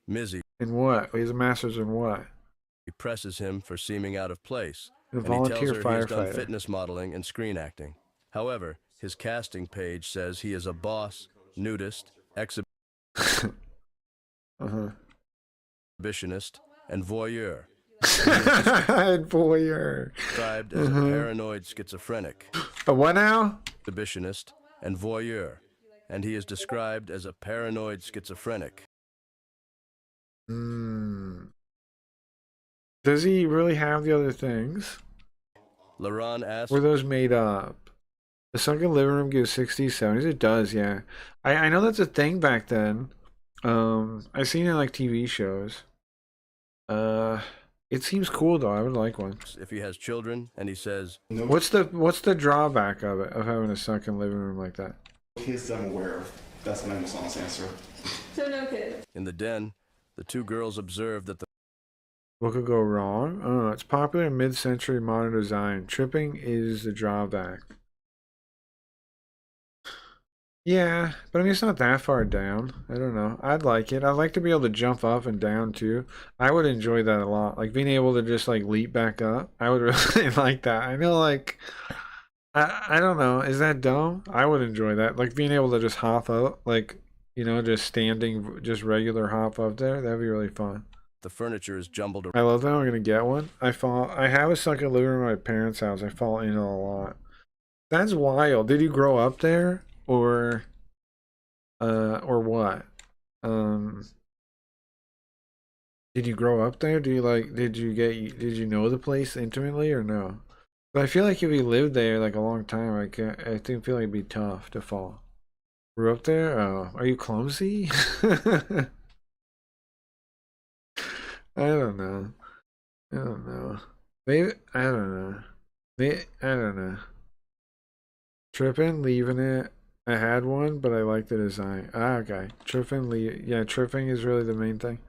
Mizzy. In what? He has a master's in what? He presses him for seeming out of place, A and he tells volunteer her he's done firefighter. fitness modeling and screen acting. However, his casting page says he is a boss, nudist, exhibitionist, and voyeur. Voyeur. Described as a paranoid schizophrenic. A what now? Exhibitionist and voyeur. And he is described as a paranoid schizophrenic. Does he really have the other things? LaRon asks, Were those made up? The sunken living room gives 60s, 70s. It does, yeah. I know that's a thing back then. I've seen it in like TV shows. It seems cool though. I would like one. if he has children, and he says, What's the drawback of it, of having a sunken living room like that? Kids that I'm aware of. That's my most honest answer. So no kids. in the den, the 2 girls observe that the What could go wrong? Oh, it's popular in mid-century modern design. Tripping is the drawback. Yeah, but I mean, it's not that far down. I don't know. I'd like it. I'd like to be able to jump up and down too. I would enjoy that a lot. Like being able to just like leap back up. I would really like that. I know, like, I don't know. Is that dumb? I would enjoy that. Like being able to just hop up. Like You know, just standing, just regular hop up there. That'd be really fun. The furniture is jumbled I love that I'm gonna get one. I have a second living room at my parents' house. I fall in it a lot. That's wild. Did you grow up there or what? Did you grow up there? Did you know the place intimately or no? But I feel like if you lived there like a long time, I feel like it'd be tough to fall. Grew up there? Oh, are you clumsy? I don't know. I don't know. Maybe I don't know. Maybe I don't know. Tripping, leaving it. I had one, but I like the design. Ah, okay. Tripping, yeah, tripping is really the main thing.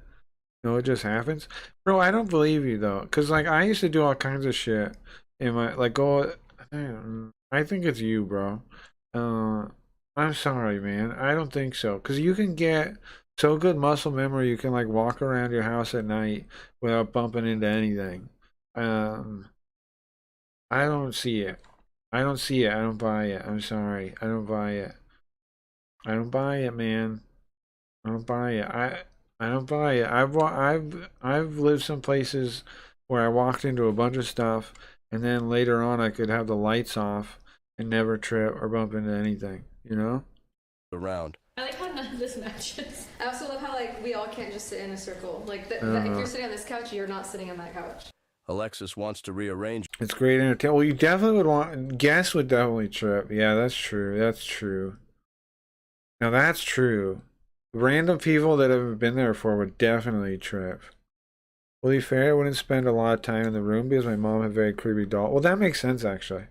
No, it just happens. Bro, I don't believe you though. Cause like I used to do all kinds of shit in my I think it's you, bro. I'm sorry, man. I don't think so. Cause you can get so good muscle memory you can like walk around your house at night without bumping into anything. I don't see it. I don't see it. I don't buy it. I'm sorry. I don't buy it. I don't buy it, man. I don't buy it. I don't buy it. I've lived some places where I walked into a bunch of stuff, and then later on I could have the lights off and never trip or bump into anything. You know? Around. I like how none of this matches. I also love how like we all can't just sit in a circle. Like if you're sitting on this couch, you're not sitting on that couch. Alexis wants to rearrange. It's great entertainment. Well, you definitely would want. Guests would definitely trip. Yeah, that's true. That's true. Now that's true. Random people that haven't been there before would definitely trip. To be fair, I wouldn't spend a lot of time in the room because my mom had very creepy doll. Well, that makes sense actually.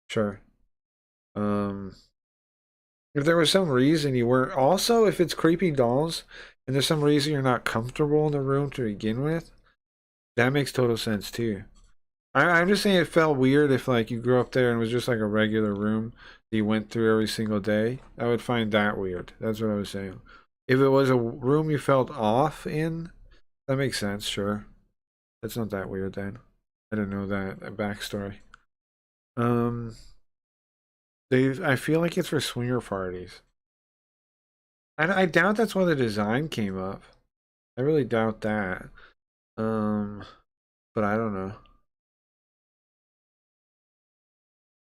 Sure. If there was some reason you weren't. Also, if it's creepy dolls and there's some reason you're not comfortable in the room to begin with, that makes total sense too. I'm just saying it felt weird if like you grew up there and it was just like a regular room that you went through every single day. I would find that weird. That's what I was saying. If it was a room you felt off in, that makes sense, sure. That's not that weird then. I didn't know that backstory. I feel like it's for swinger parties. I doubt that's why the design came up. I really doubt that. But I don't know.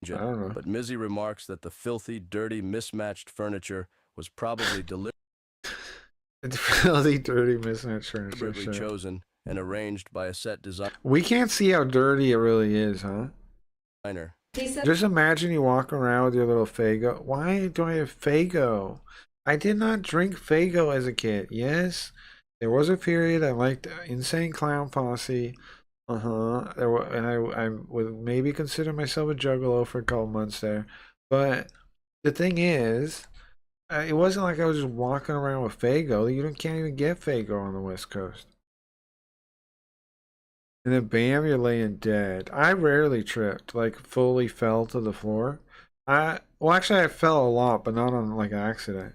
I don't know. But Mizzy remarks that the filthy, dirty, mismatched furniture was probably deliberately dirty, mismatched furniture. Sure. Chosen and arranged by a set designer. We can't see how dirty it really is, huh? Just imagine you walk around with your little Faygo. Why do I have Faygo? I did not drink Faygo as a kid. Yes, there was a period I liked Insane Clown Posse. I would maybe consider myself a juggalo for a couple months there. But the thing is, it wasn't like I was just walking around with Faygo. You can't even get Faygo on the West Coast. And then bam, you're laying dead. I rarely tripped, like fully fell to the floor. Well, actually I fell a lot, but not on like accident.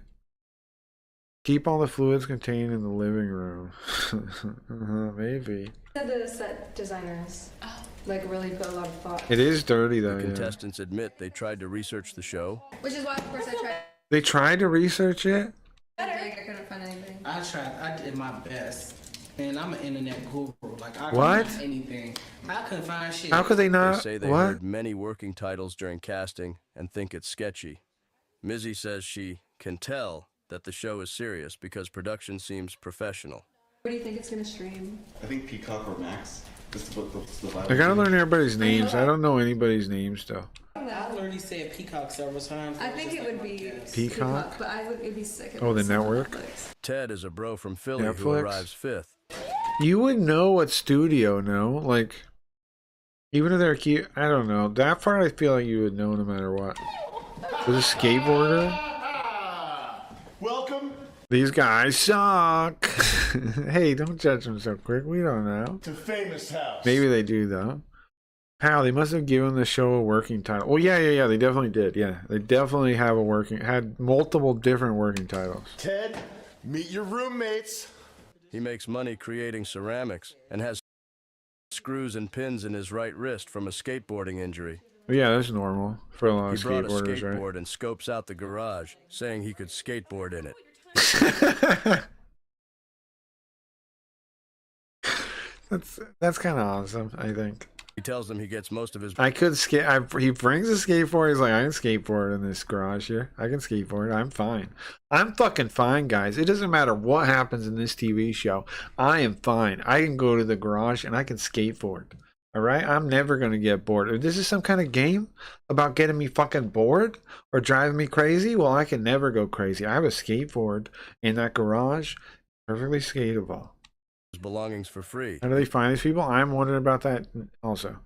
Keep all the fluids contained in the living room. Maybe. The set designers like really put a lot of thought. It is dirty though. The contestants admit they tried to research the show. Which is why, of course, I tried. They tried to research it? I couldn't find anything. I tried. I did my best. And I'm an internet guru. Like I what? Couldn't find anything. I couldn't find shit. How could they not? They say they heard many working titles during casting and think it's sketchy. Mizzy says she can tell that the show is serious because production seems professional. Where do you think it's gonna stream? I think Peacock or Max. I gotta learn everybody's names. I don't know anybody's names though. I already said Peacock several times. I think it would be Peacock, but it'd be sick. Oh, the network. Ted is a bro from Philly Netflix? who arrives fifth. You would know what studio, no? Like, even if they're cute, I don't know. That part I feel like you would know no matter what. With a skateboarder? Welcome These guys suck. Hey, don't judge them so quick. We don't know. to Famous House. Maybe they do, though. How? They must have given the show a working title. Well, yeah. They definitely did. Yeah, they definitely have had multiple different working titles. Ted, meet your roommates. He makes money creating ceramics and has screws and pins in his right wrist from a skateboarding injury. Yeah, that's normal for a lot of He brought a skateboarders, skateboard right? and scopes out the garage, saying he could skateboard in it. That's kind of awesome, I think. He tells them he gets most of his... I could skate. He brings a skateboard. He's like, I can skateboard in this garage here. I can skateboard. I'm fine. I'm fucking fine, guys. It doesn't matter what happens in this TV show. I am fine. I can go to the garage and I can skateboard. All right? I'm never going to get bored. If this is some kind of game about getting me fucking bored or driving me crazy, well, I can never go crazy. I have a skateboard in that garage. Perfectly skatable. His belongings for free. How do they find these people? I'm wondering about that also.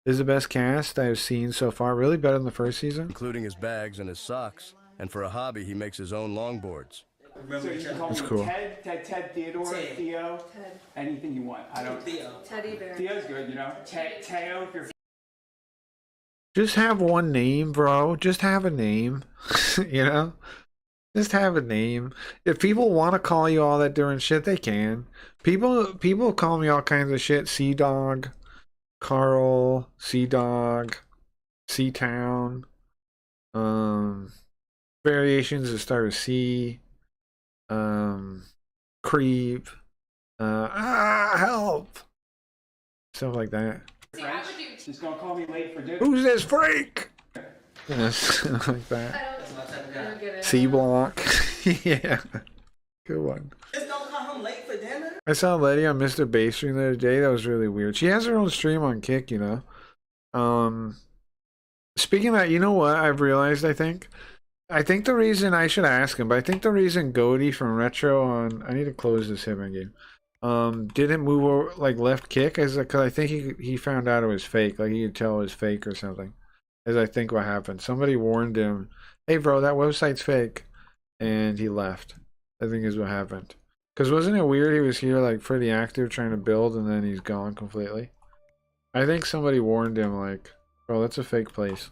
This is the best cast I've seen so far. Really better than the first season. Including his bags and his socks. And for a hobby, he makes his own longboards. So you can call That's me cool. Ted, Theodore, Theo, anything you want. I don't. Theo. Teddy bear. Theo's good, you know. Teo, if you're. Just have one name, bro. Just have a name. You know? Just have a name. If people want to call you all that different shit, they can. People call me all kinds of shit. Sea Dog, Carl, Sea Dog, Sea Town, variations that start with C, Creep, help, stuff like that. Just gonna call me late for dinner. Who's this freak? Stuff like that. C Block. Yeah. Good one. Just don't call him late for dinner. I saw Letty on Mr. Bass stream the other day. That was really weird. She has her own stream on Kick, you know. Speaking of that, you know what I've realized, I think the reason, I should ask him, but I think the reason Goaty from Retro on, I need to close this Hitman game, didn't move over, like left Kick, is because I think he found out it was fake. Like he could tell it was fake or something. Is I think what happened. Somebody warned him, hey bro, that website's fake. And he left. I think is what happened. Because wasn't it weird he was here like pretty active trying to build and then he's gone completely? I think somebody warned him like, bro, that's a fake place.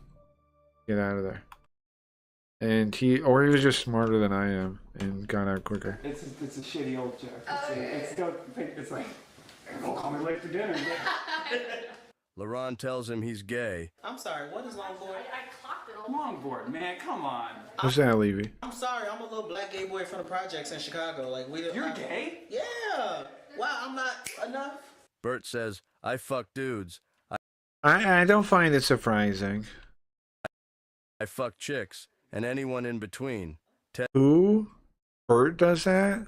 Get out of there. And he was just smarter than I am and got out quicker. It's a shitty old joke. It's like, don't call me late for dinner. LaRon tells him he's gay. I'm sorry, what is longboard? I clocked it all. Longboard, man, come on. What's that, Levy? I'm sorry, I'm a little black gay boy from the projects in Chicago. Like You're gay? Yeah. Wow, I'm not enough. Bert says, I fuck dudes. I don't find it surprising. I fuck chicks. And anyone in between. Who? Bert does that?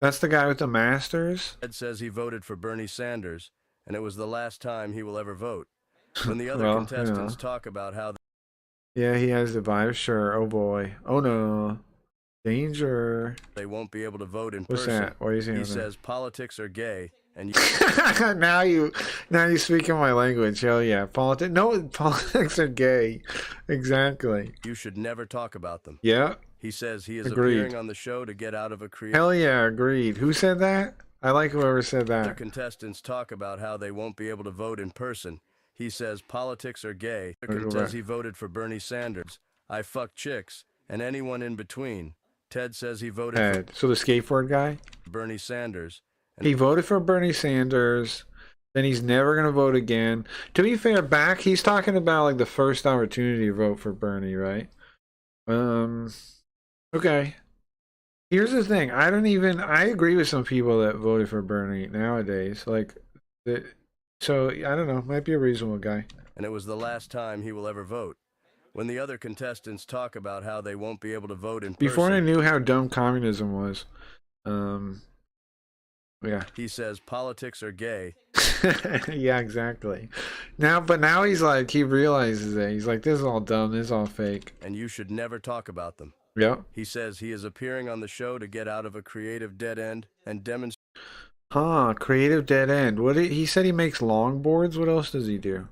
That's the guy with the masters? Ted says he voted for Bernie Sanders, and it was the last time he will ever vote. When the other Well, contestants talk about how... Yeah, he has the vibe, sure. Oh boy. Oh no. Danger. They won't be able to vote in What's person. that? What are you saying? He says politics are gay, and now you speak in my language. Hell yeah. Politics are gay. Exactly. you should never talk about them. Yeah. He says he is Agreed. appearing on the show to get out of a creative... Hell yeah, agreed. Who said that? I like whoever said Other that. contestants talk about how they won't be able to vote in person. He says politics are gay. Look at Says that. he voted for Bernie Sanders. I fuck chicks, and anyone in between. Ted says he voted Ed. So the skateboard guy? for Bernie Sanders. And He voted for Bernie Sanders. Then he's never going to vote again. To be fair, he's talking about like the first opportunity to vote for Bernie, right? Okay. Here's the thing. I agree with some people that voted for Bernie nowadays. So, I don't know. Might be a reasonable guy. and it was the last time he will ever vote. When the other contestants talk about how they won't be able to vote in person... Before I knew how dumb communism was. Yeah. He says politics are gay. Yeah, exactly. Now he's like, he realizes it. He's like, this is all dumb. This is all fake. And you should never talk about them. Yep. He says he is appearing on the show to get out of a creative dead end and demonstrate... Creative dead end. He said he makes longboards. What else does he do?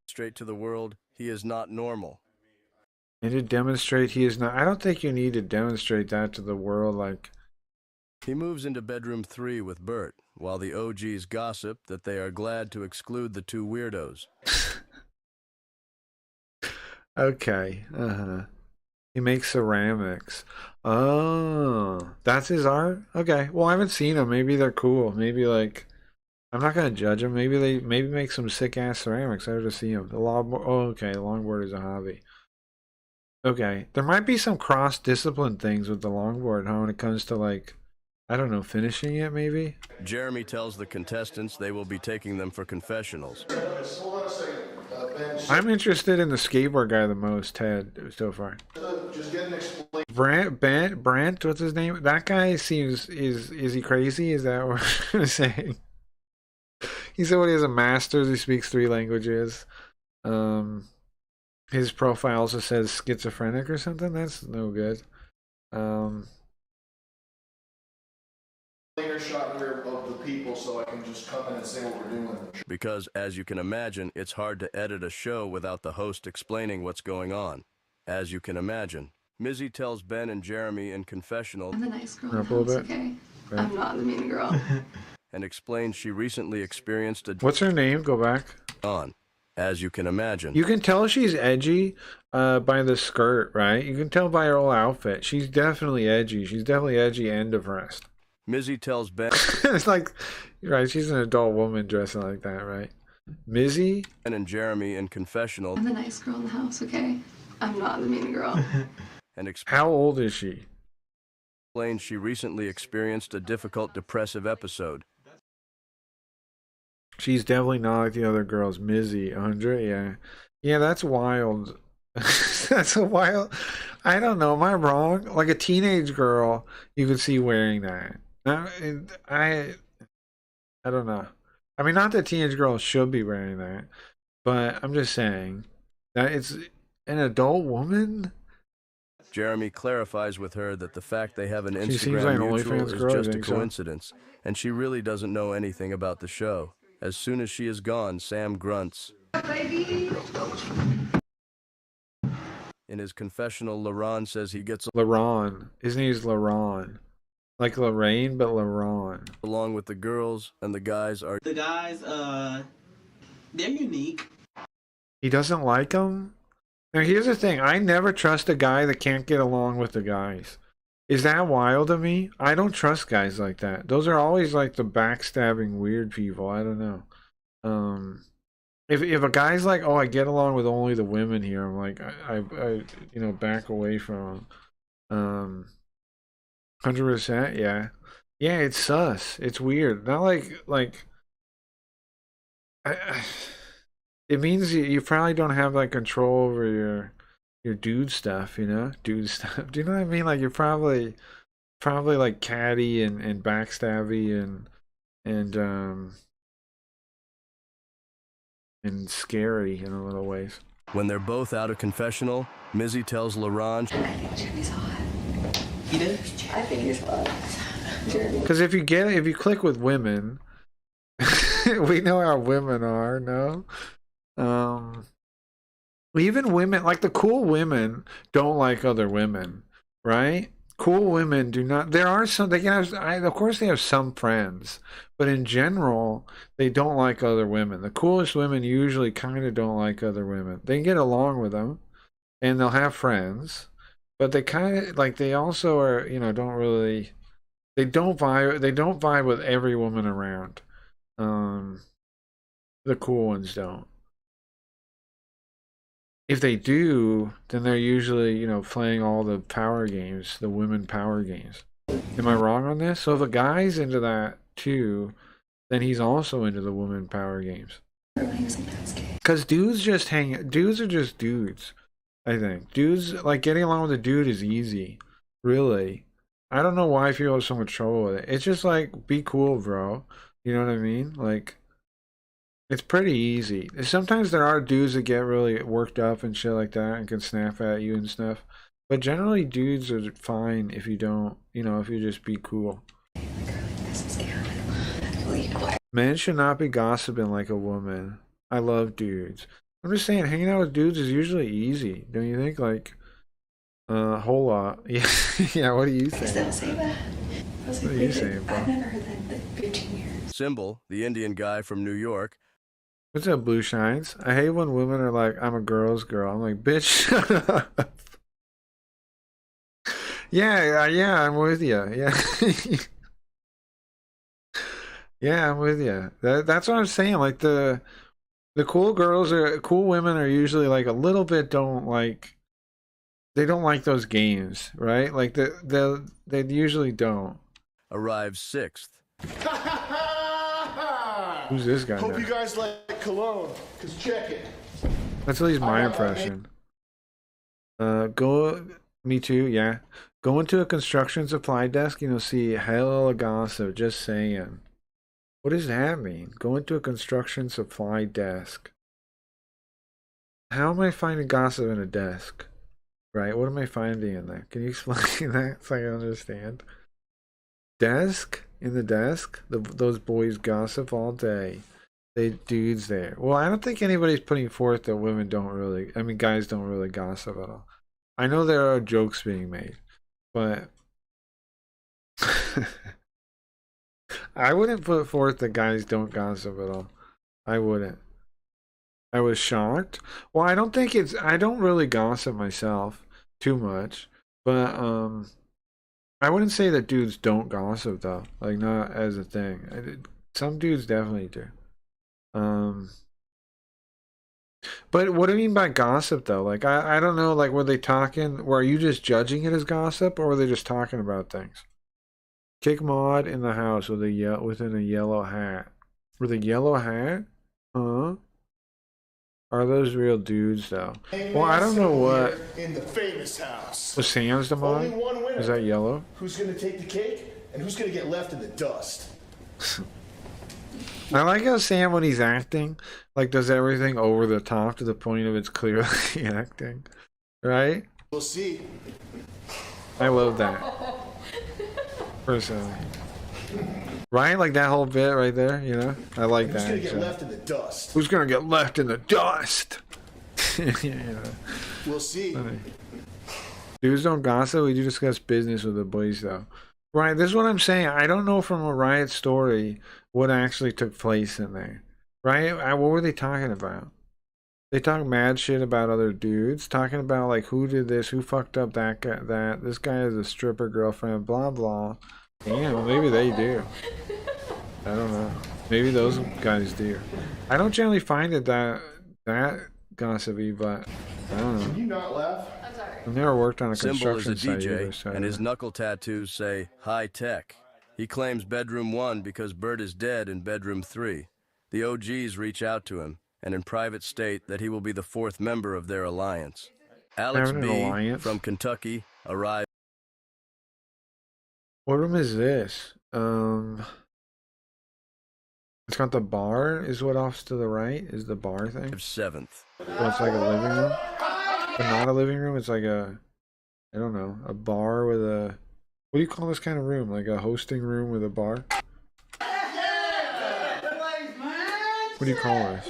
Straight to the world, he is not normal. And to demonstrate he is not... I don't think you need to demonstrate that to the world, like... He moves into bedroom 3 with Bert, while the OGs gossip that they are glad to exclude the two weirdos. Okay. He makes ceramics. Oh, that's his art? Okay. Well, I haven't seen them. Maybe they're cool. Maybe, like... I'm not going to judge them. Maybe they make some sick-ass ceramics. I have to see them. The longboard... Oh, okay. The longboard is a hobby. Okay, there might be some cross-discipline things with the longboard, huh? When it comes to like, I don't know, finishing it maybe. Jeremy tells the contestants they will be taking them for confessionals. I'm interested in the skateboard guy the most, Ted, so far. Brant, what's his name? That guy seems is he crazy? Is that what I'm saying? He said what he has a master's. He speaks 3 languages. His profile also says schizophrenic or something. That's no good. Later shot here of the people so I can just come in and say what we're doing. Because, as you can imagine, it's hard to edit a show without the host explaining what's going on. As you can imagine. Mizzy tells Ben and Jeremy in confessional, I'm the nice girl. Up a little bit. Okay. I'm not the mean girl. and explains she recently experienced a... What's her name? Go back. As you can imagine. You can tell she's edgy by the skirt, right? You can tell by her whole outfit. She's definitely edgy. She's definitely edgy and depressed. Mizzy tells Ben... It's like, right, she's an adult woman dressing like that, right? Mizzy? Ben and Jeremy in confessional. I'm the nice girl in the house, okay? I'm not the mean girl. And how old is she? Explains she recently experienced a difficult depressive episode. She's definitely not like the other girls. Mizzy, 100, yeah. Yeah, that's wild. That's a wild... I don't know, am I wrong? Like a teenage girl, you could see wearing that. Now, I don't know. I mean, not that teenage girls should be wearing that, but I'm just saying that it's an adult woman. Jeremy clarifies with her that the fact they have an She seems like Instagram an mutual OnlyFans is girl, just you a think so? coincidence, and she really doesn't know anything about the show. As soon as she is gone, Sam grunts. In his confessional, Laron says he gets Laron. His name is Laron. Like Lorraine, but Laron. along with the girls, and the guys are... The guys, they're unique. He doesn't like them? Now, here's the thing. I never trust a guy that can't get along with the guys. Is that wild to me? I don't trust guys like that. Those are always like the backstabbing weird people. I don't know. If a guy's like, oh, I get along with only the women here, I'm like, I you know, back away from him. 100%, yeah. Yeah, it's sus. It's weird. Not like it means you probably don't have like control over your dude stuff, you know? Dude stuff. Do you know what I mean? Like you're probably like catty and backstabby and scary in a little ways. When they're both out of confessional, Mizzy tells Laron... I think Jimmy's hot. He did? I think he's hot. Jeremy. Because if you click with women, we know how women are, no? Even women, like the cool women don't like other women, right? Cool women do not. There are some, they can have, of course they have some friends, but in general, they don't like other women. The coolest women usually kind of don't like other women. They can get along with them, and they'll have friends, but they kind of, like, they also are, you know, don't really, they don't vibe with every woman around. The cool ones don't. If they do, then they're usually, you know, playing all the power games, the women power games. Am I wrong on this? So if a guy's into that too, then he's also into the women power games. Because dudes are just dudes, I think. Dudes, like getting along with a dude is easy, really. I don't know why people have so much trouble with it. It's just like, be cool, bro. You know what I mean? Like, it's pretty easy. Sometimes there are dudes that get really worked up and shit like that and can snap at you and stuff. But generally dudes are fine if you don't, you know, if you just be cool. Men should not be gossiping like a woman. I love dudes. I'm just saying, hanging out with dudes is usually easy. Don't you think? Like, a whole lot. Yeah, yeah, what do you think? Still say that? What are you saying, bro? I've never heard that in like 15 years. Symbol, the Indian guy from New York. What's up, Blue Shines? I hate when women are like, I'm a girl's girl. I'm like, bitch, shut up. Yeah, I'm with you. Yeah. Yeah, I'm with you. That's what I'm saying. Like, the cool women are usually like a little bit don't like, they don't like those games, right? Like they usually don't. Arrives 6th. Who's this guy? Hope now? you guys like cologne, cause check it. That's at least my impression. Me too, yeah. Go into a construction supply desk and you'll see hell of gossip, just saying. What does that mean? Go into a construction supply desk. How am I finding gossip in a desk? Right, what am I finding in there? Can you explain that so I can understand? Desk? In the desk? Those boys gossip all day. They dudes there. Well, I don't think anybody's putting forth that women don't really, I mean, guys don't really gossip at all. I know there are jokes being made, but I wouldn't put forth that guys don't gossip at all. I wouldn't. I was shocked. Well, I don't really gossip myself too much, but I wouldn't say that dudes don't gossip though. Like, not as a thing. Some dudes definitely do. But what do you mean by gossip though? Like, I don't know, like, were you just judging it as gossip, or were they just talking about things? Kick mod in the house within a yellow hat. With a yellow hat? Huh? Are those real dudes though? Well, I don't know what. In the famous house. Was Sam's the mod? Only one winner. Is that yellow? Who's gonna take the cake and who's gonna get left in the dust? I like how Sam, when he's acting, like, does everything over the top to the point of it's clearly acting. Right? We'll see. I love that. Personally. Right? Like that whole bit right there, you know? I like that. Who's gonna get left in the dust? Who's gonna get left in the dust? You know. We'll see. Funny. Dudes don't gossip, we do discuss business with the boys though. Right, this is what I'm saying. I don't know from a Riot story what actually took place in there. Right? What were they talking about? They talk mad shit about other dudes, talking about like who did this, who fucked up that guy, this guy has a stripper girlfriend, blah blah. Damn, maybe they do. I don't know. Maybe those guys do. I don't generally find it that gossipy, but I don't know. Can you not laugh? I'm sorry. I've never worked on a Symbol is a construction site DJ, either, so and his knuckle tattoos say high tech. He claims bedroom 1 because Bert is dead in bedroom 3. The OGs reach out to him, and in private state that he will be the 4th member of their alliance. Alex B. from Kentucky arrives. What room is this? It's got the bar, is what off to the right? Is the bar thing? 7th. Well, it's like a living room? But not a living room, it's like a, I don't know, a bar with a, what do you call this kind of room? Like a hosting room with a bar? What do you call this?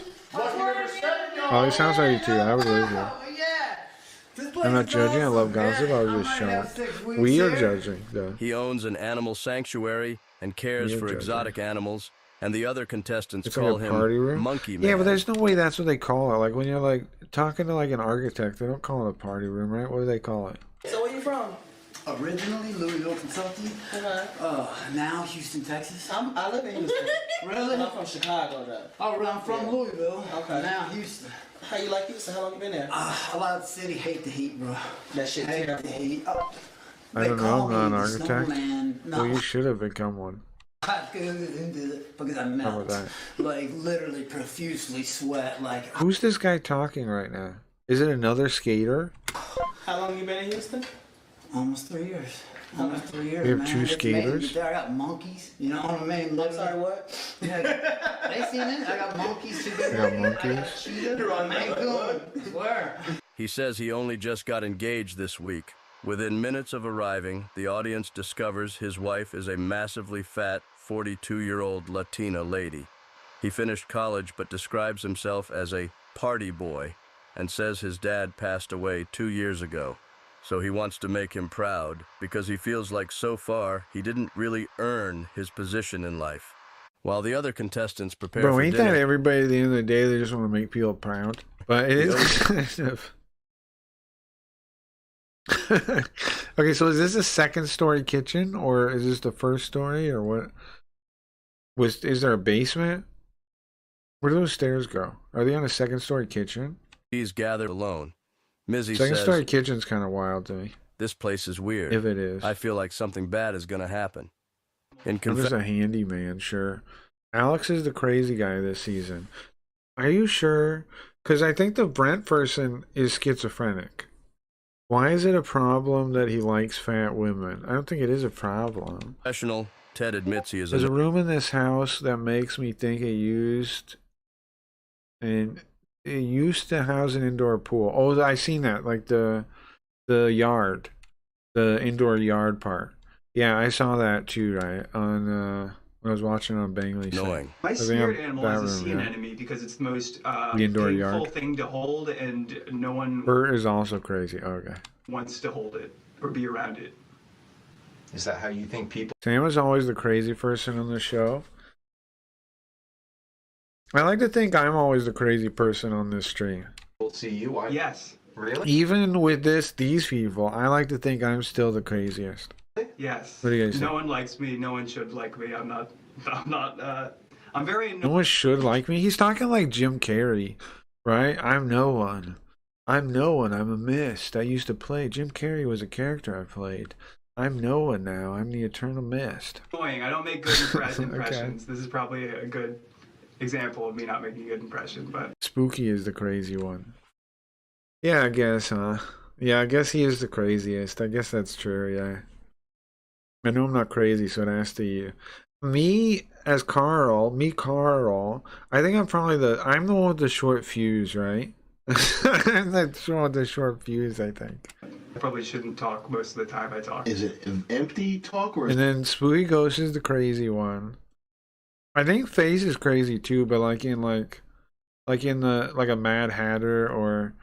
Oh, it sounds like you too. I would live here. I'm not judging, I love gossip, I was just shocked. We are judging, though. He owns an animal sanctuary and cares for exotic animals, and the other contestants call like a party him room? Monkey Man. Yeah, but there's no way that's what they call it. Like when you're like talking to like an architect, they don't call it a party room, right? What do they call it? So where you from? Originally Louisville, Kentucky. Now Houston, Texas. I live in Houston. Really? I'm from Chicago, though. Oh, I'm from Louisville. Okay. Now Houston. How you like Houston? How long you been there? I love the city. Hate the heat, bro. That shit hate the heat. I don't know. I'm not an architect. No. Well, you should have become one. Because I melt. Like literally profusely sweat. Like. Who's this guy talking right now? Is it another skater? How long you been in Houston? Almost 3 years. Almost 3 years. You have man. 2 skaters? I got monkeys. You know what I mean? I'm sorry, what? Yeah, they seen it. I got monkeys. You got monkeys? You're on Cancun. Where? He says he only just got engaged this week. Within minutes of arriving, the audience discovers his wife is a massively fat, 42-year-old Latina lady. He finished college but describes himself as a party boy and says his dad passed away 2 years ago. So he wants to make him proud because he feels like so far he didn't really earn his position in life. While the other contestants prepare for dinner... Bro, ain't that everybody at the end of the day, they just want to make people proud? But it is kind of... Okay, so is this a second story kitchen or is this the first story or what? Is there a basement? Where do those stairs go? Are they on a second story kitchen? He's gathered alone. Mizzy Second says, Story Kitchen's kind of wild to me. "This place is weird. If it is. I feel like something bad is going to happen." In I'm just a handyman, sure. Alex is the crazy guy this season. Are you sure? Because I think the Brent person is schizophrenic. Why is it a problem that he likes fat women? I don't think it is a problem. Professional, Ted admits he is There's a room in this house that makes me think it used to house an indoor pool. Oh, I seen that, like the yard, the indoor yard part. Yeah, I saw that too, right? On when I was watching on Bangley. My spirit animal is a sea anemone because it's the most indoor painful yard thing to hold, and no one Bert is also crazy. Okay. wants to hold it or be around it. Is that how you think people? Sam is always the crazy person on the show. I like to think I'm always the crazy person on this stream. Will see you? Yes. Really? Even with these people, I like to think I'm still the craziest. Yes. What do you guys No think? one likes me. No one should like me. I'm very No one should like me. He's talking like Jim Carrey, right? I'm no one. I'm no one. I'm a mist. I used to play. Jim Carrey was a character I played. I'm no one now. I'm the eternal mist. annoying. I don't make good impressions. Okay. This is probably a good example of me not making a good impression, but Spooky is the crazy one. Yeah, I guess, huh? Yeah, I guess he is the craziest. I guess that's true, yeah. I know I'm not crazy, so it has to you. Me as Carl, I think I'm probably I'm the one with the short fuse, right? I'm the one with the short fuse, I think. I probably shouldn't talk most of the time I talk. Is it empty talk or? And then Spooky Ghost is the crazy one. I think Face is crazy too, but like in a Mad Hatter or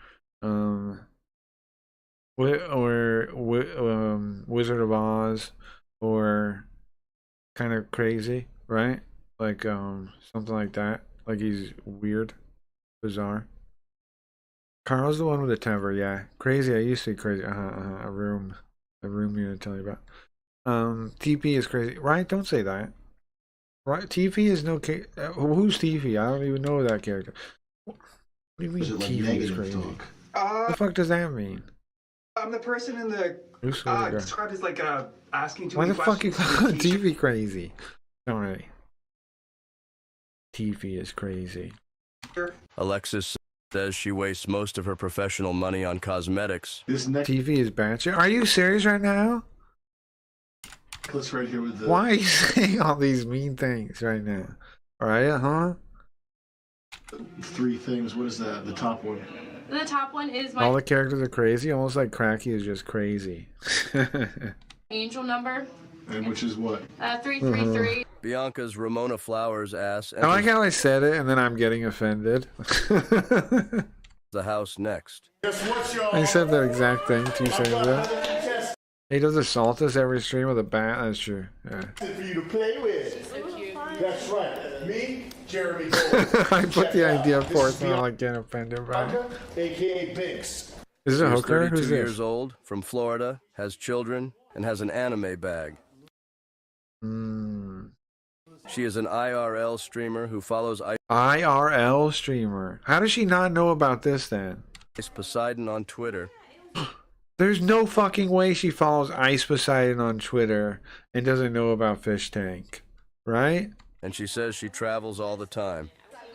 Wizard of Oz, or kind of crazy, right? Like something like that. Like he's weird, bizarre. Carl's the one with the temper, yeah. Crazy. I used to be crazy. A room you're gonna tell you about. TP is crazy, right? Don't say that. Right? TP is no. Who's TP? I don't even know that character. What do you mean TP is crazy? What the fuck does that mean? I'm the person in the described as like asking too Why many the fuck you questions. call TV crazy? Alright. TV is crazy. Alexis says she wastes most of her professional money on cosmetics. TV is batshit. Are you serious right now? Let's right here with the. Why are you saying all these mean things right now? Alright, huh? 3 things. What is that? The top one. The top one is my All the characters are crazy, almost like Cracky is just crazy. angel number. And which is what? 333. Bianca's Ramona Flowers ass I like how I said it and then I'm getting offended. the house next. I said the exact thing 2 seconds ago. He does assault us every stream with a bat. That's true. Yeah. For you to play with. So cute. That's right. Me, Jeremy. I put the idea forth and I'm like getting offended by it. AKA Binks. Is it a She's hooker? 32 Who's this? years old, from Florida, has children, and has an anime bag. She is an IRL streamer who follows IRL streamer. How does she not know about this then? Ice Poseidon on Twitter. There's no fucking way she follows Ice Poseidon on Twitter and doesn't know about Fish Tank. Right? And she says she travels all the time.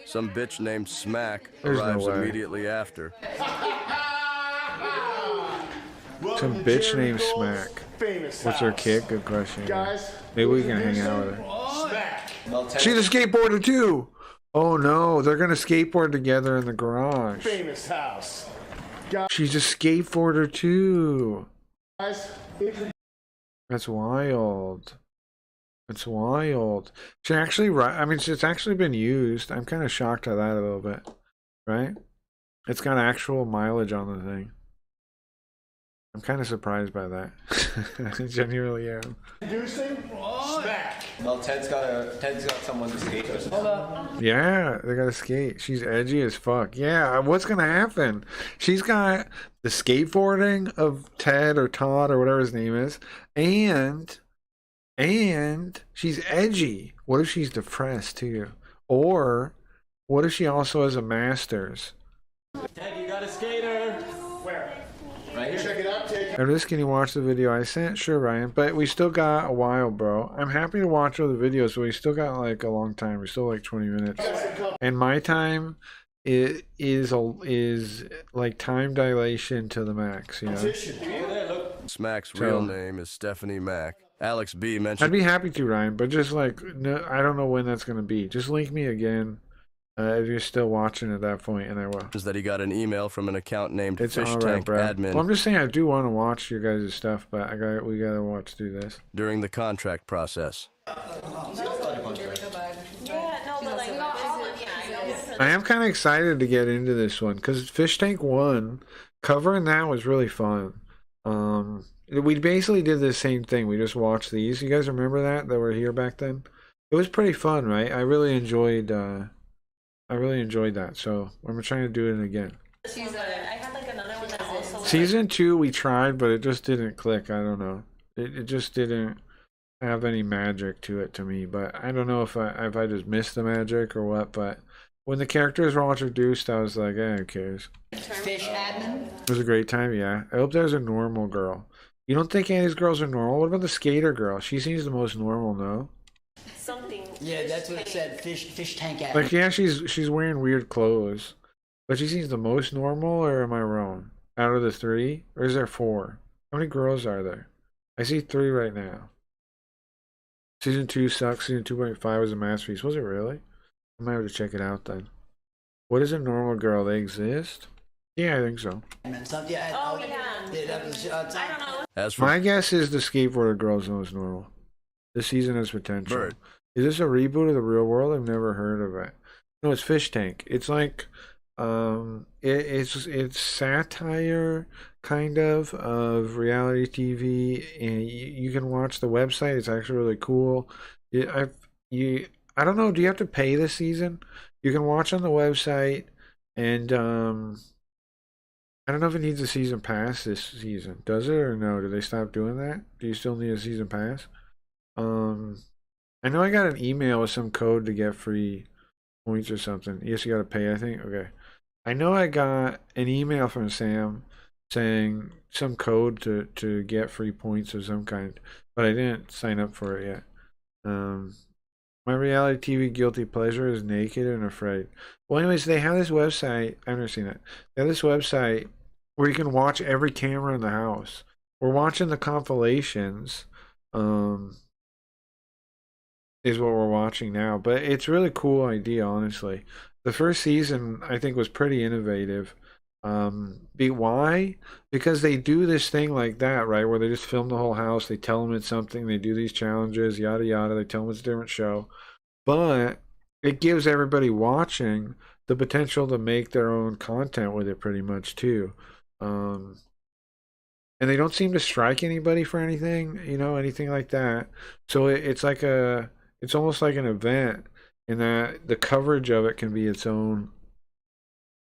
Some bitch named Smack There's no arrives way. immediately after. Some bitch named Smack. What's her kick? Good question. Maybe we can hang out with her. She's a skateboarder too! Oh no, they're gonna skateboard together in the garage. Famous house. She's a skateboarder too. Guys, That's wild. That's wild. She actually, I mean, it's actually been used. I'm kind of shocked at that a little bit. Right? It's got actual mileage on the thing. I'm kind of surprised by that. I genuinely am. Introducing Smack. Well, Ted's got someone to skate with. Hold up. Yeah, they gotta skate. She's edgy as fuck. Yeah, what's gonna happen? She's got the skateboarding of Ted or Todd or whatever his name is, and she's edgy. What if she's depressed too? Or what if she also has a master's? Ted, you got a skater. Where? Check it out, take After this, can you watch the video I sent? Sure, Ryan. But we still got a while, bro. I'm happy to watch other videos, but we still got like a long time. We still like 20 minutes. And my time is like time dilation to the max, you know? Smack's real name is Stephanie Mack. Alex B mentioned. I'd be happy to, Ryan, but just like, no, I don't know when that's going to be. Just link me again. If you're still watching at that point, and I will. That he got an email from an account named It's Fish all right, Tank bro. Admin. Well, I'm just saying I do want to watch your guys' stuff, but we gotta watch through this during the contract process. I am kind of excited to get into this one because Fish Tank 1 covering that was really fun. We basically did the same thing. We just watched these. You guys remember that were here back then? It was pretty fun, right? I really enjoyed that. So I'm trying to do it again. Season 2 we tried, but it just didn't click. I don't know. It just didn't have any magic to it to me. But I don't know if I just missed the magic or what. But when the characters were all introduced, I was like, who cares? Fish admin. It was a great time, yeah. I hope there's a normal girl. You don't think any of these girls are normal? What about the skater girl? She seems the most normal, no? Yeah, that's what it said. Fish tank admin. Like, yeah, she's wearing weird clothes, but she seems the most normal, or am I wrong? Out of the 3? Or is there 4? How many girls are there? I see 3 right now. Season 2 sucks. Season 2.5 was a masterpiece. Was it really? I might have to check it out then. What is a normal girl? They exist? Yeah, I think so. My guess is the skateboarder girl is the most normal. This season has potential. Bird. Is this a reboot of the real world? I've never heard of it. No, it's Fish Tank. It's like it's satire kind of reality TV, and you can watch the website. It's actually really cool. I don't know. Do you have to pay this season? You can watch on the website, and I don't know if it needs a season pass this season. Does it or no? Do they stop doing that? Do you still need a season pass? I know I got an email with some code to get free points or something. Yes, you got to pay, I think. Okay. I know I got an email from Sam saying some code to get free points of some kind, but I didn't sign up for it yet. My reality TV guilty pleasure is Naked and Afraid. Well, anyways, they have this website. I've never seen it. They have this website where you can watch every camera in the house. We're watching the compilations. Is what we're watching now, but it's a really cool idea, honestly. The first season I think was pretty innovative. Why? Because they do this thing like that, right, where they just film the whole house, they tell them it's something, they do these challenges, yada yada, they tell them it's a different show, but it gives everybody watching the potential to make their own content with it pretty much too. And they don't seem to strike anybody for anything, anything like that. So it's like it's almost like an event in that the coverage of it can be its own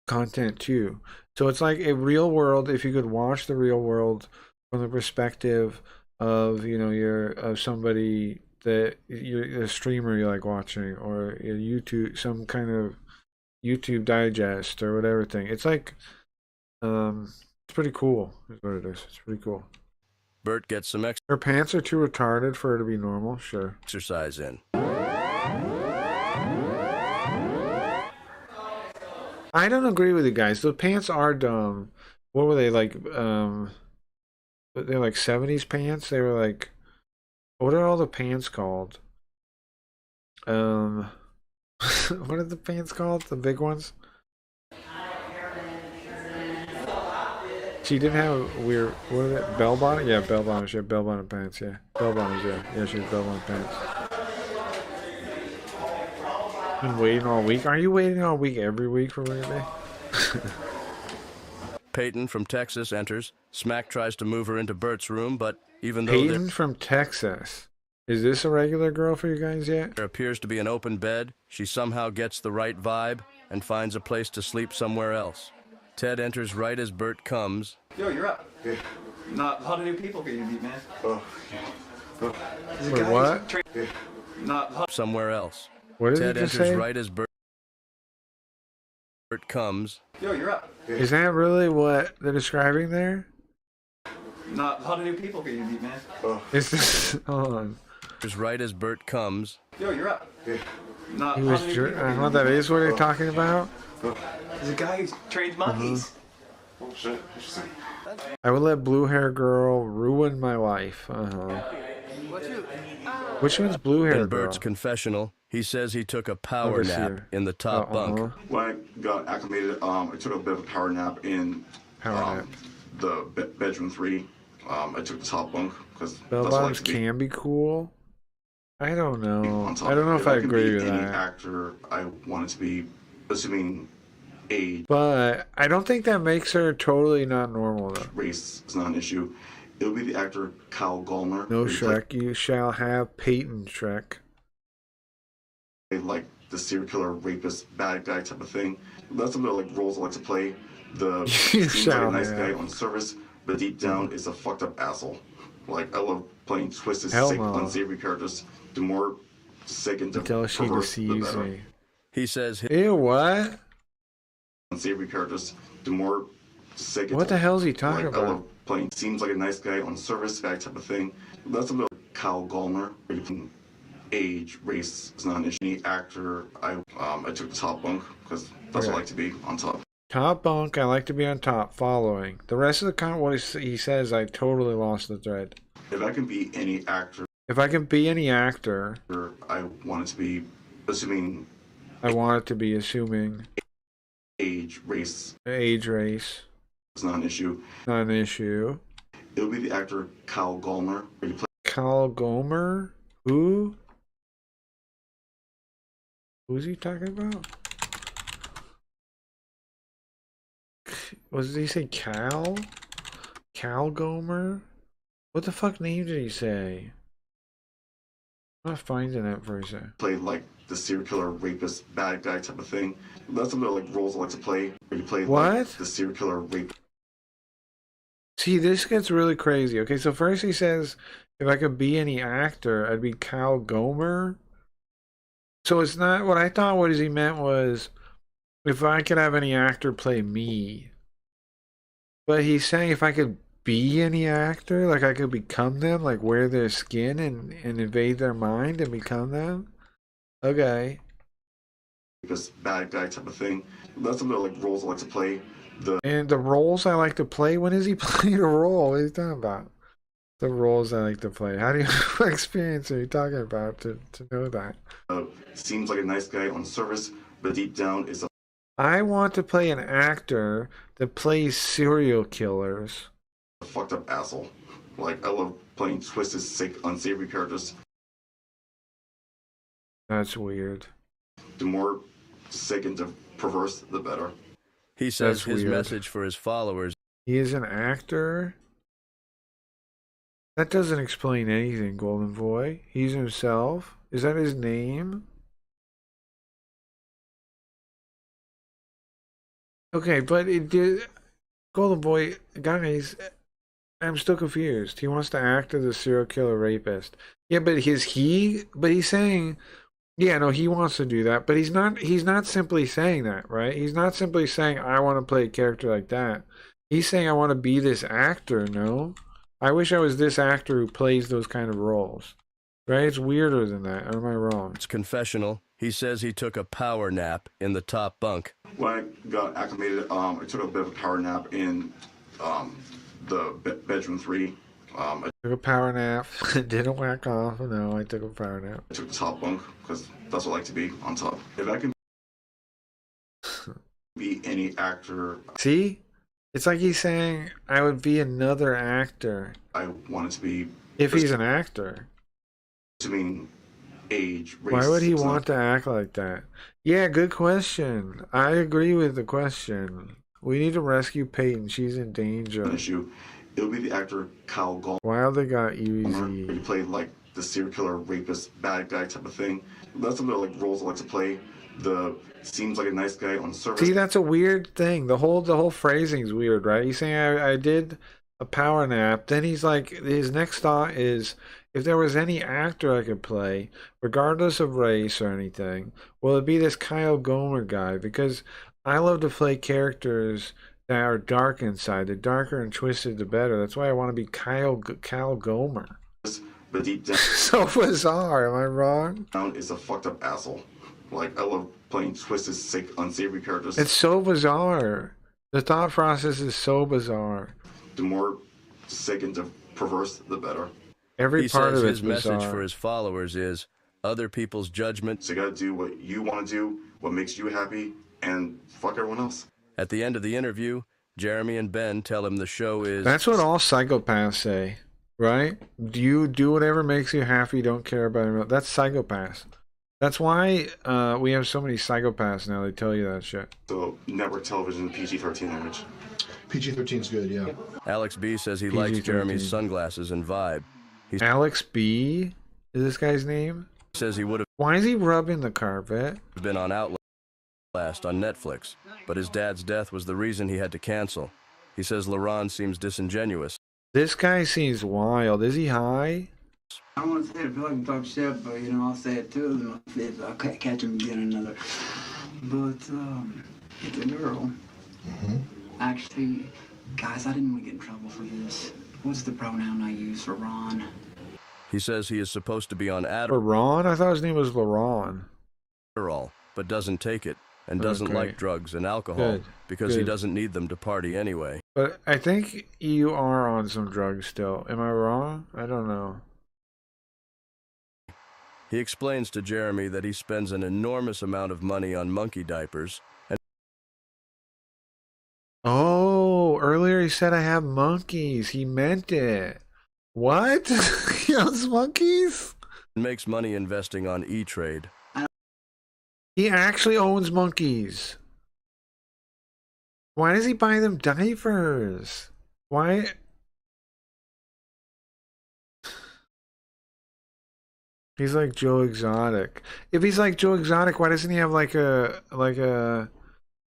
content too. So it's like a real world. If you could watch the real world from the perspective of of somebody that you're a streamer you like watching, or a YouTube, some kind of YouTube digest or whatever thing. It's like it's pretty cool is what it is. It's pretty cool. Bert gets some Her pants are too retarded for her to be normal. Sure. exercise in. I don't agree with you guys. The pants are dumb. What were they like? They're like 70s pants. They were like, what are all the pants called? What are the pants called? The big ones? She didn't have weird, what are they? Bell bottom? Yeah, bell bottom. She had bell bottom pants, yeah. Bell bottoms, yeah. Yeah, she had bell bottom pants. Been waiting all week. Are you waiting all week every week for Labor Day? Peyton from Texas enters. Smack tries to move her into Bert's room, but even though Peyton from Texas. Is this a regular girl for you guys yet? there appears to be an open bed, she somehow gets the right vibe and finds a place to sleep somewhere else. Ted enters right as Bert comes. Yo, you're up. Yeah. Not a lot of new people for you to meet, man. Oh, yeah. Wait, what? Yeah. Not somewhere else. What did Ted you just enters say? right as Bert comes. Yo, you're up. Is that really what they're describing there? Not a lot of new people for you to meet, man. Is this on? Just right as Bert comes. Yo, you're up. Not He a lot was of new people for you to oh, meet. that is what you're talking about? He's a guy who trades monkeys. Oh shit, interesting. I would let blue hair girl ruin my life. Which one's blue hair In girl? Bert's confessional, he says he took a power this nap here. in the top bunk. When I got acclimated, I took a bit of a power nap in the bedroom 3. I took the top bunk because Bell that's what I like bottoms to be. can be cool. I don't know. On top. I don't know if I can agree be with any that. actor I want it to be, assuming age, But I don't think that makes her totally not normal though. race is not an issue. It would be the actor Kyle Gallner. No who Shrek, you shall have Peyton Shrek. played like the serial killer, rapist, bad guy type of thing. That's some of the like roles I like to play. The seems like a nice guy on surface, but deep down is a fucked up asshole. Like I love playing twisted, Hell sick, no. unsavory characters. The more sick and Until she perverse, the deceives better. me. He says Ew, what? Unsavory characters. The more sick. What the hell is he talking like, I about? love playing. Seems like a nice guy on surface, that type of thing. That's some of the Kyle Gallner. Age, race is not an issue. Any actor, I took the top bunk because that's what I like to be on top. Top bunk, I like to be on top, following. The rest of the what he says, I totally lost the thread. If I can be any actor, If I can be any actor, I want it to be, assuming I want it to be assuming age, race race. is not an issue. Not an issue. It would be the actor Kyle Gallner. Where you play Kyle Gomer? Who? Who's he talking about? What did he say? Cal? Cal Gomer? What the fuck name did he say? I'm not finding that person. played like the serial killer, rapist, bad guy type of thing. That's some of the like roles I like to play. Where you play What? like the serial killer, rapist. See, this gets really crazy. Okay, so first he says, if I could be any actor, I'd be Cal Gomer. So it's not what I thought. What he meant was, if I could have any actor play me. But he's saying if I could be any actor, like I could become them, like wear their skin and invade their mind and become them. Okay. Rapist, bad guy type of thing. That's some of the like roles I like to play. And the roles I like to play, when is he playing a role? What are you talking about? The roles I like to play. How do you what experience are you talking about to know that? Seems like a nice guy on surface, but deep down is a I want to play an actor that plays serial killers. fucked up asshole. Like I love playing twisted, sick, unsavory characters. That's weird. The more sick and perverse, the better. He says That's his weird. message for his followers. He is an actor? That doesn't explain anything, Golden Boy. He's himself? Is that his name? Okay, but it did. Golden Boy, guys, I'm still confused. He wants to act as a serial killer rapist. Yeah, but he's saying, yeah, no, he wants to do that, but he's not simply saying that, right? He's not simply saying, I want to play a character like that. He's saying, I want to be this actor, no? I wish I was this actor who plays those kind of roles. Right? It's weirder than that. Or am I wrong? It's confessional. He says he took a power nap in the top bunk. When I got acclimated, I took a bit of a power nap in the bedroom 3. I Took a power nap. Didn't whack off. No, I took a power nap. took the top bunk because that's what I like to be on top. If I can be any actor, See? It's like he's saying, I would be another actor. I want it to be. If he's an actor. Assuming age, race. Why would he is not want to act like that? Yeah, good question. I agree with the question. We need to rescue Peyton. She's in danger. an issue. It would be the actor Kyle Gallner. Wow, they got He easy. played like the serial killer, rapist, bad guy type of thing. That's some of the like roles I like to play. The seems like a nice guy on surface. See, that's a weird thing. The whole phrasing's weird, right? He's saying I did a power nap. Then he's like, his next thought is, if there was any actor I could play, regardless of race or anything, will it be this Kyle Gomer guy? Because I love to play characters that are dark inside. The darker and twisted, the better. That's why I want to be Cal Gomer. But deep down, So bizarre. Am I wrong? is a fucked up asshole. Like, I love playing twisted, sick, unsavory characters. It's so bizarre. The thought process is so bizarre. The more sick and perverse, the better. Every part of his it's message bizarre. for his followers is other people's judgment. So you gotta do what you want to do, what makes you happy, and fuck everyone else. At the end of the interview, Jeremy and Ben tell him the show is... That's what all psychopaths say, right? Do you do whatever makes you happy, don't care about anyone else? That's psychopaths. That's why we have so many psychopaths now. They tell you that shit. So, network television, PG-13 image. PG-13 is good, yeah. Alex B says he likes Jeremy's sunglasses and vibe. Alex B? Is this guy's name? Says he would have... Why is he rubbing the carpet? ...been on Outlast on Netflix, but his dad's death was the reason he had to cancel. He says LaRon seems disingenuous. This guy seems wild. Is he high? I don't want to say it, I feel like I'm talking shit, but you know, I'll say it too, and if I can't catch him again another. But, it's a girl. Actually, guys, I didn't want to get in trouble for this. What's the pronoun I use for Ron? He says he is supposed to be on For Ron? I thought his name was LaRon. Adderall, but doesn't take it, and doesn't like drugs and alcohol because he doesn't need them to party anyway. But I think you are on some drugs still. Am I wrong? I don't know. He explains to Jeremy that he spends an enormous amount of money on monkey diapers. And Oh, earlier he said I have monkeys. He meant it. What? He owns monkeys? makes money investing on E-Trade. He actually owns monkeys. Why does he buy them diapers? Why? He's like Joe Exotic. If he's like Joe Exotic, why doesn't he have like a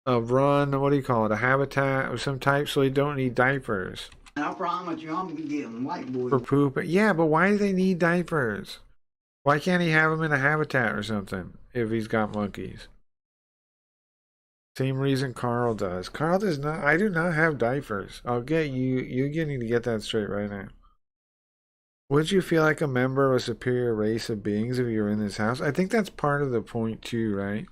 run? What do you call it? A habitat of some type, so he don't need diapers I promise you, I'm gonna be getting white boy. for poop. Yeah, but why do they need diapers? Why can't he have them in a habitat or something if he's got monkeys? Same reason Carl does. Carl does not. I do not have diapers. I'll get you. You need to get that straight right now. Would you feel like a member of a superior race of beings if you were in this house? I think that's part of the point too, right?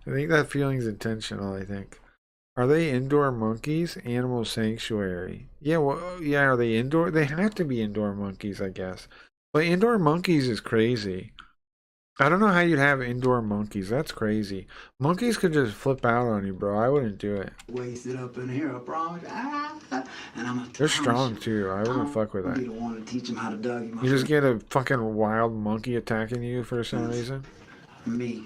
I think that feeling's intentional, I think. Are they indoor monkeys? Animal sanctuary. Yeah, well, yeah, are they indoor? They have to be indoor monkeys, I guess. But indoor monkeys is crazy. I don't know how you'd have indoor monkeys. That's crazy. Monkeys could just flip out on you, bro. I wouldn't do it. Wasted up in here, I promise. And I'm They're strong too. I wouldn't fuck with that. You don't want to teach them how to dug. You just get a fucking wild monkey attacking you for some reason. Me,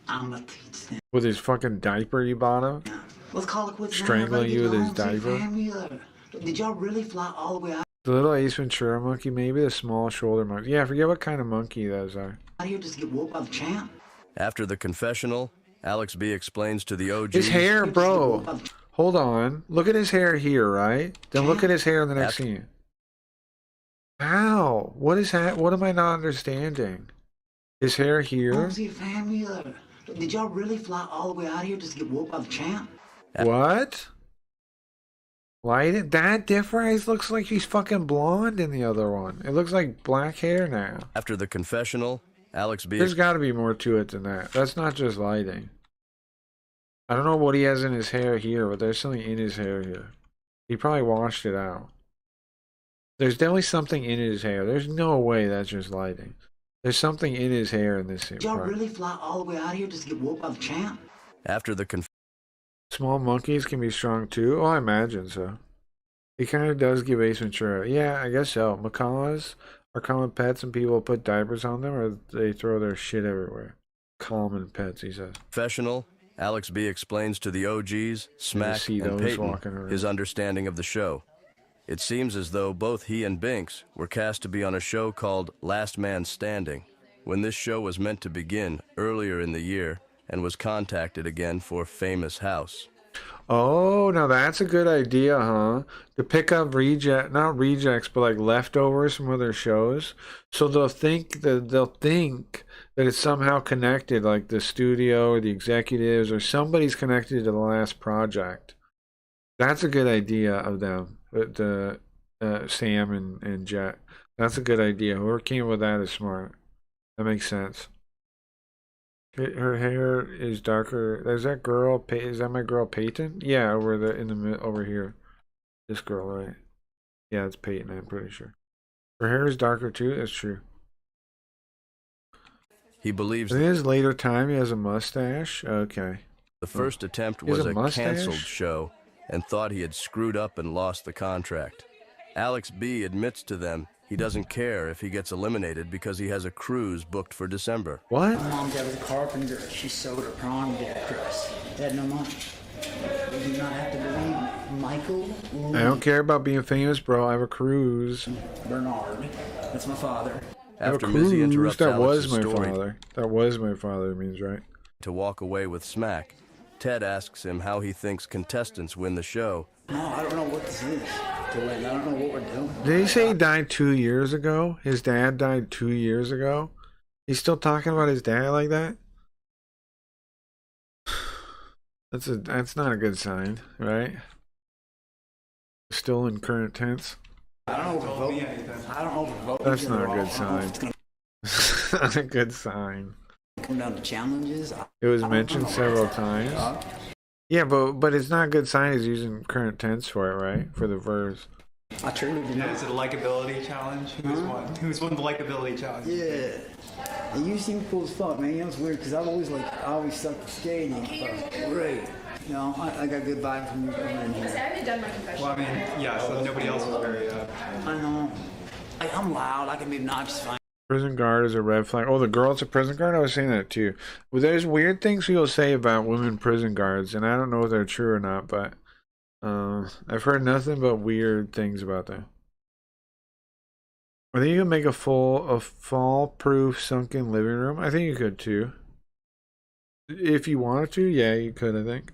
I'm gonna teach them. With his fucking diaper you bought him? Let's call it quits. Strangling you with his diaper? Did y'all really fly all the way out The little Ace Ventura monkey, maybe the small shoulder monkey. Yeah, I forget what kind of monkey those are. here just to get whooped by the champ? After the confessional, Alex B explains to the OG... His hair, bro. Hold on. Look at his hair here, right? Then look at his hair in the next scene. How? What is that? What am I not understanding? His hair here? Did y'all really fly all the way out here just to get whooped by the champ? What? Why did that difference? Looks like he's fucking blonde in the other one. It looks like black hair now. After the confessional, Alex B... There's got to be more to it than that. That's not just lighting. I don't know what he has in his hair here, but there's something in his hair here. He probably washed it out. There's definitely something in his hair. There's no way that's just lighting. There's something in his hair in this scene. Did y'all really fly all the way out here just to get whooped by the champ? After the Small monkeys can be strong too? Oh, I imagine so. He kind of does give Ace Ventura. Yeah, I guess so. Macaws are common pets and people put diapers on them or they throw their shit everywhere. Common pets, he says. Confessional, Alex B explains to the OGs, Smack, and Peyton his understanding of the show. It seems as though both he and Binks were cast to be on a show called Last Man Standing, when this show was meant to begin earlier in the year and was contacted again for Famous House. Oh, now that's a good idea, huh? To pick up not rejects, but like leftovers from other shows. So they'll think that it's somehow connected, like the studio or the executives or somebody's connected to the last project. That's a good idea of them, Sam and Jet. That's a good idea. Whoever came up with that is smart. That makes sense. Her hair is darker. Is that girl? Is that my girl Peyton? Yeah, over here. This girl, right? Yeah, it's Peyton. I'm pretty sure. Her hair is darker too. That's true. He believes in his later time, he has a mustache. Okay. The first attempt was a canceled show, and thought he had screwed up and lost the contract. Alex B admits to them he doesn't care if he gets eliminated because he has a cruise booked for December. What? My mom, dad was a carpenter. She sewed her prom dress. They had no money. You do not have to believe Michael. I don't care about being famous, bro. I have a cruise. Bernard. That's my father. After Mizzy interrupts Alex's story, that was my father, means, right? To walk away with smack, Ted asks him how he thinks contestants win the show. No, I don't know what this is to win. I don't know what we're doing. Did he say he died 2 years ago? His dad died 2 years ago? He's still talking about his dad like that? That's not a good sign, right? Still in current tense. I don't know if vote. That's not a good sign. Not a good sign. Come down to challenges. It was mentioned several times. Yeah, but it's not a good sign he's using current tense for it, right? For the verse. I truly do not. Is it a likability challenge? Who's won the likability challenge? Yeah. And you seem cool as fuck, man. You know, it's weird because I always sucked at skating. Great. You know, I got good vibe from you coming in here. I haven't done my confession. Well, I mean, yeah, so nobody else was very... I know. I'm loud. I can be obnoxious. Fine. Prison guard is a red flag. Oh, the girl's a prison guard? I was saying that too. Well, there's weird things people say about women prison guards, and I don't know if they're true or not, but I've heard nothing but weird things about them. I think you can make a fall-proof sunken living room. I think you could too. If you wanted to, yeah, you could, I think.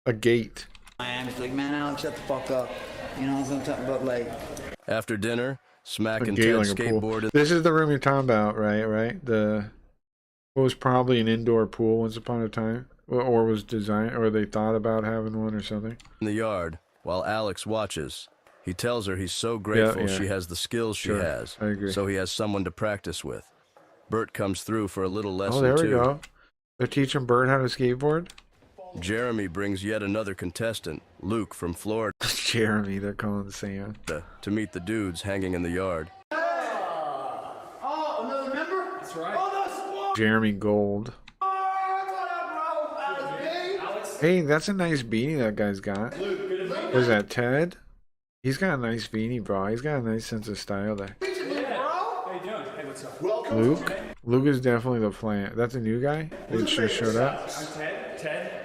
A gate. I am just like, man, Alex, shut the fuck up. You know what I'm talking about? Like, after dinner, Smack and Ted skateboarded. This is the room you're talking about, right? What was probably an indoor pool once upon a time, or was designed, or they thought about having one or something. In the yard, while Alex watches, he tells her he's so grateful she has the skills she has, I agree. so he has someone to practice with. Bert comes through for a little lesson too. Oh, there we go. They're teaching Bert how to skateboard. Jeremy brings yet another contestant, Luke from Florida. Jeremy, they're calling Sam. To meet the dudes hanging in the yard. oh, another member? That's right. Oh, no, Jeremy Gold. Hey, that's a nice beanie that guy's got. Was that Ted? He's got a nice beanie, bro. He's got a nice sense of style there. Luke? Luke is definitely the plant. That's a new guy? They just showed up. Ted?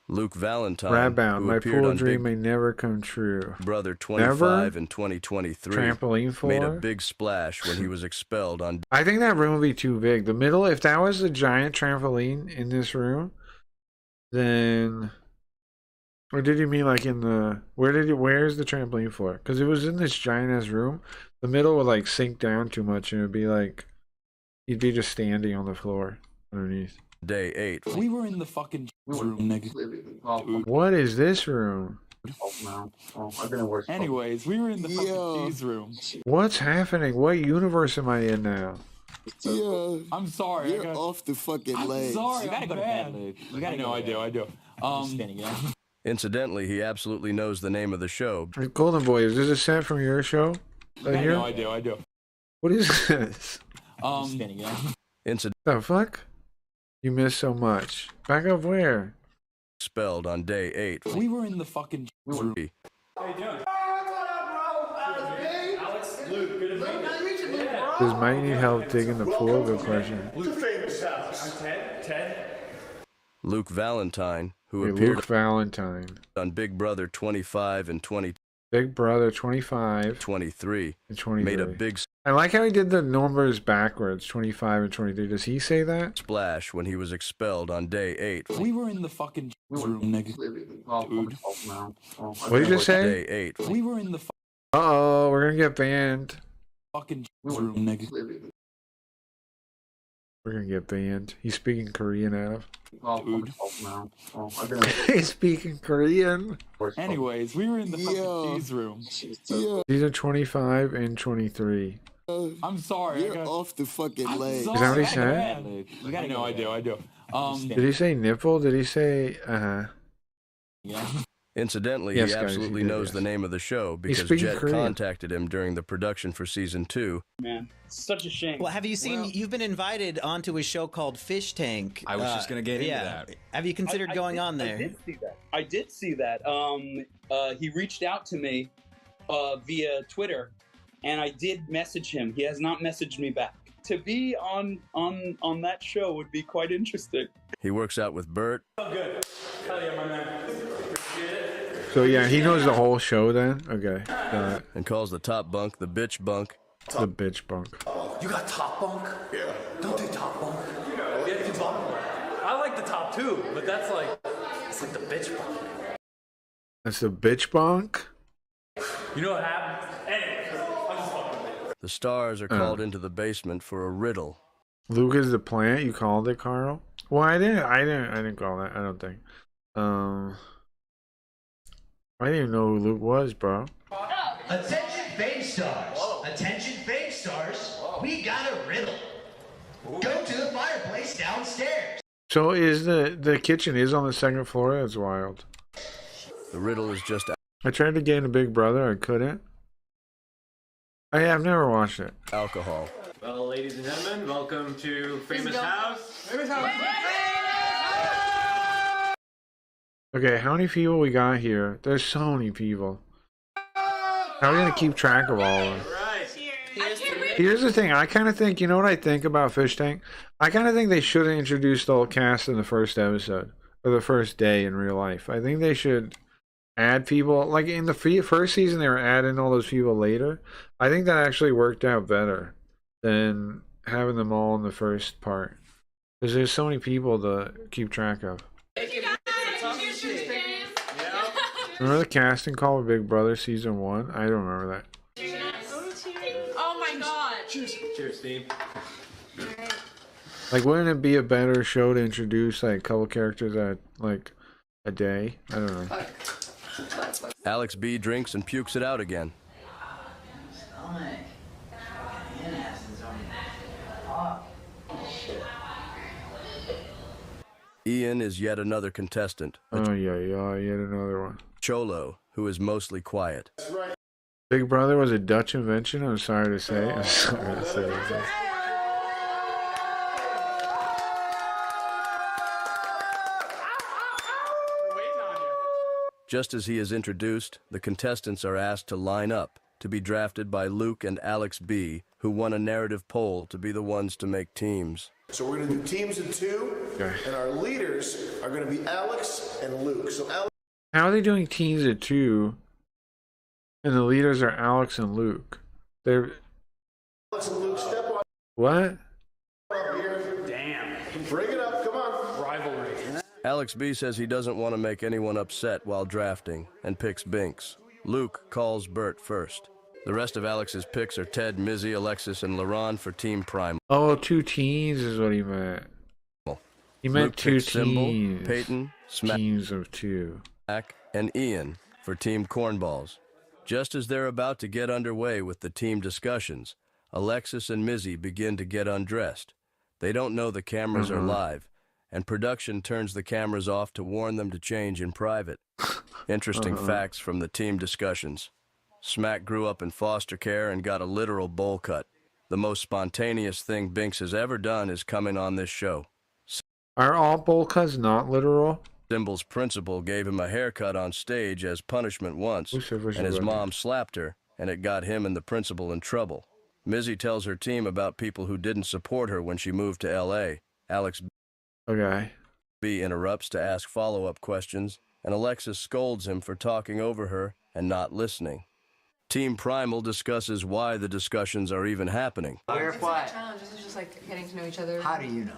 Luke Valentine, Radbound, who my appeared pool on dream Big may never come true. Brother 25 in 2023, Trampoline floor? made a big splash when he was expelled on... I think that room would be too big. The middle, if that was the giant trampoline in this room, then... Or did you mean like in the... Where's the trampoline floor? Because it was in this giant-ass room. The middle would like sink down too much and it would be like... You'd be just standing on the floor underneath. Day 8. We were in the fucking room, nigga. What is this room? Anyways, we were in the fucking cheese room. What's happening? What universe am I in now? Yeah. I'm sorry. You're off the fucking legs. Sorry, you gotta go to bed, Luke. You gotta go. I do. Incidentally, he absolutely knows the name of the show. Golden Boy, is this a set from your show? No, I do. What is this? The fuck? You missed so much. Back up where? Expelled on day 8. We were in the fucking room. How you doing? Does Mike need help digging the pool? Good question. Ted? Luke Valentine, who Hey, appeared Luke Valentine on Big Brother 25 and 20. Big Brother 25. 23. And 23. Made a big I like how he did the numbers backwards, 25 and 23. Does he say that? splash when he was expelled on day 8. We were in the fucking room, nigga. Dude. What did you just say? Day 8. We were in the Uh-oh, we're gonna get banned. fucking room, nigga. We're gonna get banned. He's speaking Korean, Adam. Dude. He's speaking Korean. Anyways, we were in the fucking cheese room. These are 25 and 23. I'm sorry. You're off the fucking leg. Is that what he said? I know, I do. Did he say nipple? Did he say, Yeah. Incidentally, Yes, he guys, absolutely he did, knows yes. the name of the show because speaking Jet Korean. contacted him during the production for season 2. Man, it's such a shame. Well, have you seen? You've been invited onto a show called Fish Tank. I was just gonna get into yeah. that. Have you considered going on there? I did see that. He reached out to me via Twitter, and I did message him. He has not messaged me back. To be on that show would be quite interesting. He works out with Bert. Oh, good. Hell yeah, my man. Appreciate it. So yeah, he knows the whole show then? Okay. And calls the top bunk the bitch bunk. The bitch bunk. You got top bunk? Yeah. Don't do top bunk. Yeah, do bottom bunk. I like the top too, but it's like the bitch bunk. That's the bitch bunk? You know what happened? Anyway, I'm just fucking with it. The stars are called into the basement for a riddle. Luke is the plant, you called it, Carl? Well, I didn't call that, I don't think. I didn't even know who Luke was, bro. Attention fame stars. Attention fame stars. We got a riddle. Go to the fireplace downstairs. So is the kitchen is on the second floor? That's wild. The riddle is just I tried to get into Big Brother, I couldn't. I've never watched it. alcohol. Well, ladies and gentlemen, welcome to Famous House. Famous house. Okay, how many people we got here? There's so many people. How are we gonna keep track of all of them? Here's the thing, I kind of think, you know what I think about Fish Tank? I kind of think they should have introduced the whole cast in the first episode, or the first day in real life. I think they should add people, like in the first season they were adding all those people later. I think that actually worked out better than having them all in the first part. Because there's so many people to keep track of. Remember the casting call with Big Brother season 1? I don't remember that. Oh my god. Cheers, Steve. Like, wouldn't it be a better show to introduce like a couple characters at like a day? I don't know. Alex B drinks and pukes it out again. Ian is yet another contestant. Oh yeah, yet another one. Cholo, who is mostly quiet. Big Brother was a Dutch invention. I'm sorry to say. I'm sorry to say that. Just as he is introduced, the contestants are asked to line up to be drafted by Luke and Alex B, who won a narrative poll to be the ones to make teams. So we're going to do teams of 2, and our leaders are going to be Alex and Luke. So Alex. How are they doing teams at 2? And the leaders are Alex and Luke. They're. Alex and Luke, step on What? up here. Damn. Bring it up. Come on. Rivalry. Alex B says he doesn't want to make anyone upset while drafting and picks Binks. Luke calls Bert first. The rest of Alex's picks are Ted, Mizzy, Alexis, and LaRon for Team Prime. Oh, 2 teams is what he meant. He meant Luke 2 picks Symbol, teams. Peyton, Smack, Teams of 2. and Ian for Team Cornballs. Just as they're about to get underway with the team discussions, Alexis and Mizzy begin to get undressed. They don't know the cameras are live, and production turns the cameras off to warn them to change in private. Interesting facts from the team discussions. Smack grew up in foster care and got a literal bowl cut. The most spontaneous thing Binks has ever done is coming on this show. Are all bowl cuts not literal? Symbol's principal gave him a haircut on stage as punishment once, and his mom slapped her, and it got him and the principal in trouble. Mizzy tells her team about people who didn't support her when she moved to L.A. Alex B interrupts to ask follow-up questions, and Alexis scolds him for talking over her and not listening. Team Primal discusses why the discussions are even happening. It's like a challenge. This is just like getting to know each other. How do you know?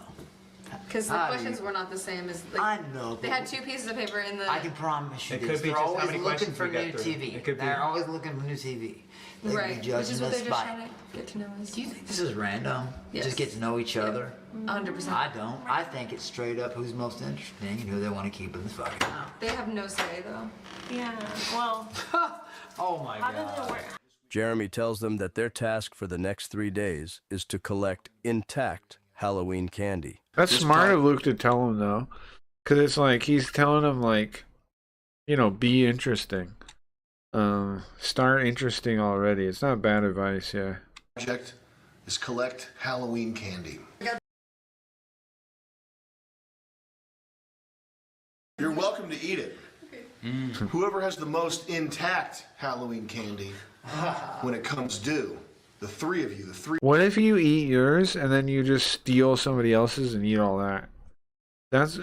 Because the questions were not the same as. Like, I know. They had 2 pieces of paper in the. I can promise you It this. could be They're just how always many looking questions for we get new through. TV. It could be- They're always looking for new TV. They Right. be judging Which is what they're us just by. trying to get to know us. Do you think this is random? Yes. Just get to know each other? 100%. I don't. I think it's straight up who's most interesting and who they want to keep in the fucking house. They have no say though. Yeah, well. Oh my How does it work? Jeremy tells them that their task for the next 3 days is to collect intact Halloween candy. That's smart of Luke to tell him though, because it's like he's telling him like, you know, be interesting. Start interesting already. It's not bad advice, yeah. Project is collect Halloween candy. You're welcome to eat it. Whoever has the most intact Halloween candy when it comes due, the 3 of you, the 3. What if you eat yours and then you just steal somebody else's and eat all that? That's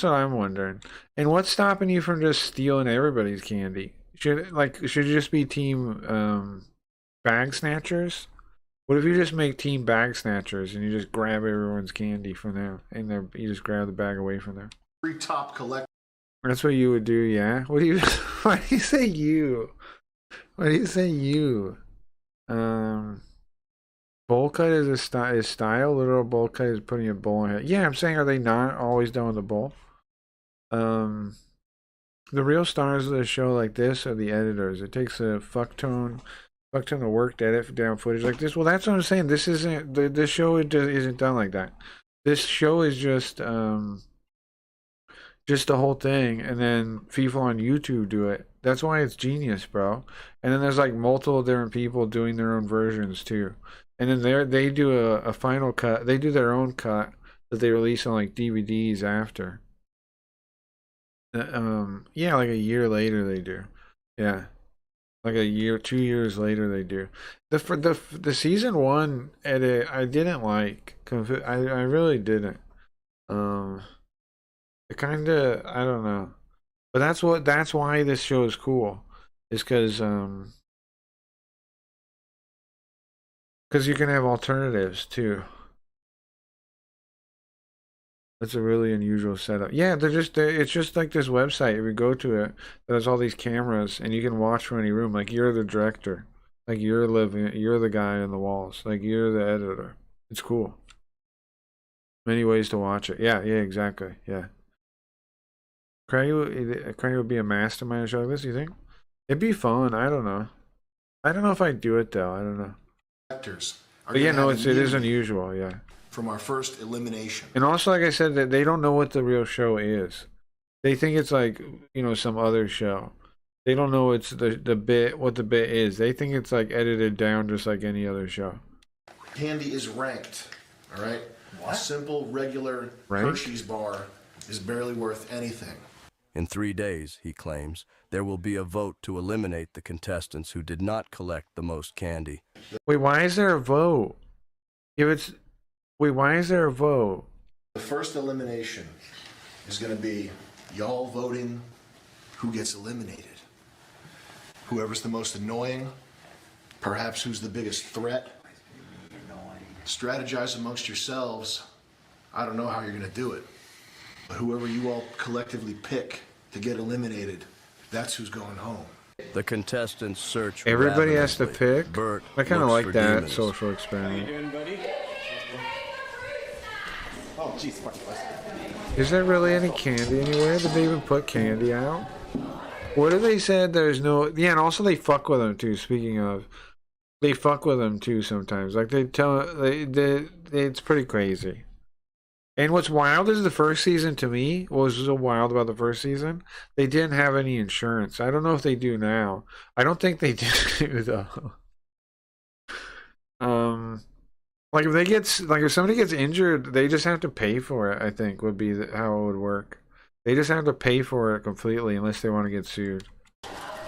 what I'm wondering. And what's stopping you from just stealing everybody's candy? Should it just be team bag snatchers? What if you just make team bag snatchers and you just grab everyone's candy from them and you just grab the bag away from them? 3 top collect. That's what you would do, yeah? What do you why do you say you? Why do you say you? Bowl cut is style. Literal bowl cut is putting a bowl in it. Yeah, I'm saying, are they not always done with the bowl? The real stars of the show like this are the editors. It takes a fuck ton of work to edit down footage like this. Well, that's what I'm saying. This isn't this show isn't done like that. This show is just the whole thing, and then people on YouTube do it. That's why it's genius, bro. And then there's like multiple different people doing their own versions too. And then they do a final cut. They do their own cut that they release on like DVDs after. Yeah, like a year later they do. Yeah, like 2 years later they do. The season 1 edit I didn't like. I really didn't. It kind of, I don't know, but that's why this show is cool. Is because you can have alternatives too. That's a really unusual setup. Yeah, it's just like this website. If you go to it, there's all these cameras, and you can watch from any room. Like you're the director, like you're the guy on the walls, like you're the editor. It's cool. Many ways to watch it. Yeah, exactly. Yeah. Craggy would be a mastermind show like this, you think? It'd be fun. I don't know. I don't know if I'd do it though. I don't know. But yeah, no, it is unusual. Yeah. From our first elimination. And also, like I said, that they don't know what the real show is. They think it's like, you know, some other show. They don't know it's the bit, what the bit is. They think it's like edited down just like any other show. Candy is ranked. All right. What? A simple, regular Hershey's bar is barely worth anything. In 3 days, he claims, there will be a vote to eliminate the contestants who did not collect the most candy. Wait, why is there a vote? Why is there a vote? The first elimination is going to be y'all voting who gets eliminated. Whoever's the most annoying, perhaps who's the biggest threat. Strategize amongst yourselves. I don't know how you're going to do it. But whoever you all collectively pick to get eliminated, that's who's going home. The contestants search. Everybody has to pick. Bert I kind of looks like for that demons. social experiment. How you doing, buddy? Oh, jeez. Is there really any candy anywhere? Did they even put candy out? What if they said there's no? Yeah, and also they fuck with them too. Speaking of, they fuck with them too sometimes. Like it's pretty crazy. And what's wild is the first season to me, what was so wild about the first season, they didn't have any insurance. I don't know if they do now. I don't think they do though. Like if somebody gets injured, they just have to pay for it, I think would be how it would work. They just have to pay for it completely unless they want to get sued.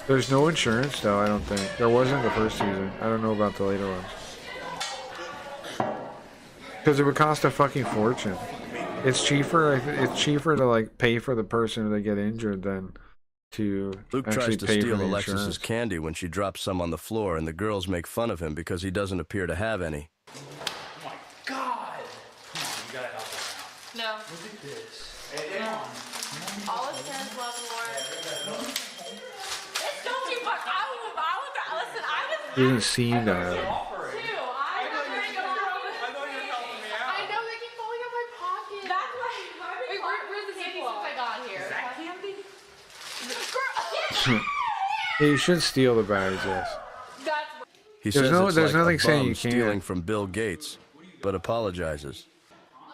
There's no insurance though, I don't think. There wasn't the first season. I don't know about the later ones. Because it would cost a fucking fortune. It's cheaper to like pay for the person if they get injured than to Luke actually tries to pay steal for the Alexis's insurance. candy when she drops some on the floor, and the girls make fun of him because he doesn't appear to have any. Oh my god! Come on, you gotta help us out. No. Look at this. All of Ken's love Lord. It's don't you fuck. Listen, I was. He doesn't seem to have. I know they keep falling out my pocket. That's why. Wait, where's the candy since I got here? Is that candy? Yeah, you should steal the bags, yes. He There's says it's there's like nothing a saying bum you can't. stealing from Bill Gates, but apologizes.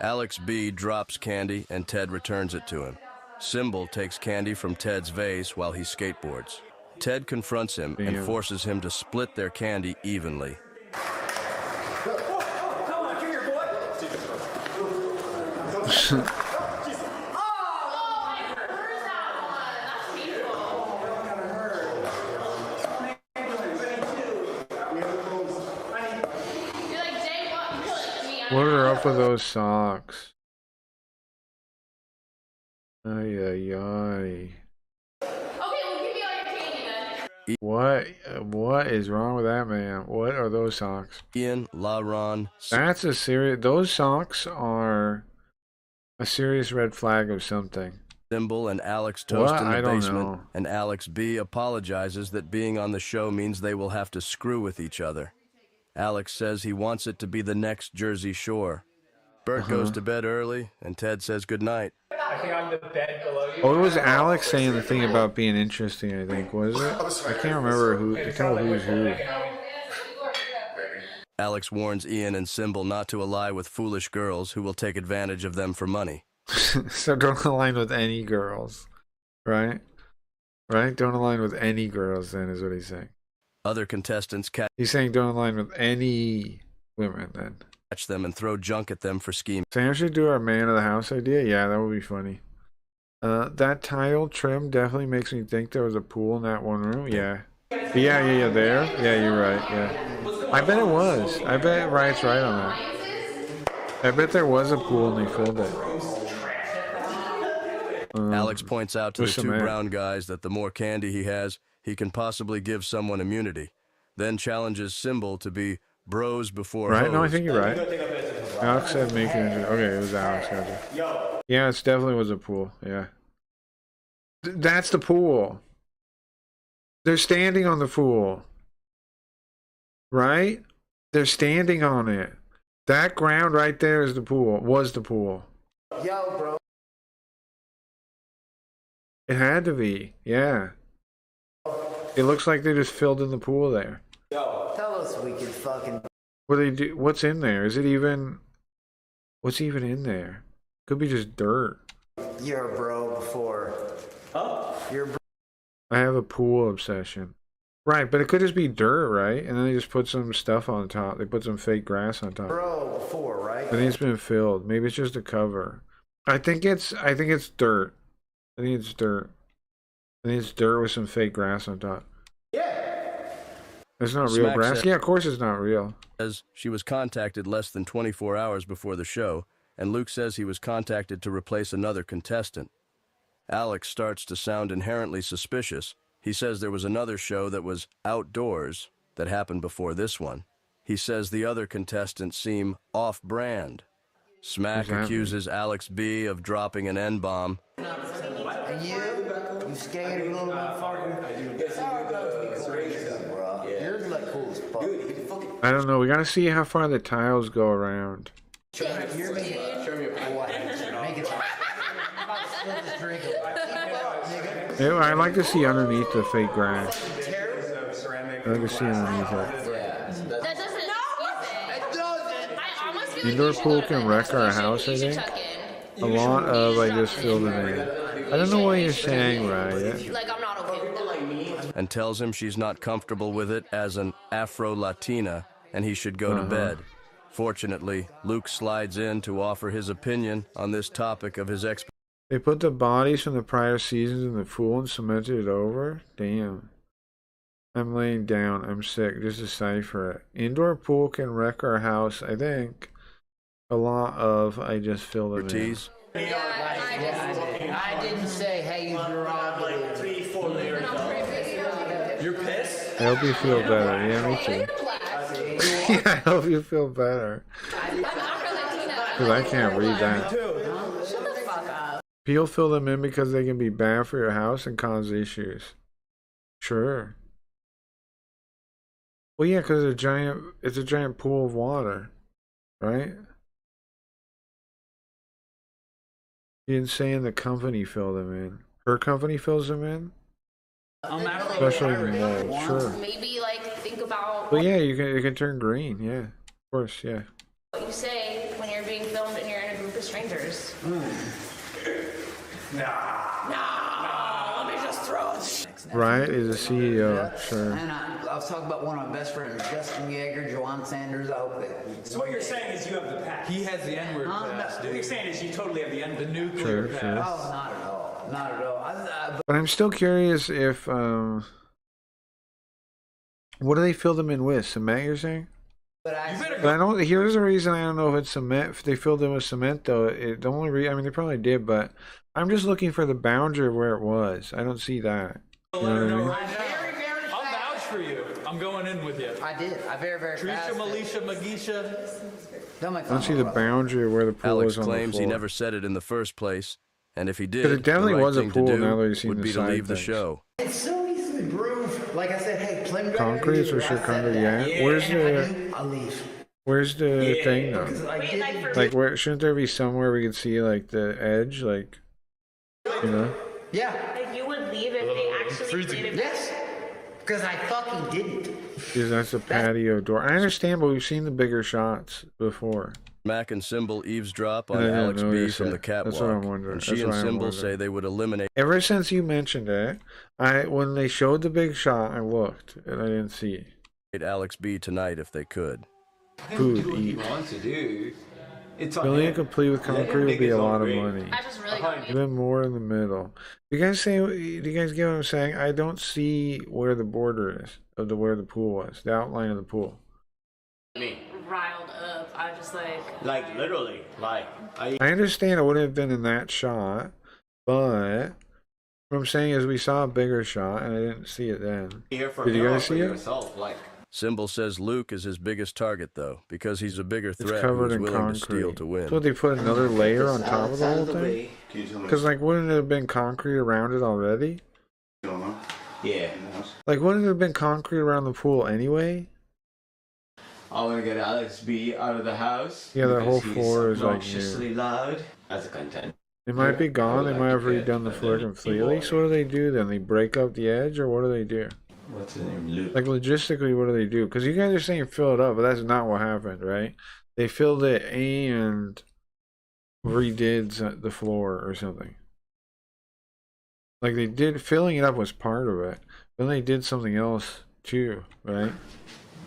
Alex B drops candy and Ted returns it to him. Symbol takes candy from Ted's vase while he skateboards. Ted confronts him and Damn. forces him to split their candy evenly. Come on, come here, boy. What are up with those socks? Ay, ay, ay. What is wrong with that man? What are those socks? Ian, LaRon. That's a serious. Those socks are a serious red flag of something. Symbol and Alex toast What? in I the don't basement, know. and Alex B apologizes that being on the show means they will have to screw with each other. Alex says he wants it to be the next Jersey Shore. Bert goes to bed early, and Ted says goodnight. I think I'm the bed below you. Oh, it was Alex saying the thing about being interesting, I think, was it? I can't remember who. I can't remember who's who. Alex warns Ian and Symbol not to ally with foolish girls who will take advantage of them for money. So don't align with any girls, right? Right? Don't align with any girls, then, is what he's saying. Other contestants He's saying don't align with any women, then. catch them and throw junk at them for scheming. Sam should do our man of the house idea. Yeah, that would be funny. That tile trim definitely makes me think there was a pool in that one room. Yeah. Yeah, there. Yeah, you're right. Yeah. I bet it was. I bet Riot's right on that. I bet there was a pool and they filled it. Alex points out to the with two cement. brown guys that the more candy he has, he can possibly give someone immunity. Then challenges Symbol to be bros before Right? No, I hoes. think you're right. Alex said make it. Okay, it was Alex. Gotcha. Yeah, it definitely was a pool. Yeah. That's the pool. They're standing on the pool. Right? They're standing on it. That ground right there is the pool. Was the pool. Yo, bro. It had to be. Yeah. It looks like they just filled in the pool there. Tell us we can fucking. What do they do? What's in there? Is it even? What's even in there? Could be just dirt. You're a bro before. You're a bro. I have a pool obsession. Right, but it could just be dirt, right? And then they just put some stuff on top. They put some fake grass on top. Bro before, right? I think it's been filled. Maybe it's just a cover. I think it's dirt. I think it's dirt. I think it's dirt with some fake grass on top. Yeah. It's not real Smack grass. said- Yeah, of course it's not real. Says she was contacted less than 24 hours before the show, and Luke says he was contacted to replace another contestant. Alex starts to sound inherently suspicious. He says there was another show that was outdoors that happened before this one. He says the other contestants seem off-brand. Smack Exactly. accuses Alex B of dropping an N-bomb. And you skated a little bit farther. It's hard enough to be crazy, bro. You're like cool as fuck. I don't know. We gotta see how far the tiles go around. Show me what? Make it. I'm about to spill this drink. Keep it up, nigga. Ew, I'd like to see underneath the fake grass. I'd like to see underneath it. That doesn't excuse it. It doesn't. I almost feel like Indoor you should pool go to can the wreck our next house, I you should think. tuck in. A lot of I just filled it in. I don't know what you're saying, Riot. Like, I'm not okay with that. And tells him she's not comfortable with it as an Afro-Latina and he should go to bed. Fortunately, Luke slides in to offer his opinion on this topic of his experience. They put the bodies from the prior seasons in the pool and cemented it over? Damn. I'm laying down. I'm sick. Just decipher it. Indoor pool can wreck our house, I think. A lot of I just filled it in. I didn't say, hey, you prerogative. You're pissed? I hope you feel better. Yeah, me too. Yeah, I hope you feel better. Because I can't read that. Shut the fuck up. People fill them in because they can be bad for your house and cause issues. Sure. Well, yeah, because it's a giant pool of water, right? You didn't say in the company fill them in. Her company fills them in? Especially the mold, sure. Maybe like think about But yeah, it can turn green, yeah. Of course, yeah. what you say when you're being filmed and you're in a group of strangers. Let me just throw it. Right? He's a CEO, sure. And I was talking about one of my best friends, Justin Yeager, Joanne Sanders. I hope that. So what you're saying is you have the pass. He has the N-word pass, dude. What you're saying is you totally have the nuclear pass. Sure. Oh, not at all. Not at all. But I'm still curious if, what do they fill them in with? Cement, you're saying? But I don't, here's the reason I don't know if it's cement. If they filled them with cement, though, the only I mean, they probably did, but I'm just looking for the boundary of where it was. I don't see that. You know what I mean? I'll vouch for you. I'm going in with you. I did. I very Trisha, Melisha, Magisha. I don't see the boundary of where the pool Alex was on the claims floor. he never said it in the first place, and if he did, But it definitely the right was a thing pool to now that do you've seen would the be to side leave the things. show. It's so easily proved. Like I said, hey, play me back. Concrete is for sure concrete, yeah. I'll leave. Where's the thing, though? Like, Like, where shouldn't there be somewhere we could see, like, the edge, like, you know? Yeah. Like you would leave if they actually did it. Yes. Because I fucking didn't. Because that's a patio door. I understand, but we've seen the bigger shots before. Mac and Symbol eavesdrop on And I didn't Alex B notice from it. the catwalk. That's what I'm wondering. And she That's and what I'm Symbol wondering. say they would eliminate Ever since you mentioned it, when they showed the big shot, I looked, and I didn't see Alex B tonight if they could. food, What he eat. wants to do. It's on Building him. it complete with Let him concrete would dig be his a own lot of grave. money. I just really Even more in the middle. Do you guys get what I'm saying? I don't see where the border is of where the pool was, the outline of the pool. Riled up. I just like Literally, I understand it wouldn't have been in that shot, but what I'm saying is we saw a bigger shot and I didn't see it then. Did you guys see it? Symbol says Luke is his biggest target, though, because he's a bigger It's threat covered who's in willing to steal concrete. to win. So they put another layer on top of the whole thing? Because, like, wouldn't it have been concrete around it already? Yeah. Like, wouldn't it have been concrete around the pool anyway? I want to get Alex B out of the house. Yeah, that whole because floor he's is, like, obnoxiously new. loud as a content. It might be gone. They might have redone the floor completely. So what do they do then? They break up the edge, or what do they do? What's his name? Luke. Like, logistically, what do they do? Because you guys are saying fill it up, but that's not what happened, right? They filled it and redid the floor or something. Like, they did, filling it up was part of it. Then they did something else too, right?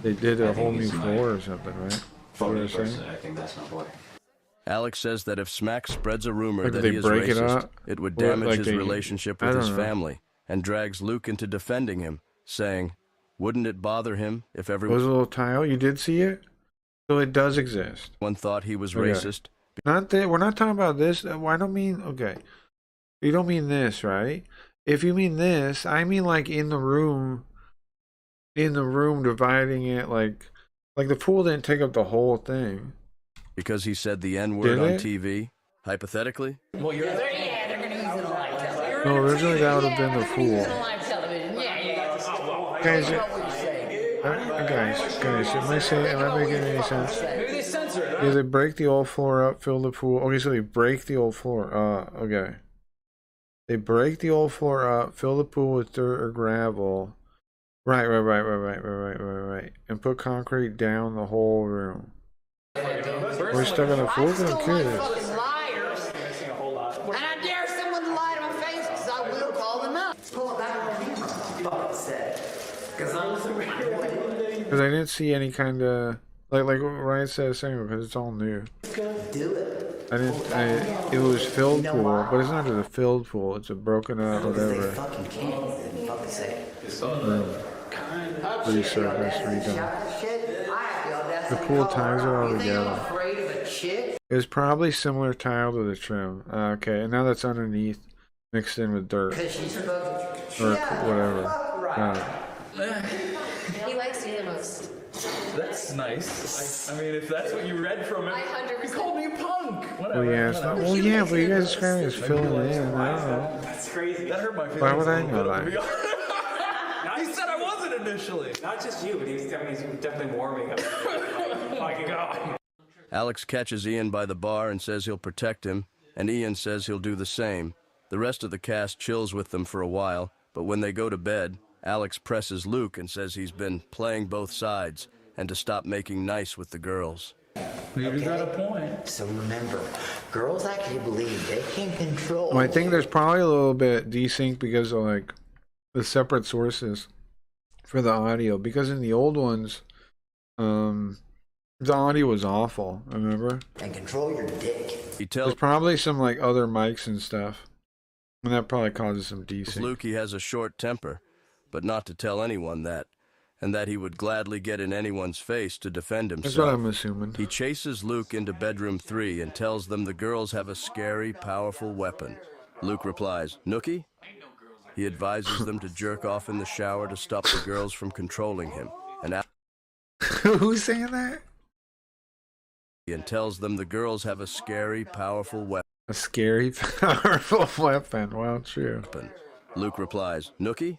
They did a whole new floor or something, right? Phony person, I think that's my boy. Alex says that if Smack spreads a rumor Like, that they he is break it racist, up? it would Or, damage like, his they- relationship I with his don't know. family and drags Luke into defending him, saying, wouldn't it bother him if Was a everyone little tile. You did see it? So it does exist. thought he was Okay. racist? Not that we're not talking about this. I don't mean okay. You don't mean this, right? If you mean this, I mean like in the room, dividing it like the pool didn't take up the whole thing. Because he said the N-word Did on it? TV? Hypothetically? Well, you're they're gonna use it on live television. No, originally that would have been the pool. Live television. Guys, am I making any sense? Maybe they censor it. Yeah, they break the old floor up, fill the pool. Okay, so they break the old floor. Okay. They break the old floor up, fill the pool with dirt or gravel. Right. And put concrete down the whole room. We're stuck on the floor. I'm curious. Liars. And I dare someone to lie to my face because I will call them out. Pull it back on camera. Fuck said. Because I'm Because I didn't see any kind of like Ryan said a second because it's all new. do it. It was filled pool, but it's not just a filled pool. It's a broken up whatever. Fucking can't. Fucking say. Resurfaced, redone. The pool ties are all together. Afraid of a chick? It was probably similar tile to the trim. Okay, and now that's underneath. mixed in with dirt or whatever. He likes you the most. That's nice. I mean, if that's what you read from it, you called me a punk. Whatever. Well, yeah, it's not. Well, yeah, but you guys describing as filling it in. I don't know. That's crazy. That hurt my feelings. Why would I know that? He said I wasn't initially. Not just you, but he's definitely warming up. Fucking God. Alex catches Ian by the bar and says he'll protect him, and Ian says he'll do the same. The rest of the cast chills with them for a while, but when they go to bed, Alex presses Luke and says he's been playing both sides and to stop making nice with the girls. You got a point. So remember, girls actually believe they can control. Well, I think there's probably a little bit desync because of like the separate sources for the audio. Because in the old ones, the audio was awful. Remember? And control your dick. There's probably some like other mics and stuff, and that probably causes some desync. Luke, he has a short temper, but not to tell anyone that, and that he would gladly get in anyone's face to defend himself. That's what I'm assuming. He chases Luke into bedroom 3 and tells them the girls have a scary, powerful weapon. Luke replies, "Nookie?" He advises them to jerk off in the shower to stop the girls from controlling him. And who's saying that? And tells them the girls have a scary, powerful weapon. A scary, powerful weapon. Well, true. Luke replies, "Nookie?"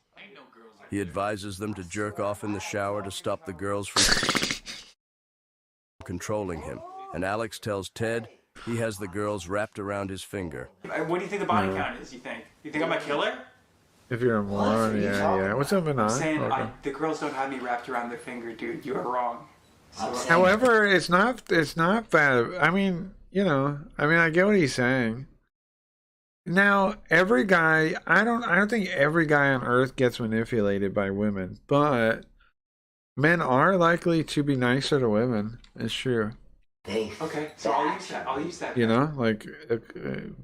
He advises them to jerk off in the shower to stop the girls from controlling him. And Alex tells Ted he has the girls wrapped around his finger. What do you think the body count is, you think? You think I'm a killer? If you're a moron, yeah. What's up, Manon? I'm saying Okay. the girls don't have me wrapped around their finger, dude. You are wrong. However, it's not bad. I mean, I get what he's saying. Now, every guy, I don't think every guy on earth gets manipulated by women, but men are likely to be nicer to women. It's true. Okay, so I'll use that. Like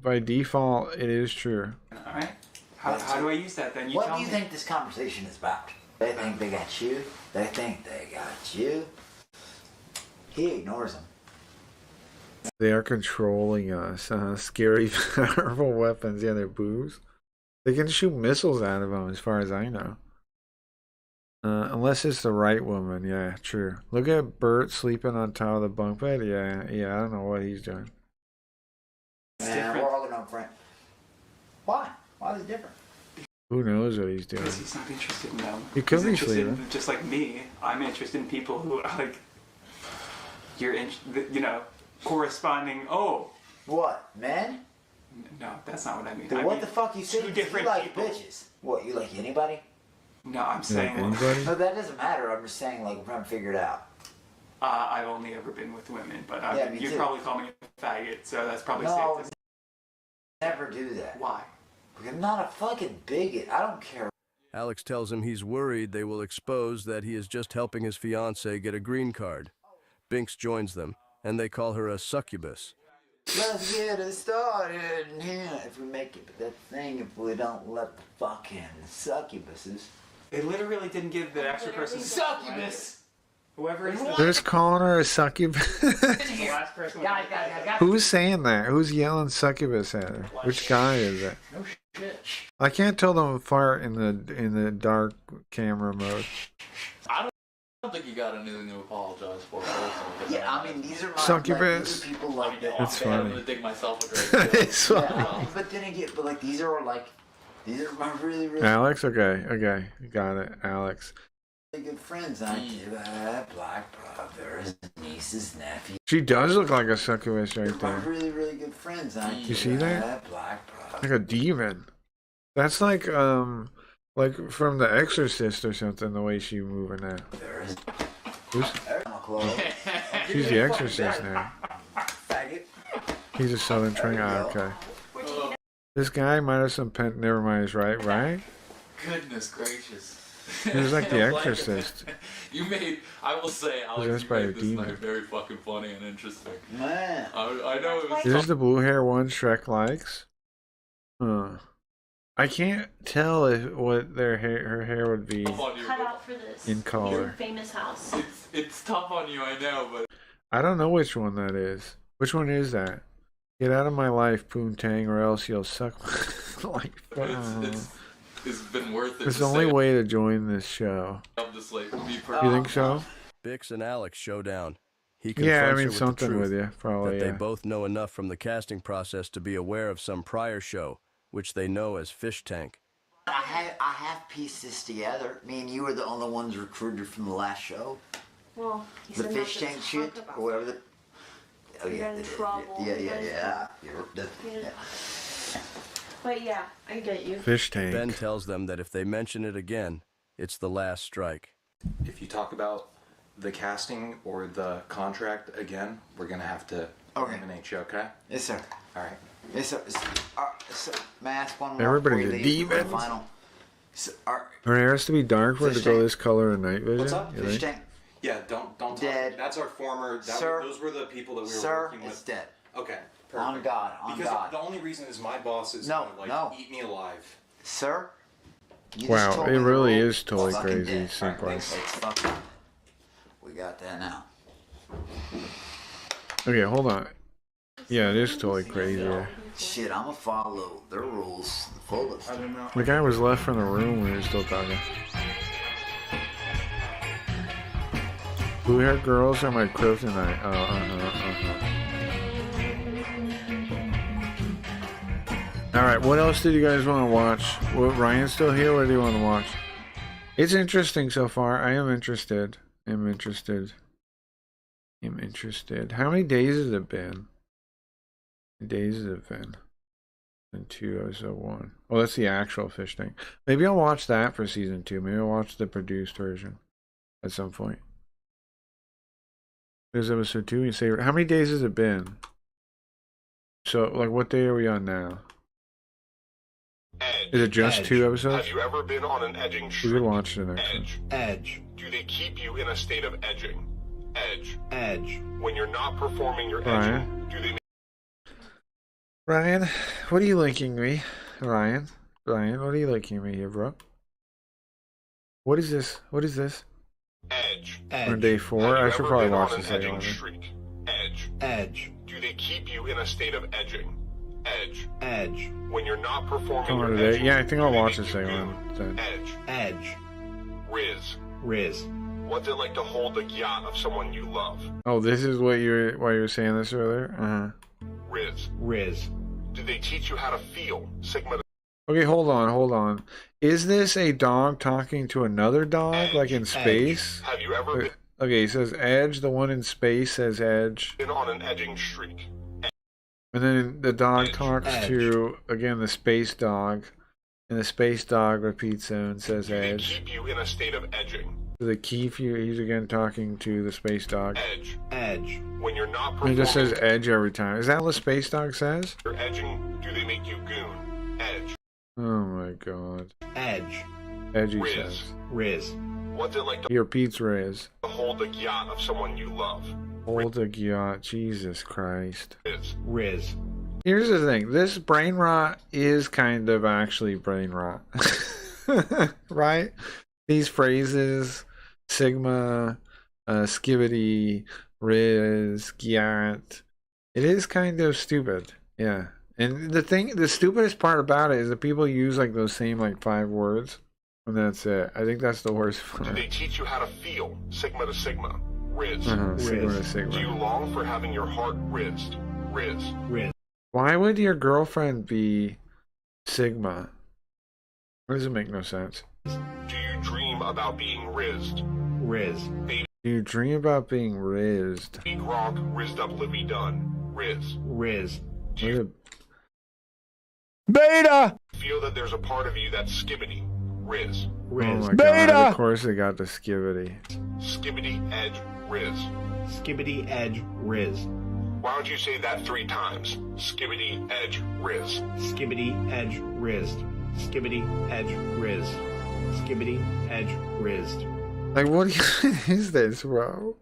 by default, it is true. All right. How do I use that then? What do you think this conversation is about? They think they got you. They think they got you. He ignores them. They are controlling us. Scary, powerful weapons. Yeah, they're boobs. They can shoot missiles out of them, as far as I know. Unless it's the right woman. Yeah, true. Look at Bert sleeping on top of the bunk bed. Yeah. I don't know what he's doing. Man, we're all gonna friend. Why? Why is it different? Who knows what he's doing? Because he's not interested in them. He could He's be interested sleeping. in, just like me. I'm interested in people who are like corresponding. Oh, what, men? No, that's not what I mean. Then I what mean, the fuck you say? two You different like people. bitches? What, you like anybody? No, I'm saying. anybody? No, that doesn't matter. I'm just saying, like, we're trying to figure it out. I've only ever been with women, but Yeah, me you'd too. probably call me a faggot, so that's probably No, I safe. would never do that. Why? Because I'm not a fucking bigot. I don't care. Alex tells him he's worried they will expose that he is just helping his fiancée get a green card. Binks joins them, and they call her a succubus. Let's get it started. Yeah, if we make it that thing, if we don't let the fucking succubuses. They literally didn't give the extra person Succubus! Whoever is They're just calling her a succubus. the last person. Guys. Who's saying that? Who's yelling succubus at her? Which guy is it? No shit. I can't tell them apart in the dark camera mode. I don't think you got anything to apologize for. Personally. Yeah, I mean, these are my Succubus. These are people like that. That's I'm funny. gonna dig myself a great deal. It's funny. Yeah, but then again, but these are my really, really, Alex? Okay. Got it. Alex. really good friends. I do have black brothers, nieces, nephews. She does look like a succubus right My there. really, really good friends. I You see that? have black brothers. Like a demon. That's like from The Exorcist or something, the way she's moving now. She's the Exorcist now. Faggot. He's a Southern Train. Okay. This guy might have some never mind, he's right? Goodness gracious. He was like The I'm Exorcist. You made, I will say, Alex, Possessed you by a made this demon. night very fucking funny and interesting. Man. I know it was Is this the blue hair one Shrek likes? I can't tell what her hair would be tough on you. Cut out for this. in color. Famous house. It's tough on you, I know, but I don't know which one that is. Which one is that? Get out of my life, Poontang, or else you'll suck my life. It's been worth it. It's the only way to join this show. I'm just like, You think so? Bix and Alex showdown. He Yeah, I confronts mean, her with the something truth with you, probably, that yeah. they both know enough from the casting process to be aware of some prior show, which they know as Fish Tank. I have pieced this together. Me and you were the only ones recruited from the last show. Well, you The said fish not to tank talk shit, about or whatever. Oh You're yeah, in trouble. yeah. Yeah. But yeah, I get you. Fish tank. Ben tells them that if they mention it again, it's the last strike. If you talk about the casting or the contract again, we're gonna have to eliminate you, okay? Yes, sir. All right. Yes, sir. So, may I ask one more? Everybody before the you leave for the demons. final? So, Or it has to be dark for it to Fish go tank. this color in night vision? What's up? You Fish think? tank. Yeah, don't talk. Dead. That's our former. Sir. Those were the people that we were Sir, working with. it's dead. Okay. Perfect. On God, on because God. the only reason is my boss is No, gonna, like, no. eat me alive. Sir. You just Wow, told it me the really rule. is totally Fucking crazy. dead. Sync wise. It's fucking. We got that now. Okay, hold on. Yeah, it is totally crazy. Yeah. Shit, I'ma follow their rules the fullest. I don't know. The guy was left from the room when he was still talking. Blue-haired girls are my kryptonite. Oh, Alright, what else did you guys want to watch? What, Ryan's still here? What do you want to watch? It's interesting so far. I am interested. I'm interested. How many days has it been? How many days has it been? And 2, episode 1. Oh, that's the actual fish tank. Maybe I'll watch that for season 2. Maybe I'll watch the produced version at some point. There's episode 2. You say, how many days has it been? So, like, what day are we on now? Is it just 2 episodes? Have you ever been on an edging We streak? could watch the next one. Edge. Do they keep you in a state of edging? Edge. When you're not performing your Ryan? edging, do they Ryan, what are you linking me? Ryan, what are you linking me here, bro? What is this? edge? On day 4? Have you I should ever probably been watch on the an second edging one. streak? Edge. Do they keep you in a state of edging? Edge. When you're not performing Come on your today. edging, Yeah, I think do I'll they watch make the you second goon? one. Edge. Riz. What's it like to hold the yacht of someone you love? Oh, this is what why you were saying this earlier? Riz. Do they teach you how to feel? Sigma. Okay, hold on. Is this a dog talking to another dog, like in space? Have you ever been Okay, he says Edge. The one in space says Edge. on an edging streak? And then the dog talks to, again, the space dog. And the space dog repeats him and says Do they Edge. keep you in a state of edging? So the keep you, he's again talking to the space dog. Edge. When you're not And performing it just says Edge every time. Is that what the space dog says? your edging, do they make you goon? Edge. Oh my god. Edge. Edge, he says. Riz. What's it like to He repeats Riz. hold the yacht of someone you love? Hold a yacht. Jesus Christ. Riz. Here's the thing. This brain rot is kind of actually brain rot. Right? These phrases, Sigma, Skibbity, Riz, Gyat. It is kind of stupid. Yeah. And the stupidest part about it is that people use like those same like 5 words. And that's it. I think that's the worst Do part. they teach you how to feel? Sigma to Sigma. Riz. Sigma to Sigma. Do you long for having your heart rizzed? Riz. Why would your girlfriend be Sigma? That doesn't make no sense. Do you dream about being rizzed? Baby Do you dream about being rizzed? Gronk, rizzed up Livy Dunn. Riz. Beta! Feel that there's a part of you that's skibbity. Riz. Oh my god, of course they got the Skibbity. Skibbity edge Riz. Skibbity edge Riz. Why don't you say that 3 times? Skibbity edge Riz. Skibbity edge Riz. Skibbity edge Riz. Skibbity edge Riz. Like, what is this, bro?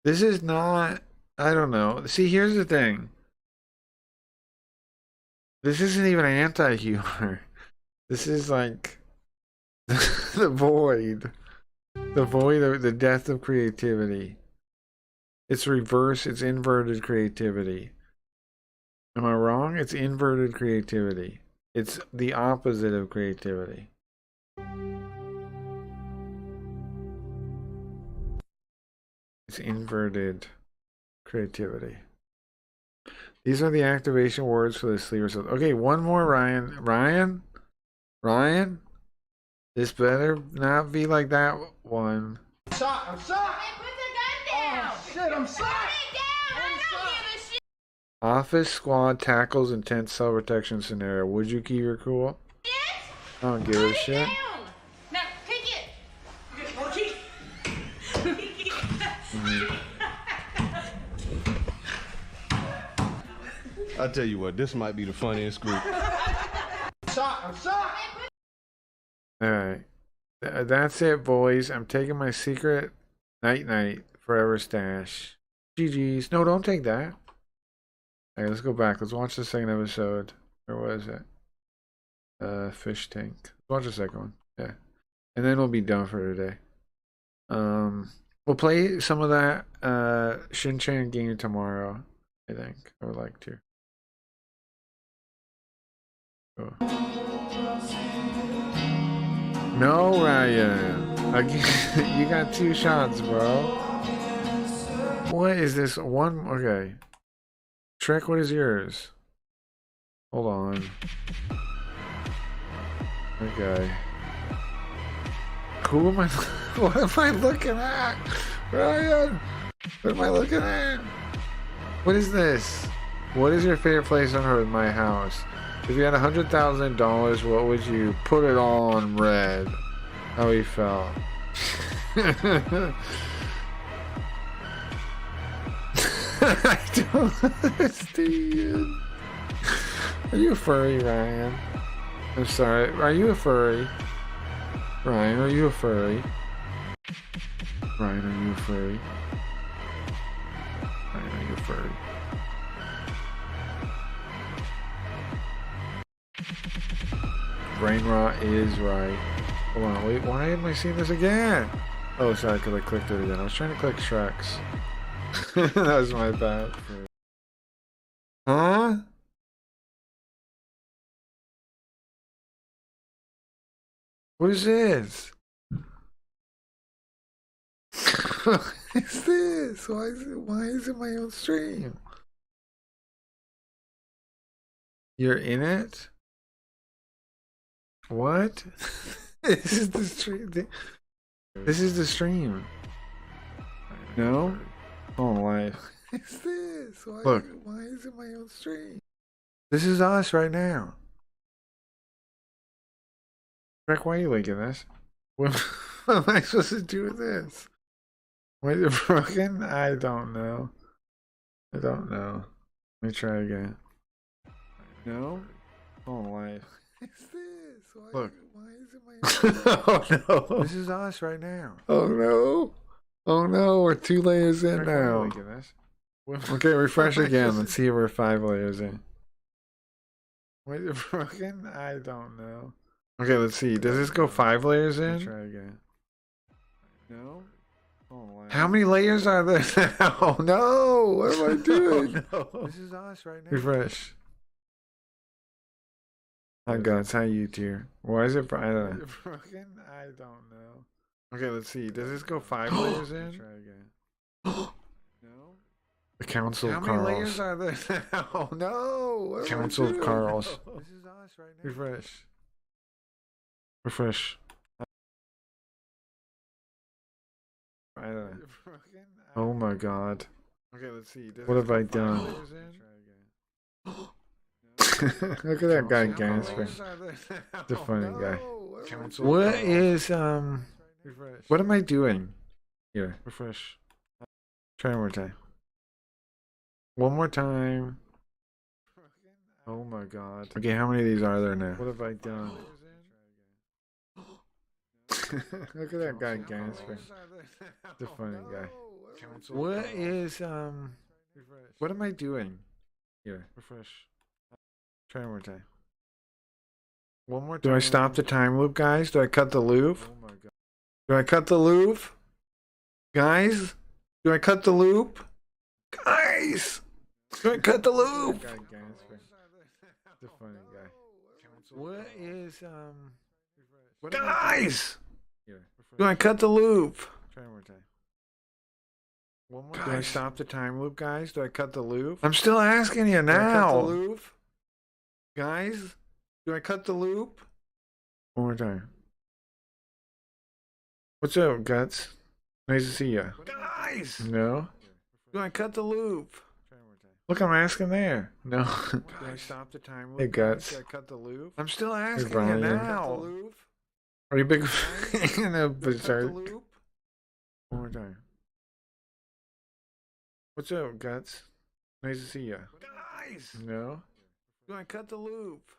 This is not... I don't know. See, here's the thing. This isn't even anti-humor. This is like... the void. The void of the death of creativity. It's reverse. It's inverted creativity. Am I wrong? It's inverted creativity. It's the opposite of creativity. It's inverted creativity. These are the activation words for the sleeper cells. Okay, one more, Ryan. Ryan? This better not be like that one. I'm shot. I'm shot. Hey, put the gun down. Oh, shit, I'm shot. Put it down. I don't give a shit. Office squad tackles intense self-protection scenario. Would you keep your cool? I don't give a shit. Now, pick it. I tell you what, this might be the funniest group. Shot. I'm shot. Alright. That's it, boys. I'm taking my secret night forever stash. GG's. No, don't take that. Alright, let's go back. Let's watch the second episode. Where was it? Fish tank. Let's watch the second one. Yeah. And then we'll be done for today. We'll play some of that Shin-Chan game tomorrow, I think. I would like to. Oh. No, Ryan. You got 2 shots, bro. What is this? One? Okay. Shrek, what is yours? Hold on. Okay. Who am I? What am I looking at? Ryan! What am I looking at? What is this? What is your favorite place on earth? My house. If you had $100,000, what would you put it all on red? How he felt. I don't understand. Are you a furry, Ryan? I'm sorry. Are you a furry? Ryan, are you a furry? Ryan, are you a furry? Ryan, are you a furry? Brain rot is right. Hold on, wait, why am I seeing this again? Oh, sorry, because I clicked it again. I was trying to click Shrek's. That was my bad. Huh? What is this? What is this? Why is it my own stream? You're in it? What? This is the stream. This is the stream. No? Oh, life. What is this? Look. Why is it my own stream? This is us right now. Rick, why are you linking this? What am I supposed to do with this? Why is it broken? I don't know. I don't know. Let me try again. No? Oh, life. What is this? Look. Why is it my oh no. This is us right now. Oh no. Oh no, we're 2 layers in now. Okay, refresh again. Let's see if we're 5 layers in. Wait, is it broken? I don't know. Okay, let's see. Does this go 5 layers in? Let's try again. No? Oh, how many layers are there now? No! What am I doing? Oh, no. This is us right now. Refresh. Hi guys, hi YouTube. Why is it? I don't know. Broken? I don't know. Okay, let's see. Does this go 5 layers in? Try again. No. The Council of Carls. How many layers are there now? No. Council of Carls. This is us right now. Refresh. Refresh. I don't know. Oh my god. Okay, let's see. What have I done? Look at that guy gasping. The funny guy. What is what am I doing? Here, refresh. Try one more time. One more time. Oh my god. Okay, how many of these are there now? What have I done? Look at that guy gasping. The funny guy. What is what am I doing? Here, refresh. Try one more time. One more time. Do I stop the time loop, guys? Do I cut the loop? Oh my god. Do I cut the loop? Guys? Do I cut the loop? Do I cut the loop? Guys! Cut the loop! The funny guy. What is, guys! Do I cut the loop? Try one more time. One more. Do I stop the time loop, guys? Do I cut the loop? I'm still asking you now. Do I cut the loop? Guys? Do I cut the loop? One more time. What's up, Guts? Nice to see you. Guys! No? Do I cut the loop? Look, I'm asking there. No. Do I stop the time loop? Hey, Guts. Do I cut the loop? I'm still asking you now. Are you big fan of Berserk? One more time. What's up, Guts? Nice to see you. Guys! No? Do I cut the loop?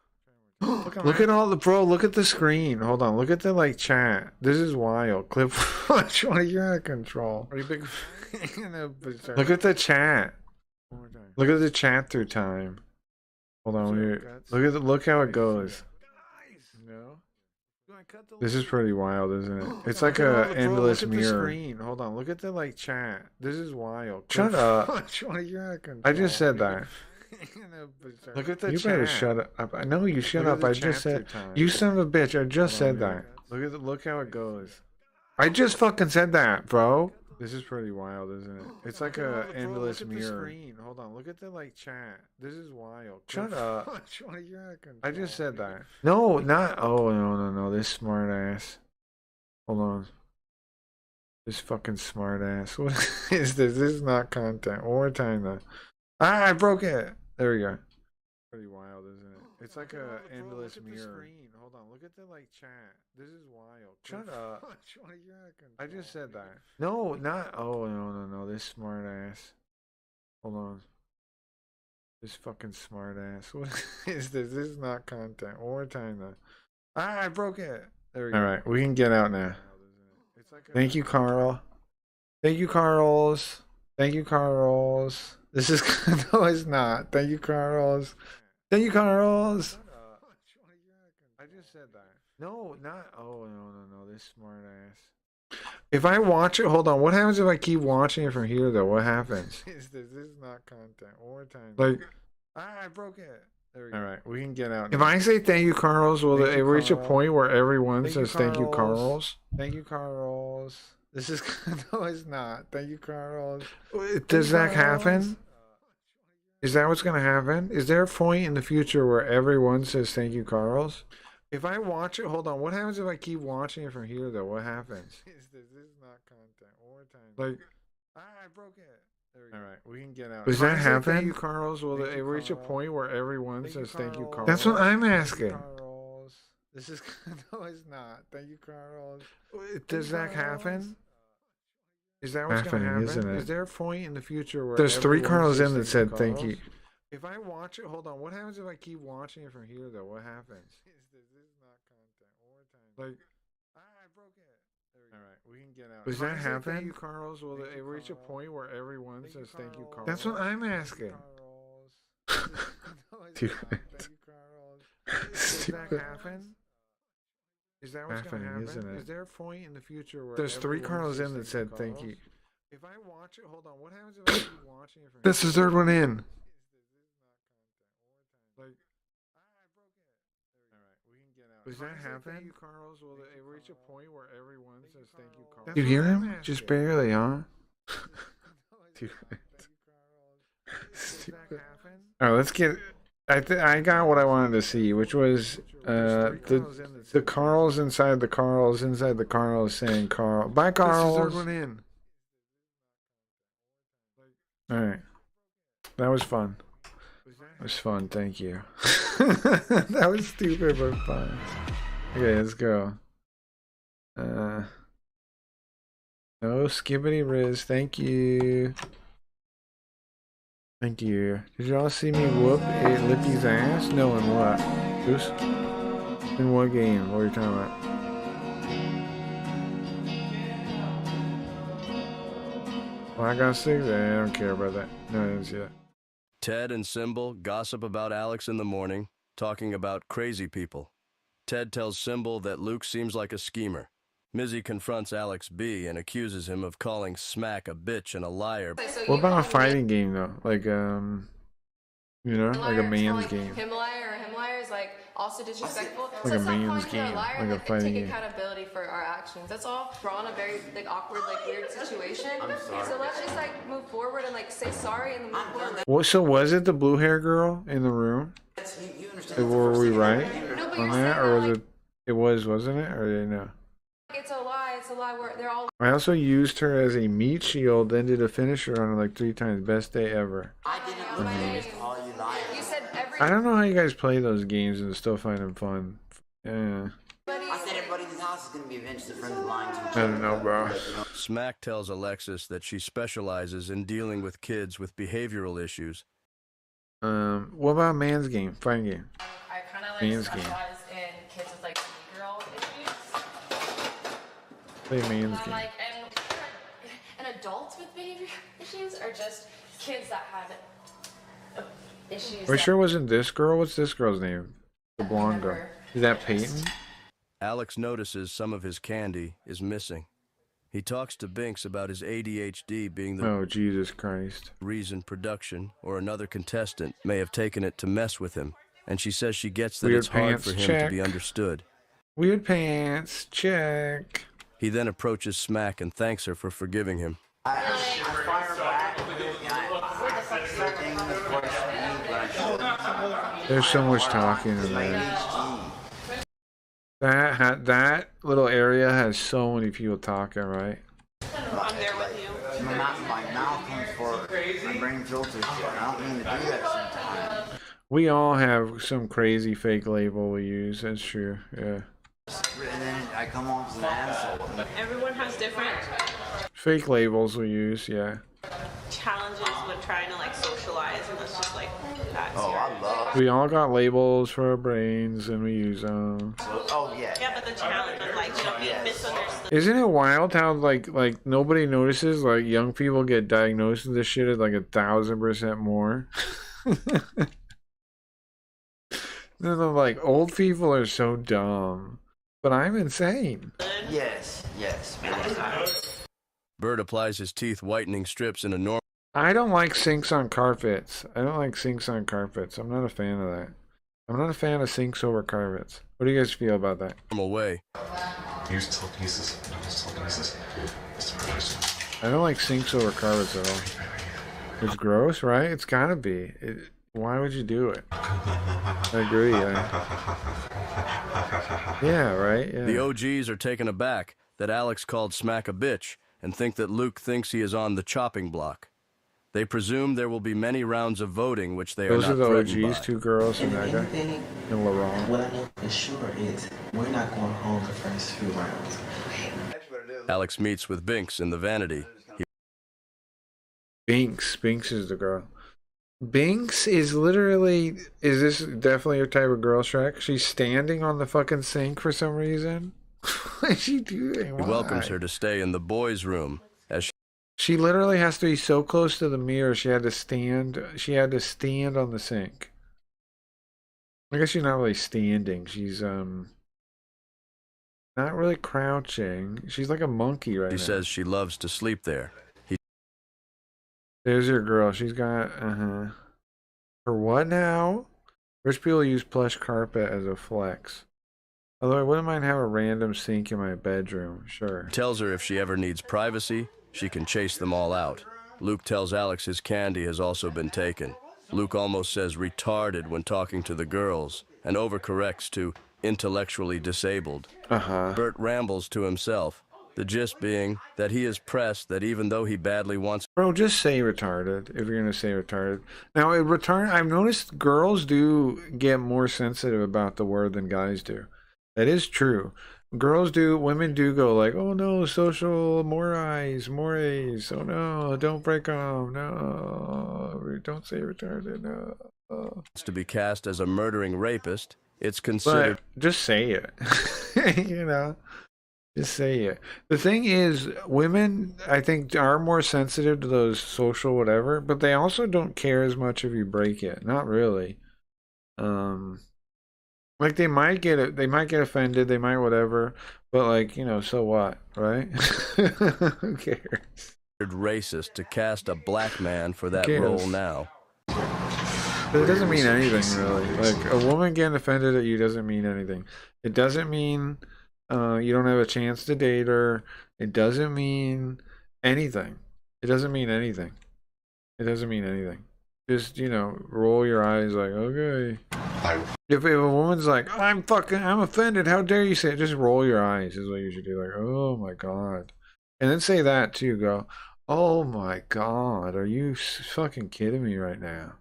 Look at all the look at the screen. Hold on, look at the chat. This is wild. Clip watch. You're out of control. Are you big fan of Berserk? Look at the chat. Look at the chat through time. Hold on, look how it goes. No? This is pretty wild, isn't it? It's like a endless mirror. Screen. Hold on, look at the chat. This is wild. Shut up. You're out of control. I just said that. Look at the chat. You better shut up. I know you shut up. I just said you son of a bitch. I just said that. Look how it goes. I just fucking said that, bro. This is pretty wild, isn't it? It's like a endless mirror. Screen. Hold on, look at the chat. This is wild. Shut up. You're out of control. I just said that. No, not. Oh no. This smart ass. Hold on. This fucking smart ass. What is this? This is not content. One more time though. Ah, I broke it. There we go. Pretty wild, isn't it? It's like a endless mirror. Hold on, look at the chat. This is wild. Shut up. You're out of control. I just said that. No, not. Oh no. This smart ass. Hold on. This fucking smart ass. What is this? This is not content. One more time though. Ah, I broke it. There we go. All right, we can get out now. Thank you, Carl. Thank you, Carls. Thank you, Carls. This is no, it's not. Thank you, Carls. Thank you, Carls. I just said that. No, not. Oh no. This smart ass. If I watch it, hold on. What happens if I keep watching it from here though? What happens? This is not content. One more time. I broke it. There we go. All right, we can get out now. If I say thank you, Carls, will it reach a point where everyone says thank you, Carls? Thank you, Carls. This is no, it's not. Thank you, Carls. Does that happen? Is that what's gonna happen? Is there a point in the future where everyone says thank you, Carls? If I watch it, hold on. What happens if I keep watching it from here though? What happens? This is not content. One more time. I broke it. There we go. All right, we can get out. Does that happen? Thank you, Carls. Will it reach a point where everyone says thank you, Carls? That's what I'm asking. This is no, it's not. Thank you, Carls. Does that happen? Is that what's going to happen? Isn't it? Is there a point in the future where there's 3 Carls in that said thank you? If I watch it, hold on. What happens if I keep watching it from here though? What happens? This is not content. One more time. I broke it. All right, we can get out. Does that happen? Thank you, Carls. Will it reach a point where everyone says thank you, Carls? That's what I'm asking. Stupid. Does that happen? Is that what's going to happen? Isn't it? Is there a point in the future where there's 3 Carls in that said thank you? If I watch it, hold on. What happens if I keep watching it from That's the 3rd one in. Does that happen? Thank you, Carls. Will it reach a point where everyone says thank you, Carls? You hear him? Just barely, huh? Stupid. All right, let's get. I got what I wanted to see, which was the Carls inside the Carls inside the Carls saying Carl. Bye, Carls. In. All right, that was fun. It was fun. Thank you. That was stupid but fun. Okay, let's go. No skibbity riz. Thank you. Thank you. Did y'all see me whoop Lippy's ass? No, in what? Goose? In what game? What are you talking about? Well, I got 6. I don't care about that. No, I didn't see that. Ted and Symbol gossip about Alex in the morning, talking about crazy people. Ted tells Symbol that Luke seems like a schemer. Mizzy confronts Alex B and accuses him of calling Smack a bitch and a liar. What about a fighting game though? Like you know, like a man's game. Him liar or him liar is like also disrespectful. Like So a it's not man's calling him game, a liar, like a like fighting take game. accountability for our actions. That's all. We're on a very like awkward, like weird situation. So let's just like move forward and like say sorry and then move forward. What? So was it the blue hair girl in the room? Were we right on that, or was it? It was, wasn't it? Or did I know? It's a lie. It's a lie. They're all. I also used her as a meat shield, then did a finisher on her like 3 times. Best day ever. You said every. I don't know how you guys play those games and still find them fun. Yeah. I said everybody in this house is going to be eventually friends of mine. I don't know, bro. Smack tells Alexis that she specializes in dealing with kids with behavioral issues. What about man's game? Fighting game. I kind of like Man's game. specialize in kids with like behavioral issues. Play man's game. Like and adults with behavior issues, or just kids that have issues. Are you sure it wasn't this girl? What's this girl's name? The blonde girl. Is that Peyton? Alex notices some of his candy is missing. He talks to Binks about his ADHD being the Oh, Jesus Christ. reason production or another contestant may have taken it to mess with him, and she says she gets that Weird it's hard pants, for him check. to be understood. Weird pants. Check. He then approaches Smack and thanks her for forgiving him. I fire back. There's so much talking in there. That little area has so many people talking, right? I'm there with you. My mouth comes for my brain filters shit. I don't mean to do that sometimes. We all have some crazy fake label we use. That's true. Yeah. And then I come off as an asshole. Everyone has different Fake labels we use. Yeah. challenges with trying to like socialize, and that's just like that's We all got labels for our brains and we use them. Oh yeah. Yeah, but the challenge of like being misunderstood. Isn't it wild how like nobody notices like young people get diagnosed with this shit at like 1,000% more? Then they're like old people are so dumb, but I'm insane. Yes. Bert applies his teeth whitening strips in a normal I don't like sinks on carpets. I'm not a fan of that. I'm not a fan of sinks over carpets. What do you guys feel about that? way. Use telekinesis. I don't like sinks over carpets at all. It's gross, right? It's gotta be. Why would you do it? I agree. Yeah, right? Yeah. The OGs are taken aback that Alex called Smack a bitch and think that Luke thinks he is on the chopping block. They presume there will be many rounds of voting, which they Those are are not the threatened OGs, by. 2 girls and that guy. And Laurent. What I know for sure is we're not going home the first few rounds. Alex meets with Binks in the vanity. Binks is the girl. Binks is literally, is this definitely your type of girl, Shrek? She's standing on the fucking sink for some reason. What is she doing? He Why? welcomes her to stay in the boys' room as She literally has to be so close to the mirror. She had to stand on the sink. I guess she's not really standing. She's not really crouching. She's like a monkey right now. she says she loves to sleep there. There's your girl. She's got her what now? Rich people use plush carpet as a flex. Although I wouldn't mind having a random sink in my bedroom. Sure. Tells her if she ever needs privacy, she can chase them all out. Luke tells Alex his candy has also been taken. Luke almost says retarded when talking to the girls and overcorrects to intellectually disabled. Bert rambles to himself, the gist being that he is pressed that even though he badly wants... Bro, just say retarded if you're going to say retarded. Now, I've noticed girls do get more sensitive about the word than guys do. That is true. Women do go like, oh no, social mores, oh no, don't break them, no, don't say retarded, no. ...to be cast as a murdering rapist, it's considered... But just say it, you know, just say it. The thing is, women, I think, are more sensitive to those social whatever, but they also don't care as much if you break it. Not really. Like they might get it, they might get offended, they might whatever, but like, you know, so what, right? Who cares? Racist to cast a black man for that role now. But it doesn't mean anything really. Like a woman getting offended at you doesn't mean anything. It doesn't mean you don't have a chance to date her. It doesn't mean anything. It doesn't mean anything. It doesn't mean anything. Just, you know, roll your eyes like, okay. If a woman's like, I'm offended, how dare you say it? Just roll your eyes is what you should do. Like, oh my God. And then say that too. Go, oh my God, are you fucking kidding me right now?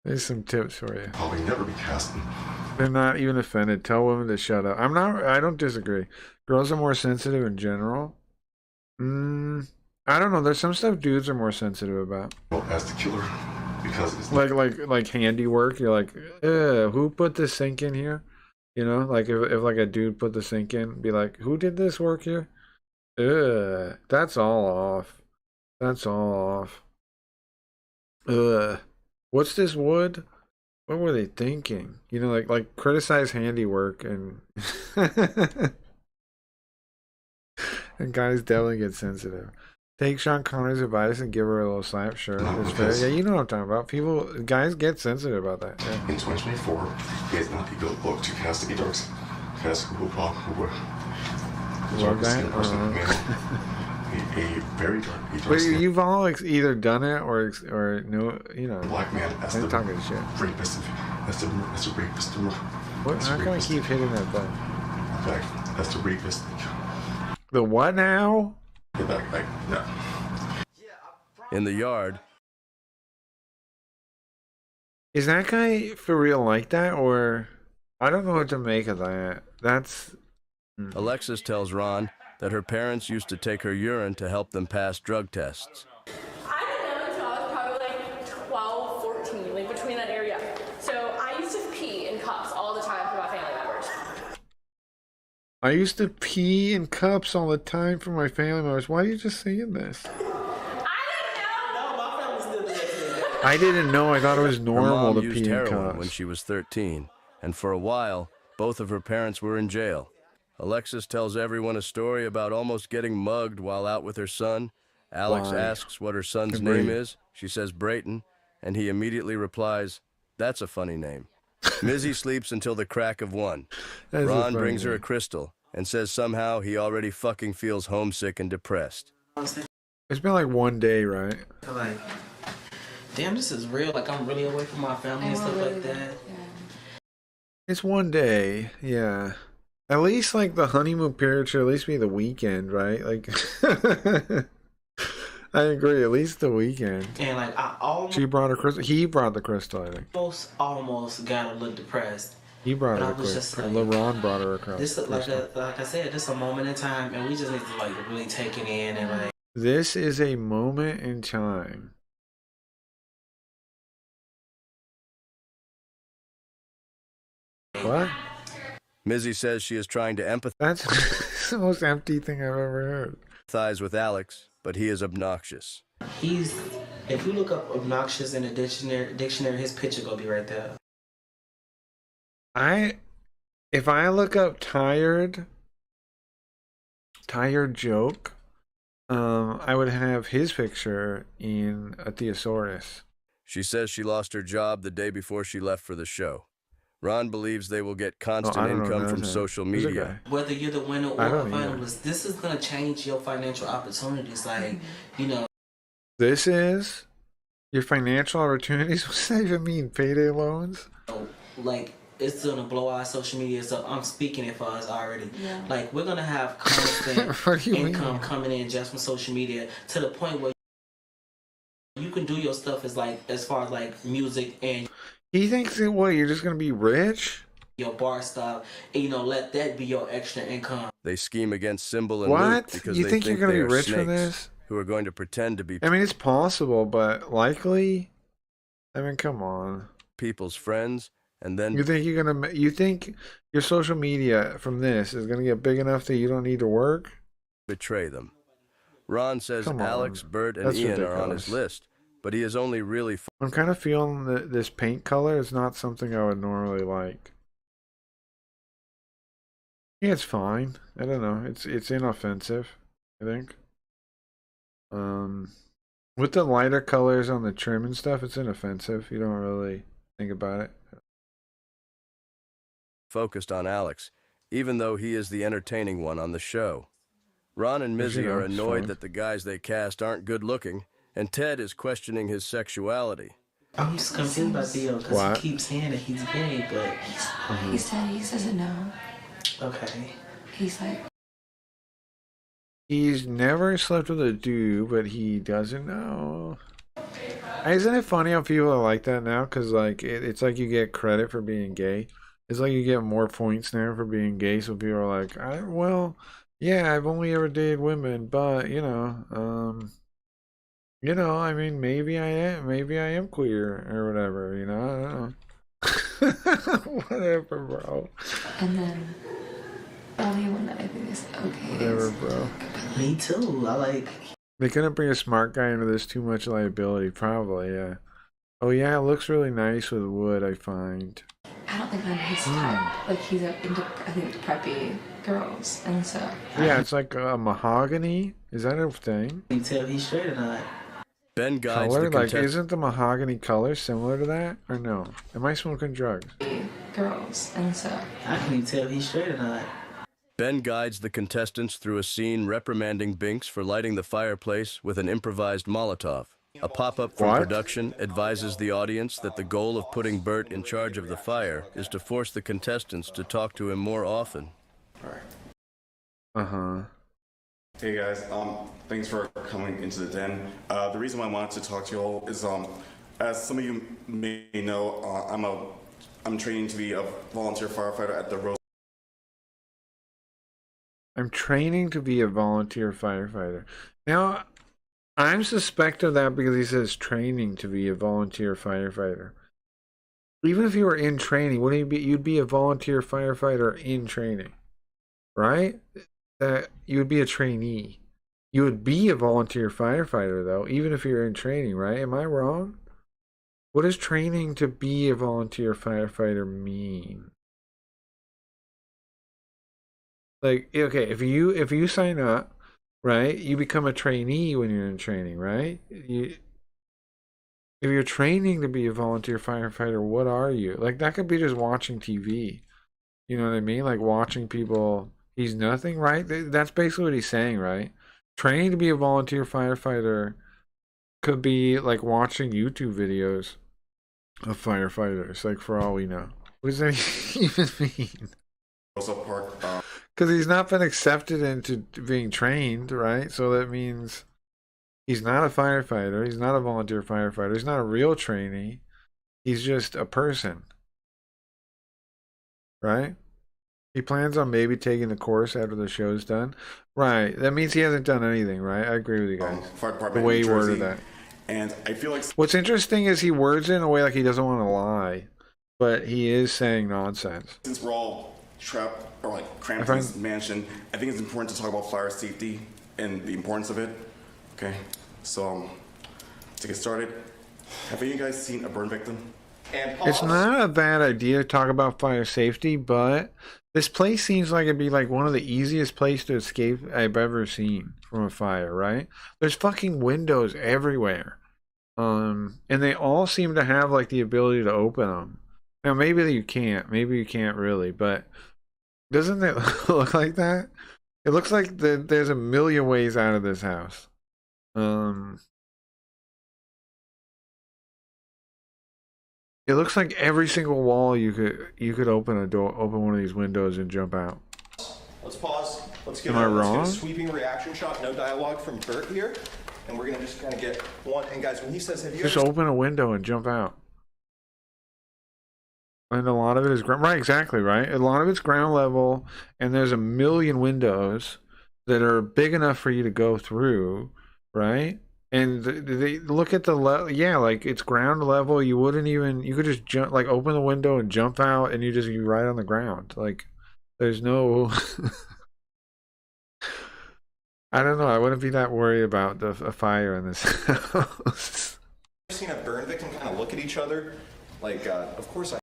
There's some tips for you. Probably never be casting. They're not even offended. Tell women to shut up. I don't disagree. Girls are more sensitive in general. I don't know. There's some stuff dudes are more sensitive about. Well, as the killer, because it's like handiwork. You're like, who put this sink in here? You know, like if like a dude put the sink in, be like, who did this work here? That's all off. That's all off. What's this wood? What were they thinking? You know, like criticize handiwork and and guys definitely get sensitive. Take Sean Connery's advice and give her a little slap. Sure, it's fair. Yeah, you know what I'm talking about. Guys get sensitive about that. Yeah. In 2024, he has not the look to cast the darks. Cast who Love that? A very dark. But you've all either done it or no, you know. Black man as the talking shit. Rapist. That's the rapist. What? How can I keep hitting that button? That's the rapist. The what now? No. In the yard. Is that guy for real like that, or I don't know what to make of that. That's. Alexis tells Ron that her parents used to take her urine to help them pass drug tests. I didn't know until I was probably like 12, 14, like between that area. So I used to pee in cups all the time for my family members. I used to pee in cups all the time for my family members. Why are you just saying this? I didn't know. I thought it was normal to pee in cups. When she was 13, and for a while, both of her parents were in jail. Alexis tells everyone a story about almost getting mugged while out with her son. Alex asks what her son's name is. She says Brayton, and he immediately replies, "That's a funny name." Mizzy sleeps until the crack of 1. Ron brings her a crystal and says somehow he already fucking feels homesick and depressed. It's been like one day, right? Like, damn, this is real. Like, I'm really away from my family and stuff like that. It's one day, yeah. At least like the honeymoon period should at least be the weekend, right? Like, I agree. At least the weekend. And like, I almost. She brought a crystal. He brought the crystal, I think. Almost got a little depressed. He brought her a crystal. LeBron brought her a crystal. This like I said, this is a moment in time, and we just need to like really take it in and like. This is a moment in time. What? Mizzy says she is trying to empathize. That's the most empty thing I've ever heard. Empathize with Alex, but he is obnoxious. If you look up obnoxious in a dictionary, his picture gonna be right there. If I look up tired joke, I would have his picture in a thesaurus. She says she lost her job the day before she left for the show. Ron believes they will get constant income from social media. Whether you're the winner or a finalist, this is going to change your financial opportunities. Like, you know. This is your financial opportunities? What does that even mean? Payday loans? Like, it's going to blow our social media up. I'm speaking it for us already. Yeah. Like, we're going to have constant income coming in just from social media to the point where you can do your stuff as far as like music and. He thinks that what, you're just gonna be rich? Your bar stuff, and you know, let that be your extra income. They scheme against Symbol and Luke because you they think you're gonna be rich for this? Who are going to pretend to be? I mean, it's possible, but likely. I mean, come on. People's friends, and then you think your social media from this is gonna get big enough that you don't need to work? Betray them. Ron says Alex, Bert, and Ian are on his list, but he is only really... I'm kind of feeling that this paint color is not something I would normally like. Yeah, it's fine. I don't know. It's inoffensive, I think. With the lighter colors on the trim and stuff, it's inoffensive. You don't really think about it. focused on Alex, even though he is the entertaining one on the show. Ron and Mizzy are annoyed that the guys they cast aren't good looking, and Ted is questioning his sexuality. I'm just confused by Theo because he keeps saying that he's gay, but he says no. Okay. He's like, he's never slept with a dude, but he doesn't know. Isn't it funny how people are like that now? Because like it's like you get credit for being gay. It's like you get more points now for being gay. So people are like, well, yeah, I've only ever dated women, but you know, I mean, maybe I am queer or whatever. You know, I don't know. Whatever, bro. And then only one that I think is okay. Whatever, bro. Me too. I like. They couldn't bring a smart guy into this. Too much liability, probably. Yeah. Oh yeah, it looks really nice with wood. I find. I don't think I'm his type. Like he's into, I think, preppy girls, and so. Yeah, it's like a mahogany. Is that a thing? You tell he's straight or not. Ben guides color? the Like, isn't the mahogany color similar to that, or no? Am I smoking drugs? Girls, and so. How can you tell he's straight or not? Ben guides the contestants through a scene reprimanding Binks for lighting the fireplace with an improvised Molotov. A pop-up from production advises the audience that the goal of putting Bert in charge of the fire is to force the contestants to talk to him more often. Uh-huh. Hey guys, thanks for coming into the den. The reason why I wanted to talk to you all is, as some of you may know, I'm training to be a volunteer firefighter at the Rose. I'm training to be a volunteer firefighter. Now, I'm suspect of that because he says training to be a volunteer firefighter. Even if you were in training, wouldn't you be? You'd be a volunteer firefighter in training, right? You would be a trainee. You would be a volunteer firefighter, though, even if you're in training, right? Am I wrong? What does training to be a volunteer firefighter mean? Like, okay, if you sign up, right, you become a trainee when you're in training, right? If you're training to be a volunteer firefighter, what are you? Like, that could be just watching TV. You know what I mean? Like, watching people. He's nothing, right? That's basically what he's saying, right? Training to be a volunteer firefighter could be like watching YouTube videos of firefighters, like, for all we know. What does that even mean? Because he's not been accepted into being trained, right? So that means he's not a firefighter. He's not a volunteer firefighter. He's not a real trainee. He's just a person, right? He plans on maybe taking the course after the show's done. Right. That means he hasn't done anything, right? I agree with you guys. The way he worded that. And I feel like what's interesting is he words it in a way like he doesn't want to lie, but he is saying nonsense. Since we're all trapped or like cramped in this mansion, I think it's important to talk about fire safety and the importance of it. Okay, so to get started, have you guys seen a burn victim? It's not a bad idea to talk about fire safety, but this place seems like it'd be like one of the easiest places to escape I've ever seen from a fire, right? There's fucking windows everywhere. And they all seem to have like the ability to open them. Now maybe you can't really, but doesn't it look like that? It looks like there's a million ways out of this house. It looks like every single wall you could open a door, open one of these windows and jump out. Let's pause. Let's get, Am I let's wrong? get a sweeping reaction shot, no dialogue from Bert here. And we're gonna just kind of get one. And guys, when he says, have you Just ever open a window and jump out. And a lot of it is right, exactly, right? A lot of it's ground level, and there's a million windows that are big enough for you to go through, right? And they look at the like it's ground level. You could just jump, like open the window and jump out, and you're right on the ground. Like there's no. I don't know. I wouldn't be that worried about a fire in this house. seen a burn victim kind of look at each other? Like, of course I.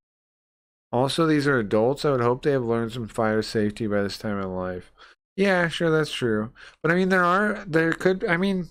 Also, these are adults. I would hope they have learned some fire safety by this time in life. Yeah, sure, that's true. But I mean, I mean,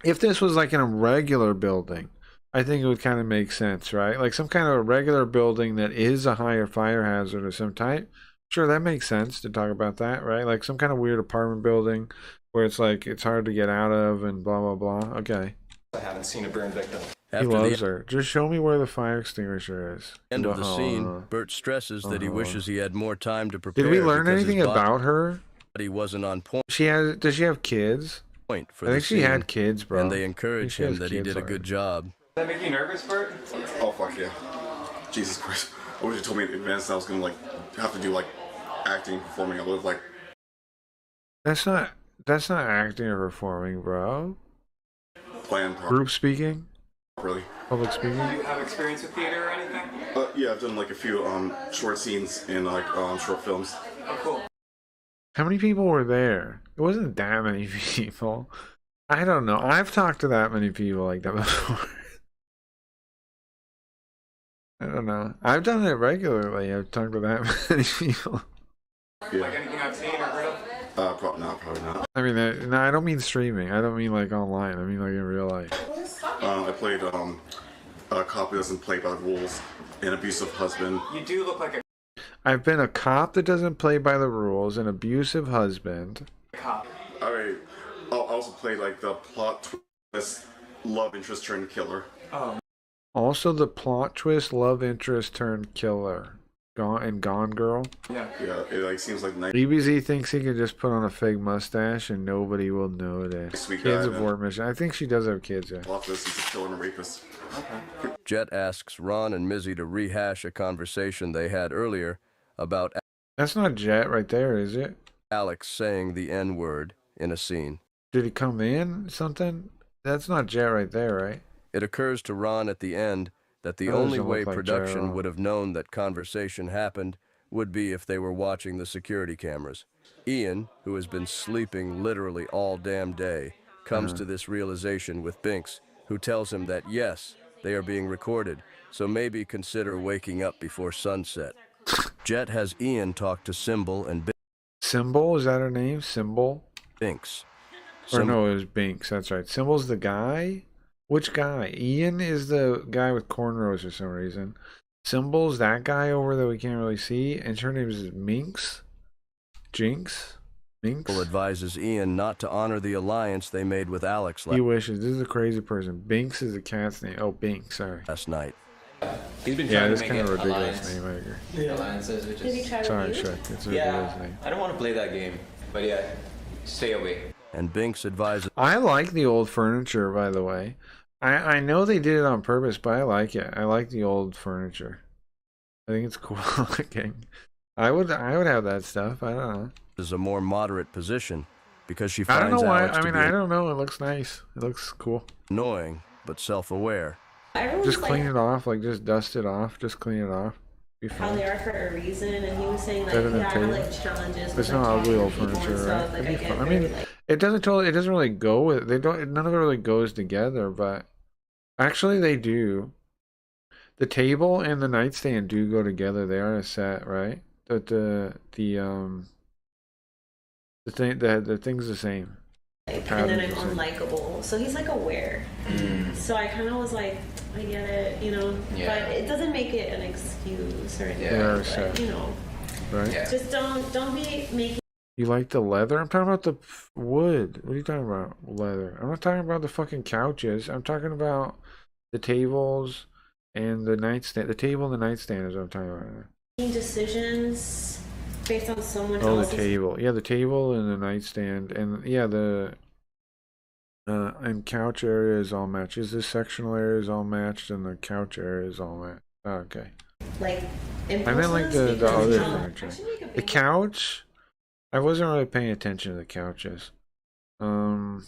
if this was like in a regular building, I think it would kind of make sense, right? Like some kind of a regular building that is a higher fire hazard of some type. Sure, that makes sense to talk about that, right? Like some kind of weird apartment building where it's like it's hard to get out of and blah blah blah. Okay. I haven't seen a burn victim. He loves her. Just show me where the fire extinguisher is. End of the scene, Bert stresses that he wishes he had more time to prepare. Did we learn anything about her? He wasn't on point. Does she have kids? Point for I think she had kids, bro. And they encourage him that he did a good job. Does that make you nervous, Bert? Oh fuck yeah! Jesus Christ! I wish you told me in advance that I was gonna like have to do like acting, performing. I would have like. That's not acting or performing, bro. Plan. Group speaking. Really? Public speaking. Do you have experience with theater or anything? Yeah, I've done like a few short scenes in like short films. Oh, cool. How many people were there? It wasn't that many people. I don't know. I've talked to that many people like that before. I don't know. I've done it regularly. I've talked to that many people. Yeah. Like anything I've seen or heard of? Probably not. I mean, no, I don't mean streaming. I don't mean like online. I mean like in real life. I played a cop who doesn't play by the rules, an abusive husband. You do look like a I've been a cop that doesn't play by the rules, an abusive husband. cop. Alright. I also played like the plot twist, love interest turned killer. Oh. Also the plot twist, love interest turned killer. Gone Girl. Yeah, it like seems like nice. EBZ thinks he can just put on a fake mustache and nobody will notice. Sweet Kids guy, abort mission. I think she does have kids, yeah. He's a killer and a rapist. Okay. Jet asks Ron and Mizzy to rehash a conversation they had earlier about. That's not Jet right there, is it? Alex saying the N-word in a scene. Did he come in? Something? That's not Jet right there, right? It occurs to Ron at the end that the That only doesn't way look like production J-Lo. would have known that conversation happened would be if they were watching the security cameras. Ian, who has been sleeping literally all damn day, comes to this realization with Binks, who tells him that yes, they are being recorded, so maybe consider waking up before sunset. Jet has Ian talk to Symbol and Binks. Symbol? Is that her name? Symbol? Binks. Or no, it was Binks. That's right. Symbol's the guy? Which guy? Ian is the guy with cornrows for some reason. Symbol's that guy over that we can't really see. And her name is Minx? Jinx? Minx? Symbol advises Ian not to honor the alliance they made with Alex He wishes. This is a crazy person. Binks is the cat's name. Oh, Binks, sorry. last night. He's been trying this to kind make of it ridiculous alliance. name, I agree. Alliances, which Did he is... try to Sorry, leave? Shrek. It's a ridiculous name. I don't want to play that game, but yeah, stay away. And Binks advises. I like the old furniture, by the way. I know they did it on purpose, but I like it. I like the old furniture. I think it's cool looking. I would have that stuff. I don't know. Is a more moderate position because she I finds don't know why. Alex I to mean, be I don't know. It looks nice. It looks cool. annoying but self-aware. Everyone's Just clean like it off. Like, just dust it off. Just clean it off. Be how fine. they are for a reason, and he was saying like, Better than yeah, I have table. like challenges. It's with, not like, ugly old talking to people and furniture, right? stuff. Like, It'd be I fun. get I mean, very, like, it doesn't really go with. They don't. None of it really goes together. But actually, they do. The table and the nightstand do go together. They are a set, right? But the thing's the same. and then I'm unlikable. So he's like aware. So I kind of was like, I get it, you know. Yeah. But it doesn't make it an excuse or anything. Yeah. But, So- you know, Right? Yeah. just don't be making. You like the leather? I'm talking about the wood. What are you talking about? Leather. I'm not talking about the fucking couches. I'm talking about the tables and the nightstand. The table and the nightstand is what I'm talking about. Decisions based on someone Oh, the else's. table. Yeah, the table and the nightstand. And yeah, the and couch area is all matched. Is this sectional area is all matched and the couch area is all matched? Oh, okay. Like I meant like the impulses other because- furniture. I should make a The big- couch, I wasn't really paying attention to the couches. I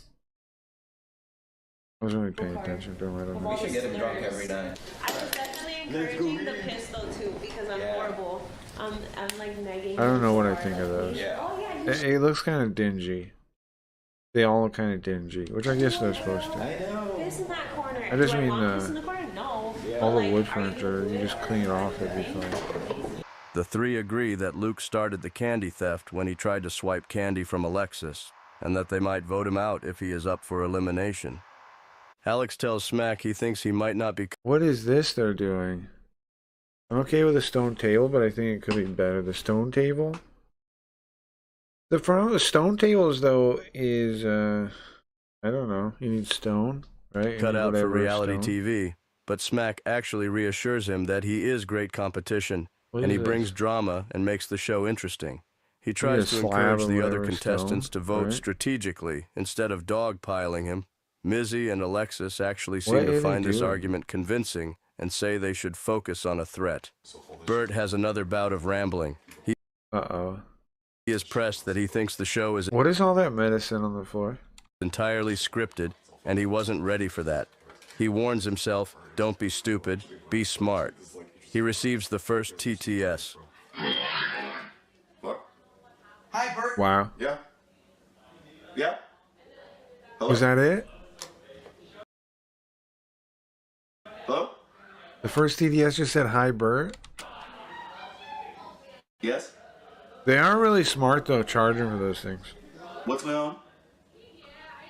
wasn't really paying attention to them. I don't know. We should get him drunk every night. I was definitely encouraging the pistol too because I'm horrible. I'm like nagging. I don't know him what so I hard, think of like, those. Yeah. Oh yeah, you It looks kind of dingy. They all look kind of dingy, which I guess they're supposed to. I know. this in that corner, I just Do I mean want this in the corner? No. all Like, the wood are you furniture. You just clean it off, it'd be fine. The three agree that Luke started the candy theft when he tried to swipe candy from Alexis, and that they might vote him out if he is up for elimination. Alex tells Smack he thinks he might not be... What is this they're doing? I'm okay with the stone table, but I think it could be better. The stone table? The front of the stone tables, though, is, I don't know. You need stone, right? cut out for reality stone. TV, but Smack actually reassures him that he is great competition, What and is he brings this? drama and makes the show interesting. He tries just to slab encourage or the other whatever contestants stone, to vote right? strategically instead of dogpiling him. Mizzy and Alexis actually What seem are to they find this doing? argument convincing and say they should focus on a threat. Bert has another bout of rambling. He is pressed that he thinks the show is What is all that medicine on the floor? entirely scripted, and he wasn't ready for that. He warns himself, don't be stupid, be smart. He receives the first TTS. Hi, Bert. Wow. Yeah. Yeah. Was that it? Hello? The first TDS just said, hi, Bert. Yes? They are really smart, though, charging for those things. What's going on?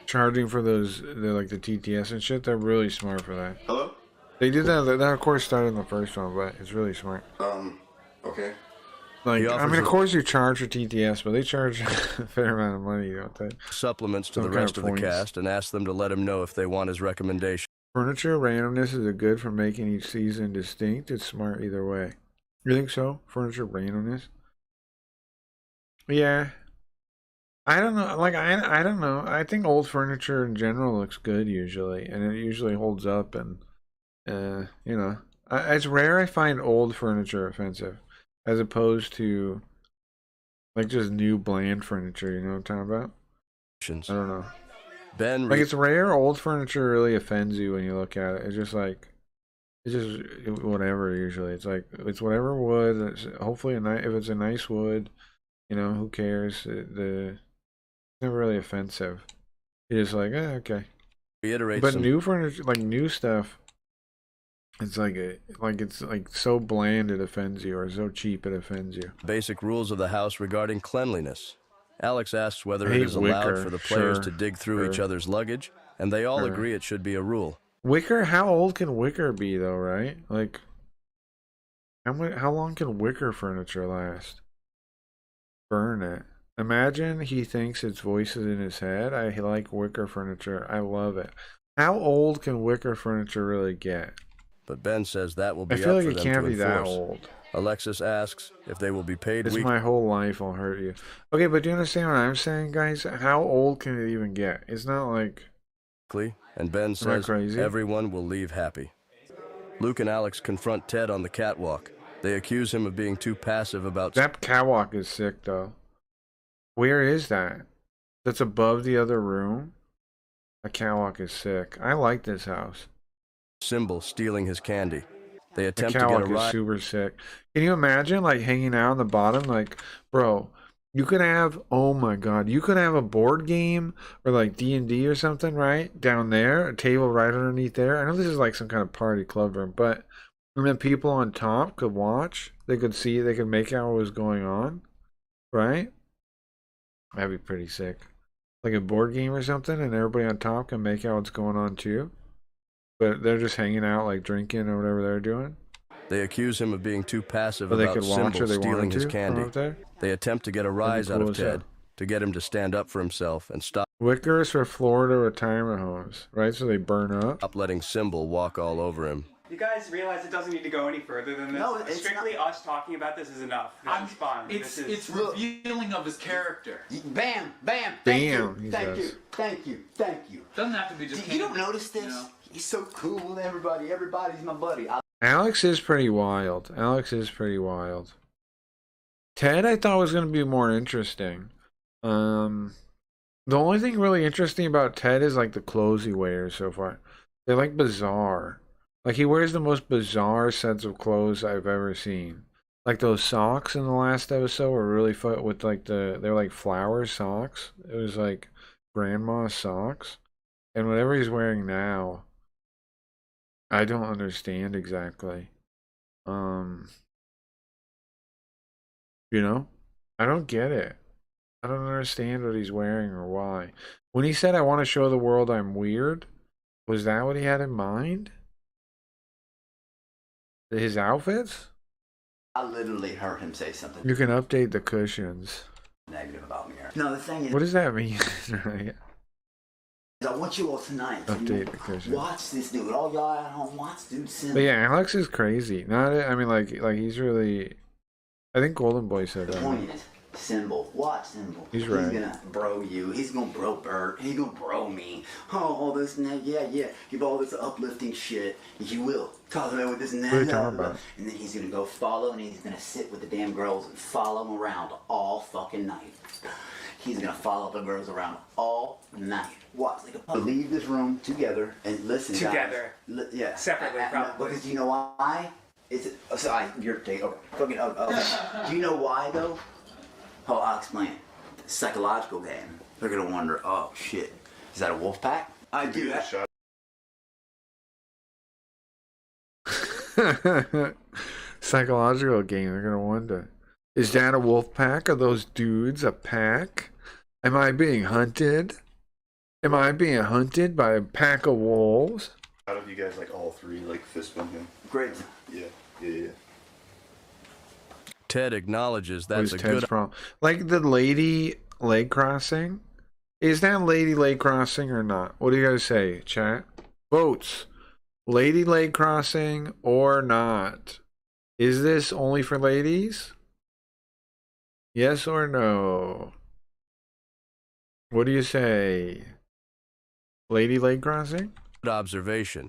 Charging for those, like the TTS and shit, they're really smart for that. Hello? They did that, that of course started in the first one, but it's really smart. Okay. Like, He I offers mean, of a- course you charge for TTS, but they charge a fair amount of money, don't they? Supplements to Some the kind rest of the points. cast and asks them to let him know if they want his recommendation. Furniture randomness is a good for making each season distinct. It's smart either way. You think so? Furniture randomness? Yeah. I don't know. Like, I don't know. I think old furniture in general looks good usually, and it usually holds up. And you know, it's rare I find old furniture offensive, as opposed to like just new bland furniture. You know what I'm talking about? I don't know. Ben, Like, it's rare old furniture really offends you when you look at it. It's just like, it's just whatever. Usually, it's like it's whatever wood. It's hopefully a nice. If it's a nice wood, you know, who cares? It's never really offensive. You're just like, okay. reiterates But some new furniture, like new stuff, it's like it's like so bland it offends you, or so cheap it offends you. basic rules of the house regarding cleanliness. Alex asks whether I it hate is allowed wicker. for the players Sure, to dig through each sure. other's luggage, and they all Sure. agree it should be a rule. Wicker, how old can wicker be though, right? Like, how long can wicker furniture last? Burn it. Imagine he thinks it's voices in his head. I like wicker furniture. I love it. How old can wicker furniture really get? But Ben says that will I be feel up like for it them can't to be that enforce. old. Alexis asks if they will be paid It's weekly. my whole life will hurt you. Okay, but do you understand what I'm saying, guys? How old can it even get? It's not like... And Ben Am I says crazy? everyone will leave happy. Luke and Alex confront Ted on the catwalk. They accuse him of being too passive about That catwalk is sick, though. Where is that? That's above the other room? The catwalk is sick. I like this house. Symbol stealing his candy. They The attempt to get a catwalk is ride. super sick. Can you imagine, like, hanging out on the bottom? Like, bro, you could have, oh my god, you could have a board game or like D&D or something, right? Down there, a table right underneath there. I know this is like some kind of party club room, but and then people on top could watch. They could see, they could make out what was going on, right? That'd be pretty sick. Like a board game or something, and everybody on top can make out what's going on too. But they're just hanging out, like drinking or whatever they're doing. They accuse him of being too passive Or they about could watch Symbol or they stealing wanted his to candy. from up there. They attempt to get a rise out cool of as hell. Ted to get him to stand up for himself and stop Wickers for Florida retirement homes, right? So they burn up. letting Symbol walk all over him. You guys realize it doesn't need to go any further than this? No, it's Strictly us talking about this is enough. This is fine. It's revealing of his character. Bam, bam, Bam, he thank says. you, thank you, thank you. Doesn't have to be just. You don't notice this? He's so cool with everybody. Everybody's my buddy. Alex is pretty wild. Alex is pretty wild. Ted, I thought was going to be more interesting. The only thing really interesting about Ted is like the clothes he wears so far. They're like bizarre. Like he wears the most bizarre sets of clothes I've ever seen. Like those socks in the last episode were really fun with like they're like flower socks. It was like grandma's socks. And whatever he's wearing now I don't understand exactly. You know, I don't get it. I don't understand what he's wearing or why. When he said, I want to show the world I'm weird, was that what he had in mind? His outfits? I literally heard him say something You can update the cushions. negative about me. No, the thing is, What does that mean? I want you all tonight to Update the cushions. watch this dude. All y'all at home, watch dude Sim. But yeah, Alex is crazy. Not, I mean, like he's really. I think Golden Boy said The that. point is, Symbol. Watch Symbol. He's right. He's gonna bro you. He's gonna bro Bert. He's gonna bro me. Oh, all this and that. Yeah. Give all this uplifting shit. You will. Talk about with this and that. What are you talking about? And then he's gonna go follow and he's gonna sit with the damn girls and follow them around all fucking night. He's gonna follow the girls around all night. Watch. Like a leave this room together and listen. Together. Guys. Yeah. Separately, probably. Because you know why? It's your take. Fucking. Do you know why though? Oh, I'll explain. Psychological game. They're gonna wonder, oh shit, is that a wolf pack? I do that. Psychological game. They're gonna wonder. Is that a wolf pack? Are those dudes a pack? Am I being hunted? Am I being hunted by a pack of wolves? How do you guys like all three like fist bump him? Great. Yeah. Ted acknowledges What is that's a Ted's good problem? Like the lady leg crossing? Is that lady leg crossing or not? What do you guys say, chat? Votes. Lady leg crossing or not? Is this only for ladies? Yes or no? What do you say? Lady leg crossing? observation,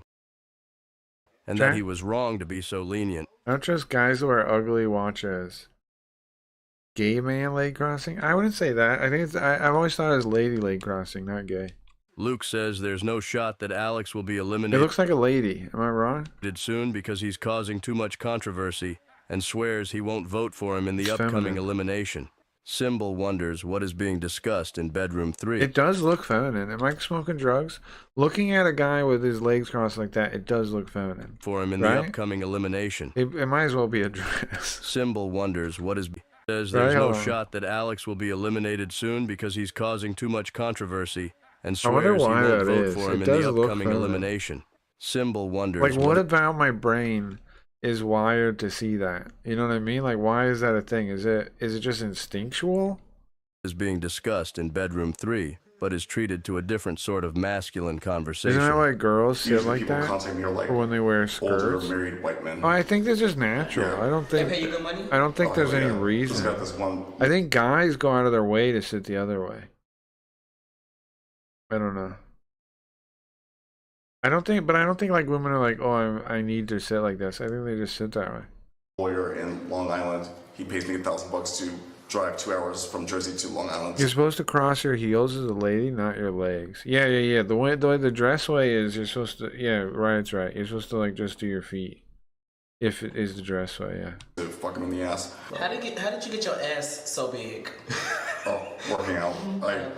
and Sure. that he was wrong to be so lenient. Not just guys who wear ugly watches. Gay man leg crossing? I wouldn't say that. I think it's. I've always thought it was lady leg crossing, not gay. Luke says there's no shot that Alex will be It eliminated looks like a lady. Am I wrong? soon because he's causing too much controversy, and swears he won't vote for him in the It's upcoming feminine. elimination. Symbol wonders what is being discussed in bedroom 3. It does look feminine. Am I smoking drugs? Looking at a guy with his legs crossed like that, it does look feminine. For him in Right? the upcoming elimination. It might as well be a dress. Symbol wonders what is says Right, there's no hold on. shot that Alex will be eliminated soon because he's causing too much controversy, and I wonder swears he why won't that vote is. for It him in does the look upcoming feminine. elimination. Symbol wonders Like, what about my brain is wired to see that? You know what I mean? Like, why is that a thing? Is it just instinctual? is being discussed in bedroom 3, but is treated to a different sort of masculine conversation. Isn't that why girls sit Usually like people that? contact me are like Or when they wear older skirts? married white men. Oh, I think that's just natural. Yeah. I don't think. They pay you good money? I don't think Oh, there's any yeah. Just reason. got this one. I think guys go out of their way to sit the other way. I don't know. I don't think like women are like, oh, I need to sit like this. I think they just sit that way. Lawyer in Long Island. He pays me $1,000 to drive 2 hours from Jersey to Long Island. You're supposed to cross your heels as a lady, not your legs. Yeah. The way the dress way is, you're supposed to. Yeah, right. It's right. You're supposed to like just do your feet. If it is the dress way, yeah. To fuck him in the ass. How did you get your ass so big? Oh, working out. I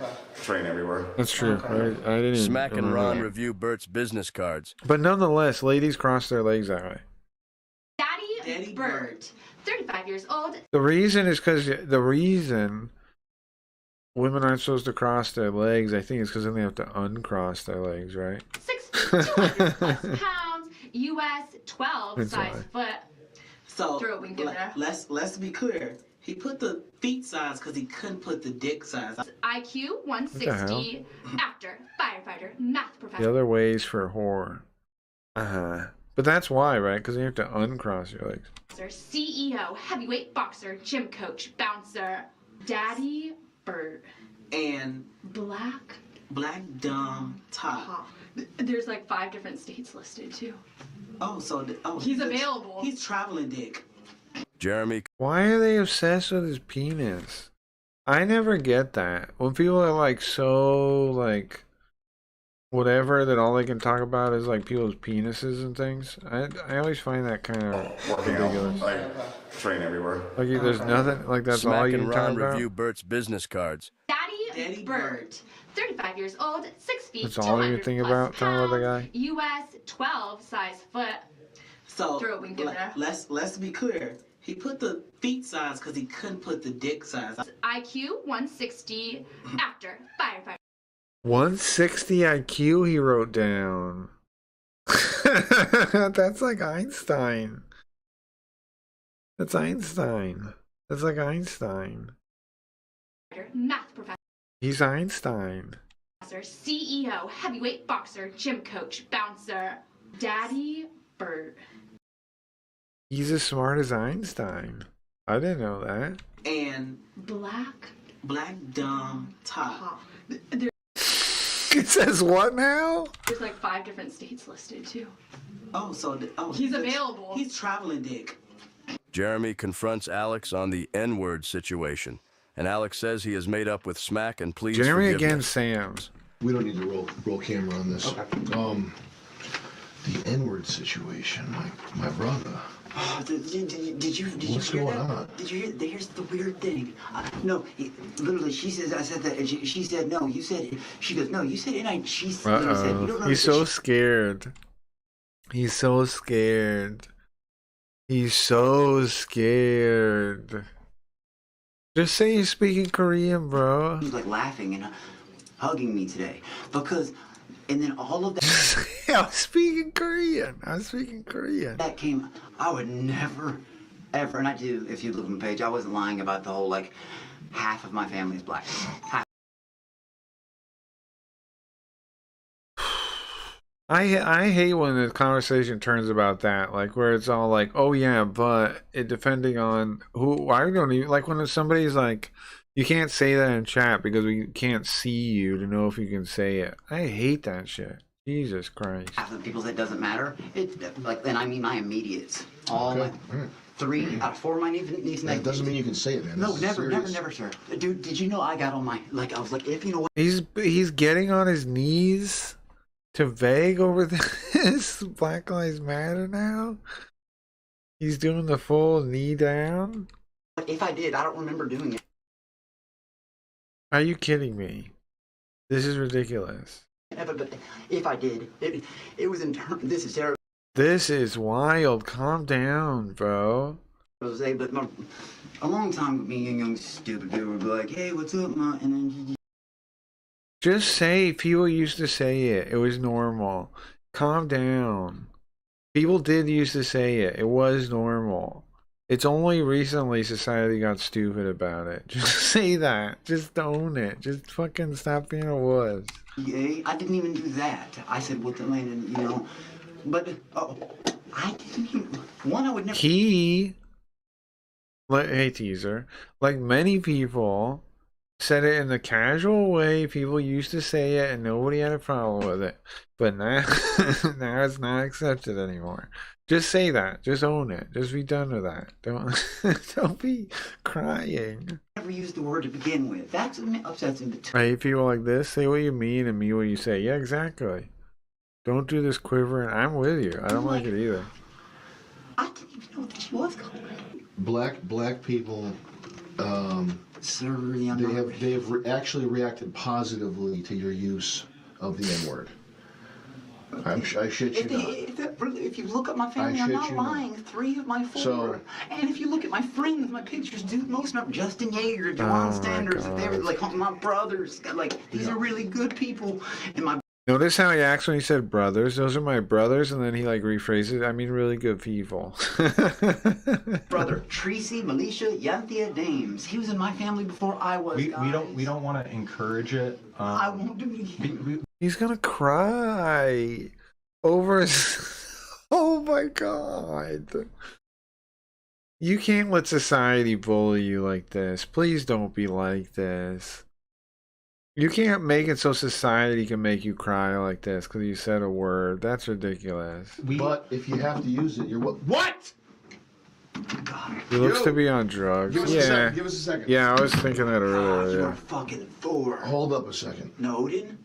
train everywhere. That's true. Right? I didn't even Smack and remember Ron that. review Bert's business cards. But nonetheless, ladies cross their legs that way. Daddy Bert, 35 years old. The reason is because women aren't supposed to cross their legs, I think, is because then they have to uncross their legs, right? 200 plus pounds, US 12 That's size why. foot. So Throw a wink in there. let's be clear. He put the feet size because he couldn't put the dick size. IQ 160. Actor, firefighter, math professor. The other ways for whore. But that's why, right? Because you have to uncross your legs. CEO, heavyweight boxer, gym coach, bouncer. Daddy Bert. And Black dumb top. There's like 5 different states listed too. He's available. He's traveling dick. Jeremy. Why are they obsessed with his penis? I never get that. When people are like so like whatever that all they can talk about is like people's penises and things. I always find that kind of Working ridiculous. out. I train everywhere. Like there's nothing like that's all Smack you and can talk Ron about. review Bert's business cards. Daddy Daddy Bert. 35 years old, 6 feet, That's all you 200 think plus about talking about the pounds, guy? US 12 size foot. So Throw a wink in there. let's be clear. He put the feet size because he couldn't put the dick size. IQ 160, actor, firefighter. 160 IQ he wrote down. That's like Einstein. That's Einstein. That's like Einstein. Math professor. He's Einstein. CEO, heavyweight boxer, gym coach, bouncer. Daddy Bird. He's as smart as Einstein. I didn't know that. And black dumb top. It says what now? There's like 5 different states listed too. Oh, so he's available. He's traveling dick. Jeremy confronts Alex on the N-word situation, and Alex says he is made up with smack and pleads Jeremy forgiveness. against Sam. We don't need to roll camera on this. Okay. The N-word situation, my brother. Oh, did you What's hear going that? on? Did you hear? Here's the weird thing. No, literally, she says I said that, and she said no. You said. She goes no. You said and I. She said. You don't know He's so scared. He's so scared. He's so scared. Just say you're speaking Korean, bro. He was like laughing and hugging me today because, and then all of that. I was speaking Korean. That came. I would never, ever, and I do. If you look on the page, I wasn't lying about the whole like half of my family is black. Half. I hate when the conversation turns about that, like where it's all like, oh yeah, but it depending on who. I don't even like when somebody's like, you can't say that in chat because we can't see you to know if you can say it. I hate that shit. Jesus Christ. Half of the people that doesn't matter. It like, and I mean my immediates. All my 3 out of 4 of my nieces. That doesn't mean you can say it, man. No, This is never, serious. never, sir. Dude, did you know I got on my like? I was like, if you know what. He's getting on his knees to beg over this Black Lives Matter now. He's doing the full knee down. If I did, I don't remember doing it. Are you kidding me? This is ridiculous. But if I did, it was in turn. This is terrible. This is wild. Calm down, bro. Jose, but a long time being a young stupid dude would be like, "Hey, what's up, ma?" And then Just say people used to say it. It was normal. Calm down. People did used to say it. It was normal. It's only recently society got stupid about it. Just say that. Just own it. Just fucking stop being a wuss. yeah, I didn't even do that. I said what the land, you know. But I didn't even. One, I would never. Hey teaser, like many people said it in the casual way people used to say it and nobody had a problem with it, but now now it's not accepted anymore. Just say that. Just own it. Just be done with that. Don't be crying. Never used the word to begin with. That's what upsets me. I hate people like this. Say what you mean and mean what you say. Yeah, exactly. Don't do this quivering. I'm with you. I don't like it either. I didn't even know what this was called. Black people, Sir, they have actually reacted positively to your use of the N-word. I shit you not. If you look at my family, I'm not lying. 3 of my 4. And if you look at my friends, my pictures, dude, most of them, Justin Yeager, Dewan Sanders, they were like my brothers. Like, these are really good people. And my Notice how he acts when he said brothers. Those are my brothers, and then he like rephrases. I mean, really good people. brother, Tracy, Militia, Yanthia, Dames. He was in my family before I was. We don't want to encourage it. I won't do it again. He's gonna cry over his... Oh my god. You can't let society bully you like this. Please don't be like this. You can't make it so society can make you cry like this because you said a word. That's ridiculous. But if you have to use it, you're what? He looks to be on drugs. Give us a second. Give us a second. Yeah, I was thinking that earlier. You're Yeah. fucking 4. Hold up a second. No, Odin?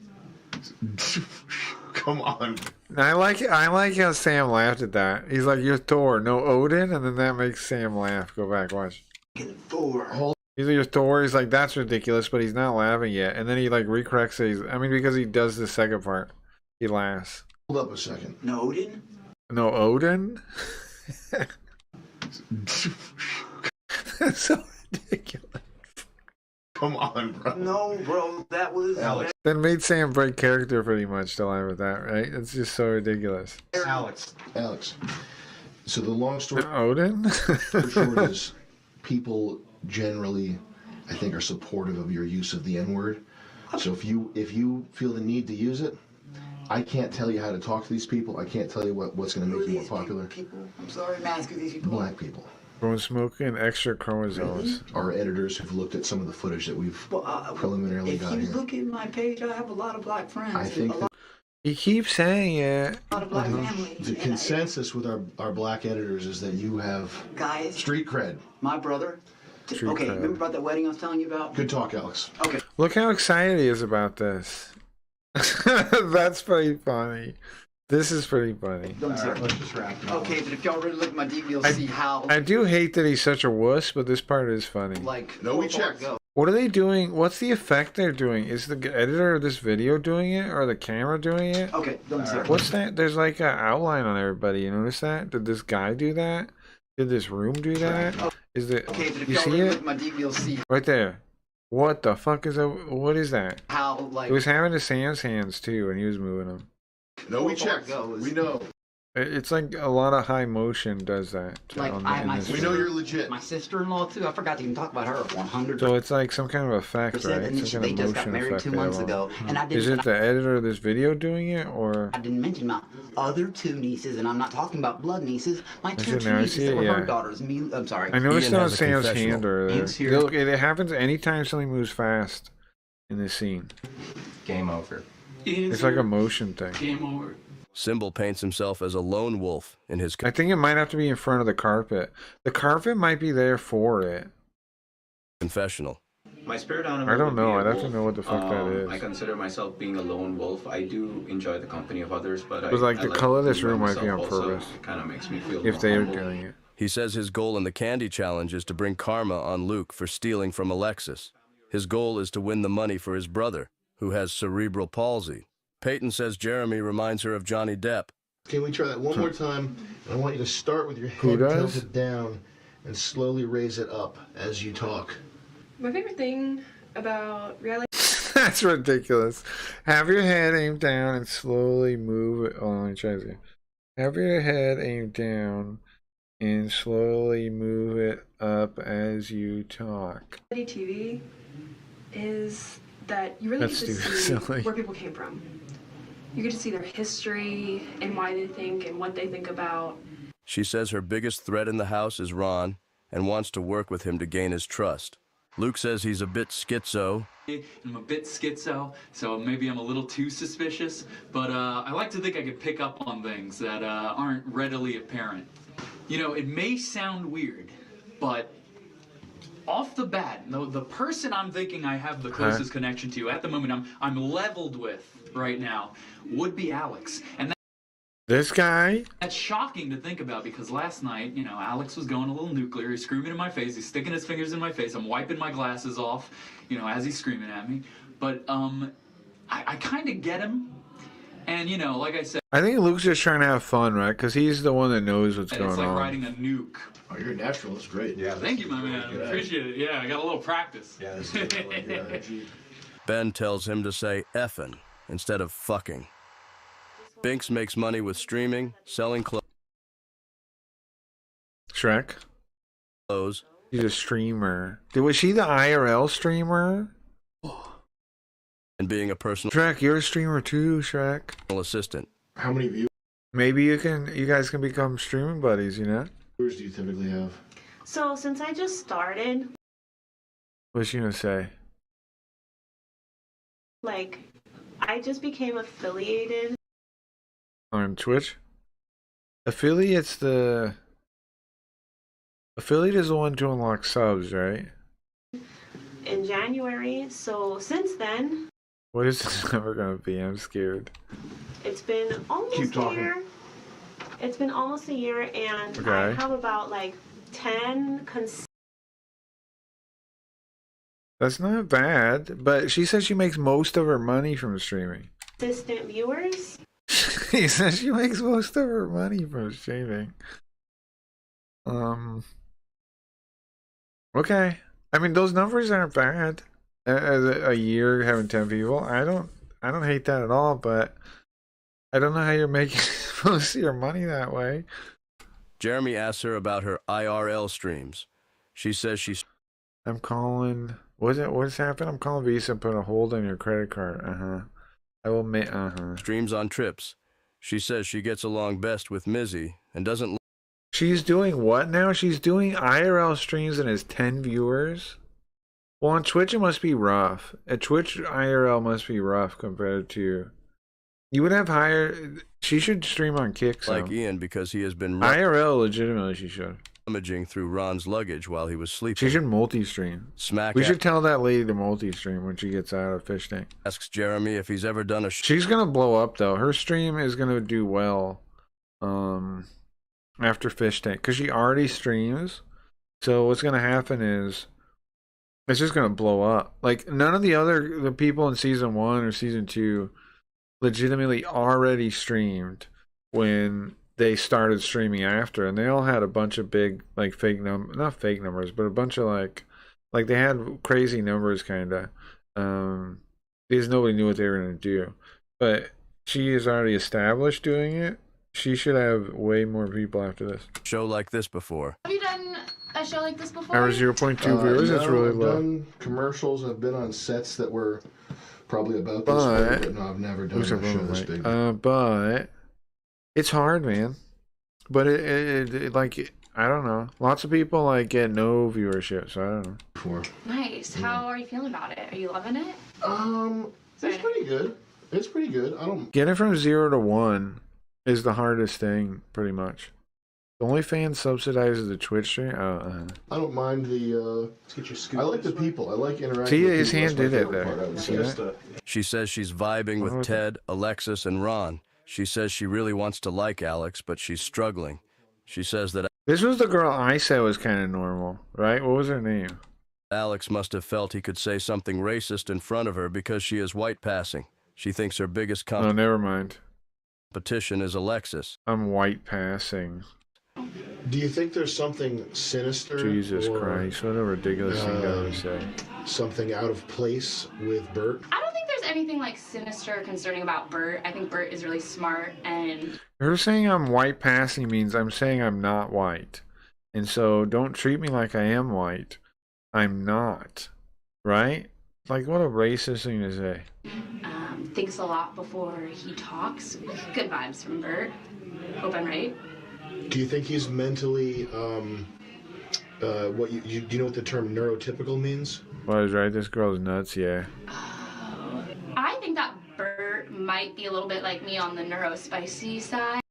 Come on. I like how Sam laughed at that. He's like, "You're Thor, no Odin," and then that makes Sam laugh. Go back, watch. 4. He's like, Thor, he's like, that's ridiculous, but he's not laughing yet. And then he like recorrects it. I mean, because he does the second part. He laughs. Hold up a second. No Odin? No Odin? That's so ridiculous. Come on, bro. No, bro, that was Alex. That made Sam break character pretty much to laugh at that, right? It's just so ridiculous. Alex. So the long story Odin? short is people generally, I think, are supportive of your use of the N-word. So if you feel the need to use it, I can't tell you how to talk to these people. I can't tell you what's going to make you more popular. I'm sorry, man. Who these people? Black people. From smoking extra chromosomes. Our editors have looked at some of the footage that we've preliminarily got If you here. look at my page, I have a lot of black friends. I think that He keeps saying it. A lot of black families. the consensus with our black editors is that you have Guys, street cred. my brother. Street Okay, cred. remember about that wedding I was telling you about? Good talk, Alex. Okay. Look how excited he is about this. That's pretty funny. This is pretty funny. Let's just wrap it up. Okay, but if y'all really look at my DV, you'll see how. I do hate that he's such a wuss, but this part is funny. Like, no, we checked. What are they doing? What's the effect they're doing? Is the editor of this video doing it, or the camera doing it? Okay, don't say. What's that? There's like an outline on everybody. You notice that? Did this guy do that? Did this room do that? Is it? Okay, but if You y'all see really it? look at my DV, you'll see Right there. What the fuck is that? What is that? how, like. It was having to Sam's hands too, and he was moving them. No, we checked. We know. It's like a lot of high motion does that. Like, on I have in my this sister, We know you're legit. My sister-in-law, too. I forgot to even talk about her. 100%. So it's like some kind of effect, right? And Some they kind of just got motion married effect 2 they have months on. ago. And I Is didn't. it the editor of this video doing it, or? I didn't mention my other 2 nieces, and I'm not talking about blood nieces. My Is 2 it now? I nieces see that it, were her yeah. daughters. I'm sorry. I noticed Ian it on has a Sam's confessional. hand earlier. Ian's here. Look, it happens anytime something moves fast in this scene. Game over. It's like a motion thing. Game over. Symbol paints himself as a lone wolf in his I think it might have to be in front of the carpet. The carpet might be there for it. confessional. My spirit animal. I don't would be know. a I'd have to wolf. know what the fuck that is. I consider myself being a lone wolf. I do enjoy the company of others, but It was like the color of this being room by might be on myself also. purpose. It kind of makes me feel If more they are humble. doing it. He says his goal in the candy challenge is to bring karma on Luke for stealing from Alexis. His goal is to win the money for his brother, who has cerebral palsy. Peyton says Jeremy reminds her of Johnny Depp. Can we try that one more time? I want you to start with your Who head does? tilted down and slowly raise it up as you talk. My favorite thing about reality. That's ridiculous. Have your head aimed down and slowly move it. Oh, let me try this again. Have your head aimed down and slowly move it up as you talk. TV is that you really That's get to stupid, see silly. where people came from. You get to see their history and why they think and what they think about. She says her biggest threat in the house is Ron and wants to work with him to gain his trust. Luke says he's a bit schizo. I'm a bit schizo, so maybe I'm a little too suspicious, but I like to think I could pick up on things that aren't readily apparent. You know, it may sound weird, but off the bat, the person I'm thinking I have the closest connection to at the moment, I'm leveled with right now, would be Alex. And This guy? that's shocking to think about because last night, you know, Alex was going a little nuclear. He's screaming in my face. He's sticking his fingers in my face. I'm wiping my glasses off, you know, as he's screaming at me. But I kind of get him. And, you know, like I said, I think Luke's just trying to have fun, right? Because he's the one that knows what's it's going like on. riding a nuke. Oh, you're natural. That's great. Yeah. Thank you, my man. Appreciate it. Yeah, I got a little practice. Yeah, this is Ben tells him to say effin' instead of fucking. Binks makes money with streaming, selling Shrek? clothes. He's a streamer. Was she the IRL streamer? And being a personal Shrek, you're a streamer too, Shrek. assistant. How many viewers Maybe you guys can become streaming buddies, you know? do you typically have? So since I just started, What's she gonna say? like, I just became affiliated. On Twitch? Affiliate is the one to unlock subs, right? In January. So since then, What is this number gonna be? I'm scared. it's been almost a year. It's been almost a year, and I Okay. have about like 10 That's not bad, but she says she makes most of her money from streaming. Consistent viewers. He says she makes most of her money from streaming. Okay. I mean, those numbers aren't bad. As a year having 10 people, I don't hate that at all. But I don't know how you're making most of your money that way. Jeremy asks her about her IRL streams. She says she's... I'm calling... What's happened? I'm calling Visa and put a hold on your credit card. I will make... Streams on trips. She says she gets along best with Mizzy and doesn't... She's doing what now? She's doing IRL streams and has 10 viewers? Well, on Twitch it must be rough. At Twitch, IRL must be rough compared to... You would have higher... She should stream on Kick. Like Ian, because he has been... IRL, legitimately, she should. Rummaging through Ron's luggage while he was sleeping. She should multi-stream. We should tell that lady to multi-stream when she gets out of Fish Tank. Asks Jeremy if he's ever done a... She's gonna blow up, though. Her stream is gonna do well. After Fish Tank, because she already streams. So what's gonna happen is it's just gonna blow up. Like none of the people in season 1 or season 2 legitimately already streamed when they started streaming after, and they all had a bunch of big like not fake numbers, but a bunch of like they had crazy numbers kinda. Because nobody knew what they were gonna do. But she is already established doing it. She should have way more people after this. Show like this before. Have you done a show like this before? Our 0.2 viewers, that's really I've low. done commercials. I've been on sets that were probably about this big, but no, I've never done a show this big. But it's hard, man. But it like I don't know. Lots of people like get no viewership, so I don't know. Nice. How are you feeling about it? Are you loving it? It's pretty good. It's pretty good. I don't Getting from 0 to 1 is the hardest thing, pretty much. The OnlyFans subsidizes the Twitch stream. I don't mind the. I like the people. I like interacting. See, with his people. hand That's my did it favorite there. part, I would See say. that? She says she's vibing with Ted, Alexis, and Ron. She says she really wants to like Alex, but she's struggling. She says that This was the girl I said was kind of normal, right? What was her name? Alex must have felt he could say something racist in front of her because she is white passing. She thinks her biggest Oh, never mind. competition is Alexis. I'm white passing. Do you think there's something sinister? Jesus or, Christ, what a ridiculous thing to say. Something out of place with Bert? I don't think there's anything like sinister or concerning about Bert. I think Bert is really smart and Her saying I'm white passing means I'm saying I'm not white. And so don't treat me like I am white. I'm not. Right? Like, what a racist thing to say. thinks a lot before he talks. Good vibes from Bert. Hope I'm right. Do you think he's mentally, what do you know what the term neurotypical means? Well, I was right. This girl's nuts, yeah. I think that Bert might be a little bit like me on the neurospicy side.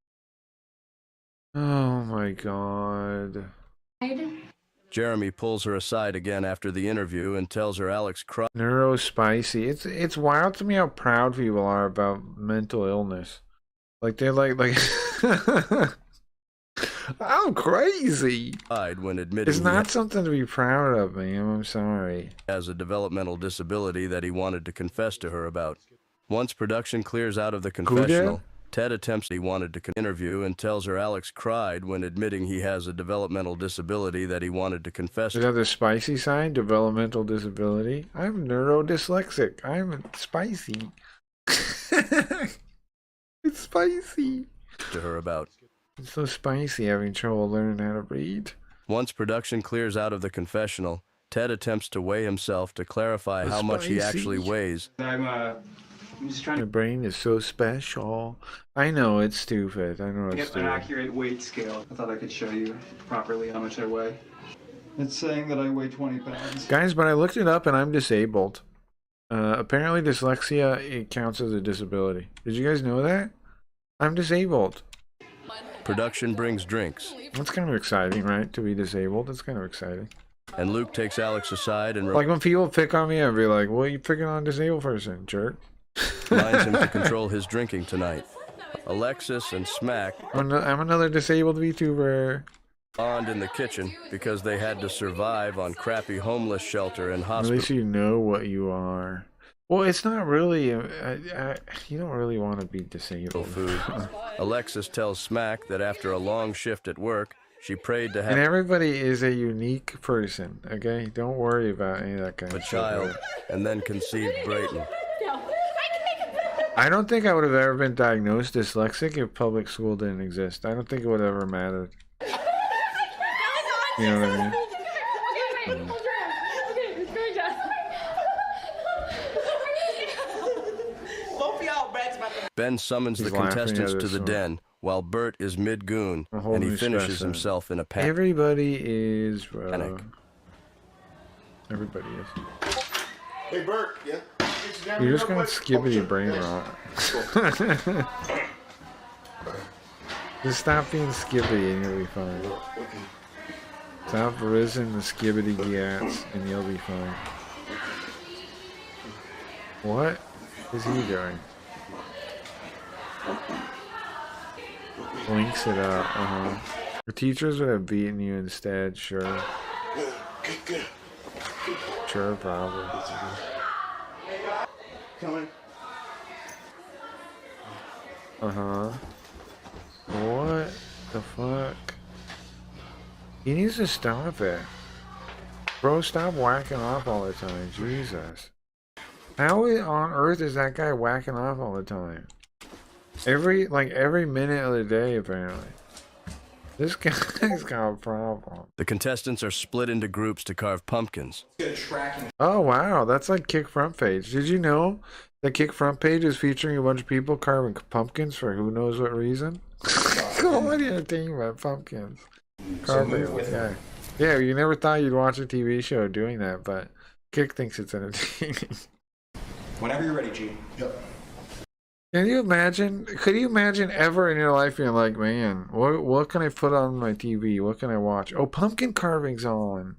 Oh my god. Jeremy pulls her aside again after the interview and tells her Alex cried. Neurospicy. It's wild to me how proud people are about mental illness. Like they're like I'm crazy. When admitting It's not something to be proud of, man. I'm sorry. Has a developmental disability that he wanted to confess to her about. Once production clears out of the confessional, Ted attempts he wanted to interview and tells her Alex cried when admitting he has a developmental disability that he wanted to confess. Is that the spicy side? Developmental disability? I'm neurodyslexic. I'm spicy. It's spicy. To her about. It's so spicy having trouble learning how to read. Once production clears out of the confessional, Ted attempts to weigh himself to clarify how much he actually weighs. I'm just trying My brain is so special. I know it's stupid. I know to it's get an stupid. accurate weight scale. I thought I could show you properly how much I weigh. It's saying that I weigh 20 pounds. Guys, but I looked it up and I'm disabled. Apparently dyslexia, it counts as a disability. Did you guys know that? I'm disabled. Production brings drinks. That's kind of exciting, right? To be disabled. That's kind of exciting. And Luke takes Alex aside and Like when people pick on me, I'd be like, well, you picking on a disabled person, jerk. reminds him to control his drinking tonight. Alexis and Smack I'm another disabled VTuber. bond in the kitchen because they had to survive on crappy homeless shelter and At hospital. least you know what you are. Well, it's not really. You don't really want to be disabled. Food. Alexis tells Smack that after a long shift at work, she prayed to have And everybody is a unique person. Okay, don't worry about any of that kind a of child, stuff. and then conceived Brayton. I don't think I would have ever been diagnosed dyslexic if public school didn't exist. I don't think it would have ever mattered. You know what I mean? Ben summons the contestants to the den while Bert is mid-goon, and he finishes himself in a panic. Everybody is. Everybody is. Hey, Bert. Yeah. You're just gonna skibbity brain rot. Just stop being skibbity and you'll be fine. Stop risen the skibbity gats and you'll be fine. What is he doing? Links it up, The teachers would have beaten you instead, sure. Sure, probably. Coming. What the fuck? He needs to stop it. Bro, stop whacking off all the time. Jesus. How on earth is that guy whacking off all the time? Every minute of the day, apparently. This guy's got a problem. The contestants are split into groups to carve pumpkins. Oh, wow. That's like Kick Front Page. Did you know that Kick Front Page is featuring a bunch of people carving pumpkins for who knows what reason? What are you thinking about pumpkins? Carving, yeah. Yeah, you never thought you'd watch a TV show doing that, but Kick thinks it's entertaining. Whenever you're ready, G. Yep. Can you imagine? Could you imagine ever in your life being like, man, what can I put on my TV? What can I watch? Oh, pumpkin carving's on.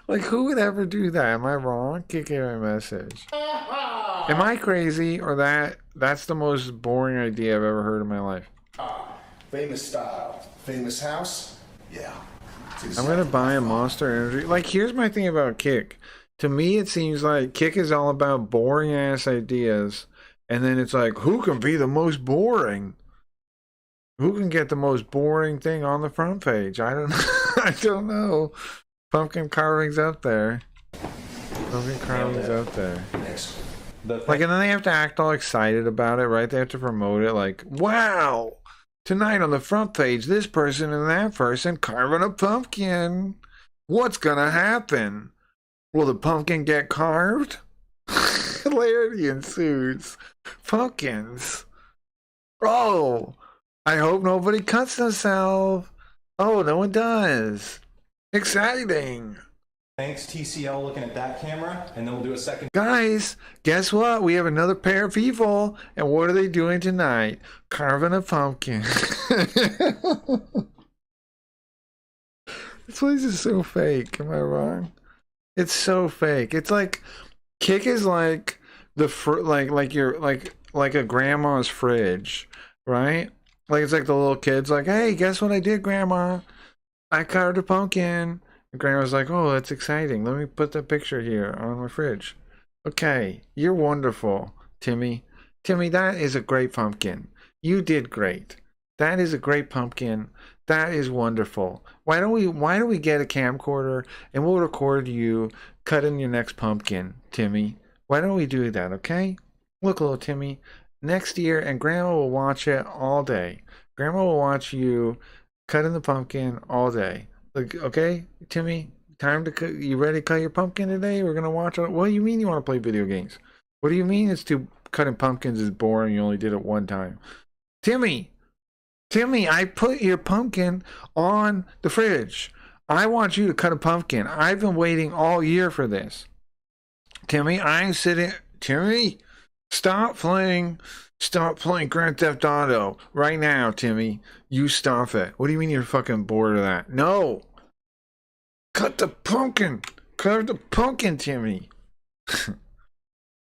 Like, who would ever do that? Am I wrong? Kick me a message. Am I crazy, or that's the most boring idea I've ever heard in my life? Famous style. Famous house? Yeah. I'm gonna buy a Monster Energy. Like, here's my thing about Kick. To me, it seems like Kick is all about boring ass ideas, and then it's like, who can be the most boring? Who can get the most boring thing on the front page? I don't know. I don't know. Pumpkin carving's up there. Pumpkin carving's up there. Like, and then they have to act all excited about it, right? They have to promote it like, wow, tonight on the front page, this person and that person carving a pumpkin. What's gonna happen? Will the pumpkin get carved? Hilarity ensues. Pumpkins. Oh, I hope nobody cuts themselves. Oh, no one does. Exciting. Thanks, TCL, looking at that camera, and then we'll do a second. Guys, guess what? We have another pair of people, and what are they doing tonight? Carving a pumpkin. This place is so fake. Am I wrong? It's so fake. It's like Kick is like the like a grandma's fridge, right? Like, it's like the little kids like, hey, guess what I did, Grandma? I carved a pumpkin. And Grandma's like, oh, that's exciting. Let me put the picture here on my fridge. Okay, you're wonderful, Timmy. Timmy, that is a great pumpkin. You did great. That is a great pumpkin. That is wonderful. Why don't we get a camcorder and we'll record you cutting your next pumpkin, Timmy? Why don't we do that, okay? Look, little Timmy, next year, and Grandma will watch it all day. Grandma will watch you cutting the pumpkin all day. Like, okay, Timmy, time to cut. You ready to cut your pumpkin today? We're gonna watch it. What do you mean you want to play video games? What do you mean cutting pumpkins is boring? You only did it one time, Timmy. Timmy, I put your pumpkin on the fridge. I want you to cut a pumpkin. I've been waiting all year for this. Timmy, I'm sitting. Timmy, stop playing Grand Theft Auto right now, Timmy. You stop it. What do you mean you're fucking bored of that? No. Cut the pumpkin. Cut the pumpkin, Timmy.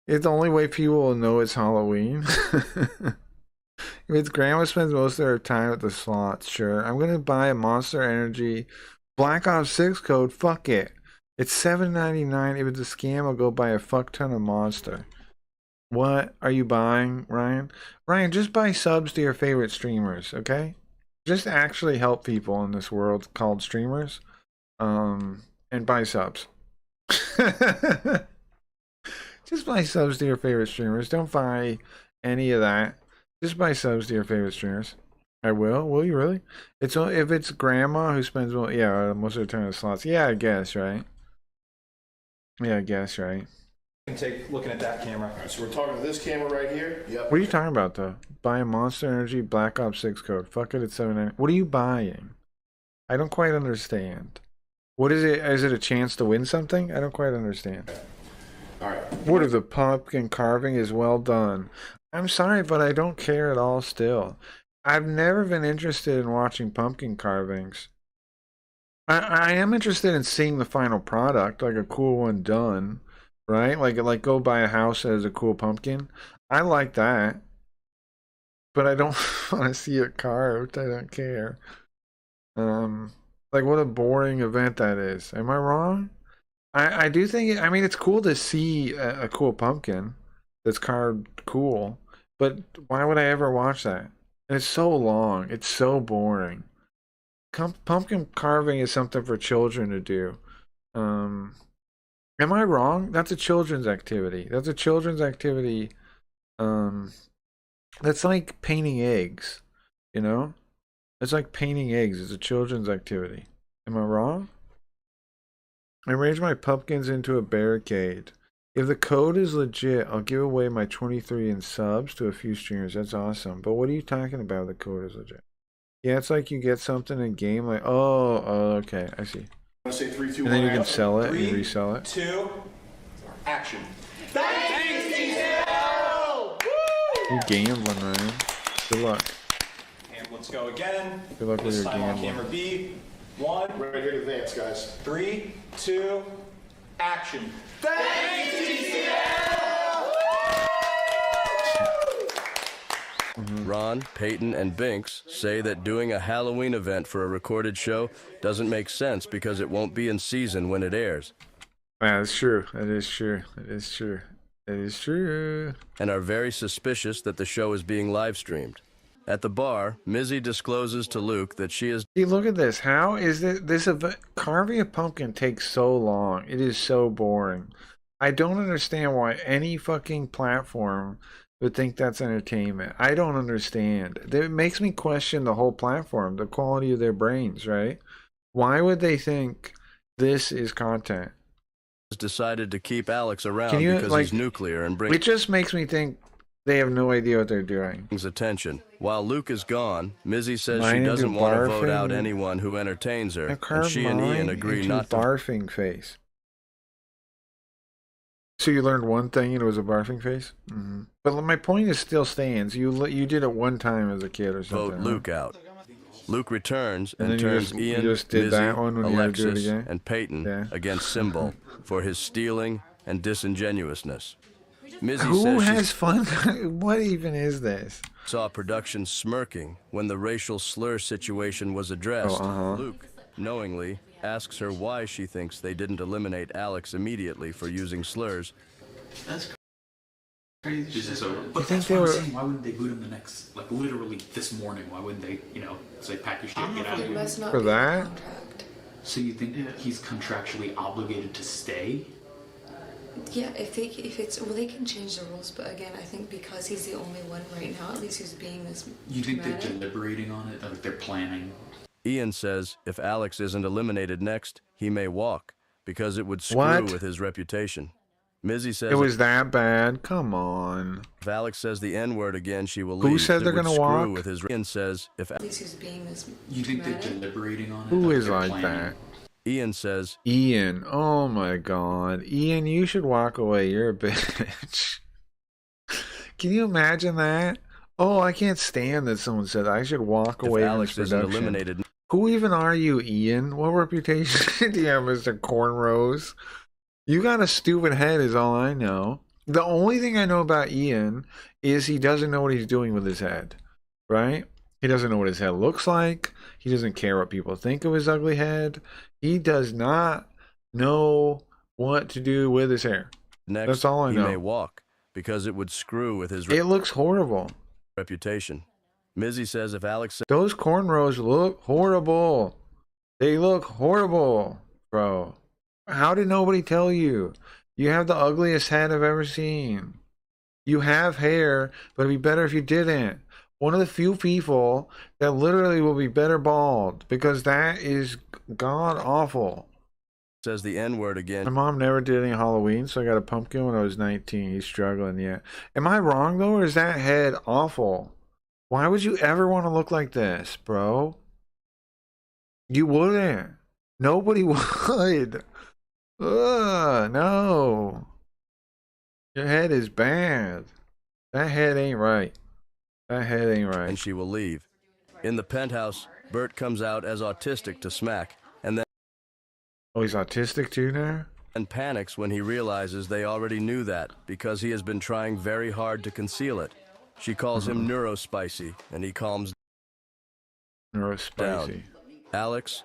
It's the only way people will know it's Halloween. If it's grandma spends most of her time at the slots, sure. I'm gonna buy a Monster Energy Black Ops 6 code. Fuck it. It's $7.99. If it's a scam, I'll go buy a fuck ton of Monster. What are you buying, Ryan? Ryan, just buy subs to your favorite streamers, okay? Just actually help people in this world called streamers. And buy subs. Just buy subs to your favorite streamers. Don't buy any of that. Just buy subs to your favorite streamers. I will. Will you really? It's if it's grandma who spends most of the time in the slots. Yeah, I guess, right? Yeah, I guess, right? You can take looking at that camera. All right, so we're talking to this camera right here. Yep. What are you talking about, though? Buy a Monster Energy Black Ops 6 code. Fuck it, it's $7.99. What are you buying? I don't quite understand. What is it? Is it a chance to win something? I don't quite understand. All right. What if the pumpkin carving is well done? I'm sorry, but I don't care at all still. I've never been interested in watching pumpkin carvings. I am interested in seeing the final product, like a cool one done, right? Like go buy a house that has a cool pumpkin. I like that. But I don't want to see it carved. I don't care. Like what a boring event that is. Am I wrong? I do think, I mean, it's cool to see a cool pumpkin that's carved cool, but why would I ever watch that? And it's so long. It's so boring. Pumpkin carving is something for children to do. Am I wrong? That's a children's activity. That's a children's activity. That's like painting eggs, you know? It's like painting eggs. It's a children's activity. Am I wrong? I arranged my pumpkins into a barricade. If the code is legit, I'll give away my 23 in subs to a few streamers. That's awesome. But what are you talking about? The code is legit. Yeah, it's like you get something in game, like okay, I see. I want to say 3, 2, 1. And then you can sell it 3, and resell it. 2, action. Thanks, TCL! You're gambling, man. Good luck. And let's go again. Good luck with this your time on gambling. camera B. 1. Ready to advance, guys. 3, 2, action. Thanks, TCL! Ron, Peyton, and Binks say that doing a Halloween event for a recorded show doesn't make sense because it won't be in season when it airs. Yeah, that's true. That is true. That is true. That is true. And are very suspicious that the show is being live streamed. At the bar, Mizzy discloses to Luke that she is... See, look at this. How is this event? Carving a pumpkin takes so long. It is so boring. I don't understand why any fucking platform would think that's entertainment. I don't understand. It makes me question the whole platform, the quality of their brains, right? Why would they think this is content? Decided to keep Alex around Can you, because like, he's nuclear and brings... It just makes me think they have no idea what they're doing. Attention. While Luke is gone, Mizzy says Mine she doesn't into want to vote barfing? out anyone who entertains her, I and carved she and Ian mine agree into not to... barfing face. So you learned one thing and it was a barfing face? Mm-hmm. But my point is still stands. You did it one time as a kid or something. Vote Luke out. Luke returns And and then you turns just- you Ian, just did Mizzy, that one when you had to do it Alexis, again? and Peyton against Symbol for his stealing and disingenuousness. Mizzy Who says she has fun? What even is this? saw production smirking when the racial slur situation was addressed. Luke, knowingly, asks her why she thinks they didn't eliminate Alex immediately for using slurs. That's crazy. So, You but think that's they what I'm were- saying. Why wouldn't they boot him the next, like literally this morning? Why wouldn't they, say pack your shit, get out of here? Must not For be that? a contract. So you think he's contractually obligated to stay? Yeah, if it's they can change the rules, but again, I think because he's the only one right now, at least who's being this. You think they're dramatic. deliberating on it? Like they're planning? Ian says if Alex isn't eliminated next, he may walk because it would screw What? with his reputation. Mizzy says It was that bad? Come on. if Alex says the N-word again, she will Who leave. said It they're would gonna screw walk? with his... Ian says if... At least who's being this. You think they're dramatic. deliberating on it? Who is they're like planning? that? Ian says... Ian. Oh my god. Ian, you should walk away. You're a bitch. Can you imagine that? Oh, I can't stand that someone said I should walk If away from Alex this isn't production. eliminated... Who even are you, Ian? What reputation do you have, Mr. Cornrows? You got a stupid head is all I know. The only thing I know about Ian is he doesn't know what he's doing with his head. right? He doesn't know what his head looks like. He doesn't care what people think of his ugly head. He does not know what to do with his hair. Next, that's all I he know. may walk because it would screw with his It looks horrible. reputation. Mizzy says if Alex Those cornrows look horrible. They look horrible, bro. How did nobody tell you? You have the ugliest head I've ever seen. You have hair, but it'd be better if you didn't. One of the few people that literally will be better bald, because that is god awful. says the N-word again. My mom never did any Halloween, so I got a pumpkin when I was 19. He's struggling yet. Am I wrong though, or is that head awful? Why would you ever want to look like this, bro? You wouldn't. Nobody would. Ugh, no. Your head is bad. That head ain't right. That head ain't right. And she will leave. In the penthouse, Bert comes out as autistic to Smack, and then oh, he's autistic too now? And panics when he realizes they already knew that because he has been trying very hard to conceal it. She calls him neurospicy, and he calms neurospicy. down. Alex,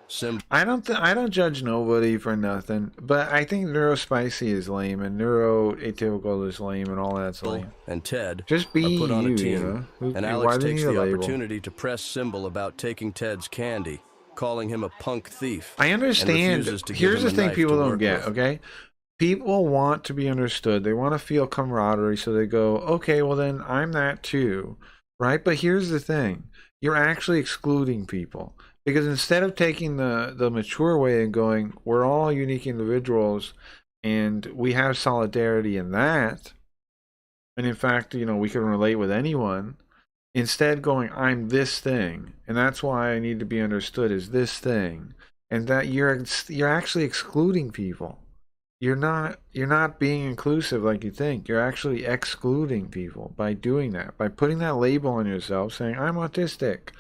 I don't judge nobody for nothing, but I think neurospicy is lame and neuroatypical is lame and all that's lame. And Ted just be are put on you, a team, you know? and Why Alex do you takes need a the label? opportunity to press Symbol about taking Ted's candy, calling him a punk thief. I and understand. refuses to give Here's him the a thing knife people to don't work get, with. okay? People want to be understood. They want to feel camaraderie, so they go, okay, well then I'm that too, right? But here's the thing. You're actually excluding people. Because instead of taking the mature way and going, we're all unique individuals and we have solidarity in that, and in fact, you know, we can relate with anyone, instead going, I'm this thing, and that's why I need to be understood as this thing, and that you're actually excluding people. You're not being inclusive like you think. You're actually excluding people by doing that, by putting that label on yourself saying, I'm autistic.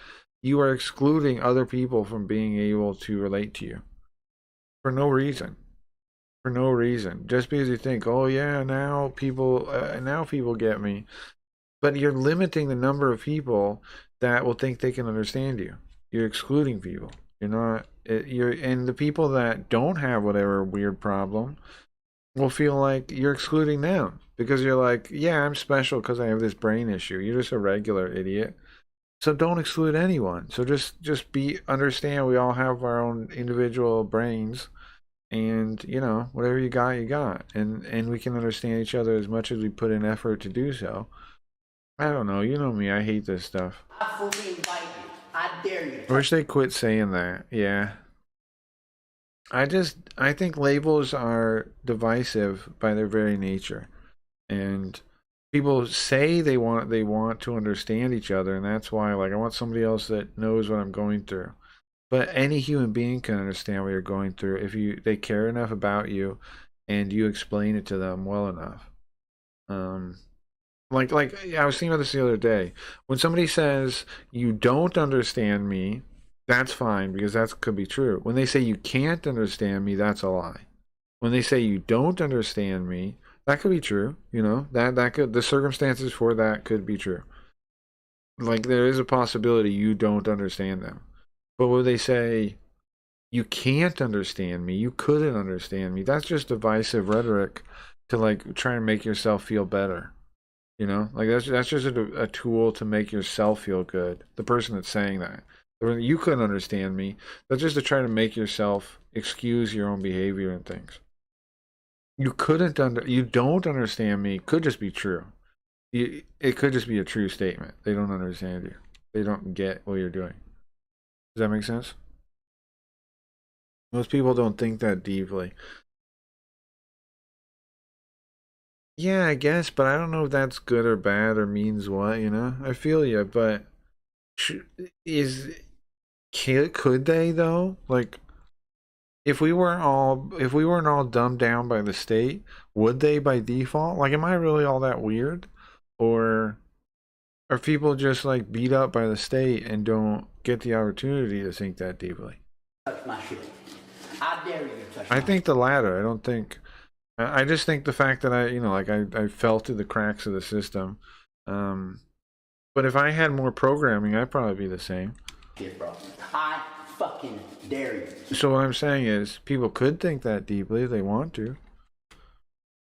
You are excluding other people from being able to relate to you for no reason. For no reason. Just because you think, oh yeah, now people get me. But you're limiting the number of people that will think they can understand you. You're excluding people. You're not. And the people that don't have whatever weird problem will feel like you're excluding them because you're like, yeah, I'm special because I have this brain issue. You're just a regular idiot. So don't exclude anyone. So just understand we all have our own individual brains, and you know, whatever you got, and we can understand each other as much as we put in effort to do so. I don't know. You know me. I hate this stuff. I fully invite you. I dare you. I wish they quit saying that. Yeah. I think labels are divisive by their very nature, and people say they want to understand each other, and that's why, like, I want somebody else that knows what I'm going through. But any human being can understand what you're going through if they care enough about you and you explain it to them well enough. Like I was thinking about this the other day. When somebody says you don't understand me, that's fine because that could be true. When they say you can't understand me, that's a lie. When they say you don't understand me, that could be true, you know, that could, the circumstances for that could be true. Like there is a possibility you don't understand them. But when they say you can't understand me, you couldn't understand me, that's just divisive rhetoric to like try and make yourself feel better. You know, like that's just a tool to make yourself feel good. The person that's saying that. You couldn't understand me. That's just to try to make yourself excuse your own behavior and things. You don't understand me could just be true. It could just be a true statement. They don't understand you. They don't get what you're doing. Does that make sense? Most people don't think that deeply. Yeah, I guess, but I don't know if that's good or bad or means what, you know? I feel you, but could they though? Like, if we weren't all dumbed down by the state, would they by default? Like, am I really all that weird? Or are people just like beat up by the state and don't get the opportunity to think that deeply? Touch my shit. I dare you to touch I think the latter. I just think the fact that I fell through the cracks of the system, But if I had more programming, I'd probably be the same. Shit, bro. I fucking dare you. So what I'm saying is, people could think that deeply if they want to.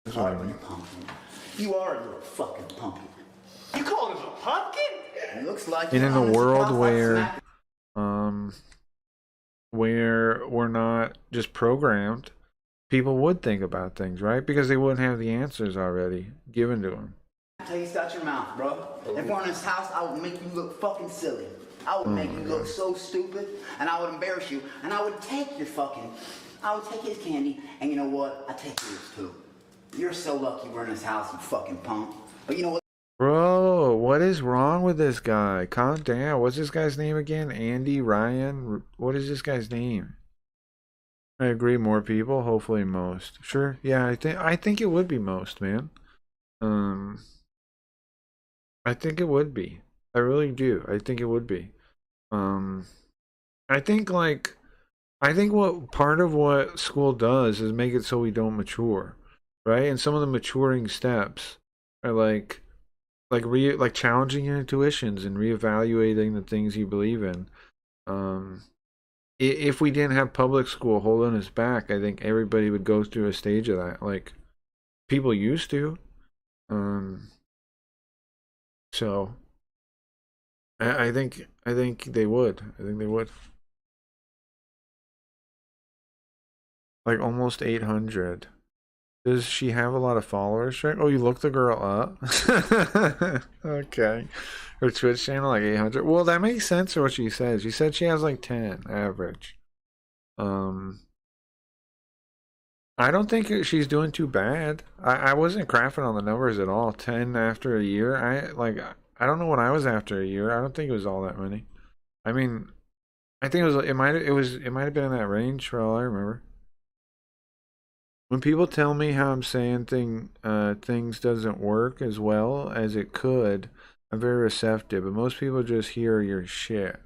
That's what I mean. You are a little fucking pumpkin. You call him a pumpkin? It looks like. And in a world where we're not just programmed, people would think about things, right? Because they wouldn't have the answers already given to them. Taste out your mouth, bro. If we're in this house, I would make you look fucking silly. I would make you look so stupid, and I would embarrass you, and I would take I would take his candy, and you know what? I take yours too. You're so lucky we're in this house, you fucking punk. But you know what? Bro, what is wrong with this guy? Calm down. What's this guy's name again? Andy, Ryan? What is this guy's name? I agree, more people, hopefully most. Sure, yeah, I think it would be most, man. I think it would be. I really do. I think it would be. I think what part of what school does is make it so we don't mature, right? And some of the maturing steps are like challenging your intuitions and reevaluating the things you believe in. If we didn't have public school holding us back, I think everybody would go through a stage of that, like people used to. So I think they would. I think they would. Like almost 800. Does she have a lot of followers, right? Oh, you looked the girl up. Okay. Her Twitch channel like 800. Well, that makes sense for what she says. She said she has like 10 average. I don't think she's doing too bad. I wasn't crapping on the numbers at all. 10 after a year. I don't know what I was after a year. I don't think it was all that many. I mean, I think it might have been in that range for all I remember. When people tell me how I'm saying things doesn't work as well as it could, I'm very receptive. But most people just hear your shit.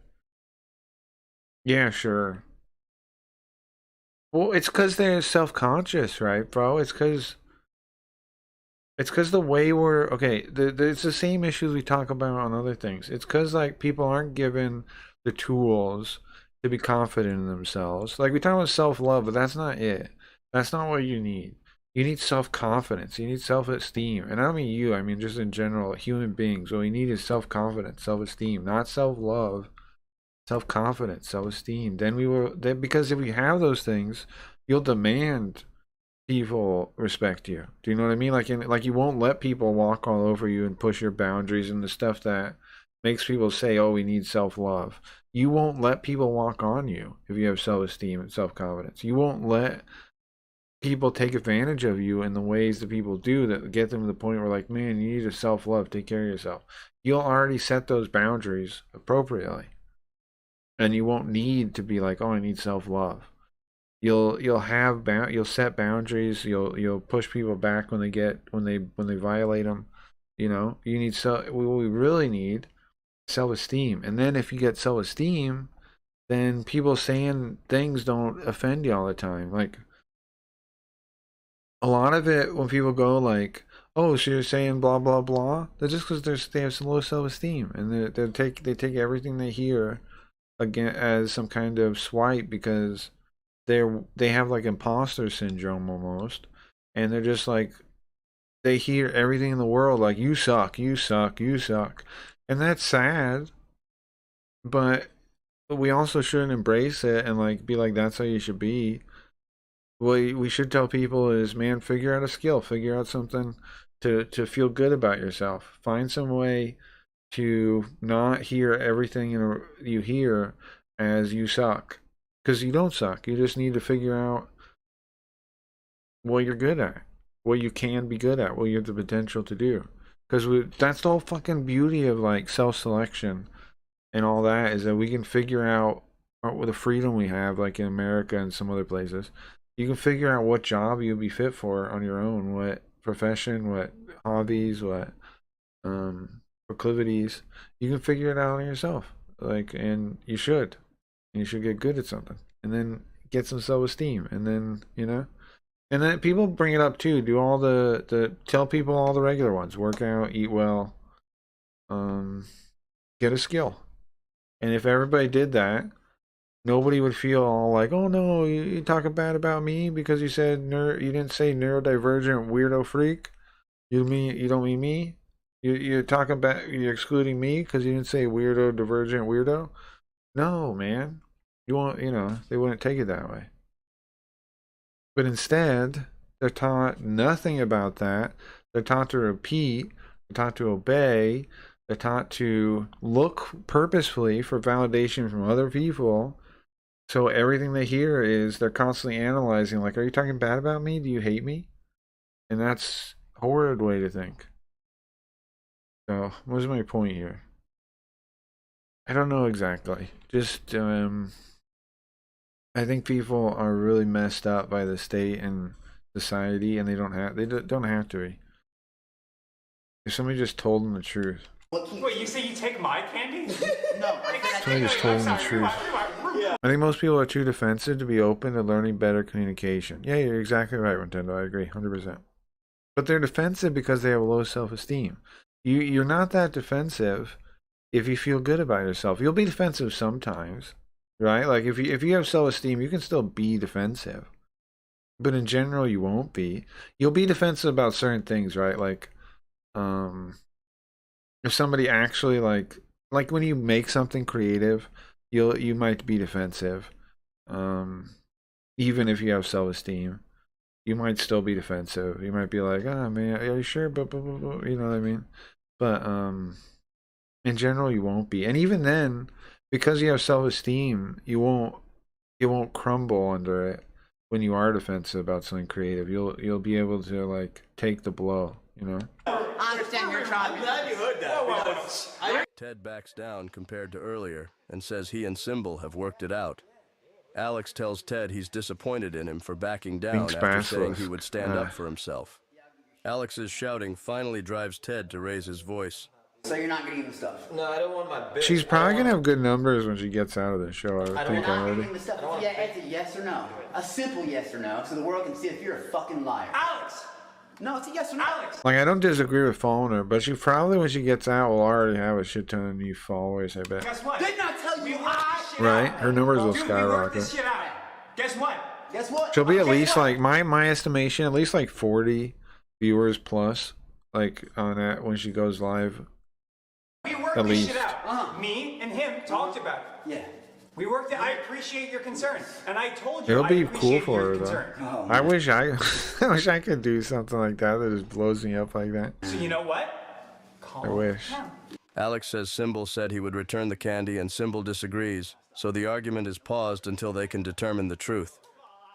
Yeah, sure. Well, it's because they're self-conscious, right, bro? It's because the way we're okay. It's the same issues we talk about on other things. It's because like people aren't given the tools to be confident in themselves. Like we talk about self-love, but that's not it. That's not what you need. You need self-confidence. You need self-esteem. And I don't mean you, I mean just in general, human beings. What we need is self-confidence, self-esteem, not self-love, self-confidence, self-esteem. Because if we have those things, you'll demand people respect you. Do you know what I mean? Like you won't let people walk all over you and push your boundaries and the stuff that makes people say, oh, we need self-love. You won't let people walk on you if you have self-esteem and self-confidence. You won't let people take advantage of you in the ways that people do that get them to the point where like, man, you need to self-love, take care of yourself. You'll already set those boundaries appropriately. And you won't need to be like, oh, I need self-love. You'll set boundaries, you'll push people back when they violate them. You know, what we really need self-esteem. And then if you get self-esteem, then people saying things don't offend you all the time. Like a lot of it, when people go like, "Oh, so you're saying blah blah blah," that's just because they have some low self-esteem, and they take everything they hear again as some kind of swipe because they have like imposter syndrome almost, and they're just like they hear everything in the world like you suck, you suck, you suck, and that's sad. But we also shouldn't embrace it and like be like that's how you should be. What we should tell people is, man, figure out a skill, figure out something to feel good about yourself. Find some way to not hear everything you hear as you suck. Because you don't suck. You just need to figure out what you're good at, what you can be good at, what you have the potential to do. Because that's the whole fucking beauty of like self-selection and all that, is that we can figure out with the freedom we have, like in America and some other places. You can figure out what job you'll be fit for on your own, what profession, what hobbies, what proclivities. You can figure it out on yourself. Like, and you should. You should get good at something. And then get some self-esteem. And then, you know. And then people bring it up too. Do all tell people all the regular ones. Work out, eat well. get a skill. And if everybody did that, nobody would feel all like, oh no, you talking bad about me because you said you didn't say neurodivergent weirdo freak. You don't mean me? You're talking about, you're excluding me because you didn't say weirdo, divergent weirdo? No, man. They wouldn't take it that way. But instead, they're taught nothing about that. They're taught to repeat, they're taught to obey, they're taught to look purposefully for validation from other people. So everything they hear is they're constantly analyzing, like, are you talking bad about me? Do you hate me? And that's a horrid way to think. So, what's my point here? I don't know exactly. Just, I think people are really messed up by the state and society, and they don't have to be. If somebody just told them the truth. Wait, you say you take my candy? No. Somebody just told them the truth. I think most people are too defensive to be open to learning better communication. Yeah, you're exactly right, Nintendo. I agree, 100%. But they're defensive because they have low self-esteem. You're not that defensive if you feel good about yourself. You'll be defensive sometimes, right? Like if you have self-esteem, you can still be defensive. But in general, you won't be. You'll be defensive about certain things, right? Like, if somebody actually like when you make something creative, you might be defensive. Even if you have self-esteem, you might still be defensive. You might be like, "Oh man, are you sure?" But you know what I mean. But in general, you won't be. And even then, because you have self-esteem, you won't crumble under it when you are defensive about something creative. You'll be able to like take the blow. You know. I understand your tribe. I'm glad you heard that. Ted backs down compared to earlier and says he and Symbol have worked it out. Alex tells Ted he's disappointed in him for backing down after saying he would stand up for himself. Alex's shouting finally drives Ted to raise his voice. So you're not getting the stuff? No, I don't want my bitch. She's probably gonna have good numbers when she gets out of the show. I would think already. Yeah, it's a yes or no. A simple yes or no, so the world can see if you're a fucking liar. Alex! No, it's a yes or no. Alex! Like, I don't disagree with following her, but she probably, when she gets out, will already have a shit ton of new followers, I bet. Guess what? Didn't I tell you Right? Her numbers will skyrocket. This shit out. Guess what? Guess what? She'll be at least, like, my estimation, at least, like, 40 viewers plus, like, on that when she goes live. We worked at this least. shit out. Me and him talked about it. Yeah. We worked it. I appreciate your concern, and I told you It'll be I appreciate cool for your her, concern. though. I wish I could do something like that just blows me up like that. So you know what? I wish. Alex says Symbol said he would return the candy and Symbol disagrees, so the argument is paused until they can determine the truth.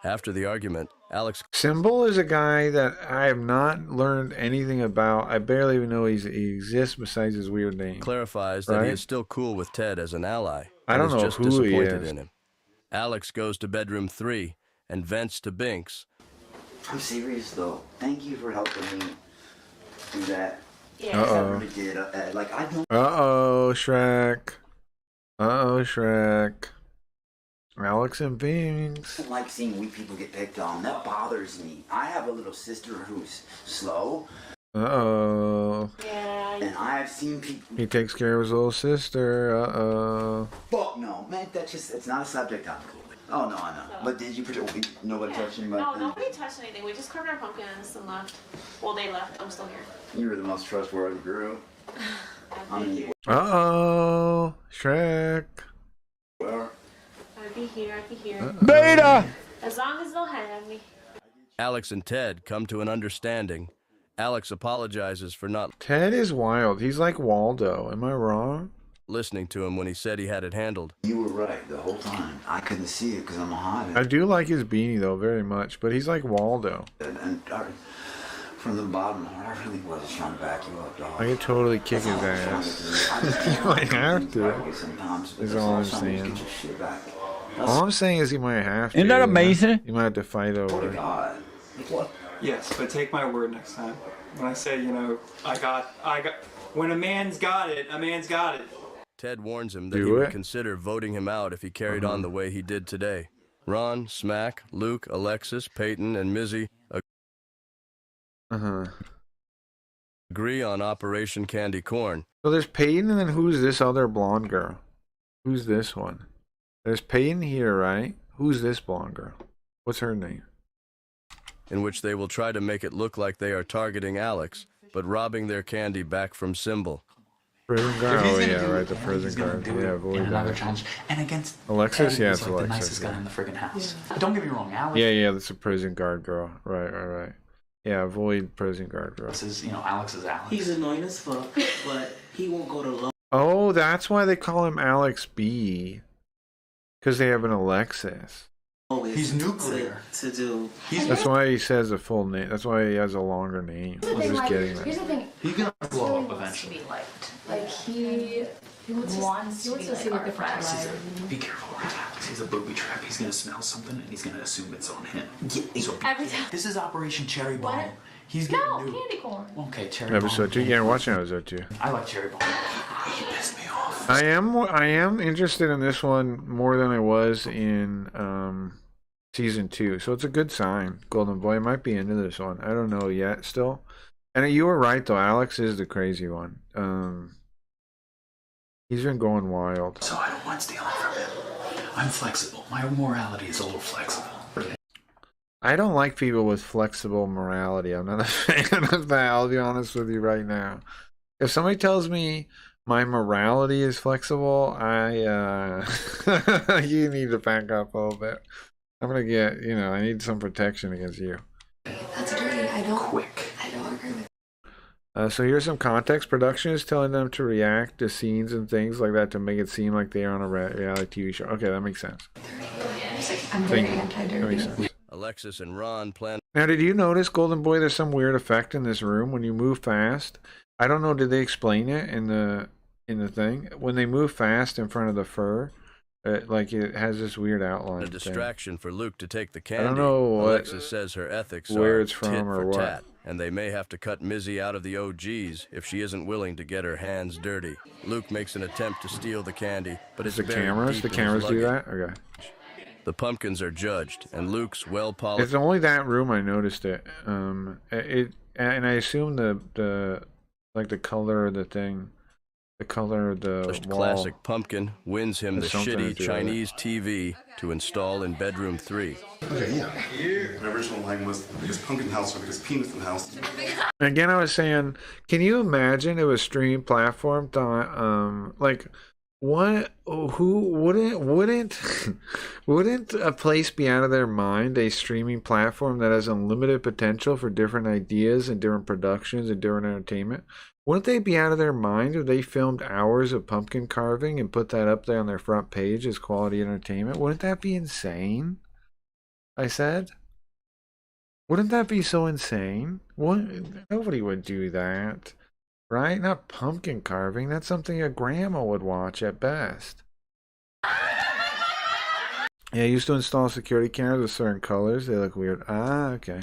After the argument, Alex... Symbol is a guy that I have not learned anything about. I barely even know he exists besides his weird name. clarifies that he is still cool with Ted as an ally. I don't and is know just who he disappointed is. in him. Alex goes to bedroom 3 and vents to Binks. I'm serious though. Thank you for helping me do that. Yeah. Uh-oh. I really did. Like I don't. Uh-oh, Shrek. Uh-oh, Shrek. Alex and Binks. I don't like seeing weak people get picked on. That bothers me. I have a little sister who's slow. Uh-oh. Yeah. And I've seen people. He takes care of his little sister. Uh-oh. Fuck no, man. That's just, it's not a subject I'm cool with. Oh, no, I know. But did you protect, nobody touched anybody? No, nobody touched anything. We just carved our pumpkins and left. Well, they left. I'm still here. You were the most trustworthy group. Uh-oh. Shrek. Well. I'd be here. I'd be here. Beta! As long as they'll have me. Alex and Ted come to an understanding. Alex apologizes for not... Ted is wild. He's like Waldo. Am I wrong? ...listening to him when he said he had it handled. You were right the whole time. I couldn't see it because I'm a hothead. I do like his beanie, though, very much. But he's like Waldo. And from the bottom, I really was trying to back you up, dog. I could totally kick his ass. You might have to. Is all I'm saying. All I'm saying is he might have to. Isn't that amazing? You might have to fight over it. God. What? Yes, but take my word next time. When I say, you know, I got, when a man's got it, a man's got it. Ted warns him that he would consider voting him out if he carried on the way he did today. Ron, Smack, Luke, Alexis, Peyton, and Mizzy agree on Operation Candy Corn. So there's Peyton, and then who's this other blonde girl? Who's this one? There's Peyton here, right? Who's this blonde girl? What's her name? In which they will try to make it look like they are targeting Alex, but robbing their candy back from Symbol. Prison guard? Oh yeah, right, the prison guard. Yeah, Void. Another challenge. And against Alexis? Ed, Yeah, who's it's like the Alexis. nicest guy Yeah. in the friggin' house. Don't get me wrong, Alex. Yeah, that's a prison guard girl. Right. Yeah, Void prison guard girl. This is, Alex is Alex. He's annoying as fuck, but he won't go to low. Oh, that's why they call him Alex B. Because they have an Alexis. He's nuclear. To do. That's why he says a full name. That's why he has a longer name. I'm just getting Here's the that. thing. He's gonna blow up He wants eventually. to be liked. Like he wants to see what the friends are. Be careful around Alex. He's a booby trap. He's gonna smell something and he's gonna assume it's on him. So Every time. this is Operation Cherry Bomb. What? He's No, getting new. candy corn. Okay, Cherry Bomb. Episode 2. Yeah, watching episode 2. I like Cherry Bomb. He pissed me off. I am interested in this one more than I was in season 2, so it's a good sign. Golden Boy might be into this one. I don't know yet still. And you were right though, Alex is the crazy one. He's been going wild. So I don't want stealing from him. I'm flexible. My morality is a little flexible. I don't like people with flexible morality. I'm not a fan of that, I'll be honest with you right now. If somebody tells me my morality is flexible, you need to back up a little bit. I'm gonna get, I need some protection against you. That's dirty. I don't agree with So here's some context. Production is telling them to react to scenes and things like that to make it seem like they are on a reality TV show. Okay, that makes sense. I'm very anti-dirty. That makes sense. Alexis and Ron plan. Now, did you notice, Golden Boy, there's some weird effect in this room when you move fast? I don't know, did they explain it in the thing? When they move fast in front of the fur, it has this weird outline. A distraction for Luke to take the I candy. don't know what, Alexis says her ethics where are it's from tit or for what. tat, and they may have to cut Mizzy out of the OGs if she isn't willing to get her hands dirty. Luke makes an attempt to steal the candy, but it's The buried cameras? deep The in his cameras do luggage. that? Okay. The pumpkins are judged, and Luke's well-polished. It's only that room I noticed it. And I assume the color of the thing, the color of the wall. Classic pumpkin wins him the has something to shitty do with Chinese TV to install in bedroom 3. Okay, yeah. My original line was the biggest pumpkin house or the biggest penis in the house. Again, I was saying, can you imagine if a stream platform thought, what? Who wouldn't a place be out of their mind? A streaming platform that has unlimited potential for different ideas and different productions and different entertainment. Wouldn't they be out of their mind if they filmed hours of pumpkin carving and put that up there on their front page as quality entertainment? Wouldn't that be insane? I said. Wouldn't that be so insane? Nobody would do that. Right? Not pumpkin carving. That's something a grandma would watch at best. Yeah, I used to install security cameras with certain colors. They look weird. Ah, okay.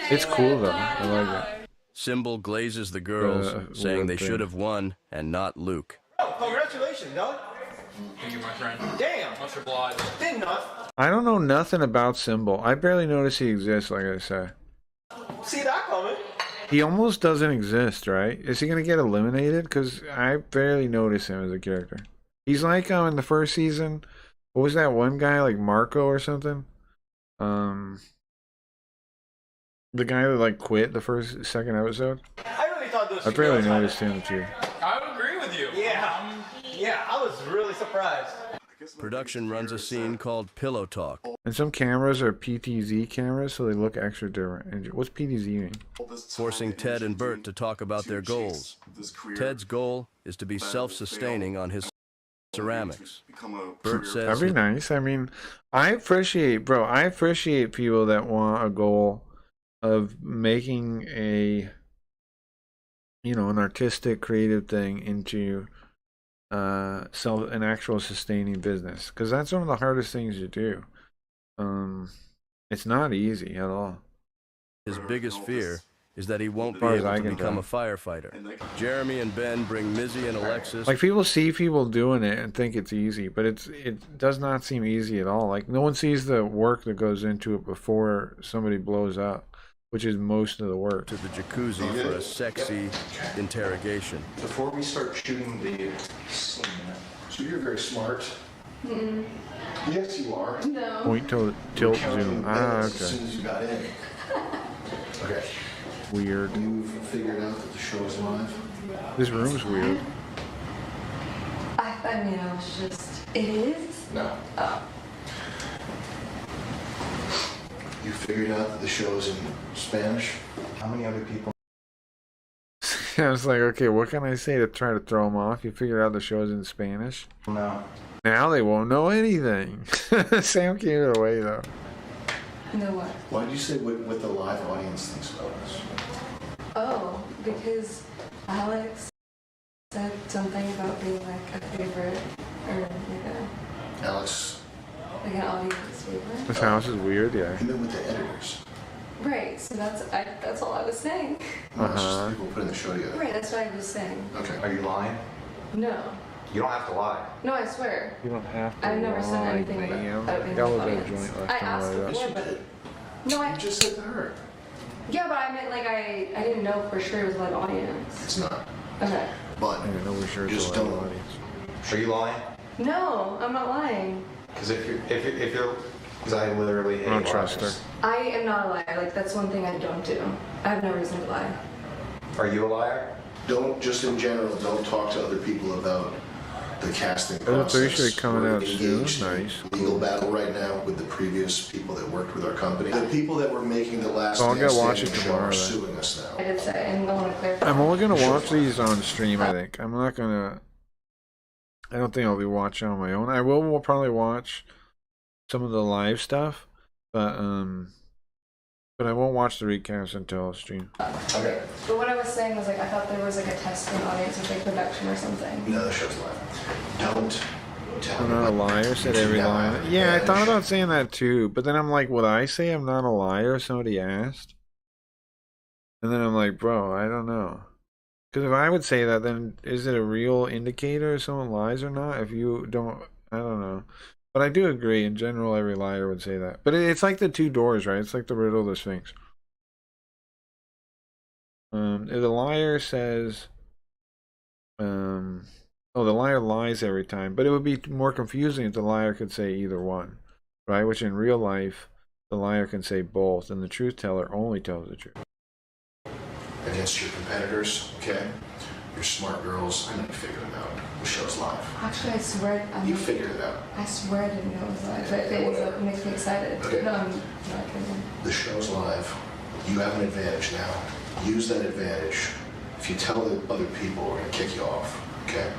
It's cool though. I like it. Symbol glazes the girls, saying they should have won and not Luke. Oh, congratulations, dog. Thank you, my friend. Damn. Much obliged. Didn't know. I don't know nothing about Symbol. I barely notice he exists, like I said. See that coming. He almost doesn't exist, right? Is he gonna get eliminated? Because I barely notice him as a character. He's like in the first season. What was that one guy, like Marco or something? The guy that quit the second episode. I really thought those. I barely noticed him too. I would agree with you. Yeah, I was really surprised. Production runs a scene called Pillow Talk. And some cameras are PTZ cameras, so they look extra different. And what's PTZ mean? Forcing Ted and Bert to talk about their goals. Ted's goal is to be self-sustaining on his ceramics. Bert says That'd be nice. I mean, I appreciate people that want a goal of making an artistic, creative thing into an actual sustaining business, because that's one of the hardest things to do. It's not easy at all. his biggest fear is that he won't be As able I to can become a tell. firefighter. Jeremy and Ben bring Mizzy and Alexis. Like, people see people doing it and think it's easy, but it does not seem easy at all. Like, no one sees the work that goes into it before somebody blows up. which is most of the work. To the jacuzzi for a sexy interrogation. Before we start shooting the scene, so you're very smart. Yes, you are. No. Point to tilt zoom. Ah, As soon okay. as you got in. Okay. Weird. You've figured out that the show is live? This room's weird. I mean, I was just. It is? No. Oh. You figured out that the show is in Spanish? How many other people? I was like, okay, what can I say to try to throw them off? You figured out the show's in Spanish? No. Now they won't know anything. Sam gave it away, though. No what? Why did you say what the live audience thinks about this? Oh, because Alex said something about being like a favorite or like Alex? Like an audience favorite. This house is weird, yeah. You meant with the editors. Right, so that's all I was saying. No, it's just people putting the show together. Right, that's what I was saying. Okay. Are you lying? No. You don't have to lie. No, I swear. You don't have to. I've never said lie, anything ma'am. about being That an was a audience. joint last I time asked like before, that. but no, I just said to her. Yeah, but I meant like I didn't know for sure it was live audience. It's not. Okay. But I didn't know for sure it's just a live don't. audience. Are you lying? No, I'm not lying. Because if you're, because I literally hate I don't trust her. liars. I am not a liar. Like that's one thing I don't do. I have no reason to lie. Are you a liar? Don't, just in general, don't talk to other people about the casting Episode 3 process. should be coming We're out soon. engaged in Nice. legal battle right now with the previous people that worked with our company. The people that were making the last So I'll Dance go watch it Standing show tomorrow, are then. suing us now. I did say, and I want to clarify. I'm only gonna watch these on stream, I think. I'm not gonna. I don't think I'll be watching on my own. I will probably watch some of the live stuff, but I won't watch the recaps until stream. Okay. But what I was saying was like I thought there was like a testing audience with like production or something. No, the show's live. Don't tell I'm me not a liar, said every liar. Yeah, I thought about saying that too, but then I'm like, would I say I'm not a liar if somebody asked? And then I'm like, bro, I don't know. Because if I would say that, then is it a real indicator if someone lies or not? If you don't, I don't know. But I do agree, in general, every liar would say that. But it's like the two doors, right? It's like the riddle of the Sphinx. If the liar says, oh, the liar lies every time. But it would be more confusing if the liar could say either one, right? Which in real life, the liar can say both, and the truth teller only tells the truth. against your competitors, okay? You're smart girls. I know you figured it out. The show's live. Actually, I swear. You figured it out. I swear I didn't know it was live. But if it is, it makes me excited. Okay. No, I'm not kidding. The show's live. You have an advantage now. Use that advantage. If you tell the other people, we're gonna kick you off. Okay?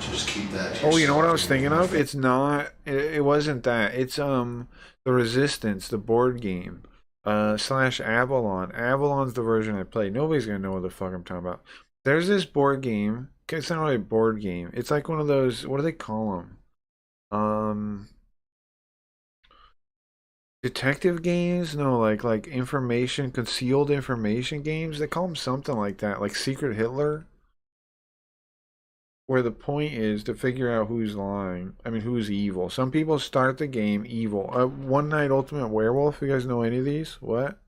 So just keep that to Oh, you know what I yourself. was thinking of? It's not. It wasn't that. It's the Resistance, the board game, slash Avalon. Avalon's the version I played. Nobody's gonna know what the fuck I'm talking about. There's this board game. It's not really a board game. It's like one of those. What do they call them? Detective games? No, like information, concealed information games. They call them something like that, like Secret Hitler. Where the point is to figure out who's lying. I mean, who's evil. Some people start the game evil. One Night Ultimate Werewolf. You guys know any of these? What?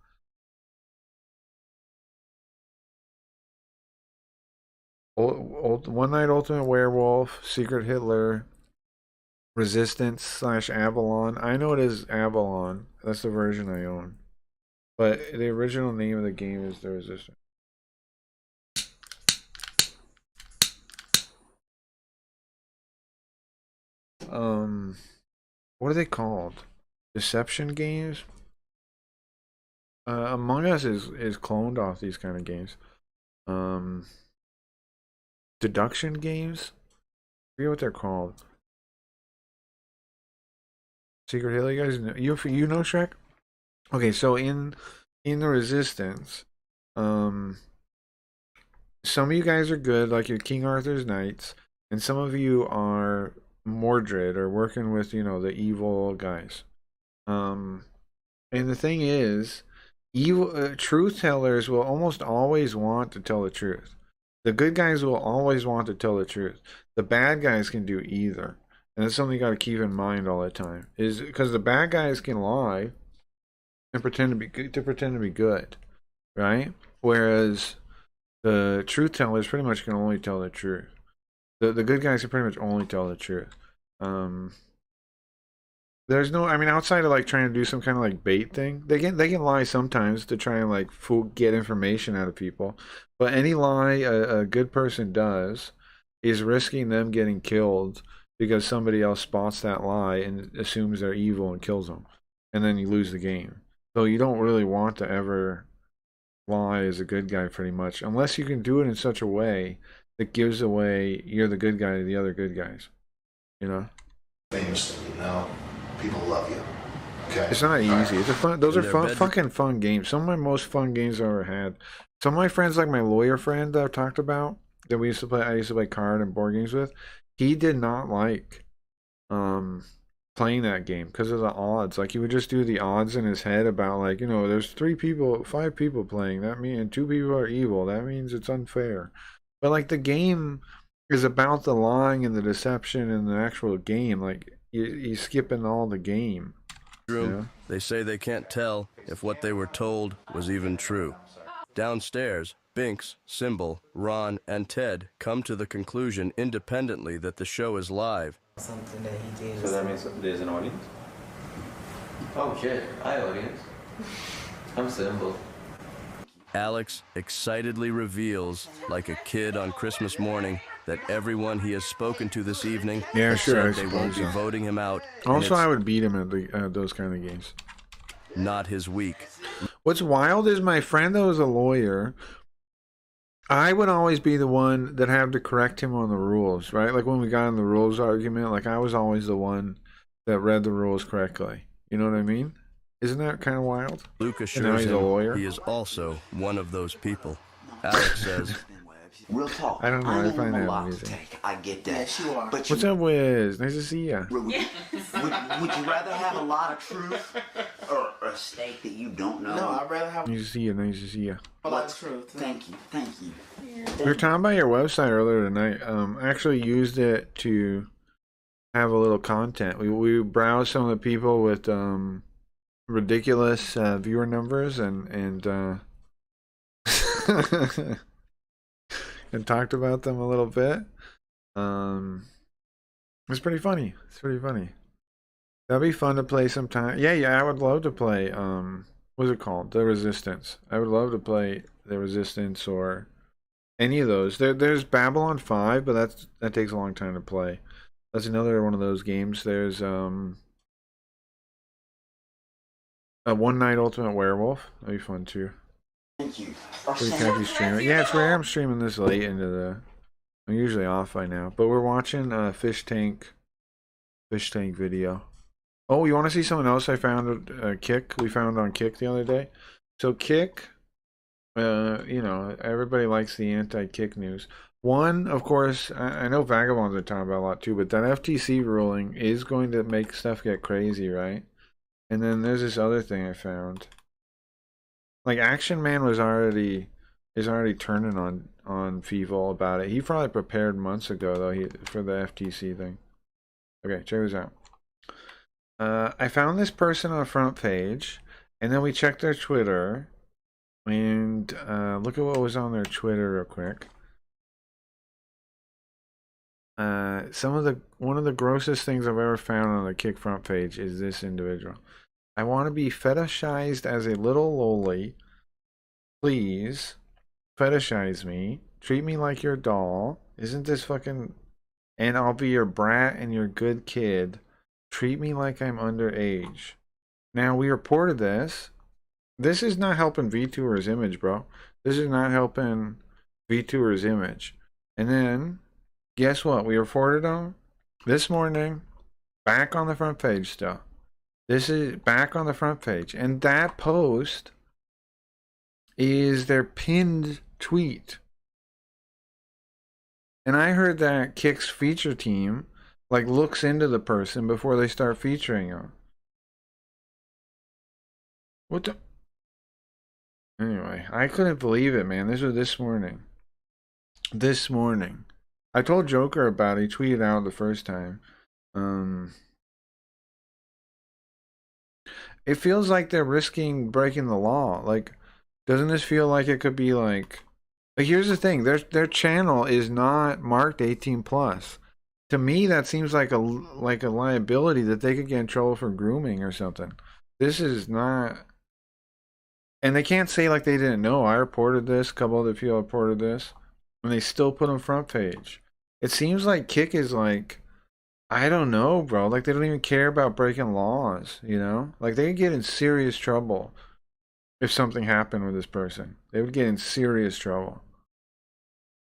One Night Ultimate Werewolf, Secret Hitler, Resistance slash Avalon. I know it is Avalon. That's the version I own. But the original name of the game is The Resistance. What are they called? Deception games? Among Us is cloned off these kind of games. Deduction games? I forget what they're called. Secret Hill, you guys know, you know Shrek? Okay, so in the Resistance, some of you guys are good, like your King Arthur's Knights, and some of you are Mordred or working with, you know, the evil guys. And the thing is, evil truth tellers will almost always want to tell the truth. The good guys will always want to tell the truth. The bad guys can do either. And that's something you got to keep in mind all the time. Is because the bad guys can lie and pretend to be good. right? Whereas the truth tellers pretty much can only tell the truth. The good guys can pretty much only tell the truth. There's no, I mean, outside of like trying to do some kind of like bait thing, they can lie sometimes to try and like get information out of people. But any lie a good person does is risking them getting killed because somebody else spots that lie and assumes they're evil and kills them, and then you lose the game. So you don't really want to ever lie as a good guy, pretty much, unless you can do it in such a way that gives away you're the good guy to the other good guys. You know. Famous, people love you. Okay. It's not easy. It's a fun. Those are fun, fucking fun games. Some of my most fun games I've ever had. Some of my friends, like my lawyer friend that I've talked about, that we used to play. I used to play card and board games with. He did not like playing that game because of the odds. Like he would just do the odds in his head about like, you know, there's 5 people playing. That means 2 people are evil. That means it's unfair. But like the game is about the lying and the deception and the actual game. Like he's skipping all the game. Yeah. They say they can't tell if what they were told was even true. Downstairs, Binks, Symbol, Ron, and Ted come to the conclusion independently that the show is live. Something that he did. So that means there's an audience? Oh shit, hi audience. I'm Symbol. Alex excitedly reveals, like a kid on Christmas morning, that everyone he has spoken to this evening has said they won't be voting him out. Also, I would beat him at those kind of games. Not his week. What's wild is my friend that was a lawyer, I would always be the one that had to correct him on the rules, right? Like when we got in the rules argument, like I was always the one that read the rules correctly. You know what I mean? Isn't that kind of wild? Luke assures him he is also one of those people. Alex says, Real talk. I don't know. I find that amusing. I get that. Yes, you are. But What's up, Wiz? Nice to see ya. Would you rather have a lot of truth or a steak that you don't know? No, I'd rather have Nice to see ya. Nice to see ya. a lot of truth. Thank you. Thank you. We were talking about your website earlier tonight. I actually used it to have a little content. We browsed some of the people with ridiculous viewer numbers and and talked about them a little bit. It's pretty funny. It's pretty funny. That'd be fun to play sometime. Yeah, I would love to play what's it called? The Resistance. I would love to play The Resistance or any of those. There's Babylon 5, but that takes a long time to play. That's another one of those games. There's a One Night Ultimate Werewolf. That'd be fun too. Thank you. Streaming. Yeah, it's rare I'm streaming this late into the. I'm usually off by now, but we're watching Fish Tank video. Oh, you want to see something else I found? Kick. We found on Kick the other day. So Kick, you know, everybody likes the anti-Kick news. One, of course, I know Vagabonds are talking about a lot too, but that FTC ruling is going to make stuff get crazy, right? And then there's this other thing I found. Like Action Man is already turning on Feeble about it. He probably prepared months ago though for the FTC thing. Okay, check this out. I found this person on the front page, and then we checked their Twitter, and look at what was on their Twitter real quick. One of the grossest things I've ever found on the Kick front page is this individual. I want to be fetishized as a little loli. Please fetishize me. Treat me like your doll. Isn't this fucking... And I'll be your brat and your good kid. Treat me like I'm underage. Now, we reported this. This is not helping VTuber's image, bro. This is not helping VTuber's image. And then, guess what? We reported them this morning. Back on the front page still. This is back on the front page. And that post is their pinned tweet. And I heard that Kick's feature team like looks into the person before they start featuring them. What the? Anyway, I couldn't believe it, man. This was this morning. This morning. I told Joker about it. He tweeted out the first time. It feels like they're risking breaking the law. Like, Doesn't this feel like it could be like here's the thing, their channel is not marked 18 plus. To me, that seems like a liability that they could get in trouble for grooming or something. This is not, and they can't say like they didn't know. I reported this, a couple other people reported this, and they still put them front page. It seems like Kick is like, I don't know, bro. Like they don't even care about breaking laws, you know? Like they could get in serious trouble if something happened with this person. They would get in serious trouble.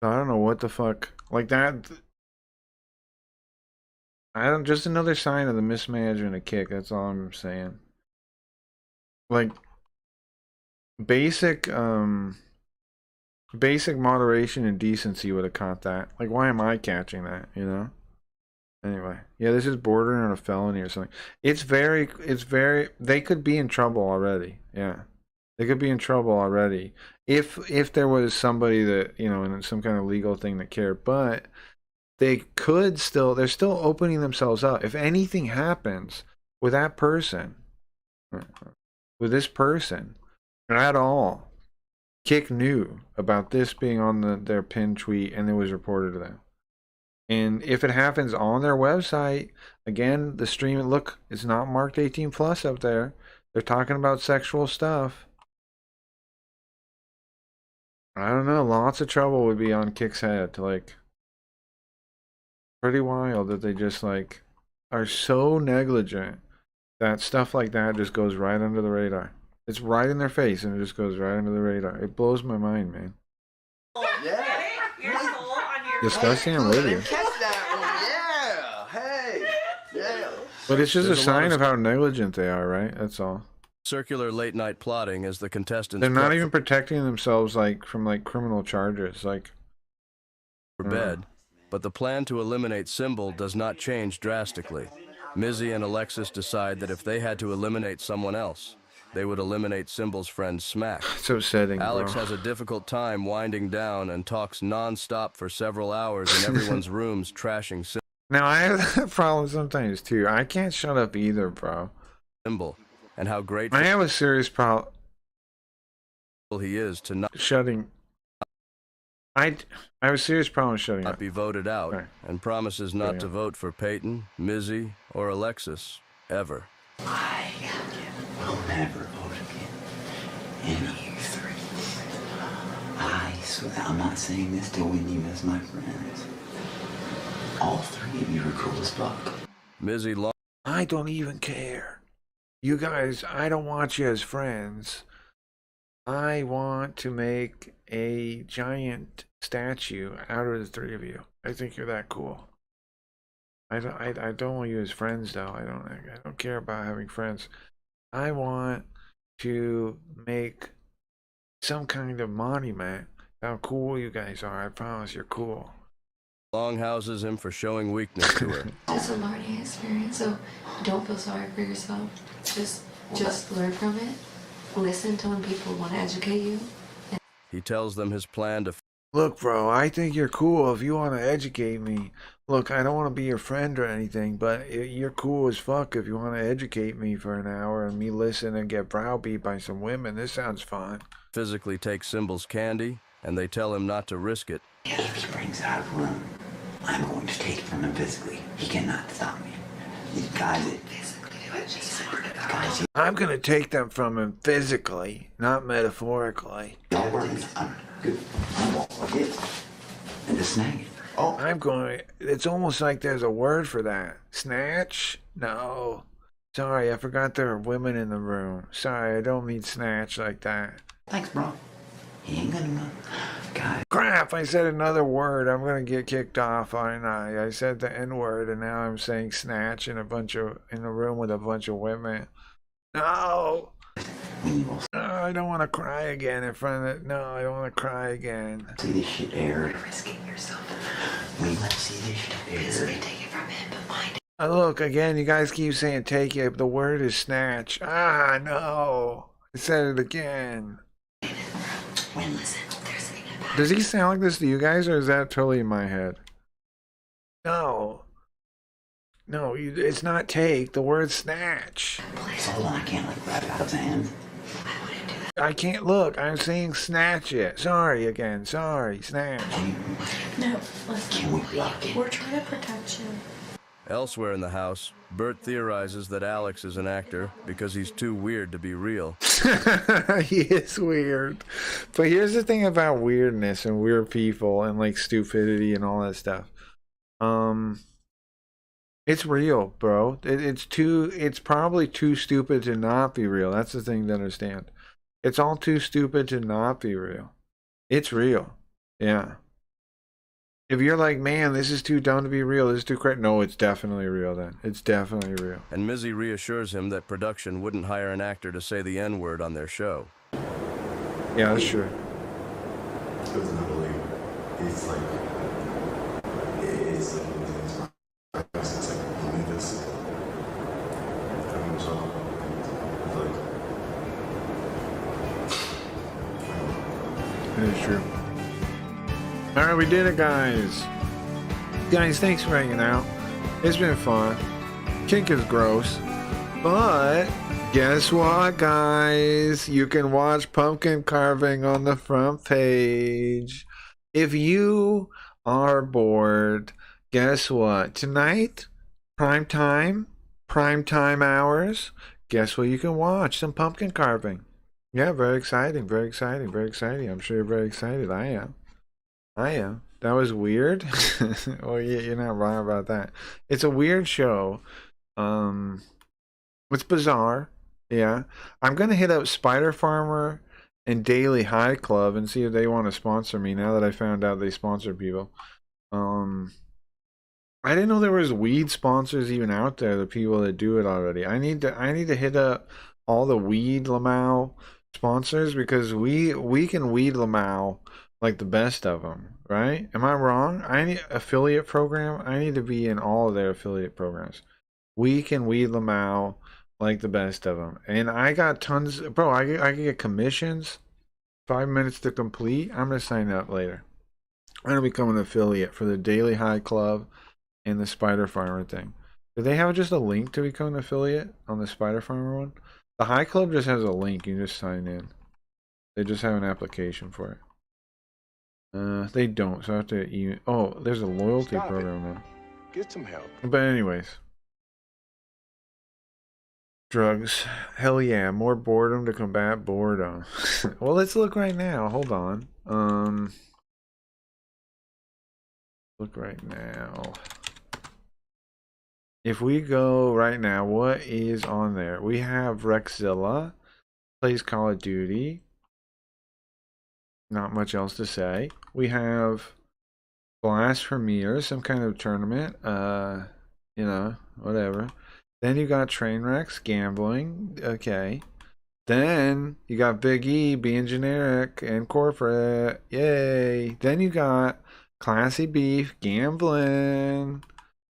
So I don't know what the fuck, like that. Just another sign of the mismanagement of Kick. That's all I'm saying. Like basic moderation and decency would have caught that. Like, why am I catching that? You know. Anyway, yeah, this is bordering on a felony or something. It's very. They could be in trouble already. Yeah, they could be in trouble already if there was somebody that, you know, in some kind of legal thing that cared, but. They're still opening themselves up. If anything happens with that person, with this person, at all, Kick knew about this being on their pinned tweet and it was reported to them. And if it happens on their website, again, the stream, look, it's not marked 18 plus up there. They're talking about sexual stuff. I don't know. Lots of trouble would be on Kick's head. Like, pretty wild that they just like are so negligent that stuff like that just goes right under the radar. It's right in their face and it just goes right under the radar. It blows my mind, man. Yeah. Disgusting, I'm with you. Catch that one. Yeah. Hey. Yeah. But it's just a sign of how negligent they are, right? That's all. Circular late-night plotting as the contestants... They're not even protecting themselves like from like criminal charges, like... ...for bed. But the plan to eliminate Symbol does not change drastically. Mizzy and Alexis decide that if they had to eliminate someone else, they would eliminate Symbol's friend Smack. It's upsetting, Alex bro. has a difficult time winding down and talks non-stop for several hours in everyone's rooms trashing Symbol. Now, I have that problem sometimes, too. I can't shut up either, bro. Symbol, and how great... I have a serious problem... ...he is to not... Shutting... I have a serious problem shutting not up. Be voted out, and promises not to vote for Peyton, Mizzy, or Alexis, ever. I will never vote again in you three. I swear, I'm not saying this to win you as my friends. All three of you are cool as fuck. Mizzy I don't even care. You guys, I don't want you as friends. I want to make a giant statue out of the three of you. I think you're that cool. I don't want you as friends though. I don't care about having friends. I want to make some kind of monument how cool you guys are. I promise you're cool. Longhouses him for showing weakness to her. It's a learning experience, so don't feel sorry for yourself. Just learn from it. Listen to when people want to educate you. He tells them his plan to... Look, bro, I think you're cool if you want to educate me. Look, I don't want to be your friend or anything, but you're cool as fuck if you want to educate me for an hour and me listen and get browbeat by some women. This sounds fun. Physically take Symbol's candy, and they tell him not to risk it. If he brings it out of the room, I'm going to take it from him physically. He cannot stop me. These guys that physically do it, she's smart about it. I'm going to take them from him physically, not metaphorically. Don't worry, I'm good. I'm all it. And just snag it. Oh, I'm going. It's almost like there's a word for that. Snatch? No. Sorry, I forgot there are women in the room. Sorry, I don't mean snatch like that. Thanks, bro. He ain't gonna know. God. Crap, I said another word. I'm going to get kicked off, aren't I? I said the N-word, and now I'm saying snatch in a room with a bunch of women. No. I don't want to cry again in front of it. No, I don't want to cry again. See this shit aired. You're risking yourself. We must see this shit aired. Take it from him, but find it. Look, again, you guys keep saying take it. The word is snatch. Ah, no. I said it again. Listen, does he sound like this to you guys, or is that totally in my head? No. No, it's not take. The word snatch. Hold on, I can't like grab it out of his hand. I can't look. I'm saying snatch it. Sorry again. Sorry. Snatch. No, listen. We're trying to protect you. Elsewhere in the house, Bert theorizes that Alex is an actor because he's too weird to be real. He is weird. But here's the thing about weirdness and weird people and like stupidity and all that stuff. It's real, bro. It's probably too stupid to not be real. That's the thing to understand. It's all too stupid to not be real. It's real. Yeah. If you're like, man, this is too dumb to be real, this is too crazy. No, it's definitely real then. It's definitely real. And Mizzy reassures him that production wouldn't hire an actor to say the N-word on their show. Yeah, that's true. It's not believe. It's like believe this. It is true. Alright, we did it, guys. Guys, thanks for hanging out. It's been fun. Kink is gross. But guess what, guys? You can watch pumpkin carving on the front page. If you are bored, guess what? Tonight, prime time hours, guess what you can watch? Some pumpkin carving. Yeah, very exciting, very exciting, very exciting. I'm sure you're very excited. I am. That was weird. Well, yeah, you're not wrong about that. It's a weird show. It's bizarre. Yeah. I'm going to hit up Spider Farmer and Daily High Club and see if they want to sponsor me now that I found out they sponsor people. I didn't know there was weed sponsors even out there, the people that do it already. I need to hit up all the weed Lamau sponsors because we can weed Lamau like the best of them, right? Am I wrong? I need affiliate program. I need to be in all of their affiliate programs. We can weed Lamau like the best of them, and I got tons, bro. I can get commissions. 5 minutes to complete. I'm gonna sign up later. I'm gonna become an affiliate for the Daily High Club and the Spider Farmer thing. Do they have just a link to become an affiliate on the Spider Farmer one? The High Club just has a link. You just sign in. They just have an application for it. They don't, so I have to email. Oh, there's a loyalty program now. Get some help. But anyways. Drugs. Hell yeah, more boredom to combat boredom. Well, let's look right now. Hold on. Look right now. If we go right now, what is on there? We have Rexzilla, plays Call of Duty. Not much else to say. We have Blast Premier, some kind of tournament. You know, whatever. Then you got Trainwrecks, gambling. Okay. Then you got Big E being generic and corporate. Yay. Then you got Classy Beef, gambling.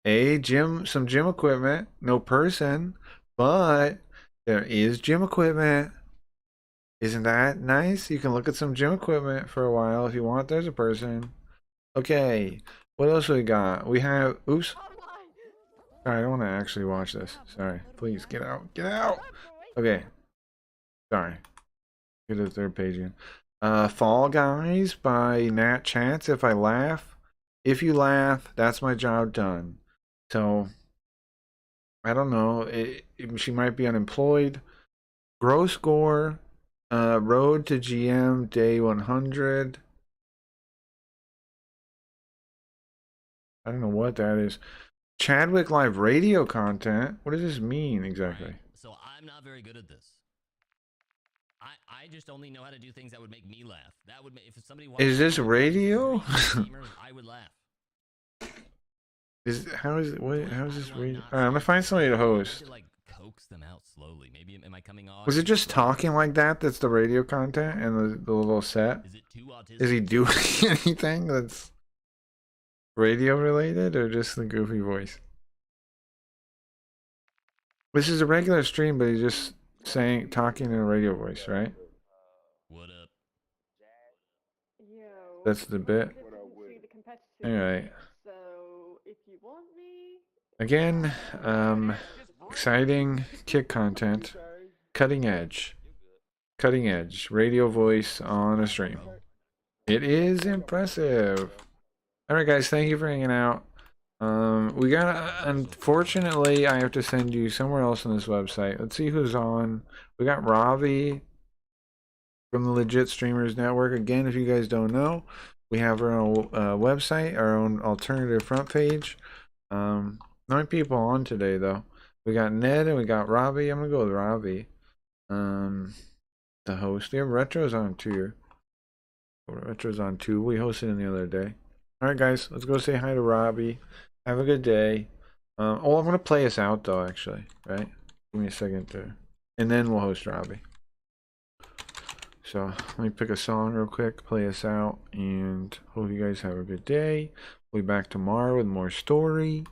Some gym equipment. No person, but there is gym equipment. Isn't that nice? You can look at some gym equipment for a while if you want. There's a person. Okay. What else we got? We have... Oops. Sorry, I don't want to actually watch this. Sorry. Please, get out. Get out! Okay. Sorry. Get to the third page again. Fall Guys by Nat Chance. If I laugh. If you laugh, that's my job done. So, I don't know. She might be unemployed. Gross Score. Road to GM Day 100. I don't know what that is. Chadwick Live radio content. What does this mean exactly? So I'm not very good at this. I just only know how to do things that would make me laugh. That would make, if somebody is this radio? I would laugh. How is this radio? I'm gonna find somebody to host. Like coax them out slowly. Maybe am I coming on? Was it just talking like that? That's the radio content and the little set. Is it too autistic? Is he doing anything that's radio related or just the goofy voice? This is a regular stream, but he's just talking in a radio voice, right? What up? That's the bit. Alright. Again, exciting kick content. Cutting edge. Cutting edge radio voice on a stream. It is impressive. All right, guys, thank you for hanging out. We got, unfortunately, I have to send you somewhere else on this website. Let's see who's on. We got Ravi from the Legit Streamers Network. Again, if you guys don't know, we have our own website, our own alternative front page. 9 people on today, though. We got Ned and we got Ravi. I'm gonna go with Ravi. The host. We have Retro's on too. Retro's on too. We hosted him the other day. Alright, guys, let's go say hi to Robbie. Have a good day. I'm gonna play us out though, actually. Right? Give me a second to, and then we'll host Robbie. So let me pick a song real quick, play us out, and hope you guys have a good day. We'll be back tomorrow with more story.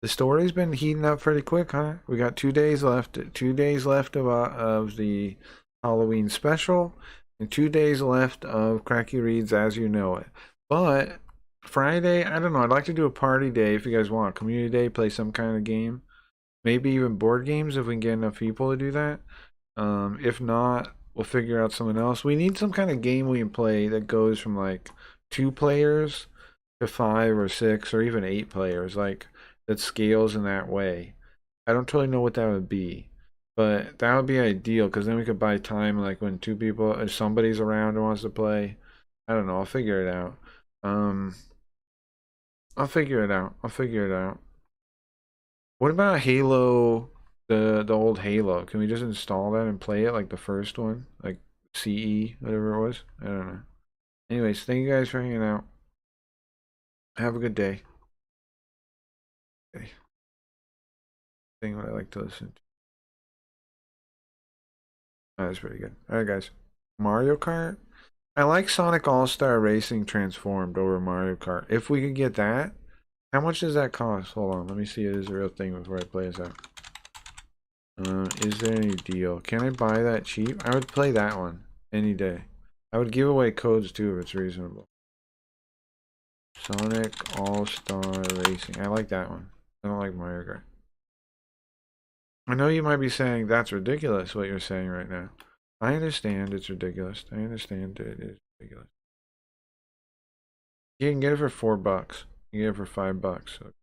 The story's been heating up pretty quick, huh? We got 2 days left. 2 days left of the Halloween special, and 2 days left of Cracky Reads As You Know It. But Friday, I don't know. I'd like to do a party day if you guys want. Community day, play some kind of game. Maybe even board games if we can get enough people to do that. If not, we'll figure out something else. We need some kind of game we can play that goes from like 2 players to 5 or 6 or even 8 players. Like, that scales in that way. I don't totally know what that would be, but that would be ideal because then we could buy time like when 2 people, if somebody's around and wants to play. I don't know. I'll figure it out. I'll figure it out. What about Halo, the old Halo? Can we just install that and play it like the first one, like CE, whatever it was? I don't know. Anyways, thank you guys for hanging out. Have a good day. Okay. Thing what I like to listen to. Oh, that's pretty good. Alright, guys. Mario Kart? I like Sonic All-Star Racing Transformed over Mario Kart. If we could get that, how much does that cost? Hold on, let me see it is a real thing before I play this out. Is there any deal? Can I buy that cheap? I would play that one any day. I would give away codes too if it's reasonable. Sonic All-Star Racing. I like that one. I don't like Mario Kart. I know you might be saying that's ridiculous what you're saying right now. I understand it's ridiculous. I understand it is ridiculous. You can get it for $4. You can get it for $5. So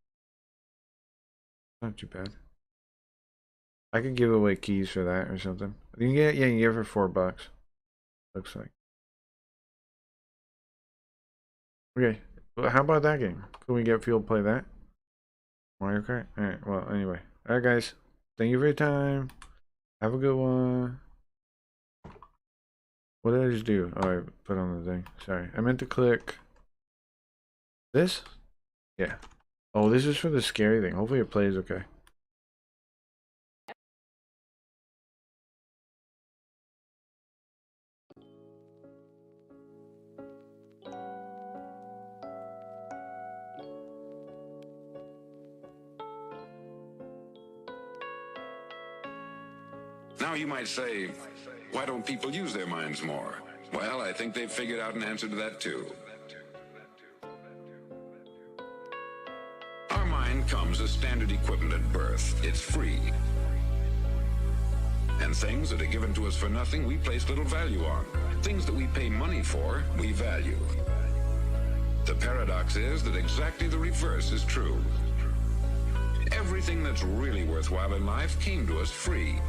not too bad. I could give away keys for that or something. You can get, yeah, you can get it for $4. Looks like. Okay. Well, how about that game? Can we get Field play that? Mario Kart? Alright, well, anyway. Alright, guys. Thank you for your time. Have a good one. What did I just do? Oh, I put on the thing. Sorry. I meant to click this? Yeah. Oh, this is for the scary thing. Hopefully it plays okay. Now you might say, why don't people use their minds more? Well, I think they've figured out an answer to that too. Our mind comes as standard equipment at birth. It's free. And things that are given to us for nothing, we place little value on. Things that we pay money for, we value. The paradox is that exactly the reverse is true. Everything that's really worthwhile in life came to us free.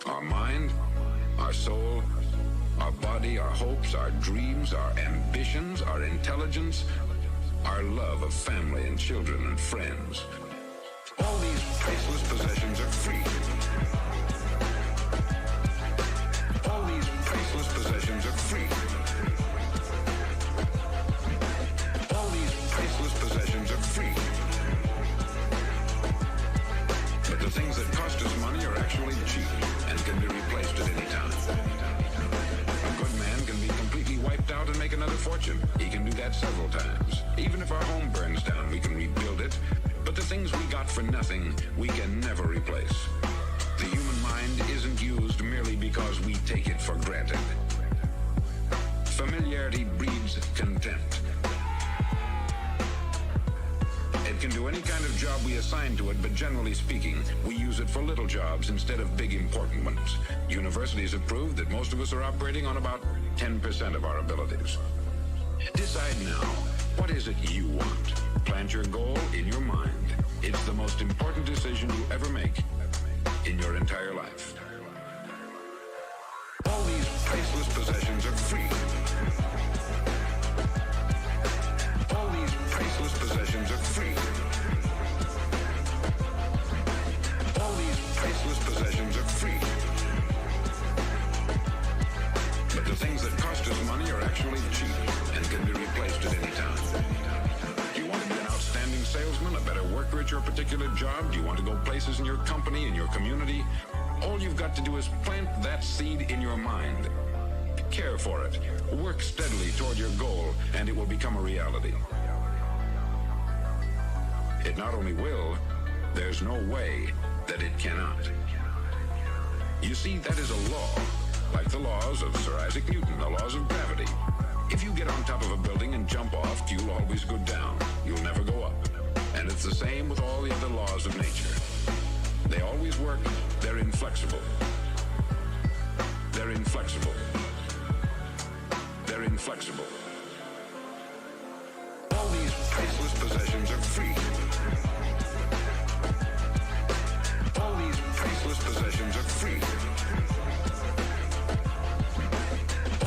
Our mind, our soul, our body, our hopes, our dreams, our ambitions, our intelligence, our love of family and children and friends. All these priceless possessions are free. All these priceless possessions are free. All these priceless possessions are free. But the things that cost us money are actually cheap and can be replaced at any time. A good man can be completely wiped out and make another fortune. He can do that several times. Even if our home burns down, we can rebuild it. But the things we got for nothing, we can never replace. The human mind isn't used merely because we take it for granted. Familiarity breeds contempt. It can do any kind of job we assign to it, but generally speaking, we use it for little jobs instead of big important ones. Universities have proved that most of us are operating on about 10% of our abilities. Decide now, what is it you want? Plant your goal in your mind. It's the most important decision you ever make in your entire life. All these priceless possessions are free. All these priceless possessions are free. All these priceless possessions are free. But the things that cost us money are actually cheap and can be replaced at any time. Do you want to be an outstanding salesman, a better worker at your particular job? Do you want to go places in your company, in your community? All you've got to do is plant that seed in your mind. Care for it. Work steadily toward your goal, and it will become a reality. It not only will, there's no way that it cannot. You see, that is a law, like the laws of Sir Isaac Newton, the laws of gravity. If you get on top of a building and jump off, you'll always go down. You'll never go up. And it's the same with all the other laws of nature. They always work. They're inflexible. They're inflexible. They're inflexible. All these priceless possessions are free. All these priceless possessions are free.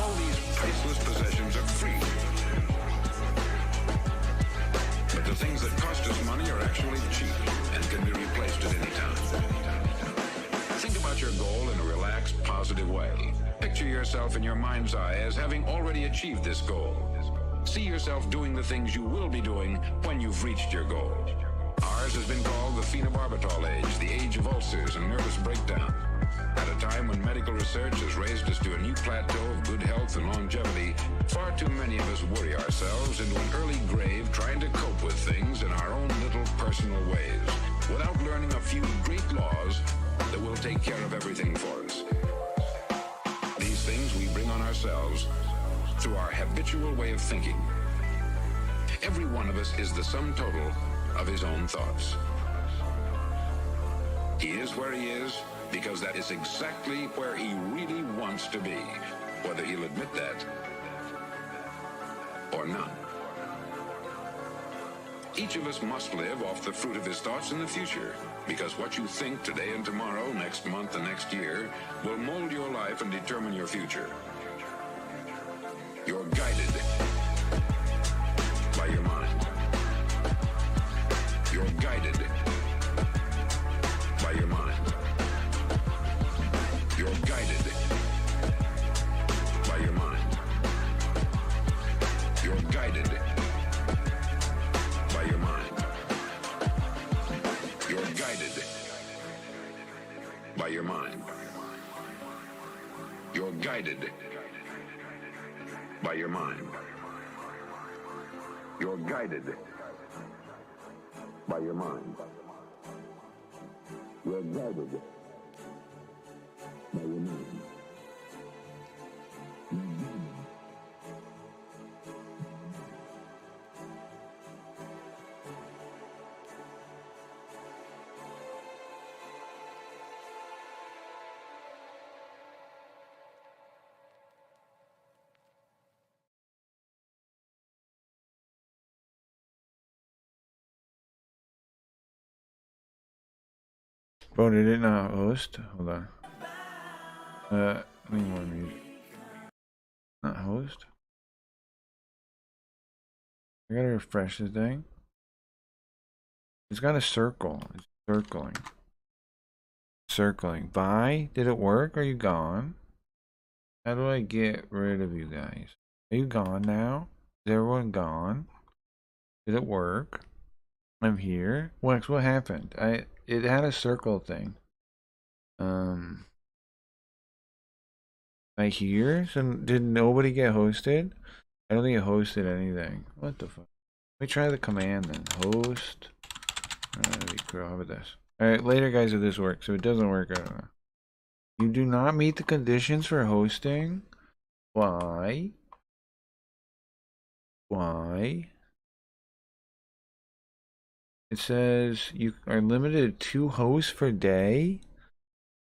All these priceless possessions are free. But the things that cost us money are actually cheap and can be replaced at any time. Think about your goal in a relaxed, positive way. Picture yourself in your mind's eye as having already achieved this goal. See yourself doing the things you will be doing when you've reached your goal. Ours has been called the phenobarbital age, the age of ulcers and nervous breakdown. At a time when medical research has raised us to a new plateau of good health and longevity, far too many of us worry ourselves into an early grave trying to cope with things in our own little personal ways, without learning a few great laws that will take care of everything for us. These things we bring on ourselves through our habitual way of thinking. Every one of us is the sum total of his own thoughts. He is where he is because that is exactly where he really wants to be, whether he'll admit that or not. Each of us must live off the fruit of his thoughts in the future, because what you think today and tomorrow, next month and next year, will mold your life and determine your future. You're guided by your mind. You're guided by your mind. You're guided by your mind. You're guided by your mind. You're guided by your mind. You're guided by your mind. You're guided by your mind. You're guided by your mind. Bro, did it not host? Hold on. I need more music. Not host? I gotta refresh this thing. It's got a circle. It's circling. Circling. Bye? Did it work? Are you gone? How do I get rid of you guys? Are you gone now? Is everyone gone? Did it work? I'm here. Wax, what happened? It had a circle thing. I hear? So did nobody get hosted? I don't think it hosted anything. What the fuck? Let me try the command then. Host. How about this? Alright, later guys if this works. If it doesn't work, I don't know. You do not meet the conditions for hosting? Why? Why? It says you are limited to 2 hosts per day.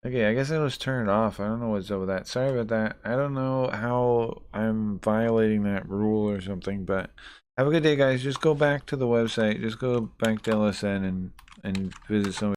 Okay, I guess I was turned off. I don't know what's up with that. Sorry about that. I don't know how I'm violating that rule or something, but have a good day, guys. Just go back to the website. Just go back to LSN and visit some